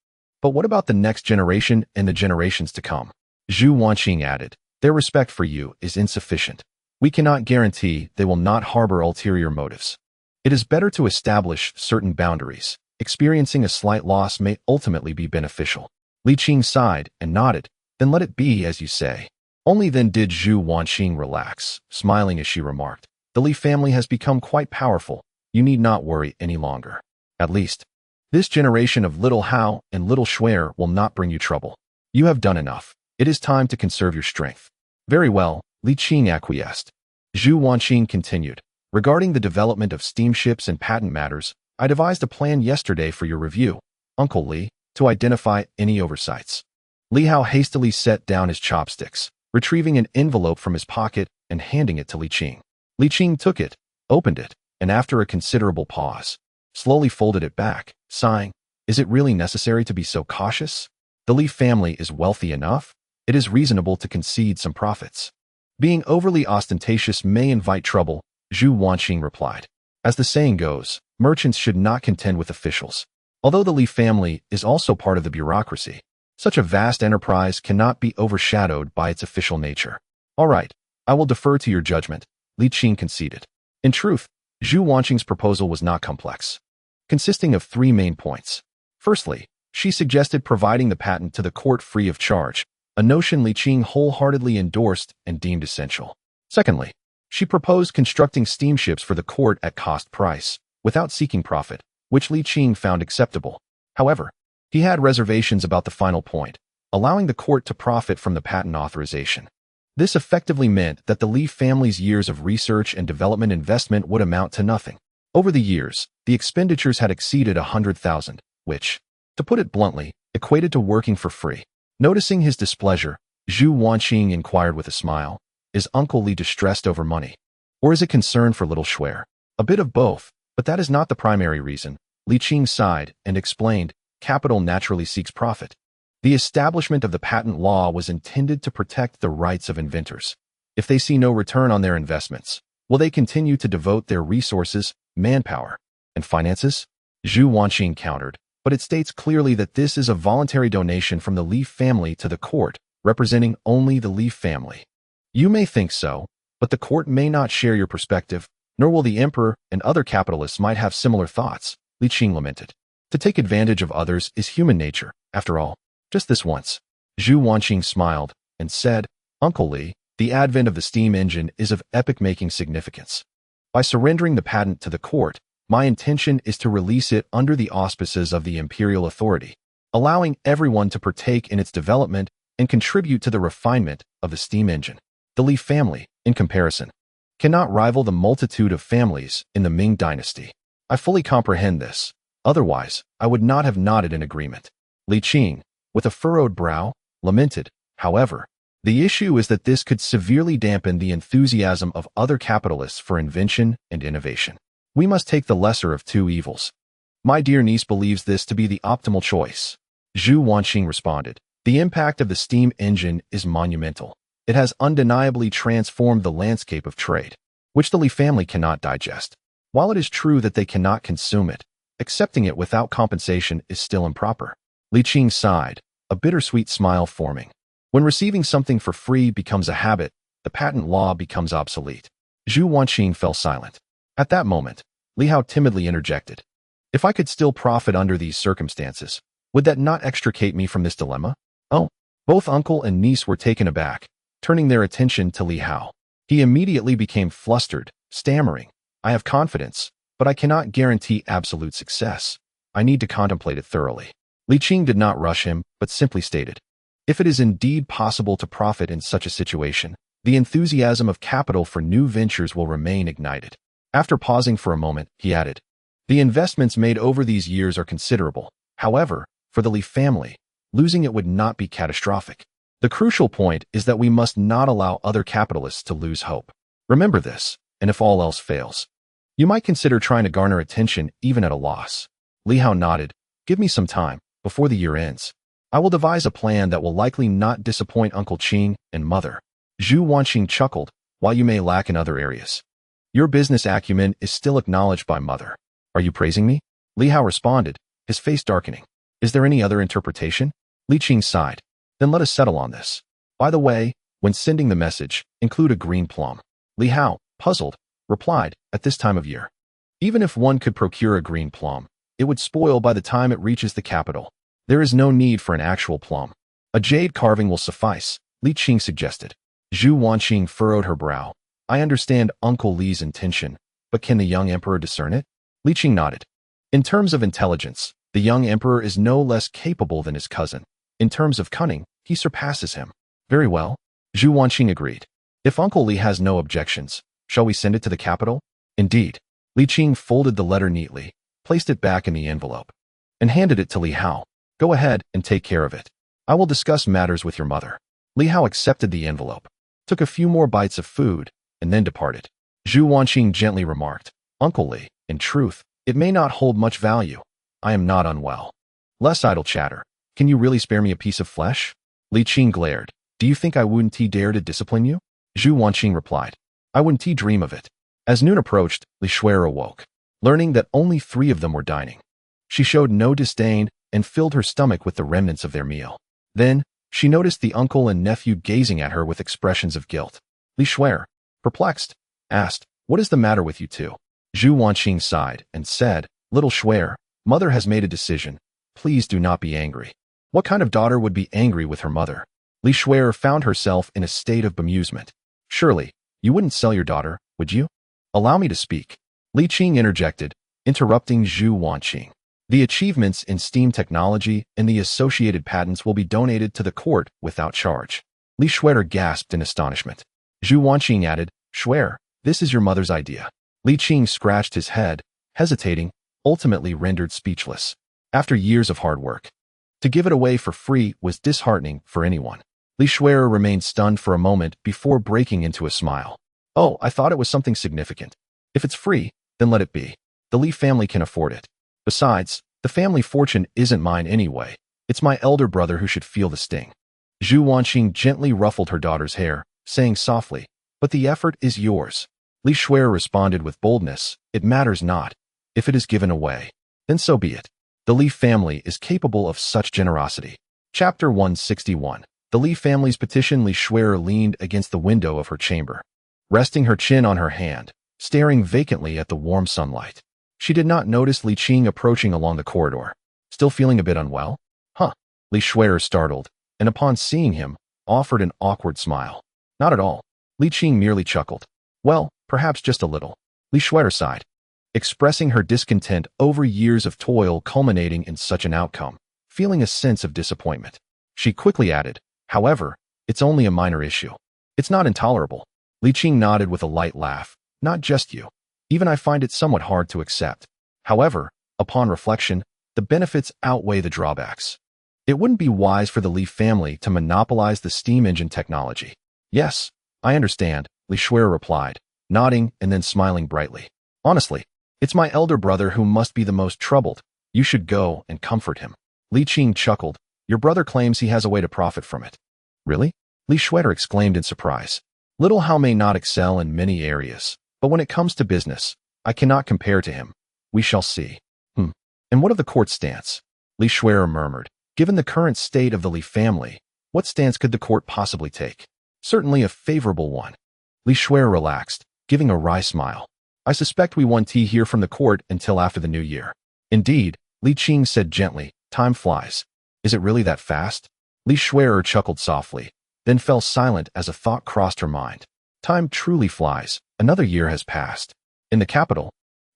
But what about the next generation and the generations to come?" Zhu Wanqing added, "Their respect for you is insufficient. We cannot guarantee they will not harbor ulterior motives. It is better to establish certain boundaries. Experiencing a slight loss may ultimately be beneficial." Li Qing sighed and nodded. "Then let it be as you say." Only then did Zhu Wanqing relax, smiling as she remarked, "The Li family has become quite powerful. You need not worry any longer. At least, this generation of Little Hao and Little Shuer will not bring you trouble. You have done enough. It is time to conserve your strength." "Very well," Li Qing acquiesced. Zhu Wanqing continued, "Regarding the development of steamships and patent matters, I devised a plan yesterday for your review, Uncle Li, to identify any oversights." Li Hao hastily set down his chopsticks, retrieving an envelope from his pocket and handing it to Li Qing. Li Qing took it, opened it, and after a considerable pause, slowly folded it back, sighing, "Is it really necessary to be so cautious? The Li family is wealthy enough. It is reasonable to concede some profits. Being overly ostentatious may invite trouble," Zhu Wanqing replied. "As the saying goes, merchants should not contend with officials. Although the Li family is also part of the bureaucracy, such a vast enterprise cannot be overshadowed by its official nature." "All right, I will defer to your judgment," Li Qing conceded. In truth, Zhu Wanqing's proposal was not complex, consisting of three main points. Firstly, she suggested providing the patent to the court free of charge, a notion Li Qing wholeheartedly endorsed and deemed essential. Secondly, she proposed constructing steamships for the court at cost price, without seeking profit, which Li Qing found acceptable. However, he had reservations about the final point, allowing the court to profit from the patent authorization. This effectively meant that the Li family's years of research and development investment would amount to nothing. Over the years, the expenditures had exceeded 100,000, which, to put it bluntly, equated to working for free. Noticing his displeasure, Zhu Wanqing inquired with a smile, is Uncle Li distressed over money? Or is it concern for little Shuer? A bit of both, but that is not the primary reason. Li Qing sighed and explained, capital naturally seeks profit. The establishment of the patent law was intended to protect the rights of inventors. If they see no return on their investments, will they continue to devote their resources, manpower, and finances? Zhu Wanqing countered, but it states clearly that this is a voluntary donation from the Li family to the court, representing only the Li family. You may think so, but the court may not share your perspective, nor will the emperor and other capitalists might have similar thoughts, Li Qing lamented. To take advantage of others is human nature, after all. Just this once. Zhu Wanqing smiled and said, Uncle Li, the advent of the steam engine is of epoch-making significance. By surrendering the patent to the court, my intention is to release it under the auspices of the imperial authority, allowing everyone to partake in its development and contribute to the refinement of the steam engine. The Li family, in comparison, cannot rival the multitude of families in the Ming dynasty. I fully comprehend this. Otherwise, I would not have nodded in agreement. Li Qing, with a furrowed brow, lamented, however, the issue is that this could severely dampen the enthusiasm of other capitalists for invention and innovation. We must take the lesser of two evils. My dear niece believes this to be the optimal choice. Zhu Wanqing responded, the impact of the steam engine is monumental. It has undeniably transformed the landscape of trade, which the Li family cannot digest. While it is true that they cannot consume it, accepting it without compensation is still improper. Li Qing sighed, a bittersweet smile forming. When receiving something for free becomes a habit, the patent law becomes obsolete. Zhu Wanqing fell silent. At that moment, Li Hao timidly interjected. If I could still profit under these circumstances, would that not extricate me from this dilemma? Oh, both uncle and niece were taken aback, turning their attention to Li Hao. He immediately became flustered, stammering, I have confidence, but I cannot guarantee absolute success. I need to contemplate it thoroughly. Li Qing did not rush him, but simply stated, if it is indeed possible to profit in such a situation, the enthusiasm of capital for new ventures will remain ignited. After pausing for a moment, he added, the investments made over these years are considerable. However, for the Li family, losing it would not be catastrophic. The crucial point is that we must not allow other capitalists to lose hope. Remember this, and if all else fails, you might consider trying to garner attention even at a loss. Li Hao nodded, give me some time, before the year ends. I will devise a plan that will likely not disappoint Uncle Qing and Mother. Zhu Wanqing chuckled, while you may lack in other areas. Your business acumen is still acknowledged by Mother. Are you praising me? Li Hao responded, his face darkening. Is there any other interpretation? Li Qing sighed. Then let us settle on this. By the way, when sending the message, include a green plum. Li Hao, puzzled, replied, at this time of year. Even if one could procure a green plum, it would spoil by the time it reaches the capital. There is no need for an actual plum. A jade carving will suffice, Li Qing suggested. Zhu Wanqing furrowed her brow. I understand Uncle Li's intention, but can the young emperor discern it? Li Qing nodded. In terms of intelligence, the young emperor is no less capable than his cousin. In terms of cunning, he surpasses him. Very well, Zhu Wanqing agreed. If Uncle Li has no objections, shall we send it to the capital? Indeed. Li Qing folded the letter neatly, placed it back in the envelope, and handed it to Li Hao. Go ahead and take care of it. I will discuss matters with your mother. Li Hao accepted the envelope, took a few more bites of food, and then departed. Zhu Wanqing gently remarked, Uncle Li, in truth, it may not hold much value. I am not unwell. Less idle chatter. Can you really spare me a piece of flesh? Li Qing glared. Do you think I wouldn't dare to discipline you? Zhu Wanqing replied. I wouldn't dream of it. As noon approached, Li Shuer awoke, learning that only 3 of them were dining. She showed no disdain and filled her stomach with the remnants of their meal. Then, she noticed the uncle and nephew gazing at her with expressions of guilt. Li Shuer, perplexed, asked, what is the matter with you two? Zhu Wanqing sighed and said, Little Shuer, Mother has made a decision. Please do not be angry. What kind of daughter would be angry with her mother? Li Shuer found herself in a state of bemusement. Surely, you wouldn't sell your daughter, would you? Allow me to speak. Li Qing interjected, interrupting Zhu Wanqing. The achievements in steam technology and the associated patents will be donated to the court without charge. Li Shuer gasped in astonishment. Zhu Wanqing added, Shuer, this is your mother's idea. Li Qing scratched his head, hesitating, ultimately rendered speechless. After years of hard work, to give it away for free was disheartening for anyone. Li Shuai remained stunned for a moment before breaking into a smile. Oh, I thought it was something significant. If it's free, then let it be. The Li family can afford it. Besides, the family fortune isn't mine anyway. It's my elder brother who should feel the sting. Zhu Wanqing gently ruffled her daughter's hair, saying softly, but the effort is yours. Li Shuai responded with boldness, it matters not. If it is given away, then so be it. The Li family is capable of such generosity. Chapter 161. The Li family's petition. Li Shuai leaned against the window of her chamber, resting her chin on her hand, staring vacantly at the warm sunlight. She did not notice Li Qing approaching along the corridor. Still feeling a bit unwell? Huh. Li Shuai startled, and upon seeing him, offered an awkward smile. Not at all. Li Qing merely chuckled. Well, perhaps just a little. Li Shuai sighed, expressing her discontent over years of toil culminating in such an outcome, feeling a sense of disappointment. She quickly added, however, it's only a minor issue. It's not intolerable. Li Qing nodded with a light laugh. Not just you. Even I find it somewhat hard to accept. However, upon reflection, the benefits outweigh the drawbacks. It wouldn't be wise for the Li family to monopolize the steam engine technology. Yes, I understand, Li Shuai replied, nodding and then smiling brightly. Honestly, it's my elder brother who must be the most troubled. You should go and comfort him. Li Qing chuckled. Your brother claims he has a way to profit from it. Really? Li Shuai exclaimed in surprise. Little Hao may not excel in many areas, but when it comes to business, I cannot compare to him. We shall see. And what of the court stance? Li Shuai murmured. Given the current state of the Li family, what stance could the court possibly take? Certainly a favorable one. Li Shuai relaxed, giving a wry smile. I suspect we won't hear from the court until after the new year. Indeed, Li Qing said gently, time flies. Is it really that fast? Li Shuai chuckled softly, then fell silent as a thought crossed her mind. Time truly flies. Another year has passed. In the capital,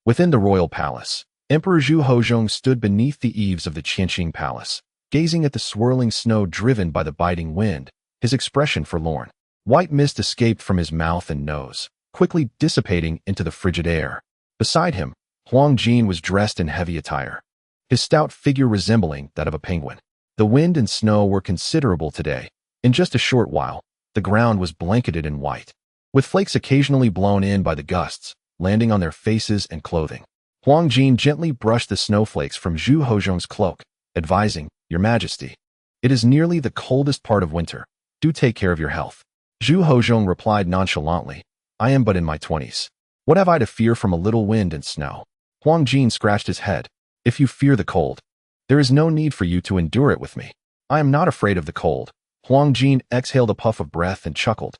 within the royal palace, Emperor Zhu Hozhong stood beneath the eaves of the Qianqing Palace, gazing at the swirling snow driven by the biting wind, his expression forlorn. White mist escaped from his mouth and nose, quickly dissipating into the frigid air. Beside him, Huang Jin was dressed in heavy attire, his stout figure resembling that of a penguin. The wind and snow were considerable today. In just a short while, the ground was blanketed in white, with flakes occasionally blown in by the gusts, landing on their faces and clothing. Huang Jin gently brushed the snowflakes from Zhu Hozhong's cloak, advising, Your Majesty, it is nearly the coldest part of winter. Do take care of your health. Zhu Hozhong replied nonchalantly, I am but in my 20s. What have I to fear from a little wind and snow? Huang Jin scratched his head. If you fear the cold, there is no need for you to endure it with me. I am not afraid of the cold. Huang Jin exhaled a puff of breath and chuckled.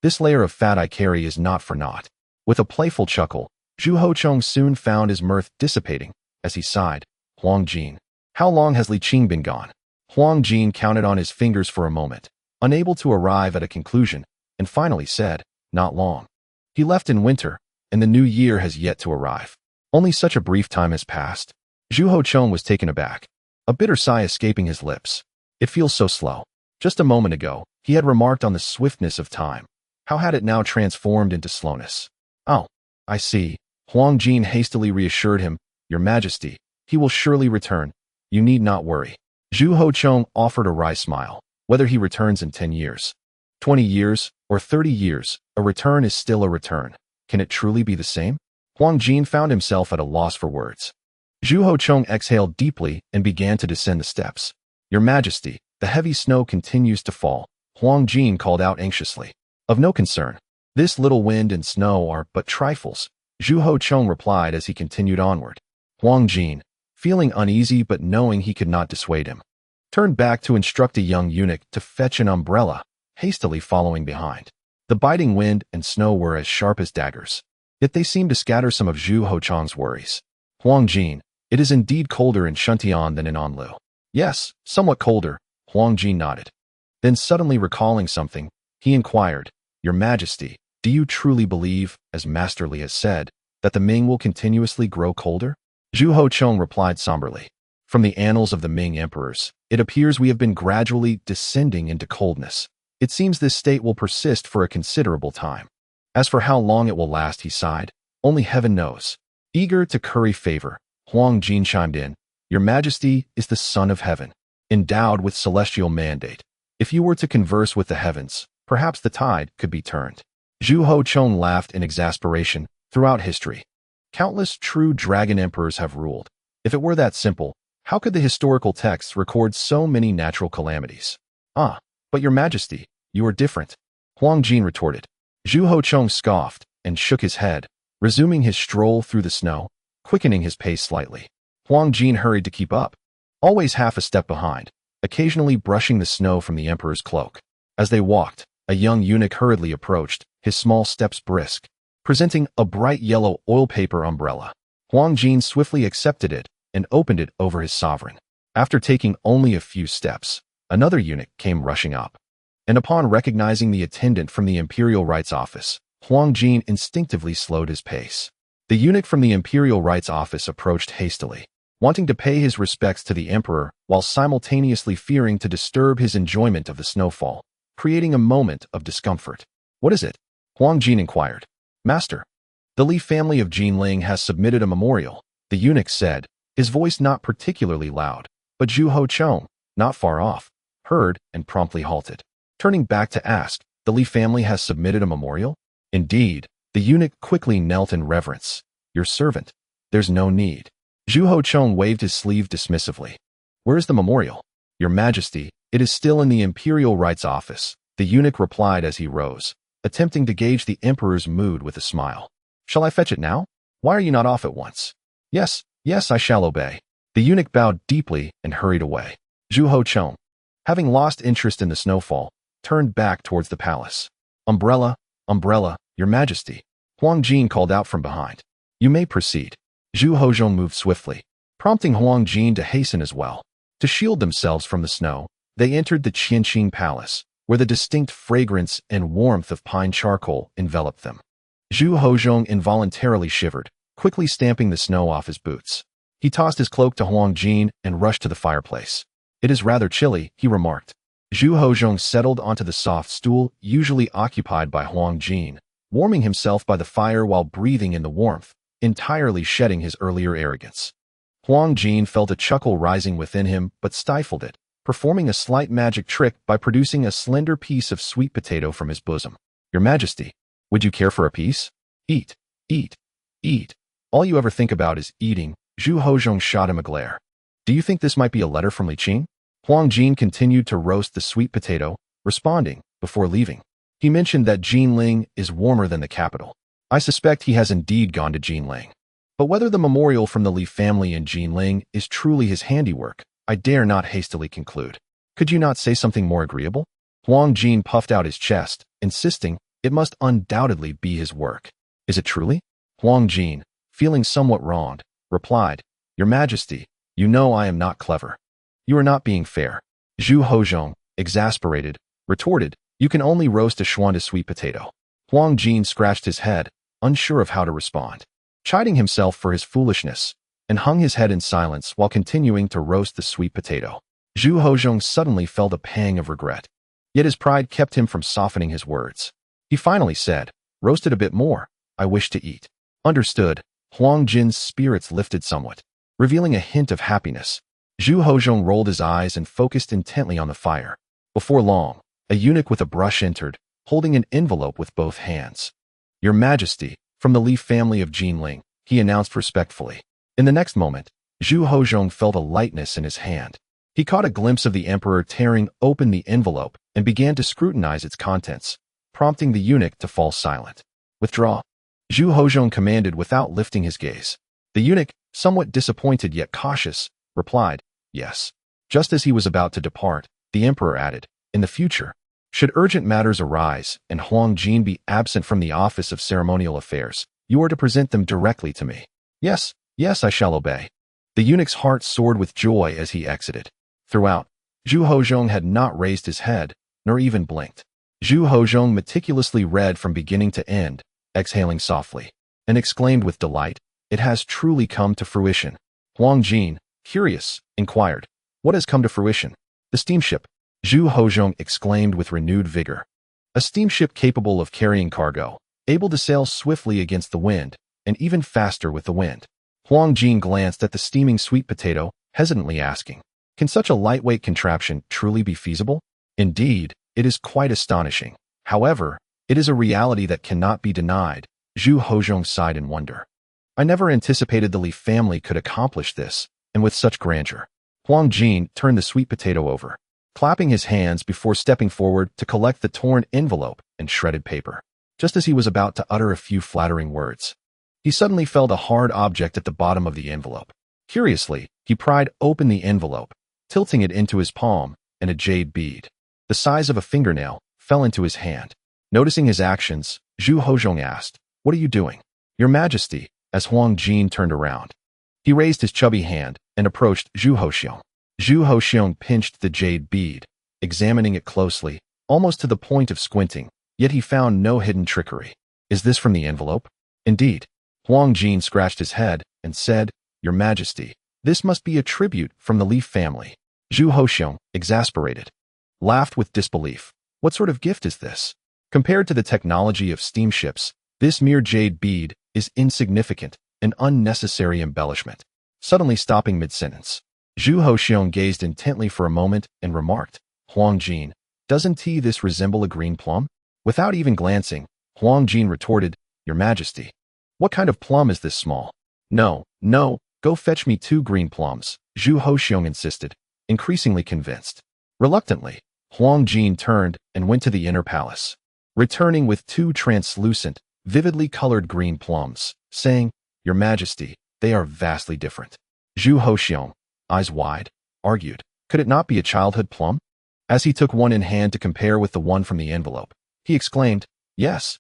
This layer of fat I carry is not for naught. With a playful chuckle, Zhu Hozhong soon found his mirth dissipating as he sighed. Huang Jin, how long has Li Qing been gone? Huang Jin counted on his fingers for a moment, unable to arrive at a conclusion, and finally said, Not long. He left in winter, and the new year has yet to arrive. Only such a brief time has passed. Zhu Hozhong was taken aback, a bitter sigh escaping his lips. It feels so slow. Just a moment ago, he had remarked on the swiftness of time. How had it now transformed into slowness? Oh, I see. Huang Jin hastily reassured him, Your Majesty, he will surely return. You need not worry. Zhu Hozhong offered a wry smile. Whether he returns in 10 years, 20 years, or 30 years, a return is still a return. Can it truly be the same? Huang Jin found himself at a loss for words. Zhu Hozhong exhaled deeply and began to descend the steps. Your Majesty, the heavy snow continues to fall. Huang Jin called out anxiously. Of no concern. This little wind and snow are but trifles, Zhu Hozhong replied as he continued onward. Huang Jin, feeling uneasy but knowing he could not dissuade him, turned back to instruct a young eunuch to fetch an umbrella, hastily following behind. The biting wind and snow were as sharp as daggers, yet they seemed to scatter some of Zhu Hozhong's worries. Huang Jin, it is indeed colder in Shuntian than in Anlu. Yes, somewhat colder, Huang Jin nodded. Then suddenly recalling something, he inquired, Your Majesty, do you truly believe, as Master Li has said, that the Ming will continuously grow colder? Zhu Hozhong replied somberly. From the annals of the Ming emperors, it appears we have been gradually descending into coldness. It seems this state will persist for a considerable time. As for how long it will last, he sighed, only heaven knows. Eager to curry favor, Huang Jin chimed in, Your Majesty is the Son of Heaven, endowed with celestial mandate. If you were to converse with the heavens, perhaps the tide could be turned. Zhu Hochong laughed in exasperation. Throughout history, countless true dragon emperors have ruled. If it were that simple, how could the historical texts record so many natural calamities? Ah, but your majesty, you are different, Huang Jin retorted. Zhu Hochong scoffed and shook his head, resuming his stroll through the snow, quickening his pace slightly. Huang Jin hurried to keep up, always half a step behind, occasionally brushing the snow from the emperor's cloak. As they walked, a young eunuch hurriedly approached, his small steps brisk, presenting a bright yellow oil paper umbrella. Huang Jin swiftly accepted it and opened it over his sovereign. After taking only a few steps, another eunuch came rushing up, and upon recognizing the attendant from the Imperial Rights Office, Huang Jin instinctively slowed his pace. The eunuch from the Imperial Rights Office approached hastily, wanting to pay his respects to the emperor while simultaneously fearing to disturb his enjoyment of the snowfall, creating a moment of discomfort. "What is it?" Huang Jin inquired. "Master, the Li family of Jinling has submitted a memorial," the eunuch said, his voice not particularly loud, but Zhu Hochong, not far off, heard and promptly halted. Turning back to ask, "The Li family has submitted a memorial?" "Indeed," the eunuch quickly knelt in reverence. "Your servant. There's no need." Zhu Hochong waved his sleeve dismissively. "Where is the memorial?" "Your Majesty, it is still in the Imperial Rights Office," the eunuch replied as he rose, attempting to gauge the emperor's mood with a smile. "Shall I fetch it now? Why are you not off at once?" Yes, I shall obey." The eunuch bowed deeply and hurried away. Zhu Hochong, having lost interest in the snowfall, turned back towards the palace. Umbrella, your Majesty," Huang Jin called out from behind. "You may proceed." Zhu Hochong moved swiftly, prompting Huang Jin to hasten as well. To shield themselves from the snow, they entered the Qianqing Palace, where the distinct fragrance and warmth of pine charcoal enveloped them. Zhu Hochong involuntarily shivered, quickly stamping the snow off his boots. He tossed his cloak to Huang Jin and rushed to the fireplace. "It is rather chilly," he remarked. Zhu Hochong settled onto the soft stool usually occupied by Huang Jin, warming himself by the fire while breathing in the warmth, entirely shedding his earlier arrogance. Huang Jin felt a chuckle rising within him but stifled it, performing a slight magic trick by producing a slender piece of sweet potato from his bosom. "Your Majesty, would you care for a piece? Eat, eat, eat. All you ever think about is eating." Zhu Hochong shot him a glare. "Do you think this might be a letter from Li Qing?" Huang Jin continued to roast the sweet potato, responding, before leaving. "He mentioned that Jinling is warmer than the capital. I suspect he has indeed gone to Jinling. But whether the memorial from the Li family in Jinling is truly his handiwork, I dare not hastily conclude. Could you not say something more agreeable?" Huang Jin puffed out his chest, insisting it must undoubtedly be his work. "Is it truly?" Huang Jin, feeling somewhat wronged, replied, "Your Majesty, you know I am not clever." "You are not being fair." Zhu Hochong, exasperated, retorted, "You can only roast a Xuan sweet potato." Huang Jin scratched his head, unsure of how to respond, chiding himself for his foolishness, and hung his head in silence while continuing to roast the sweet potato. Zhu Hochong suddenly felt a pang of regret, yet his pride kept him from softening his words. He finally said, "Roast it a bit more. I wish to eat." "Understood." Huang Jin's spirits lifted somewhat, revealing a hint of happiness. Zhu Hochong rolled his eyes and focused intently on the fire. Before long, a eunuch with a brush entered, holding an envelope with both hands. "Your Majesty, from the Li family of Jinling," he announced respectfully. In the next moment, Zhu Hochong felt a lightness in his hand. He caught a glimpse of the emperor tearing open the envelope and began to scrutinize its contents, prompting the eunuch to fall silent. "Withdraw," Zhu Hochong commanded without lifting his gaze. The eunuch, somewhat disappointed yet cautious, replied, "Yes." Just as he was about to depart, the emperor added, "In the future, should urgent matters arise and Huang Jin be absent from the Office of Ceremonial Affairs, you are to present them directly to me." Yes, I shall obey." The eunuch's heart soared with joy as he exited. Throughout, Zhu Hochong had not raised his head, nor even blinked. Zhu Hochong meticulously read from beginning to end, exhaling softly, and exclaimed with delight, "It has truly come to fruition." Huang Jin, curious, inquired, "What has come to fruition?" "The steamship," Zhu Hochong exclaimed with renewed vigor. "A steamship capable of carrying cargo, able to sail swiftly against the wind, and even faster with the wind." Huang Jin glanced at the steaming sweet potato, hesitantly asking, "Can such a lightweight contraption truly be feasible?" Indeed, it is quite astonishing. However, it is a reality that cannot be denied. Zhu Hozhong sighed in wonder. I never anticipated the Li family could accomplish this, and with such grandeur. Huang Jin turned the sweet potato over, clapping his hands before stepping forward to collect the torn envelope and shredded paper. Just as he was about to utter a few flattering words, he suddenly felt a hard object at the bottom of the envelope. Curiously, he pried open the envelope, tilting it into his palm, and a jade bead, the size of a fingernail, fell into his hand. Noticing his actions, Zhu Hozhong asked, "What are you doing, Your Majesty?" As Huang Jin turned around, he raised his chubby hand and approached Zhu Hoxiong. Zhu Hoxiong pinched the jade bead, examining it closely, almost to the point of squinting, yet he found no hidden trickery. "Is this from the envelope?" "Indeed." Huang Jin scratched his head and said, "Your Majesty, this must be a tribute from the Li family." Zhu Hoxiong, exasperated, laughed with disbelief. "What sort of gift is this? Compared to the technology of steamships, this mere jade bead is insignificant, an unnecessary embellishment." Suddenly stopping mid-sentence, Zhu Hoxiong gazed intently for a moment and remarked, "Huang Jin, doesn't this resemble a green plum?" Without even glancing, Huang Jin retorted, "Your Majesty, what kind of plum is this small?" No, go fetch me 2 green plums," Zhu Hoxiong insisted, increasingly convinced. Reluctantly, Huang Jin turned and went to the inner palace, returning with 2 translucent, vividly colored green plums, saying, "Your Majesty, they are vastly different." Zhu Hoxiong, eyes wide, argued, "Could it not be a childhood plum?" As he took one in hand to compare with the one from the envelope, he exclaimed, Yes,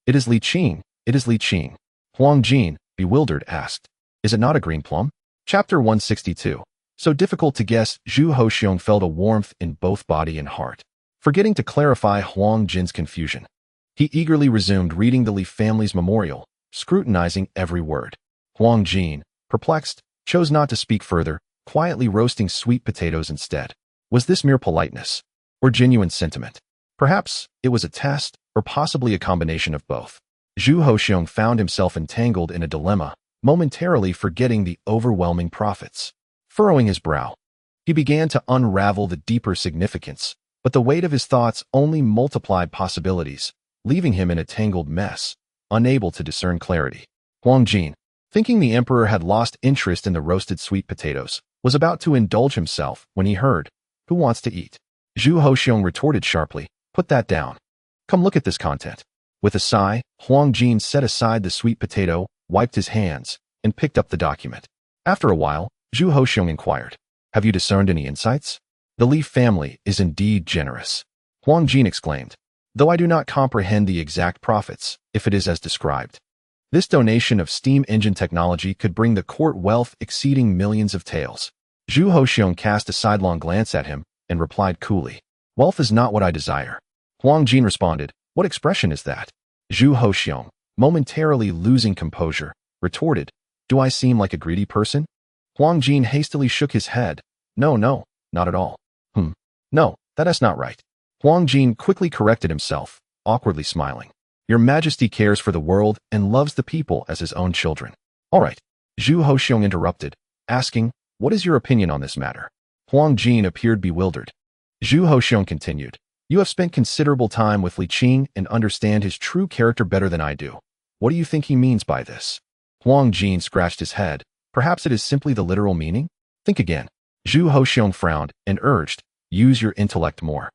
it is Li Qing, it is Li Qing." Huang Jin, bewildered, asked, "Is it not a green plum?" Chapter 162. So difficult to guess, Zhu Hoxiong felt a warmth in both body and heart. Forgetting to clarify Huang Jin's confusion, he eagerly resumed reading the Li family's memorial, scrutinizing every word. Huang Jin, perplexed, chose not to speak further, quietly roasting sweet potatoes instead. Was this mere politeness, or genuine sentiment? Perhaps it was a test, or possibly a combination of both. Zhu Hoxiong found himself entangled in a dilemma, momentarily forgetting the overwhelming profits. Furrowing his brow, he began to unravel the deeper significance, but the weight of his thoughts only multiplied possibilities, leaving him in a tangled mess, unable to discern clarity. Huang Jin, thinking the emperor had lost interest in the roasted sweet potatoes, was about to indulge himself when he heard, "Who wants to eat?" Zhu Hoxiong retorted sharply, "Put that down. Come look at this content." With a sigh, Huang Jin set aside the sweet potato, wiped his hands, and picked up the document. After a while, Zhu Hoxiong inquired, "Have you discerned any insights?" "The Li family is indeed generous," Huang Jin exclaimed, "though I do not comprehend the exact profits, if it is as described. This donation of steam engine technology could bring the court wealth exceeding millions of taels." Zhu Hoxiong cast a sidelong glance at him and replied coolly, "Wealth is not what I desire." Huang Jin responded, "What expression is that?" Zhu Hoxiong, momentarily losing composure, retorted, "Do I seem like a greedy person?" Huang Jin hastily shook his head. No, not at all." No, that is not right." Huang Jin quickly corrected himself, awkwardly smiling. "Your Majesty cares for the world and loves the people as his own children." "All right," Zhu Hoxiong interrupted, asking, "What is your opinion on this matter?" Huang Jin appeared bewildered. Zhu Hoxiong continued, "You have spent considerable time with Li Qing and understand his true character better than I do. What do you think he means by this?" Huang Jin scratched his head. "Perhaps it is simply the literal meaning? Think again." Zhu Hoxiong frowned and urged, "Use your intellect more."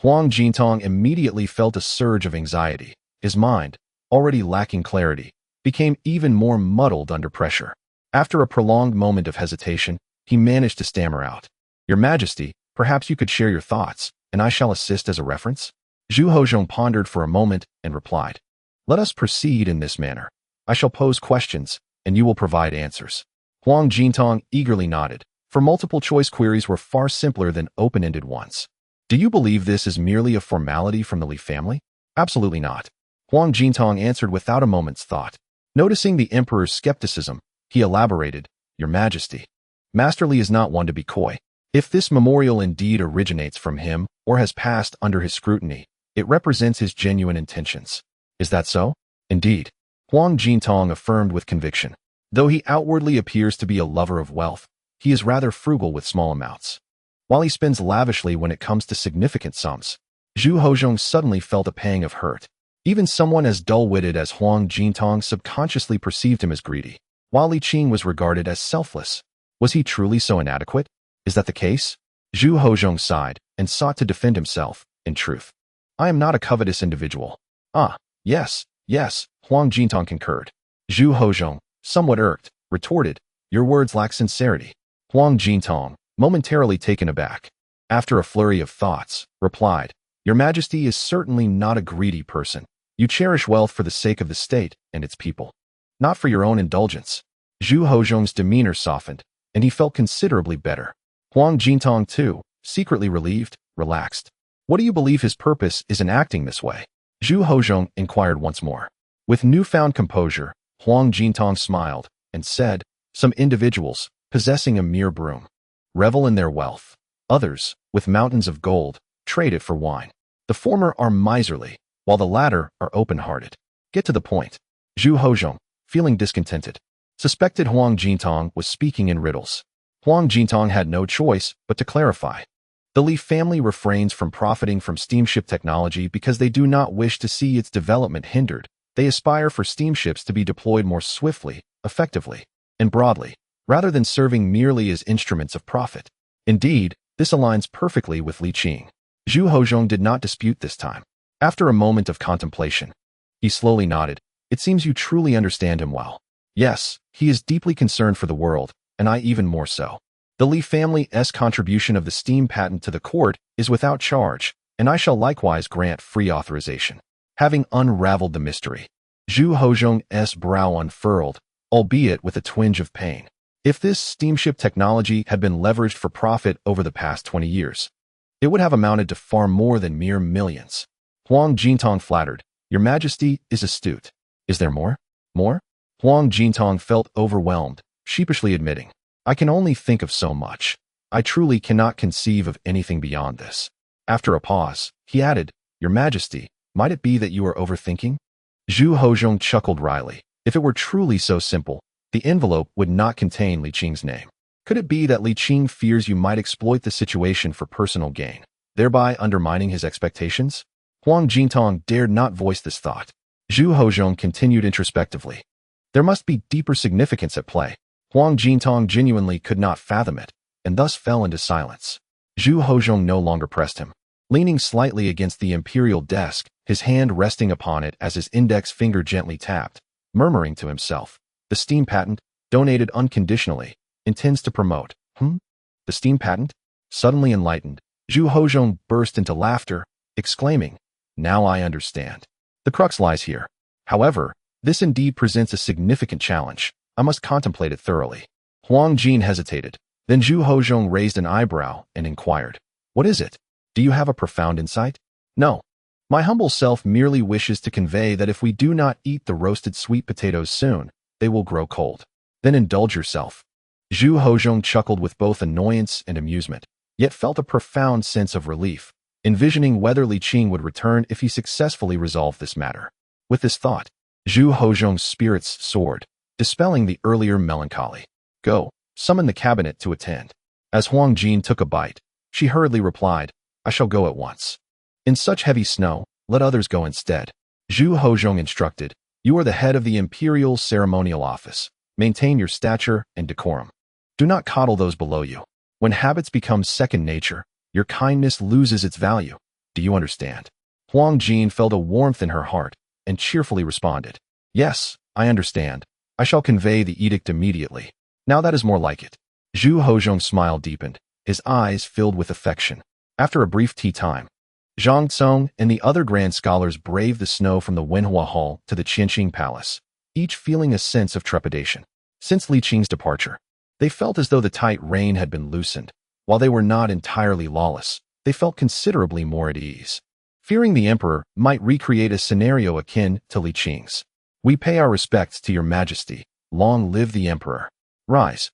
Huang Jintong immediately felt a surge of anxiety. His mind, already lacking clarity, became even more muddled under pressure. After a prolonged moment of hesitation, he managed to stammer out, "Your Majesty, perhaps you could share your thoughts, and I shall assist as a reference." Zhu Hoxiong pondered for a moment and replied, "Let us proceed in this manner. I shall pose questions, and you will provide answers." Huang Jintong eagerly nodded, for multiple-choice queries were far simpler than open-ended ones. "Do you believe this is merely a formality from the Li family?" "Absolutely not," Huang Jintong answered without a moment's thought. Noticing the emperor's skepticism, he elaborated, "Your Majesty, Master Li is not one to be coy. If this memorial indeed originates from him or has passed under his scrutiny, it represents his genuine intentions." "Is that so?" "Indeed," Huang Jintong affirmed with conviction. "Though he outwardly appears to be a lover of wealth, he is rather frugal with small amounts. while he spends lavishly when it comes to significant sums. Zhu Hozhong suddenly felt a pang of hurt. Even someone as dull-witted as Huang Jintong subconsciously perceived him as greedy, while Li Qing was regarded as selfless. Was he truly so inadequate? Is that the case? Zhu Hozhong sighed and sought to defend himself. In truth, I am not a covetous individual. Ah, yes, Huang Jintong concurred. Zhu Hozhong, somewhat irked, retorted, your words lack sincerity. Huang Jintong, momentarily taken aback, after a flurry of thoughts, replied, Your Majesty is certainly not a greedy person. You cherish wealth for the sake of the state and its people, not for your own indulgence. Zhu Hozhong's demeanor softened, and he felt considerably better. Huang Jintong, too, secretly relieved, relaxed. What do you believe his purpose is in acting this way? Zhu Hozhong inquired once more. With newfound composure, Huang Jintong smiled and said, Some individuals, possessing a mere broom, revel in their wealth. Others, with mountains of gold, trade it for wine. The former are miserly, while the latter are open-hearted. Get to the point. Zhu Hozhong, feeling discontented, suspected Huang Jintong was speaking in riddles. Huang Jintong had no choice but to clarify. The Li family refrains from profiting from steamship technology because they do not wish to see its development hindered. They aspire for steamships to be deployed more swiftly, effectively, and broadly, rather than serving merely as instruments of profit. Indeed, this aligns perfectly with Li Qing. Zhu Hozhong did not dispute this time. After a moment of contemplation, he slowly nodded. It seems you truly understand him well. Yes, he is deeply concerned for the world, and I even more so. The Li family's contribution of the steam patent to the court is without charge, and I shall likewise grant free authorization. Having unraveled the mystery, Zhu Hozhong's brow unfurled, albeit with a twinge of pain. If this steamship technology had been leveraged for profit over the past 20 years, it would have amounted to far more than mere millions. Huang Jintong flattered, Your Majesty is astute. Is there more? More? Huang Jintong felt overwhelmed, sheepishly admitting, I can only think of so much. I truly cannot conceive of anything beyond this. After a pause, he added, Your Majesty, might it be that you are overthinking? Zhu Hozhong chuckled wryly. If it were truly so simple, the envelope would not contain Li Qing's name. Could it be that Li Qing fears you might exploit the situation for personal gain, thereby undermining his expectations? Huang Jintong dared not voice this thought. Zhu Hozhong continued introspectively. There must be deeper significance at play. Huang Jintong genuinely could not fathom it, and thus fell into silence. Zhu Hozhong no longer pressed him. Leaning slightly against the imperial desk, his hand resting upon it as his index finger gently tapped, murmuring to himself, The steam patent, donated unconditionally, intends to promote. The steam patent? Suddenly enlightened, Zhu Hozhong burst into laughter, exclaiming, Now I understand. The crux lies here. However, this indeed presents a significant challenge. I must contemplate it thoroughly. Huang Jin hesitated. Then Zhu Hozhong raised an eyebrow and inquired, What is it? Do you have a profound insight? No. My humble self merely wishes to convey that if we do not eat the roasted sweet potatoes soon, they will grow cold. Then indulge yourself. Zhu Hozhong chuckled with both annoyance and amusement, yet felt a profound sense of relief, envisioning whether Li Qing would return if he successfully resolved this matter. With this thought, Zhu Hozhong's spirits soared, dispelling the earlier melancholy. Go, summon the cabinet to attend. As Huang Jin took a bite, she hurriedly replied, I shall go at once. In such heavy snow, let others go instead. Zhu Hozhong instructed, You are the head of the Imperial Ceremonial Office. Maintain your stature and decorum. Do not coddle those below you. When habits become second nature, your kindness loses its value. Do you understand? Huang Jin felt a warmth in her heart and cheerfully responded, Yes, I understand. I shall convey the edict immediately. Now that is more like it. Zhu Hozhong's smile deepened, his eyes filled with affection. After a brief tea time, Zhang Tsong and the other grand scholars braved the snow from the Wenhua Hall to the Qianqing Palace, each feeling a sense of trepidation. Since Li Qing's departure, they felt as though the tight rein had been loosened. While they were not entirely lawless, they felt considerably more at ease. Fearing the emperor might recreate a scenario akin to Li Qing's. We pay our respects to your majesty. Long live the emperor. Rise.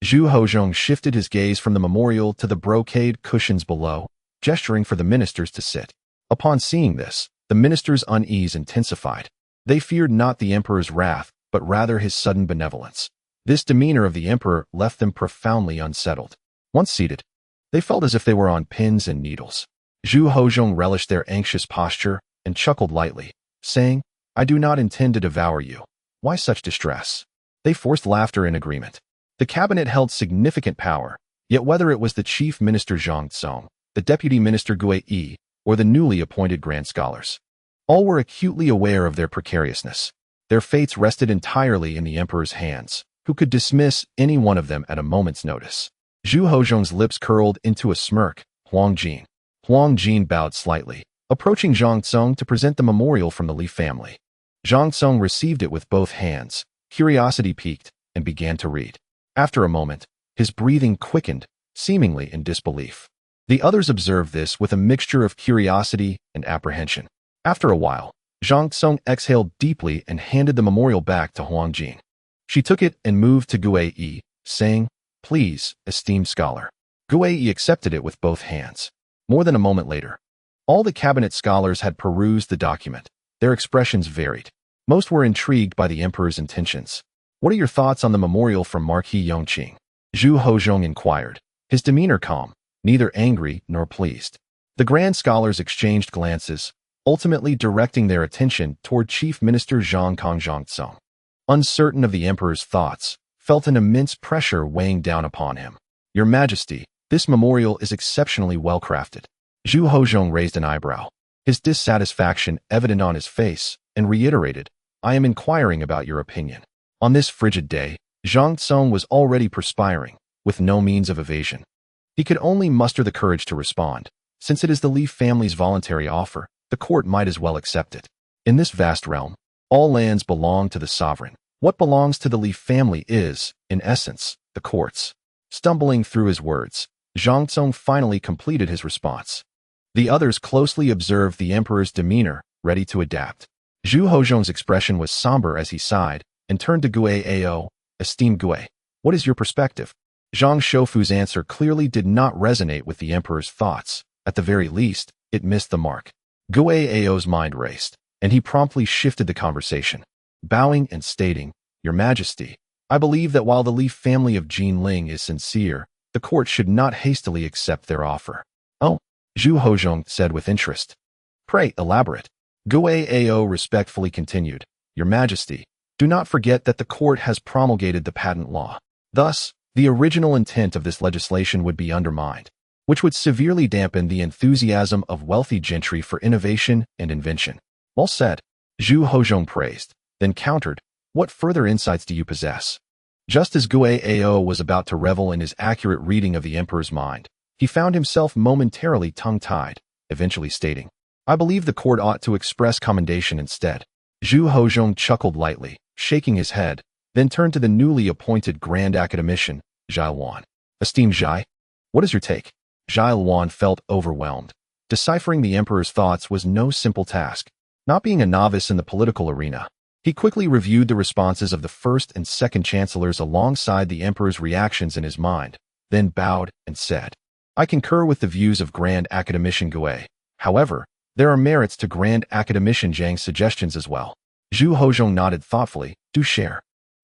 Zhu Hozhong shifted his gaze from the memorial to the brocade cushions below, gesturing for the ministers to sit. Upon seeing this, the ministers' unease intensified. They feared not the emperor's wrath, but rather his sudden benevolence. This demeanor of the emperor left them profoundly unsettled. Once seated, They felt as if they were on pins and needles. Zhu Hozhong relished their anxious posture and chuckled lightly, saying, "I do not intend to devour you. Why such distress?" They forced laughter in agreement. The cabinet held significant power, yet whether it was the chief minister Zhang Tsong, the deputy minister Gui Yi, or the newly appointed grand scholars, all were acutely aware of their precariousness. Their fates rested entirely in the emperor's hands, who could dismiss any one of them at a moment's notice. Zhu Hozhong's lips curled into a smirk. Huang Jin. Huang Jin bowed slightly, approaching Zhang Tsong to present the memorial from the Li family. Zhang Tsong received it with both hands, curiosity piqued, and began to read. After a moment, his breathing quickened, seemingly in disbelief. The others observed this with a mixture of curiosity and apprehension. After a while, Zhang Tsong exhaled deeply and handed the memorial back to Huang Jin. She took it and moved to Gui Yi, saying, "Please, esteemed scholar." Gui Yi accepted it with both hands. More than a moment later, all the cabinet scholars had perused the document. Their expressions varied. Most were intrigued by the emperor's intentions. "What are your thoughts on the memorial from Marquis Yongqing?" Zhu Hozhong inquired, his demeanor calm, neither angry nor pleased. The grand scholars exchanged glances, ultimately directing their attention toward Chief Minister Zhang Tsong. Uncertain of the emperor's thoughts, felt an immense pressure weighing down upon him. "Your Majesty, this memorial is exceptionally well crafted." Zhu Hozhong raised an eyebrow, his dissatisfaction evident on his face, and reiterated, "I am inquiring about your opinion." On this frigid day, Zhang Tsong was already perspiring, with no means of evasion. He could only muster the courage to respond. Since it is the Li family's voluntary offer, the court might as well accept it. In this vast realm, all lands belong to the sovereign. What belongs to the Li family is, in essence, the court's. Stumbling through his words, Zhang Tsong finally completed his response. The others closely observed the emperor's demeanor, ready to adapt. Zhu Hozhong's expression was somber as he sighed, and turned to Gui Ao, "Esteemed Gui, what is your perspective?" Zhang Shoufu's answer clearly did not resonate with the emperor's thoughts. At the very least, it missed the mark. Gui Ao's mind raced, and he promptly shifted the conversation, bowing and stating, "Your Majesty, I believe that while the Li family of Jinling is sincere, the court should not hastily accept their offer." "Oh," Zhu Hozhong said with interest. "Pray elaborate." Gui Ao respectfully continued, "Your Majesty, do not forget that the court has promulgated the patent law. Thus, the original intent of this legislation would be undermined, which would severely dampen the enthusiasm of wealthy gentry for innovation and invention." "Well said," Zhu Hozhong praised, then countered, "What further insights do you possess?" Just as Gui Ao was about to revel in his accurate reading of the emperor's mind, he found himself momentarily tongue-tied, eventually stating, "I believe the court ought to express commendation instead." Zhu Hozhong chuckled lightly, shaking his head, then turned to the newly appointed Grand Academician, Zhai Luan. "Esteemed Zhai, what is your take?" Zhai Luan felt overwhelmed. Deciphering the emperor's thoughts was no simple task. Not being a novice in the political arena, he quickly reviewed the responses of the first and second chancellors alongside the emperor's reactions in his mind, then bowed and said, "I concur with the views of Grand Academician Gui. However, there are merits to Grand Academician Zhang's suggestions as well." Zhu Hozhong nodded thoughtfully, "Do share."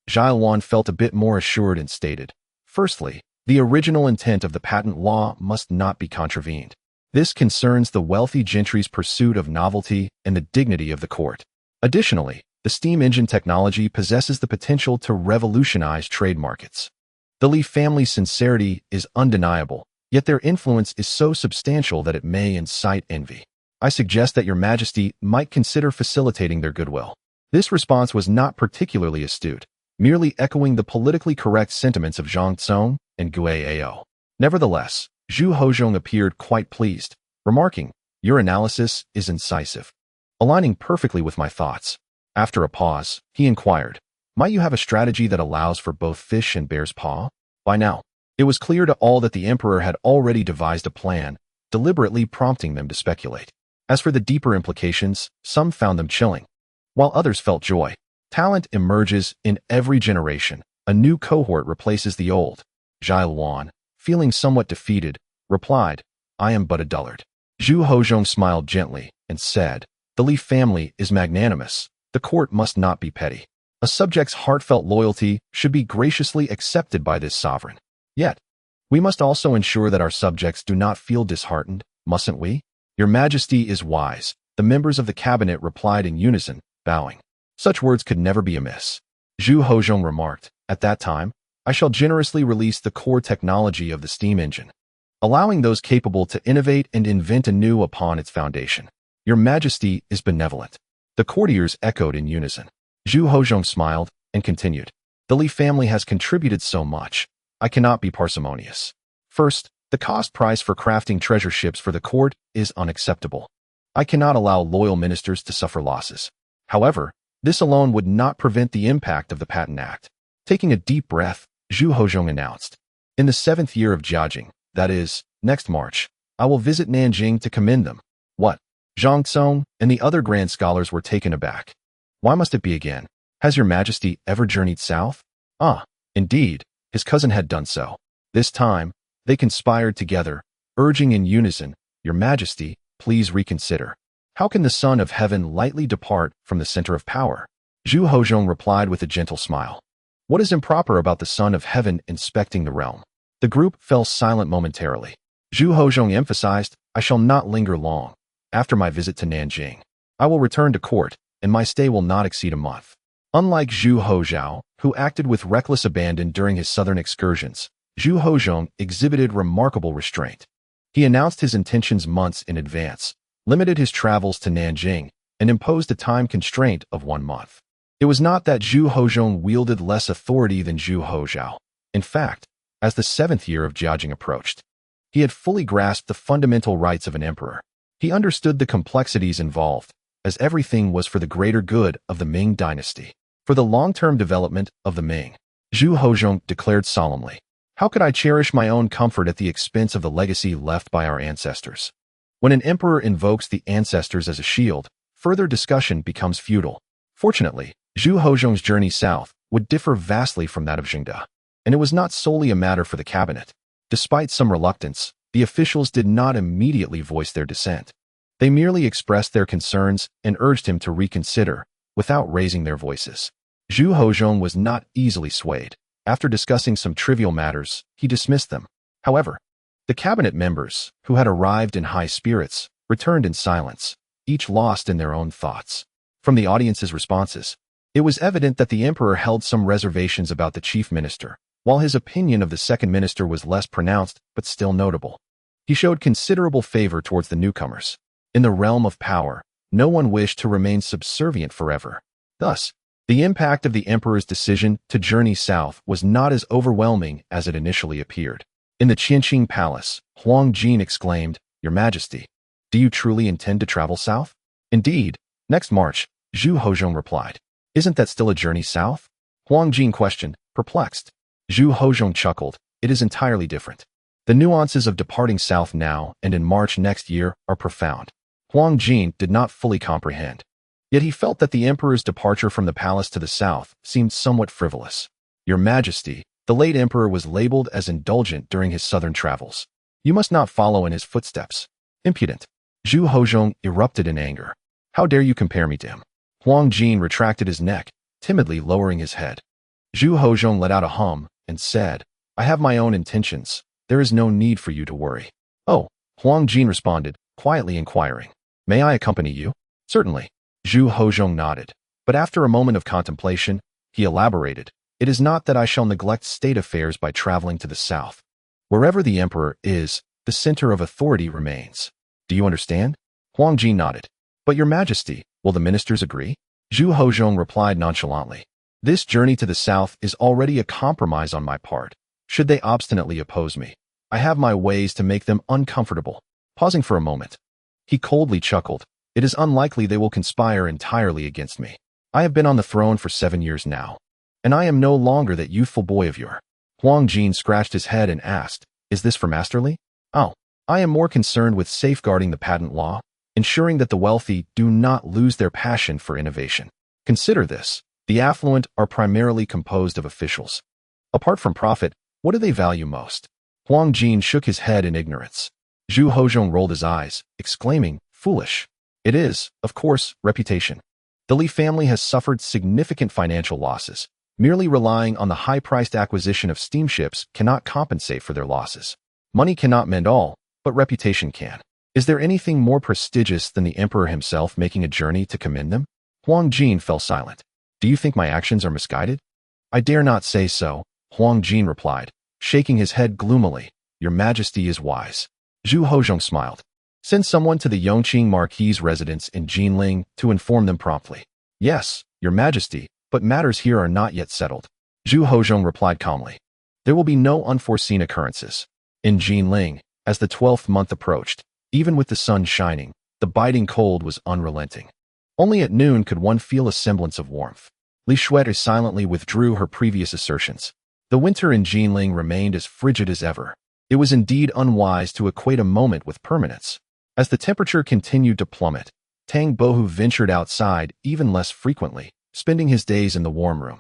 Zhai Luan felt a bit more assured and stated, "Firstly, the original intent of the patent law must not be contravened. This concerns the wealthy gentry's pursuit of novelty and the dignity of the court. Additionally, the steam engine technology possesses the potential to revolutionize trade markets. The Li family's sincerity is undeniable, yet their influence is so substantial that it may incite envy. I suggest that Your Majesty might consider facilitating their goodwill." This response was not particularly astute, merely echoing the politically correct sentiments of Zhang Tsong and Gui Ao. Nevertheless, Zhu Hozhong appeared quite pleased, remarking, "Your analysis is incisive, aligning perfectly with my thoughts." After a pause, he inquired, "Might you have a strategy that allows for both fish and bear's paw?" By now, it was clear to all that the emperor had already devised a plan, deliberately prompting them to speculate. As for the deeper implications, some found them chilling, while others felt joy. Talent emerges in every generation. A new cohort replaces the old. Zhai Luan, feeling somewhat defeated, replied, "I am but a dullard." Zhu Hozhong smiled gently and said, "The Li family is magnanimous. The court must not be petty. A subject's heartfelt loyalty should be graciously accepted by this sovereign. Yet, We must also ensure that our subjects do not feel disheartened, mustn't we? Your Majesty is wise, the members of the cabinet replied in unison, bowing. Such words could never be amiss. Zhu Hozhong remarked, at that time, I shall generously release the core technology of the steam engine, allowing those capable to innovate and invent anew upon its foundation. Your Majesty is benevolent. The courtiers echoed in unison. Zhu Hozhong smiled and continued. The Li family has contributed so much. I cannot be parsimonious. First, the cost price for crafting treasure ships for the court is unacceptable. I cannot allow loyal ministers to suffer losses. However, this alone would not prevent the impact of the Patent Act. Taking a deep breath, Zhu Hozhong announced, in the 7th year of Jiajing, that is, next March, I will visit Nanjing to commend them. What? Zhang Tsong and the other grand scholars were taken aback. Why must it be again? Has your Majesty ever journeyed south? Ah, indeed, his cousin had done so. This time, they conspired together, urging in unison, Your Majesty, please reconsider. How can the Son of Heaven lightly depart from the center of power? Zhu Hozhong replied with a gentle smile. What is improper about the Son of Heaven inspecting the realm? The group fell silent momentarily. Zhu Hozhong emphasized, I shall not linger long. After my visit to Nanjing, I will return to court, and my stay will not exceed a month. Unlike Zhu Hozhao, who acted with reckless abandon during his southern excursions, Zhu Hozhong exhibited remarkable restraint. He announced his intentions months in advance, limited his travels to Nanjing, and imposed a time constraint of 1 month. It was not that Zhu Hozhong wielded less authority than Zhu Hozhao. In fact, as the 7th year of Jiajing approached, he had fully grasped the fundamental rights of an emperor. He understood the complexities involved, as everything was for the greater good of the Ming dynasty. For the long-term development of the Ming, Zhu Hozhong declared solemnly, how could I cherish my own comfort at the expense of the legacy left by our ancestors? When an emperor invokes the ancestors as a shield, further discussion becomes futile. Fortunately, Zhu Hozhong's journey south would differ vastly from that of Jingda, and it was not solely a matter for the cabinet. Despite some reluctance, the officials did not immediately voice their dissent. They merely expressed their concerns and urged him to reconsider, without raising their voices. Zhu Hozhong was not easily swayed. After discussing some trivial matters, he dismissed them. However, the cabinet members, who had arrived in high spirits, returned in silence, each lost in their own thoughts. From the audience's responses, it was evident that the emperor held some reservations about the chief minister, while his opinion of the second minister was less pronounced but still notable. He showed considerable favor towards the newcomers. In the realm of power, no one wished to remain subservient forever. Thus, the impact of the emperor's decision to journey south was not as overwhelming as it initially appeared. In the Qianqing Palace, Huang Jin exclaimed, Your Majesty, do you truly intend to travel south? Indeed, next March, Zhu Hozhong replied. Isn't that still a journey south? Huang Jin questioned, perplexed. Zhu Hozhong chuckled, it is entirely different. The nuances of departing south now and in March next year are profound. Huang Jin did not fully comprehend. Yet he felt that the emperor's departure from the palace to the south seemed somewhat frivolous. Your Majesty, the late emperor was labeled as indulgent during his southern travels. You must not follow in his footsteps. Impudent. Zhu Hozhong erupted in anger. How dare you compare me to him? Huang Jin retracted his neck, timidly lowering his head. Zhu Hozhong let out a hum and said, I have my own intentions. There is no need for you to worry. Oh, Huang Jin responded, quietly inquiring. May I accompany you? Certainly. Zhu Hozhong nodded, but after a moment of contemplation, he elaborated, It is not that I shall neglect state affairs by traveling to the south. Wherever the emperor is, the center of authority remains. Do you understand? Huang Jin nodded. But your Majesty, will the ministers agree? Zhu Hozhong replied nonchalantly. This journey to the south is already a compromise on my part. Should they obstinately oppose me, I have my ways to make them uncomfortable. Pausing for a moment, he coldly chuckled. It is unlikely they will conspire entirely against me. I have been on the throne for 7 years now, and I am no longer that youthful boy of yore. Huang Jin scratched his head and asked, Is this for Masterly? Oh, I am more concerned with safeguarding the patent law, ensuring that the wealthy do not lose their passion for innovation. Consider this. The affluent are primarily composed of officials. Apart from profit, what do they value most? Huang Jin shook his head in ignorance. Zhu Hozhong rolled his eyes, exclaiming, Foolish. It is, of course, reputation. The Li family has suffered significant financial losses, Merely relying on the high-priced acquisition of steamships cannot compensate for their losses. Money cannot mend all, but reputation can. Is there anything more prestigious than the emperor himself making a journey to commend them? Huang Jin fell silent. Do you think my actions are misguided? I dare not say so, Huang Jin replied, shaking his head gloomily. Your Majesty is wise. Zhu Hozhong smiled. Send someone to the Yongqing Marquis's residence in Jinling to inform them promptly. Yes, Your Majesty, but matters here are not yet settled. Zhu Hozhong replied calmly. There will be no unforeseen occurrences. In Jinling, as the 12th month approached, even with the sun shining, the biting cold was unrelenting. Only at noon could one feel a semblance of warmth. Li Shuai silently withdrew her previous assertions. The winter in Jinling remained as frigid as ever. It was indeed unwise to equate a moment with permanence. As the temperature continued to plummet, Tang Bohu ventured outside even less frequently, spending his days in the warm room,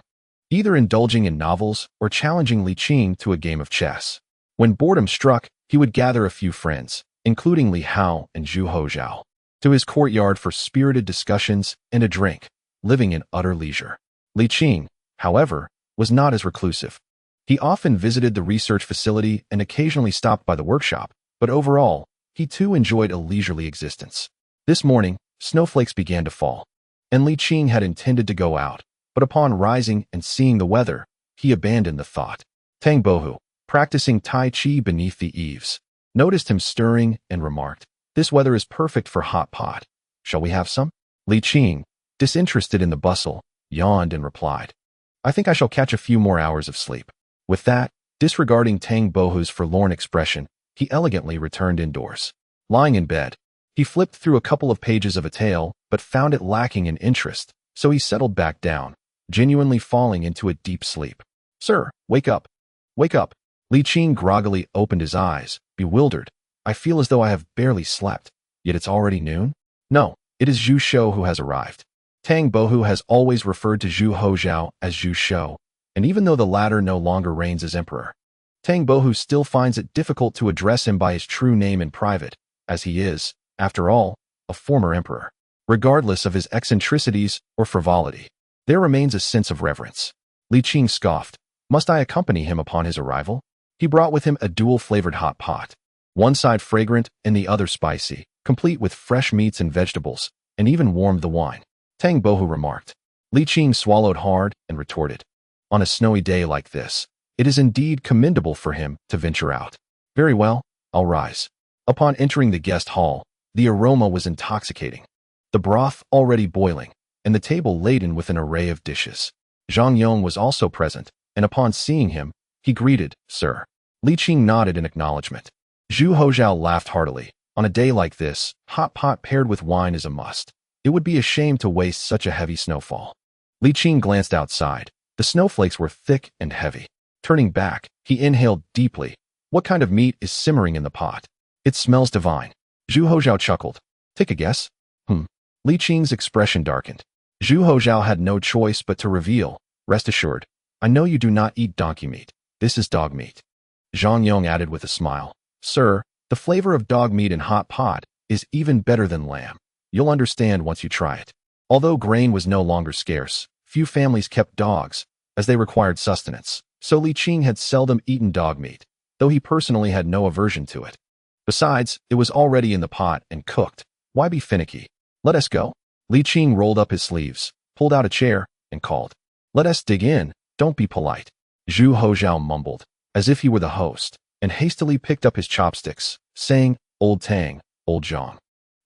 either indulging in novels or challenging Li Qing to a game of chess. When boredom struck, he would gather a few friends, including Li Hao and Zhu Hozhao, to his courtyard for spirited discussions and a drink, living in utter leisure. Li Qing, however, was not as reclusive. He often visited the research facility and occasionally stopped by the workshop, but overall, he too enjoyed a leisurely existence. This morning, snowflakes began to fall, and Li Qing had intended to go out, but upon rising and seeing the weather, he abandoned the thought. Tang Bohu, practicing Tai Chi beneath the eaves, noticed him stirring and remarked, "This weather is perfect for hot pot. Shall we have some?" Li Qing, disinterested in the bustle, yawned and replied, "I think I shall catch a few more hours of sleep." With that, disregarding Tang Bohu's forlorn expression, he elegantly returned indoors. Lying in bed, he flipped through a couple of pages of a tale, but found it lacking in interest, so he settled back down, genuinely falling into a deep sleep. "Sir, wake up! Wake up!" Li Qing groggily opened his eyes, bewildered. "I feel as though I have barely slept, yet it's already noon?" "No, it is Zhu Shou who has arrived." Tang Bohu has always referred to Zhu Hozhao as Zhu Shou, and even though the latter no longer reigns as emperor, Tang Bohu still finds it difficult to address him by his true name in private, as he is, after all, a former emperor. Regardless of his eccentricities or frivolity, there remains a sense of reverence. Li Qing scoffed. Must I accompany him upon his arrival? He brought with him a dual-flavored hot pot, one side fragrant and the other spicy, complete with fresh meats and vegetables, and even warmed the wine. Tang Bohu remarked. Li Qing swallowed hard and retorted. On a snowy day like this, it is indeed commendable for him to venture out. Very well, I'll rise. Upon entering the guest hall, the aroma was intoxicating. The broth already boiling, and the table laden with an array of dishes. Zhang Yong was also present, and upon seeing him, he greeted, "Sir." Li Qing nodded in acknowledgement. Zhu Hozhao laughed heartily. On a day like this, hot pot paired with wine is a must. It would be a shame to waste such a heavy snowfall. Li Qing glanced outside. The snowflakes were thick and heavy. Turning back, he inhaled deeply. What kind of meat is simmering in the pot? It smells divine. Zhu Hozhao chuckled. Take a guess? Li Qing's expression darkened. Zhu Hozhao had no choice but to reveal, "Rest assured, I know you do not eat donkey meat. This is dog meat." Zhang Yong added with a smile, "Sir, the flavor of dog meat in hot pot is even better than lamb. You'll understand once you try it." Although grain was no longer scarce, few families kept dogs, as they required sustenance, so Li Qing had seldom eaten dog meat, though he personally had no aversion to it. Besides, it was already in the pot and cooked. Why be finicky? "Let us go." Li Qing rolled up his sleeves, pulled out a chair, and called, "Let us dig in, don't be polite." Zhu Hozhao mumbled, as if he were the host, and hastily picked up his chopsticks, saying, "Old Tang, old Zhang.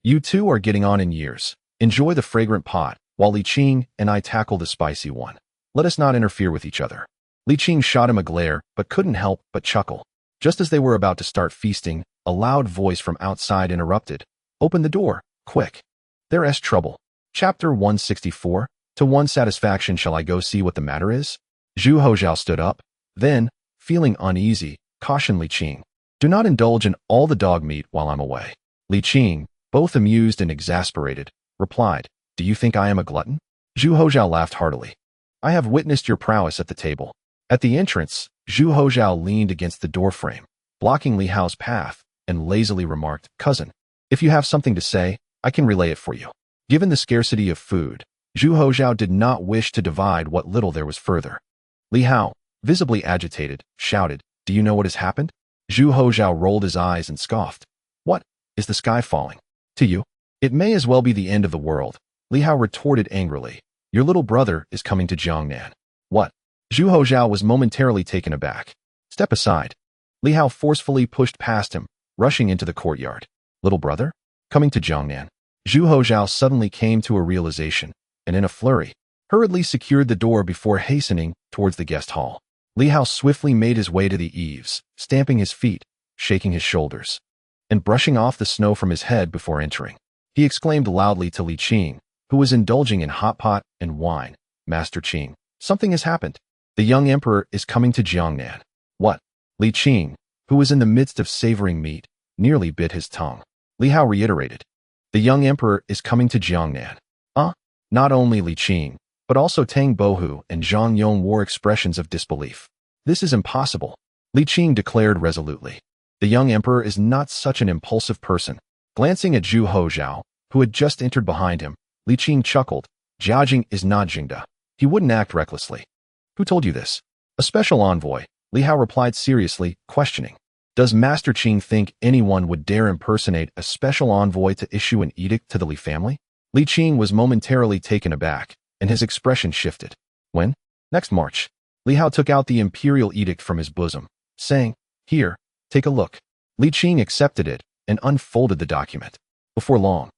You two are getting on in years. Enjoy the fragrant pot, while Li Qing and I tackle the spicy one. Let us not interfere with each other." Li Qing shot him a glare, but couldn't help but chuckle. Just as they were about to start feasting, a loud voice from outside interrupted. "Open the door, quick. There's trouble." Chapter 164. To one's satisfaction shall I go see what the matter is? Zhu Hozhao stood up. Then, feeling uneasy, cautioned Li Qing. "Do not indulge in all the dog meat while I'm away." Li Qing, both amused and exasperated, replied, "Do you think I am a glutton?" Zhu Hozhao laughed heartily. "I have witnessed your prowess at the table." At the entrance, Zhu Hozhao leaned against the doorframe, blocking Li Hao's path, and lazily remarked, "Cousin, if you have something to say, I can relay it for you." Given the scarcity of food, Zhu Hozhao did not wish to divide what little there was further. Li Hao, visibly agitated, shouted, "Do you know what has happened?" Zhu Hozhao rolled his eyes and scoffed. "What? Is the sky falling? To you? It may as well be the end of the world." Li Hao retorted angrily. "Your little brother is coming to Jiangnan." "What?" Zhu Hozhao was momentarily taken aback. "Step aside." Li Hao forcefully pushed past him, rushing into the courtyard. "Little brother? Coming to Jiangnan?" Zhu Hozhao suddenly came to a realization, and in a flurry, hurriedly secured the door before hastening towards the guest hall. Li Hao swiftly made his way to the eaves, stamping his feet, shaking his shoulders, and brushing off the snow from his head before entering. He exclaimed loudly to Li Qing, who was indulging in hot pot and wine, "Master Qing, something has happened. The young emperor is coming to Jiangnan." "What?" Li Qing, who was in the midst of savoring meat, nearly bit his tongue. Li Hao reiterated, "The young emperor is coming to Jiangnan." Not only Li Qing, but also Tang Bohu and Zhang Yong wore expressions of disbelief. "This is impossible," Li Qing declared resolutely. "The young emperor is not such an impulsive person." Glancing at Zhu Hozhao, who had just entered behind him, Li Qing chuckled. "Jiajing is not Jingda. He wouldn't act recklessly." "Who told you this?" "A special envoy," Li Hao replied seriously, questioning. "Does Master Qing think anyone would dare impersonate a special envoy to issue an edict to the Li family?" Li Qing was momentarily taken aback, and his expression shifted. "When?" "Next March." Li Hao took out the imperial edict from his bosom, saying, "Here, take a look." Li Qing accepted it and unfolded the document. Before long,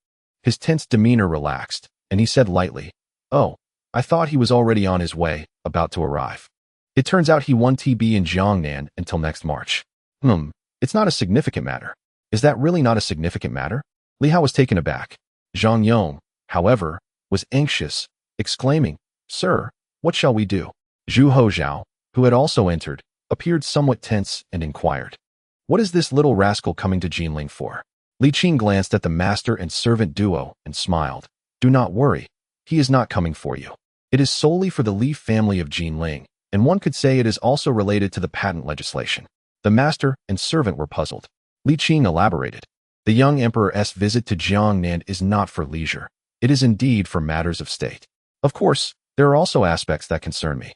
his tense demeanor relaxed, and he said lightly, "Oh, I thought he was already on his way, about to arrive. It turns out he won't be in Jiangnan until next March." It's not a significant matter." "Is that really not a significant matter?" Li Hao was taken aback. Zhang Yong, however, was anxious, exclaiming, "Sir, what shall we do?" Zhu Hozhao, who had also entered, appeared somewhat tense and inquired, "What is this little rascal coming to Jinling for?" Li Qing glanced at the master and servant duo and smiled. "Do not worry, he is not coming for you. It is solely for the Li family of Jinling, and one could say it is also related to the patent legislation." The master and servant were puzzled. Li Qing elaborated. "The young emperor's visit to Jiangnan is not for leisure. It is indeed for matters of state. Of course, there are also aspects that concern me."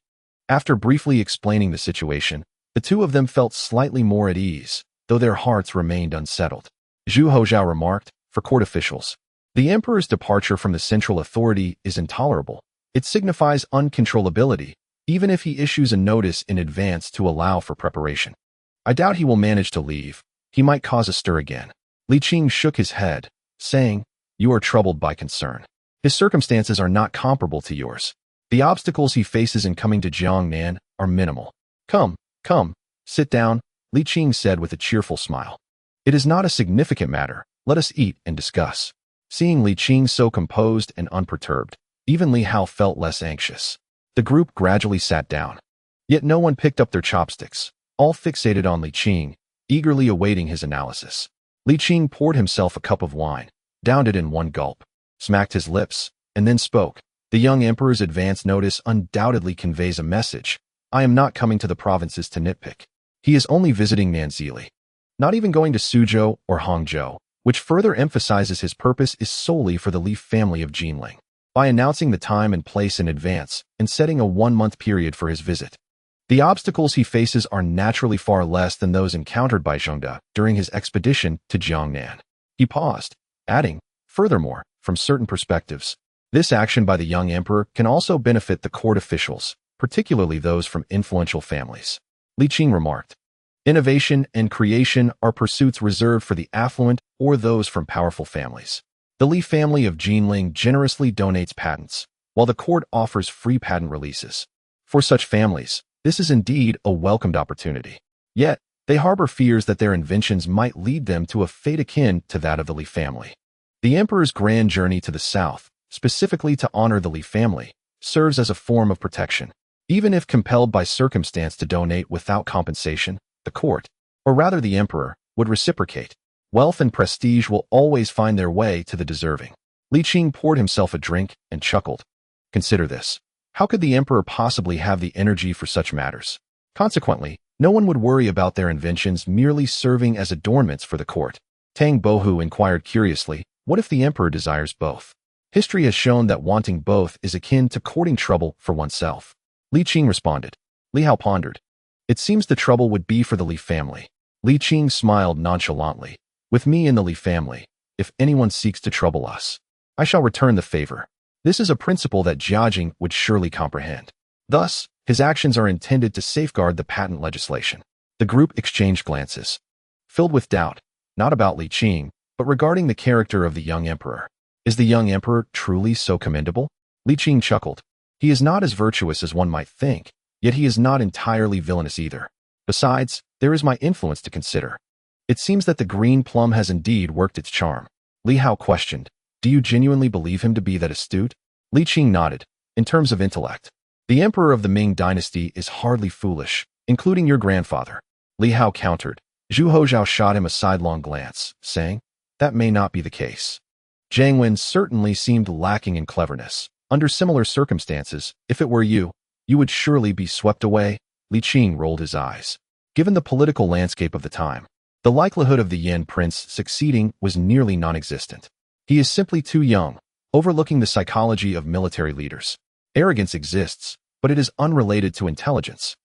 After briefly explaining the situation, the two of them felt slightly more at ease, though their hearts remained unsettled. Zhu Hozhao remarked, "For court officials, the emperor's departure from the central authority is intolerable. It signifies uncontrollability, even if he issues a notice in advance to allow for preparation. I doubt he will manage to leave. He might cause a stir again." Li Qing shook his head, saying, "You are troubled by concern. His circumstances are not comparable to yours. The obstacles he faces in coming to Jiangnan are minimal. Come, sit down," Li Qing said with a cheerful smile. "It is not a significant matter. Let us eat and discuss." Seeing Li Qing so composed and unperturbed, even Li Hao felt less anxious. The group gradually sat down. Yet no one picked up their chopsticks, all fixated on Li Qing, eagerly awaiting his analysis. Li Qing poured himself a cup of wine, downed it in one gulp, smacked his lips, and then spoke. "The young emperor's advance notice undoubtedly conveys a message. I am not coming to the provinces to nitpick. He is only visiting Nanzili, not even going to Suzhou or Hangzhou, which further emphasizes his purpose is solely for the Li family of Jinling. By announcing the time and place in advance and setting a 1-month period for his visit, the obstacles he faces are naturally far less than those encountered by Zhengde during his expedition to Jiangnan." He paused, adding, "Furthermore, from certain perspectives, this action by the young emperor can also benefit the court officials, particularly those from influential families." Li Qing remarked, "Innovation and creation are pursuits reserved for the affluent or those from powerful families. The Li family of Jinling generously donates patents, while the court offers free patent releases. For such families, this is indeed a welcomed opportunity. Yet, they harbor fears that their inventions might lead them to a fate akin to that of the Li family. The emperor's grand journey to the south, specifically to honor the Li family, serves as a form of protection. Even if compelled by circumstance to donate without compensation, the court, or rather the emperor, would reciprocate. Wealth and prestige will always find their way to the deserving." Li Qing poured himself a drink and chuckled. "Consider this. How could the emperor possibly have the energy for such matters? Consequently, no one would worry about their inventions merely serving as adornments for the court." Tang Bohu inquired curiously, "What if the emperor desires both?" "History has shown that wanting both is akin to courting trouble for oneself." Li Qing responded, Li Hao pondered. It seems the trouble would be for the Li family. Li Qing smiled nonchalantly. With me in the Li family, if anyone seeks to trouble us, I shall return the favor. This is a principle that Jiajing would surely comprehend. Thus, his actions are intended to safeguard the patent legislation. The group exchanged glances, filled with doubt, not about Li Qing, but regarding the character of the young emperor. Is the young emperor truly so commendable? Li Qing chuckled. He is not as virtuous as one might think, yet he is not entirely villainous either. Besides, there is my influence to consider. It seems that the green plum has indeed worked its charm. Li Hao questioned, do you genuinely believe him to be that astute? Li Qing nodded. In terms of intellect, the emperor of the Ming dynasty is hardly foolish, including your grandfather. Li Hao countered. Zhu Hozhao shot him a sidelong glance, saying, that may not be the case. Jiang Wen certainly seemed lacking in cleverness. Under similar circumstances, if it were you, you would surely be swept away. Li Qing rolled his eyes. Given the political landscape of the time, the likelihood of the Yan prince succeeding was nearly non-existent. He is simply too young, overlooking the psychology of military leaders. Arrogance exists, but it is unrelated to intelligence.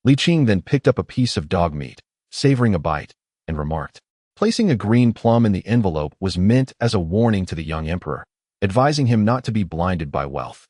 Li Qing then picked up a piece of dog meat, savoring a bite, and remarked, placing a green plum in the envelope was meant as a warning to the young emperor, advising him not to be blinded by wealth.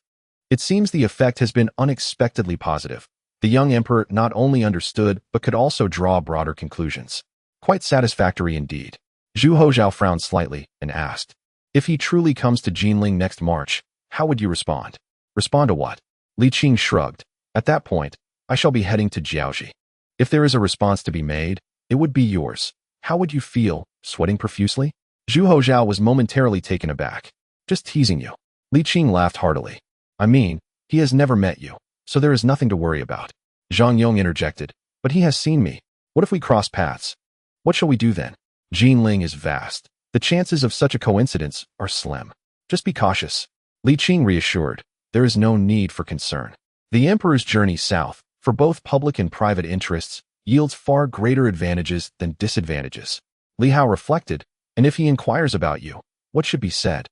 It seems the effect has been unexpectedly positive. The young emperor not only understood, but could also draw broader conclusions. Quite satisfactory indeed. Zhu Hozhao frowned slightly and asked, if he truly comes to Jinling next March, how would you respond? Respond to what? Li Qing shrugged. At that point, I shall be heading to Jiaoji. If there is a response to be made, it would be yours. How would you feel, sweating profusely? Zhu Hozhao was momentarily taken aback. Just teasing you. Li Qing laughed heartily. I mean, he has never met you, so there is nothing to worry about. Zhang Yong interjected. But he has seen me. What if we cross paths? What shall we do then? Jinling is vast. The chances of such a coincidence are slim. Just be cautious. Li Qing reassured. There is no need for concern. The emperor's journey south, for both public and private interests, yields far greater advantages than disadvantages. Li Hao reflected, and if he inquires about you, what should be said?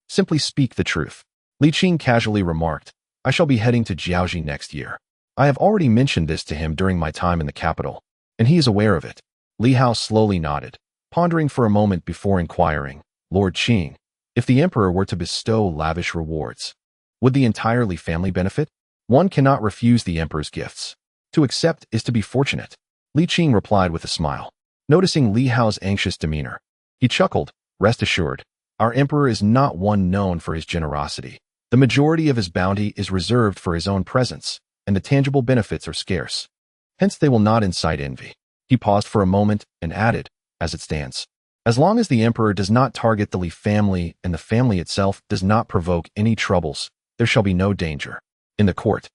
Simply speak the truth. Li Qing casually remarked, I shall be heading to Jiaoji next year. I have already mentioned this to him during my time in the capital, and he is aware of it. Li Hao slowly nodded, pondering for a moment before inquiring, Lord Qing, if the emperor were to bestow lavish rewards, would the entire Li family benefit? One cannot refuse the emperor's gifts. To accept is to be fortunate. Li Qing replied with a smile. Noticing Li Hao's anxious demeanor, he chuckled, rest assured, our emperor is not one known for his generosity. The majority of his bounty is reserved for his own presence, and the tangible benefits are scarce. Hence they will not incite envy. He paused for a moment and added, as it stands, as long as the emperor does not target the Li family and the family itself does not provoke any troubles, there shall be no danger. In the court,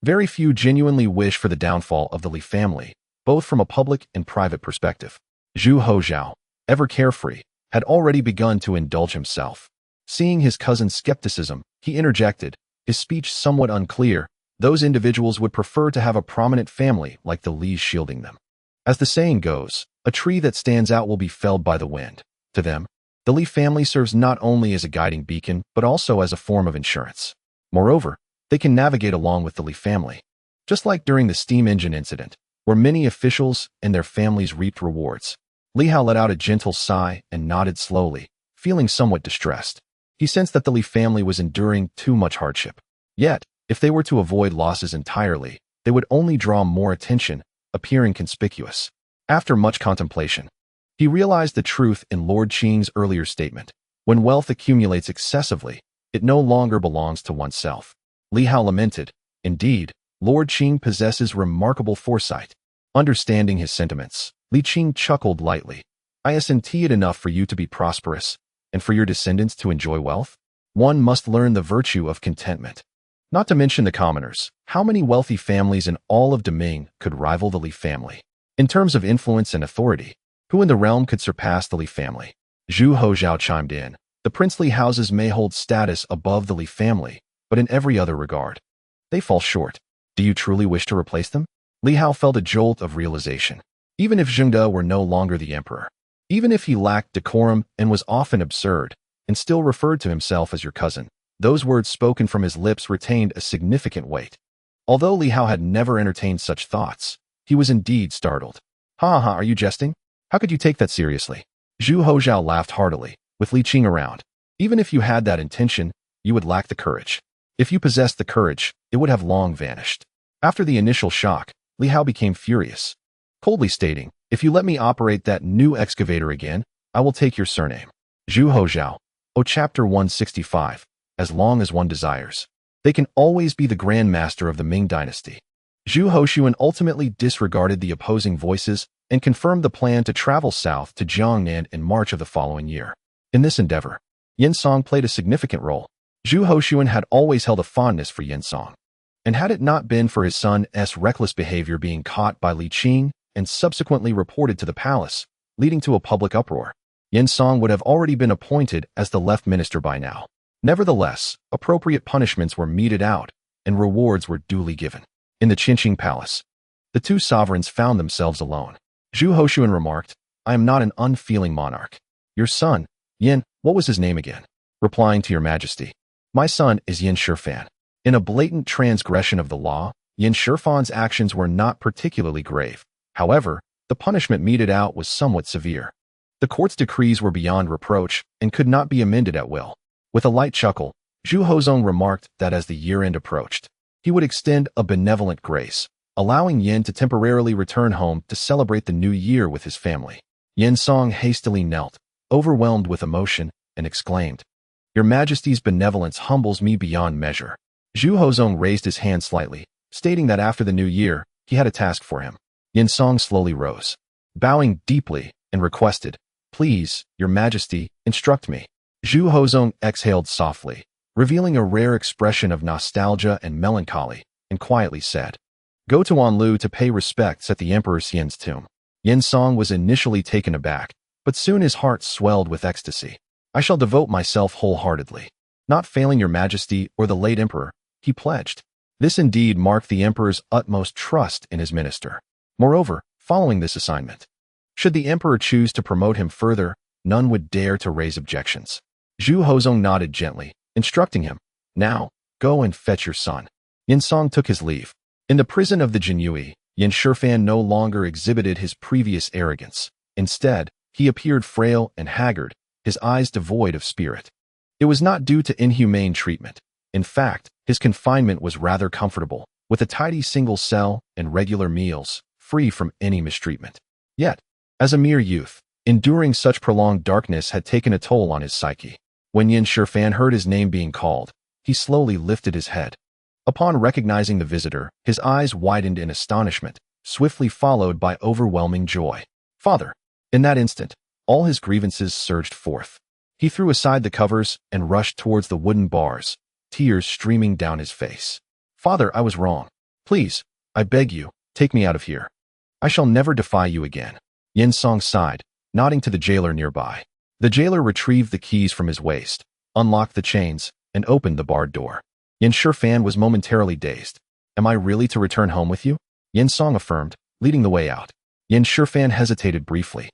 very few genuinely wish for the downfall of the Li family, both from a public and private perspective. Zhu Hozhao, ever carefree, had already begun to indulge himself. Seeing his cousin's skepticism, he interjected, his speech somewhat unclear, those individuals would prefer to have a prominent family like the Li's shielding them. As the saying goes, a tree that stands out will be felled by the wind. To them, the Li family serves not only as a guiding beacon, but also as a form of insurance. Moreover, they can navigate along with the Li family. Just like during the steam engine incident, where many officials and their families reaped rewards. Li Hao let out a gentle sigh and nodded slowly, feeling somewhat distressed. He sensed that the Li family was enduring too much hardship. Yet, if they were to avoid losses entirely, they would only draw more attention, appearing conspicuous. After much contemplation, he realized the truth in Lord Qing's earlier statement. When wealth accumulates excessively, it no longer belongs to oneself. Li Hao lamented, indeed, Lord Qing possesses remarkable foresight. Understanding his sentiments, Li Qing chuckled lightly. Isn't it enough for you to be prosperous, and for your descendants to enjoy wealth? One must learn the virtue of contentment. Not to mention the commoners, how many wealthy families in all of Ming could rival the Li family? In terms of influence and authority, who in the realm could surpass the Li family? Zhu Hozhao chimed in. The princely houses may hold status above the Li family, but in every other regard, they fall short. Do you truly wish to replace them? Li Hao felt a jolt of realization. Even if Zhengde were no longer the emperor, even if he lacked decorum and was often absurd, and still referred to himself as your cousin, those words spoken from his lips retained a significant weight. Although Li Hao had never entertained such thoughts, he was indeed startled. Ha ha, are you jesting? How could you take that seriously? Zhu Hozhao laughed heartily, with Li Qing around. Even if you had that intention, you would lack the courage. If you possessed the courage, it would have long vanished. After the initial shock, Li Hao became furious, coldly stating, if you let me operate that new excavator again, I will take your surname. Zhu Hozhao. Oh, Chapter 165. As long as one desires. They can always be the Grand Master of the Ming dynasty. Zhu Hoshuan ultimately disregarded the opposing voices and confirmed the plan to travel south to Jiangnan in March of the following year. In this endeavor, Yin Song played a significant role. Zhu Hoshuan had always held a fondness for Yin Song. And had it not been for his son's reckless behavior being caught by Li Qing and subsequently reported to the palace, leading to a public uproar, Yin Song would have already been appointed as the left minister by now. Nevertheless, appropriate punishments were meted out, and rewards were duly given. In the Qinqing Palace, the two sovereigns found themselves alone. Zhu Hoshuan remarked, I am not an unfeeling monarch. Your son, Yin, what was his name again? Replying to your majesty, my son is Yin Shifan. In a blatant transgression of the law, Yin Shifan's actions were not particularly grave. However, the punishment meted out was somewhat severe. The court's decrees were beyond reproach and could not be amended at will. With a light chuckle, Zhu Hozong remarked that as the year-end approached, he would extend a benevolent grace, allowing Yin to temporarily return home to celebrate the new year with his family. Yin Song hastily knelt, overwhelmed with emotion, and exclaimed, Your Majesty's benevolence humbles me beyond measure. Zhu Hozong raised his hand slightly, stating that after the new year, he had a task for him. Yin Song slowly rose, bowing deeply, and requested, Please, Your Majesty, instruct me. Zhu Hozong exhaled softly, revealing a rare expression of nostalgia and melancholy, and quietly said, Go to Anlu to pay respects at the Emperor Xian's tomb. Yin Song was initially taken aback, but soon his heart swelled with ecstasy. I shall devote myself wholeheartedly. Not failing Your Majesty or the late Emperor, he pledged. This indeed marked the Emperor's utmost trust in his minister. Moreover, following this assignment, should the Emperor choose to promote him further, none would dare to raise objections. Zhu Hozong nodded gently, instructing him, Now, go and fetch your son. Yin Song took his leave. In the prison of the Jinyue, Yin Shifan no longer exhibited his previous arrogance. Instead, he appeared frail and haggard, his eyes devoid of spirit. It was not due to inhumane treatment. In fact, his confinement was rather comfortable, with a tidy single cell and regular meals, free from any mistreatment. Yet, as a mere youth, enduring such prolonged darkness had taken a toll on his psyche. When Yin Shifan heard his name being called, he slowly lifted his head. Upon recognizing the visitor, his eyes widened in astonishment, swiftly followed by overwhelming joy. Father! In that instant, all his grievances surged forth. He threw aside the covers and rushed towards the wooden bars, tears streaming down his face. Father, I was wrong. Please, I beg you, take me out of here. I shall never defy you again. Yin Song sighed, nodding to the jailer nearby. The jailer retrieved the keys from his waist, unlocked the chains, and opened the barred door. Yin Shifan was momentarily dazed. Am I really to return home with you? Yin Song affirmed, leading the way out. Yin Shifan hesitated briefly.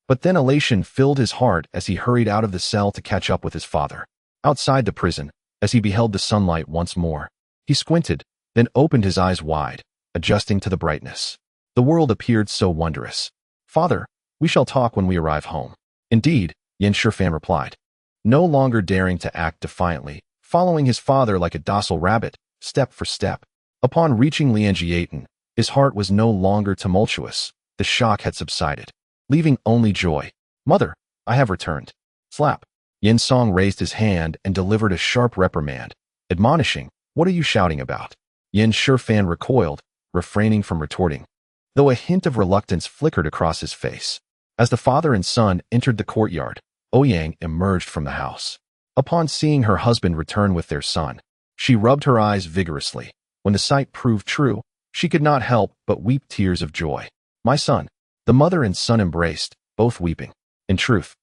But then elation filled his heart as he hurried out of the cell to catch up with his father. Outside the prison, as he beheld the sunlight once more, he squinted, then opened his eyes wide, adjusting to the brightness. The world appeared so wondrous. Father, we shall talk when we arrive home. Indeed, Yin Shifan replied, no longer daring to act defiantly, following his father like a docile rabbit, step for step. Upon reaching Lianjiaten, his heart was no longer tumultuous. The shock had subsided, leaving only joy. Mother, I have returned. Slap. Yin Song raised his hand and delivered a sharp reprimand, admonishing, what are you shouting about? Yin Shifan recoiled, refraining from retorting, though a hint of reluctance flickered across his face. As the father and son entered the courtyard, Ouyang emerged from the house. Upon seeing her husband return with their son, she rubbed her eyes vigorously. When the sight proved true, she could not help but weep tears of joy. My son. The mother and son embraced, both weeping. In truth,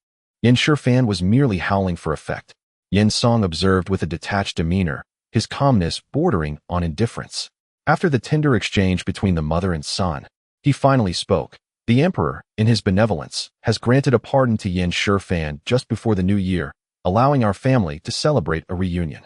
Yin Shifan was merely howling for effect. Yin Song observed with a detached demeanor, his calmness bordering on indifference. After the tender exchange between the mother and son, he finally spoke. The emperor, in his benevolence, has granted a pardon to Yin Shifan just before the new year, allowing our family to celebrate a reunion.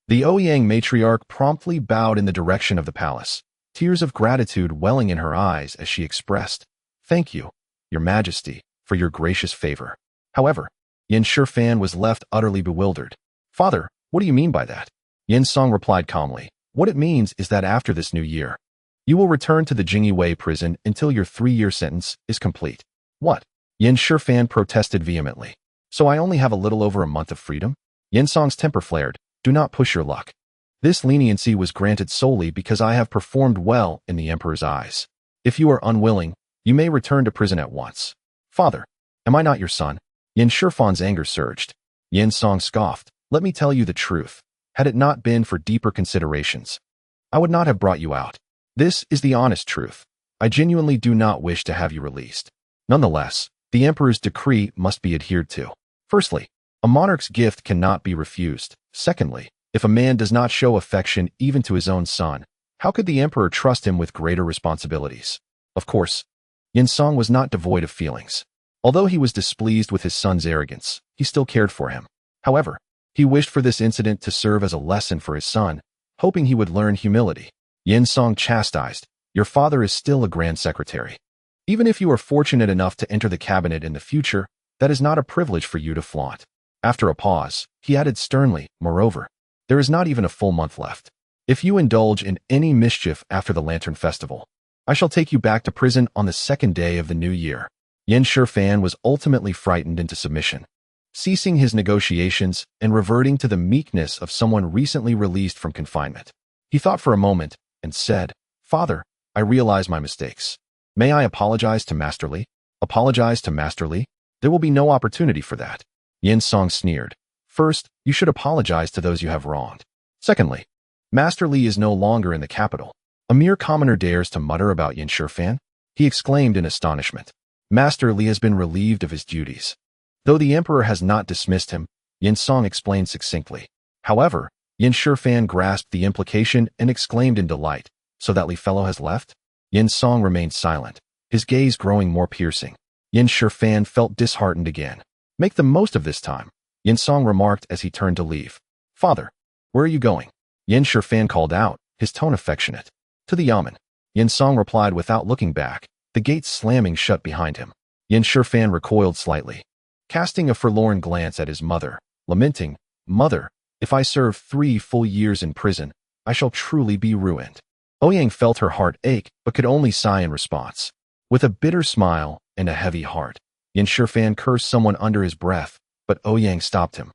The Ouyang matriarch promptly bowed in the direction of the palace, tears of gratitude welling in her eyes as she expressed, "Thank you, Your Majesty, for your gracious favor." However, Yin Shifan was left utterly bewildered. "Father, what do you mean by that?" Yin Song replied calmly, "What it means is that after this new year, you will return to the Jingyi prison until your 3-year sentence is complete." "What?" Yin Shifan protested vehemently. "So I only have a little over a month of freedom?" Yin Song's temper flared. "Do not push your luck. This leniency was granted solely because I have performed well in the Emperor's eyes. If you are unwilling, you may return to prison at once." "Father, am I not your son?" Yin Shifan's anger surged. Yin Song scoffed. "Let me tell you the truth. Had it not been for deeper considerations, I would not have brought you out. This is the honest truth. I genuinely do not wish to have you released. Nonetheless, the Emperor's decree must be adhered to. Firstly, a monarch's gift cannot be refused. Secondly, if a man does not show affection even to his own son, how could the Emperor trust him with greater responsibilities?" Of course, Yin Song was not devoid of feelings. Although he was displeased with his son's arrogance, he still cared for him. However, he wished for this incident to serve as a lesson for his son, hoping he would learn humility. Yin Song chastised, "Your father is still a grand secretary. Even if you are fortunate enough to enter the cabinet in the future, that is not a privilege for you to flaunt." After a pause, he added sternly, "Moreover, there is not even a full month left. If you indulge in any mischief after the Lantern Festival, I shall take you back to prison on the 2nd day of the new year." Yin Shifan was ultimately frightened into submission. Ceasing his negotiations and reverting to the meekness of someone recently released from confinement, he thought for a moment and said, "Father, I realize my mistakes. May I apologize to Master Li?" "Apologize to Master Li? There will be no opportunity for that." Yin Song sneered. "First, you should apologize to those you have wronged. Secondly, Master Li is no longer in the capital. A mere commoner dares to mutter about Yin Shifan?" he exclaimed in astonishment. "Master Li has been relieved of his duties. Though the Emperor has not dismissed him," Yin Song explained succinctly. However, Yin Shifan grasped the implication and exclaimed in delight, "So that Li fellow has left?" Yin Song remained silent, his gaze growing more piercing. Yin Shifan felt disheartened again. "Make the most of this time," Yin Song remarked as he turned to leave. "Father, where are you going?" Yin Shifan called out, his tone affectionate. "To the yamen." Yin Song replied without looking back, the gate slamming shut behind him. Yin Shifan recoiled slightly, casting a forlorn glance at his mother, lamenting, "Mother, if I serve 3 full years in prison, I shall truly be ruined." Ouyang felt her heart ache, but could only sigh in response. With a bitter smile and a heavy heart, Yin Shifan cursed someone under his breath, but Ouyang stopped him,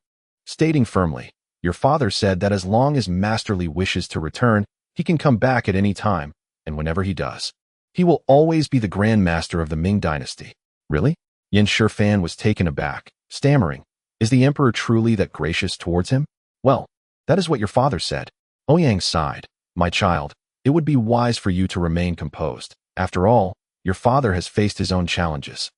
stating firmly, "Your father said that as long as Master Li wishes to return, he can come back at any time, and whenever he does, he will always be the Grand Master of the Ming dynasty." "Really?" Yin Shifan was taken aback, stammering, "Is the Emperor truly that gracious towards him?" "Well, that is what your father said." Ouyang sighed, "My child, it would be wise for you to remain composed. After all, your father has faced his own challenges."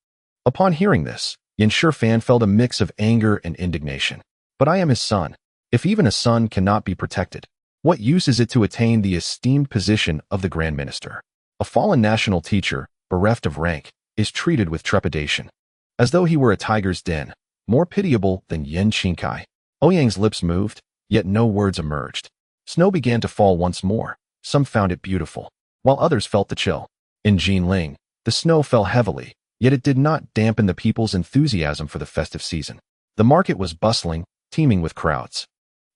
Upon hearing this, Yin Shifan felt a mix of anger and indignation. "But I am his son. If even a son cannot be protected, what use is it to attain the esteemed position of the Grand Minister?" A fallen national teacher, bereft of rank, is treated with trepidation, as though he were a tiger's den, more pitiable than Yin Qingkai. Ouyang's lips moved, yet no words emerged. Snow began to fall once more. Some found it beautiful, while others felt the chill. In Jinling, the snow fell heavily, yet it did not dampen the people's enthusiasm for the festive season. The market was bustling, teeming with crowds.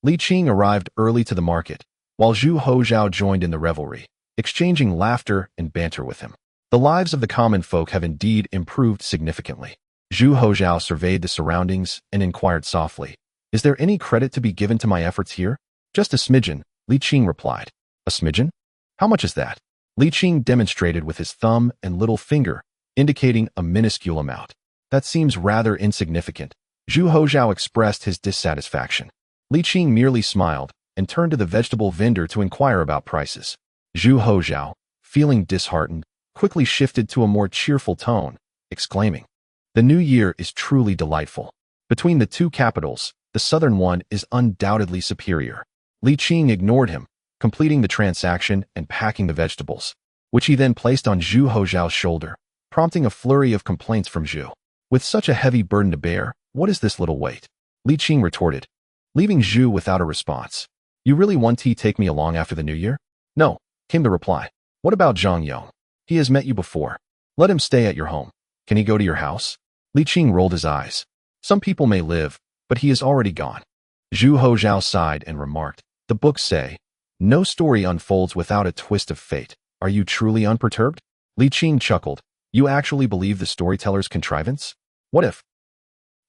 Li Qing arrived early to the market, while Zhu Hozhao joined in the revelry, exchanging laughter and banter with him. The lives of the common folk have indeed improved significantly. Zhu Hozhao surveyed the surroundings and inquired softly, "Is there any credit to be given to my efforts here?" "Just a smidgen," Li Qing replied. "A smidgen? How much is that?" Li Qing demonstrated with his thumb and little finger, indicating a minuscule amount. "That seems rather insignificant." Zhu Hozhao expressed his dissatisfaction. Li Qing merely smiled and turned to the vegetable vendor to inquire about prices. Zhu Hozhao, feeling disheartened, quickly shifted to a more cheerful tone, exclaiming, "The new year is truly delightful. Between the 2 capitals, the southern one is undoubtedly superior." Li Qing ignored him, completing the transaction and packing the vegetables, which he then placed on Zhu Hozhao's shoulder, prompting a flurry of complaints from Zhu. "With such a heavy burden to bear, what is this little weight?" Li Qing retorted, leaving Zhu without a response. You really want to take me along after the new year? No, came the reply. What about Zhang Yong? He has met you before. Let him stay at your home. Can he go to your house? Li Qing rolled his eyes. Some people may live, but he is already gone. Zhu Hozhao sighed and remarked, the books say, no story unfolds without a twist of fate. Are you truly unperturbed? Li Qing chuckled. You actually believe the storyteller's contrivance? What if?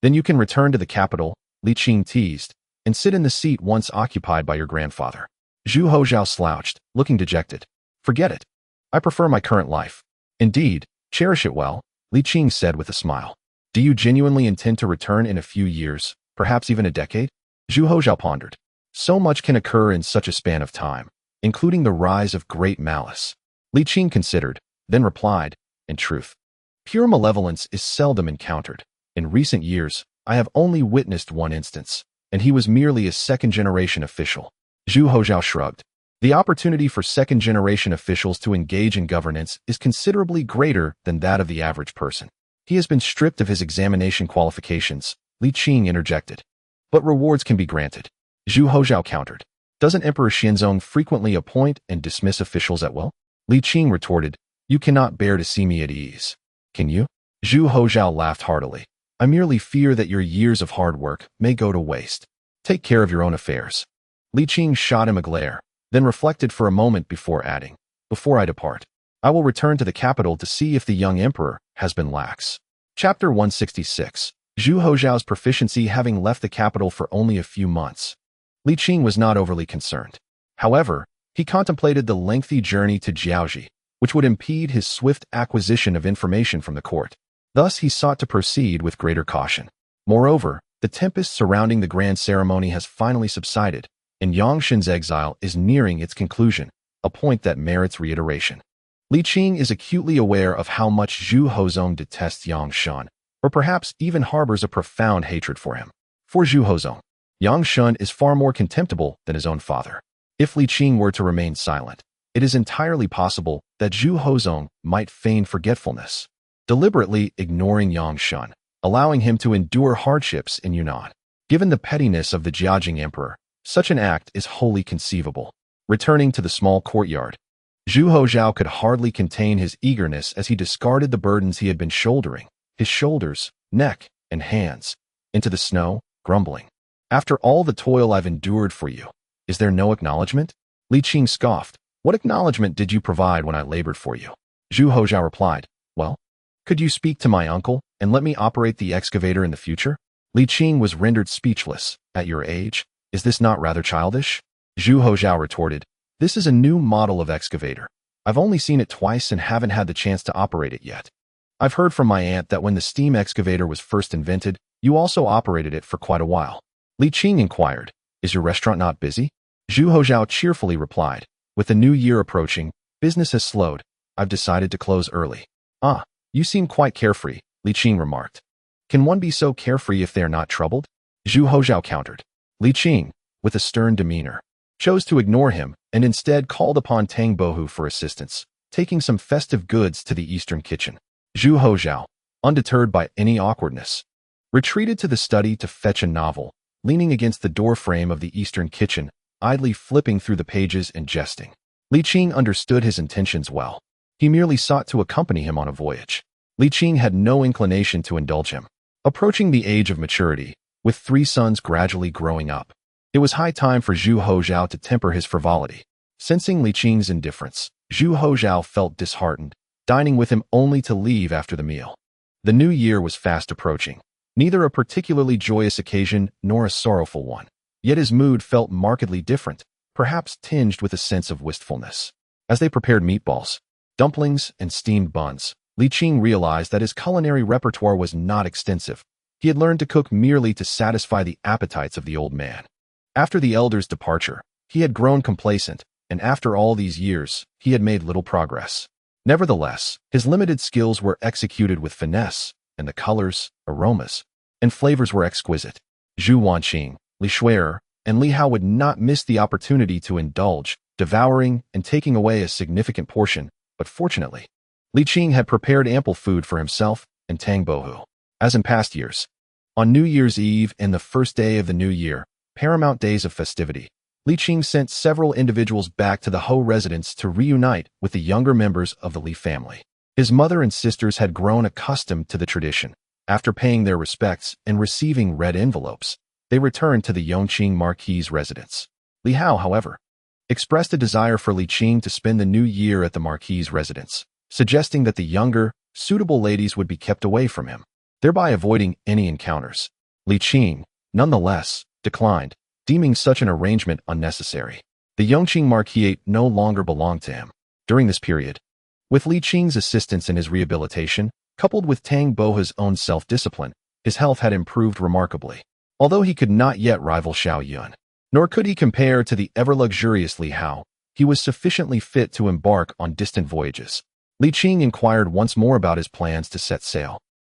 Then you can return to the capital, Li Qing teased, and sit in the seat once occupied by your grandfather. Zhu Hozhao slouched, looking dejected. Forget it. I prefer my current life. Indeed, cherish it well, Li Qing said with a smile. Do you genuinely intend to return in a few years, perhaps even a decade? Zhu Hozhao pondered. So much can occur in such a span of time, including the rise of great malice. Li Qing considered, then replied, in truth, pure malevolence is seldom encountered. In recent years, I have only witnessed one instance, and he was merely a second-generation official. Zhu Hozhao shrugged. The opportunity for second-generation officials to engage in governance is considerably greater than that of the average person. He has been stripped of his examination qualifications, Li Qing interjected. But rewards can be granted. Zhu Hozhao countered. Doesn't Emperor Xianzong frequently appoint and dismiss officials at will? Li Qing retorted, you cannot bear to see me at ease. Can you? Zhu Hozhao laughed heartily. I merely fear that your years of hard work may go to waste. Take care of your own affairs. Li Qing shot him a glare, then reflected for a moment before adding, before I depart, I will return to the capital to see if the young emperor has been lax. Chapter 166. Zhu Hozhao's proficiency having left the capital for only a few months. Li Qing was not overly concerned. However, he contemplated the lengthy journey to Jiaoji, which would impede his swift acquisition of information from the court. Thus, he sought to proceed with greater caution. Moreover, the tempest surrounding the grand ceremony has finally subsided, and Yang Shen's exile is nearing its conclusion, a point that merits reiteration. Li Qing is acutely aware of how much Zhu Hozong detests Yang Shen, or perhaps even harbors a profound hatred for him. For Zhu Hozong, Yang Shen is far more contemptible than his own father. If Li Qing were to remain silent, it is entirely possible that Zhu Hozong might feign forgetfulness, deliberately ignoring Yang Shen, allowing him to endure hardships in Yunnan. Given the pettiness of the Jiajing emperor, such an act is wholly conceivable. Returning to the small courtyard, Zhu Hozhao could hardly contain his eagerness as he discarded the burdens he had been shouldering, his shoulders, neck, and hands, into the snow, grumbling. After all the toil I've endured for you, is there no acknowledgement? Li Qing scoffed. What acknowledgement did you provide when I labored for you? Zhu Hozhao replied, well, could you speak to my uncle and let me operate the excavator in the future? Li Qing was rendered speechless. At your age, is this not rather childish? Zhu Hozhao retorted, this is a new model of excavator. I've only seen it twice and haven't had the chance to operate it yet. I've heard from my aunt that when the steam excavator was first invented, you also operated it for quite a while. Li Qing inquired, is your restaurant not busy? Zhu Hozhao cheerfully replied, with the new year approaching, business has slowed. I've decided to close early. Ah, you seem quite carefree, Li Qing remarked. Can one be so carefree if they are not troubled? Zhu Hozhao countered. Li Qing, with a stern demeanor, chose to ignore him and instead called upon Tang Bohu for assistance, taking some festive goods to the eastern kitchen. Zhu Hozhao, undeterred by any awkwardness, retreated to the study to fetch a novel, leaning against the doorframe of the eastern kitchen, idly flipping through the pages and jesting. Li Qing understood his intentions well. He merely sought to accompany him on a voyage. Li Qing had no inclination to indulge him. Approaching the age of maturity, with 3 sons gradually growing up, it was high time for Zhu Hozhao to temper his frivolity. Sensing Li Qing's indifference, Zhu Hozhao felt disheartened, dining with him only to leave after the meal. The new year was fast approaching, neither a particularly joyous occasion nor a sorrowful one. Yet his mood felt markedly different, perhaps tinged with a sense of wistfulness. As they prepared meatballs, dumplings, and steamed buns, Li Qing realized that his culinary repertoire was not extensive. He had learned to cook merely to satisfy the appetites of the old man. After the elder's departure, he had grown complacent, and after all these years, he had made little progress. Nevertheless, his limited skills were executed with finesse, and the colors, aromas, and flavors were exquisite. Zhu Wanqing, Li Shui'er, and Li Hao would not miss the opportunity to indulge, devouring and taking away a significant portion, but fortunately, Li Qing had prepared ample food for himself and Tang Bohu. As in past years, on New Year's Eve and the first day of the new year, paramount days of festivity, Li Qing sent several individuals back to the Ho residence to reunite with the younger members of the Li family. His mother and sisters had grown accustomed to the tradition. After paying their respects and receiving red envelopes, they returned to the Yongqing Marquis' residence. Li Hao, however, expressed a desire for Li Qing to spend the new year at the Marquis' residence, suggesting that the younger, suitable ladies would be kept away from him, thereby avoiding any encounters. Li Qing, nonetheless, declined, deeming such an arrangement unnecessary. The Yongqing Marquis no longer belonged to him. During this period, with Li Qing's assistance in his rehabilitation, coupled with Tang Boha's own self-discipline, his health had improved remarkably. Although he could not yet rival Xiao Yun, nor could he compare to the ever-luxurious Li Hao, he was sufficiently fit to embark on distant voyages. Li Qing inquired once more about his plans to set sail,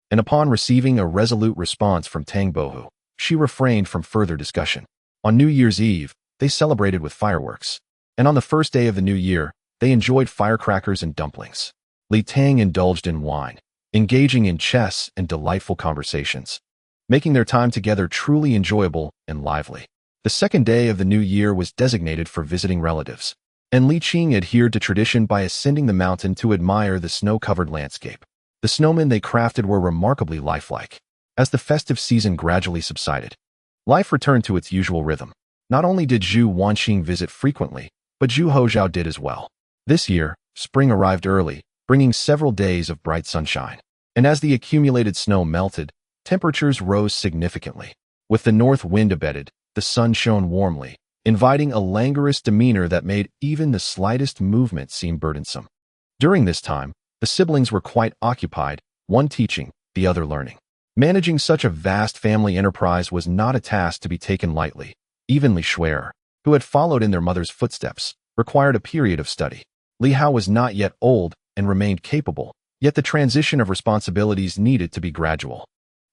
and upon receiving a resolute response from Tang Bohu, she refrained from further discussion. On New Year's Eve, they celebrated with fireworks, and on the first day of the new year, they enjoyed firecrackers and dumplings. Li Tang indulged in wine, engaging in chess and delightful conversations, making their time together truly enjoyable and lively. The second day of the new year was designated for visiting relatives, and Li Qing adhered to tradition by ascending the mountain to admire the snow-covered landscape. The snowmen they crafted were remarkably lifelike. As the festive season gradually subsided, life returned to its usual rhythm. Not only did Zhu Wanqing visit frequently, but Zhu Hozhao did as well. This year, spring arrived early, bringing several days of bright sunshine. And as the accumulated snow melted, temperatures rose significantly. With the north wind abated, the sun shone warmly, inviting a languorous demeanor that made even the slightest movement seem burdensome. During this time, the siblings were quite occupied, one teaching, the other learning. Managing such a vast family enterprise was not a task to be taken lightly. Even Li Shuer, who had followed in their mother's footsteps, required a period of study. Li Hao was not yet old and remained capable, yet the transition of responsibilities needed to be gradual.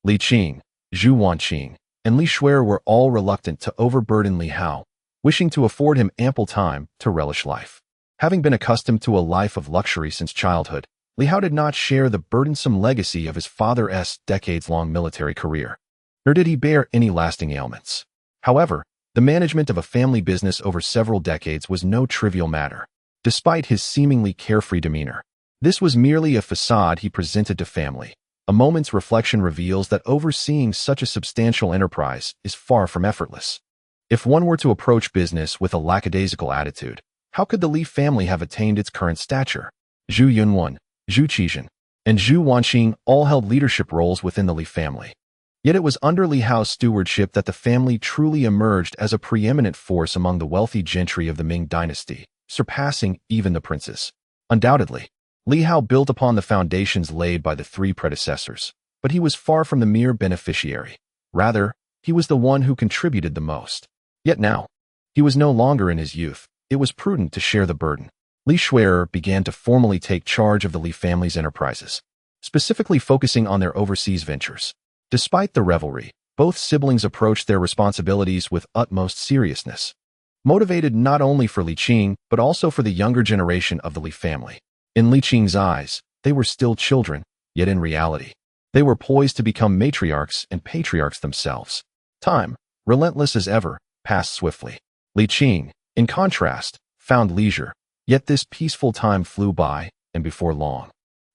Li Qing, Zhu Wanqing, and Li Shuer were all reluctant to overburden Li Hao, wishing to afford him ample time to relish life. Having been accustomed to a life of luxury since childhood, Li Hao did not share the burdensome legacy of his father's decades-long military career, nor did he bear any lasting ailments. However, the management of a family business over several decades was no trivial matter. Despite his seemingly carefree demeanor, this was merely a facade he presented to family. A moment's reflection reveals that overseeing such a substantial enterprise is far from effortless. If one were to approach business with a lackadaisical attitude, how could the Li family have attained its current stature? Zhu Yunwen, Zhu Qizhen, and Zhu Wanqing all held leadership roles within the Li family. Yet it was under Li Hao's stewardship that the family truly emerged as a preeminent force among the wealthy gentry of the Ming dynasty, surpassing even the princes. Undoubtedly, Li Hao built upon the foundations laid by the three predecessors, but he was far from the mere beneficiary. Rather, he was the one who contributed the most. Yet now, he was no longer in his youth. It was prudent to share the burden. Li Shuer began to formally take charge of the Li family's enterprises, specifically focusing on their overseas ventures. Despite the revelry, both siblings approached their responsibilities with utmost seriousness, motivated not only for Li Qing, but also for the younger generation of the Li family. In Li Qing's eyes, they were still children, yet in reality, they were poised to become matriarchs and patriarchs themselves. Time, relentless as ever, passed swiftly. Li Qing, in contrast, found leisure, yet this peaceful time flew by, and before long,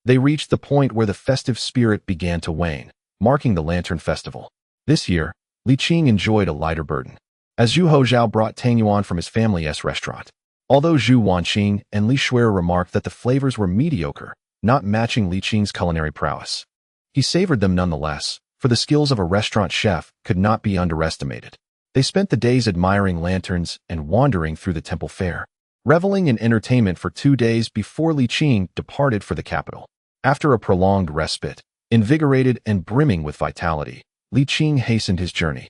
they reached the point where the festive spirit began to wane, marking the Lantern Festival. This year, Li Qing enjoyed a lighter burden, as Zhu Hozhao brought Tang Yuan from his family's restaurant. Although Zhu Wanqing and Li Shuer remarked that the flavors were mediocre, not matching Li Qing's culinary prowess, he savored them nonetheless, for the skills of a restaurant chef could not be underestimated. They spent the days admiring lanterns and wandering through the temple fair, reveling in entertainment for 2 days before Li Qing departed for the capital. After a prolonged respite, invigorated and brimming with vitality, Li Qing hastened his journey,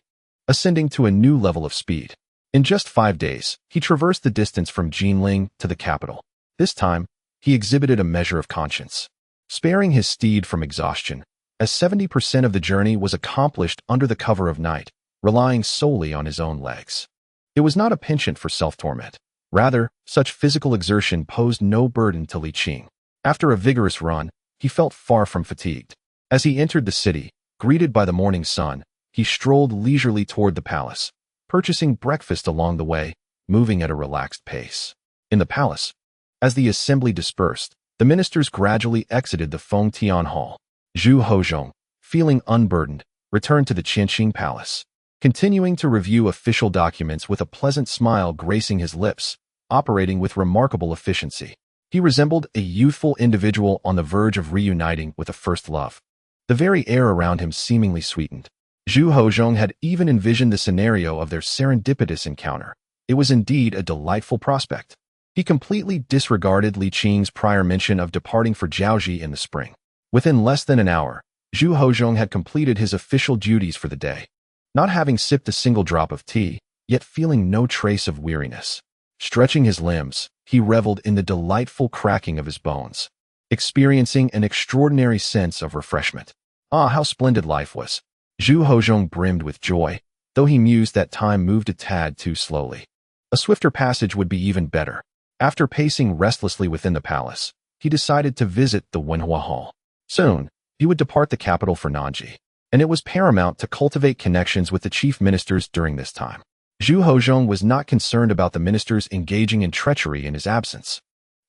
ascending to a new level of speed. In just 5 days, he traversed the distance from Jinling to the capital. This time, he exhibited a measure of conscience, sparing his steed from exhaustion, as 70% of the journey was accomplished under the cover of night, relying solely on his own legs. It was not a penchant for self-torment. Rather, such physical exertion posed no burden to Li Qing. After a vigorous run, he felt far from fatigued. As he entered the city, greeted by the morning sun, he strolled leisurely toward the palace, purchasing breakfast along the way, moving at a relaxed pace. In the palace, as the assembly dispersed, the ministers gradually exited the Fengtian Hall. Zhu Hozhong, feeling unburdened, returned to the Qianxing Palace, continuing to review official documents with a pleasant smile gracing his lips, operating with remarkable efficiency. He resembled a youthful individual on the verge of reuniting with a first love. The very air around him seemingly sweetened. Zhu Hozhong had even envisioned the scenario of their serendipitous encounter. It was indeed a delightful prospect. He completely disregarded Li Qing's prior mention of departing for Jiaoji in the spring. Within less than an hour, Zhu Hozhong had completed his official duties for the day, not having sipped a single drop of tea, yet feeling no trace of weariness. Stretching his limbs, he reveled in the delightful cracking of his bones, experiencing an extraordinary sense of refreshment. Ah, how splendid life was! Zhu Hozhong brimmed with joy, though he mused that time moved a tad too slowly. A swifter passage would be even better. After pacing restlessly within the palace, he decided to visit the Wenhua Hall. Soon, he would depart the capital for Nanji, and it was paramount to cultivate connections with the chief ministers during this time. Zhu Hozhong was not concerned about the ministers engaging in treachery in his absence.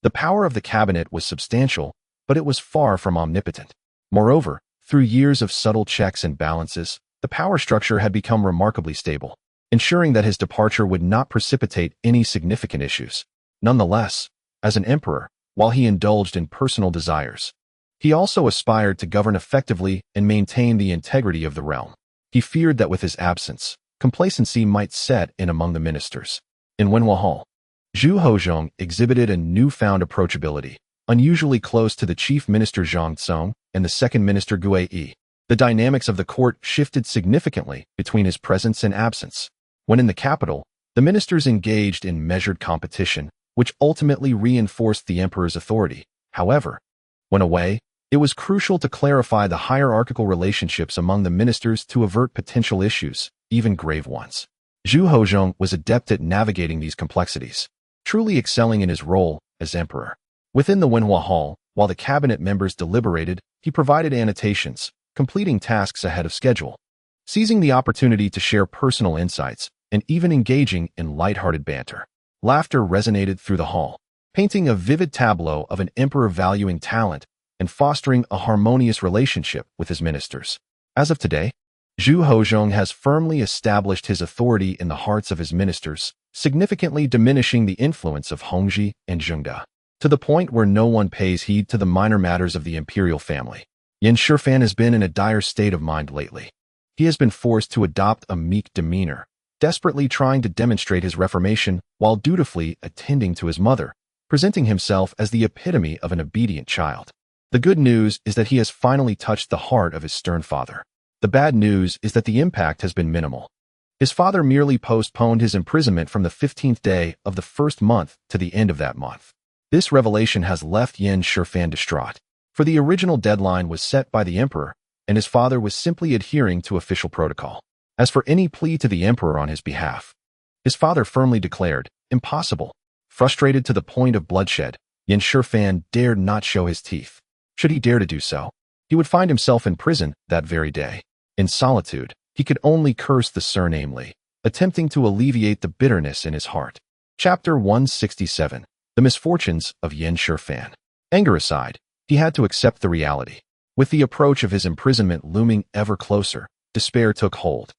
The power of the cabinet was substantial, but it was far from omnipotent. Moreover, through years of subtle checks and balances, the power structure had become remarkably stable, ensuring that his departure would not precipitate any significant issues. Nonetheless, as an emperor, while he indulged in personal desires, he also aspired to govern effectively and maintain the integrity of the realm. He feared that with his absence, complacency might set in among the ministers. In Wenhua Hall, Zhu Hozhong exhibited a newfound approachability, unusually close to the chief minister Zhang Tsong and the second minister Gue Yi. The dynamics of the court shifted significantly between his presence and absence. When in the capital, the ministers engaged in measured competition, which ultimately reinforced the emperor's authority. However, when away, it was crucial to clarify the hierarchical relationships among the ministers to avert potential issues, even grave ones. Zhu Hozhong was adept at navigating these complexities, truly excelling in his role as emperor. Within the Wenhua Hall, while the cabinet members deliberated, he provided annotations, completing tasks ahead of schedule, seizing the opportunity to share personal insights, and even engaging in light-hearted banter. Laughter resonated through the hall, painting a vivid tableau of an emperor valuing talent and fostering a harmonious relationship with his ministers. As of today, Zhu Hozhong has firmly established his authority in the hearts of his ministers, significantly diminishing the influence of Hongji and Zhengde, to the point where no one pays heed to the minor matters of the imperial family. Shifan has been in a dire state of mind lately. He has been forced to adopt a meek demeanor, desperately trying to demonstrate his reformation while dutifully attending to his mother, presenting himself as the epitome of an obedient child. The good news is that he has finally touched the heart of his stern father. The bad news is that the impact has been minimal. His father merely postponed his imprisonment from the 15th day of the first month to the end of that month. This revelation has left Shifan distraught, for the original deadline was set by the emperor, and his father was simply adhering to official protocol. As for any plea to the emperor on his behalf, his father firmly declared, impossible. Frustrated to the point of bloodshed, Shifan dared not show his teeth. Should he dare to do so, he would find himself in prison that very day. In solitude, he could only curse the surname Li, attempting to alleviate the bitterness in his heart. Chapter 167. The Misfortunes of Shifan. Anger aside, he had to accept the reality. With the approach of his imprisonment looming ever closer, despair took hold,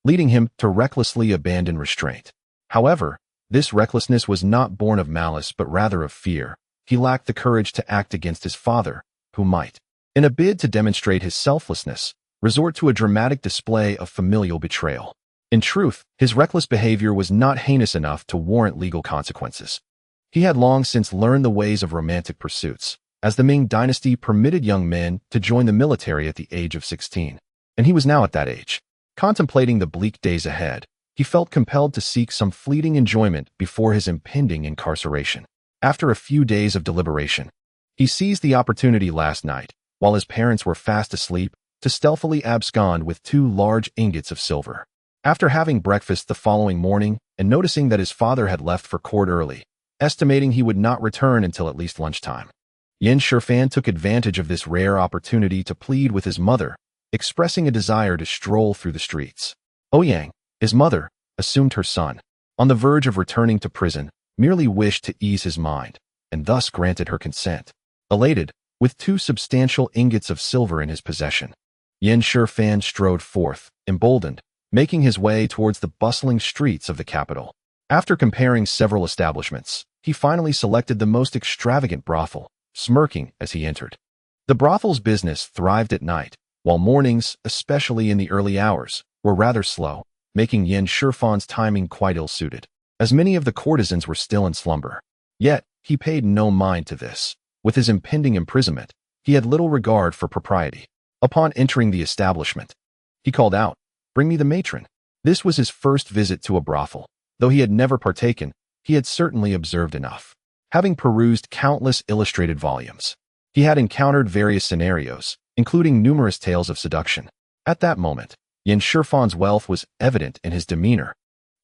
leading him to recklessly abandon restraint. However, this recklessness was not born of malice but rather of fear. He lacked the courage to act against his father, who might, in a bid to demonstrate his selflessness, resort to a dramatic display of familial betrayal. In truth, his reckless behavior was not heinous enough to warrant legal consequences. He had long since learned the ways of romantic pursuits, as the Ming dynasty permitted young men to join the military at the age of 16, and he was now at that age. Contemplating the bleak days ahead, he felt compelled to seek some fleeting enjoyment before his impending incarceration. After a few days of deliberation, he seized the opportunity last night, while his parents were fast asleep, to stealthily abscond with 2 large ingots of silver. After having breakfast the following morning and noticing that his father had left for court early, estimating he would not return until at least lunchtime, Shifan took advantage of this rare opportunity to plead with his mother, expressing a desire to stroll through the streets. Ouyang, his mother, assumed her son, on the verge of returning to prison, merely wished to ease his mind, and thus granted her consent. Elated, with 2 substantial ingots of silver in his possession, Shifan strode forth, emboldened, making his way towards the bustling streets of the capital. After comparing several establishments, he finally selected the most extravagant brothel, smirking as he entered. The brothel's business thrived at night, while mornings, especially in the early hours, were rather slow, making Shifan's timing quite ill-suited, as many of the courtesans were still in slumber. Yet, he paid no mind to this. With his impending imprisonment, he had little regard for propriety. Upon entering the establishment, he called out, "Bring me the matron." This was his first visit to a brothel. Though he had never partaken, he had certainly observed enough. Having perused countless illustrated volumes, he had encountered various scenarios, including numerous tales of seduction. At that moment, Shifan's wealth was evident in his demeanor,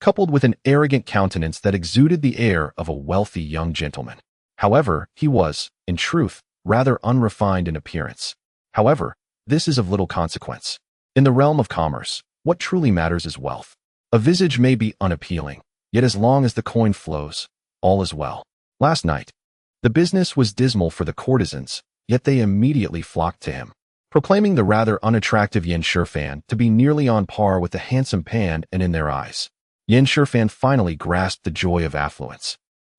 coupled with an arrogant countenance that exuded the air of a wealthy young gentleman. However, he was, in truth, rather unrefined in appearance. However, this is of little consequence. In the realm of commerce, what truly matters is wealth. A visage may be unappealing, yet as long as the coin flows, all is well. Last night, the business was dismal for the courtesans, yet they immediately flocked to him, proclaiming the rather unattractive Shifan to be nearly on par with the handsome Pan, and in their eyes, Shifan finally grasped the joy of affluence.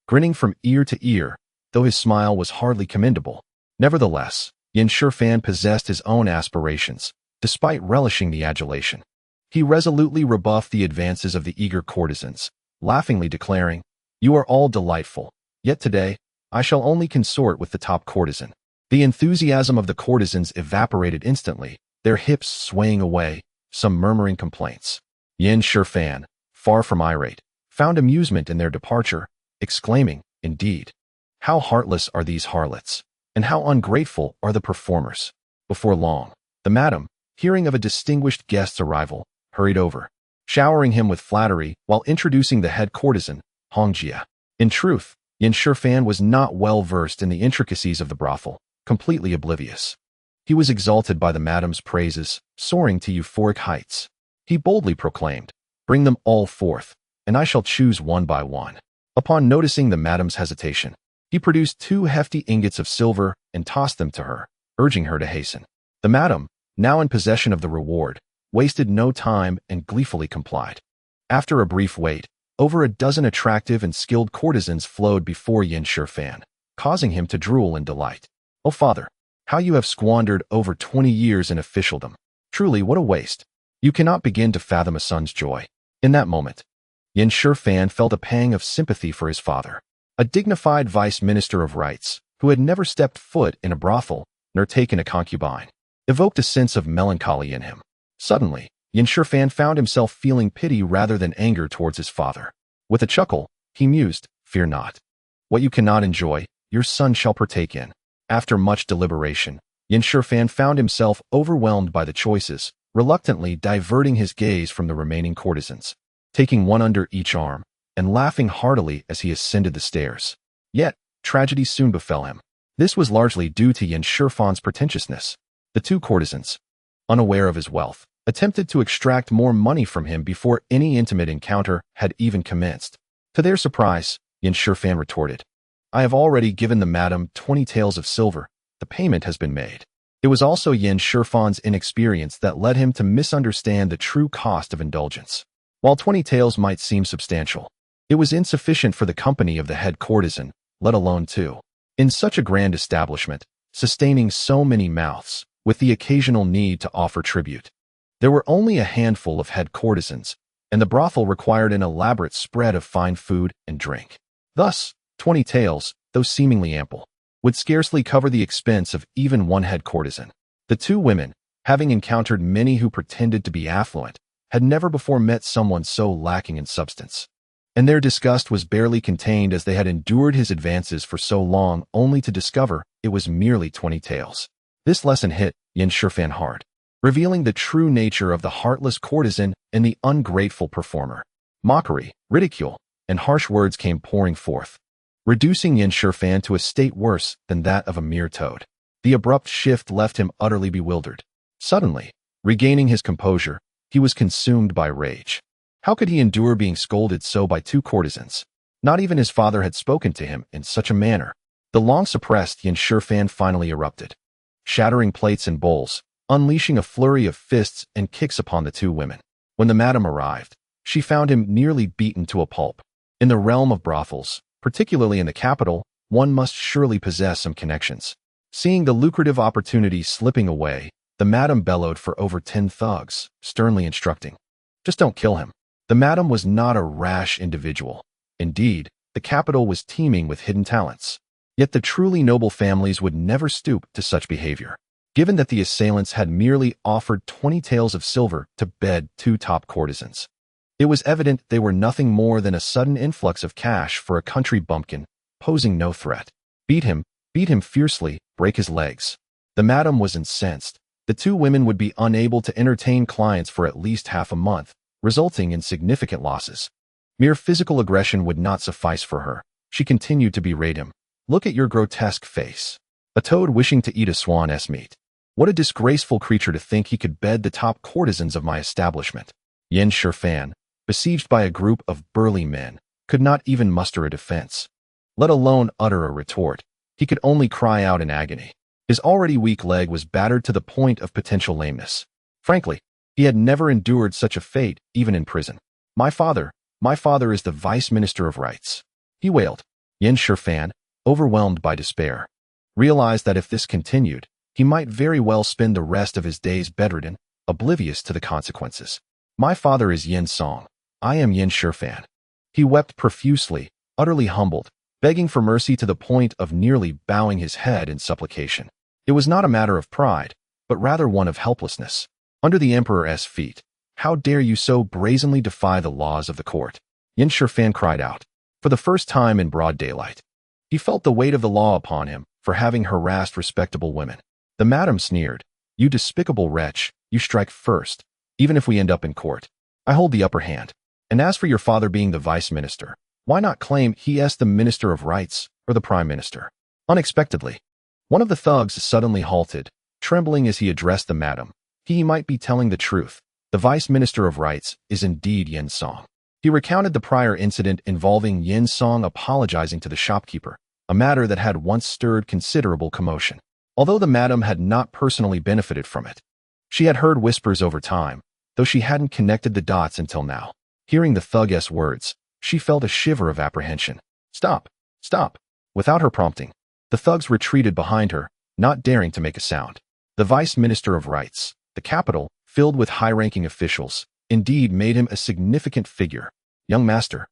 Grinning from ear to ear, though his smile was hardly commendable, nevertheless, Shifan possessed his own aspirations, despite relishing the adulation. He resolutely rebuffed the advances of the eager courtesans, laughingly declaring, "You are all delightful, yet today, I shall only consort with the top courtesan." The enthusiasm of the courtesans evaporated instantly, their hips swaying away, some murmuring complaints. Shifan, far from irate, found amusement in their departure, exclaiming, "Indeed, how heartless are these harlots, and how ungrateful are the performers." Before long, the madam, hearing of a distinguished guest's arrival, hurried over, showering him with flattery while introducing the head courtesan, Hongjia. In truth, Shifan was not well versed in the intricacies of the brothel, completely oblivious. He was exalted by the madam's praises, soaring to euphoric heights. He boldly proclaimed, "Bring them all forth, and I shall choose one by one." Upon noticing the madam's hesitation, he produced 2 hefty ingots of silver and tossed them to her, urging her to hasten. The madam, now in possession of the reward, wasted no time and gleefully complied. After a brief wait, over a dozen attractive and skilled courtesans flowed before Shifan, causing him to drool in delight. "Oh, father, how you have squandered over 20 years in officialdom. Truly, what a waste. You cannot begin to fathom a son's joy." In that moment, Shifan felt a pang of sympathy for his father, a dignified vice minister of rights, who had never stepped foot in a brothel nor taken a concubine. Evoked a sense of melancholy in him. Suddenly, Shifan found himself feeling pity rather than anger towards his father. With a chuckle, he mused, "Fear not. What you cannot enjoy, your son shall partake in." After much deliberation, Shifan found himself overwhelmed by the choices, reluctantly diverting his gaze from the remaining courtesans, taking one under each arm, and laughing heartily as he ascended the stairs. Yet, tragedy soon befell him. This was largely due to Shifan's pretentiousness. The 2 courtesans, unaware of his wealth, attempted to extract more money from him before any intimate encounter had even commenced. To their surprise, Shifan retorted, "I have already given the madam 20 taels of silver. The payment has been made." It was also Shifan's inexperience that led him to misunderstand the true cost of indulgence. While 20 taels might seem substantial, it was insufficient for the company of the head courtesan, let alone 2. In such a grand establishment, sustaining so many mouths, with the occasional need to offer tribute, there were only a handful of head courtesans, and the brothel required an elaborate spread of fine food and drink. Thus, 20 taels, though seemingly ample, would scarcely cover the expense of even one head courtesan. The 2 women, having encountered many who pretended to be affluent, had never before met someone so lacking in substance. And their disgust was barely contained as they had endured his advances for so long only to discover it was merely 20 taels. This lesson hit Shifan hard, revealing the true nature of the heartless courtesan and the ungrateful performer. Mockery, ridicule, and harsh words came pouring forth, reducing Shifan to a state worse than that of a mere toad. The abrupt shift left him utterly bewildered. Suddenly, regaining his composure, he was consumed by rage. How could he endure being scolded so by two courtesans? Not even his father had spoken to him in such a manner. The long-suppressed Shifan finally erupted, shattering plates and bowls, unleashing a flurry of fists and kicks upon the two women. When the madam arrived, she found him nearly beaten to a pulp. In the realm of brothels, particularly in the capital, one must surely possess some connections. Seeing the lucrative opportunity slipping away, the madam bellowed for over 10 thugs, sternly instructing, "Just don't kill him." The madam was not a rash individual. Indeed, the capital was teeming with hidden talents. Yet the truly noble families would never stoop to such behavior. Given that the assailants had merely offered 20 taels of silver to bed two top courtesans, it was evident they were nothing more than a sudden influx of cash for a country bumpkin, posing no threat. Beat him fiercely, break his legs. The madam was incensed. The two women would be unable to entertain clients for at least half a month, resulting in significant losses. Mere physical aggression would not suffice for her. She continued to berate him. "Look at your grotesque face. A toad wishing to eat a swan's meat. What a disgraceful creature to think he could bed the top courtesans of my establishment." Shifan, besieged by a group of burly men, could not even muster a defense, let alone utter a retort. He could only cry out in agony. His already weak leg was battered to the point of potential lameness. Frankly, he had never endured such a fate, even in prison. My father is the Vice Minister of Rights," he wailed. Shifan, overwhelmed by despair, realized that if this continued, he might very well spend the rest of his days bedridden, oblivious to the consequences. "My father is Yin Song. I am Shifan." He wept profusely, utterly humbled, begging for mercy to the point of nearly bowing his head in supplication. It was not a matter of pride, but rather one of helplessness. Under the emperor's feet, "How dare you so brazenly defy the laws of the court?" Shifan cried out, for the first time in broad daylight. He felt the weight of the law upon him for having harassed respectable women. The madam sneered, "You despicable wretch, you strike first, even if we end up in court. I hold the upper hand. And as for your father being the vice minister, why not claim he is the minister of rights or the prime minister?" Unexpectedly, one of the thugs suddenly halted, trembling as he addressed the madam. He might be telling the truth. The vice minister of rights is indeed Yin Song. He recounted the prior incident involving Yin Song apologizing to the shopkeeper, a matter that had once stirred considerable commotion. Although the madam had not personally benefited from it, she had heard whispers over time, though she hadn't connected the dots until now. Hearing the thug's words, she felt a shiver of apprehension. "Stop! Stop!" Without her prompting, the thugs retreated behind her, not daring to make a sound. The vice minister of rights, the capital, filled with high-ranking officials, indeed made him a significant figure. "Young master,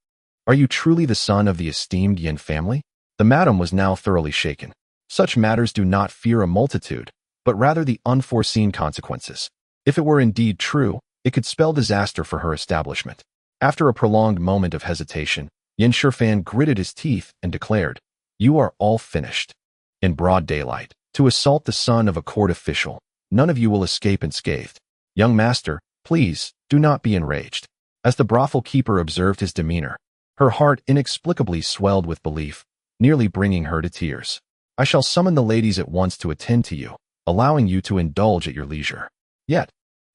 are you truly the son of the esteemed Yin family?" The madam was now thoroughly shaken. Such matters do not fear a multitude, but rather the unforeseen consequences. If it were indeed true, it could spell disaster for her establishment. After a prolonged moment of hesitation, Shifan gritted his teeth and declared, "You are all finished." In broad daylight, to assault the son of a court official, none of you will escape unscathed. "Young master, please, do not be enraged." As the brothel keeper observed his demeanor, her heart inexplicably swelled with belief, nearly bringing her to tears. "I shall summon the ladies at once to attend to you, allowing you to indulge at your leisure." Yet,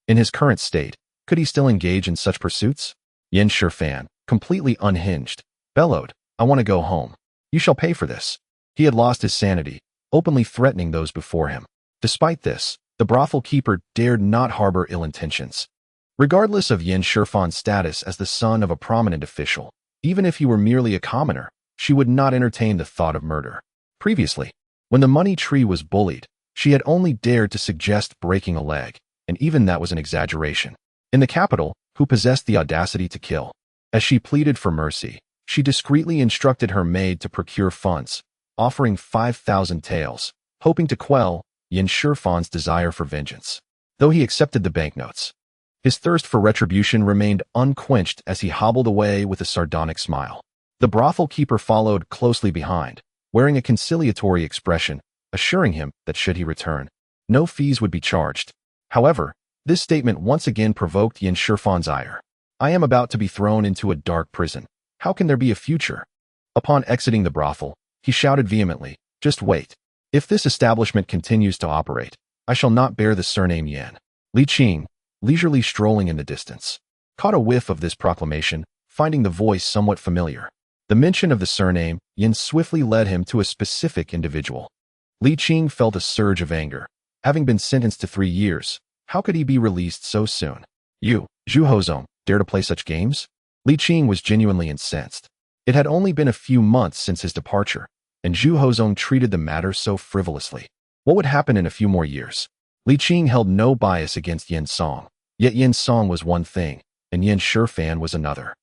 in his current state, could he still engage in such pursuits? Shifan, completely unhinged, bellowed, "I want to go home. You shall pay for this." He had lost his sanity, openly threatening those before him. Despite this, the brothel keeper dared not harbor ill intentions. Regardless of Shifan's status as the son of a prominent official, even if he were merely a commoner, she would not entertain the thought of murder. Previously, when the money tree was bullied, she had only dared to suggest breaking a leg, and even that was an exaggeration. In the capital, who possessed the audacity to kill? As she pleaded for mercy, she discreetly instructed her maid to procure funds, offering 5,000 taels, hoping to quell Shifan's desire for vengeance. Though he accepted the banknotes, his thirst for retribution remained unquenched as he hobbled away with a sardonic smile. The brothel keeper followed closely behind, wearing a conciliatory expression, assuring him that should he return, no fees would be charged. However, this statement once again provoked Shifan's ire. "I am about to be thrown into a dark prison. How can there be a future?" Upon exiting the brothel, he shouted vehemently, "Just wait. If this establishment continues to operate, I shall not bear the surname Yan." Li Qing, leisurely strolling in the distance, caught a whiff of this proclamation, finding the voice somewhat familiar. The mention of the surname Yin swiftly led him to a specific individual. Li Qing felt a surge of anger. Having been sentenced to 3 years, how could he be released so soon? You, Zhu Hozong, dare to play such games? Li Qing was genuinely incensed. It had only been a few months since his departure, and Zhu Hozong treated the matter so frivolously. What would happen in a few more years? Li Qing held no bias against Yin Song, yet Yin Song was one thing, and Yin Shifan was another.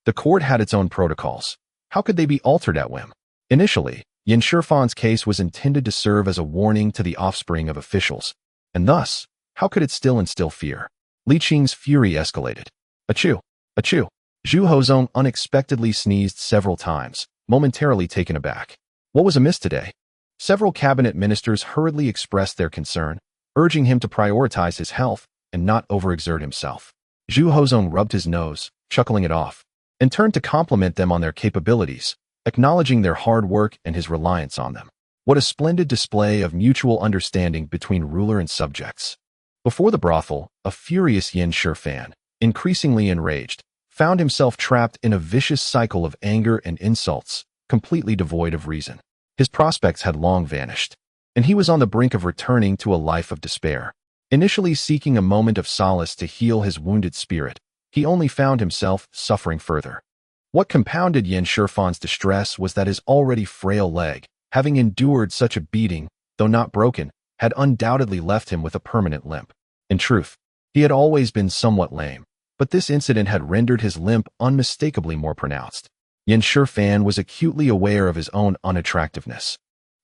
The court had its own protocols. How could they be altered at whim? Initially, Yin Shifan's case was intended to serve as a warning to the offspring of officials, and thus, how could it still instill fear? Li Qing's fury escalated. Achoo! Achoo! Zhu Hozong unexpectedly sneezed several times, momentarily taken aback. What was amiss today? Several cabinet ministers hurriedly expressed their concern, urging him to prioritize his health and not overexert himself. Zhu Hozong rubbed his nose, chuckling it off, and turned to compliment them on their capabilities, acknowledging their hard work and his reliance on them. What a splendid display of mutual understanding between ruler and subjects. Before the brothel, a furious Yin Shifan, increasingly enraged, found himself trapped in a vicious cycle of anger and insults, completely devoid of reason. His prospects had long vanished, and he was on the brink of returning to a life of despair. Initially seeking a moment of solace to heal his wounded spirit, he only found himself suffering further. What compounded Yin Shifan's distress was that his already frail leg, having endured such a beating, though not broken, had undoubtedly left him with a permanent limp. In truth, he had always been somewhat lame, but this incident had rendered his limp unmistakably more pronounced. Yin Shifan was acutely aware of his own unattractiveness,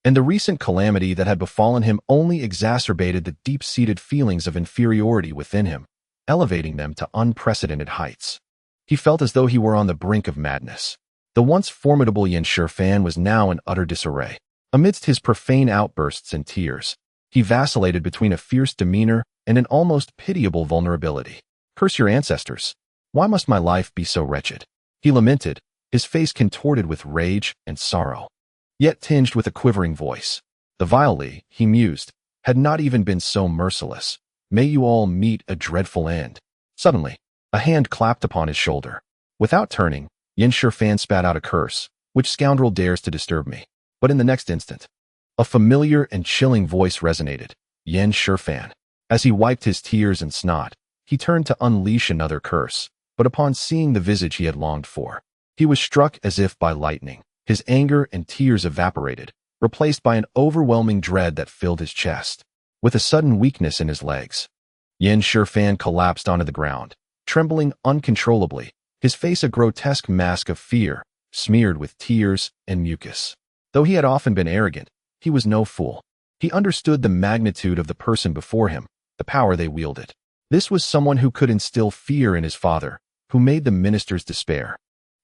and the recent calamity that had befallen him only exacerbated the deep-seated feelings of inferiority within him, elevating them to unprecedented heights. He felt as though he were on the brink of madness. The once formidable Yin Shifan was now in utter disarray. Amidst his profane outbursts and tears, he vacillated between a fierce demeanor and an almost pitiable vulnerability. Curse your ancestors. Why must my life be so wretched? He lamented, his face contorted with rage and sorrow, yet tinged with a quivering voice. The vile Li, he mused, had not even been so merciless. May you all meet a dreadful end. Suddenly, a hand clapped upon his shoulder. Without turning, Yin Shifan spat out a curse. Which scoundrel dares to disturb me? But in the next instant, a familiar and chilling voice resonated. Yin Shifan. As he wiped his tears and snot, he turned to unleash another curse, but upon seeing the visage he had longed for, he was struck as if by lightning. His anger and tears evaporated, replaced by an overwhelming dread that filled his chest. With a sudden weakness in his legs, Yin Shifan collapsed onto the ground, trembling uncontrollably, his face a grotesque mask of fear, smeared with tears and mucus. Though he had often been arrogant, he was no fool. He understood the magnitude of the person before him, the power they wielded. This was someone who could instill fear in his father, who made the ministers despair,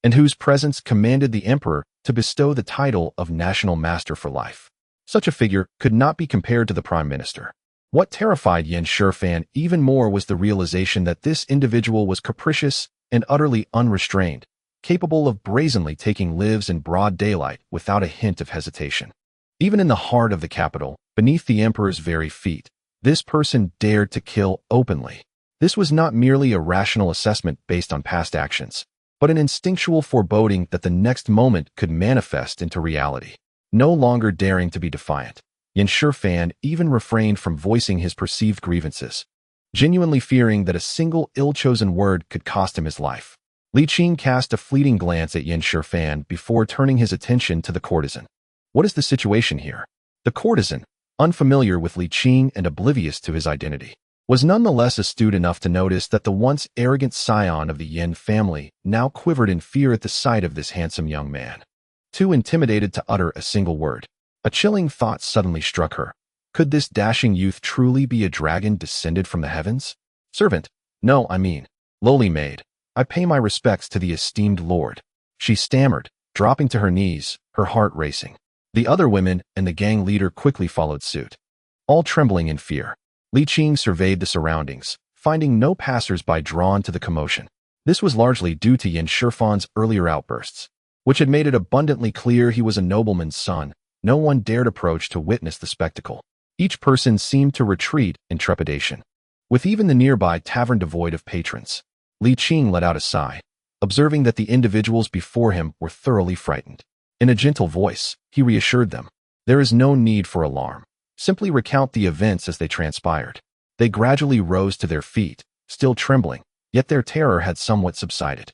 and whose presence commanded the emperor to bestow the title of national master for life. Such a figure could not be compared to the prime minister. What terrified Yin Shifan even more was the realization that this individual was capricious and utterly unrestrained, capable of brazenly taking lives in broad daylight without a hint of hesitation. Even in the heart of the capital, beneath the emperor's very feet, this person dared to kill openly. This was not merely a rational assessment based on past actions, but an instinctual foreboding that the next moment could manifest into reality. No longer daring to be defiant, Yin Shifan even refrained from voicing his perceived grievances, genuinely fearing that a single ill-chosen word could cost him his life. Li Qing cast a fleeting glance at Yin Shifan before turning his attention to the courtesan. What is the situation here? The courtesan, unfamiliar with Li Qing and oblivious to his identity, was nonetheless astute enough to notice that the once arrogant scion of the Yin family now quivered in fear at the sight of this handsome young man. Too intimidated to utter a single word, a chilling thought suddenly struck her. Could this dashing youth truly be a dragon descended from the heavens? Servant, no, I mean, lowly maid, I pay my respects to the esteemed lord, she stammered, dropping to her knees, her heart racing. The other women and the gang leader quickly followed suit, all trembling in fear. Li Qing surveyed the surroundings, finding no passers-by drawn to the commotion. This was largely due to Yin Shifan's earlier outbursts, which had made it abundantly clear he was a nobleman's son. No one dared approach to witness the spectacle. Each person seemed to retreat in trepidation, with even the nearby tavern devoid of patrons. Li Qing let out a sigh, observing that the individuals before him were thoroughly frightened. In a gentle voice, he reassured them. There is no need for alarm. Simply recount the events as they transpired. They gradually rose to their feet, still trembling, yet their terror had somewhat subsided.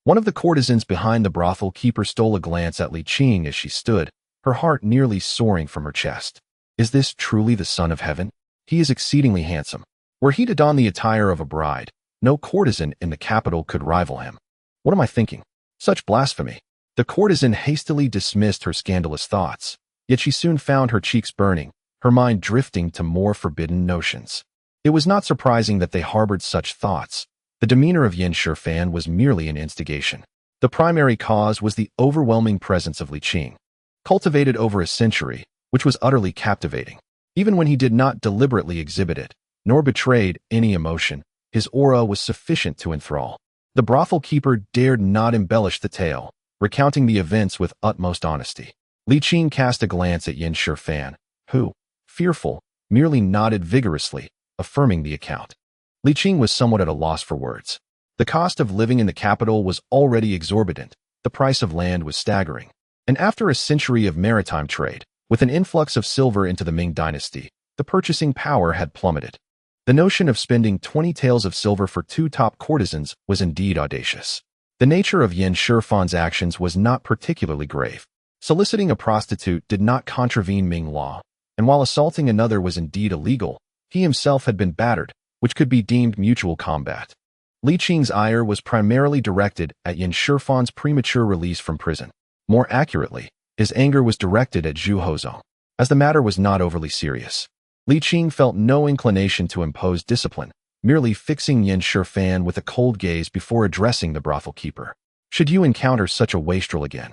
One of the courtesans behind the brothel keeper stole a glance at Li Qing as she stood, her heart nearly soaring from her chest. Is this truly the son of heaven? He is exceedingly handsome. Were he to don the attire of a bride, no courtesan in the capital could rival him. What am I thinking? Such blasphemy. The courtesan hastily dismissed her scandalous thoughts, yet she soon found her cheeks burning, her mind drifting to more forbidden notions. It was not surprising that they harbored such thoughts. The demeanor of Yin Shifan was merely an instigation. The primary cause was the overwhelming presence of Li Qing, cultivated over a century, which was utterly captivating. Even when he did not deliberately exhibit it, nor betrayed any emotion, his aura was sufficient to enthrall. The brothel keeper dared not embellish the tale, recounting the events with utmost honesty. Li Qing cast a glance at Yin Shifan, who, fearful, merely nodded vigorously, affirming the account. Li Qing was somewhat at a loss for words. The cost of living in the capital was already exorbitant, the price of land was staggering. And after a century of maritime trade, with an influx of silver into the Ming dynasty, the purchasing power had plummeted. The notion of spending 20 taels of silver for 2 top courtesans was indeed audacious. The nature of Yin Shifan's actions was not particularly grave. Soliciting a prostitute did not contravene Ming law, and while assaulting another was indeed illegal, he himself had been battered, which could be deemed mutual combat. Li Qing's ire was primarily directed at Yin Shifan's premature release from prison. More accurately, his anger was directed at Zhu Hozong. As the matter was not overly serious, Li Qing felt no inclination to impose discipline, merely fixing Yin Shifan with a cold gaze before addressing the brothel keeper. Should you encounter such a wastrel again,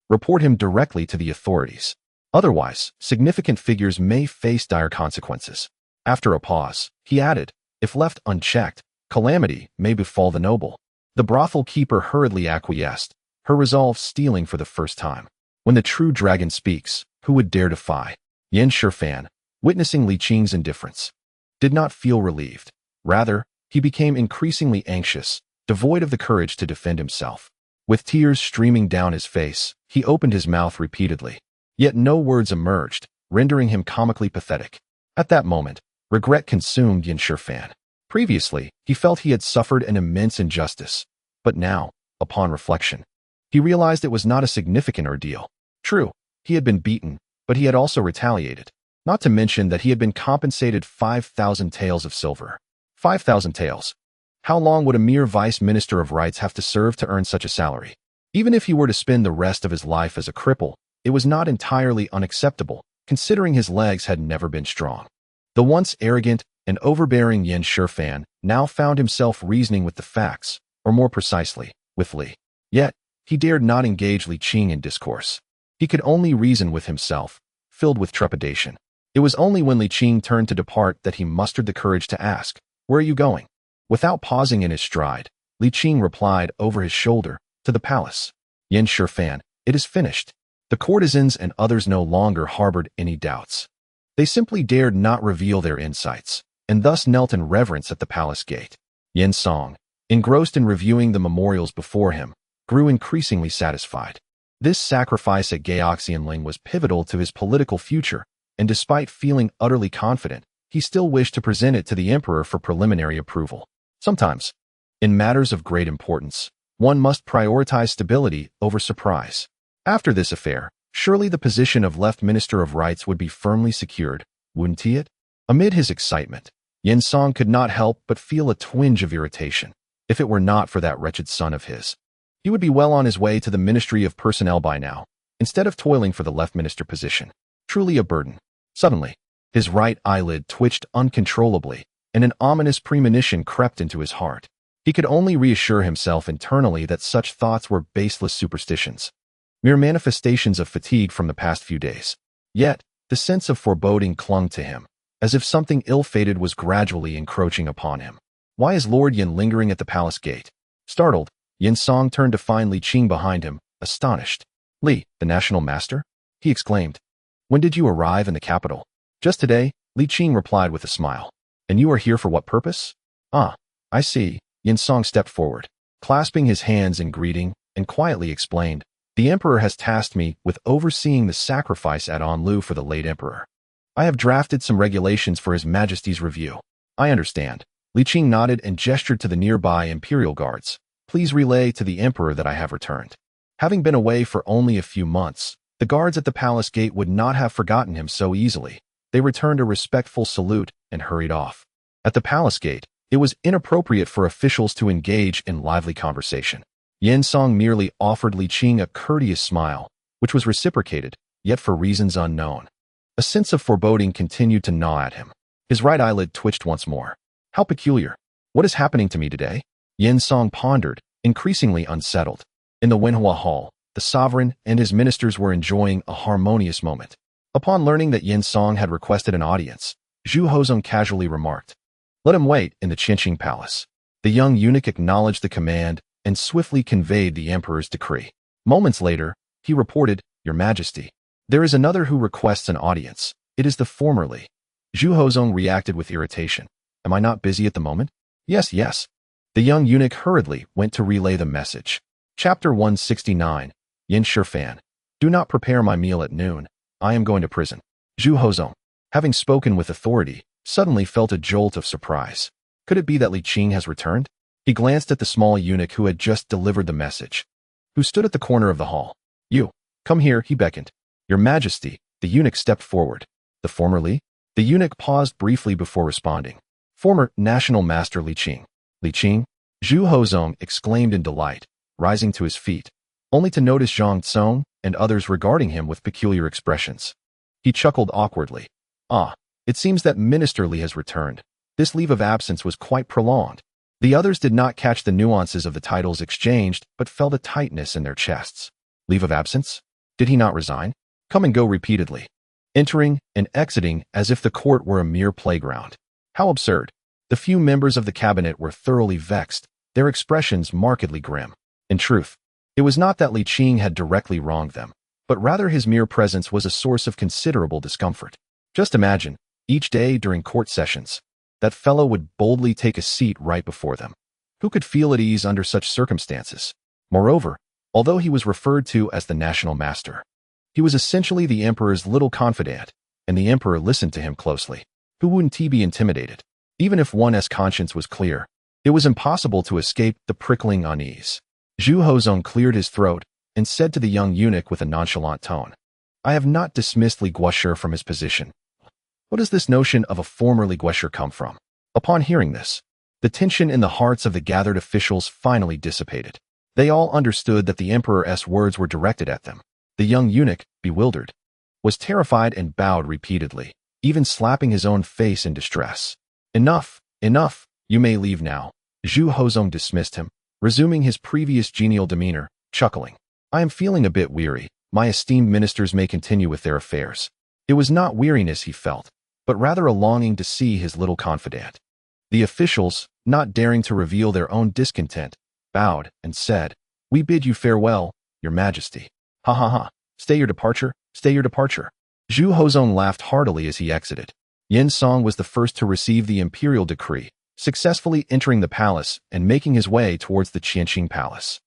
report him directly to the authorities. Otherwise, significant figures may face dire consequences. After a pause, he added, if left unchecked, calamity may befall the noble. The brothel keeper hurriedly acquiesced, her resolve steeling for the first time. When the true dragon speaks, who would dare defy? Yin Shifan, witnessing Li Qing's indifference, did not feel relieved. Rather, he became increasingly anxious, devoid of the courage to defend himself. With tears streaming down his face, he opened his mouth repeatedly. Yet no words emerged, rendering him comically pathetic. At that moment, regret consumed Yin Shifan. Previously, he felt he had suffered an immense injustice, but now, upon reflection, he realized it was not a significant ordeal. True, he had been beaten, but he had also retaliated, not to mention that he had been compensated 5,000 taels of silver. 5,000 taels. How long would a mere vice minister of rights have to serve to earn such a salary? Even if he were to spend the rest of his life as a cripple, it was not entirely unacceptable, considering his legs had never been strong. The once arrogant and overbearing Yin Shifan now found himself reasoning with the facts, or more precisely, with Li. Yet, he dared not engage Li Qing in discourse. He could only reason with himself, filled with trepidation. It was only when Li Qing turned to depart that he mustered the courage to ask, "Where are you going?" Without pausing in his stride, Li Qing replied over his shoulder, "To the palace." Yin Shifan, it is finished. The courtesans and others no longer harbored any doubts. They simply dared not reveal their insights, and thus knelt in reverence at the palace gate. Yin Song, engrossed in reviewing the memorials before him, grew increasingly satisfied. This sacrifice at Gyeoxianling was pivotal to his political future, and despite feeling utterly confident, he still wished to present it to the emperor for preliminary approval. Sometimes, in matters of great importance, one must prioritize stability over surprise. After this affair, surely the position of left minister of rights would be firmly secured, wouldn't it? Amid his excitement, Yin Song could not help but feel a twinge of irritation. If it were not for that wretched son of his, he would be well on his way to the Ministry of Personnel by now, instead of toiling for the left minister position. Truly a burden. Suddenly, his right eyelid twitched uncontrollably, and an ominous premonition crept into his heart. He could only reassure himself internally that such thoughts were baseless superstitions, mere manifestations of fatigue from the past few days. Yet, the sense of foreboding clung to him, as if something ill-fated was gradually encroaching upon him. Why is Lord Yin lingering at the palace gate? Startled, Yin Song turned to find Li Qing behind him, astonished. "Li, the national master?" he exclaimed. "When did you arrive in the capital?" "Just today," Li Qing replied with a smile. "And you are here for what purpose?" "Ah, I see. Yinsong stepped forward, clasping his hands in greeting, and quietly explained, "The emperor has tasked me with overseeing the sacrifice at Anlu for the late emperor. I have drafted some regulations for His Majesty's review." "I understand." Li Qing nodded and gestured to the nearby imperial guards. "Please relay to the emperor that I have returned." Having been away for only a few months, the guards at the palace gate would not have forgotten him so easily. They returned a respectful salute and hurried off. At the palace gate, it was inappropriate for officials to engage in lively conversation. Yinsong merely offered Li Qing a courteous smile, which was reciprocated, yet for reasons unknown. A sense of foreboding continued to gnaw at him. His right eyelid twitched once more. How peculiar. What is happening to me today? Yinsong pondered, increasingly unsettled. In the Wenhua Hall, the sovereign and his ministers were enjoying a harmonious moment. Upon learning that Yinsong had requested an audience, Zhu Hozong casually remarked, "Let him wait in the Qianqing Palace." The young eunuch acknowledged the command and swiftly conveyed the emperor's decree. Moments later, he reported, "Your Majesty, there is another who requests an audience. It is the formerly." Zhu Hozong reacted with irritation. "Am I not busy at the moment?" Yes. The young eunuch hurriedly went to relay the message. Chapter 169, Yin Shifan. "Do not prepare my meal at noon. I am going to prison." Zhu Hozong, having spoken with authority, suddenly felt a jolt of surprise. Could it be that Li Qing has returned? He glanced at the small eunuch who had just delivered the message, who stood at the corner of the hall. "You, come here," he beckoned. "Your Majesty." The eunuch stepped forward. "The former Li?" The eunuch paused briefly before responding. "Former National Master Li Qing." "Li Qing?" Zhu Hozong exclaimed in delight, rising to his feet, only to notice Zhang Tsong and others regarding him with peculiar expressions. He chuckled awkwardly. "Ah, it seems that Minister Li has returned. This leave of absence was quite prolonged." The others did not catch the nuances of the titles exchanged, but felt a tightness in their chests. Leave of absence? Did he not resign? Come and go repeatedly, entering and exiting as if the court were a mere playground. How absurd. The few members of the cabinet were thoroughly vexed, their expressions markedly grim. In truth, it was not that Li Qing had directly wronged them, but rather his mere presence was a source of considerable discomfort. Just imagine, each day during court sessions, that fellow would boldly take a seat right before them. Who could feel at ease under such circumstances? Moreover, although he was referred to as the national master, he was essentially the emperor's little confidant, and the emperor listened to him closely. Who wouldn't he be intimidated? Even if one's conscience was clear, it was impossible to escape the prickling unease. Zhu Hozong cleared his throat and said to the young eunuch with a nonchalant tone, "I have not dismissed Li Guoshe from his position. What does this notion of a former Li Guoshe come from?" Upon hearing this, the tension in the hearts of the gathered officials finally dissipated. They all understood that the emperor's words were directed at them. The young eunuch, bewildered, was terrified and bowed repeatedly, even slapping his own face in distress. Enough. You may leave now." Zhu Hozong dismissed him, resuming his previous genial demeanor, chuckling. "I am feeling a bit weary. My esteemed ministers may continue with their affairs." It was not weariness he felt, but rather a longing to see his little confidant. The officials, not daring to reveal their own discontent, bowed and said, "We bid you farewell, Your Majesty." "Ha ha ha. Stay your departure. Zhu Hozong laughed heartily as he exited. Yinsong was the first to receive the imperial decree, successfully entering the palace and making his way towards the Qianqing Palace.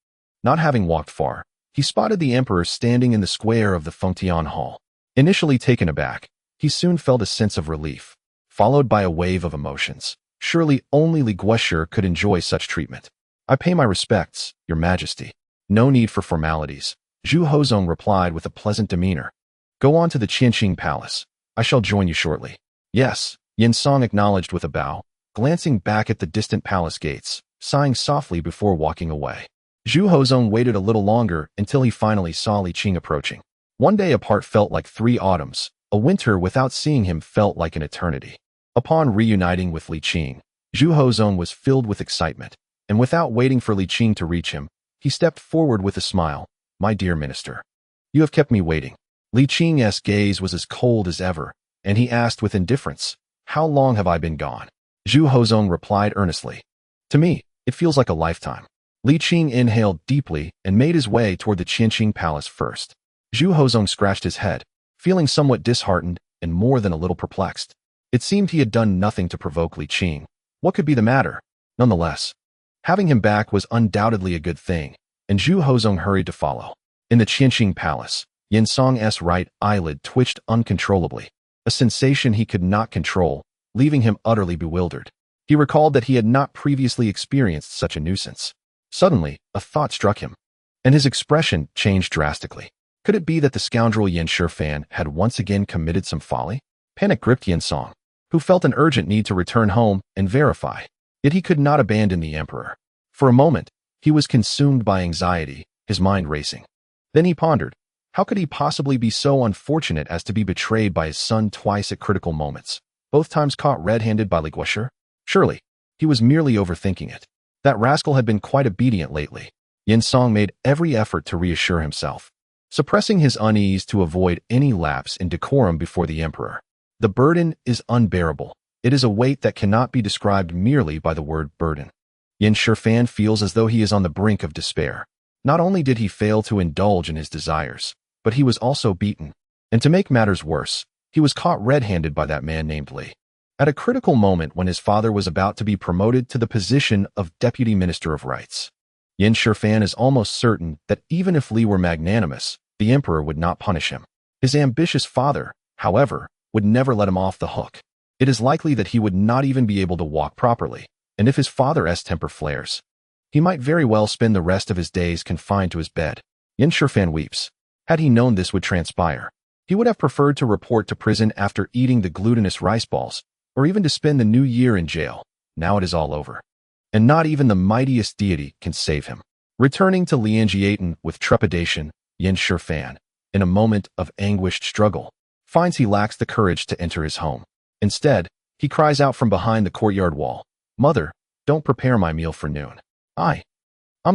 Not having walked far, he spotted the emperor standing in the square of the Fengtian Hall. Initially taken aback, he soon felt a sense of relief, followed by a wave of emotions. Surely only Li Guoshe could enjoy such treatment. "I pay my respects, Your Majesty." "No need for formalities," Zhu Hozong replied with a pleasant demeanor. "Go on to the Qianqing Palace. I shall join you shortly." "Yes," Yinsong acknowledged with a bow, glancing back at the distant palace gates, sighing softly before walking away. Zhu Hozong waited a little longer until he finally saw Li Qing approaching. One day apart felt like 3 autumns, a winter without seeing him felt like an eternity. Upon reuniting with Li Qing, Zhu Hozong was filled with excitement, and without waiting for Li Qing to reach him, he stepped forward with a smile. "My dear minister, you have kept me waiting." Li Qing's gaze was as cold as ever, and he asked with indifference, "How long have I been gone?" Zhu Hozong replied earnestly, "To me, it feels like a lifetime." Li Qing inhaled deeply and made his way toward the Qianqing Palace first. Zhu Hozong scratched his head, feeling somewhat disheartened and more than a little perplexed. It seemed he had done nothing to provoke Li Qing. What could be the matter? Nonetheless, Having him back was undoubtedly a good thing, and Zhu Hozong hurried to follow. In the Qianqing Palace, Yin Song's right eyelid twitched uncontrollably, a sensation he could not control, leaving him utterly bewildered. He recalled that he had not previously experienced such a nuisance. Suddenly, a thought struck him, and his expression changed drastically. Could it be that the scoundrel Yin Shifan had once again committed some folly? Panic gripped Yin Song, who felt an urgent need to return home and verify. Yet he could not abandon the emperor. For a moment, he was consumed by anxiety, his mind racing. Then he pondered, how could he possibly be so unfortunate as to be betrayed by his son twice at critical moments, both times caught red-handed by Li Guoshi? Surely, he was merely overthinking it. That rascal had been quite obedient lately. Yin Song made every effort to reassure himself, suppressing his unease to avoid any lapse in decorum before the emperor. The burden is unbearable. It is a weight that cannot be described merely by the word burden. Yin Shifan feels as though he is on the brink of despair. Not only did he fail to indulge in his desires, but he was also beaten. And to make matters worse, he was caught red-handed by that man named Li. At a critical moment when his father was about to be promoted to the position of Deputy Minister of Rights. Yin Shifan is almost certain that even if Li were magnanimous, the emperor would not punish him. His ambitious father, however, would never let him off the hook. It is likely that he would not even be able to walk properly, and if his father's temper flares, he might very well spend the rest of his days confined to his bed. Yin Shifan weeps. Had he known this would transpire, he would have preferred to report to prison after eating the glutinous rice balls, or even to spend the new year in jail. Now it is all over, and not even the mightiest deity can save him. Returning to Lianjiaten with trepidation, Yin Shifan, in a moment of anguished struggle, finds he lacks the courage to enter his home. Instead, he cries out from behind the courtyard wall, "Mother, don't prepare my meal for noon. I'm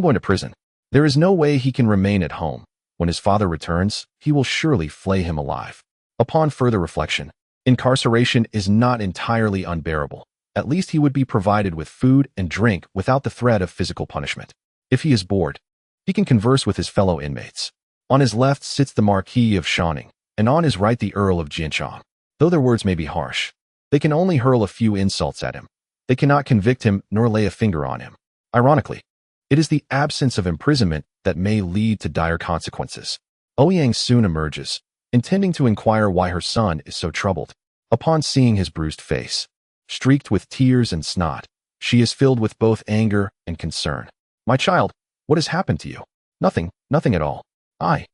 going to prison." There is no way he can remain at home. When his father returns, he will surely flay him alive. Upon further reflection, incarceration is not entirely unbearable. At least he would be provided with food and drink without the threat of physical punishment. If he is bored, he can converse with his fellow inmates. On his left sits the Marquis of Shaning, and on his right the Earl of Jianchang. Though their words may be harsh, they can only hurl a few insults at him. They cannot convict him nor lay a finger on him. Ironically, it is the absence of imprisonment that may lead to dire consequences. Ouyang soon emerges, intending to inquire why her son is so troubled. Upon seeing his bruised face, streaked with tears and snot, she is filled with both anger and concern. "My child, what has happened to you?" Nothing at all. I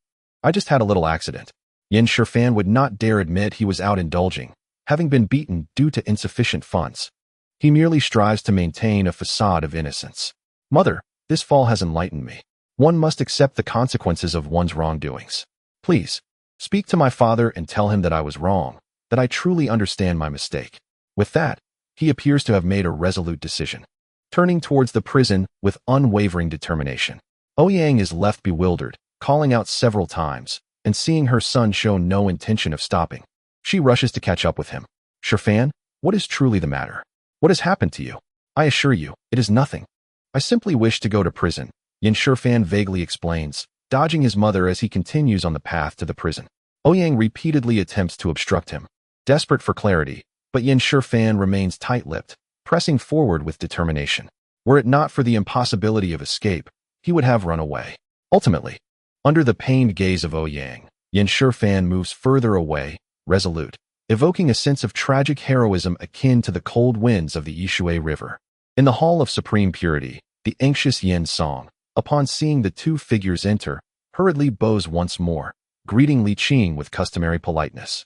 just had a little accident." Yin Shifan would not dare admit he was out indulging, having been beaten due to insufficient funds. He merely strives to maintain a facade of innocence. "Mother, this fall has enlightened me. One must accept the consequences of one's wrongdoings. Please, speak to my father and tell him that I was wrong, that I truly understand my mistake." With that, he appears to have made a resolute decision, turning towards the prison with unwavering determination. Ouyang is left bewildered, calling out several times, and seeing her son show no intention of stopping. She rushes to catch up with him. "Shifan, what is truly the matter? What has happened to you?" "I assure you, it is nothing. I simply wish to go to prison," Yin Shifan vaguely explains, dodging his mother as he continues on the path to the prison. Ouyang repeatedly attempts to obstruct him, desperate for clarity, but Yin Shifan remains tight-lipped, pressing forward with determination. Were it not for the impossibility of escape, he would have run away. Ultimately, under the pained gaze of Ouyang, Yin Shifan moves further away, resolute, evoking a sense of tragic heroism akin to the cold winds of the Yishui River. In the Hall of Supreme Purity, the anxious Yin Song, upon seeing the two figures enter, hurriedly bows once more, greeting Li Qing with customary politeness.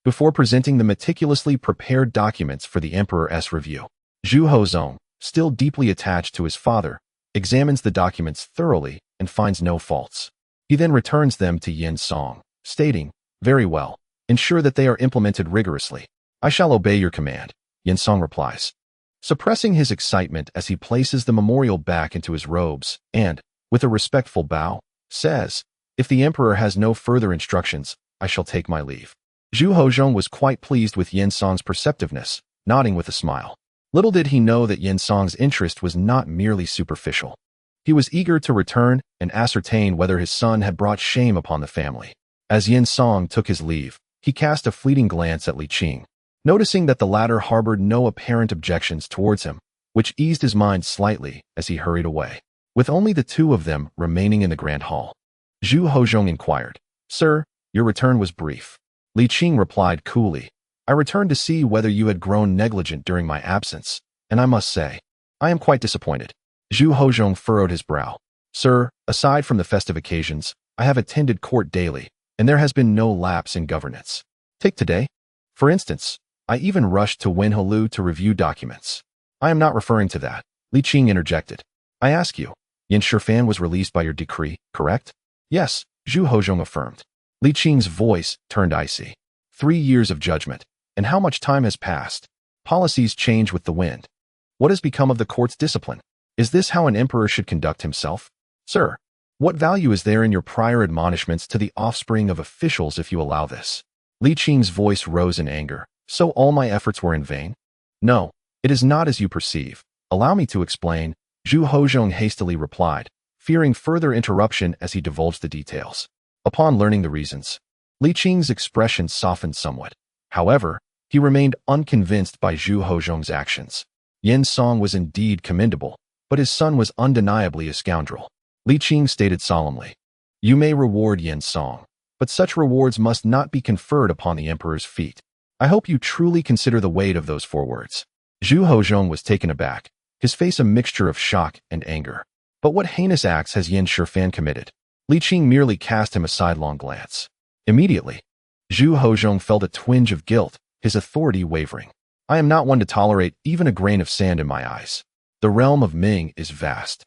Before presenting the meticulously prepared documents for the emperor's review, Zhu Hozong, still deeply attached to his father, examines the documents thoroughly and finds no faults. He then returns them to Yin Song, stating, "Very well. Ensure that they are implemented rigorously." "I shall obey your command," Yin Song replies, suppressing his excitement as he places the memorial back into his robes and, with a respectful bow, says, "If the emperor has no further instructions, I shall take my leave." Zhu Hozong was quite pleased with Yin Song's perceptiveness, nodding with a smile. Little did he know that Yin Song's interest was not merely superficial. He was eager to return and ascertain whether his son had brought shame upon the family. As Yin Song took his leave, he cast a fleeting glance at Li Qing. Noticing that the latter harbored no apparent objections towards him, which eased his mind slightly as he hurried away. With only the two of them remaining in the grand hall, Zhu Hozhong inquired, "Sir, your return was brief." Li Qing replied coolly, "I returned to see whether you had grown negligent during my absence, and I must say, I am quite disappointed." Zhu Hozhong furrowed his brow. "Sir, aside from the festive occasions, I have attended court daily, and there has been no lapse in governance. Take today, for instance, I even rushed to Wenholu to review documents." "I am not referring to that," Li Qing interjected. "I ask you, Yin Shifan was released by your decree, correct?" "Yes," Zhu Hozhong affirmed. Li Qing's voice turned icy. 3 years of judgment, and how much time has passed? Policies change with the wind. What has become of the court's discipline? Is this how an emperor should conduct himself? Sir, what value is there in your prior admonishments to the offspring of officials if you allow this?" Li Qing's voice rose in anger. "So all my efforts were in vain?" "No, it is not as you perceive. Allow me to explain," Zhu Hozhong hastily replied, fearing further interruption as he divulged the details. Upon learning the reasons, Li Qing's expression softened somewhat. However, he remained unconvinced by Zhu Hozhong's actions. Yin Song was indeed commendable, but his son was undeniably a scoundrel. Li Qing stated solemnly, "You may reward Yin Song, but such rewards must not be conferred upon the emperor's feet. I hope you truly consider the weight of those 4 words." Zhu Hozhong was taken aback, his face a mixture of shock and anger. But what heinous acts has Yin Shifan committed? Li Qing merely cast him a sidelong glance. Immediately, Zhu Hozhong felt a twinge of guilt, his authority wavering. "I am not one to tolerate even a grain of sand in my eyes. The realm of Ming is vast,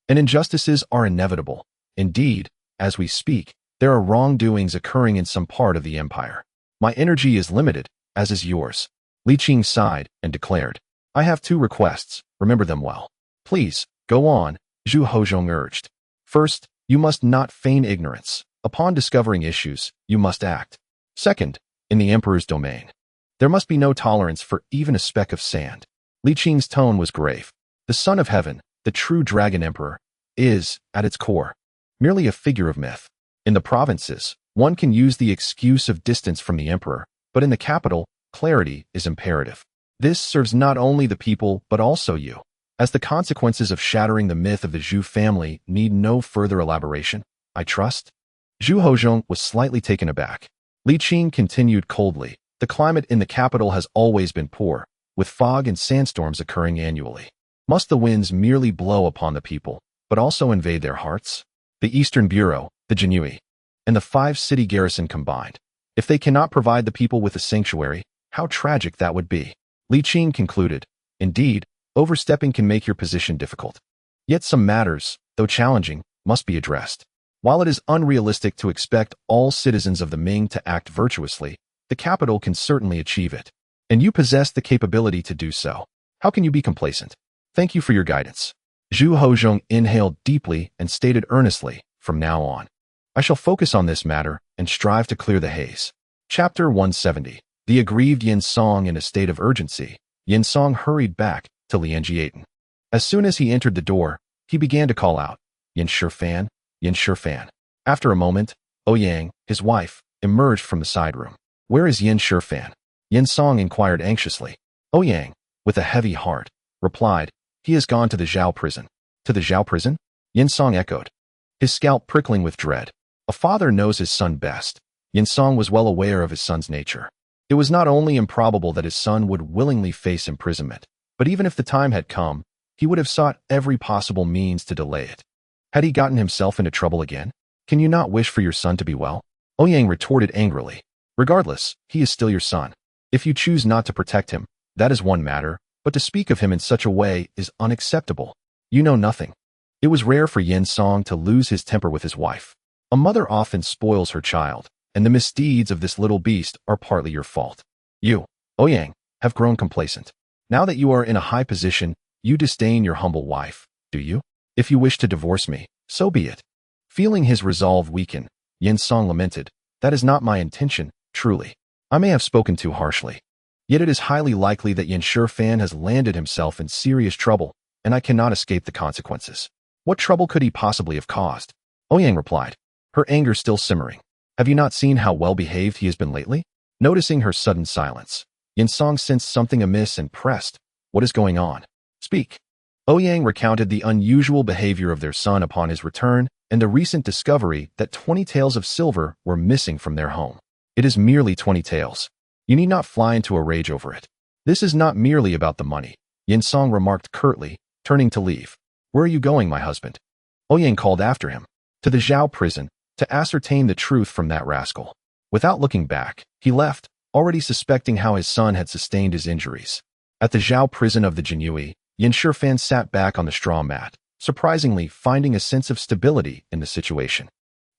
and injustices are inevitable. Indeed, as we speak, there are wrongdoings occurring in some part of the empire. My energy is limited, as is yours." Li Qing sighed and declared, "I have 2 requests, remember them well." "Please, go on," Zhu Hozhong urged. "First, you must not feign ignorance. Upon discovering issues, you must act. Second, in the emperor's domain, there must be no tolerance for even a speck of sand." Li Qing's tone was grave. The Son of Heaven, the true Dragon Emperor, is, at its core, merely a figure of myth. In the provinces, one can use the excuse of distance from the emperor, but in the capital, clarity is imperative. This serves not only the people but also you, as the consequences of shattering the myth of the Zhu family need no further elaboration, I trust. Zhu Hozhong was slightly taken aback. Li Qing continued coldly, "The climate in the capital has always been poor, with fog and sandstorms occurring annually. Must the winds merely blow upon the people, but also invade their hearts? The Eastern Bureau, the Jinui, and the 5-city garrison combined, if they cannot provide the people with a sanctuary, how tragic that would be." Li Qing concluded, "Indeed, overstepping can make your position difficult. Yet some matters, though challenging, must be addressed. While it is unrealistic to expect all citizens of the Ming to act virtuously, the capital can certainly achieve it. And you possess the capability to do so. How can you be complacent? Thank you for your guidance." Zhu Hozhong inhaled deeply and stated earnestly, "From now on, I shall focus on this matter and strive to clear the haze." Chapter 170. The aggrieved Yin Song in a state of urgency. Yin Song hurried back to Lianjiaten. As soon as he entered the door, he began to call out, "Yin Shifan, Yin Shifan." After a moment, Ouyang, his wife, emerged from the side room. "Where is Yin Shifan?" Yin Song inquired anxiously. Ouyang, with a heavy heart, replied, "He has gone to the Zhao prison." "To the Zhao prison?" Yin Song echoed, his scalp prickling with dread. A father knows his son best. Yin Song was well aware of his son's nature. It was not only improbable that his son would willingly face imprisonment, but even if the time had come, he would have sought every possible means to delay it. Had he gotten himself into trouble again? "Can you not wish for your son to be well?" Ouyang retorted angrily. "Regardless, he is still your son. If you choose not to protect him, that is one matter, but to speak of him in such a way is unacceptable. You know nothing." It was rare for Yin Song to lose his temper with his wife. A mother often spoils her child, and the misdeeds of this little beast are partly your fault. You, Ouyang, have grown complacent. Now that you are in a high position, you disdain your humble wife, do you? If you wish to divorce me, so be it." Feeling his resolve weaken, Yin Song lamented, "That is not my intention, truly. I may have spoken too harshly. Yet it is highly likely that Yin Shifan has landed himself in serious trouble, and I cannot escape the consequences." "What trouble could he possibly have caused?" Ouyang replied, her anger still simmering. "Have you not seen how well-behaved he has been lately?" Noticing her sudden silence, Yin Song sensed something amiss and pressed, "What is going on?" Speak. Ouyang recounted the unusual behavior of their son upon his return and the recent discovery that 20 taels of silver were missing from their home. It is merely 20 taels. You need not fly into a rage over it. This is not merely about the money, Yinsong remarked curtly, turning to leave. Where are you going, my husband? Ouyang called after him. To the Zhao prison, to ascertain the truth from that rascal. Without looking back, he left, already suspecting how his son had sustained his injuries. At the Zhao prison of the Jinyue, Yin Shifan sat back on the straw mat, surprisingly finding a sense of stability in the situation.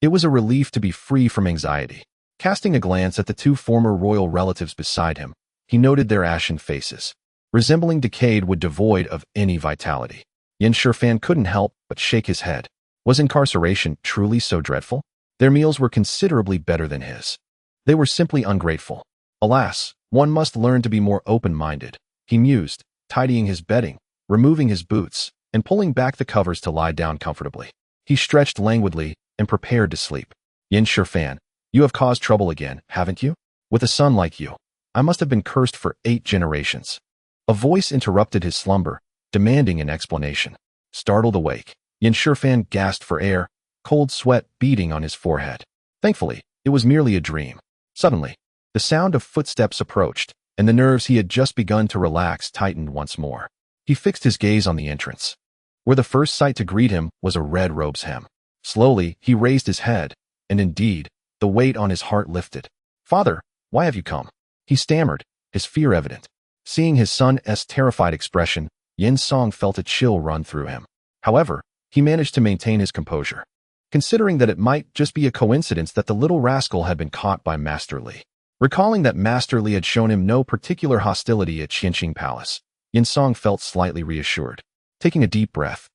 It was a relief to be free from anxiety. Casting a glance at the two former royal relatives beside him, he noted their ashen faces, resembling decayed wood devoid of any vitality. Yin Shifan couldn't help but shake his head. Was incarceration truly so dreadful? Their meals were considerably better than his. They were simply ungrateful. Alas, one must learn to be more open-minded, he mused, tidying his bedding, removing his boots, and pulling back the covers to lie down comfortably. He stretched languidly and prepared to sleep. Yin Shifan, you have caused trouble again, haven't you? With a son like you, I must have been cursed for 8 generations. A voice interrupted his slumber, demanding an explanation. Startled awake, Yin Shifan gasped for air, cold sweat beading on his forehead. Thankfully, it was merely a dream. Suddenly, the sound of footsteps approached, and the nerves he had just begun to relax tightened once more. He fixed his gaze on the entrance, where the first sight to greet him was a red robe's hem. Slowly, he raised his head, and indeed, the weight on his heart lifted. Father, why have you come? He stammered, his fear evident. Seeing his son's terrified expression, Yin Song felt a chill run through him. However, he managed to maintain his composure, considering that it might just be a coincidence that the little rascal had been caught by Master Li. Recalling that Master Li had shown him no particular hostility at Qianqing Palace, Yin Song felt slightly reassured. Taking a deep breath,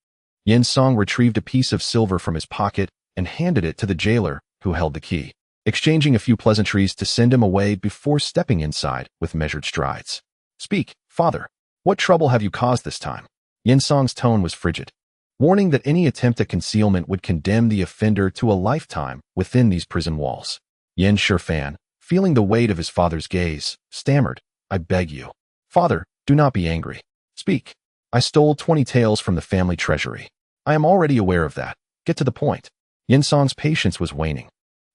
Yin Song retrieved a piece of silver from his pocket and handed it to the jailer, who held the key, exchanging a few pleasantries to send him away before stepping inside with measured strides. Speak, father. What trouble have you caused this time? Yin Song's tone was frigid, warning that any attempt at concealment would condemn the offender to a lifetime within these prison walls. Yin Shifan, feeling the weight of his father's gaze, stammered, I beg you. Father, do not be angry. Speak. I stole 20 taels from the family treasury. I am already aware of that. Get to the point. Yin Song's patience was waning,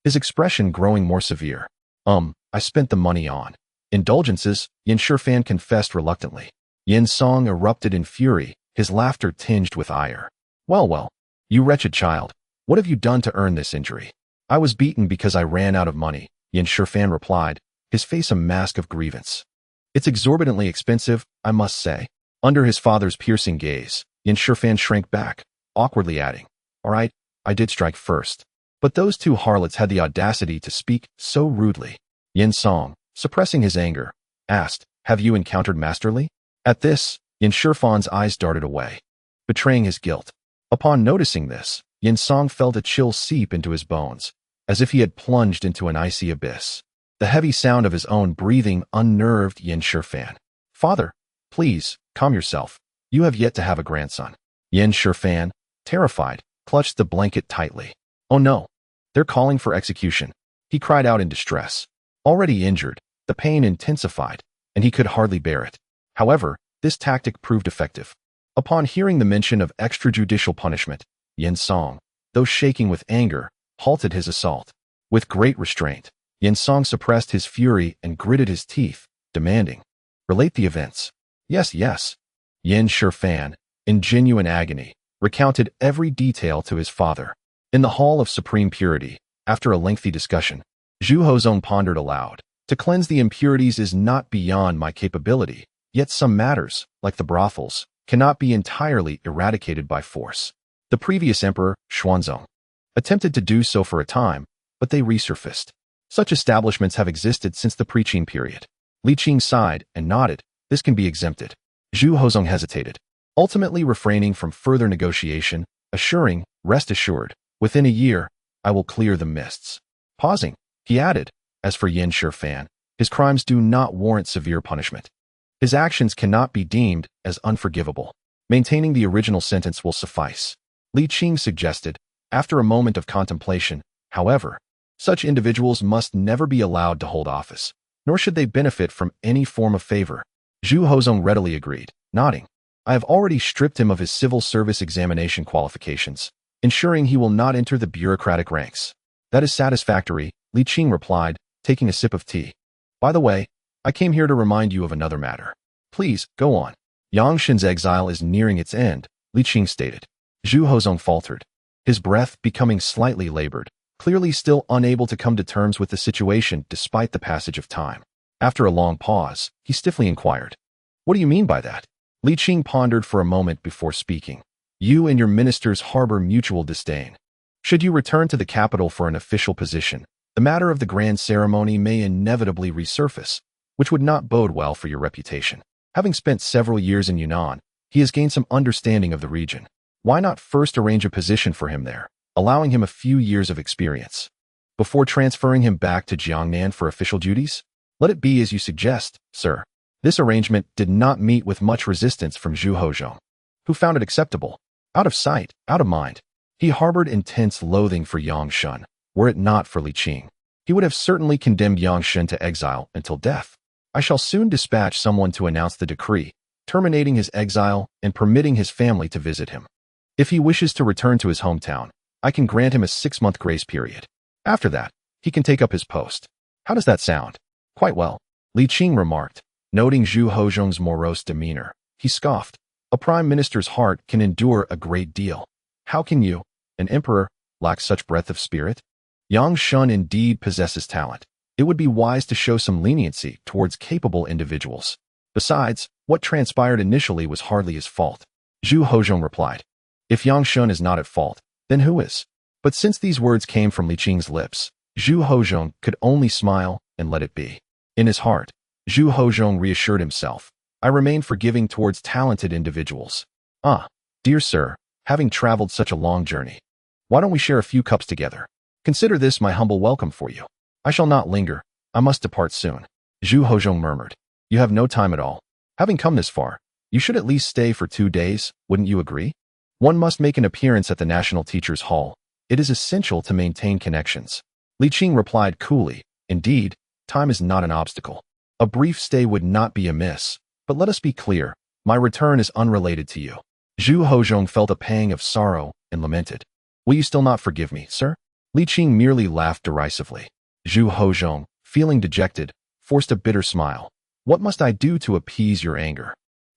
his expression growing more severe. I spent the money on indulgences, Yin Shifan confessed reluctantly. Yin Song erupted in fury, his laughter tinged with ire. Well, you wretched child, what have you done to earn this injury? I was beaten because I ran out of money, Yin Shifan replied, his face a mask of grievance. It's exorbitantly expensive, I must say. Under his father's piercing gaze, Yin Shifan shrank back, awkwardly adding, all right, I did strike first. But those two harlots had the audacity to speak so rudely. Yin Song, suppressing his anger, asked, have you encountered Master Li? At this, Yin Shifan's eyes darted away, betraying his guilt. Upon noticing this, Yin Song felt a chill seep into his bones, as if he had plunged into an icy abyss. The heavy sound of his own breathing unnerved Yin Shifan. Father, please, calm yourself. You have yet to have a grandson. Yin Shifan, terrified, clutched the blanket tightly. Oh no, they're calling for execution. He cried out in distress. Already injured, the pain intensified, and he could hardly bear it. However, this tactic proved effective. Upon hearing the mention of extrajudicial punishment, Yin Song, though shaking with anger, halted his assault. With great restraint, Yin Song suppressed his fury and gritted his teeth, demanding, relate the events. Yes. Yin Shifan, in genuine agony, recounted every detail to his father. In the Hall of Supreme Purity, after a lengthy discussion, Zhu Hozong pondered aloud. To cleanse the impurities is not beyond my capability, yet some matters, like the brothels, cannot be entirely eradicated by force. The previous emperor, Xuanzong, attempted to do so for a time, but they resurfaced. Such establishments have existed since the pre-Qin period. Li Qing sighed and nodded. This can be exempted. Zhu Hozong hesitated, ultimately refraining from further negotiation, assuring, rest assured, within a year, I will clear the mists. Pausing, he added, as for Yin Shifan, his crimes do not warrant severe punishment. His actions cannot be deemed as unforgivable. Maintaining the original sentence will suffice. Li Qing suggested, after a moment of contemplation. However, such individuals must never be allowed to hold office, nor should they benefit from any form of favor. Zhu Hozong readily agreed, nodding. I have already stripped him of his civil service examination qualifications, ensuring he will not enter the bureaucratic ranks. That is satisfactory, Li Qing replied, taking a sip of tea. By the way, I came here to remind you of another matter. Please, go on. Yang Shen's exile is nearing its end, Li Qing stated. Zhu Hozong faltered, his breath becoming slightly labored, clearly still unable to come to terms with the situation despite the passage of time. After a long pause, he stiffly inquired, "What do you mean by that?" Li Qing pondered for a moment before speaking. "You and your ministers harbor mutual disdain. Should you return to the capital for an official position, the matter of the grand ceremony may inevitably resurface, which would not bode well for your reputation. Having spent several years in Yunnan, he has gained some understanding of the region. Why not first arrange a position for him there, allowing him a few years of experience, before transferring him back to Jiangnan for official duties? Let it be as you suggest, sir." This arrangement did not meet with much resistance from Zhu Hozong, who found it acceptable. Out of sight, out of mind. He harbored intense loathing for Yang Shen. Were it not for Li Qing, he would have certainly condemned Yang Shen to exile until death. "I shall soon dispatch someone to announce the decree, terminating his exile and permitting his family to visit him. If he wishes to return to his hometown, I can grant him a 6-month grace period. After that, he can take up his post. How does that sound?" "Quite well," Li Qing remarked, noting Zhu Hozhong's morose demeanor. He scoffed. "A prime minister's heart can endure a great deal. How can you, an emperor, lack such breadth of spirit? Yang Shen indeed possesses talent. It would be wise to show some leniency towards capable individuals. Besides, what transpired initially was hardly his fault." Zhu Hozhong replied. "If Yang Shen is not at fault, then who is?" But since these words came from Li Qing's lips, Zhu Hozhong could only smile and let it be. In his heart, Zhu Hozhong reassured himself, "I remain forgiving towards talented individuals. Ah, dear sir, having traveled such a long journey, why don't we share a few cups together? Consider this my humble welcome for you. I shall not linger, I must depart soon." Zhu Hozhong murmured, "You have no time at all. Having come this far, you should at least stay for 2 days, wouldn't you agree? One must make an appearance at the National Teachers' Hall. It is essential to maintain connections." Li Qing replied coolly, "Indeed, time is not an obstacle. A brief stay would not be amiss, but let us be clear, my return is unrelated to you." Zhu Hozhong felt a pang of sorrow and lamented, "Will you still not forgive me, sir?" Li Qing merely laughed derisively. Zhu Hozhong, feeling dejected, forced a bitter smile. "What must I do to appease your anger?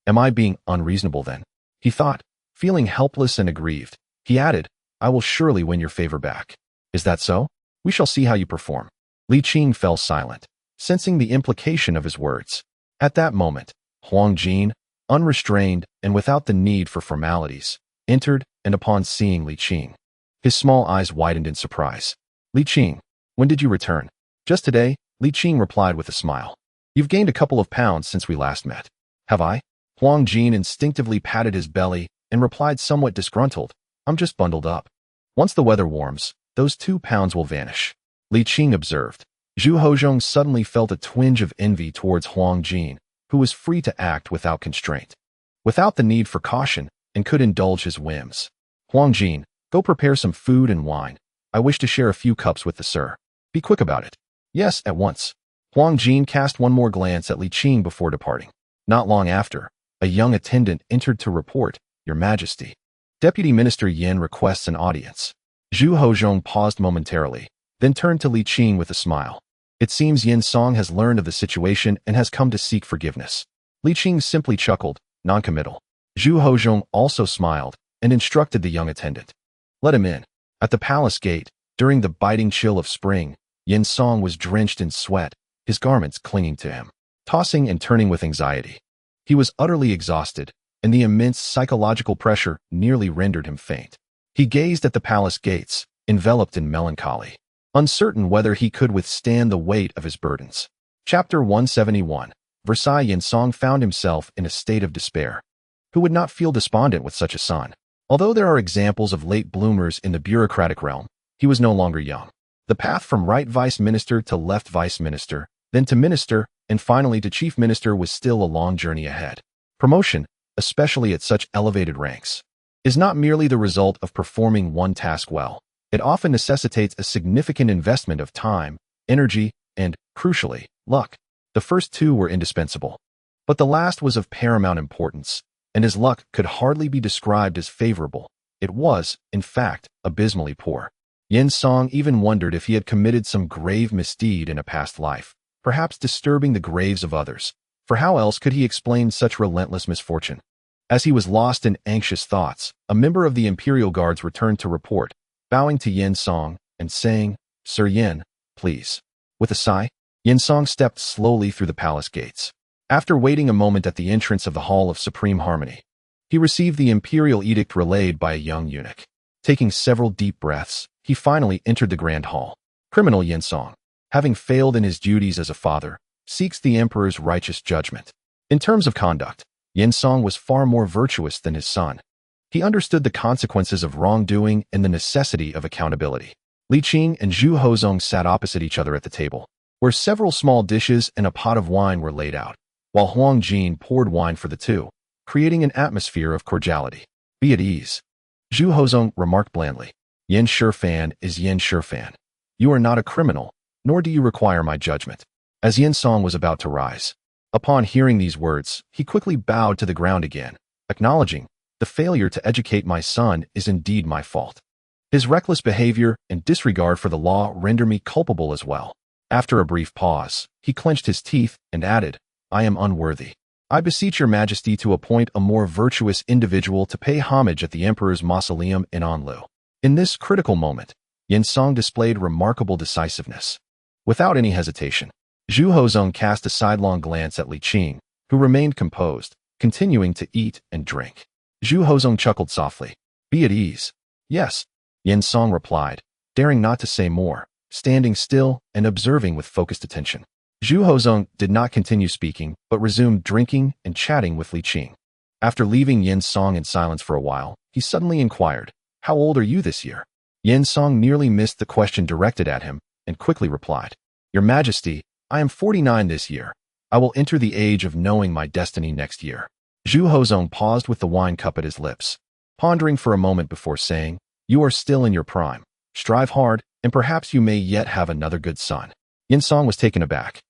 Am I being unreasonable then?" he thought, feeling helpless and aggrieved. He added, "I will surely win your favor back." "Is that so? We shall see how you perform." Li Qing fell silent, sensing the implication of his words. At that moment, Huang Jin, unrestrained and without the need for formalities, entered, and upon seeing Li Qing, his small eyes widened in surprise. "Li Qing, when did you return?" "Just today," Li Qing replied with a smile. "You've gained a couple of pounds since we last met." "Have I?" Huang Jin instinctively patted his belly and replied somewhat disgruntled, "I'm just bundled up. Once the weather warms, those 2 pounds will vanish." Li Qing observed. Zhu Hozhong suddenly felt a twinge of envy towards Huang Jin, who was free to act without constraint, without the need for caution, and could indulge his whims. "Huang Jin, go prepare some food and wine. I wish to share a few cups with the sir. Be quick about it." "Yes, at once." Huang Jin cast one more glance at Li Qing before departing. Not long after, a young attendant entered to report, "Your Majesty, Deputy Minister Yin requests an audience." Zhu Hozhong paused momentarily, then turned to Li Qing with a smile. "It seems Yin Song has learned of the situation and has come to seek forgiveness." Li Qing simply chuckled, noncommittal. Zhu Hozhong also smiled and instructed the young attendant, "Let him in." At the palace gate, during the biting chill of spring, Yin Song was drenched in sweat, his garments clinging to him, tossing and turning with anxiety. He was utterly exhausted, and the immense psychological pressure nearly rendered him faint. He gazed at the palace gates, enveloped in melancholy, uncertain whether he could withstand the weight of his burdens. Chapter 171. Versailles. Yin Song found himself in a state of despair. Who would not feel despondent with such a son? Although there are examples of late bloomers in the bureaucratic realm, he was no longer young. The path from right vice minister to left vice minister, then to minister, and finally to chief minister was still a long journey ahead. Promotion, especially at such elevated ranks, is not merely the result of performing one task well. It often necessitates a significant investment of time, energy, and, crucially, luck. The first two were indispensable, but the last was of paramount importance. and his luck could hardly be described as favorable. It was, in fact, abysmally poor. Yin Song even wondered if he had committed some grave misdeed in a past life, perhaps disturbing the graves of others, for how else could he explain such relentless misfortune? As he was lost in anxious thoughts, a member of the Imperial Guards returned to report, bowing to Yin Song and saying, "Sir Yin, please." With a sigh, Yin Song stepped slowly through the palace gates. After waiting a moment at the entrance of the Hall of Supreme Harmony, he received the imperial edict relayed by a young eunuch. Taking several deep breaths, he finally entered the grand hall. Criminal Yin Song, having failed in his duties as a father, seeks the emperor's righteous judgment. In terms of conduct, Yin Song was far more virtuous than his son. He understood the consequences of wrongdoing and the necessity of accountability. Li Qing and Zhu Hozong sat opposite each other at the table, where several small dishes and a pot of wine were laid out, while Huang Jin poured wine for the two, creating an atmosphere of cordiality. "Be at ease," Zhu Hozong remarked blandly. "Yin Shifan is Yin Shifan. You are not a criminal, nor do you require my judgment." As Yin Song was about to rise, upon hearing these words, he quickly bowed to the ground again, acknowledging, "The failure to educate my son is indeed my fault. His reckless behavior and disregard for the law render me culpable as well." After a brief pause, he clenched his teeth and added, "I am unworthy. I beseech your majesty to appoint a more virtuous individual to pay homage at the emperor's mausoleum in Anlu." In this critical moment, Yin Song displayed remarkable decisiveness. Without any hesitation, Zhu Hozong cast a sidelong glance at Li Qing, who remained composed, continuing to eat and drink. Zhu Hozong chuckled softly. "Be at ease." "Yes," Yin Song replied, daring not to say more, standing still and observing with focused attention. Zhu Hozong did not continue speaking, but resumed drinking and chatting with Li Qing. After leaving Yin Song in silence for a while, he suddenly inquired, "How old are you this year?" Yin Song nearly missed the question directed at him and quickly replied, "Your Majesty, I am 49 this year. I will enter the age of knowing my destiny next year." Zhu Hozong paused with the wine cup at his lips, pondering for a moment before saying, "You are still in your prime. Strive hard, and perhaps you may yet have another good son." Yin Song was taken aback.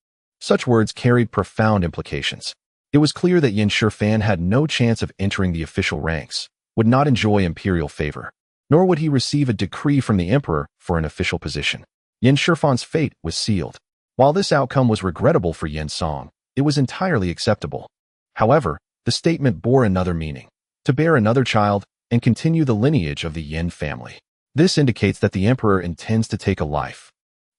Such words carried profound implications. It was clear that Yin Shifan had no chance of entering the official ranks, would not enjoy imperial favor, nor would he receive a decree from the emperor for an official position. Yin Shifan's fate was sealed. While this outcome was regrettable for Yin Song, it was entirely acceptable. However, the statement bore another meaning: to bear another child and continue the lineage of the Yin family. This indicates that the emperor intends to take a life.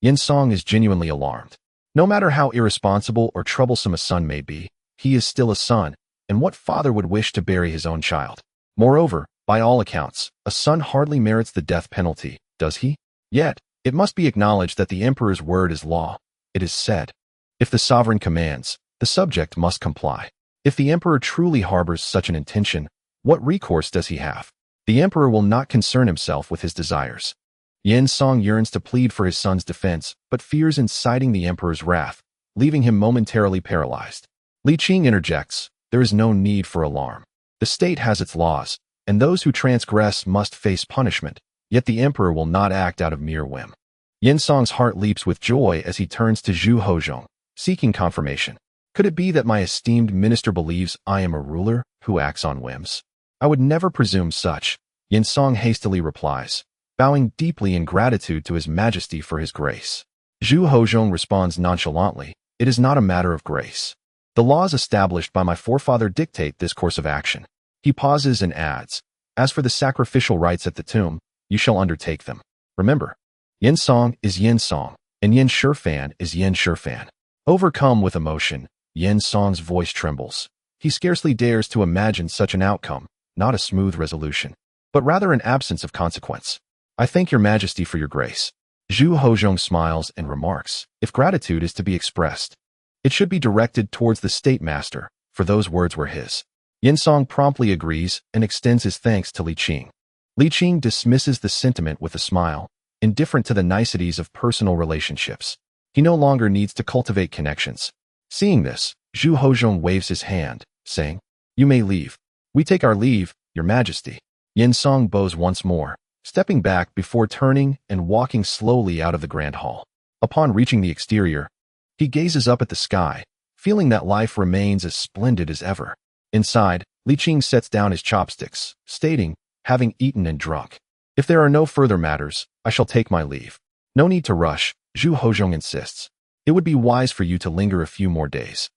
Yin Song is genuinely alarmed. No matter how irresponsible or troublesome a son may be, he is still a son, and what father would wish to bury his own child? Moreover, by all accounts, a son hardly merits the death penalty, does he? Yet, it must be acknowledged that the emperor's word is law. It is said, "If the sovereign commands, the subject must comply." If the emperor truly harbors such an intention, what recourse does he have? The emperor will not concern himself with his desires. Yin Song yearns to plead for his son's defense, but fears inciting the emperor's wrath, leaving him momentarily paralyzed. Li Qing interjects, "There is no need for alarm. The state has its laws, and those who transgress must face punishment, yet the emperor will not act out of mere whim." Yin Song's heart leaps with joy as he turns to Zhu Hozong, seeking confirmation. "Could it be that my esteemed minister believes I am a ruler who acts on whims?" "I would never presume such," Yin Song hastily replies, bowing deeply in gratitude to His Majesty for his grace. Zhu Hozong responds nonchalantly, "It is not a matter of grace. The laws established by my forefather dictate this course of action." He pauses and adds, "As for the sacrificial rites at the tomb, you shall undertake them. Remember, Yin Song is Yin Song, and Yin Shifan is Yin Shifan." Overcome with emotion, Yin Song's voice trembles. He scarcely dares to imagine such an outcome, not a smooth resolution, but rather an absence of consequence. "I thank your Majesty for your grace." Zhu Hozong smiles and remarks, "If gratitude is to be expressed, it should be directed towards the state master, for those words were his." Yin Song promptly agrees and extends his thanks to Li Qing. Li Qing dismisses the sentiment with a smile, indifferent to the niceties of personal relationships. He no longer needs to cultivate connections. Seeing this, Zhu Hozong waves his hand, saying, "You may leave." "We take our leave, your Majesty." Yin Song bows once more, stepping back before turning and walking slowly out of the grand hall. Upon reaching the exterior, he gazes up at the sky, feeling that life remains as splendid as ever. Inside, Li Qing sets down his chopsticks, stating, having eaten and drunk, "If there are no further matters, I shall take my leave." "No need to rush," Zhu Hozhong insists. "It would be wise for you to linger a few more days.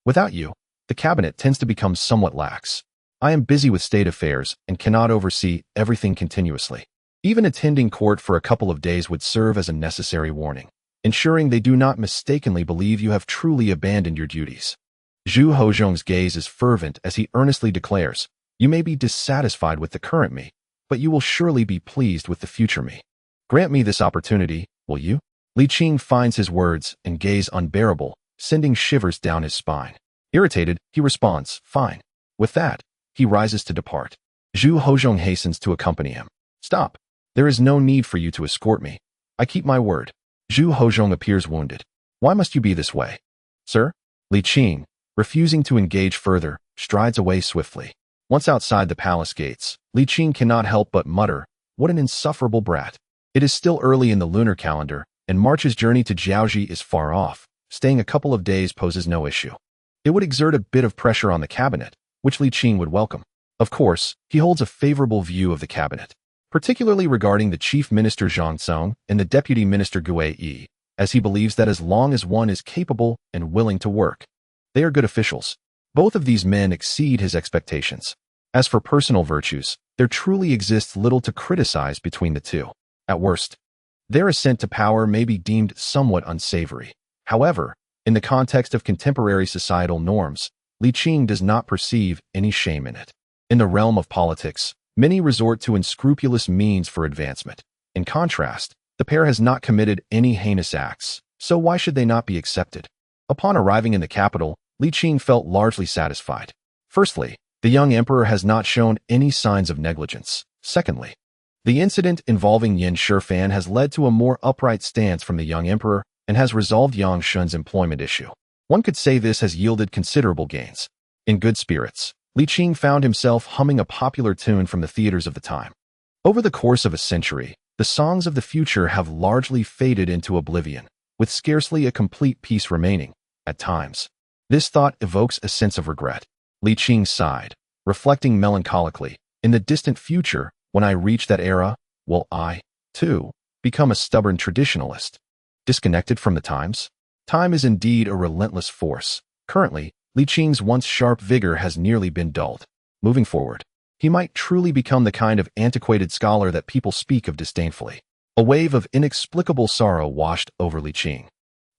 Without you, the cabinet tends to become somewhat lax. I am busy with state affairs and cannot oversee everything continuously. Even attending court for a couple of days would serve as a necessary warning, ensuring they do not mistakenly believe you have truly abandoned your duties." Zhu Hozhong's gaze is fervent as he earnestly declares, "You may be dissatisfied with the current me, but you will surely be pleased with the future me. Grant me this opportunity, will you?" Li Qing finds his words and gaze unbearable, sending shivers down his spine. Irritated, he responds, "Fine." With that, he rises to depart. Zhu Hozhong hastens to accompany him. "Stop. There is no need for you to escort me. I keep my word." Zhu Hozhong appears wounded. "Why must you be this way, sir?" Li Qing, refusing to engage further, strides away swiftly. Once outside the palace gates, Li Qing cannot help but mutter, "What an insufferable brat." It is still early in the lunar calendar, and March's journey to Jiaoji is far off. Staying a couple of days poses no issue. It would exert a bit of pressure on the cabinet, which Li Qing would welcome. Of course, he holds a favorable view of the cabinet, particularly regarding the Chief Minister Zhang Tsong and the Deputy Minister Gui Yi, as he believes that as long as one is capable and willing to work, they are good officials. Both of these men exceed his expectations. As for personal virtues, there truly exists little to criticize between the two. At worst, their ascent to power may be deemed somewhat unsavory. However, in the context of contemporary societal norms, Li Qing does not perceive any shame in it. In the realm of politics, many resort to unscrupulous means for advancement. In contrast, the pair has not committed any heinous acts, so why should they not be accepted? Upon arriving in the capital, Li Qing felt largely satisfied. Firstly, the young emperor has not shown any signs of negligence. Secondly, the incident involving Yin Shifan has led to a more upright stance from the young emperor and has resolved Yang Shun's employment issue. One could say this has yielded considerable gains. In good spirits, Li Qing found himself humming a popular tune from the theaters of the time. Over the course of a century, the songs of the future have largely faded into oblivion, with scarcely a complete piece remaining, at times. This thought evokes a sense of regret. Li Qing sighed, reflecting melancholically, "In the distant future, when I reach that era, will I, too, become a stubborn traditionalist, disconnected from the times?" Time is indeed a relentless force. Currently, Li Qing's once sharp vigor has nearly been dulled. Moving forward, he might truly become the kind of antiquated scholar that people speak of disdainfully. A wave of inexplicable sorrow washed over Li Qing.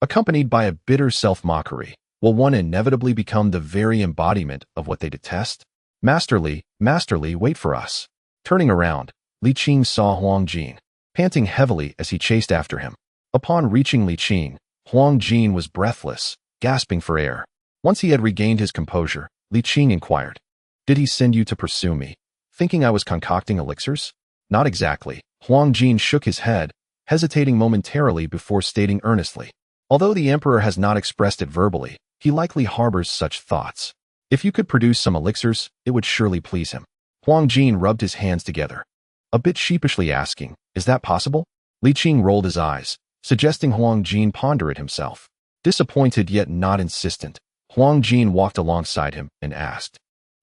Accompanied by a bitter self-mockery, will one inevitably become the very embodiment of what they detest? Masterly, wait for us." Turning around, Li Qing saw Huang Jin, panting heavily as he chased after him. Upon reaching Li Qing, Huang Jin was breathless, gasping for air. Once he had regained his composure, Li Qing inquired, "Did he send you to pursue me, thinking I was concocting elixirs?" "Not exactly." Huang Jin shook his head, hesitating momentarily before stating earnestly, "Although the emperor has not expressed it verbally, he likely harbors such thoughts. If you could produce some elixirs, it would surely please him." Huang Jin rubbed his hands together, a bit sheepishly asking, "Is that possible?" Li Qing rolled his eyes, suggesting Huang Jin ponder it himself. Disappointed yet not insistent, Huang Jin walked alongside him and asked,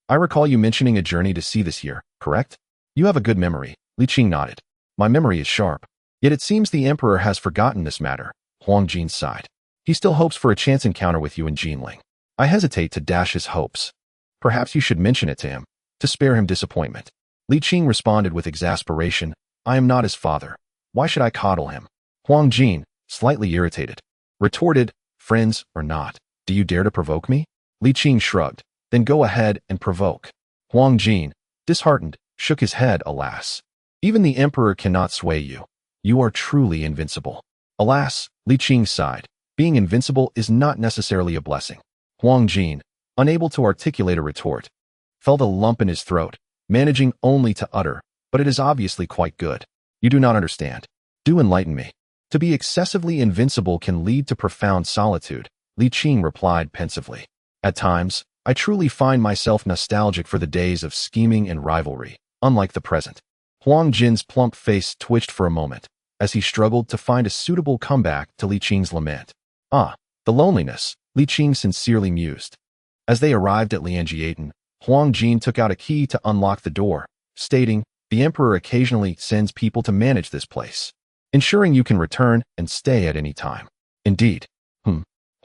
"I recall you mentioning a journey to see this year, correct?" "You have a good memory," Li Qing nodded. "My memory is sharp. Yet it seems the emperor has forgotten this matter." Huang Jin sighed. "He still hopes for a chance encounter with you in Jinling. I hesitate to dash his hopes. Perhaps you should mention it to him, to spare him disappointment." Li Qing responded with exasperation, "I am not his father. Why should I coddle him?" Huang Jin, slightly irritated, retorted, "Friends or not, do you dare to provoke me?" Li Qing shrugged, "Then go ahead and provoke." Huang Jin, disheartened, shook his head, "Alas, even the emperor cannot sway you. You are truly invincible." "Alas," Li Qing sighed, "being invincible is not necessarily a blessing." Huang Jin, unable to articulate a retort, felt a lump in his throat, managing only to utter, "But it is obviously quite good. You do not understand. Do enlighten me." "To be excessively invincible can lead to profound solitude," Li Qing replied pensively. "At times, I truly find myself nostalgic for the days of scheming and rivalry, unlike the present." Huang Jin's plump face twitched for a moment, as he struggled to find a suitable comeback to Li Qing's lament. "Ah, the loneliness," Li Qing sincerely mused. As they arrived at Lianjiaten, Huang Jin took out a key to unlock the door, stating, "The Emperor occasionally sends people to manage this place, ensuring you can return and stay at any time." "Indeed."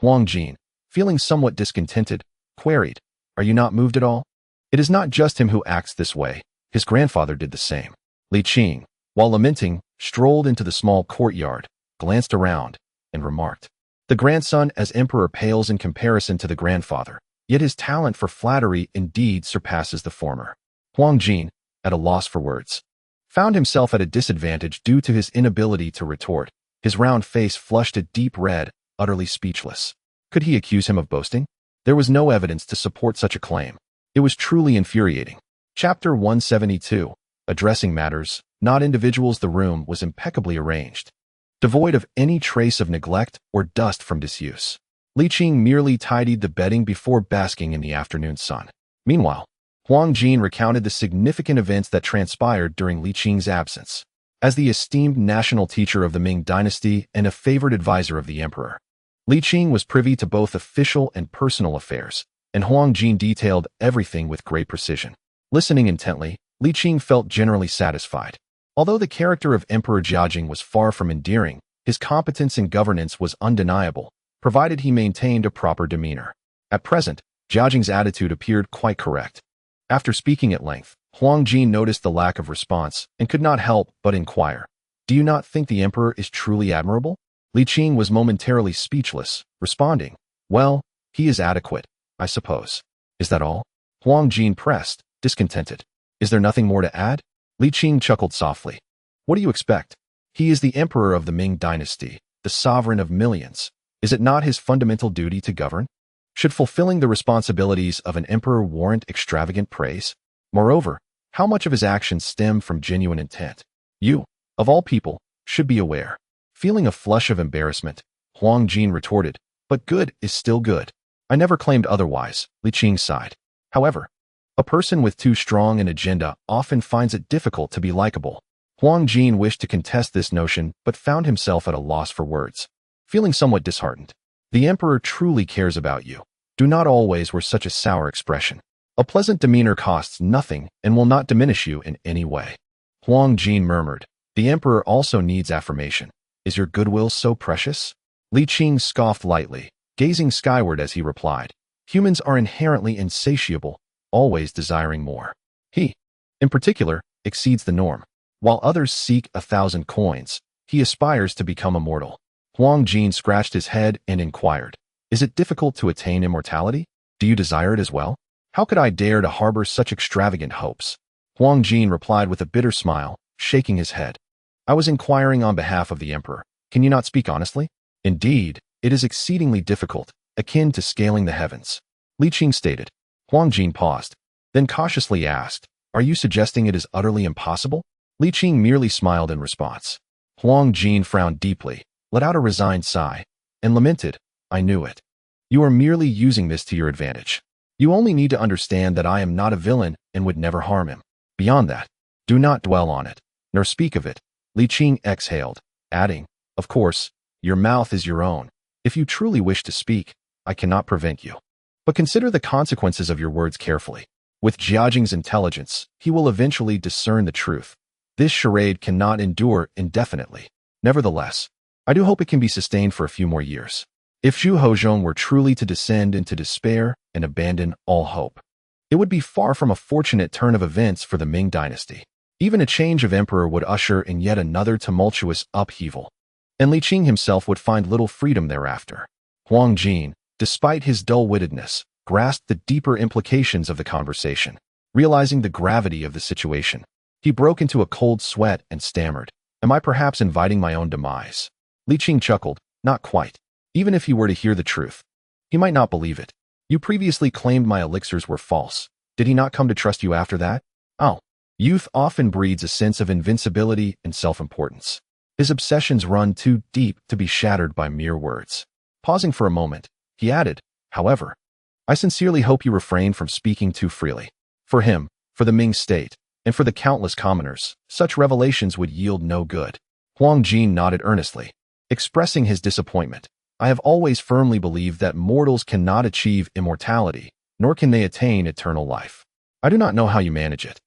Huang Jin, feeling somewhat discontented, queried, "Are you not moved at all?" "It is not just him who acts this way. His grandfather did the same." Li Qing, while lamenting, strolled into the small courtyard, glanced around, and remarked, "The grandson as emperor pales in comparison to the grandfather, yet his talent for flattery indeed surpasses the former." Huang Jin, at a loss for words, found himself at a disadvantage due to his inability to retort. His round face flushed a deep red, utterly speechless. Could he accuse him of boasting? There was no evidence to support such a claim. It was truly infuriating. Chapter 172. Addressing matters, not individuals. The room was impeccably arranged, devoid of any trace of neglect or dust from disuse. Li Qing merely tidied the bedding before basking in the afternoon sun. Meanwhile, Huang Jin recounted the significant events that transpired during Li Qing's absence. As the esteemed national teacher of the Ming dynasty and a favored advisor of the emperor, Li Qing was privy to both official and personal affairs, and Huang Jin detailed everything with great precision. Listening intently, Li Qing felt generally satisfied. Although the character of Emperor Jiajing was far from endearing, his competence in governance was undeniable, provided he maintained a proper demeanor. At present, Jiajing's attitude appeared quite correct. After speaking at length, Huang Jin noticed the lack of response and could not help but inquire, "Do you not think the emperor is truly admirable?" Li Qing was momentarily speechless, responding, "Well, he is adequate, I suppose." "Is that all?" Huang Jin pressed, discontented. "Is there nothing more to add?" Li Qing chuckled softly. "What do you expect? He is the emperor of the Ming dynasty, the sovereign of millions. Is it not his fundamental duty to govern? Should fulfilling the responsibilities of an emperor warrant extravagant praise? Moreover, how much of his actions stem from genuine intent? You, of all people, should be aware." Feeling a flush of embarrassment, Huang Jin retorted, "But good is still good. I never claimed otherwise." Li Qing sighed. "However, a person with too strong an agenda often finds it difficult to be likable." Huang Jin wished to contest this notion but found himself at a loss for words. Feeling somewhat disheartened, "The emperor truly cares about you. Do not always wear such a sour expression. A pleasant demeanor costs nothing and will not diminish you in any way." Huang Jin murmured, "The emperor also needs affirmation. Is your goodwill so precious?" Li Qing scoffed lightly, gazing skyward as he replied, "Humans are inherently insatiable, always desiring more. He, in particular, exceeds the norm. While others seek 1,000 coins, he aspires to become immortal." Huang Jin scratched his head and inquired, "Is it difficult to attain immortality? Do you desire it as well?" "How could I dare to harbor such extravagant hopes?" Huang Jin replied with a bitter smile, shaking his head. "I was inquiring on behalf of the emperor. Can you not speak honestly?" "Indeed, it is exceedingly difficult, akin to scaling the heavens," Li Qing stated. Huang Jin paused, then cautiously asked, "Are you suggesting it is utterly impossible?" Li Qing merely smiled in response. Huang Jin frowned deeply, let out a resigned sigh, and lamented, "I knew it. You are merely using this to your advantage. You only need to understand that I am not a villain and would never harm him. Beyond that, do not dwell on it, nor speak of it." Li Qing exhaled, adding, "Of course, your mouth is your own. If you truly wish to speak, I cannot prevent you. But consider the consequences of your words carefully. With Jiajing's intelligence, he will eventually discern the truth. This charade cannot endure indefinitely. Nevertheless, I do hope it can be sustained for a few more years. If Zhu Hozhong were truly to descend into despair and abandon all hope, it would be far from a fortunate turn of events for the Ming dynasty. Even a change of emperor would usher in yet another tumultuous upheaval, and Li Qing himself would find little freedom thereafter." Huang Jin, despite his dull-wittedness, grasped the deeper implications of the conversation. Realizing the gravity of the situation, he broke into a cold sweat and stammered, "Am I perhaps inviting my own demise?" Li Qing chuckled, "Not quite. Even if he were to hear the truth, he might not believe it. You previously claimed my elixirs were false. Did he not come to trust you after that?" "Oh, youth often breeds a sense of invincibility and self-importance. His obsessions run too deep to be shattered by mere words." Pausing for a moment, he added, "However, I sincerely hope you refrain from speaking too freely. For him, for the Ming state, and for the countless commoners, such revelations would yield no good." Huang Jin nodded earnestly, expressing his disappointment. "I have always firmly believed that mortals cannot achieve immortality, nor can they attain eternal life. I do not know how you manage it,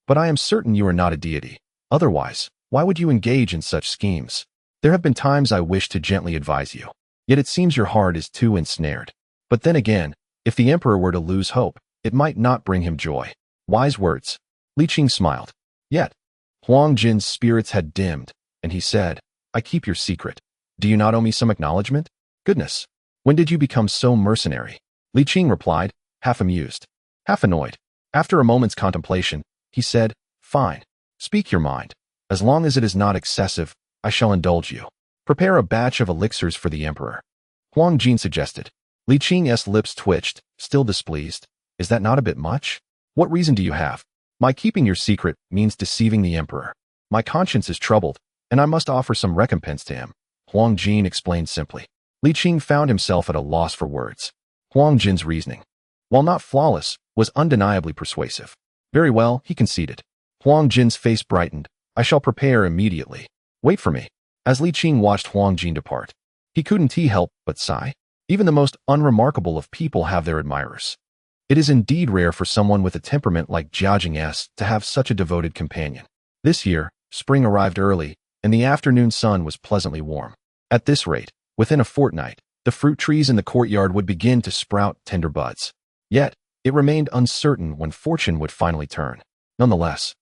but I am certain you are not a deity. Otherwise, why would you engage in such schemes? There have been times I wished to gently advise you, yet it seems your heart is too ensnared. But then again, if the emperor were to lose hope, it might not bring him joy. Wise words. Li Qing smiled. Yet, Huang Jin's spirits had dimmed, and he said, I keep your secret. Do you not owe me some acknowledgement? Goodness, when did you become so mercenary? Li Qing replied, half amused, half annoyed. After a moment's contemplation, he said, Fine, speak your mind. As long as it is not excessive, I shall indulge you. Prepare a batch of elixirs for the emperor. Huang Jin suggested. Li Qing's lips twitched, still displeased. Is that not a bit much? What reason do you have? My keeping your secret means deceiving the emperor. My conscience is troubled, and I must offer some recompense to him. Huang Jin explained simply. Li Qing found himself at a loss for words. Huang Jin's reasoning, while not flawless, was undeniably persuasive. Very well, he conceded. Huang Jin's face brightened. I shall prepare immediately. Wait for me. As Li Qing watched Huang Jin depart, he couldn't help but sigh. Even the most unremarkable of people have their admirers. It is indeed rare for someone with a temperament like Jiajing's to have such a devoted companion. This year, spring arrived early, and the afternoon sun was pleasantly warm. At this rate, within a fortnight, the fruit trees in the courtyard would begin to sprout tender buds. Yet, it remained uncertain when fortune would finally turn. Nonetheless,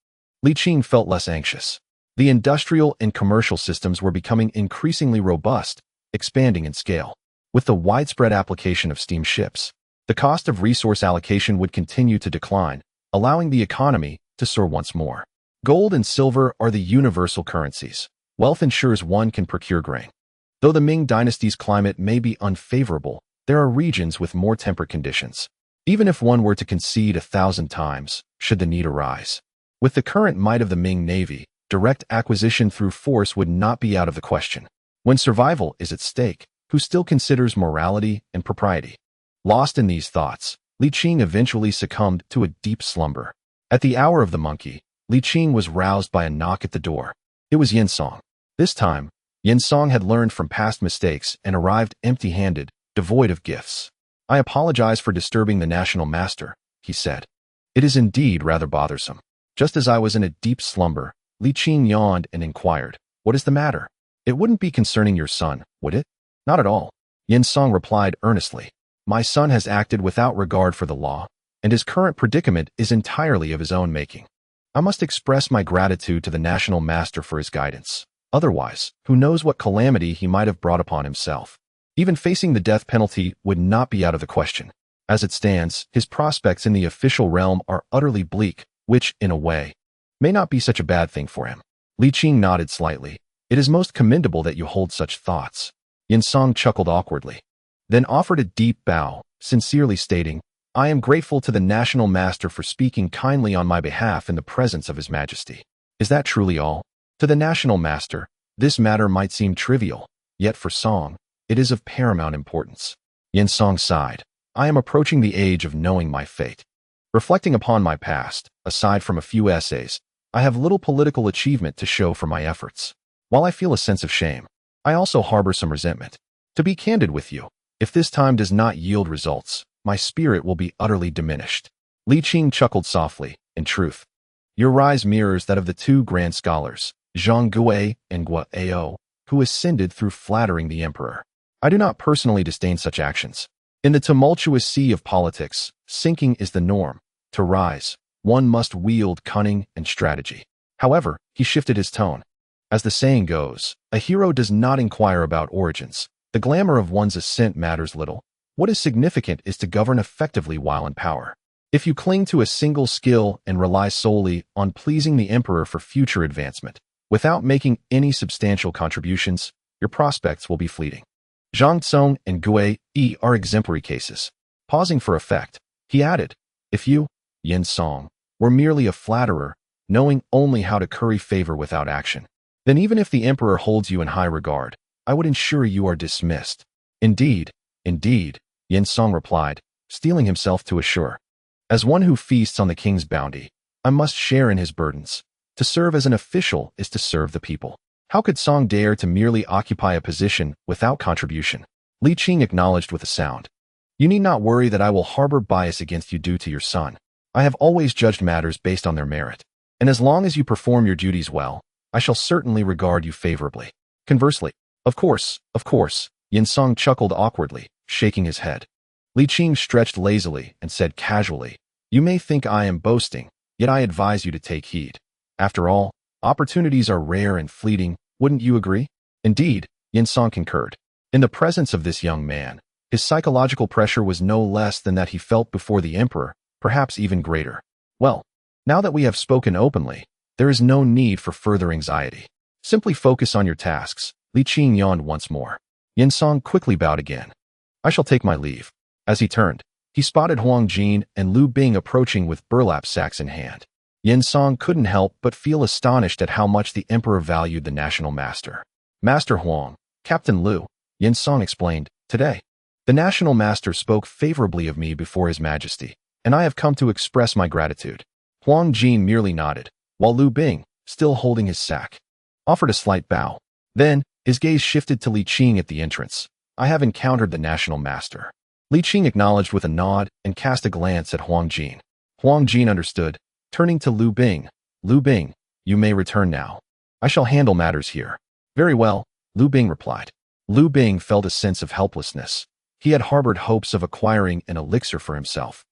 Li Qing felt less anxious. The industrial and commercial systems were becoming increasingly robust, expanding in scale. With the widespread application of steam ships, the cost of resource allocation would continue to decline, allowing the economy to soar once more. Gold and silver are the universal currencies. Wealth ensures one can procure grain. Though the Ming dynasty's climate may be unfavorable, there are regions with more temperate conditions. Even if one were to concede 1,000 times, should the need arise. With the current might of the Ming Navy, direct acquisition through force would not be out of the question. When survival is at stake, who still considers morality and propriety? Lost in these thoughts, Li Qing eventually succumbed to a deep slumber. At the hour of the monkey, Li Qing was roused by a knock at the door. It was Yin Song. This time, Yin Song had learned from past mistakes and arrived empty-handed, devoid of gifts. I apologize for disturbing the national master, he said. It is indeed rather bothersome. Just as I was in a deep slumber, Li Qing yawned and inquired, What is the matter? It wouldn't be concerning your son, would it? Not at all. Yin Song replied earnestly. My son has acted without regard for the law, and his current predicament is entirely of his own making. I must express my gratitude to the national master for his guidance. Otherwise, who knows what calamity he might have brought upon himself. Even facing the death penalty would not be out of the question. As it stands, his prospects in the official realm are utterly bleak, which, in a way, may not be such a bad thing for him. Li Qing nodded slightly. It is most commendable that you hold such thoughts. Yin Song chuckled awkwardly, then offered a deep bow, sincerely stating, I am grateful to the national master for speaking kindly on my behalf in the presence of His Majesty. Is that truly all? To the national master, this matter might seem trivial, yet for Song, it is of paramount importance. Yin Song sighed. I am approaching the age of knowing my fate. Reflecting upon my past, aside from a few essays, I have little political achievement to show for my efforts. While I feel a sense of shame, I also harbor some resentment. To be candid with you, if this time does not yield results, my spirit will be utterly diminished. Li Qing chuckled softly. In truth, your rise mirrors that of the two grand scholars, Zhang Gui and Guo Ao, who ascended through flattering the emperor. I do not personally disdain such actions. In the tumultuous sea of politics, sinking is the norm. To rise, one must wield cunning and strategy. However, he shifted his tone. As the saying goes, a hero does not inquire about origins. The glamour of one's ascent matters little. What is significant is to govern effectively while in power. If you cling to a single skill and rely solely on pleasing the emperor for future advancement, without making any substantial contributions, your prospects will be fleeting. Zhang Tsong and Gui are exemplary cases. Pausing for effect, he added, if you, Yin Song, were merely a flatterer, knowing only how to curry favor without action, then even if the emperor holds you in high regard, I would ensure you are dismissed. Indeed, Yin Song replied, steeling himself to assure. As one who feasts on the king's bounty, I must share in his burdens. To serve as an official is to serve the people. How could Song dare to merely occupy a position without contribution? Li Qing acknowledged with a sound. You need not worry that I will harbor bias against you due to your son. I have always judged matters based on their merit. And as long as you perform your duties well, I shall certainly regard you favorably. Conversely, of course, Yin Song chuckled awkwardly, shaking his head. Li Qing stretched lazily and said casually, you may think I am boasting, yet I advise you to take heed. After all, opportunities are rare and fleeting, wouldn't you agree? Indeed, Yin Song concurred. In the presence of this young man, his psychological pressure was no less than that he felt before the emperor, perhaps even greater. Well, now that we have spoken openly, there is no need for further anxiety. Simply focus on your tasks. Li Qing yawned once more. Yin Song quickly bowed again. I shall take my leave. As he turned, he spotted Huang Jin and Lu Bing approaching with burlap sacks in hand. Yin Song couldn't help but feel astonished at how much the emperor valued the national master. Master Huang, Captain Lu, Yin Song explained, today, the national master spoke favorably of me before his majesty, and I have come to express my gratitude. Huang Jin merely nodded, while Lu Bing, still holding his sack, offered a slight bow. Then, his gaze shifted to Li Qing at the entrance. I have encountered the national master. Li Qing acknowledged with a nod and cast a glance at Huang Jin. Huang Jin understood, turning to Lu Bing. Lu Bing, you may return now. I shall handle matters here. Very well, Lu Bing replied. Lu Bing felt a sense of helplessness. He had harbored hopes of acquiring an elixir for himself.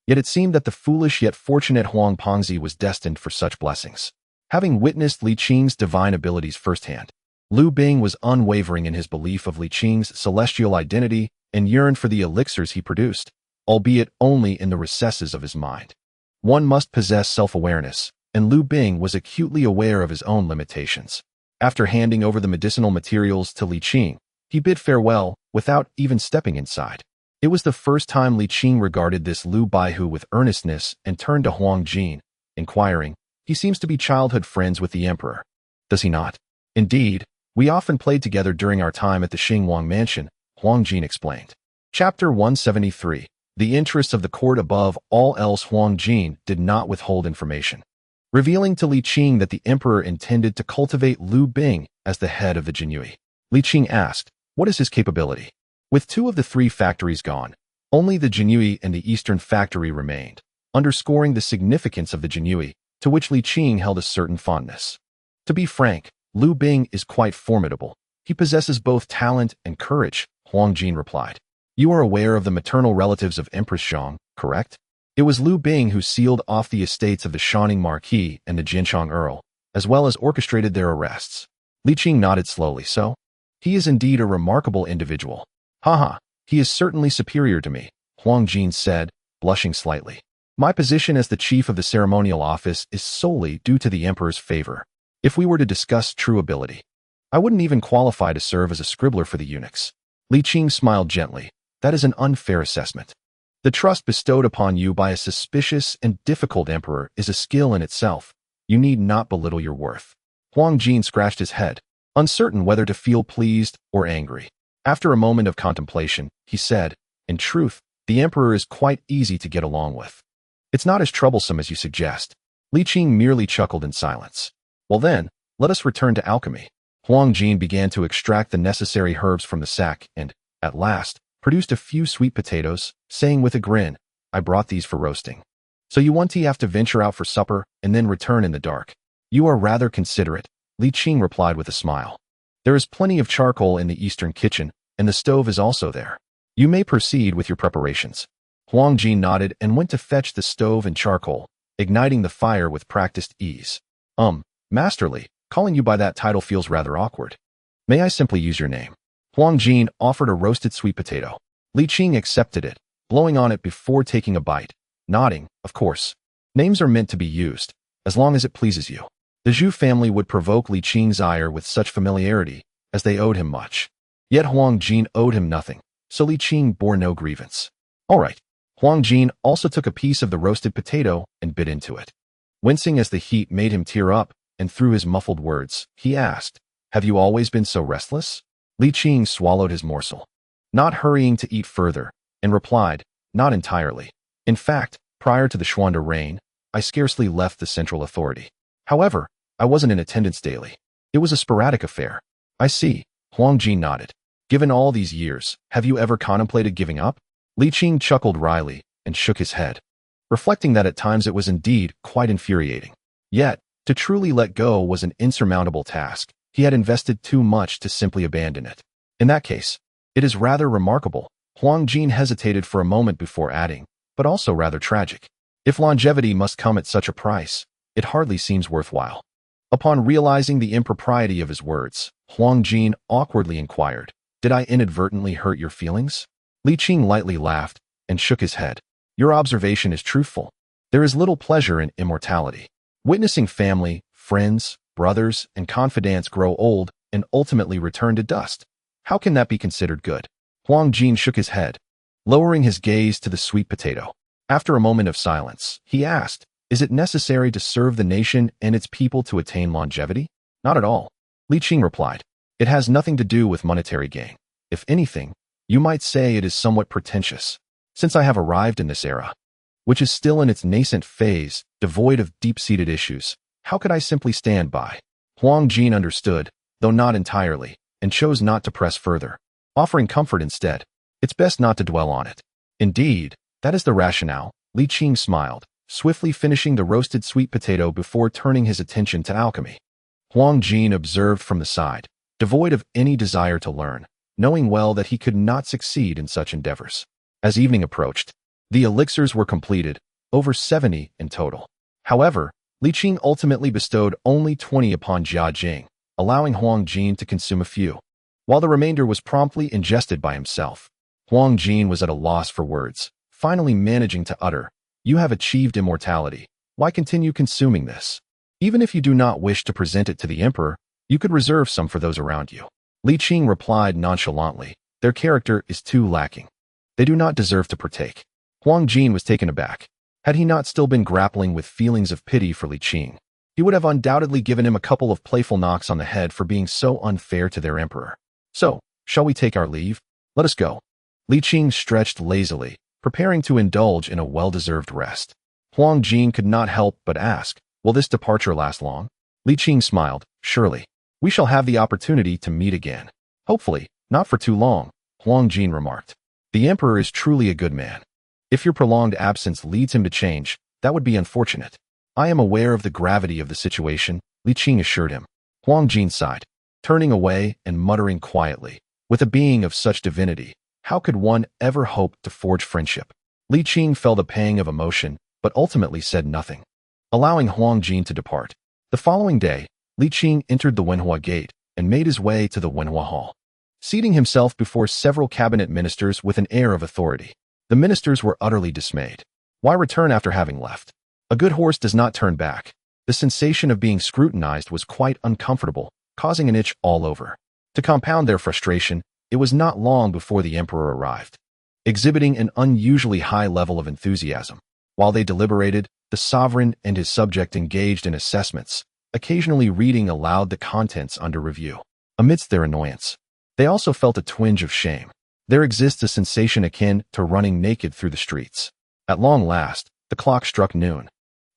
Yet it seemed that the foolish yet fortunate Huang Pengzi was destined for such blessings. Having witnessed Li Qing's divine abilities firsthand, Lu Bing was unwavering in his belief of Li Qing's celestial identity and yearned for the elixirs he produced, albeit only in the recesses of his mind. One must possess self-awareness, and Lu Bing was acutely aware of his own limitations. After handing over the medicinal materials to Li Qing, he bid farewell without even stepping inside. It was the first time Li Qing regarded this Lu Baihu with earnestness and turned to Huang Jin, inquiring, he seems to be childhood friends with the emperor. Does he not? Indeed, we often played together during our time at the Xingwang mansion, Huang Jin explained. Chapter 173. The interests of the court above all else. Huang Jin did not withhold information, revealing to Li Qing that the emperor intended to cultivate Lu Bing as the head of the Jinyue. Li Qing asked, what is his capability? With 2 of the 3 factories gone, only the Jinyue and the eastern factory remained, underscoring the significance of the Jinyue, to which Li Qing held a certain fondness. To be frank, Lu Bing is quite formidable. He possesses both talent and courage, Huang Jin replied. You are aware of the maternal relatives of Empress Zhang, correct? It was Lu Bing who sealed off the estates of the Shaning Marquis and the Jinchang Earl, as well as orchestrated their arrests. Li Qing nodded slowly. So? He is indeed a remarkable individual. Haha, he is certainly superior to me, Huang Jin said, blushing slightly. My position as the chief of the ceremonial office is solely due to the emperor's favor. If we were to discuss true ability, I wouldn't even qualify to serve as a scribbler for the eunuchs. Li Qing smiled gently. That is an unfair assessment. The trust bestowed upon you by a suspicious and difficult emperor is a skill in itself. You need not belittle your worth. Huang Jin scratched his head, uncertain whether to feel pleased or angry. After a moment of contemplation, he said, in truth, the emperor is quite easy to get along with. It's not as troublesome as you suggest. Li Qing merely chuckled in silence. Well then, let us return to alchemy. Huang Jin began to extract the necessary herbs from the sack and, at last, produced a few sweet potatoes, saying with a grin, I brought these for roasting. So you want to have to venture out for supper and then return in the dark. You are rather considerate, Li Qing replied with a smile. There is plenty of charcoal in the eastern kitchen, and the stove is also there. You may proceed with your preparations. Huang Jin nodded and went to fetch the stove and charcoal, igniting the fire with practiced ease. Masterly, calling you by that title feels rather awkward. May I simply use your name? Huang Jin offered a roasted sweet potato. Li Qing accepted it, blowing on it before taking a bite, nodding, of course. Names are meant to be used, as long as it pleases you. The Zhu family would provoke Li Qing's ire with such familiarity, as they owed him much. Yet Huang Jin owed him nothing, so Li Qing bore no grievance. All right. Huang Jin also took a piece of the roasted potato and bit into it. Wincing as the heat made him tear up, and through his muffled words, he asked, have you always been so restless? Li Qing swallowed his morsel, not hurrying to eat further, and replied, not entirely. In fact, prior to the Xuanda reign, I scarcely left the central authority. However, I wasn't in attendance daily. It was a sporadic affair. I see, Huang Jin nodded. Given all these years, have you ever contemplated giving up? Li Qing chuckled wryly and shook his head. reflecting that at times it was indeed quite infuriating. Yet, to truly let go was an insurmountable task. He had invested too much to simply abandon it. In that case, it is rather remarkable. Huang Jin hesitated for a moment before adding, but also rather tragic. If longevity must come at such a price, it hardly seems worthwhile. Upon realizing the impropriety of his words, Huang Jin awkwardly inquired, "Did I inadvertently hurt your feelings?" Li Qing lightly laughed and shook his head. "Your observation is truthful. There is little pleasure in immortality. Witnessing family, friends, brothers, and confidants grow old and ultimately return to dust. How can that be considered good?" Huang Jin shook his head, lowering his gaze to the sweet potato. After a moment of silence, he asked, "Is it necessary to serve the nation and its people to attain longevity?" "Not at all," Li Qing replied. "It has nothing to do with monetary gain. If anything, you might say it is somewhat pretentious. Since I have arrived in this era, which is still in its nascent phase, devoid of deep-seated issues, how could I simply stand by?" Huang Jin understood, though not entirely, and chose not to press further, offering comfort instead. "It's best not to dwell on it." "Indeed, that is the rationale," Li Qing smiled, swiftly finishing the roasted sweet potato before turning his attention to alchemy. Huang Jin observed from the side, devoid of any desire to learn, knowing well that he could not succeed in such endeavors. As evening approached, the elixirs were completed, over 70 in total. However, Li Qing ultimately bestowed only 20 upon Jia Jing, allowing Huang Jin to consume a few, while the remainder was promptly ingested by himself. Huang Jin was at a loss for words, finally managing to utter, "You have achieved immortality. Why continue consuming this? Even if you do not wish to present it to the emperor, you could reserve some for those around you." Li Qing replied nonchalantly, "Their character is too lacking. They do not deserve to partake." Huang Jin was taken aback. Had he not still been grappling with feelings of pity for Li Qing, he would have undoubtedly given him a couple of playful knocks on the head for being so unfair to their emperor. "So, shall we take our leave? Let us go." Li Qing stretched lazily, preparing to indulge in a well-deserved rest. Huang Jin could not help but ask, "Will this departure last long?" Li Qing smiled, "Surely. We shall have the opportunity to meet again." "Hopefully, not for too long," Huang Jin remarked. "The emperor is truly a good man. If your prolonged absence leads him to change, that would be unfortunate." "I am aware of the gravity of the situation," Li Qing assured him. Huang Jin sighed, turning away and muttering quietly, "With a being of such divinity, how could one ever hope to forge friendship?" Li Qing felt a pang of emotion, but ultimately said nothing, allowing Huang Jin to depart. The following day, Li Qing entered the Wenhua Gate and made his way to the Wenhua Hall, seating himself before several cabinet ministers with an air of authority. The ministers were utterly dismayed. Why return after having left? A good horse does not turn back. The sensation of being scrutinized was quite uncomfortable, causing an itch all over. To compound their frustration, it was not long before the emperor arrived, exhibiting an unusually high level of enthusiasm. While they deliberated, the sovereign and his subject engaged in assessments, occasionally reading aloud the contents under review. Amidst their annoyance, they also felt a twinge of shame. There exists a sensation akin to running naked through the streets. At long last, the clock struck noon,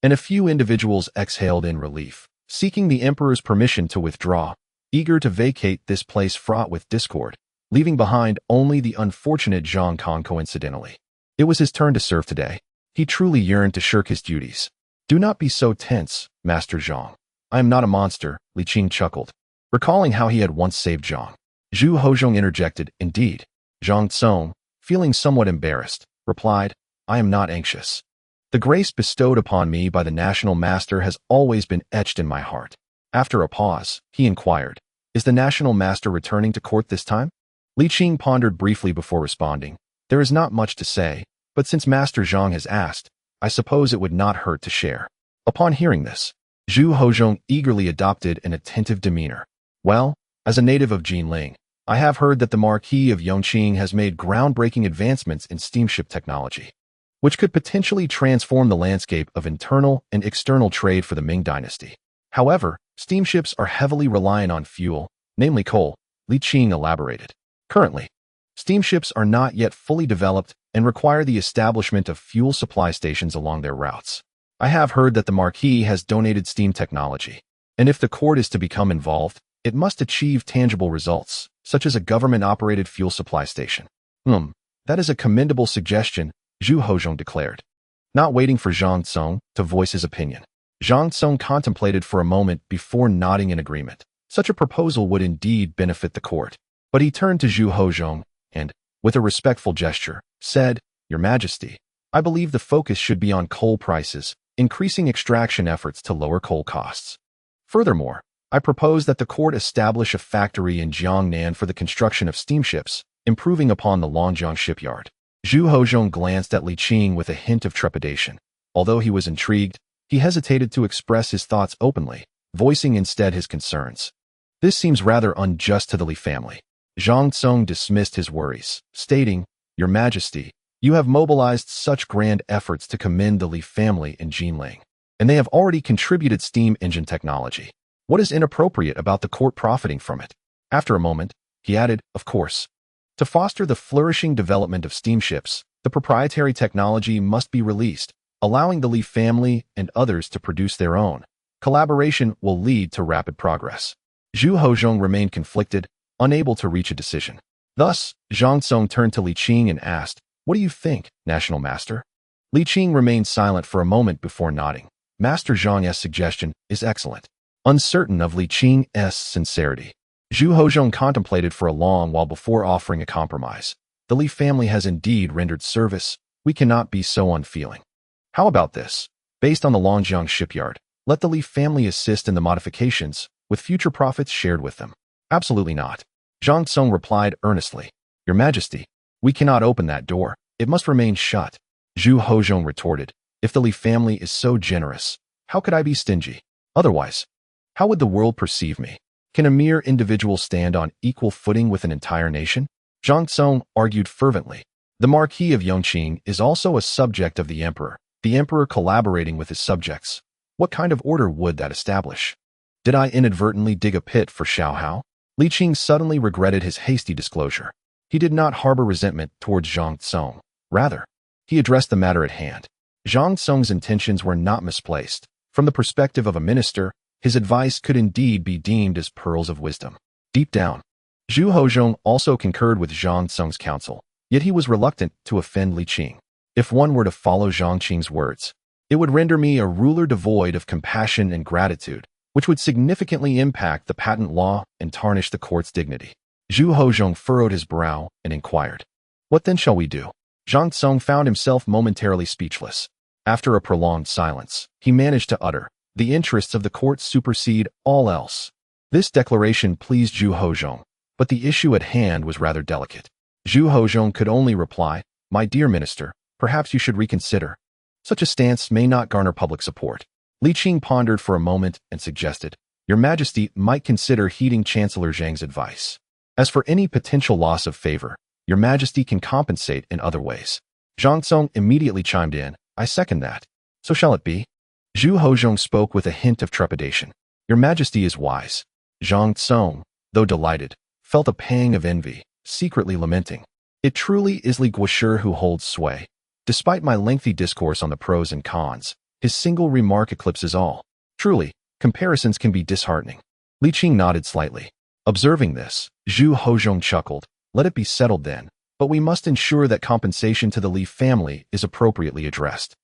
and a few individuals exhaled in relief, seeking the emperor's permission to withdraw, eager to vacate this place fraught with discord, leaving behind only the unfortunate Zhang Kong coincidentally. It was his turn to serve today. He truly yearned to shirk his duties. "Do not be so tense, Master Zhang. I am not a monster," Li Qing chuckled, recalling how he had once saved Zhang. Zhu Hozhong interjected, "Indeed." Zhang Tsong, feeling somewhat embarrassed, replied, "I am not anxious. The grace bestowed upon me by the national master has always been etched in my heart." After a pause, he inquired, "Is the national master returning to court this time?" Li Qing pondered briefly before responding, "There is not much to say, but since Master Zhang has asked, I suppose it would not hurt to share." Upon hearing this, Zhu Hozhong eagerly adopted an attentive demeanor. "Well, as a native of Jinling, I have heard that the Marquis of Yongqing has made groundbreaking advancements in steamship technology, which could potentially transform the landscape of internal and external trade for the Ming dynasty. However, steamships are heavily reliant on fuel, namely coal," Li Qing elaborated. "Currently, steamships are not yet fully developed and require the establishment of fuel supply stations along their routes. I have heard that the Marquis has donated steam technology, and if the court is to become involved, it must achieve tangible results, such as a government-operated fuel supply station." That is a commendable suggestion," Zhu Hozhong declared. not waiting for Zhang Tsung to voice his opinion. Zhang Tsung contemplated for a moment before nodding in agreement. Such a proposal would indeed benefit the court. But he turned to Zhu Hozhong and, with a respectful gesture, said, "Your Majesty, I believe the focus should be on coal prices, increasing extraction efforts to lower coal costs. Furthermore, I propose that the court establish a factory in Jiangnan for the construction of steamships, improving upon the Longjiang shipyard." Zhu Hozhong glanced at Li Qing with a hint of trepidation. Although he was intrigued, he hesitated to express his thoughts openly, voicing instead his concerns. "This seems rather unjust to the Li family." Zhang Tsung dismissed his worries, stating, "Your Majesty, you have mobilized such grand efforts to commend the Li family in Jinling, and they have already contributed steam engine technology. What is inappropriate about the court profiting from it?" After a moment, he added, "Of course, to foster the flourishing development of steamships, the proprietary technology must be released, allowing the Li family and others to produce their own. Collaboration will lead to rapid progress." Zhu Hozhong remained conflicted, unable to reach a decision. Thus, Zhang Tsung turned to Li Qing and asked, "What do you think, National Master?" Li Qing remained silent for a moment before nodding. "Master Zhang's suggestion is excellent." Uncertain of Li Qing's sincerity, Zhu Hozhong contemplated for a long while before offering a compromise. "The Li family has indeed rendered service. We cannot be so unfeeling. How about this? Based on the Longjiang shipyard, let the Li family assist in the modifications, with future profits shared with them." "Absolutely not," Zhang Tsung replied earnestly. "Your Majesty, we cannot open that door. It must remain shut." Zhu Hozhong retorted, "If the Li family is so generous, how could I be stingy? Otherwise, how would the world perceive me? Can a mere individual stand on equal footing with an entire nation?" Zhang Tsung argued fervently. "The Marquis of Yongqing is also a subject of the Emperor collaborating with his subjects. What kind of order would that establish? Did I inadvertently dig a pit for Xiao Hao?" Li Qing suddenly regretted his hasty disclosure. He did not harbor resentment towards Zhang Tsung. Rather, he addressed the matter at hand. Zhang Tsung's intentions were not misplaced. From the perspective of a minister, his advice could indeed be deemed as pearls of wisdom. Deep down, Zhu Hozhong also concurred with Zhang Tsung's counsel, yet he was reluctant to offend Li Qing. If one were to follow Zhang Qing's words, it would render me a ruler devoid of compassion and gratitude, which would significantly impact the patent law and tarnish the court's dignity. Zhu Hozhong furrowed his brow and inquired, "What then shall we do?" Zhang Tsung found himself momentarily speechless. After a prolonged silence, he managed to utter, "The interests of the court supersede all else." This declaration pleased Zhu Hozhong, but the issue at hand was rather delicate. Zhu Hozhong could only reply, "My dear minister, perhaps you should reconsider. Such a stance may not garner public support." Li Qing pondered for a moment and suggested, "Your Majesty might consider heeding Chancellor Zhang's advice. As for any potential loss of favor, Your Majesty can compensate in other ways." Zhang Tsung immediately chimed in, "I second that. So shall it be?" Zhu Hozhong spoke with a hint of trepidation. "Your Majesty is wise." Zhang Tsung, though delighted, felt a pang of envy, secretly lamenting, "It truly is Li Guoshi who holds sway. Despite my lengthy discourse on the pros and cons, his single remark eclipses all. Truly, comparisons can be disheartening." Li Qing nodded slightly. Observing this, Zhu Hozhong chuckled, "Let it be settled then, but we must ensure that compensation to the Li family is appropriately addressed.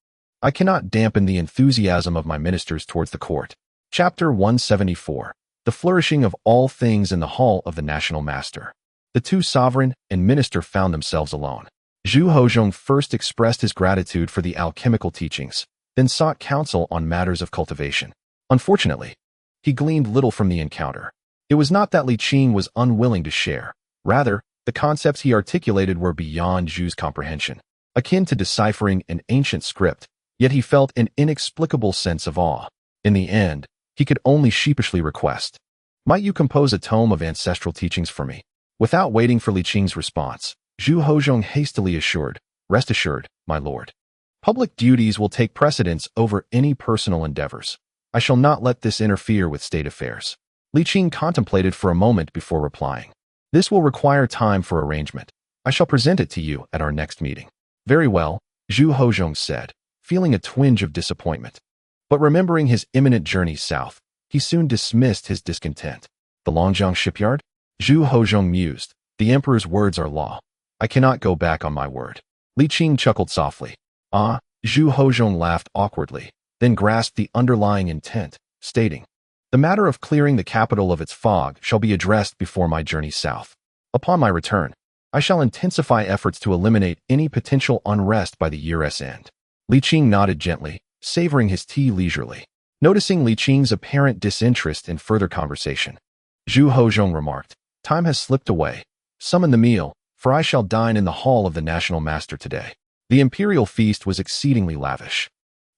I cannot dampen the enthusiasm of my ministers towards the court." Chapter 174. The flourishing of all things in the hall of the National Master. The two sovereign and minister found themselves alone. Zhu Hozhong first expressed his gratitude for the alchemical teachings, then sought counsel on matters of cultivation. Unfortunately, he gleaned little from the encounter. It was not that Li Qing was unwilling to share. Rather, the concepts he articulated were beyond Zhu's comprehension, akin to deciphering an ancient script, yet he felt an inexplicable sense of awe. In the end, he could only sheepishly request, "Might you compose a tome of ancestral teachings for me?" Without waiting for Li Qing's response, Zhu Hozhong hastily assured, "Rest assured, my lord. Public duties will take precedence over any personal endeavors. I shall not let this interfere with state affairs." Li Qing contemplated for a moment before replying, "This will require time for arrangement. I shall present it to you at our next meeting." "Very well," Zhu Hozhong said, feeling a twinge of disappointment. But remembering his imminent journey south, he soon dismissed his discontent. "The Longjiang shipyard?" Zhu Hozhong mused, "The emperor's words are law. I cannot go back on my word." Li Qing chuckled softly. "Ah, Zhu Hozhong laughed awkwardly, then grasped the underlying intent, stating, "The matter of clearing the capital of its fog shall be addressed before my journey south. Upon my return, I shall intensify efforts to eliminate any potential unrest by the year's end." Li Qing nodded gently, savoring his tea leisurely. Noticing Li Qing's apparent disinterest in further conversation, Zhu Hozhong remarked, "Time has slipped away. Summon the meal, for I shall dine in the hall of the national master today." The imperial feast was exceedingly lavish,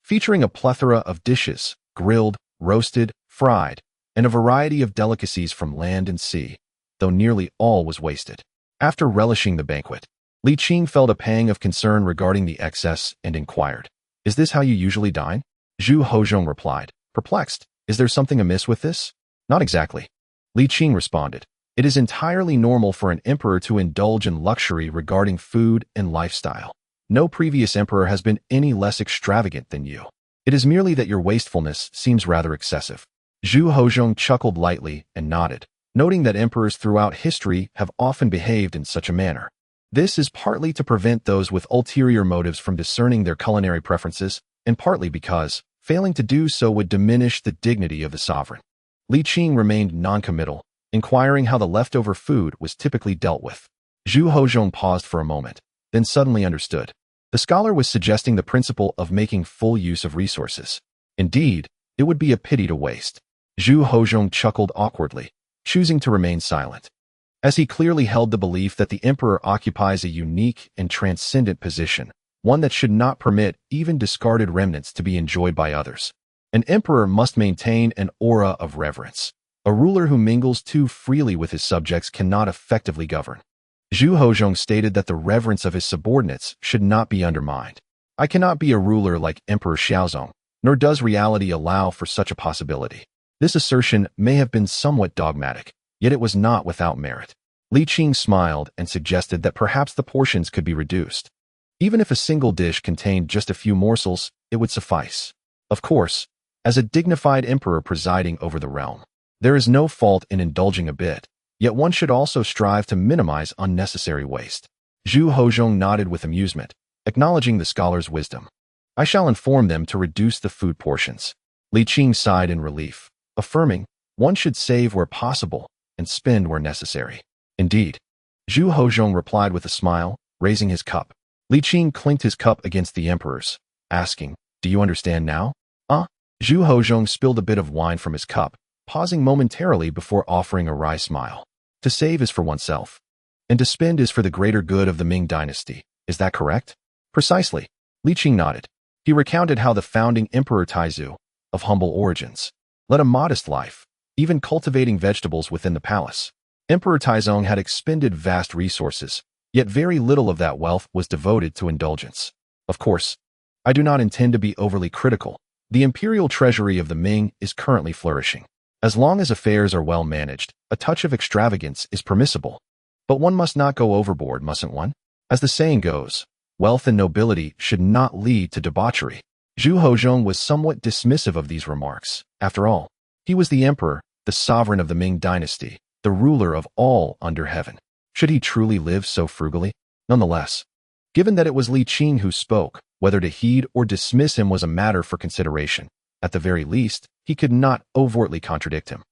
featuring a plethora of dishes, grilled, roasted, fried, and a variety of delicacies from land and sea, though nearly all was wasted. After relishing the banquet, Li Qing felt a pang of concern regarding the excess and inquired, "Is this how you usually dine?" Zhu Hozhong replied, perplexed, "Is there something amiss with this?" "Not exactly," Li Qing responded. "It is entirely normal for an emperor to indulge in luxury regarding food and lifestyle. No previous emperor has been any less extravagant than you. It is merely that your wastefulness seems rather excessive." Zhu Hozhong chuckled lightly and nodded, noting that emperors throughout history have often behaved in such a manner. This is partly to prevent those with ulterior motives from discerning their culinary preferences, and partly because failing to do so would diminish the dignity of the sovereign. Li Qing remained noncommittal, inquiring how the leftover food was typically dealt with. Zhu Hozhong paused for a moment, then suddenly understood. The scholar was suggesting the principle of making full use of resources. Indeed, it would be a pity to waste. Zhu Hozhong chuckled awkwardly, choosing to remain silent, as he clearly held the belief that the emperor occupies a unique and transcendent position, one that should not permit even discarded remnants to be enjoyed by others. An emperor must maintain an aura of reverence. A ruler who mingles too freely with his subjects cannot effectively govern. Zhu Hozhong stated that the reverence of his subordinates should not be undermined. "I cannot be a ruler like Emperor Xiaozong, nor does reality allow for such a possibility." This assertion may have been somewhat dogmatic, yet it was not without merit. Li Qing smiled and suggested that perhaps the portions could be reduced. Even if a single dish contained just a few morsels, it would suffice. Of course, as a dignified emperor presiding over the realm, there is no fault in indulging a bit, yet one should also strive to minimize unnecessary waste. Zhu Hozhong nodded with amusement, acknowledging the scholar's wisdom. "I shall inform them to reduce the food portions." Li Qing sighed in relief, affirming, "One should save where possible and spend where necessary." "Indeed," Zhu Hozhong replied with a smile, raising his cup. Li Qing clinked his cup against the emperor's, asking, "Do you understand now?" Zhu Hozhong spilled a bit of wine from his cup, pausing momentarily before offering a wry smile. "To save is for oneself, and to spend is for the greater good of the Ming dynasty. Is that correct?" "Precisely," Li Qing nodded. He recounted how the founding Emperor Taizu, of humble origins, led a modest life, even cultivating vegetables within the palace. Emperor Taizong had expended vast resources, yet very little of that wealth was devoted to indulgence. Of course, I do not intend to be overly critical. The imperial treasury of the Ming is currently flourishing. As long as affairs are well managed, a touch of extravagance is permissible. But one must not go overboard, mustn't one? As the saying goes, wealth and nobility should not lead to debauchery. Zhu Hozhong was somewhat dismissive of these remarks. After all, he was the emperor, the sovereign of the Ming dynasty, the ruler of all under heaven. Should he truly live so frugally? Nonetheless, given that it was Li Qing who spoke, whether to heed or dismiss him was a matter for consideration. At the very least, he could not overtly contradict him.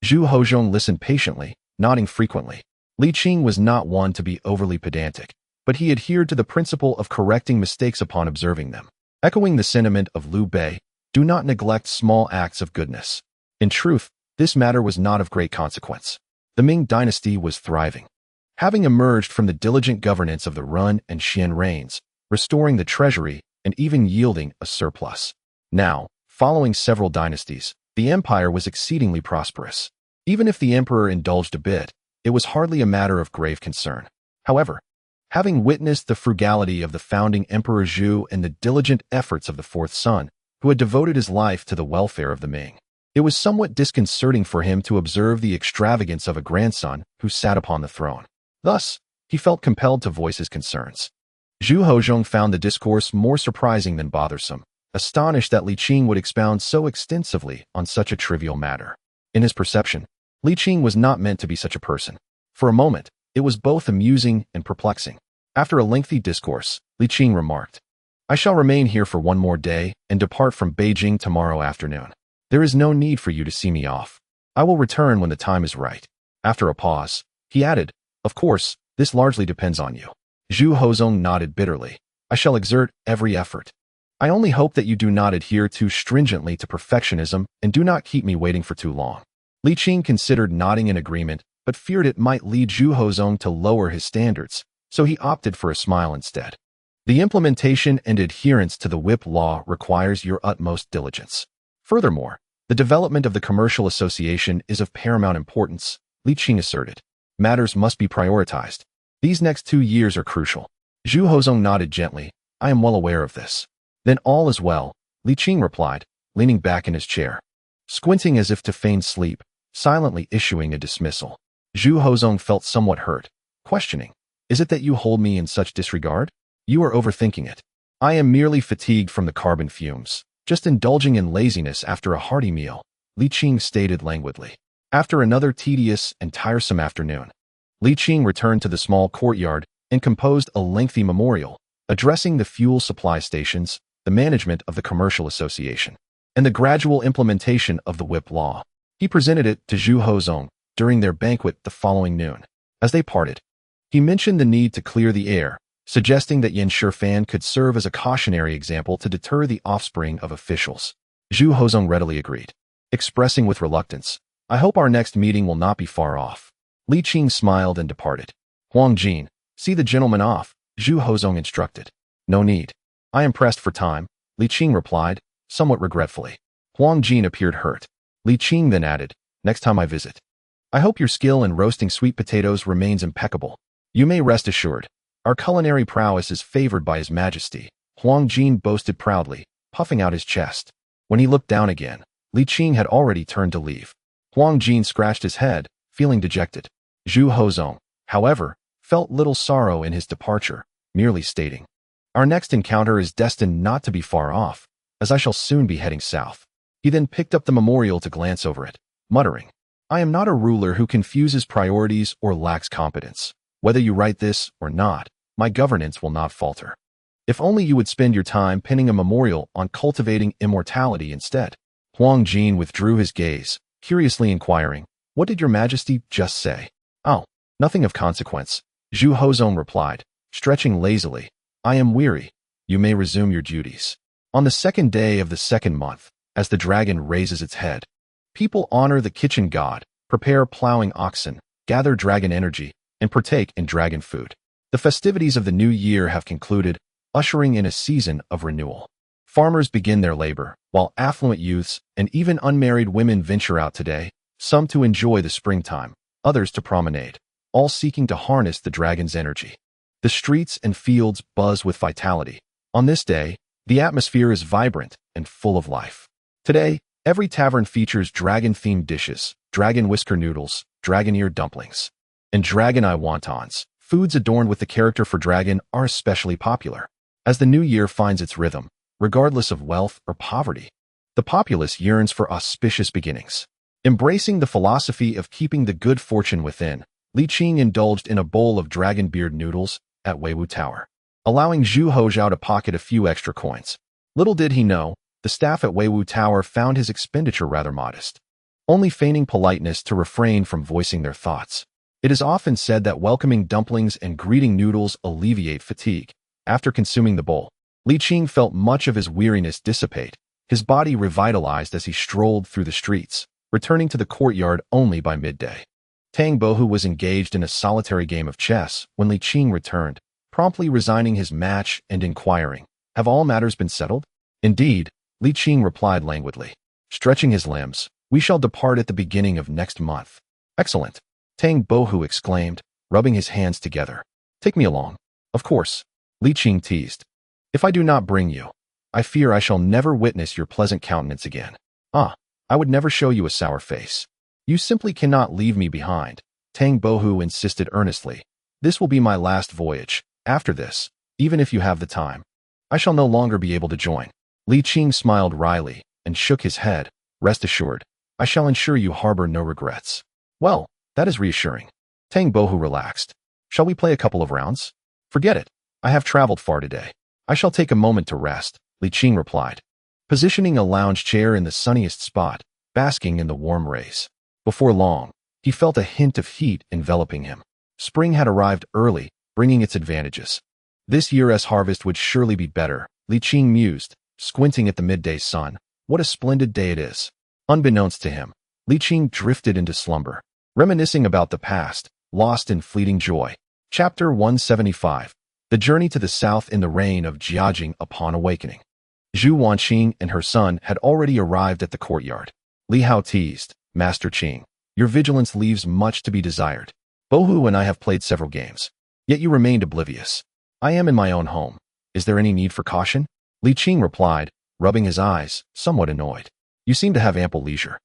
Zhu Hozhong listened patiently, nodding frequently. Li Qing was not one to be overly pedantic, but he adhered to the principle of correcting mistakes upon observing them. Echoing the sentiment of Liu Bei, "Do not neglect small acts of goodness." In truth, this matter was not of great consequence. The Ming dynasty was thriving, having emerged from the diligent governance of the Run and Xian reigns, restoring the treasury and even yielding a surplus. Now, following several dynasties, the empire was exceedingly prosperous. Even if the emperor indulged a bit, it was hardly a matter of grave concern. However, having witnessed the frugality of the founding Emperor Zhu and the diligent efforts of the fourth son, who had devoted his life to the welfare of the Ming, it was somewhat disconcerting for him to observe the extravagance of a grandson who sat upon the throne. Thus, he felt compelled to voice his concerns. Zhu Hozhong found the discourse more surprising than bothersome, astonished that Li Qing would expound so extensively on such a trivial matter. In his perception, Li Qing was not meant to be such a person. For a moment, it was both amusing and perplexing. After a lengthy discourse, Li Qing remarked, I shall remain here for one more day and depart from Beijing tomorrow afternoon. There is no need for you to see me off. I will return when the time is right." After a pause, he added, "Of course, this largely depends on you." Zhu Hozong nodded bitterly. "I shall exert every effort. I only hope that you do not adhere too stringently to perfectionism and do not keep me waiting for too long." Li Qing considered nodding in agreement, but feared it might lead Zhu Hozong to lower his standards, so he opted for a smile instead. The implementation and adherence to the whip law requires your utmost diligence. Furthermore, the development of the commercial association is of paramount importance, Li Qing asserted. Matters must be prioritized. These next 2 years are crucial. Zhu Hozong nodded gently. "I am well aware of this." "Then all is well," Li Qing replied, leaning back in his chair. Squinting as if to feign sleep, silently issuing a dismissal. Zhu Hozong felt somewhat hurt, questioning, "Is it that you hold me in such disregard? You are overthinking it. I am merely fatigued from the carbon fumes, just indulging in laziness after a hearty meal," Li Qing stated languidly. After another tedious and tiresome afternoon, Li Qing returned to the small courtyard and composed a lengthy memorial, addressing the fuel supply stations, the management of the commercial association, and the gradual implementation of the whip law. He presented it to Zhu Hozong during their banquet the following noon. As they parted, he mentioned the need to clear the air, suggesting that Shifan could serve as a cautionary example to deter the offspring of officials. Zhu Hozong readily agreed, expressing with reluctance, "I hope our next meeting will not be far off." Li Qing smiled and departed. "Huang Jin, see the gentleman off," Zhu Hozong instructed. "No need. I am pressed for time," Li Qing replied, somewhat regretfully. Huang Jin appeared hurt. Li Qing then added, "Next time I visit, I hope your skill in roasting sweet potatoes remains impeccable. You may rest assured, our culinary prowess is favored by His Majesty," Huang Jin boasted proudly, puffing out his chest. When he looked down again, Li Qing had already turned to leave. Huang Jin scratched his head, feeling dejected. Zhu Hozong, however, felt little sorrow in his departure, merely stating, "Our next encounter is destined not to be far off, as I shall soon be heading south." He then picked up the memorial to glance over it, muttering, "I am not a ruler who confuses priorities or lacks competence. Whether you write this or not, my governance will not falter. If only you would spend your time penning a memorial on cultivating immortality instead." Huang Jin withdrew his gaze, curiously inquiring, "What did your Majesty just say?" "Oh, nothing of consequence," Zhu Hozong replied, stretching lazily. "I am weary. You may resume your duties." On the second day of the second month, as the dragon raises its head, people honor the kitchen god, prepare plowing oxen, gather dragon energy, and partake in dragon food. The festivities of the new year have concluded, ushering in a season of renewal. Farmers begin their labor, while affluent youths and even unmarried women venture out today, some to enjoy the springtime, others to promenade, all seeking to harness the dragon's energy. The streets and fields buzz with vitality. On this day, the atmosphere is vibrant and full of life. Today, every tavern features dragon-themed dishes, dragon whisker noodles, dragon ear dumplings, and dragon eye wontons. Foods adorned with the character for dragon are especially popular. As the new year finds its rhythm, regardless of wealth or poverty, the populace yearns for auspicious beginnings. Embracing the philosophy of keeping the good fortune within, Li Qing indulged in a bowl of dragon beard noodles at Weiwu Tower, allowing Zhu Hozhao to pocket a few extra coins. Little did he know, the staff at Weiwu Tower found his expenditure rather modest, only feigning politeness to refrain from voicing their thoughts. It is often said that welcoming dumplings and greeting noodles alleviate fatigue. After consuming the bowl, Li Qing felt much of his weariness dissipate. His body revitalized as he strolled through the streets, returning to the courtyard only by midday. Tang Bohu was engaged in a solitary game of chess when Li Qing returned, promptly resigning his match and inquiring, "Have all matters been settled?" "Indeed," Li Qing replied languidly, stretching his limbs. "We shall depart at the beginning of next month." "Excellent," Tang Bohu exclaimed, rubbing his hands together. "Take me along." "Of course," Li Qing teased. "If I do not bring you, I fear I shall never witness your pleasant countenance again." "Ah, I would never show you a sour face." "You simply cannot leave me behind," Tang Bohu insisted earnestly. "This will be my last voyage. After this, even if you have the time, I shall no longer be able to join." Li Qing smiled wryly and shook his head. "Rest assured, I shall ensure you harbor no regrets." "Well, that is reassuring." Tang Bohu relaxed. "Shall we play a couple of rounds?" "Forget it. I have traveled far today. I shall take a moment to rest, Li Qing replied, positioning a lounge chair in the sunniest spot, basking in the warm rays. Before long, he felt a hint of heat enveloping him. Spring had arrived early, bringing its advantages. This year's harvest would surely be better, Li Qing mused, squinting at the midday sun. What a splendid day it is. Unbeknownst to him, Li Qing drifted into slumber, reminiscing about the past, lost in fleeting joy. Chapter 175. The Journey to the South in the Reign of Jiajing upon awakening. Zhu Wanqing and her son had already arrived at the courtyard. Li Hao teased, Master Qing, your vigilance leaves much to be desired. Bohu and I have played several games, yet you remained oblivious. I am in my own home. Is there any need for caution? Li Qing replied, rubbing his eyes, somewhat annoyed. You seem to have ample leisure.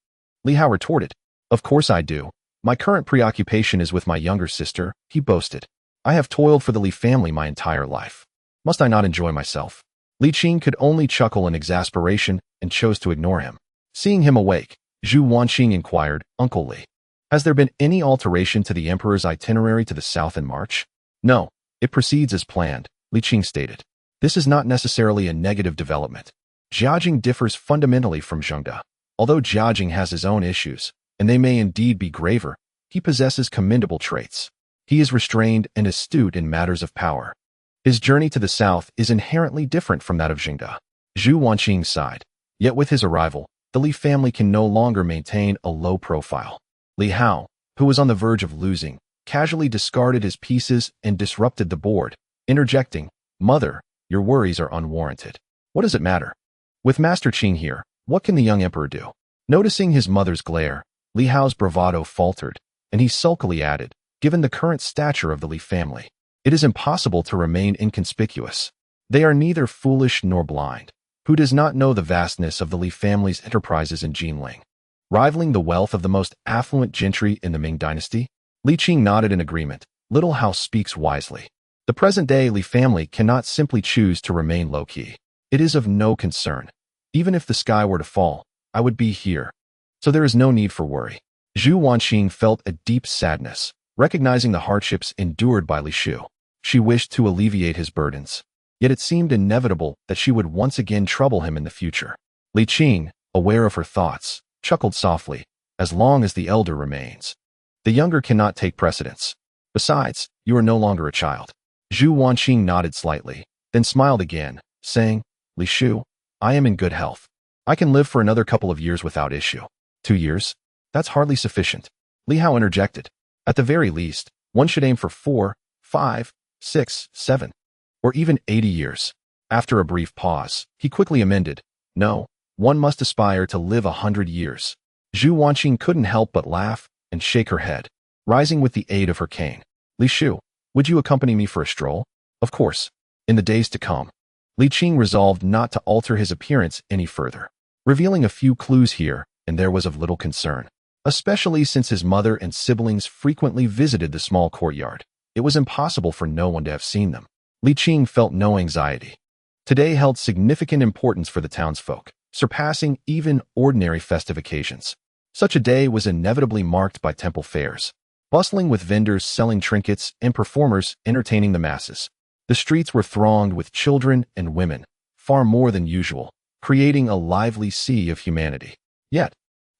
Li Hao retorted, Of course I do. My current preoccupation is with my younger sister, he boasted. I have toiled for the Li family my entire life. Must I not enjoy myself? Li Qing could only chuckle in exasperation and chose to ignore him. Seeing him awake, Zhu Wanqing inquired, Uncle Li, has there been any alteration to the emperor's itinerary to the south in March? No, it proceeds as planned, Li Qing stated. This is not necessarily a negative development. Jiajing differs fundamentally from Zhengde. Although Jiajing has his own issues, and they may indeed be graver, he possesses commendable traits. He is restrained and astute in matters of power. His journey to the south is inherently different from that of Zhengde. Zhu Wanqing sighed. Yet with his arrival, the Li family can no longer maintain a low profile. Li Hao, who was on the verge of losing, casually discarded his pieces and disrupted the board, interjecting, Mother, your worries are unwarranted. What does it matter? With Master Qing here, what can the young emperor do? Noticing his mother's glare, Li Hao's bravado faltered, and he sulkily added, Given the current stature of the Li family, it is impossible to remain inconspicuous. They are neither foolish nor blind. Who does not know the vastness of the Li family's enterprises in Jinling, rivaling the wealth of the most affluent gentry in the Ming dynasty? Li Qing nodded in agreement. Little House speaks wisely. The present-day Li family cannot simply choose to remain low-key. It is of no concern. Even if the sky were to fall, I would be here. So there is no need for worry. Zhu Wanqing felt a deep sadness, recognizing the hardships endured by Li Shu. She wished to alleviate his burdens, yet it seemed inevitable that she would once again trouble him in the future. Li Qing, aware of her thoughts, chuckled softly, as long as the elder remains. The younger cannot take precedence. Besides, you are no longer a child. Zhu Wanqing nodded slightly, then smiled again, saying, Li Shu, I am in good health. I can live for another couple of years without issue. 2 years? That's hardly sufficient. Li Hao interjected. At the very least, one should aim for 4, 5, 6, 7, or even 80 years. After a brief pause, he quickly amended, No, one must aspire to live 100 years. Zhu Wanqing couldn't help but laugh and shake her head, rising with the aid of her cane. Li Shu, would you accompany me for a stroll? Of course. In the days to come. Li Qing resolved not to alter his appearance any further, revealing a few clues here and there was of little concern, especially since his mother and siblings frequently visited the small courtyard. It was impossible for no one to have seen them. Li Qing felt no anxiety. Today held significant importance for the townsfolk, surpassing even ordinary festive occasions. Such a day was inevitably marked by temple fairs, bustling with vendors selling trinkets and performers entertaining the masses. The streets were thronged with children and women, far more than usual, creating a lively sea of humanity. Yet,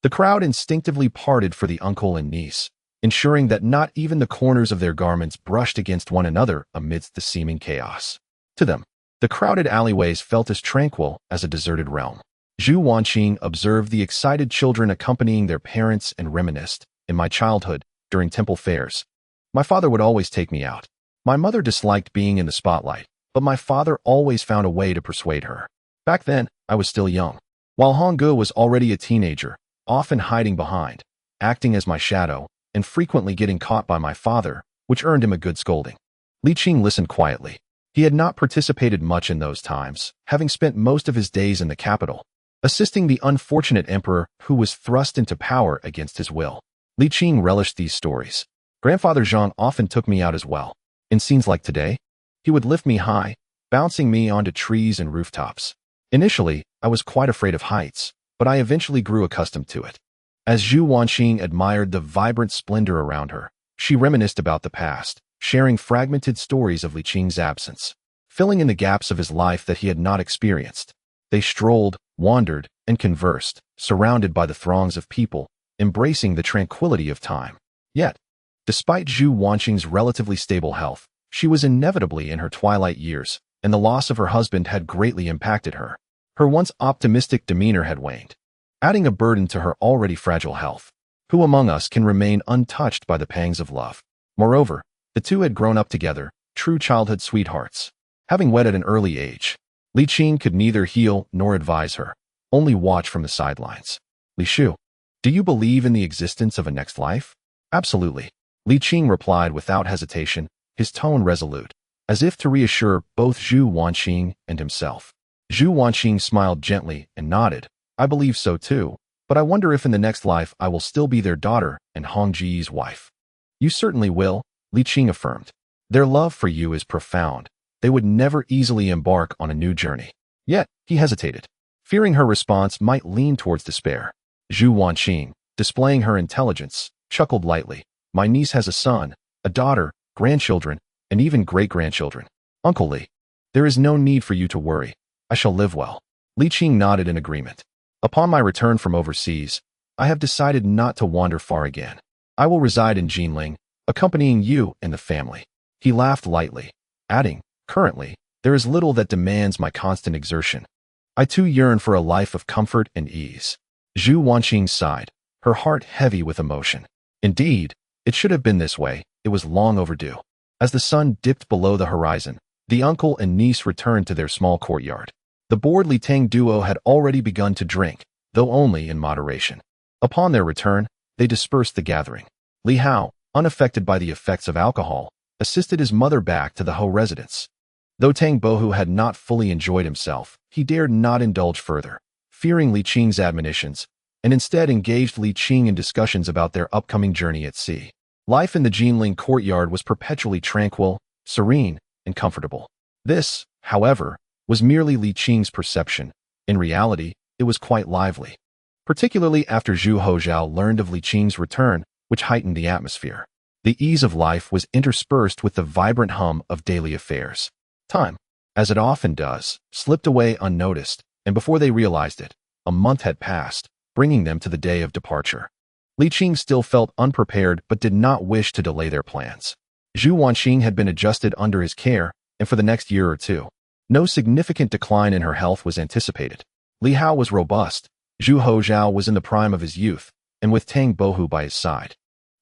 the crowd instinctively parted for the uncle and niece, ensuring that not even the corners of their garments brushed against one another amidst the seeming chaos. To them, the crowded alleyways felt as tranquil as a deserted realm. Zhu Wanqing observed the excited children accompanying their parents and reminisced, in my childhood, during temple fairs, my father would always take me out. My mother disliked being in the spotlight, but my father always found a way to persuade her. Back then, I was still young, while Honggu was already a teenager, often hiding behind, acting as my shadow, and frequently getting caught by my father, which earned him a good scolding. Li Qing listened quietly. He had not participated much in those times, having spent most of his days in the capital, assisting the unfortunate emperor who was thrust into power against his will. Li Qing relished these stories. Grandfather Zhang often took me out as well. In scenes like today, he would lift me high, bouncing me onto trees and rooftops. Initially, I was quite afraid of heights, but I eventually grew accustomed to it. As Zhu Wanqing admired the vibrant splendor around her, she reminisced about the past, sharing fragmented stories of Li Qing's absence. filling in the gaps of his life that he had not experienced. They strolled, wandered, and conversed, surrounded by the throngs of people, embracing the tranquility of time. Yet, despite Zhu Wanqing's relatively stable health, she was inevitably in her twilight years, and the loss of her husband had greatly impacted her. Her once optimistic demeanor had waned, adding a burden to her already fragile health. Who among us can remain untouched by the pangs of love? Moreover, the two had grown up together, true childhood sweethearts. Having wed at an early age, Li Qing could neither heal nor advise her, only watch from the sidelines. Li Shu, do you believe in the existence of a next life? Absolutely, Li Qing replied without hesitation, his tone resolute, as if to reassure both Zhu Wanqing and himself. Zhu Wanqing smiled gently and nodded. I believe so too, but I wonder if in the next life I will still be their daughter and Hong Ji's wife. You certainly will, Li Qing affirmed. Their love for you is profound. They would never easily embark on a new journey. Yet, he hesitated, fearing her response might lean towards despair. Zhu Wanqing, displaying her intelligence, chuckled lightly. My niece has a son, a daughter, grandchildren, and even great-grandchildren. Uncle Li, there is no need for you to worry. I shall live well. Li Qing nodded in agreement. Upon my return from overseas, I have decided not to wander far again. I will reside in Jinling, accompanying you and the family. He laughed lightly, adding, currently, there is little that demands my constant exertion. I too yearn for a life of comfort and ease. Zhu Wanqing sighed, her heart heavy with emotion. Indeed, it should have been this way. It was long overdue. As the sun dipped below the horizon, the uncle and niece returned to their small courtyard. The bored Li Tang duo had already begun to drink, though only in moderation. Upon their return, they dispersed the gathering. Li Hao, unaffected by the effects of alcohol, assisted his mother back to the Ho residence. Though Tang Bohu had not fully enjoyed himself, he dared not indulge further, fearing Li Qing's admonitions, and instead engaged Li Qing in discussions about their upcoming journey at sea. Life in the Jinling courtyard was perpetually tranquil, serene, and comfortable. This, however, was merely Li Qing's perception. In reality, it was quite lively, particularly after Zhu Hozhao learned of Li Qing's return, which heightened the atmosphere. The ease of life was interspersed with the vibrant hum of daily affairs. Time, as it often does, slipped away unnoticed, and before they realized it, a month had passed, bringing them to the day of departure. Li Qing still felt unprepared but did not wish to delay their plans. Zhu Wanqing had been adjusted under his care, and for the next year or two, no significant decline in her health was anticipated. Li Hao was robust, Zhu Hozhao was in the prime of his youth, and with Tang Bohu by his side,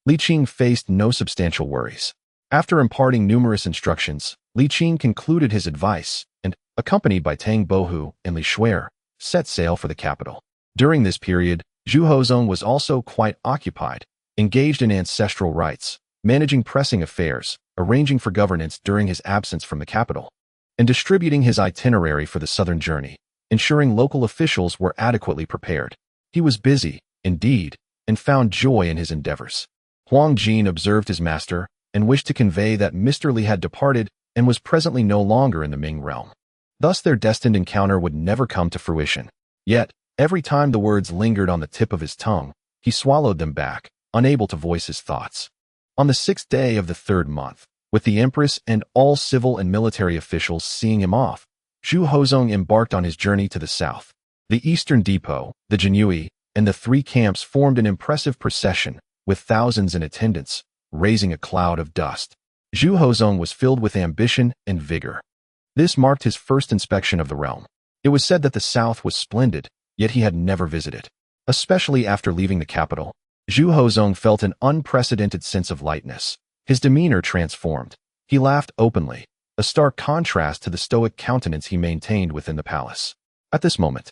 Li Qing faced no substantial worries. After imparting numerous instructions, Li Qing concluded his advice and, accompanied by Tang Bohu and Li Shuer, set sail for the capital. During this period, Zhu Hozong was also quite occupied, engaged in ancestral rites, managing pressing affairs, arranging for governance during his absence from the capital, and distributing his itinerary for the southern journey, ensuring local officials were adequately prepared. He was busy, indeed, and found joy in his endeavors. Huang Jin observed his master and wished to convey that Mr. Li had departed and was presently no longer in the Ming realm. Thus their destined encounter would never come to fruition. Yet, every time the words lingered on the tip of his tongue, he swallowed them back, unable to voice his thoughts. On the 6th day of the 3rd month, with the Empress and all civil and military officials seeing him off, Zhu Hozong embarked on his journey to the south. The eastern depot, the Jinyui, and the 3 camps formed an impressive procession, with thousands in attendance, raising a cloud of dust. Zhu Hozong was filled with ambition and vigor. This marked his first inspection of the realm. It was said that the south was splendid, yet he had never visited. Especially after leaving the capital, Zhu Hozong felt an unprecedented sense of lightness. His demeanor transformed. He laughed openly, a stark contrast to the stoic countenance he maintained within the palace. At this moment,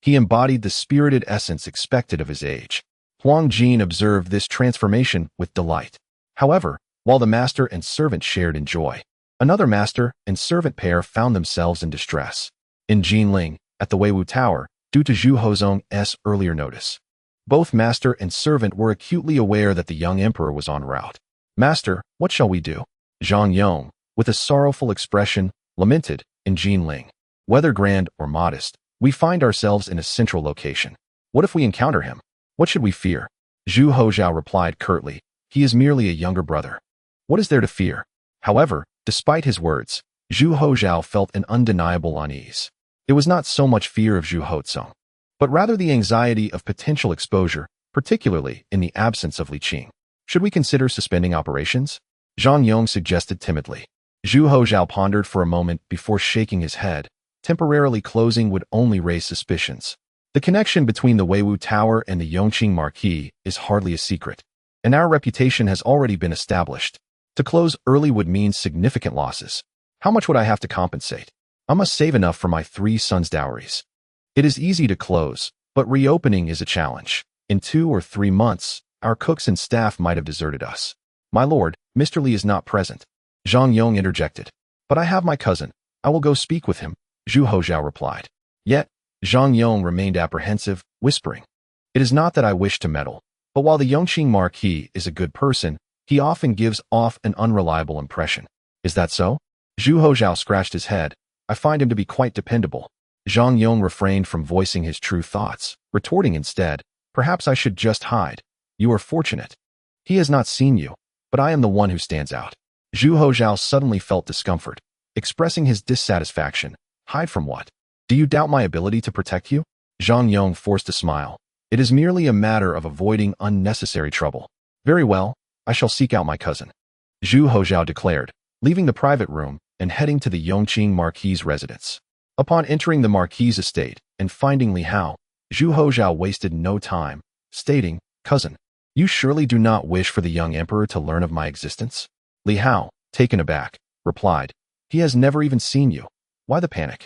he embodied the spirited essence expected of his age. Huang Jin observed this transformation with delight. However, while the master and servant shared in joy, another master and servant pair found themselves in distress. In Jinling, at the Weiwu Tower, due to Zhu Hozong's earlier notice, both master and servant were acutely aware that the young emperor was en route. Master, what shall we do? Zhang Yong, with a sorrowful expression, lamented, in Jinling. Whether grand or modest, we find ourselves in a central location. What if we encounter him? What should we fear? Zhu Hozhao replied curtly, he is merely a younger brother. What is there to fear? However, despite his words, Zhu Hozhao felt an undeniable unease. It was not so much fear of Zhu Hotsong, but rather the anxiety of potential exposure, particularly in the absence of Li Qing. Should we consider suspending operations? Zhang Yong suggested timidly. Zhu Hozhao pondered for a moment before shaking his head. Temporarily closing would only raise suspicions. The connection between the Weiwu Tower and the Yongqing Marquis is hardly a secret, and our reputation has already been established. To close early would mean significant losses. How much would I have to compensate? I must save enough for my 3 sons' dowries. It is easy to close, but reopening is a challenge. In 2 or 3 months, our cooks and staff might have deserted us. My lord, Mr. Li is not present. Zhang Yong interjected. But I have my cousin. I will go speak with him, Zhu Hozhao replied. Yet, Zhang Yong remained apprehensive, whispering, It is not that I wish to meddle, but while the Yongqing Marquis is a good person, he often gives off an unreliable impression. Is that so? Zhu Hozhao scratched his head. I find him to be quite dependable. Zhang Yong refrained from voicing his true thoughts, retorting instead, Perhaps I should just hide. You are fortunate. He has not seen you, but I am the one who stands out. Zhu Hozhao suddenly felt discomfort, expressing his dissatisfaction. Hide from what? Do you doubt my ability to protect you? Zhang Yong forced a smile. It is merely a matter of avoiding unnecessary trouble. Very well, I shall seek out my cousin, Zhu Hozhao declared, leaving the private room and heading to the Yongqing Marquis' residence. Upon entering the Marquis' estate and finding Li Hao, Zhu Hozhao wasted no time, stating, Cousin, you surely do not wish for the young emperor to learn of my existence? Li Hao, taken aback, replied, He has never even seen you. Why the panic?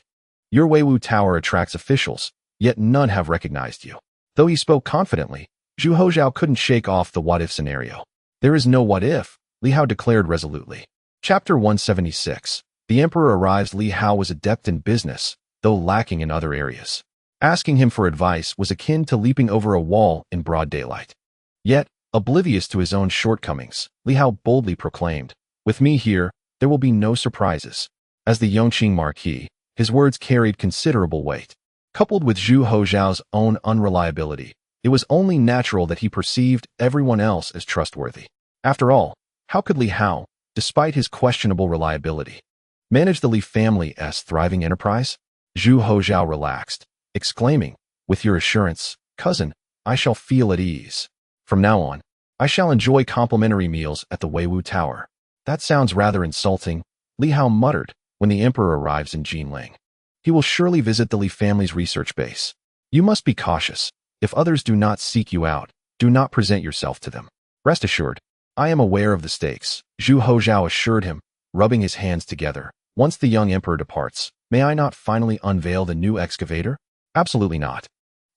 Your Weiwu Tower attracts officials, yet none have recognized you. Though he spoke confidently, Zhu Hozhao couldn't shake off the what-if scenario. There is no what-if, Li Hao declared resolutely. Chapter 176. The emperor arrives. Li Hao was adept in business, though lacking in other areas. Asking him for advice was akin to leaping over a wall in broad daylight. Yet, oblivious to his own shortcomings, Li Hao boldly proclaimed, With me here, there will be no surprises. As the Yongqing Marquis, his words carried considerable weight. Coupled with Zhu Hozhao's own unreliability, it was only natural that he perceived everyone else as trustworthy. After all, how could Li Hao, despite his questionable reliability, manage the Li family's thriving enterprise? Zhu Hozhao relaxed, exclaiming, With your assurance, cousin, I shall feel at ease. From now on, I shall enjoy complimentary meals at the Weiwu Tower. That sounds rather insulting, Li Hao muttered, when the emperor arrives in Jinling. He will surely visit the Li family's research base. You must be cautious. If others do not seek you out, do not present yourself to them. Rest assured, I am aware of the stakes, Zhu Hozhao assured him, rubbing his hands together. Once the young emperor departs, may I not finally unveil the new excavator? Absolutely not.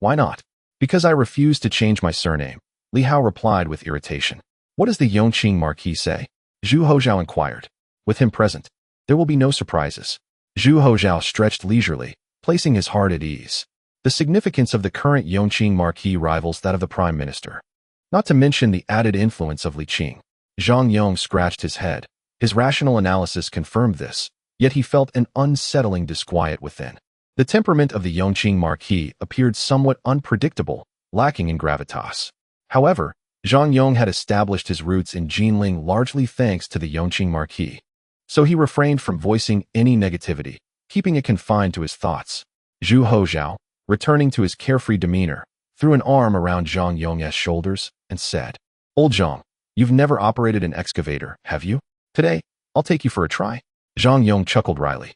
Why not? Because I refuse to change my surname, Li Hao replied with irritation. What does the Yongqing Marquis say? Zhu Hozhao inquired. With him present, there will be no surprises. Zhu Hozhao stretched leisurely, placing his heart at ease. The significance of the current Yongqing Marquis rivals that of the Prime Minister. Not to mention the added influence of Li Qing. Zhang Yong scratched his head. His rational analysis confirmed this, yet he felt an unsettling disquiet within. The temperament of the Yongqing Marquis appeared somewhat unpredictable, lacking in gravitas. However, Zhang Yong had established his roots in Jinling largely thanks to the Yongqing Marquis. So he refrained from voicing any negativity, keeping it confined to his thoughts. Zhu Hozhao, returning to his carefree demeanor, threw an arm around Zhang Yong's shoulders and said, Old Zhang, you've never operated an excavator, have you? Today, I'll take you for a try. Zhang Yong chuckled wryly,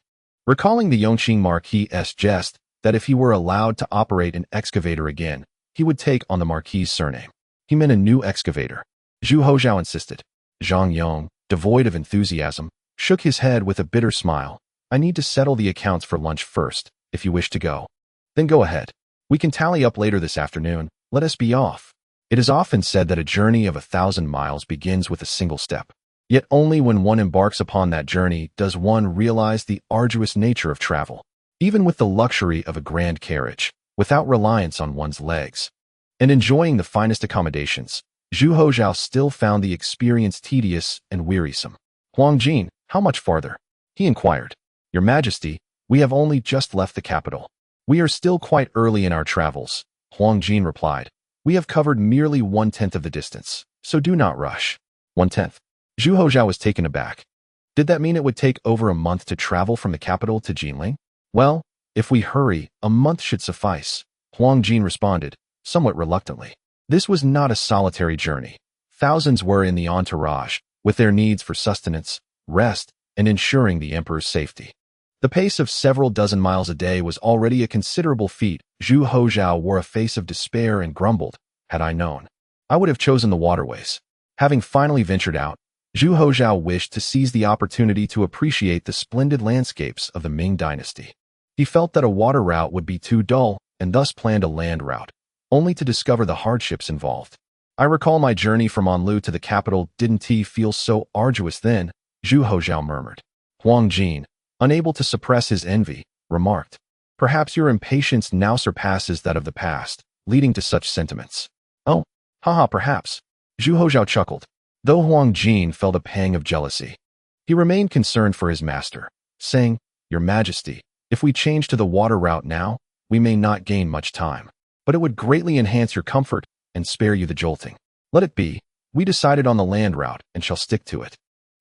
recalling the Yongqing Marquis' jest that if he were allowed to operate an excavator again, he would take on the Marquis' surname. He meant a new excavator. Zhu Hozhao insisted. Zhang Yong, devoid of enthusiasm, shook his head with a bitter smile. I need to settle the accounts for lunch first, if you wish to go. Then go ahead. We can tally up later this afternoon. Let us be off. It is often said that a journey of 1,000 miles begins with a single step. Yet only when one embarks upon that journey does one realize the arduous nature of travel, even with the luxury of a grand carriage, without reliance on one's legs. And enjoying the finest accommodations, Zhu Hozhao still found the experience tedious and wearisome. Huangjin, how much farther? He inquired. Your Majesty, we have only just left the capital. We are still quite early in our travels, Huangjin replied. We have covered merely 1/10 of the distance, so do not rush. 1/10. Zhu Hozhao was taken aback. Did that mean it would take over a month to travel from the capital to Jinling? Well, if we hurry, a month should suffice, Huang Jin responded, somewhat reluctantly. This was not a solitary journey. Thousands were in the entourage, with their needs for sustenance, rest, and ensuring the emperor's safety. The pace of several dozen miles a day was already a considerable feat. Zhu Hozhao wore a face of despair and grumbled, had I known, I would have chosen the waterways. Having finally ventured out, Zhu Hozhao wished to seize the opportunity to appreciate the splendid landscapes of the Ming dynasty. He felt that a water route would be too dull and thus planned a land route, only to discover the hardships involved. I recall my journey from Anlu to the capital didn't feel so arduous then, Zhu Hozhao murmured. Huang Jin, unable to suppress his envy, remarked, perhaps your impatience now surpasses that of the past, leading to such sentiments. Oh, haha, perhaps. Zhu Hozhao chuckled, though Huang Jin felt a pang of jealousy. He remained concerned for his master, saying, Your Majesty, if we change to the water route now, we may not gain much time, but it would greatly enhance your comfort and spare you the jolting. Let it be. We decided on the land route and shall stick to it.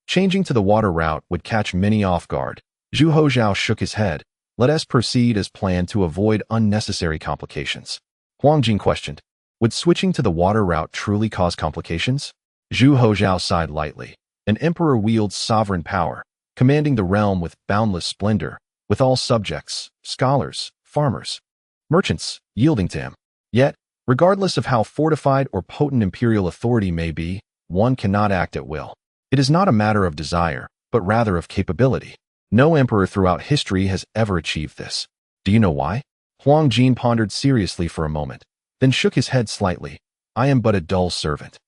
Changing to the water route would catch many off guard. Zhu Hozhao shook his head. Let us proceed as planned to avoid unnecessary complications. Huang Jin questioned, would switching to the water route truly cause complications? Zhu Hozhao sighed lightly. An emperor wields sovereign power, commanding the realm with boundless splendor, with all subjects, scholars, farmers, merchants, yielding to him. Yet, regardless of how fortified or potent imperial authority may be, one cannot act at will. It is not a matter of desire, but rather of capability. No emperor throughout history has ever achieved this. Do you know why? Huang Jin pondered seriously for a moment, then shook his head slightly. I am but a dull servant.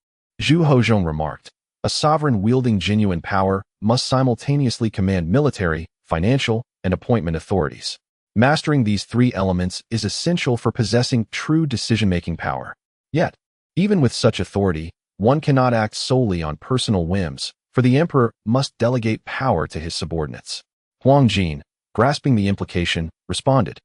Zhu Hozhong remarked, a sovereign wielding genuine power must simultaneously command military, financial, and appointment authorities. Mastering these three elements is essential for possessing true decision-making power. Yet, even with such authority, one cannot act solely on personal whims, for the emperor must delegate power to his subordinates. Huang Jin, grasping the implication, responded,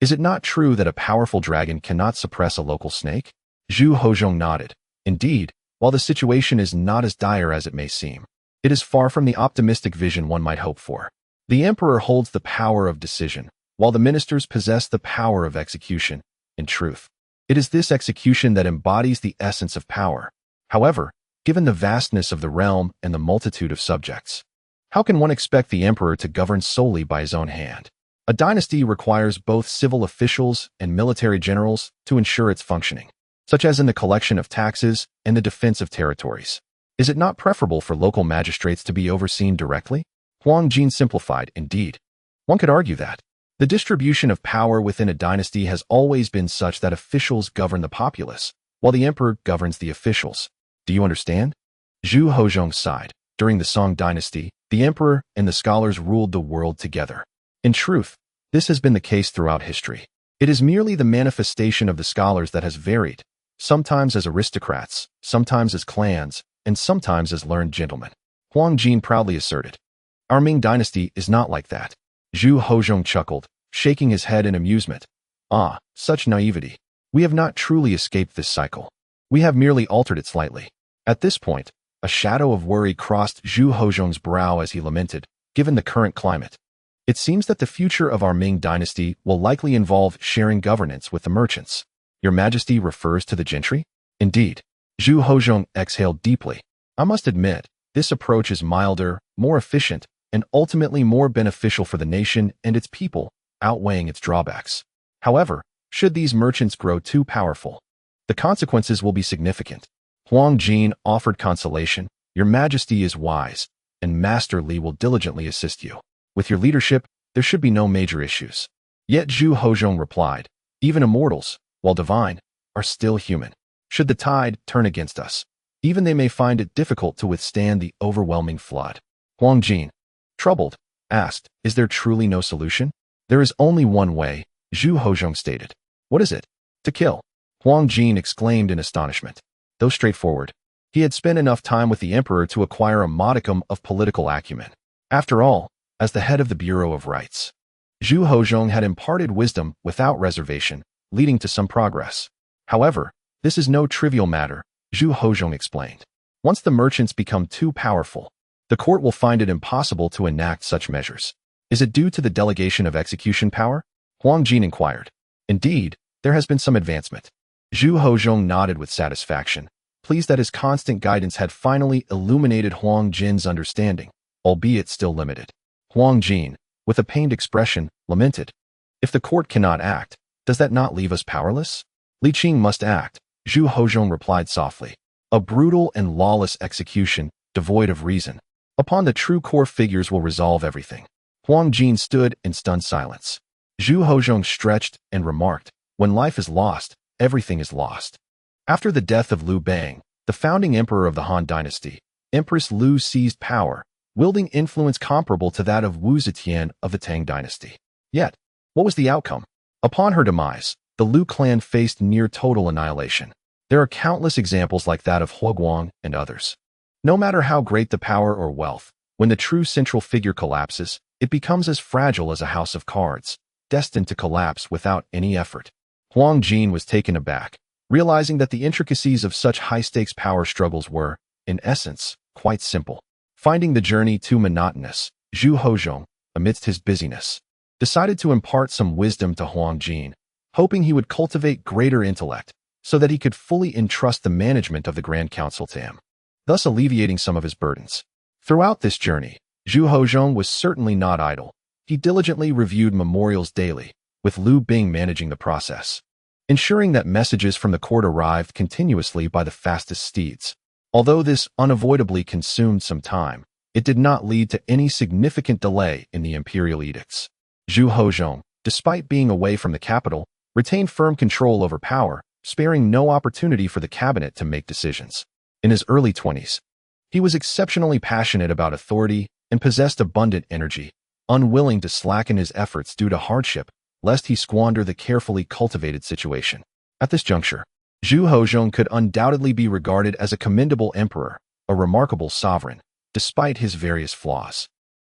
Is it not true that a powerful dragon cannot suppress a local snake? Zhu Hozhong nodded. Indeed, while the situation is not as dire as it may seem, it is far from the optimistic vision one might hope for. The emperor holds the power of decision, while the ministers possess the power of execution. In truth, it is this execution that embodies the essence of power. However, given the vastness of the realm and the multitude of subjects, how can one expect the emperor to govern solely by his own hand? A dynasty requires both civil officials and military generals to ensure its functioning, such as in the collection of taxes and the defense of territories. Is it not preferable for local magistrates to be overseen directly? Huang Jin simplified, indeed. One could argue that the distribution of power within a dynasty has always been such that officials govern the populace, while the emperor governs the officials. Do you understand? Zhu Hozhong sighed. During the Song dynasty, the emperor and the scholars ruled the world together. In truth, this has been the case throughout history. It is merely the manifestation of the scholars that has varied, sometimes as aristocrats, sometimes as clans, and sometimes as learned gentlemen. Huang Jin proudly asserted. Our Ming dynasty is not like that. Zhu Hozhong chuckled, shaking his head in amusement. Ah, such naivety. We have not truly escaped this cycle. We have merely altered it slightly. At this point, a shadow of worry crossed Zhu Hozhong's brow as he lamented, given the current climate. It seems that the future of our Ming dynasty will likely involve sharing governance with the merchants. Your Majesty refers to the gentry? Indeed. Zhu Hozhong exhaled deeply. I must admit, this approach is milder, more efficient, and ultimately more beneficial for the nation and its people, outweighing its drawbacks. However, should these merchants grow too powerful, the consequences will be significant. Huang Jin offered consolation. Your Majesty is wise, and Master Li will diligently assist you. With your leadership, there should be no major issues. Yet Zhu Hozhong replied, even immortals, while divine, are still human. Should the tide turn against us, even they may find it difficult to withstand the overwhelming flood. Huang Jin, troubled, asked, is there truly no solution? There is only one way, Zhu Hozhong stated. What is it? To kill. Huang Jin exclaimed in astonishment. Though straightforward, he had spent enough time with the emperor to acquire a modicum of political acumen. After all, as the head of the Bureau of Rights, Zhu Hozhong had imparted wisdom without reservation, leading to some progress. However, this is no trivial matter, Zhu Hozhong explained. Once the merchants become too powerful, the The court will find it impossible to enact such measures. Is it due to the delegation of execution power? Huang Jin inquired. Indeed, there has been some advancement. Zhu Hozhong nodded with satisfaction, pleased that his constant guidance had finally illuminated Huang Jin's understanding, albeit still limited. Huang Jin, with a pained expression, lamented. If the court cannot act, does that not leave us powerless? Li Qing must act, Zhu Hozhong replied softly. A brutal and lawless execution, devoid of reason. Upon the true core figures will resolve everything. Huang Jin stood in stunned silence. Zhu Hozhong stretched and remarked, when life is lost, everything is lost. After the death of Liu Bang, the founding emperor of the Han dynasty, Empress Liu seized power, wielding influence comparable to that of Wu Zetian of the Tang dynasty. Yet, what was the outcome? Upon her demise, the Liu clan faced near total annihilation. There are countless examples like that of Huoguang and others. No matter how great the power or wealth, when the true central figure collapses, it becomes as fragile as a house of cards, destined to collapse without any effort. Huang Jin was taken aback, realizing that the intricacies of such high-stakes power struggles were, in essence, quite simple. Finding the journey too monotonous, Zhu Hozhong, amidst his busyness, decided to impart some wisdom to Huang Jin, hoping he would cultivate greater intellect so that he could fully entrust the management of the Grand Council to him, thus alleviating some of his burdens. Throughout this journey, Zhu Hozhong was certainly not idle. He diligently reviewed memorials daily, with Liu Bing managing the process, ensuring that messages from the court arrived continuously by the fastest steeds. Although this unavoidably consumed some time, it did not lead to any significant delay in the imperial edicts. Zhu Hozhong, despite being away from the capital, retained firm control over power, sparing no opportunity for the cabinet to make decisions. In his early 20s, he was exceptionally passionate about authority and possessed abundant energy, unwilling to slacken his efforts due to hardship, lest he squander the carefully cultivated situation. At this juncture, Zhu Hozhong could undoubtedly be regarded as a commendable emperor, a remarkable sovereign, despite his various flaws.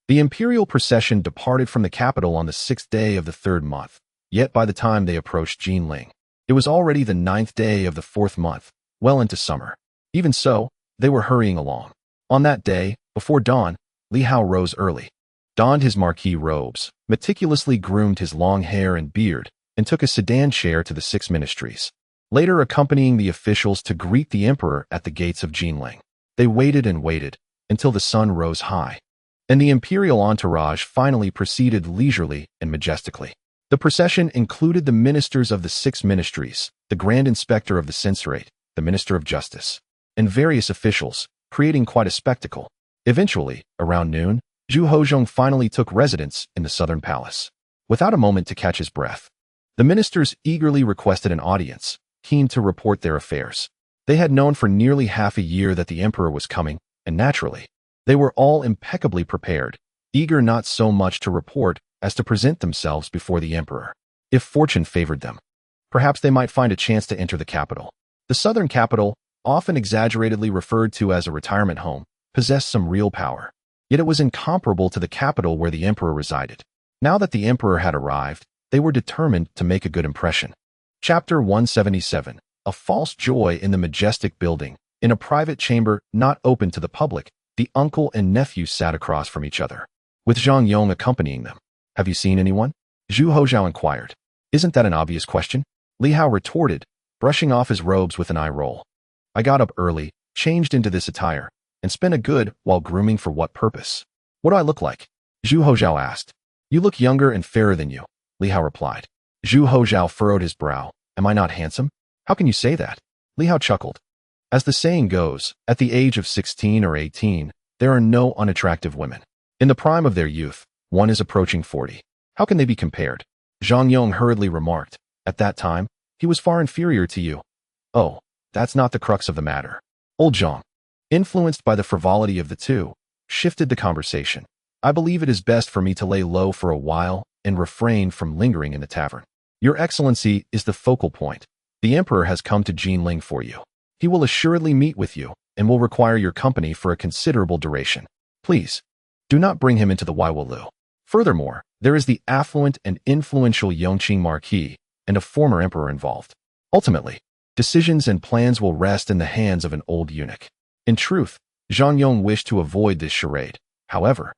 The imperial procession departed from the capital on the 6th day of the 3rd month, yet by the time they approached Jinling, it was already the 9th day of the 4th month, well into summer. Even so, they were hurrying along. On that day, before dawn, Li Hao rose early, donned his marquee robes, meticulously groomed his long hair and beard, and took a sedan chair to the 6 ministries, later accompanying the officials to greet the emperor at the gates of Jinling. They waited and waited until the sun rose high, and the imperial entourage finally proceeded leisurely and majestically. The procession included the ministers of the 6 ministries, the grand inspector of the censorate, the minister of justice, and various officials, creating quite a spectacle. Eventually, around noon, Zhu Hozhong finally took residence in the southern palace. Without a moment to catch his breath, the ministers eagerly requested an audience, keen to report their affairs. They had known for nearly half a year that the emperor was coming, and naturally, they were all impeccably prepared, eager not so much to report as to present themselves before the emperor. If fortune favored them, perhaps they might find a chance to enter the capital. The southern capital, often exaggeratedly referred to as a retirement home, possessed some real power. Yet it was incomparable to the capital where the emperor resided. Now that the emperor had arrived, they were determined to make a good impression. Chapter 177. A false joy in the majestic building. In a private chamber not open to the public, the uncle and nephew sat across from each other, with Zhang Yong accompanying them. Have you seen anyone? Zhu Hozhao inquired. Isn't that an obvious question? Li Hao retorted, brushing off his robes with an eye roll. I got up early, changed into this attire, and spent a good while grooming. For what purpose? What do I look like? Zhu Hozhao asked. You look younger and fairer than you, Li Hao replied. Zhu Hozhao furrowed his brow. Am I not handsome? How can you say that? Li Hao chuckled. As the saying goes, at the age of 16 or 18, there are no unattractive women. In the prime of their youth, one is approaching 40. How can they be compared? Zhang Yong hurriedly remarked. At that time, he was far inferior to you. Oh, that's not the crux of the matter. Old Zhang, influenced by the frivolity of the two, shifted the conversation. I believe it is best for me to lay low for a while and refrain from lingering in the tavern. Your Excellency is the focal point. The emperor has come to Jinling for you. He will assuredly meet with you and will require your company for a considerable duration. Please, do not bring him into the Waiwalu. Furthermore, there is the affluent and influential Yongqing Marquis and a former emperor involved. Ultimately, decisions and plans will rest in the hands of an old eunuch. In truth, Zhang Yong wished to avoid this charade. However,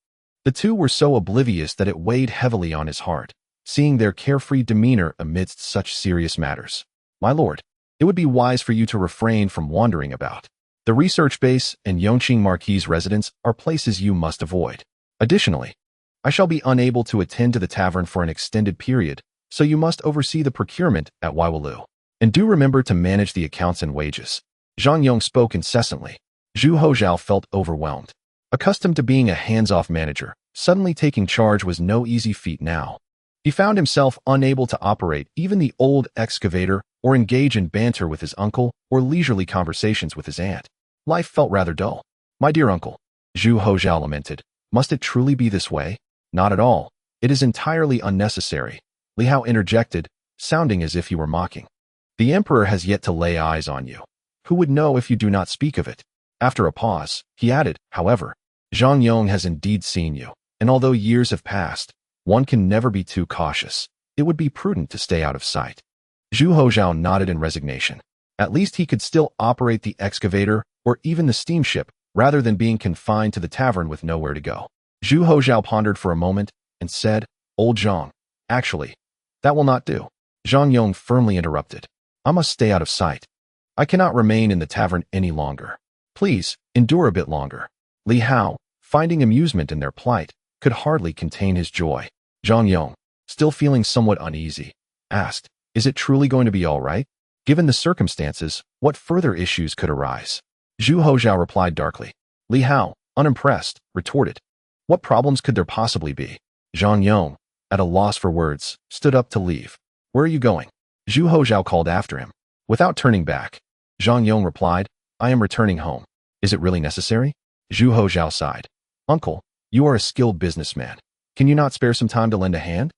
the two were so oblivious that it weighed heavily on his heart, seeing their carefree demeanor amidst such serious matters. My lord, it would be wise for you to refrain from wandering about. The research base and Yongqing Marquis' residence are places you must avoid. Additionally, I shall be unable to attend to the tavern for an extended period, so you must oversee the procurement at Waiwalu. And do remember to manage the accounts and wages. Zhang Yong spoke incessantly. Zhu Hozhao felt overwhelmed. Accustomed to being a hands-off manager, suddenly taking charge was no easy feat now. He found himself unable to operate even the old excavator or engage in banter with his uncle or leisurely conversations with his aunt. Life felt rather dull. My dear uncle, Zhu Hozhao lamented, must it truly be this way? Not at all. It is entirely unnecessary. Li Hao interjected, sounding as if he were mocking. The emperor has yet to lay eyes on you. Who would know if you do not speak of it? After a pause, he added, however, Zhang Yong has indeed seen you, and although years have passed, one can never be too cautious. It would be prudent to stay out of sight. Zhu Hozhao nodded in resignation. At least he could still operate the excavator or even the steamship, rather than being confined to the tavern with nowhere to go. Zhu Hozhao pondered for a moment and said, Old Zhang, actually, that will not do. Zhang Yong firmly interrupted. I must stay out of sight. I cannot remain in the tavern any longer. Please, endure a bit longer. Li Hao, finding amusement in their plight, could hardly contain his joy. Zhang Yong, still feeling somewhat uneasy, asked, Is it truly going to be all right? Given the circumstances, what further issues could arise? Zhu Hozhao replied darkly. Li Hao, unimpressed, retorted. What problems could there possibly be? Zhang Yong, at a loss for words, stood up to leave. Where are you going? Zhu Hozhao called after him. Without turning back, Zhang Yong replied, I am returning home. Is it really necessary? Zhu Hozhao sighed. Uncle, you are a skilled businessman. Can you not spare some time to lend a hand?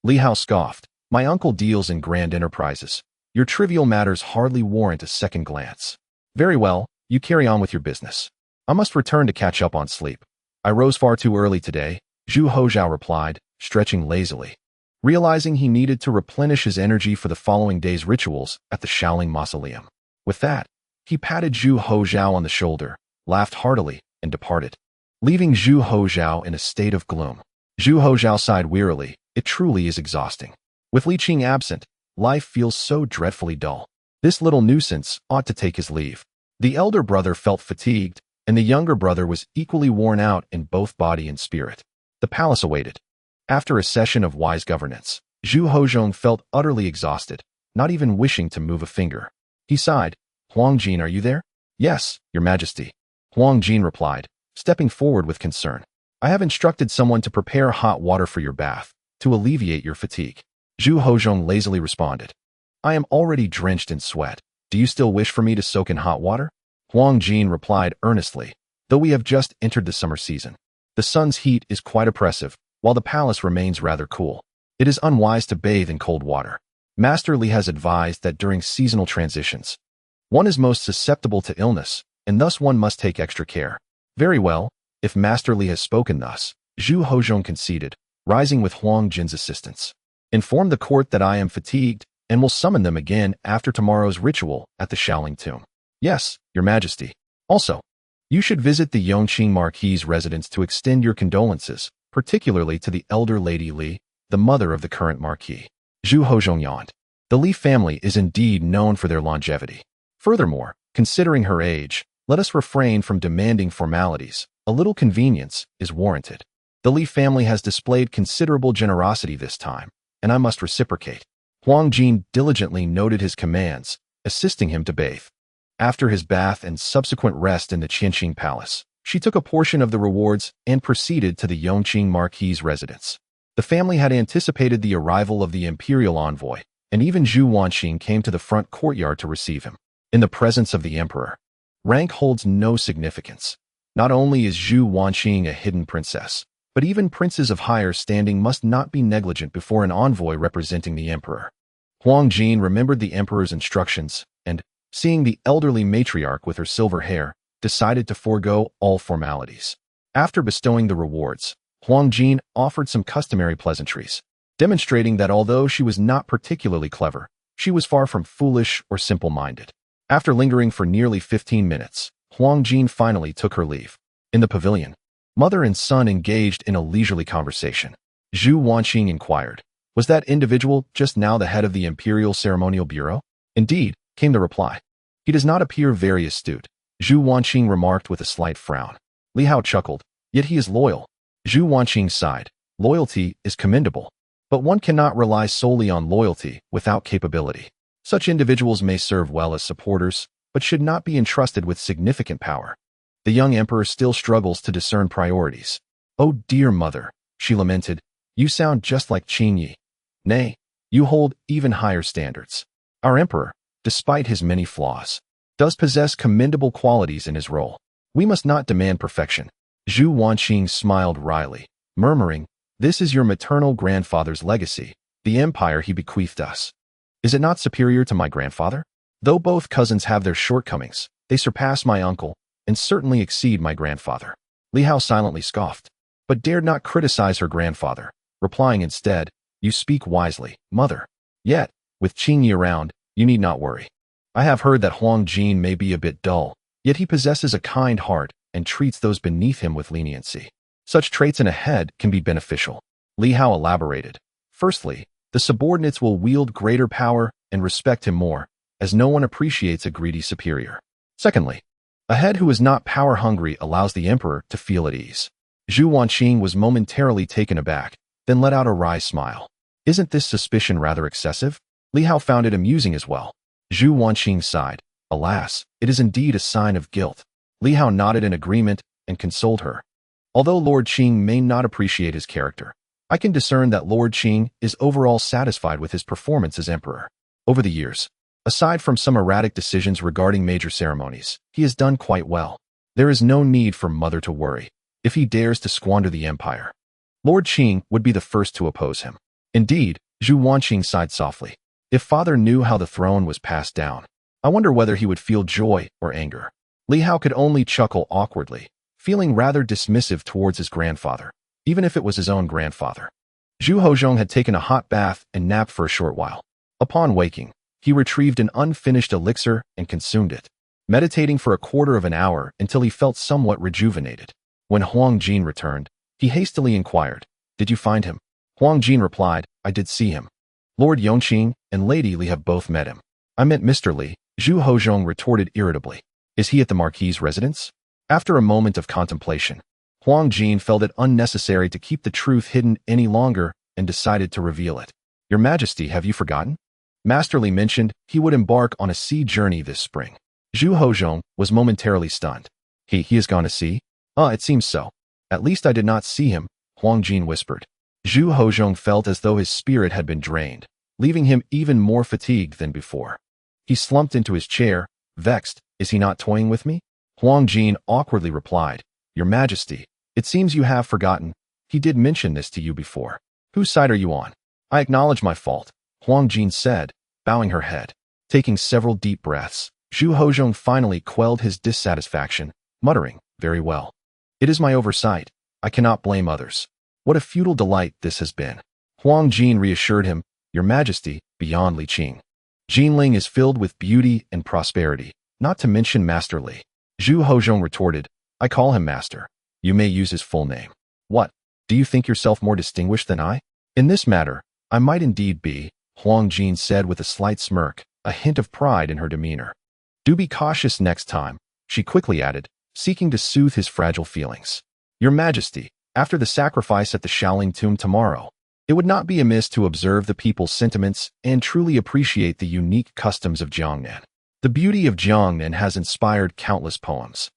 Li Hao scoffed. My uncle deals in grand enterprises. Your trivial matters hardly warrant a second glance. Very well, you carry on with your business. I must return to catch up on sleep. I rose far too early today, Zhu Hozhao replied, stretching lazily. Realizing he needed to replenish his energy for the following day's rituals at the Shaoling Mausoleum. With that, he patted Zhu Hozhao on the shoulder, laughed heartily, and departed, leaving Zhu Hozhao in a state of gloom. Zhu Hozhao sighed wearily. It truly is exhausting. With Li Qing absent, life feels so dreadfully dull. This little nuisance ought to take his leave. The elder brother felt fatigued, and the younger brother was equally worn out in both body and spirit. The palace awaited. After a session of wise governance, Zhu Hozhong felt utterly exhausted, not even wishing to move a finger. He sighed. Huang Jin, are you there? Yes, Your Majesty. Huang Jin replied, stepping forward with concern. I have instructed someone to prepare hot water for your bath, to alleviate your fatigue. Zhu Hozhong lazily responded. I am already drenched in sweat. Do you still wish for me to soak in hot water? Huang Jin replied earnestly, though we have just entered the summer season. The sun's heat is quite oppressive, while the palace remains rather cool. It is unwise to bathe in cold water. Master Li has advised that during seasonal transitions, one is most susceptible to illness, and thus one must take extra care. Very well, if Master Li has spoken thus, Zhu Hozhong conceded, rising with Huang Jin's assistance. Inform the court that I am fatigued, and will summon them again after tomorrow's ritual at the Shaoling tomb. Yes, Your Majesty. Also, you should visit the Yongqing Marquis' residence to extend your condolences, particularly to the elder Lady Li, the mother of the current Marquis. Zhu Hozhong yawned. The Li family is indeed known for their longevity. Furthermore, considering her age, let us refrain from demanding formalities. A little convenience is warranted. The Li family has displayed considerable generosity this time, and I must reciprocate. Huang Jin diligently noted his commands, assisting him to bathe. After his bath and subsequent rest in the Qianqing Palace, she took a portion of the rewards and proceeded to the Yongqing Marquis' residence. The family had anticipated the arrival of the imperial envoy, and even Zhu Wanqing came to the front courtyard to receive him. In the presence of the emperor, rank holds no significance. Not only is Zhu Wanqing a hidden princess, but even princes of higher standing must not be negligent before an envoy representing the emperor. Huang Jin remembered the emperor's instructions and, seeing the elderly matriarch with her silver hair, decided to forego all formalities. After bestowing the rewards, Huang Jin offered some customary pleasantries, demonstrating that although she was not particularly clever, she was far from foolish or simple-minded. After lingering for nearly 15 minutes, Huang Jin finally took her leave. In the pavilion, mother and son engaged in a leisurely conversation. Zhu Wanqing inquired, "Was that individual just now the head of the Imperial Ceremonial Bureau?" "Indeed," came the reply. "He does not appear very astute," Zhu Wanqing remarked with a slight frown. Li Hao chuckled, "Yet he is loyal." Zhu Wanqing sighed. "Loyalty is commendable, but one cannot rely solely on loyalty without capability. Such individuals may serve well as supporters, but should not be entrusted with significant power." The young emperor still struggles to discern priorities. "Oh dear mother," she lamented, "you sound just like Qingyi. Nay, you hold even higher standards. Our emperor, despite his many flaws, does possess commendable qualities in his role. We must not demand perfection." Zhu Wanqing smiled wryly, murmuring, "This is your maternal grandfather's legacy, the empire he bequeathed us. Is it not superior to my grandfather? Though both cousins have their shortcomings, they surpass my uncle and certainly exceed my grandfather." Li Hao silently scoffed, but dared not criticize her grandfather, replying instead, "You speak wisely, mother. Yet, with Qingyi around, you need not worry. I have heard that Huang Jin may be a bit dull, yet he possesses a kind heart and treats those beneath him with leniency. Such traits in a head can be beneficial." Li Hao elaborated. "Firstly, the subordinates will wield greater power and respect him more, as no one appreciates a greedy superior. Secondly, a head who is not power-hungry allows the emperor to feel at ease." Zhu Wanqing was momentarily taken aback, then let out a wry smile. "Isn't this suspicion rather excessive?" Li Hao found it amusing as well. Zhu Wanqing sighed. "Alas, it is indeed a sign of guilt." Li Hao nodded in agreement and consoled her. "Although Lord Qing may not appreciate his character, I can discern that Lord Qing is overall satisfied with his performance as emperor. Over the years, aside from some erratic decisions regarding major ceremonies, he has done quite well. There is no need for mother to worry if he dares to squander the empire. Lord Qing would be the first to oppose him." "Indeed," Zhu Wanqing sighed softly. "If father knew how the throne was passed down, I wonder whether he would feel joy or anger." Li Hao could only chuckle awkwardly, feeling rather dismissive towards his grandfather, even if it was his own grandfather. Zhu Hozhong had taken a hot bath and napped for a short while. Upon waking, he retrieved an unfinished elixir and consumed it, meditating for a quarter of an hour until he felt somewhat rejuvenated. When Huang Jin returned, he hastily inquired, "Did you find him?" Huang Jin replied, "I did see him. Lord Yongqing and Lady Li have both met him." "I meant Mr. Li," Zhu Hozhong retorted irritably. "Is he at the Marquis's residence?" After a moment of contemplation, Huang Jin felt it unnecessary to keep the truth hidden any longer and decided to reveal it. "Your Majesty, have you forgotten? Master Li mentioned he would embark on a sea journey this spring." Zhu Hozhong was momentarily stunned. He has gone to sea? It seems so. At least I did not see him," Huang Jin whispered. Zhu Hozhong felt as though his spirit had been drained, leaving him even more fatigued than before. He slumped into his chair, vexed. "Is he not toying with me?" Huang Jin awkwardly replied, "Your Majesty, it seems you have forgotten. He did mention this to you before. Whose side are you on?" "I acknowledge my fault," Huang Jin said, bowing her head. Taking several deep breaths, Zhu Hozhong finally quelled his dissatisfaction, muttering, "Very well. It is my oversight. I cannot blame others. What a futile delight this has been." Huang Jin reassured him, "Your Majesty, beyond Li Qing, Jinling is filled with beauty and prosperity, not to mention Master Li." Zhu Hozhong retorted, "I call him Master. You may use his full name." "What? Do you think yourself more distinguished than I?" "In this matter, I might indeed be," Huang Jin said with a slight smirk, a hint of pride in her demeanor. "Do be cautious next time," she quickly added, seeking to soothe his fragile feelings. "Your Majesty, after the sacrifice at the Shaoling tomb tomorrow, it would not be amiss to observe the people's sentiments and truly appreciate the unique customs of Jiangnan. The beauty of Jiangnan has inspired countless poems.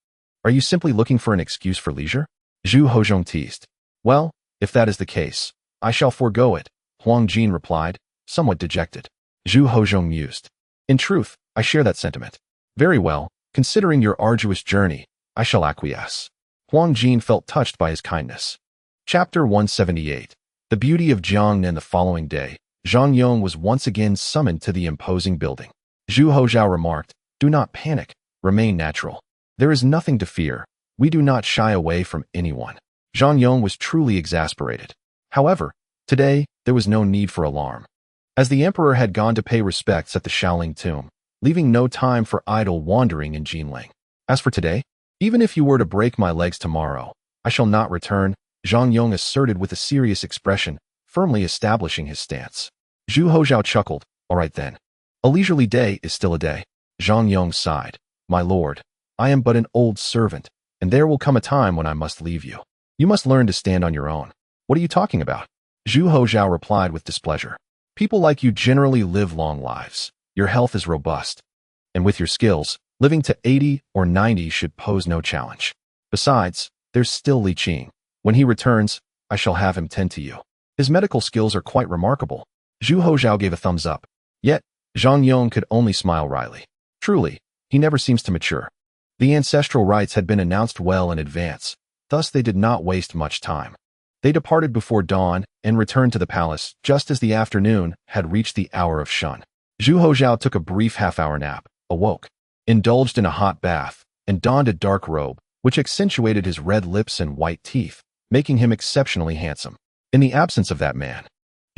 Are you simply looking for an excuse for leisure?" Zhu Hozhong teased. "Well, if that is the case, I shall forego it," Huang Jin replied, somewhat dejected. Zhu Hozhong mused. "In truth, I share that sentiment. Very well, considering your arduous journey, I shall acquiesce." Huang Jin felt touched by his kindness. Chapter 178. The beauty of Jiangnan. The following day, Zhang Yong was once again summoned to the imposing building. Zhu Hozhao remarked, "Do not panic, remain natural. There is nothing to fear. We do not shy away from anyone." Zhang Yong was truly exasperated. However, today, there was no need for alarm. As the emperor had gone to pay respects at the Shaoling tomb, leaving no time for idle wandering in Jinling, As for today, even if you were to break my legs tomorrow, I shall not return, Zhang Yong asserted with a serious expression, firmly establishing his stance. Zhu Hozhao chuckled. All right then. A leisurely day is still a day. Zhang Yong sighed. My lord, I am but an old servant, and there will come a time when I must leave you. You must learn to stand on your own. What are you talking about? Zhu Hozhao replied with displeasure. People like you generally live long lives. Your health is robust. And with your skills, living to 80 or 90 should pose no challenge. Besides, there's still Li Qing. When he returns, I shall have him tend to you. His medical skills are quite remarkable. Zhu Hozhao gave a thumbs up. Yet, Zhang Yong could only smile wryly. Truly, he never seems to mature. The ancestral rites had been announced well in advance, thus they did not waste much time. They departed before dawn and returned to the palace just as the afternoon had reached the hour of shun. Zhu Hozhao took a brief half-hour nap, awoke, indulged in a hot bath, and donned a dark robe, which accentuated his red lips and white teeth, making him exceptionally handsome. In the absence of that man,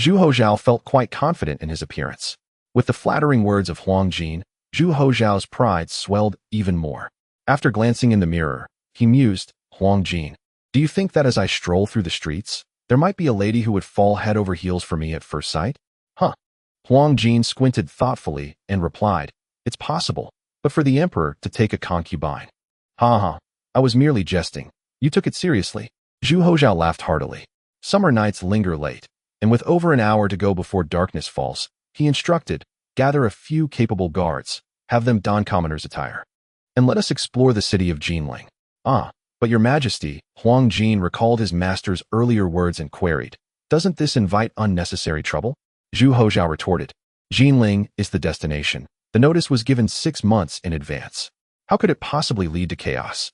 Zhu Hozhao felt quite confident in his appearance. With the flattering words of Huang Jin, Zhu Hozhao's pride swelled even more. After glancing in the mirror, he mused, Huang Jin, do you think that as I stroll through the streets, there might be a lady who would fall head over heels for me at first sight? Huh. Huang Jin squinted thoughtfully and replied, it's possible, but for the emperor to take a concubine. Ha ha, I was merely jesting. You took it seriously. Zhu Hozhao laughed heartily. Summer nights linger late, and with over an hour to go before darkness falls, he instructed, gather a few capable guards, have them don commoner's attire, and let us explore the city of Jinling. Ah, but your majesty, Huang Jin recalled his master's earlier words and queried, doesn't this invite unnecessary trouble? Zhu Hozhao retorted, Jinling is the destination. The notice was given 6 months in advance. How could it possibly lead to chaos?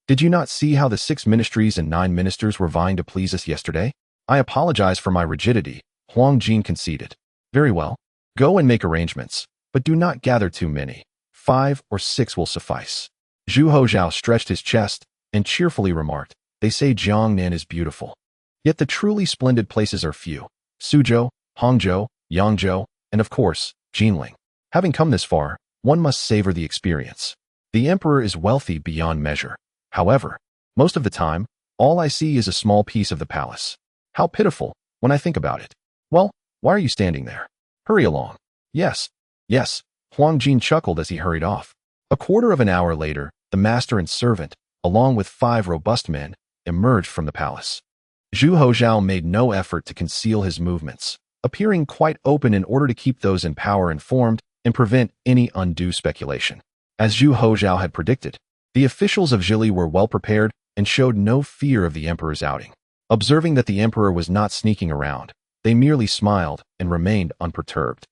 Did you not see how the 6 ministries and 9 ministers were vying to please us yesterday? I apologize for my rigidity, Huang Jin conceded. Very well. Go and make arrangements, but do not gather too many. 5 or 6 will suffice. Zhu Hozhao stretched his chest and cheerfully remarked, they say Jiangnan is beautiful. Yet the truly splendid places are few. Suzhou, Hangzhou, Yangzhou, and of course, Jinling. Having come this far, one must savor the experience. The emperor is wealthy beyond measure. However, most of the time, all I see is a small piece of the palace. How pitiful, when I think about it. Well, why are you standing there? Hurry along. Yes, yes, Huang Jin chuckled as he hurried off. A quarter of an hour later, the master and servant, along with 5 robust men, emerged from the palace. Zhu Hozhao made no effort to conceal his movements, appearing quite open in order to keep those in power informed and prevent any undue speculation. As Zhu Hozhao had predicted, the officials of Zhili were well prepared and showed no fear of the emperor's outing. Observing that the emperor was not sneaking around, they merely smiled and remained unperturbed.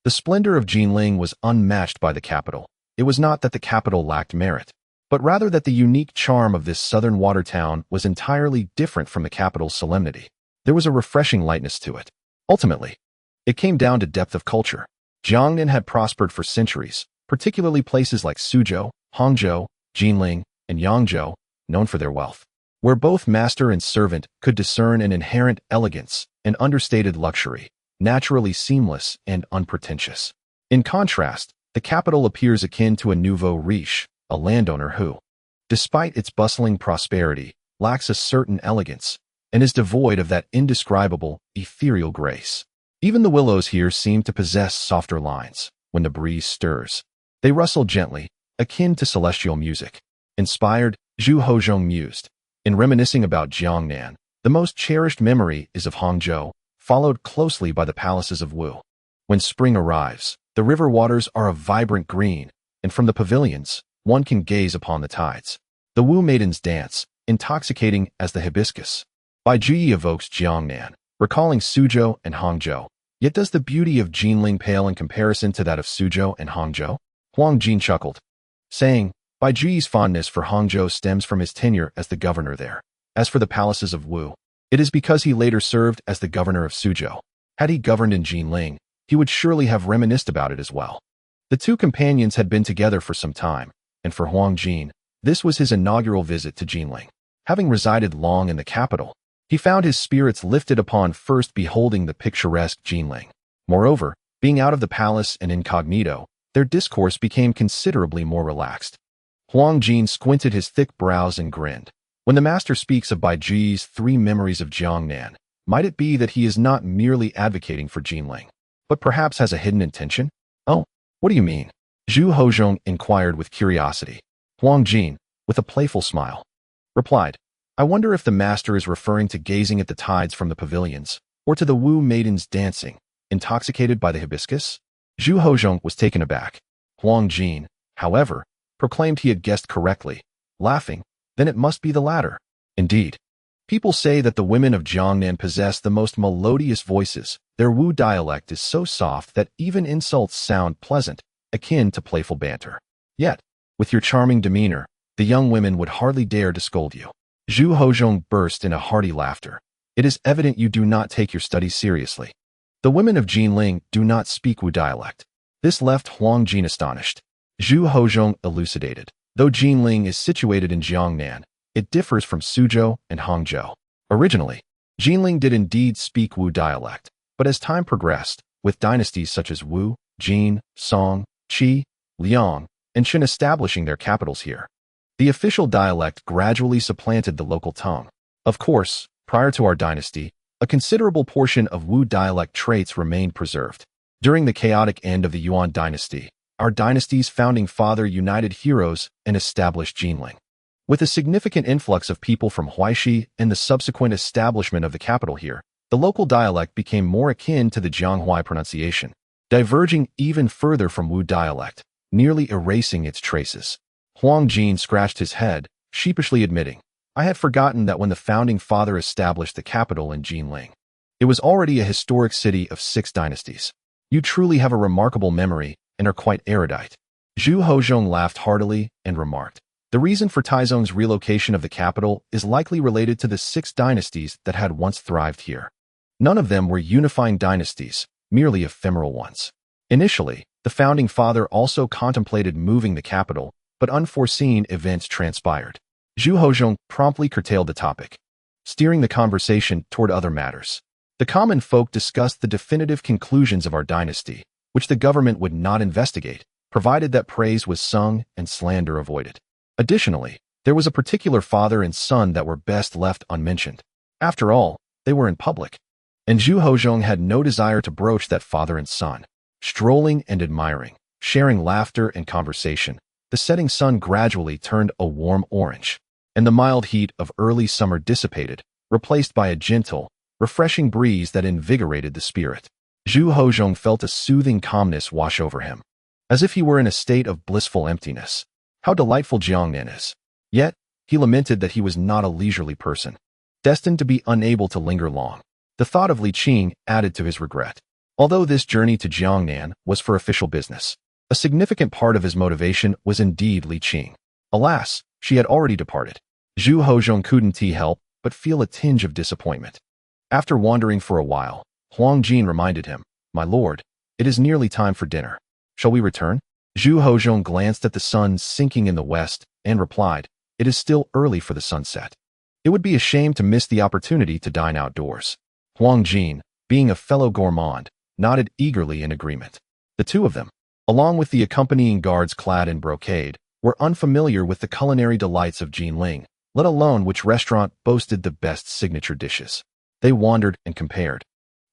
The splendor of Jinling was unmatched by the capital. It was not that the capital lacked merit, but rather that the unique charm of this southern water town was entirely different from the capital's solemnity. There was a refreshing lightness to it. Ultimately, it came down to depth of culture. Jiangnan had prospered for centuries, particularly places like Suzhou, Hangzhou, Jinling, and Yangzhou, known for their wealth, where both master and servant could discern an inherent elegance and understated luxury, naturally seamless and unpretentious. In contrast, the capital appears akin to a nouveau riche, a landowner who, despite its bustling prosperity, lacks a certain elegance and is devoid of that indescribable, ethereal grace. Even the willows here seem to possess softer lines. When the breeze stirs, they rustle gently, akin to celestial music. Inspired, Zhu Hozhao mused. In reminiscing about Jiangnan, the most cherished memory is of Hangzhou, followed closely by the palaces of Wu. When spring arrives, the river waters are a vibrant green, and from the pavilions, one can gaze upon the tides. The Wu maidens dance, intoxicating as the hibiscus. Baijuyi evokes Jiangnan, recalling Suzhou and Hangzhou. Yet does the beauty of Jinling pale in comparison to that of Suzhou and Hangzhou? Huang Jin chuckled, saying, Baijuyi's fondness for Hangzhou stems from his tenure as the governor there. As for the palaces of Wu, it is because he later served as the governor of Suzhou. Had he governed in Jinling, he would surely have reminisced about it as well. The two companions had been together for some time, and for Huang Jin, this was his inaugural visit to Jinling. Having resided long in the capital, he found his spirits lifted upon first beholding the picturesque Jinling. Moreover, being out of the palace and incognito, their discourse became considerably more relaxed. Huang Jin squinted his thick brows and grinned. When the master speaks of Baiji's 3 memories of Jiangnan, might it be that he is not merely advocating for Jinling, but perhaps has a hidden intention? Oh, what do you mean? Zhu Hozhong inquired with curiosity. Huang Jin, with a playful smile, replied, I wonder if the master is referring to gazing at the tides from the pavilions, or to the Wu maidens dancing, intoxicated by the hibiscus? Zhu Hozhong was taken aback. Huang Jin, however, proclaimed he had guessed correctly, laughing, then it must be the latter. Indeed. People say that the women of Jiangnan possess the most melodious voices. Their Wu dialect is so soft that even insults sound pleasant, akin to playful banter. Yet, with your charming demeanor, the young women would hardly dare to scold you. Zhu Hozhong burst in a hearty laughter. It is evident you do not take your studies seriously. The women of Jinling do not speak Wu dialect. This left Huang Jin astonished. Zhu Hozhong elucidated. Though Jinling is situated in Jiangnan, it differs from Suzhou and Hangzhou. Originally, Jinling did indeed speak Wu dialect, but as time progressed, with dynasties such as Wu, Jin, Song, Qi, Liang, and Qin establishing their capitals here, the official dialect gradually supplanted the local tongue. Of course, prior to our dynasty, a considerable portion of Wu dialect traits remained preserved. During the chaotic end of the Yuan dynasty, our dynasty's founding father united heroes and established Jinling. With a significant influx of people from Huaishi and the subsequent establishment of the capital here, the local dialect became more akin to the Jianghuai pronunciation, diverging even further from Wu dialect, nearly erasing its traces. Huang Jin scratched his head, sheepishly admitting, I had forgotten that when the founding father established the capital in Jinling, it was already a historic city of 6 dynasties. You truly have a remarkable memory and are quite erudite. Zhu Hozhong laughed heartily and remarked, the reason for Taizong's relocation of the capital is likely related to the 6 dynasties that had once thrived here. None of them were unifying dynasties, merely ephemeral ones. Initially, the founding father also contemplated moving the capital, but unforeseen events transpired. Zhu Hozhong promptly curtailed the topic, steering the conversation toward other matters. The common folk discussed the definitive conclusions of our dynasty, which the government would not investigate, provided that praise was sung and slander avoided. Additionally, there was a particular father and son that were best left unmentioned. After all, they were in public, and Zhu Hozhong had no desire to broach that father and son. Strolling and admiring, sharing laughter and conversation, the setting sun gradually turned a warm orange, and the mild heat of early summer dissipated, replaced by a gentle, refreshing breeze that invigorated the spirit. Zhu Hozhong felt a soothing calmness wash over him, as if he were in a state of blissful emptiness. How delightful Jiangnan is! Yet, he lamented that he was not a leisurely person, destined to be unable to linger long. The thought of Li Qing added to his regret. Although this journey to Jiangnan was for official business, a significant part of his motivation was indeed Li Qing. Alas, she had already departed. Zhu Hozhong couldn't help but feel a tinge of disappointment. After wandering for a while, Huang Jin reminded him, My lord, it is nearly time for dinner. Shall we return? Zhu Hozhong glanced at the sun sinking in the west and replied, It is still early for the sunset. It would be a shame to miss the opportunity to dine outdoors. Huang Jin, being a fellow gourmand, nodded eagerly in agreement. The two of them, along with the accompanying guards clad in brocade, were unfamiliar with the culinary delights of Jinling, let alone which restaurant boasted the best signature dishes. They wandered and compared,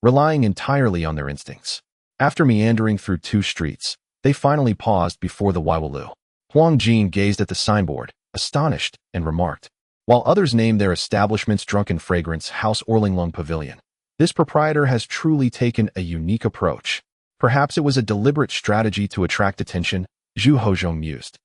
relying entirely on their instincts. After meandering through 2 streets, they finally paused before the Waiwalu. Huang Jin gazed at the signboard, astonished, and remarked, while others named their establishment's drunken fragrance House Orlinglong Pavilion, this proprietor has truly taken a unique approach. Perhaps it was a deliberate strategy to attract attention, Zhu Hozhong mused,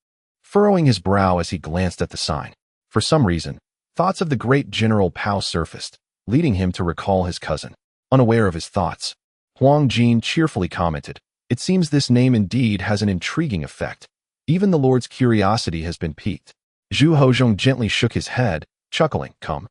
furrowing his brow as he glanced at the sign. For some reason, thoughts of the great General Pao surfaced, leading him to recall his cousin. Unaware of his thoughts, Huang Jin cheerfully commented, It seems this name indeed has an intriguing effect. Even the Lord's curiosity has been piqued. Zhu Hozhong gently shook his head, chuckling, Come,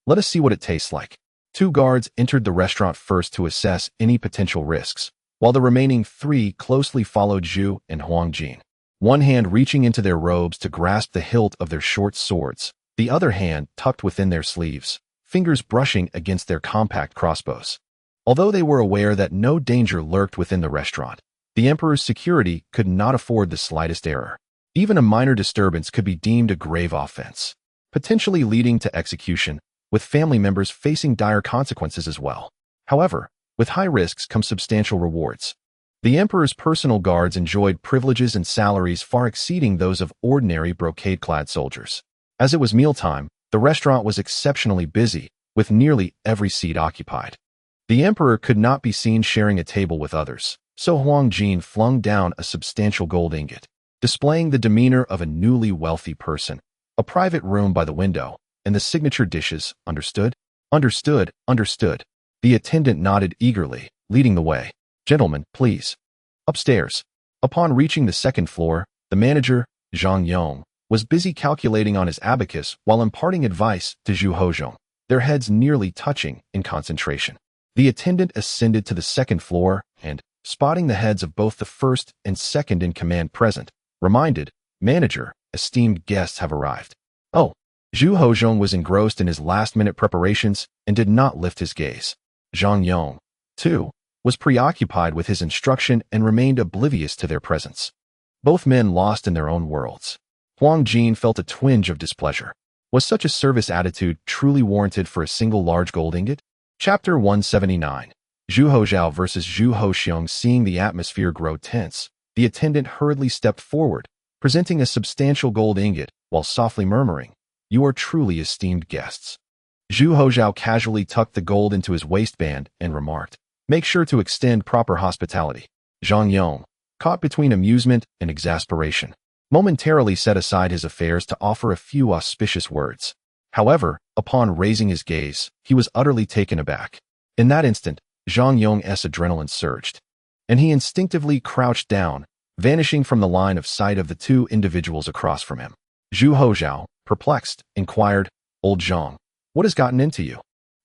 let us see what it tastes like. 2 guards entered the restaurant first to assess any potential risks, while the remaining 3 closely followed Zhu and Huang Jin, one hand reaching into their robes to grasp the hilt of their short swords, the other hand tucked within their sleeves, fingers brushing against their compact crossbows. Although they were aware that no danger lurked within the restaurant, the emperor's security could not afford the slightest error. Even a minor disturbance could be deemed a grave offense, potentially leading to execution, with family members facing dire consequences as well. However, with high risks come substantial rewards. The emperor's personal guards enjoyed privileges and salaries far exceeding those of ordinary brocade-clad soldiers. As it was mealtime, the restaurant was exceptionally busy, with nearly every seat occupied. The emperor could not be seen sharing a table with others, so Huang Jin flung down a substantial gold ingot, displaying the demeanor of a newly wealthy person. A private room by the window, and the signature dishes, understood? Understood, understood. The attendant nodded eagerly, leading the way. Gentlemen, please. Upstairs. Upon reaching the second floor, the manager, Zhang Yong, was busy calculating on his abacus while imparting advice to Zhu Hozhong, their heads nearly touching in concentration. The attendant ascended to the second floor and, spotting the heads of both the first and second in command present, reminded, Manager, esteemed guests have arrived. Oh, Zhu Hozhong was engrossed in his last-minute preparations and did not lift his gaze. Zhang Yong, too, was preoccupied with his instruction and remained oblivious to their presence. Both men lost in their own worlds. Huang Jin felt a twinge of displeasure. Was such a service attitude truly warranted for a single large gold ingot? Chapter 179. Zhu Hozhao versus Zhu Hoxiong. Seeing the atmosphere grow tense, the attendant hurriedly stepped forward, presenting a substantial gold ingot, while softly murmuring, "You are truly esteemed guests." Zhu Hozhao casually tucked the gold into his waistband and remarked, "Make sure to extend proper hospitality." Zhang Yong, caught between amusement and exasperation, momentarily set aside his affairs to offer a few auspicious words. However, upon raising his gaze, he was utterly taken aback. In that instant, Zhang Yong's adrenaline surged, and he instinctively crouched down, vanishing from the line of sight of the two individuals across from him. Zhu Hozhao, perplexed, inquired, "Old Zhang, what has gotten into you?"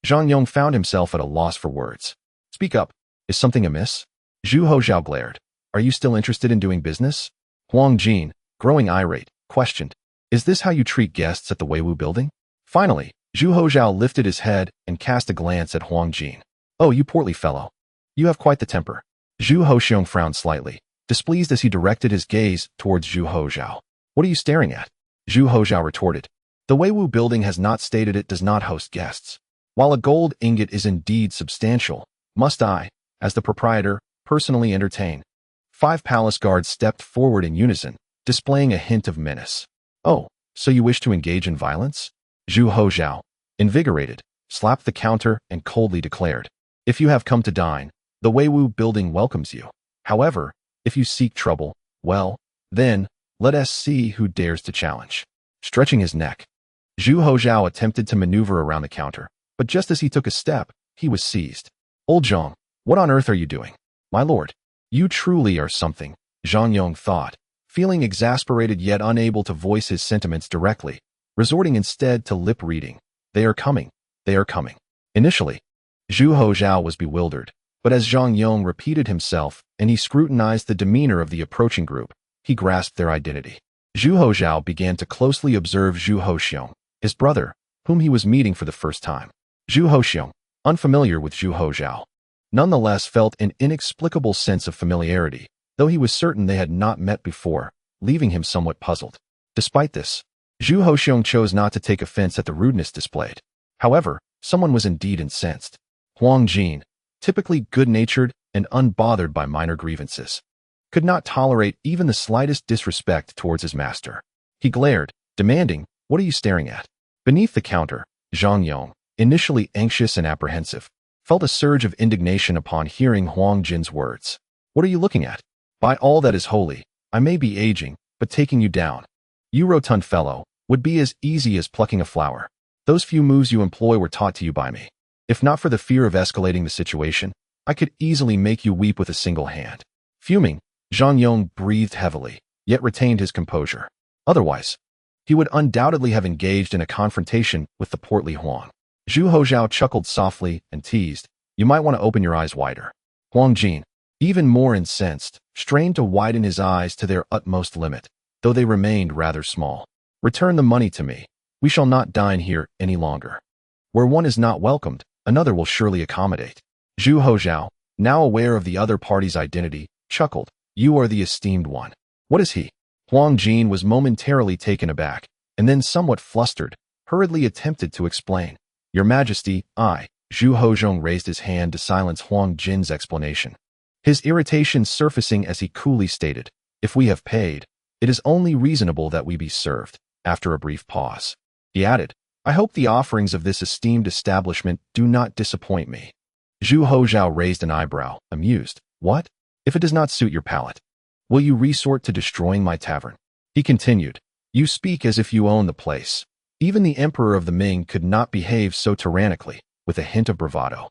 Zhang Yong found himself at a loss for words. "Speak up. Is something amiss?" Zhu Hozhao glared. "Are you still interested in doing business?" Huang Jin, growing irate, questioned, "Is this how you treat guests at the Weiwu building?" Finally, Zhu Hozhao lifted his head and cast a glance at Huang Jin. "Oh, you portly fellow. You have quite the temper." Zhu Hoxiong frowned slightly, displeased as he directed his gaze towards Zhu Hozhao. "What are you staring at?" Zhu Hozhao retorted. "The Weiwu building has not stated it does not host guests. While a gold ingot is indeed substantial, must I, as the proprietor, personally entertain?" 5 palace guards stepped forward in unison, displaying a hint of menace. "Oh, so you wish to engage in violence?" Zhu Hozhao, invigorated, slapped the counter and coldly declared, "If you have come to dine, the Weiwu building welcomes you. However, if you seek trouble, well, then, let us see who dares to challenge." Stretching his neck, Zhu Hozhao attempted to maneuver around the counter, but just as he took a step, he was seized. "Old Zhang, what on earth are you doing?" "My lord, you truly are something," Zhang Yong thought, feeling exasperated yet unable to voice his sentiments directly, resorting instead to lip reading. "They are coming. They are coming." Initially, Zhu Hozhao was bewildered, but as Zhang Yong repeated himself and he scrutinized the demeanor of the approaching group, he grasped their identity. Zhu Hozhao began to closely observe Zhu Hoxiong, his brother, whom he was meeting for the first time. Zhu Hoxiong, unfamiliar with Zhu Hozhao, nonetheless felt an inexplicable sense of familiarity, though he was certain they had not met before, leaving him somewhat puzzled. Despite this, Zhu Hoxiong chose not to take offense at the rudeness displayed. However, someone was indeed incensed. Huang Jin, typically good-natured and unbothered by minor grievances, could not tolerate even the slightest disrespect towards his master. He glared, demanding, "What are you staring at?" Beneath the counter, Zhang Yong, initially anxious and apprehensive, felt a surge of indignation upon hearing Huang Jin's words. "What are you looking at? By all that is holy, I may be aging, but taking you down, you rotund fellow, would be as easy as plucking a flower. Those few moves you employ were taught to you by me. If not for the fear of escalating the situation, I could easily make you weep with a single hand." Fuming, Zhang Yong breathed heavily, yet retained his composure. Otherwise, he would undoubtedly have engaged in a confrontation with the portly Huang. Zhu Hozhao chuckled softly and teased, "You might want to open your eyes wider." Huang Jin, even more incensed, strained to widen his eyes to their utmost limit, though they remained rather small. "Return the money to me. We shall not dine here any longer. Where one is not welcomed, another will surely accommodate." Zhu Hozhao, now aware of the other party's identity, chuckled, "You are the esteemed one." "What is he?" Huang Jin was momentarily taken aback, and then somewhat flustered, hurriedly attempted to explain. Your Majesty, Zhu Hozhong raised his hand to silence Huang Jin's explanation. His irritation surfacing as he coolly stated, if we have paid, it is only reasonable that we be served. After a brief pause, he added, I hope the offerings of this esteemed establishment do not disappoint me. Zhu Hozhao raised an eyebrow, amused. What? If it does not suit your palate, will you resort to destroying my tavern? He continued, you speak as if you own the place. Even the emperor of the Ming could not behave so tyrannically, with a hint of bravado.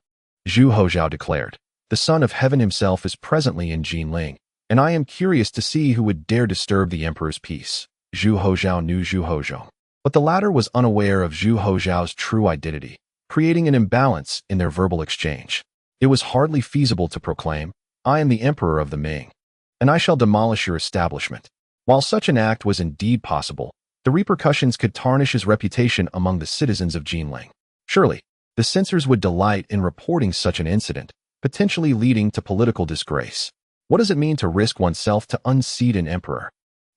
Zhu Hozhao declared, the Son of Heaven himself is presently in Jinling, and I am curious to see who would dare disturb the emperor's peace. Zhu Hozhao knew Zhu Hozhong, but the latter was unaware of Zhu Hozhao's true identity, creating an imbalance in their verbal exchange. It was hardly feasible to proclaim, I am the emperor of the Ming, and I shall demolish your establishment. While such an act was indeed possible, the repercussions could tarnish his reputation among the citizens of Jinling. Surely, the censors would delight in reporting such an incident, potentially leading to political disgrace. What does it mean to risk oneself to unseat an emperor?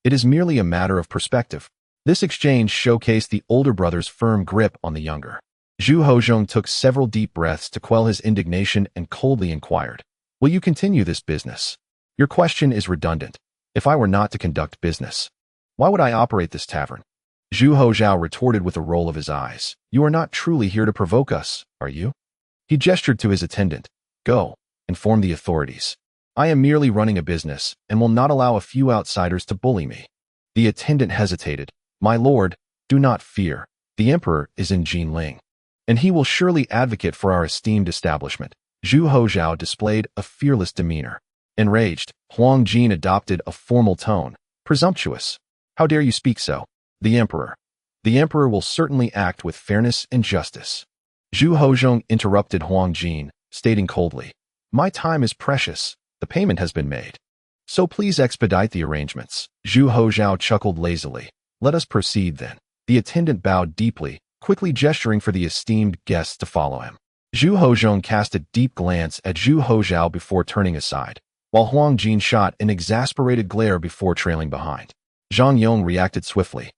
It is merely a matter of perspective. This exchange showcased the older brother's firm grip on the younger. Zhu Hozhong took several deep breaths to quell his indignation and coldly inquired, will you continue this business? Your question is redundant. If I were not to conduct business, why would I operate this tavern? Zhu Hozhao retorted with a roll of his eyes. You are not truly here to provoke us, are you? He gestured to his attendant. Go, inform the authorities. I am merely running a business and will not allow a few outsiders to bully me. The attendant hesitated. My lord, do not fear. The emperor is in Jinling, and he will surely advocate for our esteemed establishment. Zhu Hozhao displayed a fearless demeanor. Enraged, Huang Jin adopted a formal tone. Presumptuous. How dare you speak so? The emperor. The emperor will certainly act with fairness and justice. Zhu Hozhong interrupted Huang Jin, stating coldly, my time is precious. The payment has been made, so please expedite the arrangements. Zhu Hozhao chuckled lazily. Let us proceed then. The attendant bowed deeply, quickly gesturing for the esteemed guests to follow him. Zhu Hozhong cast a deep glance at Zhu Hozhao before turning aside, while Huang Jin shot an exasperated glare before trailing behind. Zhang Yong reacted swiftly.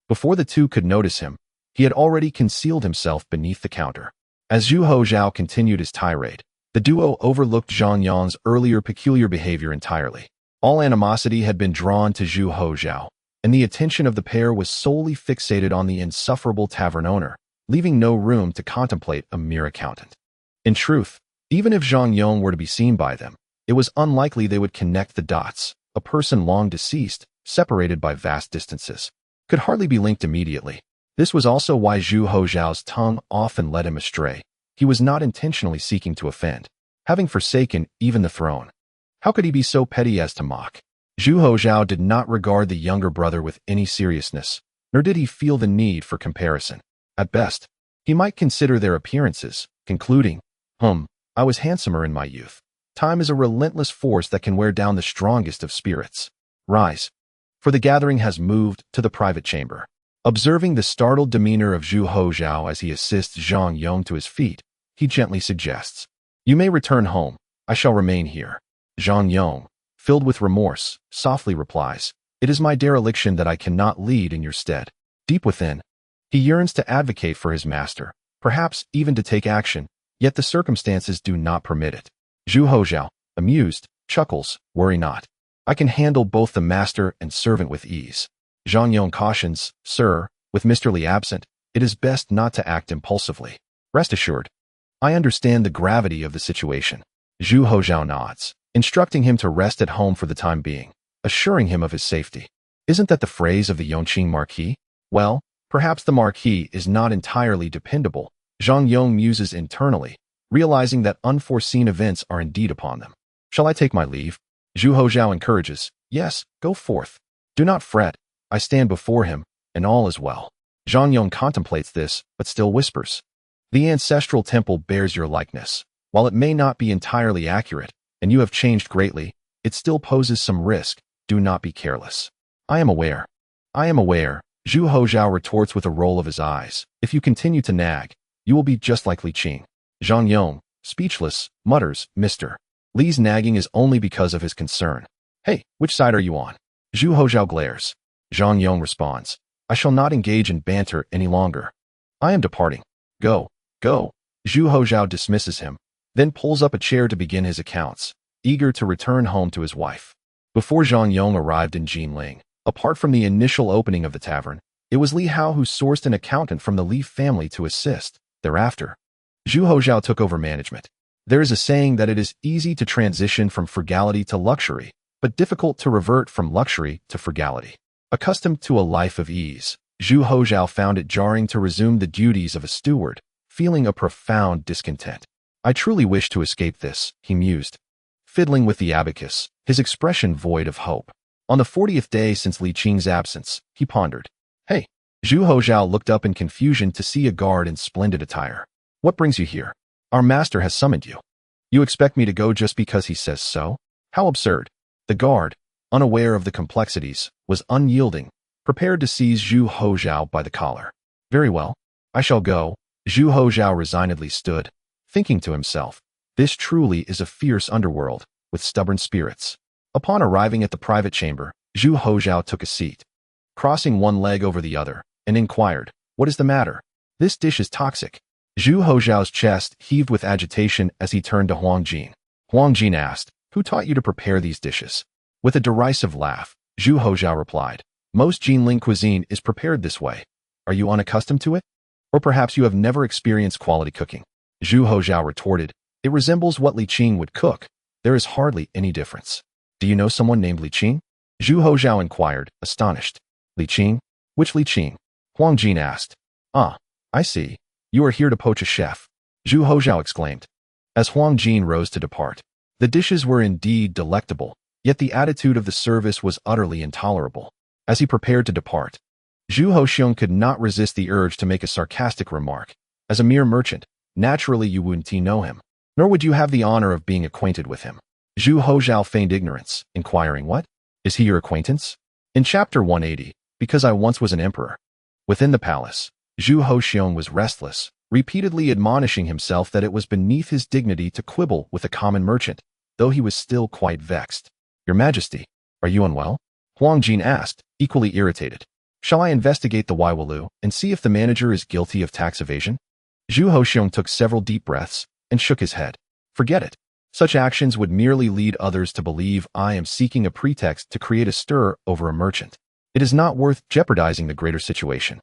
Before the two could notice him, he had already concealed himself beneath the counter. As Zhu Hozhao continued his tirade, the duo overlooked Zhang Yong's earlier peculiar behavior entirely. All animosity had been drawn to Zhu Hozhao, and the attention of the pair was solely fixated on the insufferable tavern owner, leaving no room to contemplate a mere accountant. In truth, even if Zhang Yong were to be seen by them, it was unlikely they would connect the dots. A person long deceased, separated by vast distances, could hardly be linked immediately. This was also why Zhu Hozhao's tongue often led him astray. He was not intentionally seeking to offend, having forsaken even the throne. How could he be so petty as to mock? Zhu Hozhao did not regard the younger brother with any seriousness, nor did he feel the need for comparison. At best, he might consider their appearances, concluding, I was handsomer in my youth. Time is a relentless force that can wear down the strongest of spirits. Rise, for the gathering has moved to the private chamber. Observing the startled demeanor of Zhu Hozhao as he assists Zhang Yong to his feet, he gently suggests, you may return home. I shall remain here. Zhang Yong, filled with remorse, softly replies, it is my dereliction that I cannot lead in your stead. Deep within, he yearns to advocate for his master, perhaps even to take action, yet the circumstances do not permit it. Zhu Hozhao, amused, chuckles, worry not. I can handle both the master and servant with ease. Zhang Yong cautions, sir, with Mr. Li absent, it is best not to act impulsively. Rest assured, I understand the gravity of the situation. Zhu Hozhao nods, instructing him to rest at home for the time being, assuring him of his safety. Isn't that the phrase of the Yongqing Marquis? Well, perhaps the Marquis is not entirely dependable. Zhang Yong muses internally, realizing that unforeseen events are indeed upon them. Shall I take my leave? Zhu Hozhao encourages, yes, go forth. Do not fret, I stand before him, and all is well. Zhang Yong contemplates this, but still whispers, the ancestral temple bears your likeness. While it may not be entirely accurate, and you have changed greatly, it still poses some risk. Do not be careless. I am aware. Zhu Hozhao retorts with a roll of his eyes. If you continue to nag, you will be just like Li Qing. Zhang Yong, speechless, mutters, Mr. Li's nagging is only because of his concern. Hey, which side are you on? Zhu Hozhao glares. Zhang Yong responds, I shall not engage in banter any longer. I am departing. Go, go. Zhu Hozhao dismisses him, then pulls up a chair to begin his accounts, eager to return home to his wife. Before Zhang Yong arrived in Jinling, apart from the initial opening of the tavern, it was Li Hao who sourced an accountant from the Li family to assist. Thereafter, Zhu Hozhao took over management. There is a saying that it is easy to transition from frugality to luxury, but difficult to revert from luxury to frugality. Accustomed to a life of ease, Zhu Hozhao found it jarring to resume the duties of a steward, feeling a profound discontent. I truly wish to escape this, he mused, fiddling with the abacus, his expression void of hope. On the 40th day since Li Qing's absence, he pondered. Hey! Zhu Hozhao looked up in confusion to see a guard in splendid attire. What brings you here? Our master has summoned you. You expect me to go just because he says so? How absurd. The guard, unaware of the complexities, was unyielding, prepared to seize Zhu Hozhao by the collar. Very well. I shall go. Zhu Hozhao resignedly stood, thinking to himself, this truly is a fierce underworld, with stubborn spirits. Upon arriving at the private chamber, Zhu Hozhao took a seat, crossing one leg over the other, and inquired, what is the matter? This dish is toxic. Zhu Hozhao's chest heaved with agitation as he turned to Huang Jin. Huang Jin asked, who taught you to prepare these dishes? With a derisive laugh, Zhu Hozhao replied, most Jinling cuisine is prepared this way. Are you unaccustomed to it? Or perhaps you have never experienced quality cooking? Zhu Hozhao retorted, it resembles what Li Qing would cook. There is hardly any difference. Do you know someone named Li Qing? Zhu Hozhao inquired, astonished. Li Qing? Which Li Qing? Huang Jin asked. Ah, I see. You are here to poach a chef. Zhu Hozhao exclaimed. As Huang Jin rose to depart, the dishes were indeed delectable, yet the attitude of the service was utterly intolerable. As he prepared to depart, Zhu Hozhao could not resist the urge to make a sarcastic remark. As a mere merchant, naturally you wouldn't know him, nor would you have the honor of being acquainted with him. Zhu Hozhao feigned ignorance, inquiring, what? Is he your acquaintance? In chapter 180, because I once was an emperor. Within the palace, Zhu Hozhao was restless, repeatedly admonishing himself that it was beneath his dignity to quibble with a common merchant, though he was still quite vexed. Your Majesty, are you unwell? Huang Jin asked, equally irritated. Shall I investigate the Waiwalu and see if the manager is guilty of tax evasion? Zhu Hozhao took several deep breaths and shook his head. Forget it. Such actions would merely lead others to believe I am seeking a pretext to create a stir over a merchant. It is not worth jeopardizing the greater situation.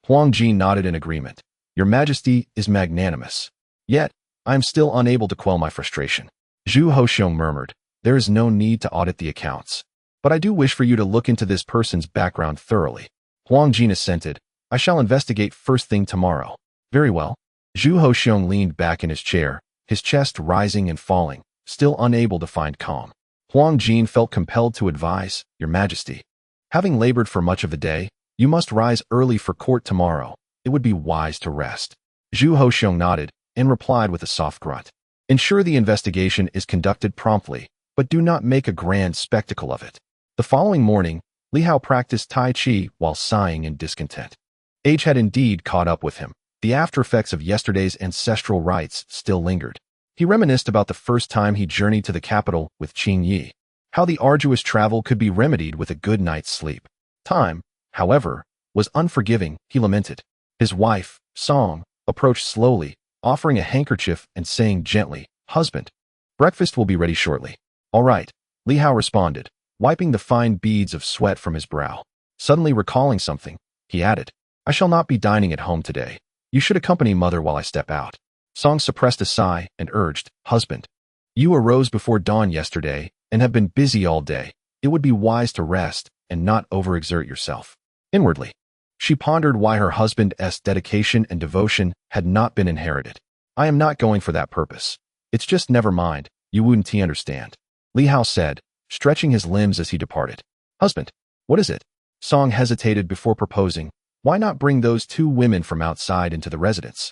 Huang Jin nodded in agreement. Your Majesty is magnanimous. Yet, I am still unable to quell my frustration. Zhu Hozhao murmured, there is no need to audit the accounts. But I do wish for you to look into this person's background thoroughly. Huang Jin assented. I shall investigate first thing tomorrow. Very well. Zhu Hozhao leaned back in his chair, his chest rising and falling, still unable to find calm. Huang Jin felt compelled to advise, Your Majesty. Having labored for much of the day, you must rise early for court tomorrow. It would be wise to rest. Zhu Hozhao nodded and replied with a soft grunt. Ensure the investigation is conducted promptly, but do not make a grand spectacle of it. The following morning, Li Hao practiced Tai Chi while sighing in discontent. Age had indeed caught up with him. The after-effects of yesterday's ancestral rites still lingered. He reminisced about the first time he journeyed to the capital with Qing Yi. How the arduous travel could be remedied with a good night's sleep. Time, however, was unforgiving, he lamented. His wife, Song, approached slowly, offering a handkerchief and saying gently, Husband, breakfast will be ready shortly. All right, Li Hao responded, wiping the fine beads of sweat from his brow. Suddenly recalling something, he added, I shall not be dining at home today. You should accompany mother while I step out. Song suppressed a sigh and urged, Husband, you arose before dawn yesterday and have been busy all day. It would be wise to rest and not overexert yourself. Inwardly, she pondered why her husband's dedication and devotion had not been inherited. I am not going for that purpose. It's just never mind, you wouldn't understand. Li Hao said, stretching his limbs as he departed. Husband, what is it? Song hesitated before proposing, why not bring those two women from outside into the residence?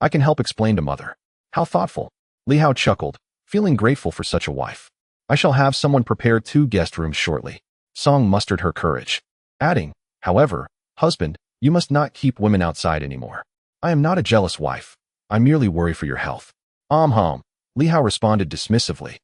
I can help explain to mother. How thoughtful. Li Hao chuckled, feeling grateful for such a wife. I shall have someone prepare 2 guest rooms shortly. Song mustered her courage, adding, however, Husband, you must not keep women outside anymore. I am not a jealous wife. I merely worry for your health. Li Hao responded dismissively.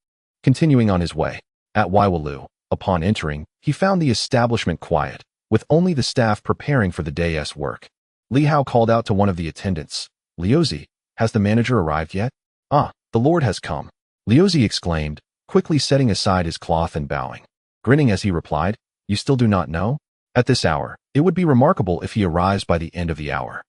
Continuing on his way. At Waiwalu, Upon entering, he found the establishment quiet, with only the staff preparing for the day's work. Li Hao called out to one of the attendants, "Liuzi, has the manager arrived yet?" "Ah, the Lord has come," Liuzi exclaimed, quickly setting aside his cloth and bowing. Grinning as he replied, "You still do not know? At this hour, it would be remarkable if he arrives by the end of the hour."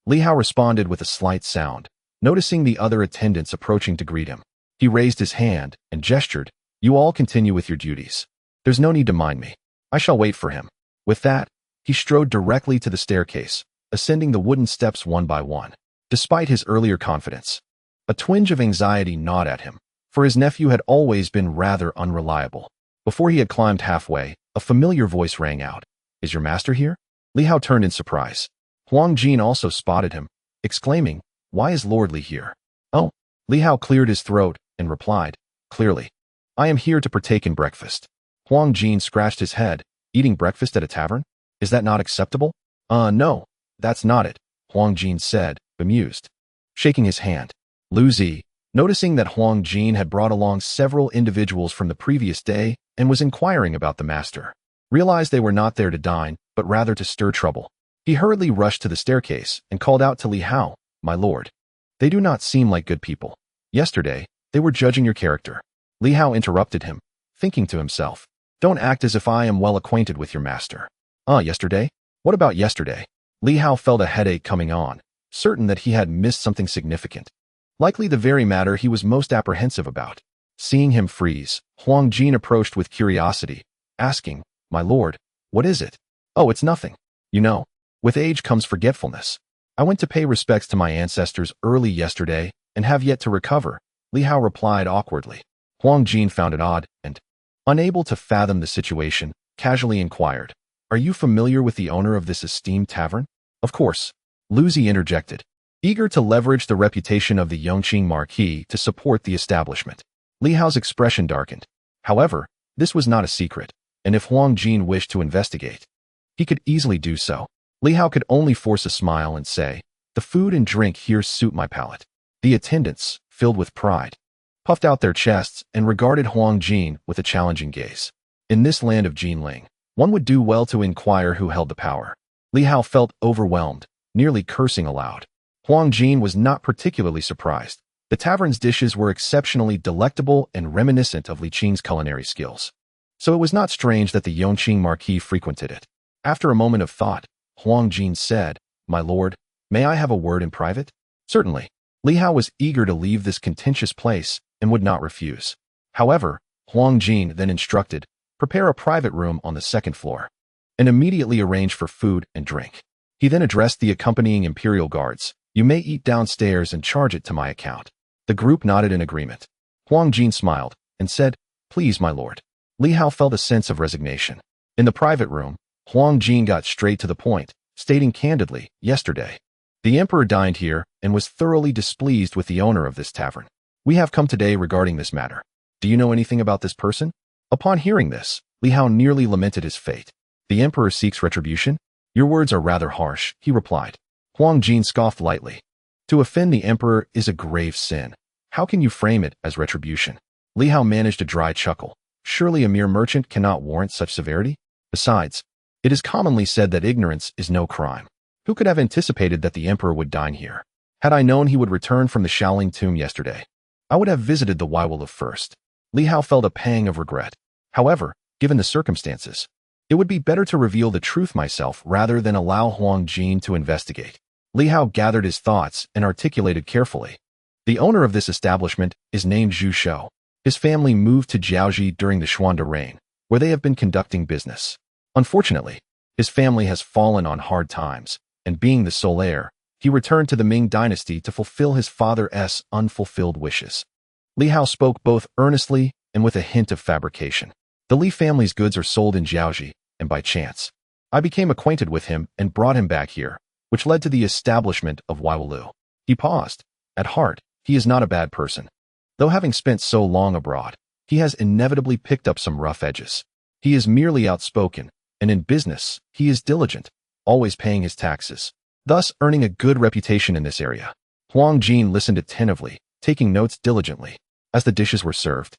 Li Hao responded with a slight sound, noticing the other attendants approaching to greet him. He raised his hand and gestured, "You all continue with your duties. There's no need to mind me. I shall wait for him." With that, he strode directly to the staircase, ascending the wooden steps one by one. Despite his earlier confidence, a twinge of anxiety gnawed at him, for his nephew had always been rather unreliable. Before he had climbed halfway, a familiar voice rang out, "Is your master here?" Li Hao turned in surprise. Huang Jin also spotted him, exclaiming, "Why is Lord Li here?" "Oh." Li Hao cleared his throat and replied, "Clearly, I am here to partake in breakfast." Huang Jin scratched his head. "Eating breakfast at a tavern? Is that not acceptable?" No, that's not it," Huang Jin said, bemused. Shaking his hand, Lu Zi, noticing that Huang Jin had brought along several individuals from the previous day and was inquiring about the master, realized they were not there to dine, but rather to stir trouble. He hurriedly rushed to the staircase and called out to Li Hao, "My lord, they do not seem like good people. Yesterday, they were judging your character." Li Hao interrupted him, thinking to himself, "Don't act as if I am well acquainted with your master." Yesterday? What about yesterday?" Li Hao felt a headache coming on, certain that he had missed something significant. Likely the very matter he was most apprehensive about. Seeing him freeze, Huang Jin approached with curiosity, asking, "My lord, what is it?" "Oh, it's nothing. You know, with age comes forgetfulness. I went to pay respects to my ancestors early yesterday and have yet to recover," Li Hao replied awkwardly. Huang Jin found it odd and, unable to fathom the situation, casually inquired, "Are you familiar with the owner of this esteemed tavern?" "Of course," Lu Zi interjected, eager to leverage the reputation of the Yongqing Marquis to support the establishment. Li Hao's expression darkened. However, this was not a secret, and if Huang Jin wished to investigate, he could easily do so. Li Hao could only force a smile and say, "The food and drink here suit my palate." The attendants, filled with pride, puffed out their chests and regarded Huang Jin with a challenging gaze. In this land of Jinling, one would do well to inquire who held the power. Li Hao felt overwhelmed, nearly cursing aloud. Huang Jin was not particularly surprised. The tavern's dishes were exceptionally delectable and reminiscent of Li Qing's culinary skills. So it was not strange that the Yongqing Marquis frequented it. After a moment of thought, Huang Jin said, "My lord, may I have a word in private?" "Certainly." Li Hao was eager to leave this contentious place and would not refuse. However, Huang Jin then instructed, "Prepare a private room on the second floor," and immediately arrange for food and drink. He then addressed the accompanying imperial guards, "You may eat downstairs and charge it to my account." The group nodded in agreement. Huang Jin smiled and said, "Please, my lord." Li Hao felt a sense of resignation. In the private room, Huang Jin got straight to the point, stating candidly, "Yesterday, the emperor dined here and was thoroughly displeased with the owner of this tavern. We have come today regarding this matter. Do you know anything about this person?" Upon hearing this, Li Hao nearly lamented his fate. "The emperor seeks retribution? Your words are rather harsh," he replied. Huang Jin scoffed lightly. "To offend the emperor is a grave sin. How can you frame it as retribution?" Li Hao managed a dry chuckle. "Surely a mere merchant cannot warrant such severity? Besides, it is commonly said that ignorance is no crime. Who could have anticipated that the emperor would dine here? Had I known he would return from the Shaolin tomb yesterday, I would have visited the Waiwulu first." Li Hao felt a pang of regret. However, given the circumstances, it would be better to reveal the truth myself rather than allow Huang Jin to investigate. Li Hao gathered his thoughts and articulated carefully. "The owner of this establishment is named Zhu Shou. His family moved to Jiaoji during the Xuande reign, where they have been conducting business. Unfortunately, his family has fallen on hard times, and being the sole heir, he returned to the Ming dynasty to fulfill his father's unfulfilled wishes." Li Hao spoke both earnestly and with a hint of fabrication. "The Li family's goods are sold in Jiaoji, and by chance, I became acquainted with him and brought him back here, which led to the establishment of Waiwulu." He paused. At heart, he is not a bad person. Though having spent so long abroad, he has inevitably picked up some rough edges. He is merely outspoken, and in business, he is diligent, always paying his taxes, thus earning a good reputation in this area. Huang Jin listened attentively, taking notes diligently. As the dishes were served,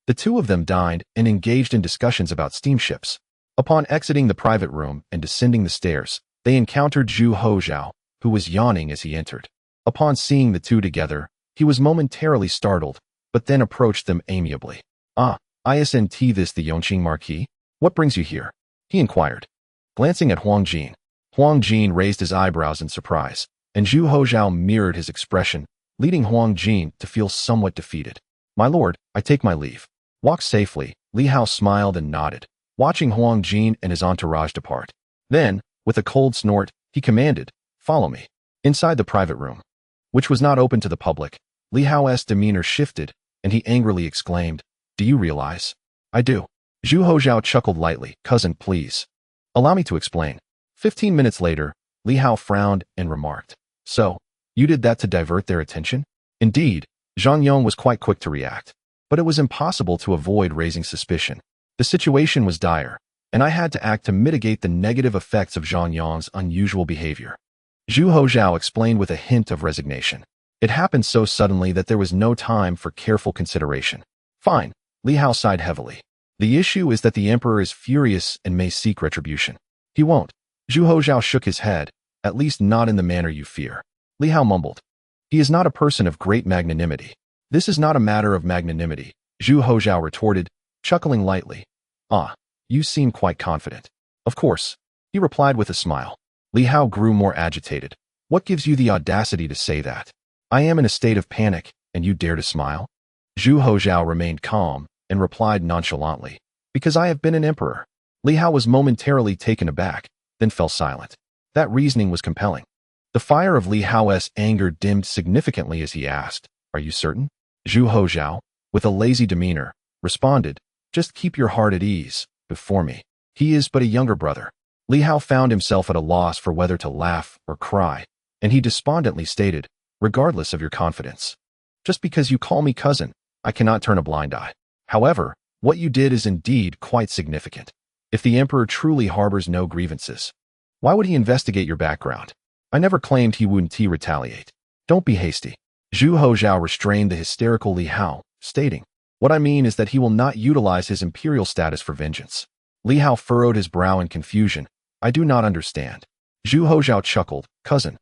The two of them dined and engaged in discussions about steamships. Upon exiting the private room and descending the stairs, they encountered Zhu Hozhao, who was yawning as he entered. Upon seeing the two together, he was momentarily startled, but then approached them amiably. "Ah, isn't this the Yongqing Marquis? What brings you here?" he inquired. Glancing at Huang Jin raised his eyebrows in surprise, and Zhu Hozhao mirrored his expression, leading Huang Jin to feel somewhat defeated. "My lord, I take my leave. Walk safely." Li Hao smiled and nodded, watching Huang Jin and his entourage depart. Then, with a cold snort, he commanded, "Follow me." Inside the private room, which was not open to the public, Li Hao's demeanor shifted, and he angrily exclaimed, "Do you realize?" "I do." Zhu Hozhao chuckled lightly. "Cousin, please. Allow me to explain." 15 minutes later, Li Hao frowned and remarked, "So, you did that to divert their attention?" Indeed, Zhang Yong was quite quick to react, but it was impossible to avoid raising suspicion. The situation was dire, and I had to act to mitigate the negative effects of Zhang Yong's unusual behavior. Zhu Hozhao explained with a hint of resignation. It happened so suddenly that there was no time for careful consideration. "Fine." Li Hao sighed heavily. "The issue is that the emperor is furious and may seek retribution." "He won't." Zhu Hozhao shook his head, "At least not in the manner you fear." Li Hao mumbled, "He is not a person of great magnanimity." "This is not a matter of magnanimity," Zhu Hozhao retorted, chuckling lightly. "Ah, you seem quite confident." "Of course," he replied with a smile. Li Hao grew more agitated. "What gives you the audacity to say that? I am in a state of panic, and you dare to smile?" Zhu Hozhao remained calm and replied nonchalantly, "Because I have been an emperor." Li Hao was momentarily taken aback, then fell silent. That reasoning was compelling. The fire of Li Hao's anger dimmed significantly as he asked, "Are you certain?" Zhu Hozhao, with a lazy demeanor, responded, "Just keep your heart at ease before me. He is but a younger brother." Li Hao found himself at a loss for whether to laugh or cry, and he despondently stated, "Regardless of your confidence. Just because you call me cousin, I cannot turn a blind eye. However, what you did is indeed quite significant. If the emperor truly harbors no grievances, why would he investigate your background? I never claimed he wouldn't retaliate." "Don't be hasty." Zhu Hozhao restrained the hysterical Li Hao, stating, "What I mean is that he will not utilize his imperial status for vengeance." Li Hao furrowed his brow in confusion. "I do not understand." Zhu Hozhao chuckled, "Cousin,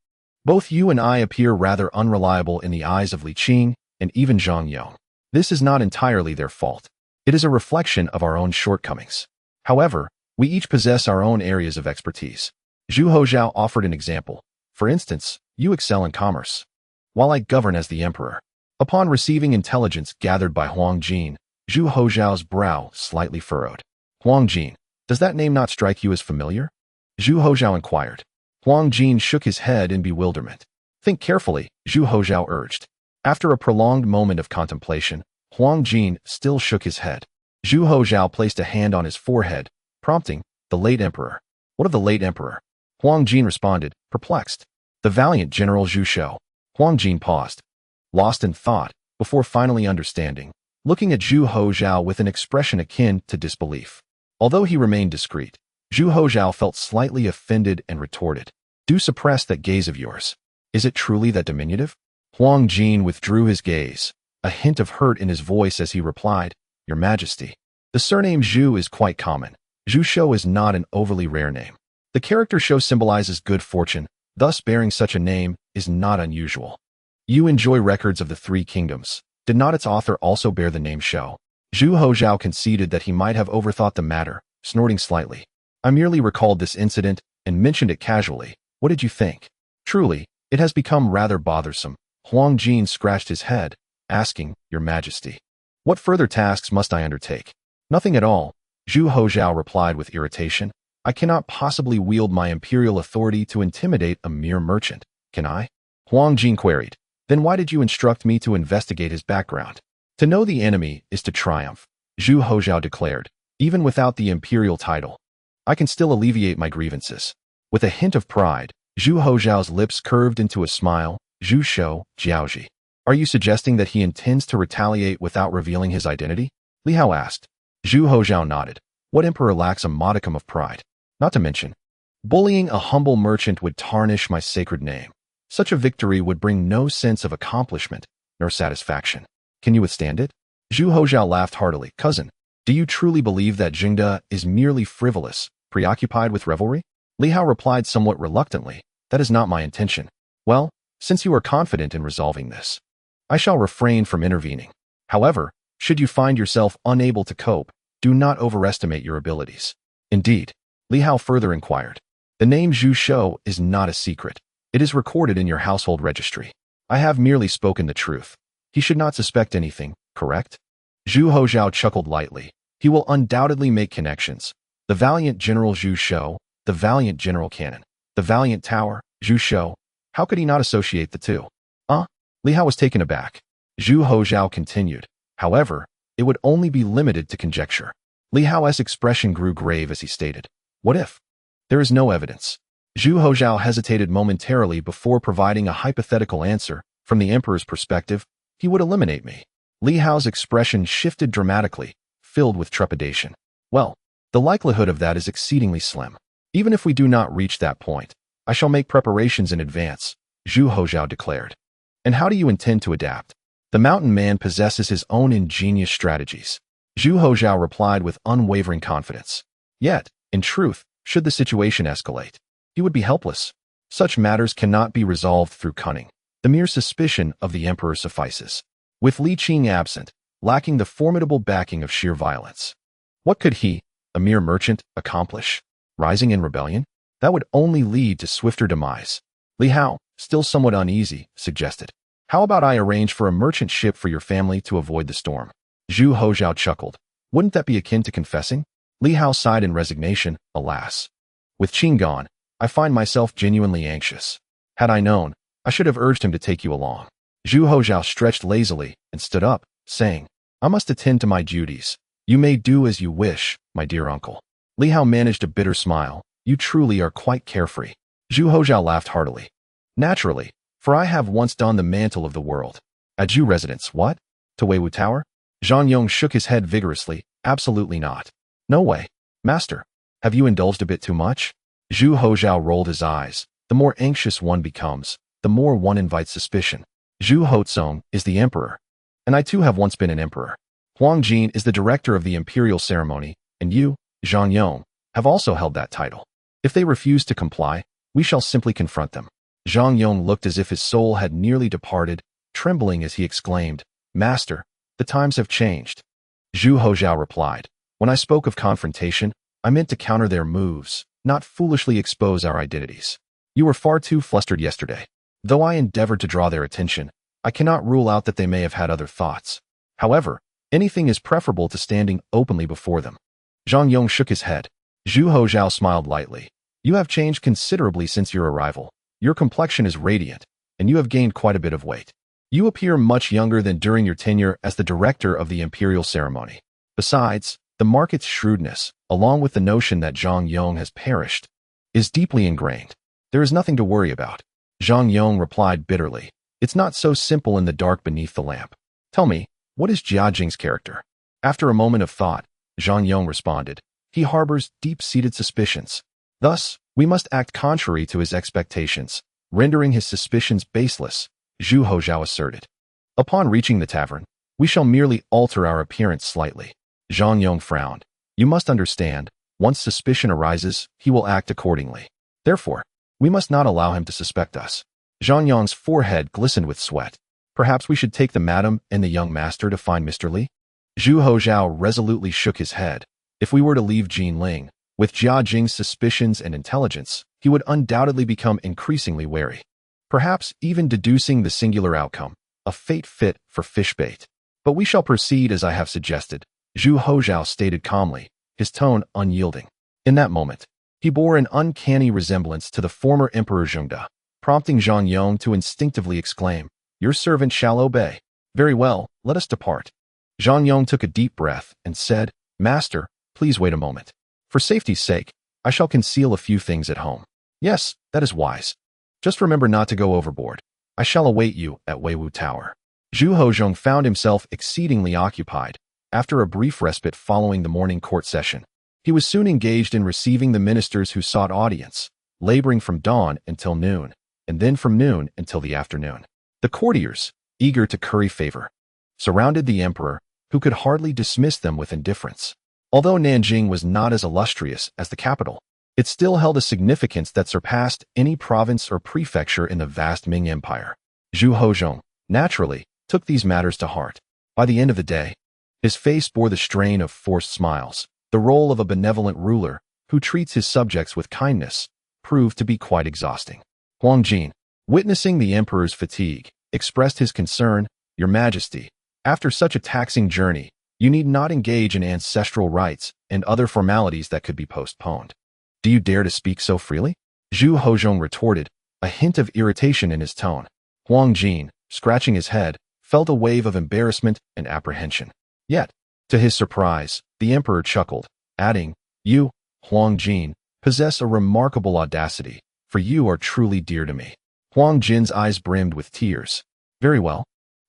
both you and I appear rather unreliable in the eyes of Li Qing and even Zhang Yong. This is not entirely their fault. It is a reflection of our own shortcomings. However, we each possess our own areas of expertise." Zhu Hozhao offered an example. "For instance, you excel in commerce, while I govern as the emperor." Upon receiving intelligence gathered by Huang Jin, Zhu Hozhao's brow slightly furrowed. "Huang Jin, does that name not strike you as familiar?" Zhu Hozhao inquired. Huang Jin shook his head in bewilderment. "Think carefully," Zhu Hozhao urged. After a prolonged moment of contemplation, Huang Jin still shook his head. Zhu Hozhao placed a hand on his forehead, prompting, "The late emperor." "What of the late emperor?" Huang Jin responded, perplexed. "The valiant General Zhu Shou." Huang Jin paused, lost in thought, before finally understanding, looking at Zhu Hozhao with an expression akin to disbelief. Although he remained discreet, Zhu Hozhao felt slightly offended and retorted, "Do suppress that gaze of yours. Is it truly that diminutive?" Huang Jin withdrew his gaze, a hint of hurt in his voice as he replied, "Your Majesty, the surname Zhu is quite common. Zhu Shou is not an overly rare name. The character Shou symbolizes good fortune, thus bearing such a name is not unusual. You enjoy records of the Three Kingdoms. Did not its author also bear the name Shou?" Zhu Hozhao conceded that he might have overthought the matter, snorting slightly. "I merely recalled this incident and mentioned it casually. What did you think?" "Truly, it has become rather bothersome." Huang Jin scratched his head, asking, "Your Majesty, what further tasks must I undertake?" "Nothing at all," Zhu Hozhao replied with irritation. "I cannot possibly wield my imperial authority to intimidate a mere merchant, can I?" Huang Jin queried. "Then why did you instruct me to investigate his background?" "To know the enemy is to triumph," Zhu Hozhao declared. "Even without the imperial title, I can still alleviate my grievances." With a hint of pride, Zhu Hozhao's lips curved into a smile. "Zhu Shou, Jiaoji. Are you suggesting that he intends to retaliate without revealing his identity?" Li Hao asked. Zhu Hozhao nodded. "What emperor lacks a modicum of pride? Not to mention, bullying a humble merchant would tarnish my sacred name. Such a victory would bring no sense of accomplishment nor satisfaction. Can you withstand it?" Zhu Hozhao laughed heartily. Cousin, do you truly believe that Jingde is merely frivolous, preoccupied with revelry? Li Hao replied somewhat reluctantly. That is not my intention. Well, since you are confident in resolving this, I shall refrain from intervening. However, should you find yourself unable to cope, do not overestimate your abilities. Indeed, Li Hao further inquired. The name Zhu Shou is not a secret. It is recorded in your household registry. I have merely spoken the truth. He should not suspect anything, correct? Zhu Hozhao chuckled lightly. He will undoubtedly make connections. The valiant General Zhu Shou, the valiant General Cannon, the valiant Tower, Zhu Shou. How could he not associate the two? Li Hao was taken aback. Zhu Hozhao continued. However, it would only be limited to conjecture. Li Hao's expression grew grave as he stated. What if? There is no evidence. Zhu Hozhao hesitated momentarily before providing a hypothetical answer. From the emperor's perspective, he would eliminate me. Li Hao's expression shifted dramatically, filled with trepidation. Well, the likelihood of that is exceedingly slim. Even if we do not reach that point, I shall make preparations in advance, Zhu Hozhao declared. And how do you intend to adapt? The mountain man possesses his own ingenious strategies. Zhu Hozhao replied with unwavering confidence. Yet, in truth, should the situation escalate, he would be helpless. Such matters cannot be resolved through cunning. The mere suspicion of the emperor suffices. With Li Qing absent, lacking the formidable backing of sheer violence, what could he, a mere merchant, accomplish? Rising in rebellion? That would only lead to swifter demise. Li Hao, still somewhat uneasy, suggested. How about I arrange for a merchant ship for your family to avoid the storm? Zhu Hozhao chuckled. Wouldn't that be akin to confessing? Li Hao sighed in resignation. Alas. With Qing gone, I find myself genuinely anxious. Had I known, I should have urged him to take you along. Zhu Hozhao stretched lazily and stood up, saying, I must attend to my duties. You may do as you wish, my dear uncle. Li Hao managed a bitter smile. You truly are quite carefree. Zhu Hozhao laughed heartily. Naturally, for I have once donned the mantle of the world. At Zhu residence, what? To Weiwu Tower? Zhang Yong shook his head vigorously. Absolutely not. No way. Master, have you indulged a bit too much? Zhu Hozhao rolled his eyes. The more anxious one becomes, the more one invites suspicion. Zhu Hozong is the emperor. And I too have once been an emperor. Huang Jin is the director of the imperial ceremony, and you, Zhang Yong, have also held that title. If they refuse to comply, we shall simply confront them. Zhang Yong looked as if his soul had nearly departed, trembling as he exclaimed, Master, the times have changed. Zhu Hozhao replied, When I spoke of confrontation, I meant to counter their moves, not foolishly expose our identities. You were far too flustered yesterday. Though I endeavored to draw their attention, I cannot rule out that they may have had other thoughts. However, anything is preferable to standing openly before them. Zhang Yong shook his head. Zhu Hozhao smiled lightly. You have changed considerably since your arrival. Your complexion is radiant, and you have gained quite a bit of weight. You appear much younger than during your tenure as the director of the imperial ceremony. Besides, the market's shrewdness, along with the notion that Zhang Yong has perished, is deeply ingrained. There is nothing to worry about. Zhang Yong replied bitterly. It's not so simple in the dark beneath the lamp. Tell me, what is Jia Jing's character? After a moment of thought, Zhang Yong responded. He harbors deep-seated suspicions. Thus, we must act contrary to his expectations, rendering his suspicions baseless, Zhu Hozhao asserted. Upon reaching the tavern, we shall merely alter our appearance slightly. Zhang Yong frowned. You must understand, once suspicion arises, he will act accordingly. Therefore, we must not allow him to suspect us. Zhang Yong's forehead glistened with sweat. Perhaps we should take the madam and the young master to find Mr. Li? Zhu Hozhao resolutely shook his head. If we were to leave Jinling, with Jia Jing's suspicions and intelligence, he would undoubtedly become increasingly wary. Perhaps even deducing the singular outcome, a fate fit for fish bait. But we shall proceed as I have suggested, Zhu Hozhao stated calmly, his tone unyielding. In that moment, he bore an uncanny resemblance to the former Emperor Zhengde, prompting Zhang Yong to instinctively exclaim, Your servant shall obey. Very well, let us depart. Zhang Yong took a deep breath and said, Master, please wait a moment. For safety's sake, I shall conceal a few things at home. Yes, that is wise. Just remember not to go overboard. I shall await you at Weiwu Tower. Zhu Hozhong found himself exceedingly occupied, after a brief respite following the morning court session. He was soon engaged in receiving the ministers who sought audience, laboring from dawn until noon, and then from noon until the afternoon. The courtiers, eager to curry favor, surrounded the emperor, who could hardly dismiss them with indifference. Although Nanjing was not as illustrious as the capital, it still held a significance that surpassed any province or prefecture in the vast Ming Empire. Zhu Hozhong, naturally, took these matters to heart. By the end of the day, his face bore the strain of forced smiles. The role of a benevolent ruler, who treats his subjects with kindness, proved to be quite exhausting. Huang Jin, witnessing the emperor's fatigue, expressed his concern, "Your Majesty, after such a taxing journey, you need not engage in ancestral rites and other formalities that could be postponed. Do you dare to speak so freely?" Zhu Hozhong retorted, a hint of irritation in his tone. Huang Jin, scratching his head, felt a wave of embarrassment and apprehension. Yet, to his surprise, the emperor chuckled, adding, "You, Huang Jin, possess a remarkable audacity, for you are truly dear to me." Huang Jin's eyes brimmed with tears. "Very well.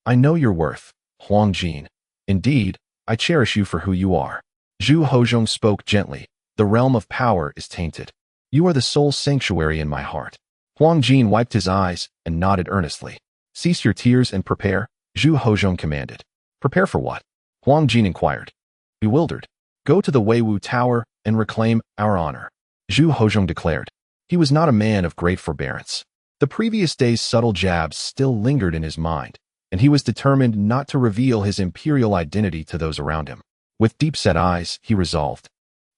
I know your worth, Huang Jin. Indeed, I cherish you for who you are." Zhu Hozhong spoke gently. "The realm of power is tainted. You are the sole sanctuary in my heart." Huang Jin wiped his eyes and nodded earnestly. "Cease your tears and prepare," Zhu Hozhong commanded. "Prepare for what?" Huang Jin inquired. Bewildered. "Go to the Weiwu Tower and reclaim our honor," Zhu Hozhong declared. He was not a man of great forbearance. The previous day's subtle jabs still lingered in his mind, and he was determined not to reveal his imperial identity to those around him. With deep-set eyes, he resolved,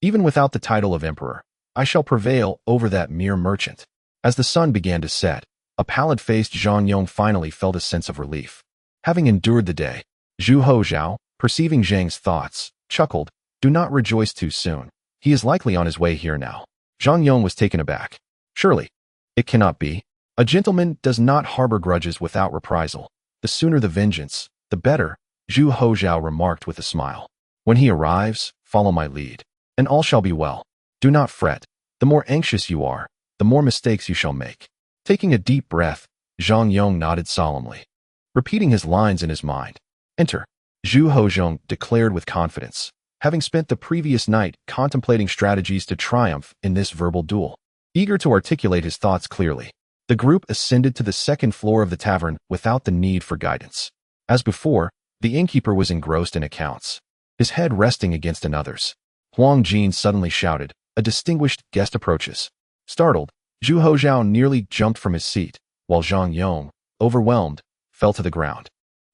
"Even without the title of emperor, I shall prevail over that mere merchant." As the sun began to set, a pallid-faced Zhang Yong finally felt a sense of relief. Having endured the day, Zhu Hozhao, perceiving Zhang's thoughts, chuckled, "Do not rejoice too soon. He is likely on his way here now." Zhang Yong was taken aback. "Surely, it cannot be. A gentleman does not harbor grudges without reprisal. The sooner the vengeance, the better," Zhu Hozhao remarked with a smile. "When he arrives, follow my lead, and all shall be well. Do not fret. The more anxious you are, the more mistakes you shall make." Taking a deep breath, Zhang Yong nodded solemnly. Repeating his lines in his mind, "Enter," Zhu Hozhong declared with confidence, having spent the previous night contemplating strategies to triumph in this verbal duel. Eager to articulate his thoughts clearly, the group ascended to the second floor of the tavern without the need for guidance. As before, the innkeeper was engrossed in accounts, his head resting against another's. Huang Jin suddenly shouted, "A distinguished guest approaches." Startled, Zhu Hozhao nearly jumped from his seat, while Zhang Yong, overwhelmed, fell to the ground,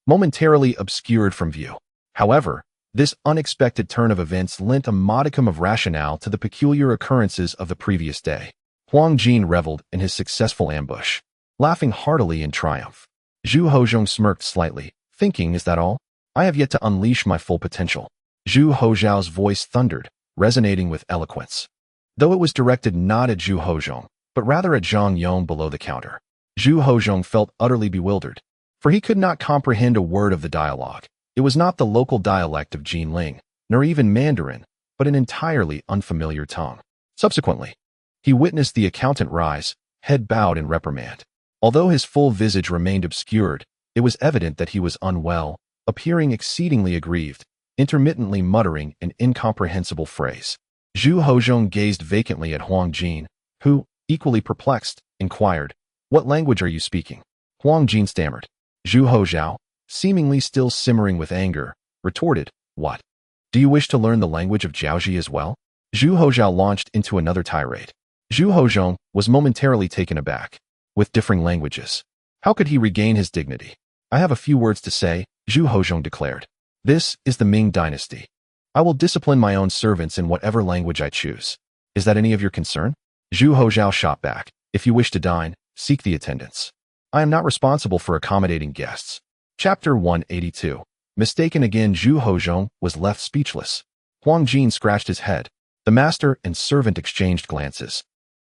momentarily obscured from view. However, this unexpected turn of events lent a modicum of rationale to the peculiar occurrences of the previous day. Huang Jin reveled in his successful ambush, laughing heartily in triumph. Zhu Hozhong smirked slightly, thinking, "Is that all? I have yet to unleash my full potential." Zhu Hozhao's voice thundered, resonating with eloquence, though it was directed not at Zhu Hozhong, but rather at Zhang Yong below the counter. Zhu Hozhong felt utterly bewildered, for he could not comprehend a word of the dialogue. It was not the local dialect of Jinling, nor even Mandarin, but an entirely unfamiliar tongue. Subsequently, he witnessed the accountant rise, head bowed in reprimand. Although his full visage remained obscured, it was evident that he was unwell, appearing exceedingly aggrieved, intermittently muttering an incomprehensible phrase. Zhu Hozhong gazed vacantly at Huang Jin, who, equally perplexed, inquired, "What language are you speaking?" Huang Jin stammered. Zhu Hozhao, seemingly still simmering with anger, retorted, "What? Do you wish to learn the language of Jiaoji as well?" Zhu Hozhao launched into another tirade. Zhu Hozhong was momentarily taken aback. With differing languages, how could he regain his dignity? "I have a few words to say," Zhu Hozhong declared. "This is the Ming dynasty. I will discipline my own servants in whatever language I choose. Is that any of your concern?" Zhu Hozhao shot back, "If you wish to dine, seek the attendants. I am not responsible for accommodating guests." Chapter 182. Mistaken again. Zhu Hozhong was left speechless. Huang Jin scratched his head. The master and servant exchanged glances,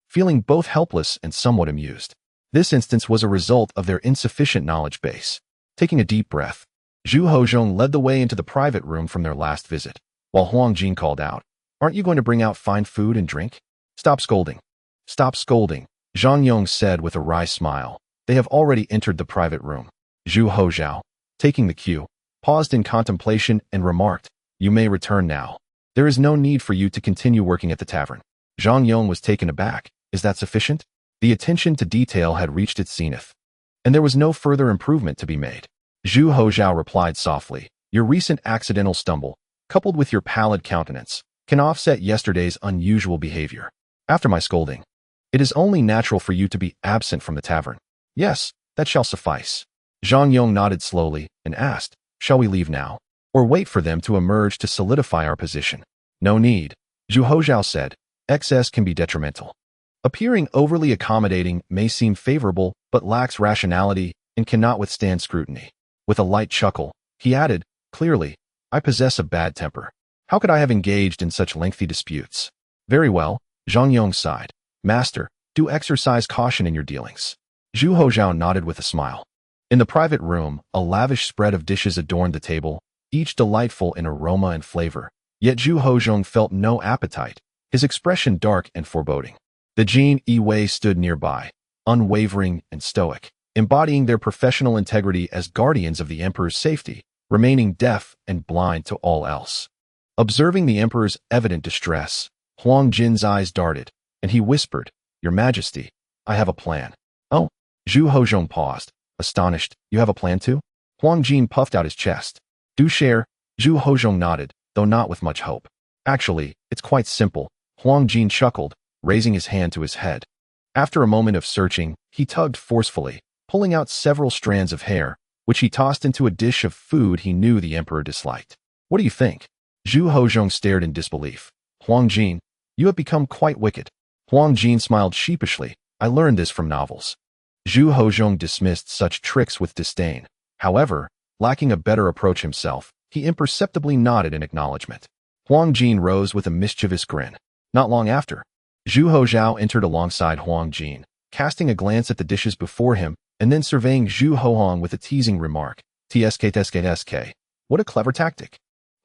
feeling both helpless and somewhat amused. This instance was a result of their insufficient knowledge base. Taking a deep breath, Zhu Hozhong led the way into the private room from their last visit, while Huang Jin called out, "Aren't you going to bring out fine food and drink?" "Stop scolding. Stop scolding," Zhang Yong said with a wry smile. They have already entered the private room. Zhu Hozhao, taking the cue, paused in contemplation and remarked, "You may return now. There is no need for you to continue working at the tavern." Zhang Yong was taken aback. Is that sufficient? The attention to detail had reached its zenith, and there was no further improvement to be made. Zhu Hozhao replied softly, Your recent accidental stumble, coupled with your pallid countenance, can offset yesterday's unusual behavior. After my scolding, it is only natural for you to be absent from the tavern. Yes, that shall suffice. Zhang Yong nodded slowly and asked, shall we leave now? Or wait for them to emerge to solidify our position? No need, Zhu Hozhao said. Excess can be detrimental. Appearing overly accommodating may seem favorable but lacks rationality and cannot withstand scrutiny. With a light chuckle, he added, clearly, I possess a bad temper. How could I have engaged in such lengthy disputes? Very well, Zhang Yong sighed. Master, do exercise caution in your dealings. Zhu Hozhao nodded with a smile. In the private room, a lavish spread of dishes adorned the table, each delightful in aroma and flavor. Yet Zhu Hozhong felt no appetite, his expression dark and foreboding. The Jin Yi Wei stood nearby, unwavering and stoic, embodying their professional integrity as guardians of the emperor's safety, remaining deaf and blind to all else. Observing the emperor's evident distress, Huang Jin's eyes darted, and he whispered, Your Majesty, I have a plan. Oh, Zhu Hozhong paused, astonished. You have a plan too? Huang Jin puffed out his chest. Do share, Zhu Hozhong nodded, though not with much hope. Actually, it's quite simple, Huang Jin chuckled, raising his hand to his head. After a moment of searching, he tugged forcefully, pulling out several strands of hair, which he tossed into a dish of food he knew the emperor disliked. What do you think? Zhu Hozhong stared in disbelief. Huang Jin, you have become quite wicked. Huang Jin smiled sheepishly. I learned this from novels. Zhu Hozhong dismissed such tricks with disdain. However, lacking a better approach himself, he imperceptibly nodded in acknowledgement. Huang Jin rose with a mischievous grin. Not long after, Zhu Hozhao entered alongside Huang Jin, casting a glance at the dishes before him, and then surveying Zhu Hohong with a teasing remark. TSK. What a clever tactic.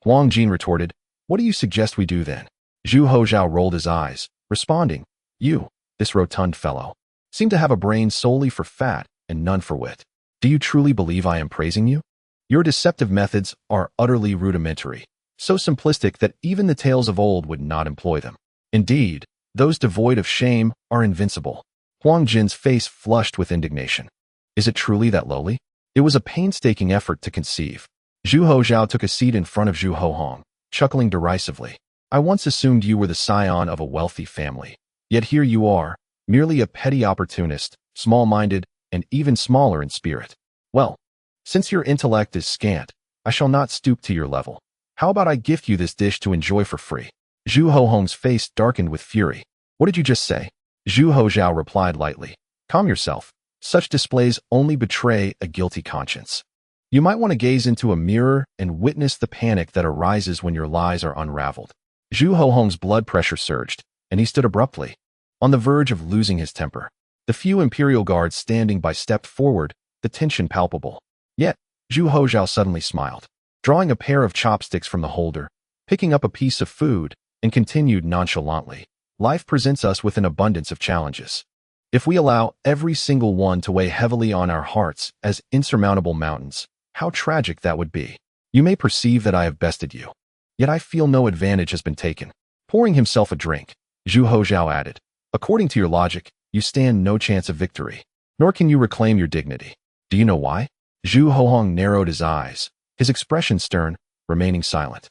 Huang Jin retorted, What do you suggest we do then? Zhu Hozhao rolled his eyes, responding, You, this rotund fellow, seem to have a brain solely for fat and none for wit. Do you truly believe I am praising you? Your deceptive methods are utterly rudimentary, so simplistic that even the tales of old would not employ them. Indeed, those devoid of shame are invincible. Huang Jin's face flushed with indignation. Is it truly that lowly? It was a painstaking effort to conceive. Zhu Hozhao took a seat in front of Zhu Hohong, chuckling derisively. I once assumed you were the scion of a wealthy family. Yet here you are, merely a petty opportunist, small-minded, and even smaller in spirit. Well, since your intellect is scant, I shall not stoop to your level. How about I gift you this dish to enjoy for free? Zhu Hohong's face darkened with fury. What did you just say? Zhu Hozhao replied lightly. Calm yourself. Such displays only betray a guilty conscience. You might want to gaze into a mirror and witness the panic that arises when your lies are unraveled. Zhu Hohong's blood pressure surged, and he stood abruptly, on the verge of losing his temper. The few imperial guards standing by stepped forward, the tension palpable. Yet, Zhu Hozhao suddenly smiled, drawing a pair of chopsticks from the holder, picking up a piece of food, and continued nonchalantly. Life presents us with an abundance of challenges. If we allow every single one to weigh heavily on our hearts as insurmountable mountains, how tragic that would be. You may perceive that I have bested you. Yet I feel no advantage has been taken. Pouring himself a drink, Zhu Hozhao added, According to your logic, you stand no chance of victory, nor can you reclaim your dignity. Do you know why? Zhu Hohong narrowed his eyes, his expression stern, remaining silent.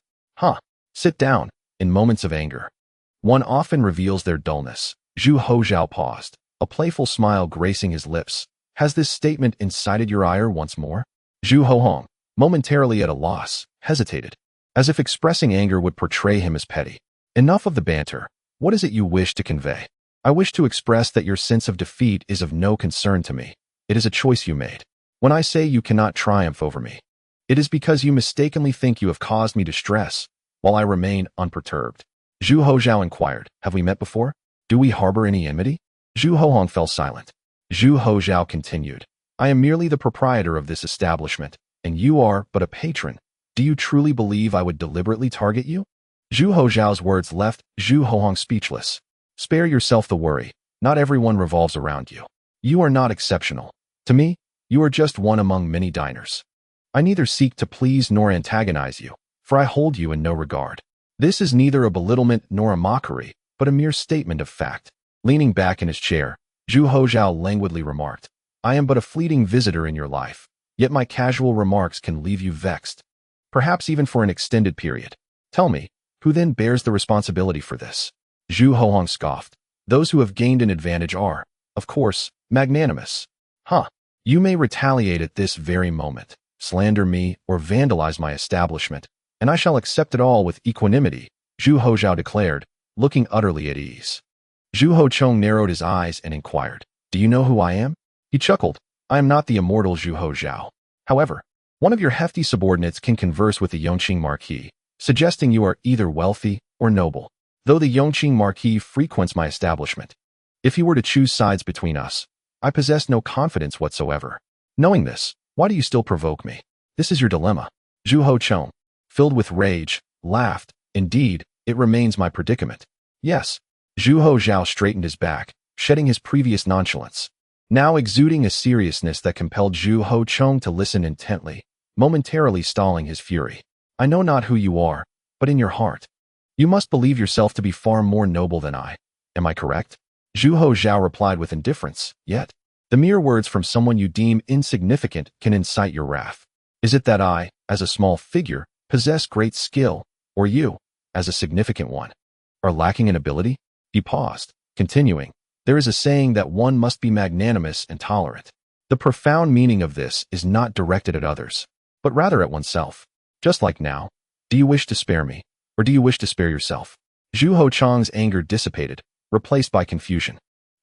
Sit down. In moments of anger, one often reveals their dullness. Zhu Hozhao paused, a playful smile gracing his lips. Has this statement incited your ire once more? Zhu Hohong, momentarily at a loss, hesitated, as if expressing anger would portray him as petty. Enough of the banter. What is it you wish to convey? I wish to express that your sense of defeat is of no concern to me. It is a choice you made. When I say you cannot triumph over me, it is because you mistakenly think you have caused me distress, while I remain unperturbed. Zhu Hozhao inquired, Have we met before? Do we harbor any enmity? Zhu Hohong fell silent. Zhu Hozhao continued, I am merely the proprietor of this establishment, and you are but a patron. Do you truly believe I would deliberately target you? Zhu Hozhao's words left Zhu Hohong speechless. Spare yourself the worry. Not everyone revolves around you. You are not exceptional. To me, you are just one among many diners. I neither seek to please nor antagonize you, for I hold you in no regard. This is neither a belittlement nor a mockery, but a mere statement of fact. Leaning back in his chair, Zhu Hozhao languidly remarked, I am but a fleeting visitor in your life, yet my casual remarks can leave you vexed. perhaps even for an extended period. Tell me, who then bears the responsibility for this? Zhu Hohong scoffed. Those who have gained an advantage are, of course, magnanimous. Huh. You may retaliate at this very moment, slander me, or vandalize my establishment, and I shall accept it all with equanimity, Zhu Hozhao declared, looking utterly at ease. Zhu Hochong narrowed his eyes and inquired, "Do you know who I am?" He chuckled, "I am not the immortal Zhu Hozhao. However, one of your hefty subordinates can converse with the Yongqing Marquis, suggesting you are either wealthy or noble, though the Yongqing Marquis frequents my establishment. If he were to choose sides between us, I possess no confidence whatsoever. Knowing this, why do you still provoke me? This is your dilemma." Zhu Hochong, filled with rage, laughed. "Indeed, it remains my predicament." "Yes." Zhu Hozhao straightened his back, shedding his previous nonchalance, now exuding a seriousness that compelled Zhu Hochong to listen intently, momentarily stalling his fury. "I know not who you are, but in your heart, you must believe yourself to be far more noble than I. Am I correct?" Zhu Hozhao replied with indifference, "Yet, the mere words from someone you deem insignificant can incite your wrath. Is it that I, as a small figure, possess great skill, or you, as a significant one, are lacking in ability?" He paused, continuing, "There is a saying that one must be magnanimous and tolerant. The profound meaning of this is not directed at others, but rather at oneself. Just like now, do you wish to spare me, or do you wish to spare yourself?" Zhu Hochong's anger dissipated, replaced by confusion.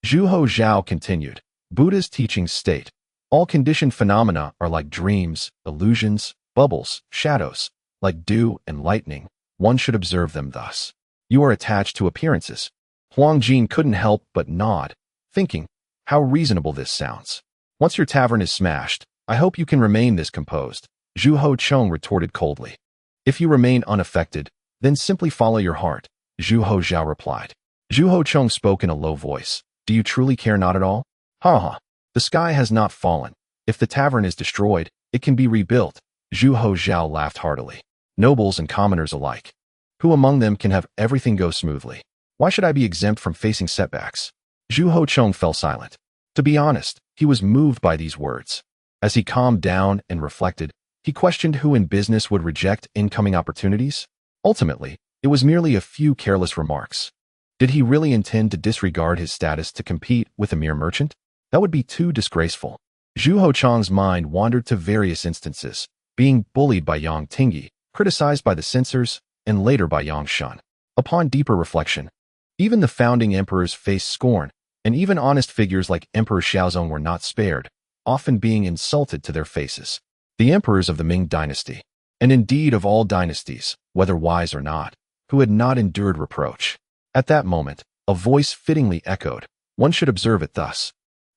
Zhu Hozhao continued, "Buddha's teachings state, all conditioned phenomena are like dreams, illusions, bubbles, shadows, like dew and lightning. One should observe them thus. You are attached to appearances." Huang Jin couldn't help but nod, thinking, how reasonable this sounds. "Once your tavern is smashed, I hope you can remain this composed," Zhu Hochong retorted coldly. "If you remain unaffected, then simply follow your heart," Zhu Hozhao replied. Zhu Hochong spoke in a low voice. "Do you truly care not at all? Ha ha. The sky has not fallen. If the tavern is destroyed, it can be rebuilt." Zhu Hozhao laughed heartily. "Nobles and commoners alike. Who among them can have everything go smoothly? Why should I be exempt from facing setbacks?" Zhu Hochong fell silent. To be honest, he was moved by these words. As he calmed down and reflected, he questioned who in business would reject incoming opportunities. Ultimately, it was merely a few careless remarks. Did he really intend to disregard his status to compete with a mere merchant? That would be too disgraceful. Zhu Hochong's mind wandered to various instances, being bullied by Yang Tingyi, criticized by the censors, and later by Yang Shan. Upon deeper reflection, even the founding emperors faced scorn, and even honest figures like Emperor Xiaozong were not spared, often being insulted to their faces. The emperors of the Ming dynasty, and indeed of all dynasties, whether wise or not, who had not endured reproach. At that moment, a voice fittingly echoed, "One should observe it thus."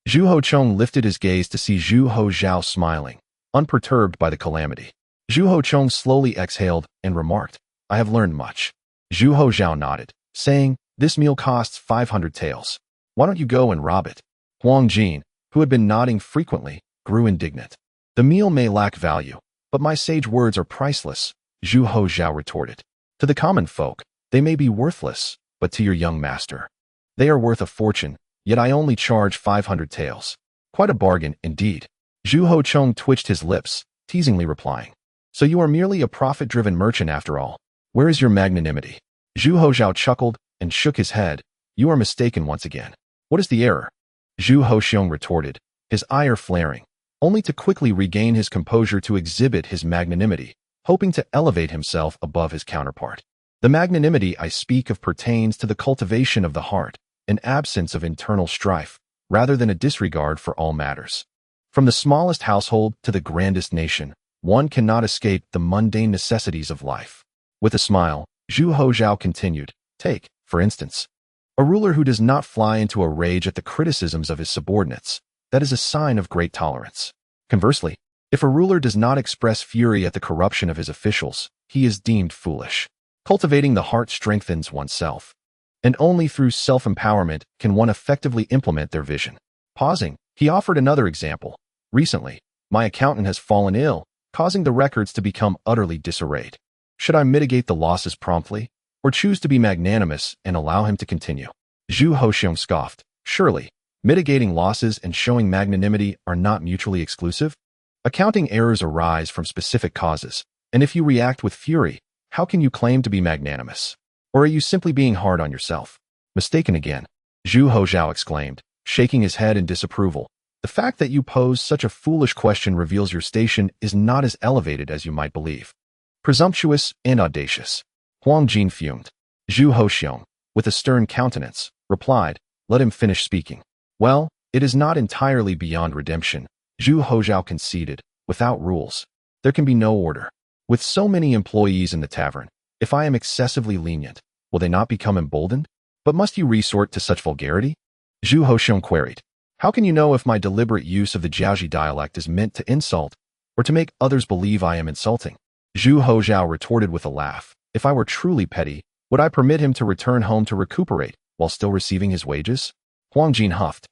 Zhu Hochong lifted his gaze to see Zhu Hozhao smiling, unperturbed by the calamity. Zhu Hochong slowly exhaled and remarked, "I have learned much." Zhu Hozhao nodded, saying, "This meal costs 500 taels. Why don't you go and rob it?" Huang Jin, who had been nodding frequently, grew indignant. "The meal may lack value, but my sage words are priceless," Zhu Hozhao retorted. "To the common folk, they may be worthless, but to your young master, they are worth a fortune, yet I only charge 500 taels. Quite a bargain, indeed." Zhu Hochong twitched his lips, teasingly replying, "So you are merely a profit-driven merchant after all. Where is your magnanimity?" Zhu Hozhao chuckled and shook his head. "You are mistaken once again. What is the error?" Zhu Hoxiong retorted, his ire flaring, only to quickly regain his composure to exhibit his magnanimity, hoping to elevate himself above his counterpart. "The magnanimity I speak of pertains to the cultivation of the heart, an absence of internal strife, rather than a disregard for all matters. From the smallest household to the grandest nation, one cannot escape the mundane necessities of life." With a smile, Zhu Hozhao continued, "Take, for instance, a ruler who does not fly into a rage at the criticisms of his subordinates. That is a sign of great tolerance. Conversely, if a ruler does not express fury at the corruption of his officials, he is deemed foolish. Cultivating the heart strengthens oneself, and only through self-empowerment can one effectively implement their vision." Pausing, he offered another example. "Recently, my accountant has fallen ill, causing the records to become utterly disarrayed. Should I mitigate the losses promptly, or choose to be magnanimous and allow him to continue?" Zhu Hoxiong scoffed. "Surely, mitigating losses and showing magnanimity are not mutually exclusive? Accounting errors arise from specific causes, And if you react with fury, how can you claim to be magnanimous? Or are you simply being hard on yourself? Mistaken again, Zhu Hozhao exclaimed, shaking his head in disapproval. The fact that you pose such a foolish question reveals your station is not as elevated as you might believe. Presumptuous and audacious. Huang Jin fumed. Zhu Hoxiong, with a stern countenance, replied, let him finish speaking. Well, it is not entirely beyond redemption, Zhu Hozhao conceded. Without rules, there can be no order. With so many employees in the tavern, if I am excessively lenient, will they not become emboldened? But must you resort to such vulgarity? Zhu Hoxiong queried. How can you know if my deliberate use of the Jiaoji dialect is meant to insult, or to make others believe I am insulting? Zhu Hozhao retorted with a laugh. If I were truly petty, would I permit him to return home to recuperate while still receiving his wages? Huang Jin huffed.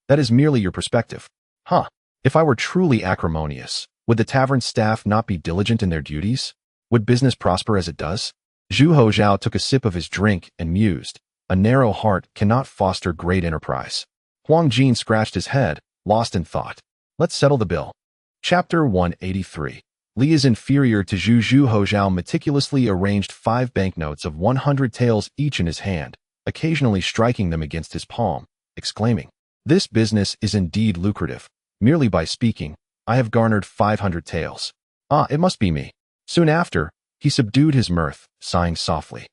That is merely your perspective. Huh. If I were truly acrimonious, would the tavern staff not be diligent in their duties? Would business prosper as it does? Zhu Hozhao took a sip of his drink and mused. A narrow heart cannot foster great enterprise. Huang Jin scratched his head, lost in thought. Let's settle the bill. Chapter 183. Li is inferior to Zhu Hozhao meticulously arranged 5 banknotes of 100 taels each in his hand, occasionally striking them against his palm, exclaiming, this business is indeed lucrative. Merely by speaking, I have garnered 500 taels. Ah, it must be me. Soon after, he subdued his mirth, sighing softly.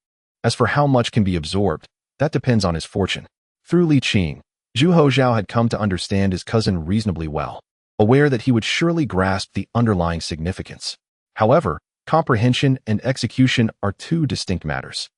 As for how much can be absorbed, that depends on his fortune. Through Li Qing, Zhu Hozhao had come to understand his cousin reasonably well, aware that he would surely grasp the underlying significance. However, comprehension and execution are 2 distinct matters.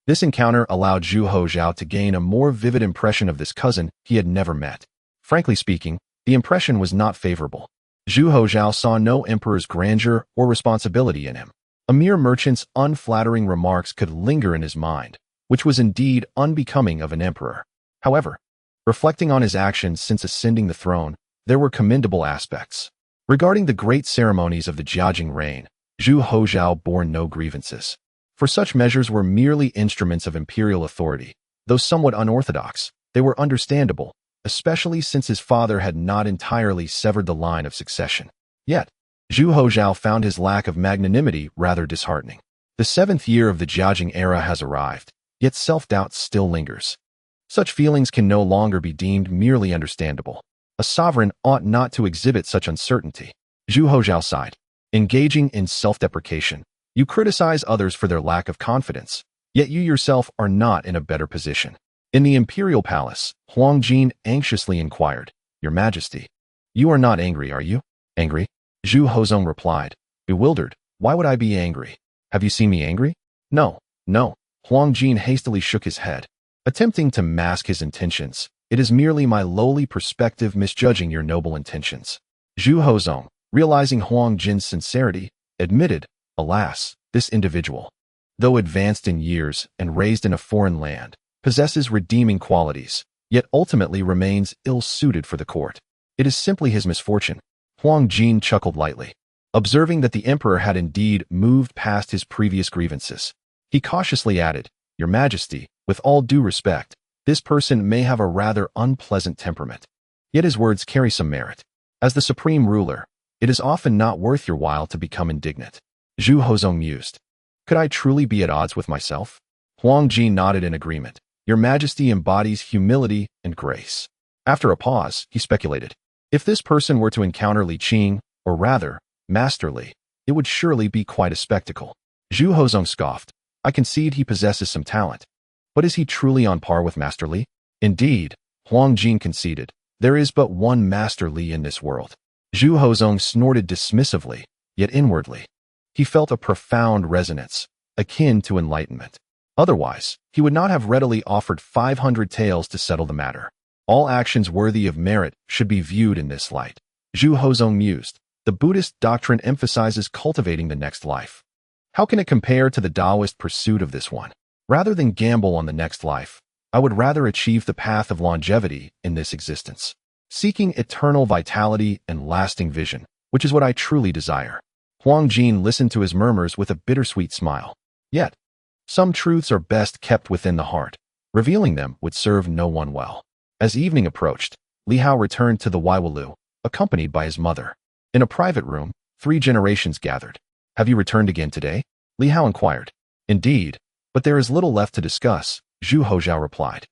This encounter allowed Zhu Hozhao to gain a more vivid impression of this cousin he had never met. Frankly speaking, the impression was not favorable. Zhu Hozhao saw no emperor's grandeur or responsibility in him. A mere merchant's unflattering remarks could linger in his mind, which was indeed unbecoming of an emperor. However, reflecting on his actions since ascending the throne, there were commendable aspects. Regarding the great ceremonies of the Jiajing reign, Zhu Hozhao bore no grievances. For such measures were merely instruments of imperial authority. Though somewhat unorthodox, they were understandable, especially since his father had not entirely severed the line of succession. Yet, Zhu Hozhao found his lack of magnanimity rather disheartening. The 7th year of the Jiajing era has arrived, yet self-doubt still lingers. Such feelings can no longer be deemed merely understandable. A sovereign ought not to exhibit such uncertainty. Zhu Hozhao sighed. Engaging in self-deprecation, you criticize others for their lack of confidence, yet you yourself are not in a better position. In the imperial palace, Huang Jin anxiously inquired, Your Majesty, you are not angry, are you? Angry? Zhu Hozong replied, bewildered. Why would I be angry? Have you seen me angry? No, no. Huang Jin hastily shook his head, attempting to mask his intentions. It is merely my lowly perspective misjudging your noble intentions. Zhu Hozong, realizing Huang Jin's sincerity, admitted, alas, this individual, though advanced in years and raised in a foreign land, possesses redeeming qualities, yet ultimately remains ill-suited for the court. It is simply his misfortune. Huang Jin chuckled lightly, observing that the emperor had indeed moved past his previous grievances. He cautiously added, Your Majesty, with all due respect, this person may have a rather unpleasant temperament. Yet his words carry some merit. As the supreme ruler, it is often not worth your while to become indignant. Zhu Hozong mused. Could I truly be at odds with myself? Huang Jin nodded in agreement. Your Majesty embodies humility and grace. After a pause, he speculated. If this person were to encounter Li Qing, or rather, Master Li, it would surely be quite a spectacle. Zhu Hozong scoffed. I concede he possesses some talent. But is he truly on par with Master Li? Indeed, Huang Jin conceded. There is but one Master Li in this world. Zhu Hozong snorted dismissively, yet inwardly. He felt a profound resonance, akin to enlightenment. Otherwise, he would not have readily offered 500 taels to settle the matter. All actions worthy of merit should be viewed in this light. Zhu Hozong mused. The Buddhist doctrine emphasizes cultivating the next life. How can it compare to the Taoist pursuit of this one? Rather than gamble on the next life, I would rather achieve the path of longevity in this existence, seeking eternal vitality and lasting vision, which is what I truly desire. Huang Jin listened to his murmurs with a bittersweet smile. Yet, some truths are best kept within the heart. Revealing them would serve no one well. As evening approached, Li Hao returned to the Waiwalu, accompanied by his mother. In a private room, 3 generations gathered. Have you returned again today? Li Hao inquired. Indeed, but there is little left to discuss, Zhu Hozhao replied.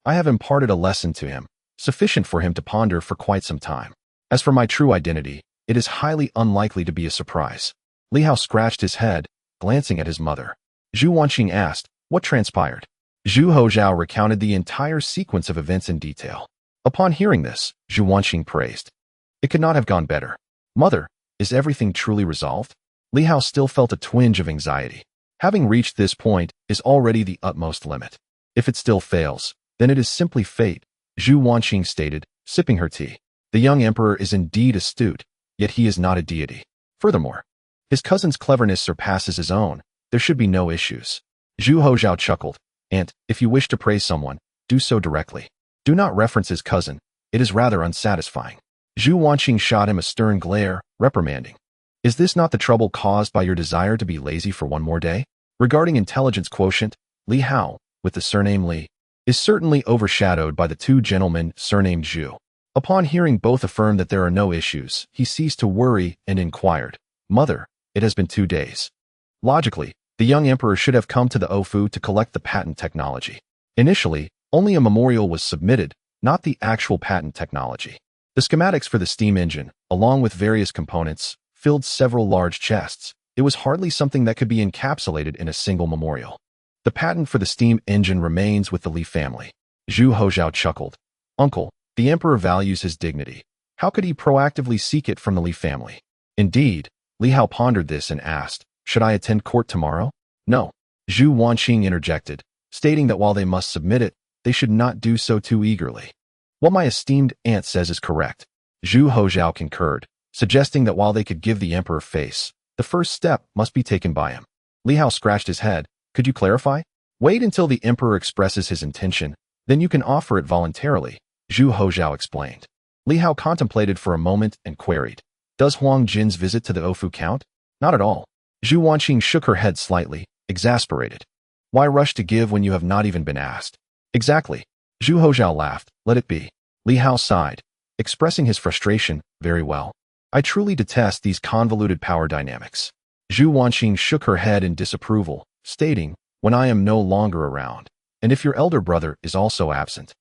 I have imparted a lesson to him, sufficient for him to ponder for quite some time. As for my true identity, it is highly unlikely to be a surprise. Li Hao scratched his head, glancing at his mother. Zhu Wanqing asked, what transpired? Zhu Hozhao recounted the entire sequence of events in detail. Upon hearing this, Zhu Wanqing praised. It could not have gone better. Mother, is everything truly resolved? Li Hao still felt a twinge of anxiety. Having reached this point is already the utmost limit. If it still fails, then it is simply fate, Zhu Wanqing stated, sipping her tea. The young emperor is indeed astute, yet he is not a deity. Furthermore, his cousin's cleverness surpasses his own. There should be no issues. Zhu Hozhao chuckled. And, if you wish to praise someone, do so directly. Do not reference his cousin. It is rather unsatisfying. Zhu Wanqing shot him a stern glare, reprimanding. Is this not the trouble caused by your desire to be lazy for one more day? Regarding intelligence quotient, Li Hao, with the surname Li, is certainly overshadowed by the two gentlemen surnamed Zhu. Upon hearing both affirm that there are no issues, he ceased to worry and inquired, Mother, it has been 2 days. Logically, the young emperor should have come to the Ofu to collect the patent technology. Initially, only a memorial was submitted, not the actual patent technology. The schematics for the steam engine, along with various components, filled several large chests. It was hardly something that could be encapsulated in a single memorial. The patent for the steam engine remains with the Li family. Zhu Hozhao chuckled. Uncle, the emperor values his dignity. How could he proactively seek it from the Li family? Indeed, Li Hao pondered this and asked, should I attend court tomorrow? No. Zhu Wanqing interjected, stating that while they must submit it, they should not do so too eagerly. What my esteemed aunt says is correct. Zhu Hozhao concurred, suggesting that while they could give the emperor face, the first step must be taken by him. Li Hao scratched his head. Could you clarify? Wait until the emperor expresses his intention, then you can offer it voluntarily, Zhu Hozhao explained. Li Hao contemplated for a moment and queried, does Huang Jin's visit to the Ofu count? Not at all. Zhu Wanqing shook her head slightly, exasperated. Why rush to give when you have not even been asked? Exactly. Zhu Hozhao laughed. Let it be. Li Hao sighed, expressing his frustration. Very well. I truly detest these convoluted power dynamics. Zhu Wanqing shook her head in disapproval, stating, when I am no longer around, and if your elder brother is also absent.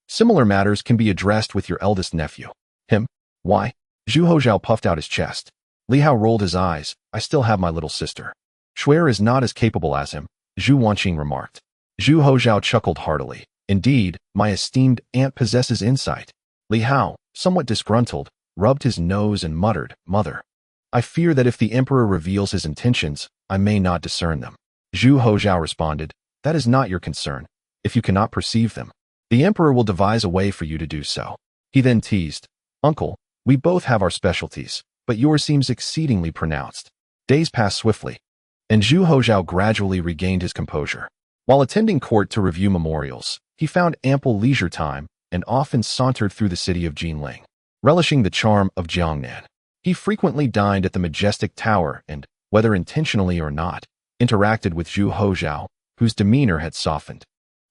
Similar matters can be addressed with your eldest nephew. Him? Why? Zhu Hozhao puffed out his chest. Li Hao rolled his eyes. I still have my little sister. Shuer is not as capable as him, Zhu Wanqing remarked. Zhu Hozhao chuckled heartily. Indeed, my esteemed aunt possesses insight. Li Hao, somewhat disgruntled, rubbed his nose and muttered, Mother. I fear that if the emperor reveals his intentions, I may not discern them. Zhu Hozhao responded, that is not your concern. If you cannot perceive them, the emperor will devise a way for you to do so. He then teased, Uncle, we both have our specialties, but yours seems exceedingly pronounced. Days passed swiftly, and Zhu Hozhao gradually regained his composure. While attending court to review memorials, he found ample leisure time and often sauntered through the city of Jinling, relishing the charm of Jiangnan. He frequently dined at the majestic tower and, whether intentionally or not, interacted with Zhu Hozhao, whose demeanor had softened,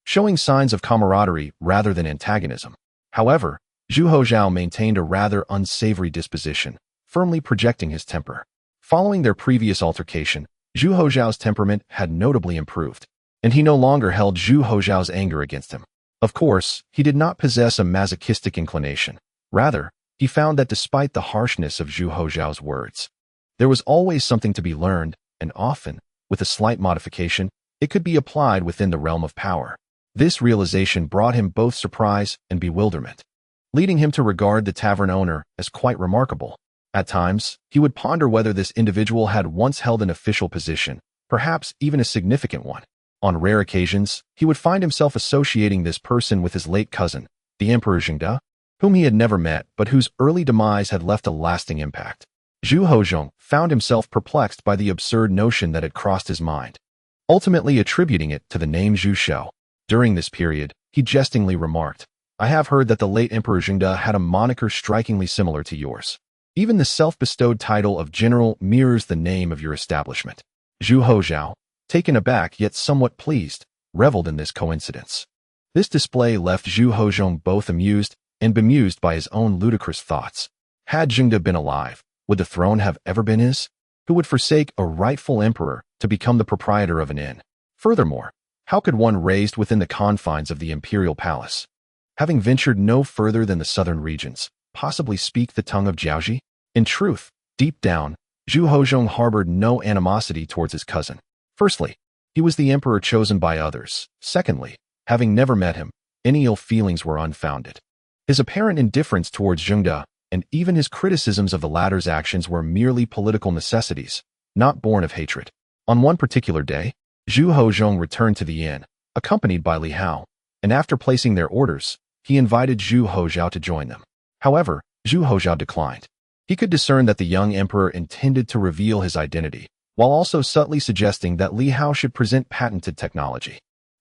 showing signs of camaraderie rather than antagonism. However, Zhu Hozhao maintained a rather unsavory disposition, firmly projecting his temper. Following their previous altercation, Zhu Hozhao's temperament had notably improved, and he no longer held Zhu Hozhao's anger against him. Of course, he did not possess a masochistic inclination. Rather, he found that despite the harshness of Zhu Hozhao's words, there was always something to be learned, and often, with a slight modification, it could be applied within the realm of power. This realization brought him both surprise and bewilderment, leading him to regard the tavern owner as quite remarkable. At times, he would ponder whether this individual had once held an official position, perhaps even a significant one. On rare occasions, he would find himself associating this person with his late cousin, the Emperor Zhengde, whom he had never met but whose early demise had left a lasting impact. Zhu Hozhong found himself perplexed by the absurd notion that had crossed his mind, ultimately attributing it to the name Zhu Shou. During this period, he jestingly remarked, I have heard that the late Emperor Zhengde had a moniker strikingly similar to yours. Even the self-bestowed title of general mirrors the name of your establishment. Zhu Hozhao, taken aback yet somewhat pleased, reveled in this coincidence. This display left Zhu Hozhong both amused and bemused by his own ludicrous thoughts. Had Zhengde been alive, would the throne have ever been his? who would forsake a rightful emperor to become the proprietor of an inn? Furthermore, how could one raised within the confines of the imperial palace, having ventured no further than the southern regions, possibly speak the tongue of Jiaoji? In truth, deep down, Zhu Hozhong harbored no animosity towards his cousin. Firstly, he was the emperor chosen by others. Secondly, having never met him, any ill feelings were unfounded. His apparent indifference towards Zhengde and even his criticisms of the latter's actions were merely political necessities, not born of hatred. On one particular day, Zhu Hozhong returned to the inn, accompanied by Li Hao, and after placing their orders, he invited Zhu Hozhao to join them. However, Zhu Hozhao declined. He could discern that the young emperor intended to reveal his identity, while also subtly suggesting that Li Hao should present patented technology.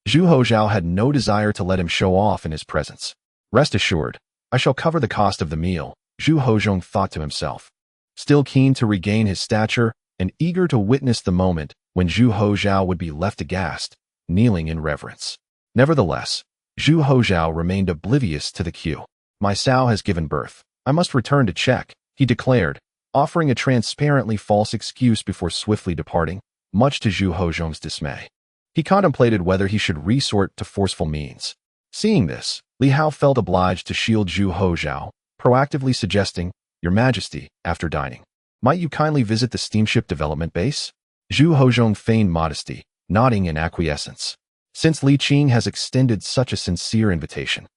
Zhu Hozhao had no desire to let him show off in his presence. Rest assured, I shall cover the cost of the meal, Zhu Hozhong thought to himself. Still keen to regain his stature and eager to witness the moment when Zhu Hozhao would be left aghast, kneeling in reverence. Nevertheless, Zhu Hozhao remained oblivious to the cue. My sow has given birth. I must return to check, he declared, offering a transparently false excuse before swiftly departing, much to Zhu Hozhong's dismay. He contemplated whether he should resort to forceful means. Seeing this, Li Hao felt obliged to shield Zhu Hozhao, proactively suggesting, Your Majesty, after dining, might you kindly visit the steamship development base? Zhu Hozhong feigned modesty, nodding in acquiescence. Since Li Qing has extended such a sincere invitation,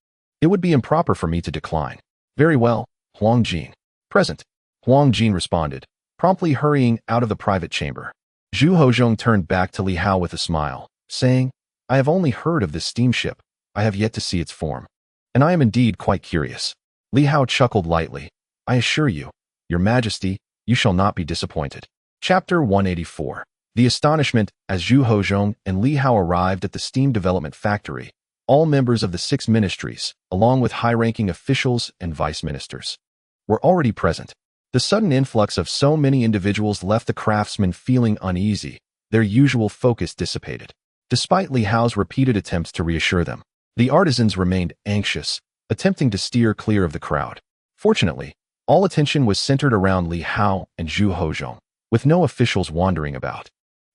it would be improper for me to decline. Very well, Huang Jin. Present. Huang Jin responded, promptly hurrying out of the private chamber. Zhu Hozhong turned back to Li Hao with a smile, saying, I have only heard of this steamship. I have yet to see its form, and I am indeed quite curious. Li Hao chuckled lightly. I assure you, Your Majesty, you shall not be disappointed. Chapter 184. The astonishment as Zhu Hozhong and Li Hao arrived at the steam development factory. All members of the 6 ministries, along with high-ranking officials and vice-ministers, were already present. The sudden influx of so many individuals left the craftsmen feeling uneasy, their usual focus dissipated. Despite Li Hao's repeated attempts to reassure them, the artisans remained anxious, attempting to steer clear of the crowd. Fortunately, all attention was centered around Li Hao and Zhu Hozhong, with no officials wandering about,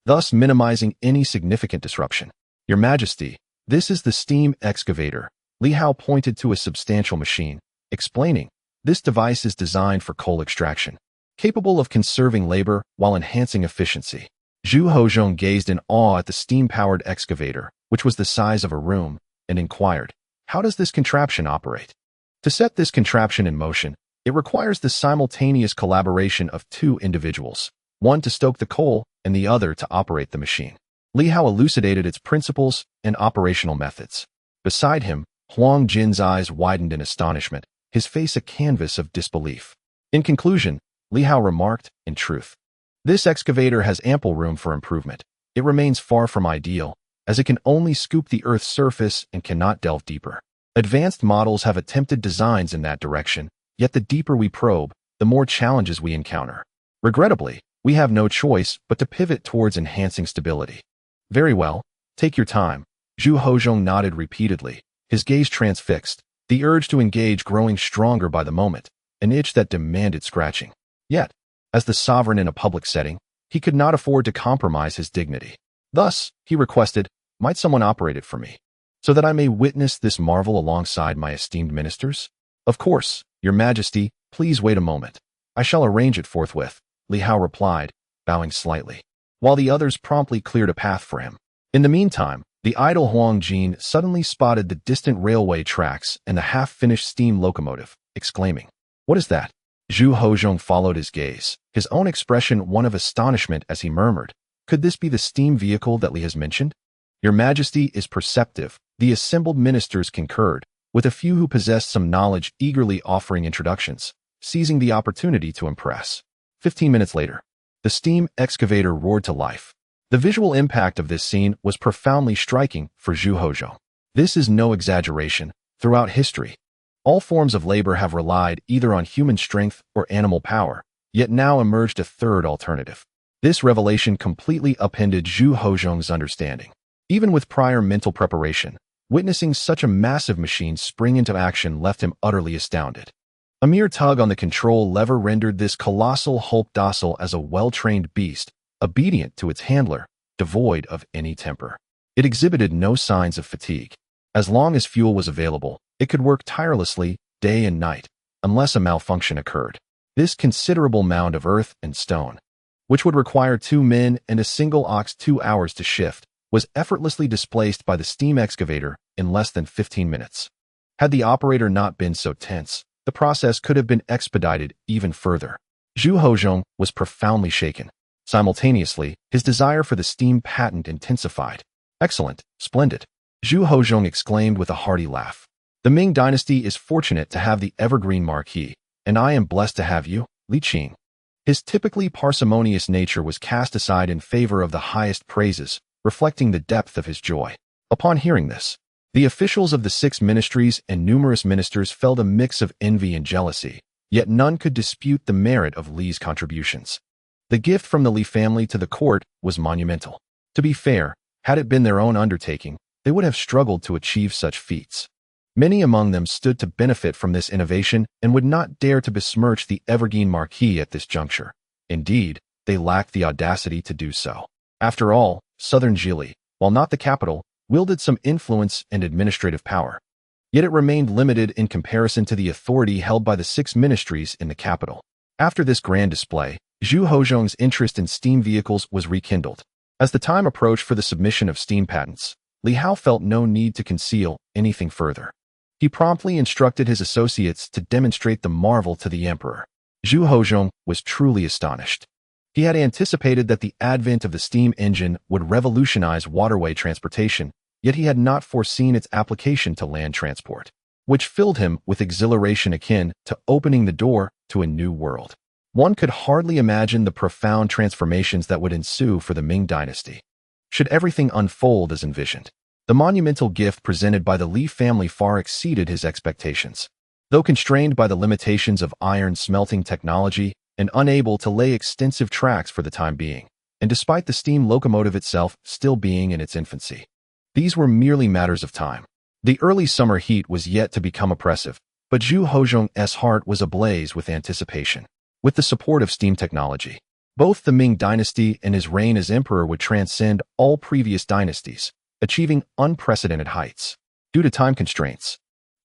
thus minimizing any significant disruption. Your Majesty, this is the steam excavator. Li Hao pointed to a substantial machine, explaining, this device is designed for coal extraction, capable of conserving labor while enhancing efficiency. Zhu Hozhong gazed in awe at the steam-powered excavator, which was the size of a room, and inquired, how does this contraption operate? To set this contraption in motion, it requires the simultaneous collaboration of 2 individuals, one to stoke the coal and the other to operate the machine. Li Hao elucidated its principles and operational methods. Beside him, Huang Jin's eyes widened in astonishment, his face a canvas of disbelief. In conclusion, Li Hao remarked, in truth, this excavator has ample room for improvement. It remains far from ideal, as it can only scoop the Earth's surface and cannot delve deeper. Advanced models have attempted designs in that direction, yet the deeper we probe, the more challenges we encounter. Regrettably, we have no choice but to pivot towards enhancing stability. Very well, take your time. Zhu Hozhong nodded repeatedly, his gaze transfixed, the urge to engage growing stronger by the moment, an itch that demanded scratching. Yet, as the sovereign in a public setting, he could not afford to compromise his dignity. Thus, he requested, might someone operate it for me, so that I may witness this marvel alongside my esteemed ministers? Of course, Your Majesty, please wait a moment. I shall arrange it forthwith, Li Hao replied, bowing slightly, while the others promptly cleared a path for him. In the meantime, the idle Huang Jin suddenly spotted the distant railway tracks and the half-finished steam locomotive, exclaiming, What is that? Zhu Hozhong followed his gaze, his own expression one of astonishment as he murmured, Could this be the steam vehicle that Li has mentioned? Your Majesty is perceptive, the assembled ministers concurred, with a few who possessed some knowledge eagerly offering introductions, seizing the opportunity to impress. 15 minutes later, the steam excavator roared to life. The visual impact of this scene was profoundly striking for Zhu Hozhong. This is no exaggeration. Throughout history, all forms of labor have relied either on human strength or animal power, yet now emerged a third alternative. This revelation completely upended Zhu Hozhong's understanding. Even with prior mental preparation, witnessing such a massive machine spring into action left him utterly astounded. A mere tug on the control lever rendered this colossal hulk docile as a well-trained beast, obedient to its handler, devoid of any temper. It exhibited no signs of fatigue. As long as fuel was available, it could work tirelessly, day and night, unless a malfunction occurred. This considerable mound of earth and stone, which would require 2 men and a single ox 2 hours to shift, was effortlessly displaced by the steam excavator in less than 15 minutes. Had the operator not been so tense, the process could have been expedited even further. Zhu Hozhong was profoundly shaken. Simultaneously, his desire for the steam patent intensified. Excellent, splendid, Zhu Hozhong exclaimed with a hearty laugh. The Ming dynasty is fortunate to have the evergreen marquis, and I am blessed to have you, Li Qing. His typically parsimonious nature was cast aside in favor of the highest praises, reflecting the depth of his joy. Upon hearing this, the officials of the 6 ministries and numerous ministers felt a mix of envy and jealousy, yet none could dispute the merit of Li's contributions. The gift from the Li family to the court was monumental. To be fair, had it been their own undertaking, they would have struggled to achieve such feats. Many among them stood to benefit from this innovation and would not dare to besmirch the evergreen marquis at this juncture. Indeed, they lacked the audacity to do so. After all, southern Gili, while not the capital, wielded some influence and administrative power. Yet it remained limited in comparison to the authority held by the 6 ministries in the capital. After this grand display, Zhu Hozhong's interest in steam vehicles was rekindled. As the time approached for the submission of steam patents, Li Hao felt no need to conceal anything further. He promptly instructed his associates to demonstrate the marvel to the emperor. Zhu Hozhong was truly astonished. He had anticipated that the advent of the steam engine would revolutionize waterway transportation, yet he had not foreseen its application to land transport, which filled him with exhilaration akin to opening the door to a new world. One could hardly imagine the profound transformations that would ensue for the Ming dynasty, should everything unfold as envisioned. The monumental gift presented by the Li family far exceeded his expectations. Though constrained by the limitations of iron smelting technology and unable to lay extensive tracks for the time being, and despite the steam locomotive itself still being in its infancy, these were merely matters of time. The early summer heat was yet to become oppressive, but Zhu Hozhong's heart was ablaze with anticipation. With the support of steam technology, both the Ming dynasty and his reign as emperor would transcend all previous dynasties, achieving unprecedented heights. Due to time constraints,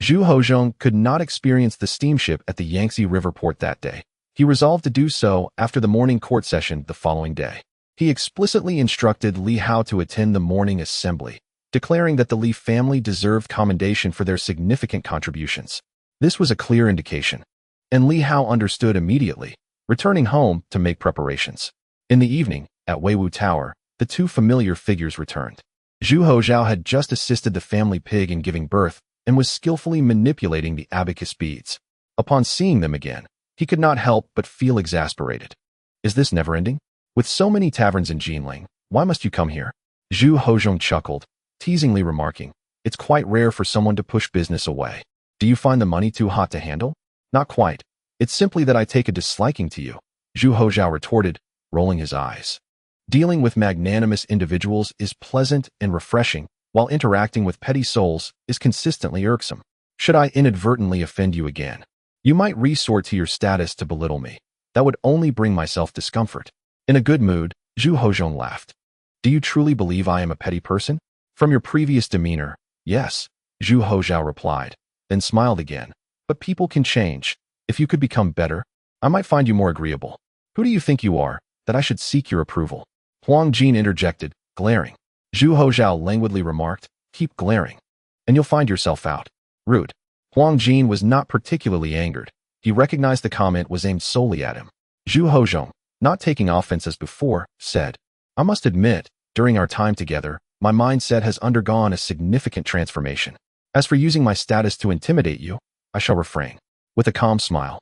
Zhu Hozhong could not experience the steamship at the Yangtze River port that day. He resolved to do so after the morning court session the following day. He explicitly instructed Li Hao to attend the morning assembly, declaring that the Li family deserved commendation for their significant contributions. This was a clear indication, and Li Hao understood immediately, returning home to make preparations. In the evening, at Weiwu Tower, the 2 familiar figures returned. Zhu Hozhao had just assisted the family pig in giving birth and was skillfully manipulating the abacus beads. Upon seeing them again, he could not help but feel exasperated. Is this never-ending? With so many taverns in Jinling, why must you come here? Zhu Hozhong chuckled, teasingly remarking, it's quite rare for someone to push business away. Do you find the money too hot to handle? Not quite. It's simply that I take a disliking to you, Zhu Hozhao retorted, rolling his eyes. Dealing with magnanimous individuals is pleasant and refreshing, while interacting with petty souls is consistently irksome. Should I inadvertently offend you again, you might resort to your status to belittle me. That would only bring myself discomfort. In a good mood, Zhu Hozhong laughed. Do you truly believe I am a petty person? From your previous demeanor, yes, Zhu Hozhao replied, then smiled again. But people can change. If you could become better, I might find you more agreeable. Who do you think you are, that I should seek your approval? Huang Jin interjected, glaring. Zhu Hozhao languidly remarked, keep glaring, and you'll find yourself out. Rude. Huang Jin was not particularly angered. He recognized the comment was aimed solely at him. Zhu Hozhong, not taking offense as before, said, I must admit, during our time together, my mindset has undergone a significant transformation. As for using my status to intimidate you, I shall refrain. With a calm smile,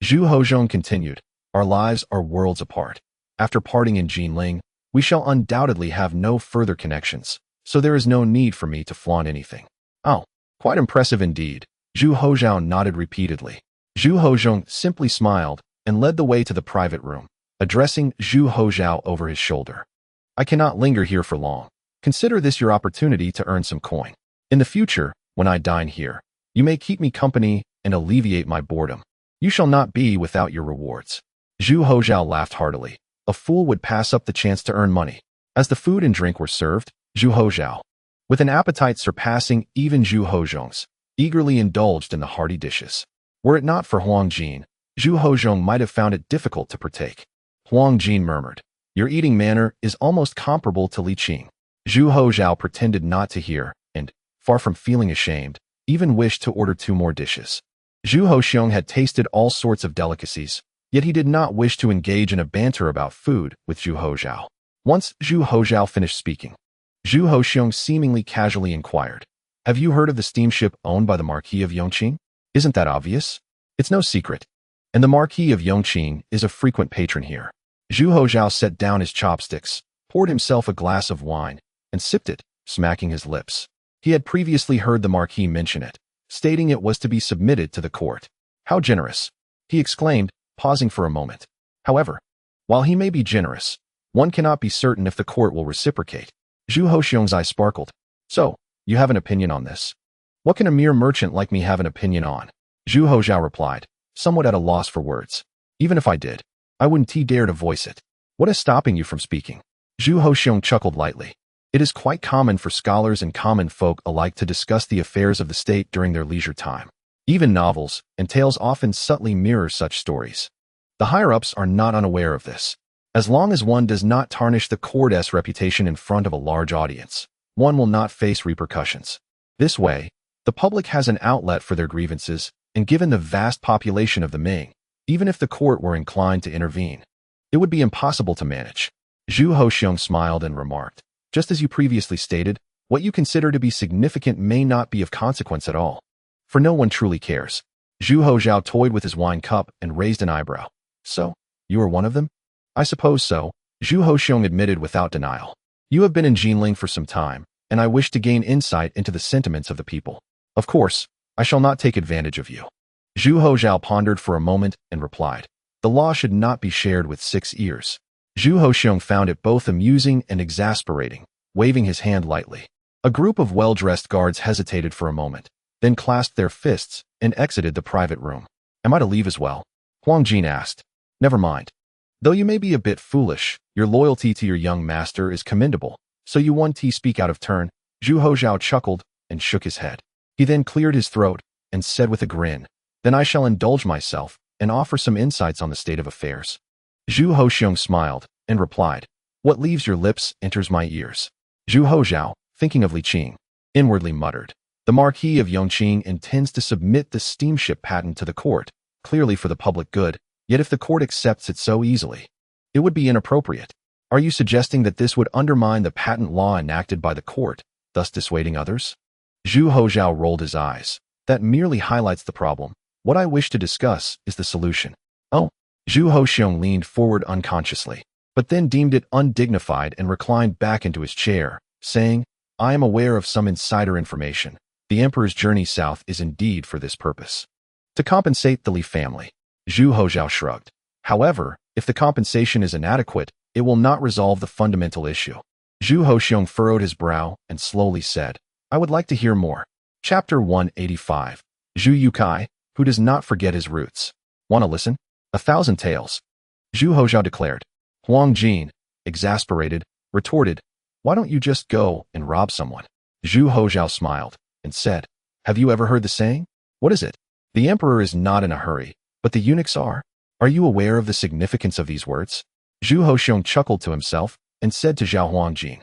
Zhu Hozhong continued, our lives are worlds apart. After parting in Jinling, we shall undoubtedly have no further connections, so there is no need for me to flaunt anything. Oh, quite impressive indeed. Zhu Hozhao nodded repeatedly. Zhu Hozhong simply smiled and led the way to the private room, addressing Zhu Hozhao over his shoulder. I cannot linger here for long. Consider this your opportunity to earn some coin. In the future, when I dine here, you may keep me company and alleviate my boredom. You shall not be without your rewards. Zhu Hozhao laughed heartily. A fool would pass up the chance to earn money. As the food and drink were served, Zhu Hozhao, with an appetite surpassing even Zhu Hozhong's, eagerly indulged in the hearty dishes. Were it not for Huang Jin, Zhu Hozhong might have found it difficult to partake. Huang Jin murmured, "Your eating manner is almost comparable to Li Qing." Zhu Hozhao pretended not to hear, and, far from feeling ashamed, even wished to order 2 more dishes. Zhu Hozhong had tasted all sorts of delicacies, yet he did not wish to engage in a banter about food with Zhu Hozhao. Once Zhu Hozhao finished speaking, Zhu Hozhong seemingly casually inquired, "Have you heard of the steamship owned by the Marquis of Yongqing? Isn't that obvious? It's no secret. And the Marquis of Yongqing is a frequent patron here." Zhu Hozhao set down his chopsticks, poured himself a glass of wine, and sipped it, smacking his lips. He had previously heard the Marquis mention it, stating it was to be submitted to the court. "How generous!" he exclaimed, pausing for a moment. However, while he may be generous, one cannot be certain if the court will reciprocate. Zhu Hozhong's eye sparkled. "So, you have an opinion on this?" "What can a mere merchant like me have an opinion on?" Zhu Hozhao replied, somewhat at a loss for words. "Even if I did, I wouldn't dare to voice it. What is stopping you from speaking?" Zhu Hozhong chuckled lightly. It is quite common for scholars and common folk alike to discuss the affairs of the state during their leisure time. Even novels and tales often subtly mirror such stories. The higher-ups are not unaware of this. As long as one does not tarnish the court's reputation in front of a large audience, one will not face repercussions. This way, the public has an outlet for their grievances, and given the vast population of the Ming, even if the court were inclined to intervene, it would be impossible to manage. Zhu Hozhong smiled and remarked, "Just as you previously stated, what you consider to be significant may not be of consequence at all. For no one truly cares." Zhu Hozhao toyed with his wine cup and raised an eyebrow. "So, you are one of them?" "I suppose so," Zhu Hozhong admitted without denial. "You have been in Jinling for some time, and I wish to gain insight into the sentiments of the people. Of course, I shall not take advantage of you." Zhu Hozhao pondered for a moment and replied, "The law should not be shared with 6 ears." Zhu Hozhong found it both amusing and exasperating, waving his hand lightly. A group of well-dressed guards hesitated for a moment, then clasped their fists and exited the private room. "Am I to leave as well?" Huang Jin asked. "Never mind. Though you may be a bit foolish, your loyalty to your young master is commendable, so you one speak out of turn." Zhu Hozhao chuckled and shook his head. He then cleared his throat and said with a grin, "Then I shall indulge myself and offer some insights on the state of affairs." Zhu Hozhong smiled and replied, "What leaves your lips enters my ears." Zhu Hozhao, thinking of Li Qing, inwardly muttered, "The Marquis of Yongqing intends to submit the steamship patent to the court, clearly for the public good, yet if the court accepts it so easily, it would be inappropriate. Are you suggesting that this would undermine the patent law enacted by the court, thus dissuading others?" Zhu Hozhao rolled his eyes. "That merely highlights the problem. What I wish to discuss is the solution." "Oh." Zhu Hozhong leaned forward unconsciously, but then deemed it undignified and reclined back into his chair, saying, "I am aware of some insider information. The emperor's journey south is indeed for this purpose, to compensate the Li family." Zhu Hozhao shrugged. "However, if the compensation is inadequate, it will not resolve the fundamental issue." Zhu Hozhong furrowed his brow and slowly said, "I would like to hear more." Chapter 185. Zhu Yukai, who does not forget his roots. "Want to listen? 1,000 tales." Zhu Hozhao declared. Huang Jin, exasperated, retorted, "Why don't you just go and rob someone?" Zhu Hozhao smiled and said, "Have you ever heard the saying? What is it? The emperor is not in a hurry, but the eunuchs are. Are you aware of the significance of these words?" Zhu Hozhong chuckled to himself and said to Zhao Huangjin,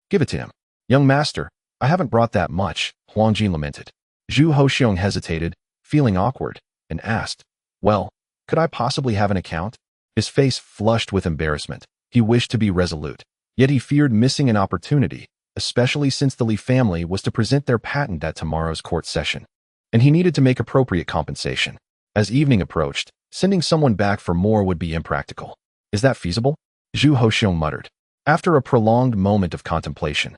"Give it to him." "Young master, I haven't brought that much," Huangjin lamented. Zhu Hozhong hesitated, feeling awkward, and asked, "Well, could I possibly have an account?" His face flushed with embarrassment. He wished to be resolute, yet he feared missing an opportunity, especially since the Li family was to present their patent at tomorrow's court session, and he needed to make appropriate compensation. As evening approached, sending someone back for more would be impractical. "Is that feasible?" Zhu Hozhong muttered. After a prolonged moment of contemplation,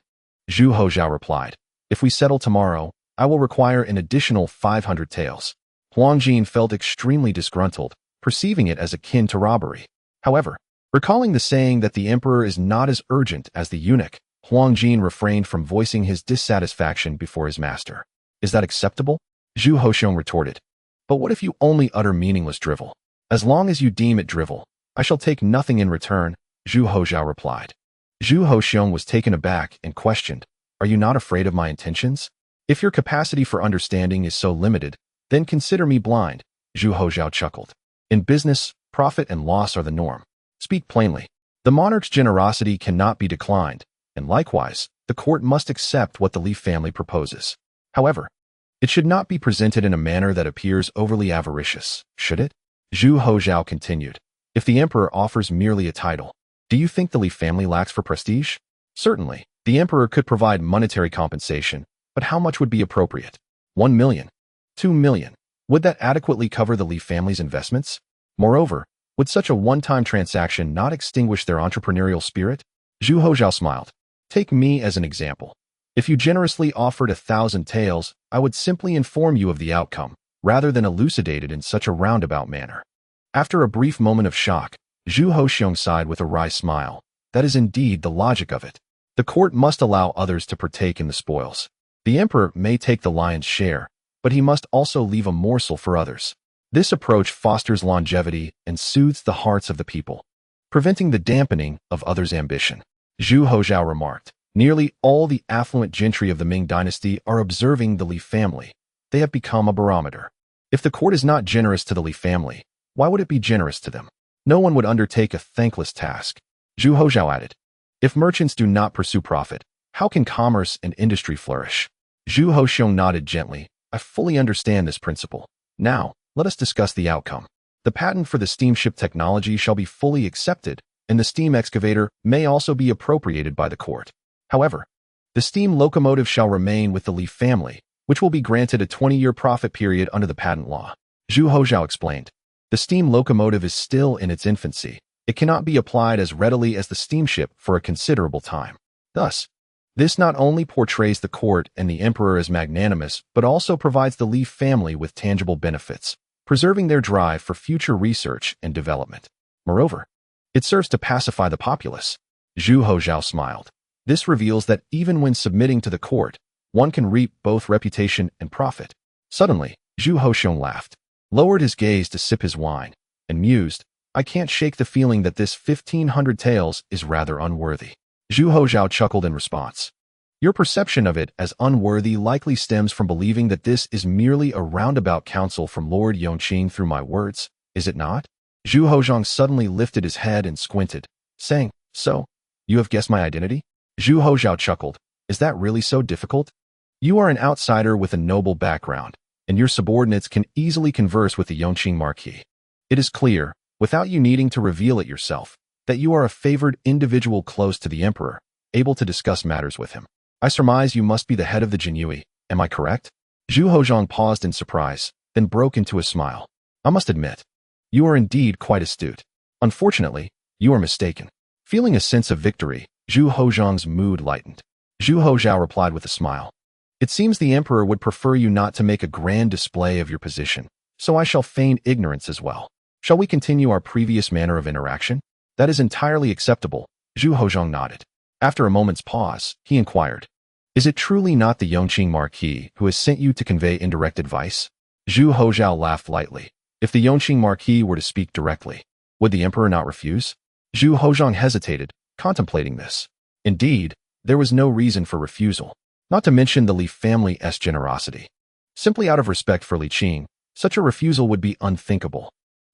Zhu Hozhao replied, "If we settle tomorrow, I will require an additional 500 taels." Huang Jin felt extremely disgruntled, perceiving it as akin to robbery. However, recalling the saying that the emperor is not as urgent as the eunuch, Huang Jin refrained from voicing his dissatisfaction before his master. "Is that acceptable?" Zhu Hozhong retorted. But what if you only utter meaningless drivel? As long as you deem it drivel, I shall take nothing in return, Zhu Houzhao replied. Zhu Hoxiong was taken aback and questioned, are you not afraid of my intentions? If your capacity for understanding is so limited, then consider me blind, Zhu Houzhao chuckled. In business, profit and loss are the norm. Speak plainly. The monarch's generosity cannot be declined, and likewise, the court must accept what the Li family proposes. However, it should not be presented in a manner that appears overly avaricious, should it? Zhu Houzhao continued. If the emperor offers merely a title, do you think the Li family lacks for prestige? Certainly, the emperor could provide monetary compensation, but how much would be appropriate? 1 million? 2 million? Would that adequately cover the Li family's investments? Moreover, would such a one-time transaction not extinguish their entrepreneurial spirit? Zhu Houzhao smiled. Take me as an example. If you generously offered 1,000 taels, I would simply inform you of the outcome, rather than elucidate it in such a roundabout manner. After a brief moment of shock, Zhu Hoxiong sighed with a wry smile. That is indeed the logic of it. The court must allow others to partake in the spoils. The emperor may take the lion's share, but he must also leave a morsel for others. This approach fosters longevity and soothes the hearts of the people, preventing the dampening of others' ambition. Zhu Houzhao remarked, nearly all the affluent gentry of the Ming dynasty are observing the Li family. They have become a barometer. If the court is not generous to the Li family, why would it be generous to them? No one would undertake a thankless task. Zhu Houzhao added, if merchants do not pursue profit, how can commerce and industry flourish? Zhu Hoxiong nodded gently. I fully understand this principle. Now, let us discuss the outcome. The patent for the steamship technology shall be fully accepted, and the steam excavator may also be appropriated by the court. However, the steam locomotive shall remain with the Li family, which will be granted a 20-year profit period under the patent law. Zhu Houzhao explained. The steam locomotive is still in its infancy. It cannot be applied as readily as the steamship for a considerable time. Thus, this not only portrays the court and the emperor as magnanimous, but also provides the Li family with tangible benefits, preserving their drive for future research and development. Moreover, it serves to pacify the populace. Zhu Houzhao smiled. This reveals that even when submitting to the court, one can reap both reputation and profit. Suddenly, Zhu Hoxiong laughed, lowered his gaze to sip his wine, and mused, I can't shake the feeling that this 1,500 taels is rather unworthy. Zhu Houzhao chuckled in response. Your perception of it as unworthy likely stems from believing that this is merely a roundabout counsel from Lord Yongqing through my words, is it not? Zhu Houzhang suddenly lifted his head and squinted, saying, so, you have guessed my identity? Zhu Houzhao chuckled, is that really so difficult? You are an outsider with a noble background, and your subordinates can easily converse with the Yongqing Marquis. It is clear, without you needing to reveal it yourself, that you are a favored individual close to the emperor, able to discuss matters with him. I surmise you must be the head of the Jinyue, am I correct? Zhu Houzhang paused in surprise, then broke into a smile. I must admit, you are indeed quite astute. Unfortunately, you are mistaken. Feeling a sense of victory, Zhu Houzhang's mood lightened. Zhu Houzhao replied with a smile. It seems the emperor would prefer you not to make a grand display of your position, so I shall feign ignorance as well. Shall we continue our previous manner of interaction? That is entirely acceptable, Zhu Houzhang nodded. After a moment's pause, he inquired, is it truly not the Yongqing Marquis who has sent you to convey indirect advice? Zhu Houzhao laughed lightly. If the Yongqing Marquis were to speak directly, would the emperor not refuse? Zhu Houzhang hesitated, contemplating this. Indeed, there was no reason for refusal, not to mention the Li family's generosity. Simply out of respect for Li Qing, such a refusal would be unthinkable.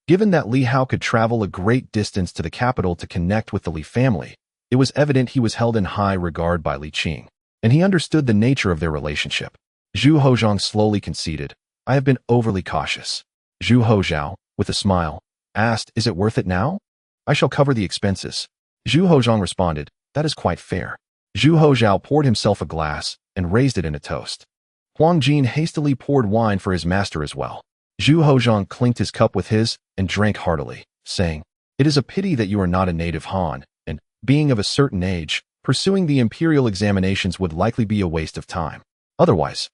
Given that Li Hao could travel a great distance to the capital to connect with the Li family, it was evident he was held in high regard by Li Qing, and he understood the nature of their relationship. Zhu Houzhang slowly conceded, I have been overly cautious. Zhu Houzhao, with a smile, asked, is it worth it now? I shall cover the expenses. Zhu Houzhang responded, that is quite fair. Zhu Houzhao poured himself a glass and raised it in a toast. Huang Jin hastily poured wine for his master as well. Zhu Houzhang clinked his cup with his and drank heartily, saying, it is a pity that you are not a native Han, and, being of a certain age, pursuing the imperial examinations would likely be a waste of time. Otherwise,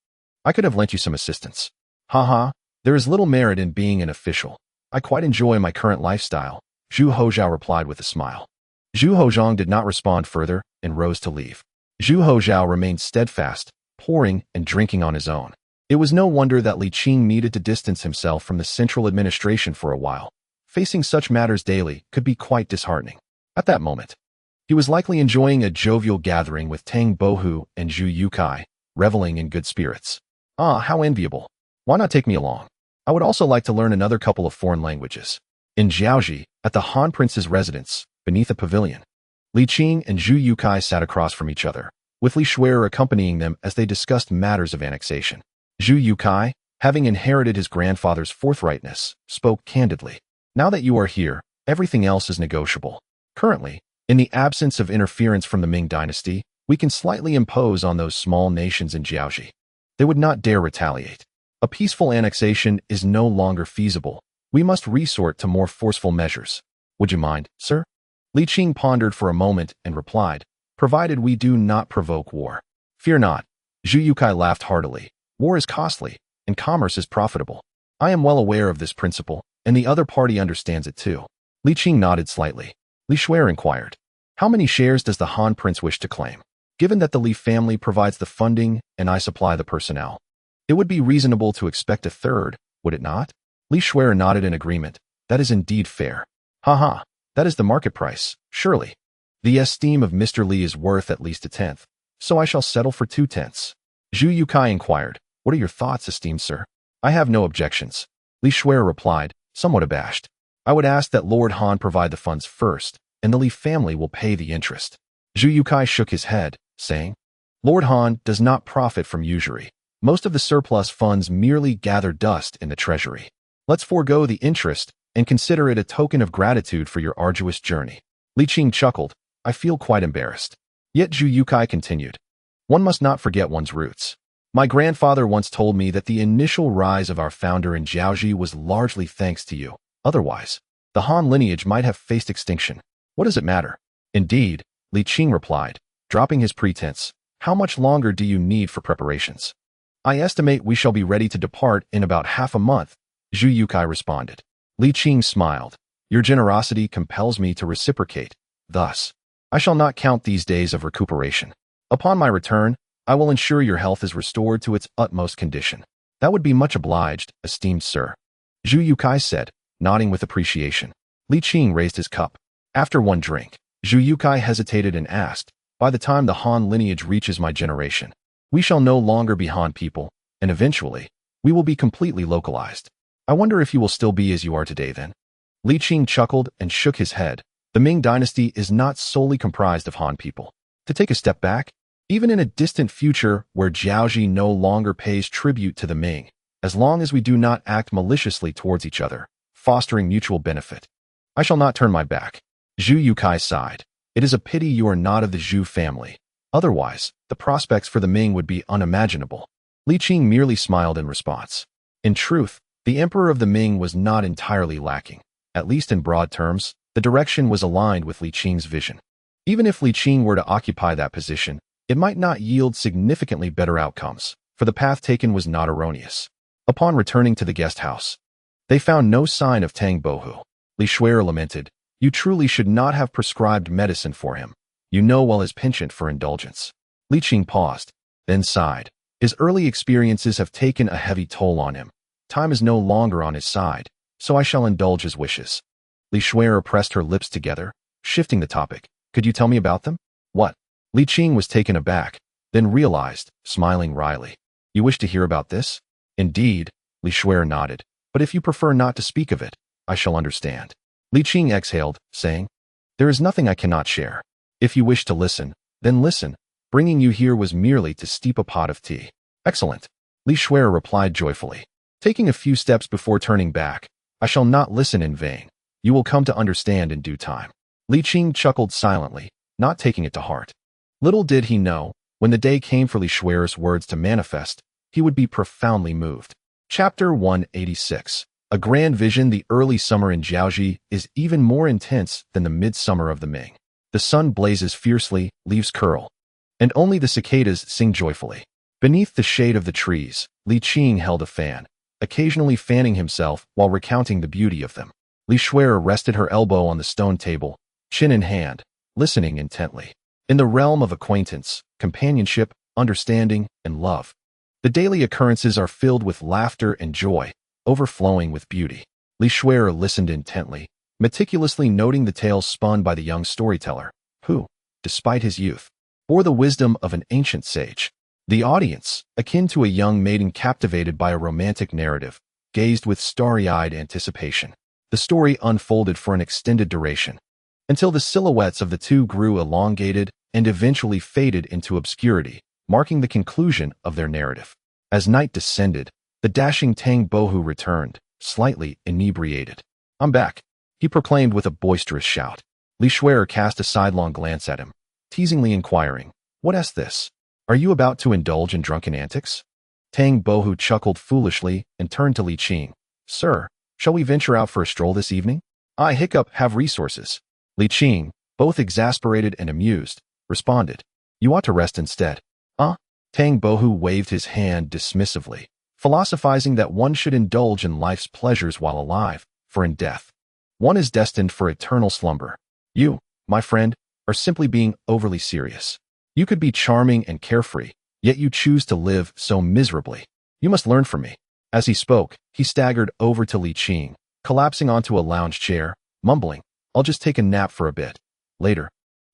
I could have lent you some assistance. Haha, there is little merit in being an official. I quite enjoy my current lifestyle, Zhu Houzhao replied with a smile. Zhu Houzhang did not respond further and rose to leave. Zhu Houzhao remained steadfast, pouring and drinking on his own. It was no wonder that Li Qing needed to distance himself from the central administration for a while. Facing such matters daily could be quite disheartening. At that moment, he was likely enjoying a jovial gathering with Tang Bohu and Zhu Yukai, reveling in good spirits. Ah, how enviable. Why not take me along? I would also like to learn another couple of foreign languages. In Jiaoji, at the Han Prince's residence, beneath a pavilion, Li Qing and Zhu Yukai sat across from each other, with Li Shuer accompanying them as they discussed matters of annexation. Zhu Yukai, having inherited his grandfather's forthrightness, spoke candidly. Now that you are here, everything else is negotiable. Currently, in the absence of interference from the Ming dynasty, we can slightly impose on those small nations in Jiaoji. They would not dare retaliate. A peaceful annexation is no longer feasible. We must resort to more forceful measures. Would you mind, sir? Li Qing pondered for a moment and replied, provided we do not provoke war. Fear not. Zhu Yukai laughed heartily. War is costly, and commerce is profitable. I am well aware of this principle, and the other party understands it too. Li Qing nodded slightly. Li Shuer inquired, how many shares does the Han Prince wish to claim? Given that the Li family provides the funding and I supply the personnel, it would be reasonable to expect a third, would it not? Li Shuer nodded in agreement. That is indeed fair. Haha, that is the market price, surely. The esteem of Mr. Li is worth at least a tenth, so I shall settle for 2/10. Zhu Yukai inquired, what are your thoughts, esteemed sir? I have no objections. Li Shuer replied, somewhat abashed. I would ask that Lord Han provide the funds first, and the Li family will pay the interest. Zhu Yukai shook his head, saying, Lord Han does not profit from usury. Most of the surplus funds merely gather dust in the treasury. Let's forego the interest and consider it a token of gratitude for your arduous journey. Li Qing chuckled. I feel quite embarrassed. Yet Zhu Yukai continued. One must not forget one's roots. My grandfather once told me that the initial rise of our founder in Jiaoji was largely thanks to you. Otherwise, the Han lineage might have faced extinction. What does it matter? Indeed, Li Qing replied, dropping his pretense. How much longer do you need for preparations? I estimate we shall be ready to depart in about half a month, Zhu Yukai responded. Li Qing smiled. Your generosity compels me to reciprocate. Thus, I shall not count these days of recuperation. Upon my return, I will ensure your health is restored to its utmost condition. That would be much obliged, esteemed sir. Zhu Yukai said, nodding with appreciation. Li Qing raised his cup. After one drink, Zhu Yukai hesitated and asked, by the time the Han lineage reaches my generation, we shall no longer be Han people, and eventually, we will be completely localized. I wonder if you will still be as you are today then. Li Qing chuckled and shook his head. The Ming dynasty is not solely comprised of Han people. To take a step back, even in a distant future where Jiaoji no longer pays tribute to the Ming, as long as we do not act maliciously towards each other, fostering mutual benefit, I shall not turn my back. Zhu Yukai sighed. It is a pity you are not of the Zhu family. Otherwise, the prospects for the Ming would be unimaginable. Li Qing merely smiled in response. In truth, the emperor of the Ming was not entirely lacking. At least in broad terms, the direction was aligned with Li Qing's vision. Even if Li Qing were to occupy that position, it might not yield significantly better outcomes, for the path taken was not erroneous. Upon returning to the guest house, they found no sign of Tang Bohu. Li Shuer lamented, you truly should not have prescribed medicine for him. You know well his penchant for indulgence. Li Qing paused, then sighed. His early experiences have taken a heavy toll on him. Time is no longer on his side, so I shall indulge his wishes. Li Shuer pressed her lips together, shifting the topic. Could you tell me about them? What? Li Qing was taken aback, then realized, smiling wryly. You wish to hear about this? Indeed, Li Shuer nodded. But if you prefer not to speak of it, I shall understand. Li Qing exhaled, saying, there is nothing I cannot share. If you wish to listen, then listen. Bringing you here was merely to steep a pot of tea. Excellent. Li Shuer replied joyfully. Taking a few steps before turning back, I shall not listen in vain. You will come to understand in due time. Li Qing chuckled silently, not taking it to heart. Little did he know, when the day came for Li Shuer's words to manifest, he would be profoundly moved. Chapter 186. A grand vision. The early summer in Jiaoji is even more intense than the midsummer of the Ming. The sun blazes fiercely, leaves curl, and only the cicadas sing joyfully. Beneath the shade of the trees, Li Qing held a fan, occasionally fanning himself while recounting the beauty of them. Li Shuer rested her elbow on the stone table, chin in hand, listening intently. In the realm of acquaintance, companionship, understanding, and love, The daily occurrences are filled with laughter and joy, overflowing with beauty. Li Shuer listened intently, meticulously noting the tales spun by the young storyteller, who, despite his youth, bore the wisdom of an ancient sage. The audience, akin to a young maiden captivated by a romantic narrative, gazed with starry-eyed anticipation. The story unfolded for an extended duration, until the silhouettes of the two grew elongated and eventually faded into obscurity, marking the conclusion of their narrative. As night descended, the dashing Tang Bohu returned, slightly inebriated. "I'm back," he proclaimed with a boisterous shout. Li Shuer cast a sidelong glance at him, teasingly inquiring, "What's this? Are you about to indulge in drunken antics?" Tang Bohu chuckled foolishly and turned to Li Qing. "Sir, shall we venture out for a stroll this evening? I have resources." Li Qing, both exasperated and amused, responded, "You ought to rest instead." Tang Bohu waved his hand dismissively, philosophizing that one should indulge in life's pleasures while alive, for in death, one is destined for eternal slumber. You, my friend, are simply being overly serious. You could be charming and carefree, yet you choose to live so miserably. You must learn from me." As he spoke, he staggered over to Li Qing, collapsing onto a lounge chair, mumbling, "I'll just take a nap for a bit. Later,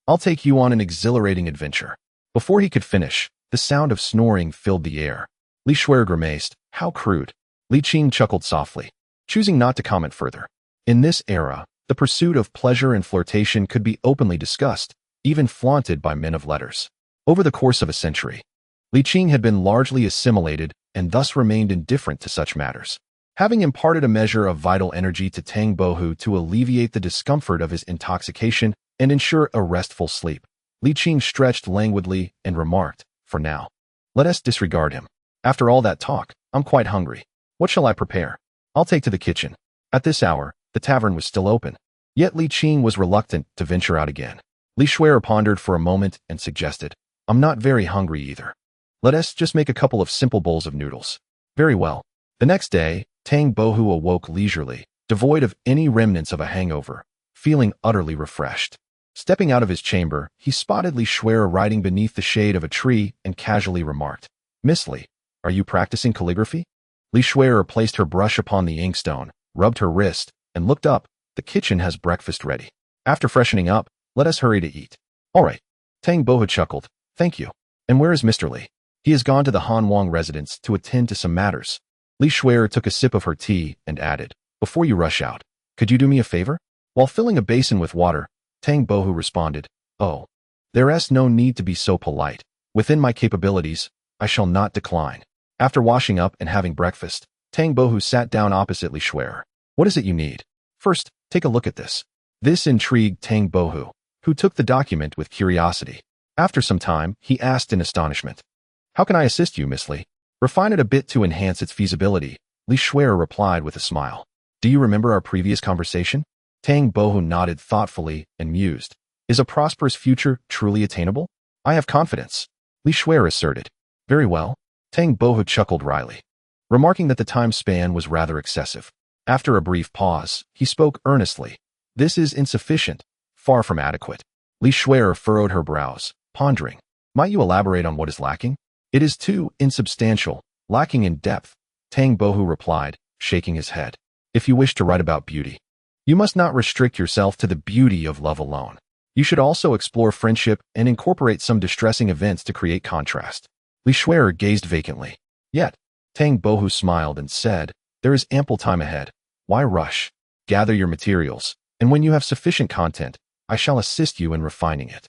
I'll take you on an exhilarating adventure." Before he could finish, the sound of snoring filled the air. Li Shuer grimaced, "How crude." Li Qing chuckled softly, choosing not to comment further. In this era, the pursuit of pleasure and flirtation could be openly discussed, even flaunted by men of letters. Over the course of a century, Li Qing had been largely assimilated and thus remained indifferent to such matters. Having imparted a measure of vital energy to Tang Bohu to alleviate the discomfort of his intoxication and ensure a restful sleep, Li Qing stretched languidly and remarked, "For now, let us disregard him. After all that talk, I'm quite hungry. What shall I prepare? I'll take to the kitchen." At this hour, the tavern was still open, yet Li Qing was reluctant to venture out again. Li Shuer pondered for a moment and suggested, "I'm not very hungry either. Let us just make a couple of simple bowls of noodles." "Very well." The next day, Tang Bohu awoke leisurely, devoid of any remnants of a hangover, feeling utterly refreshed. Stepping out of his chamber, he spotted Li Shuer riding beneath the shade of a tree and casually remarked, "Miss Li, are you practicing calligraphy?" Li Shuer placed her brush upon the inkstone, rubbed her wrist, and looked up. "The kitchen has breakfast ready. After freshening up, let us hurry to eat." "All right." Tang Bohu chuckled, "Thank you. And where is Mr. Li?" "He has gone to the Han Wang residence to attend to some matters." Li Shuer took a sip of her tea and added, "Before you rush out, could you do me a favor?" While filling a basin with water, Tang Bohu responded, "Oh, there's no need to be so polite. Within my capabilities, I shall not decline." After washing up and having breakfast, Tang Bohu sat down opposite Li Shuer. "What is it you need? First, take a look at this." This intrigued Tang Bohu, who took the document with curiosity. After some time, he asked in astonishment, "How can I assist you, Miss Li?" "Refine it a bit to enhance its feasibility," Li Shuer replied with a smile. "Do you remember our previous conversation?" Tang Bohu nodded thoughtfully and mused. "Is a prosperous future truly attainable?" "I have confidence," Li Shuer asserted. "Very well." Tang Bohu chuckled wryly, remarking that the time span was rather excessive. After a brief pause, he spoke earnestly. "This is insufficient, far from adequate." Li Shuer furrowed her brows, pondering. "Might you elaborate on what is lacking?" "It is too insubstantial, lacking in depth," Tang Bohu replied, shaking his head. "If you wish to write about beauty, you must not restrict yourself to the beauty of love alone. You should also explore friendship and incorporate some distressing events to create contrast." Li Shuer gazed vacantly. "Yet," Tang Bohu smiled and said, "there is ample time ahead. Why rush? Gather your materials, and when you have sufficient content, I shall assist you in refining it."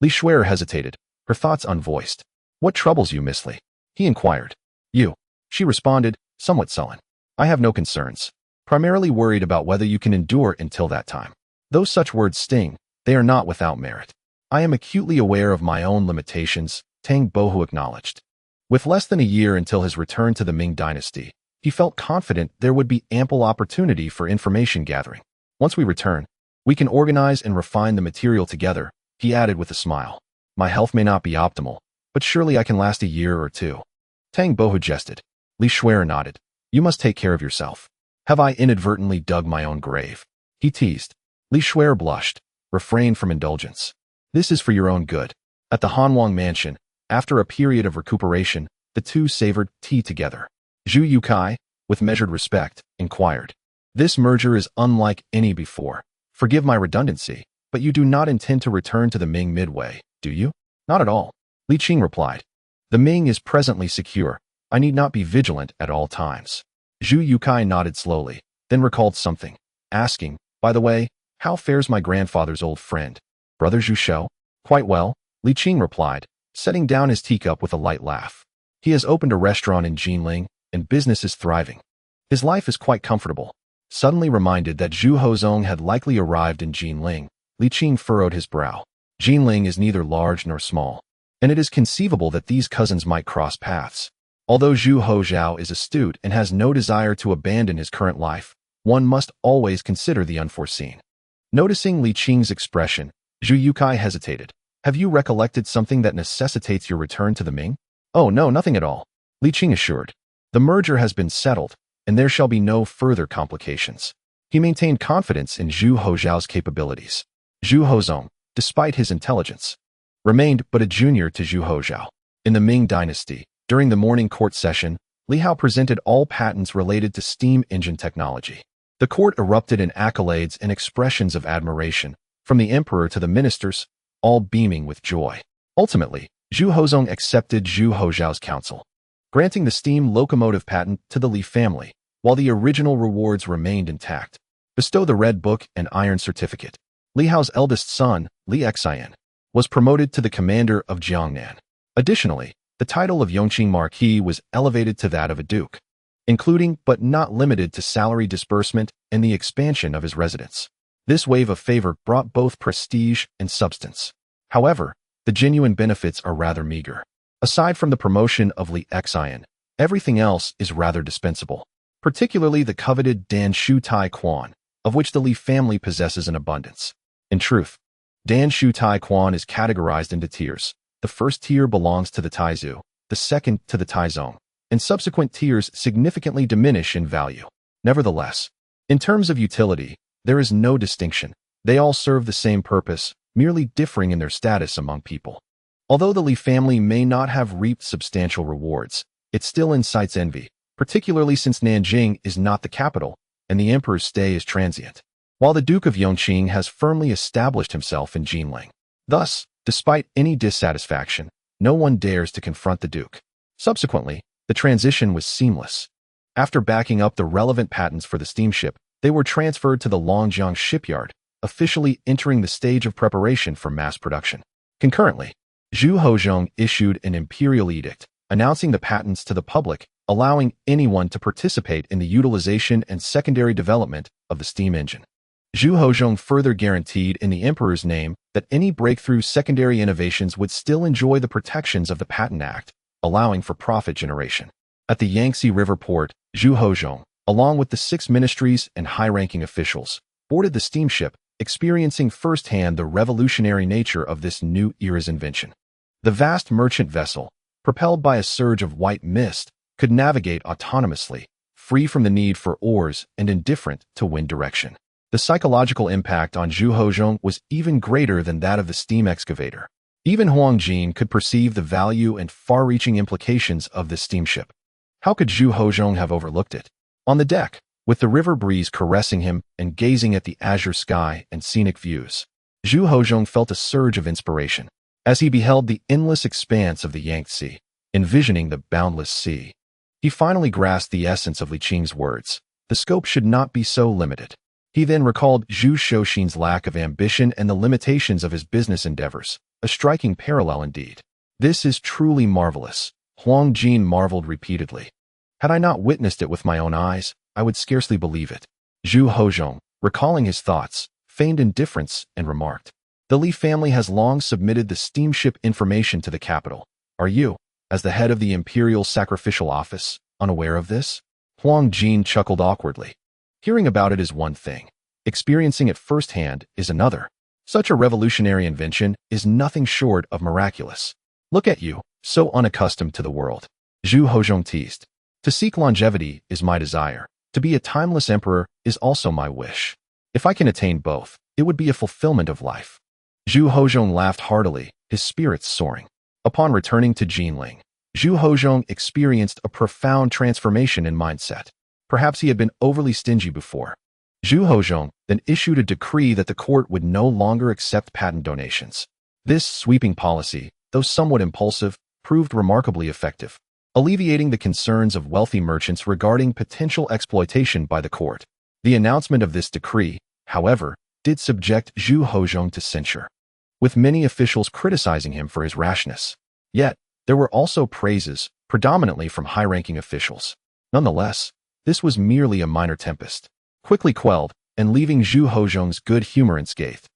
Li Shuer hesitated, her thoughts unvoiced. "What troubles you, Miss Li?" he inquired. "You," she responded, somewhat sullen. "I have no concerns. Primarily worried about whether you can endure until that time. Though such words sting, they are not without merit. I am acutely aware of my own limitations," Tang Bohu acknowledged. With less than a year until his return to the Ming dynasty, he felt confident there would be ample opportunity for information gathering. "Once we return, we can organize and refine the material together," he added with a smile. "My health may not be optimal, but surely I can last a year or two." Tang Bohu jested. Li Shuer nodded. "You must take care of yourself." "Have I inadvertently dug my own grave?" he teased. Li Shuer blushed. "Refrain from indulgence. This is for your own good." At the Han Wang mansion, after a period of recuperation, The two savored tea together. Zhu Yukai, with measured respect, inquired. This merger is unlike any before. Forgive my redundancy, but you do not intend to return to the Ming midway, do you? Not at all, Li Qing replied. The Ming is presently secure. I need not be vigilant at all times. Zhu Yukai nodded slowly, then recalled something, asking, by the way, how fares my grandfather's old friend, Brother Zhu Shou? Quite well, Li Qing replied, setting down his teacup with a light laugh. He has opened a restaurant in Jinling, and business is thriving. His life is quite comfortable. Suddenly reminded that Zhu Hozong had likely arrived in Jinling, Li Qing furrowed his brow. Jinling is neither large nor small, and it is conceivable that these cousins might cross paths. Although Zhu Hozhao is astute and has no desire to abandon his current life, one must always consider the unforeseen. Noticing Li Qing's expression, Zhu Yukai hesitated. Have you recollected something that necessitates your return to the Ming? Oh no, nothing at all, Li Qing assured. The merger has been settled, and there shall be no further complications. He maintained confidence in Zhu Hozhao's capabilities. Zhu Hozong, despite his intelligence, remained but a junior to Zhu Hozhao. In the Ming dynasty, during the morning court session, Li Hao presented all patents related to steam engine technology. The court erupted in accolades and expressions of admiration, from the emperor to the ministers, all beaming with joy. Ultimately, Zhu Hozong accepted Zhu Hozhao's counsel, granting the steam locomotive patent to the Li family, while the original rewards remained intact. Bestow the Red Book and Iron Certificate. Li Hao's eldest son, Li Xian, was promoted to the commander of Jiangnan. Additionally, the title of Yongqing Marquis was elevated to that of a duke, including but not limited to salary disbursement and the expansion of his residence. This wave of favor brought both prestige and substance. However, the genuine benefits are rather meager. Aside from the promotion of Li Xian, everything else is rather dispensable, particularly the coveted Dan Shu Tai Quan, of which the Li family possesses an abundance. In truth, Dan Shu Tai Quan is categorized into tiers. The first tier belongs to the Taizu, the second to the Taizong, and subsequent tiers significantly diminish in value. Nevertheless, in terms of utility, there is no distinction. They all serve the same purpose, merely differing in their status among people. Although the Li family may not have reaped substantial rewards, it still incites envy, particularly since Nanjing is not the capital, and the emperor's stay is transient, while the Duke of Yongqing has firmly established himself in Jinling. Thus, despite any dissatisfaction, no one dares to confront the Duke. Subsequently, the transition was seamless. After backing up the relevant patents for the steamship, they were transferred to the Longjiang shipyard, officially entering the stage of preparation for mass production. Concurrently, Zhu Hozhong issued an imperial edict, announcing the patents to the public, allowing anyone to participate in the utilization and secondary development of the steam engine. Zhu Hozhong further guaranteed in the emperor's name that any breakthrough secondary innovations would still enjoy the protections of the Patent Act, allowing for profit generation. At the Yangtze River port, Zhu Hozhong, along with the 6 ministries and high-ranking officials, boarded the steamship, experiencing firsthand the revolutionary nature of this new era's invention. The vast merchant vessel, propelled by a surge of white mist, could navigate autonomously, free from the need for oars and indifferent to wind direction. The psychological impact on Zhu Hozhong was even greater than that of the steam excavator. Even Huang Jin could perceive the value and far-reaching implications of this steamship. How could Zhu Hozhong have overlooked it? On the deck, with the river breeze caressing him and gazing at the azure sky and scenic views, Zhu Hozhong felt a surge of inspiration as he beheld the endless expanse of the Yangtze, envisioning the boundless sea. He finally grasped the essence of Li Qing's words. The scope should not be so limited. He then recalled Zhu Shouxin's lack of ambition and the limitations of his business endeavors, a striking parallel indeed. This is truly marvelous, Huang Jin marveled repeatedly. Had I not witnessed it with my own eyes, I would scarcely believe it. Zhu Hozhong, recalling his thoughts, feigned indifference and remarked, the Li family has long submitted the steamship information to the capital. Are you, as the head of the Imperial Sacrificial Office, unaware of this? Huang Jin chuckled awkwardly. Hearing about it is one thing. Experiencing it firsthand is another. Such a revolutionary invention is nothing short of miraculous. Look at you, so unaccustomed to the world. Zhu Hozhong teased. To seek longevity is my desire. To be a timeless emperor is also my wish. If I can attain both, it would be a fulfillment of life. Zhu Hozhong laughed heartily, his spirits soaring. Upon returning to Jinling, Zhu Hozhong experienced a profound transformation in mindset. Perhaps he had been overly stingy before. Zhu Hozhong then issued a decree that the court would no longer accept patent donations. This sweeping policy, though somewhat impulsive, proved remarkably effective, alleviating the concerns of wealthy merchants regarding potential exploitation by the court. The announcement of this decree, however, did subject Zhu Hozhong to censure, with many officials criticizing him for his rashness. Yet, there were also praises, predominantly from high-ranking officials. Nonetheless, this was merely a minor tempest, quickly quelled and leaving Zhu Hozhong's good humor unscathed.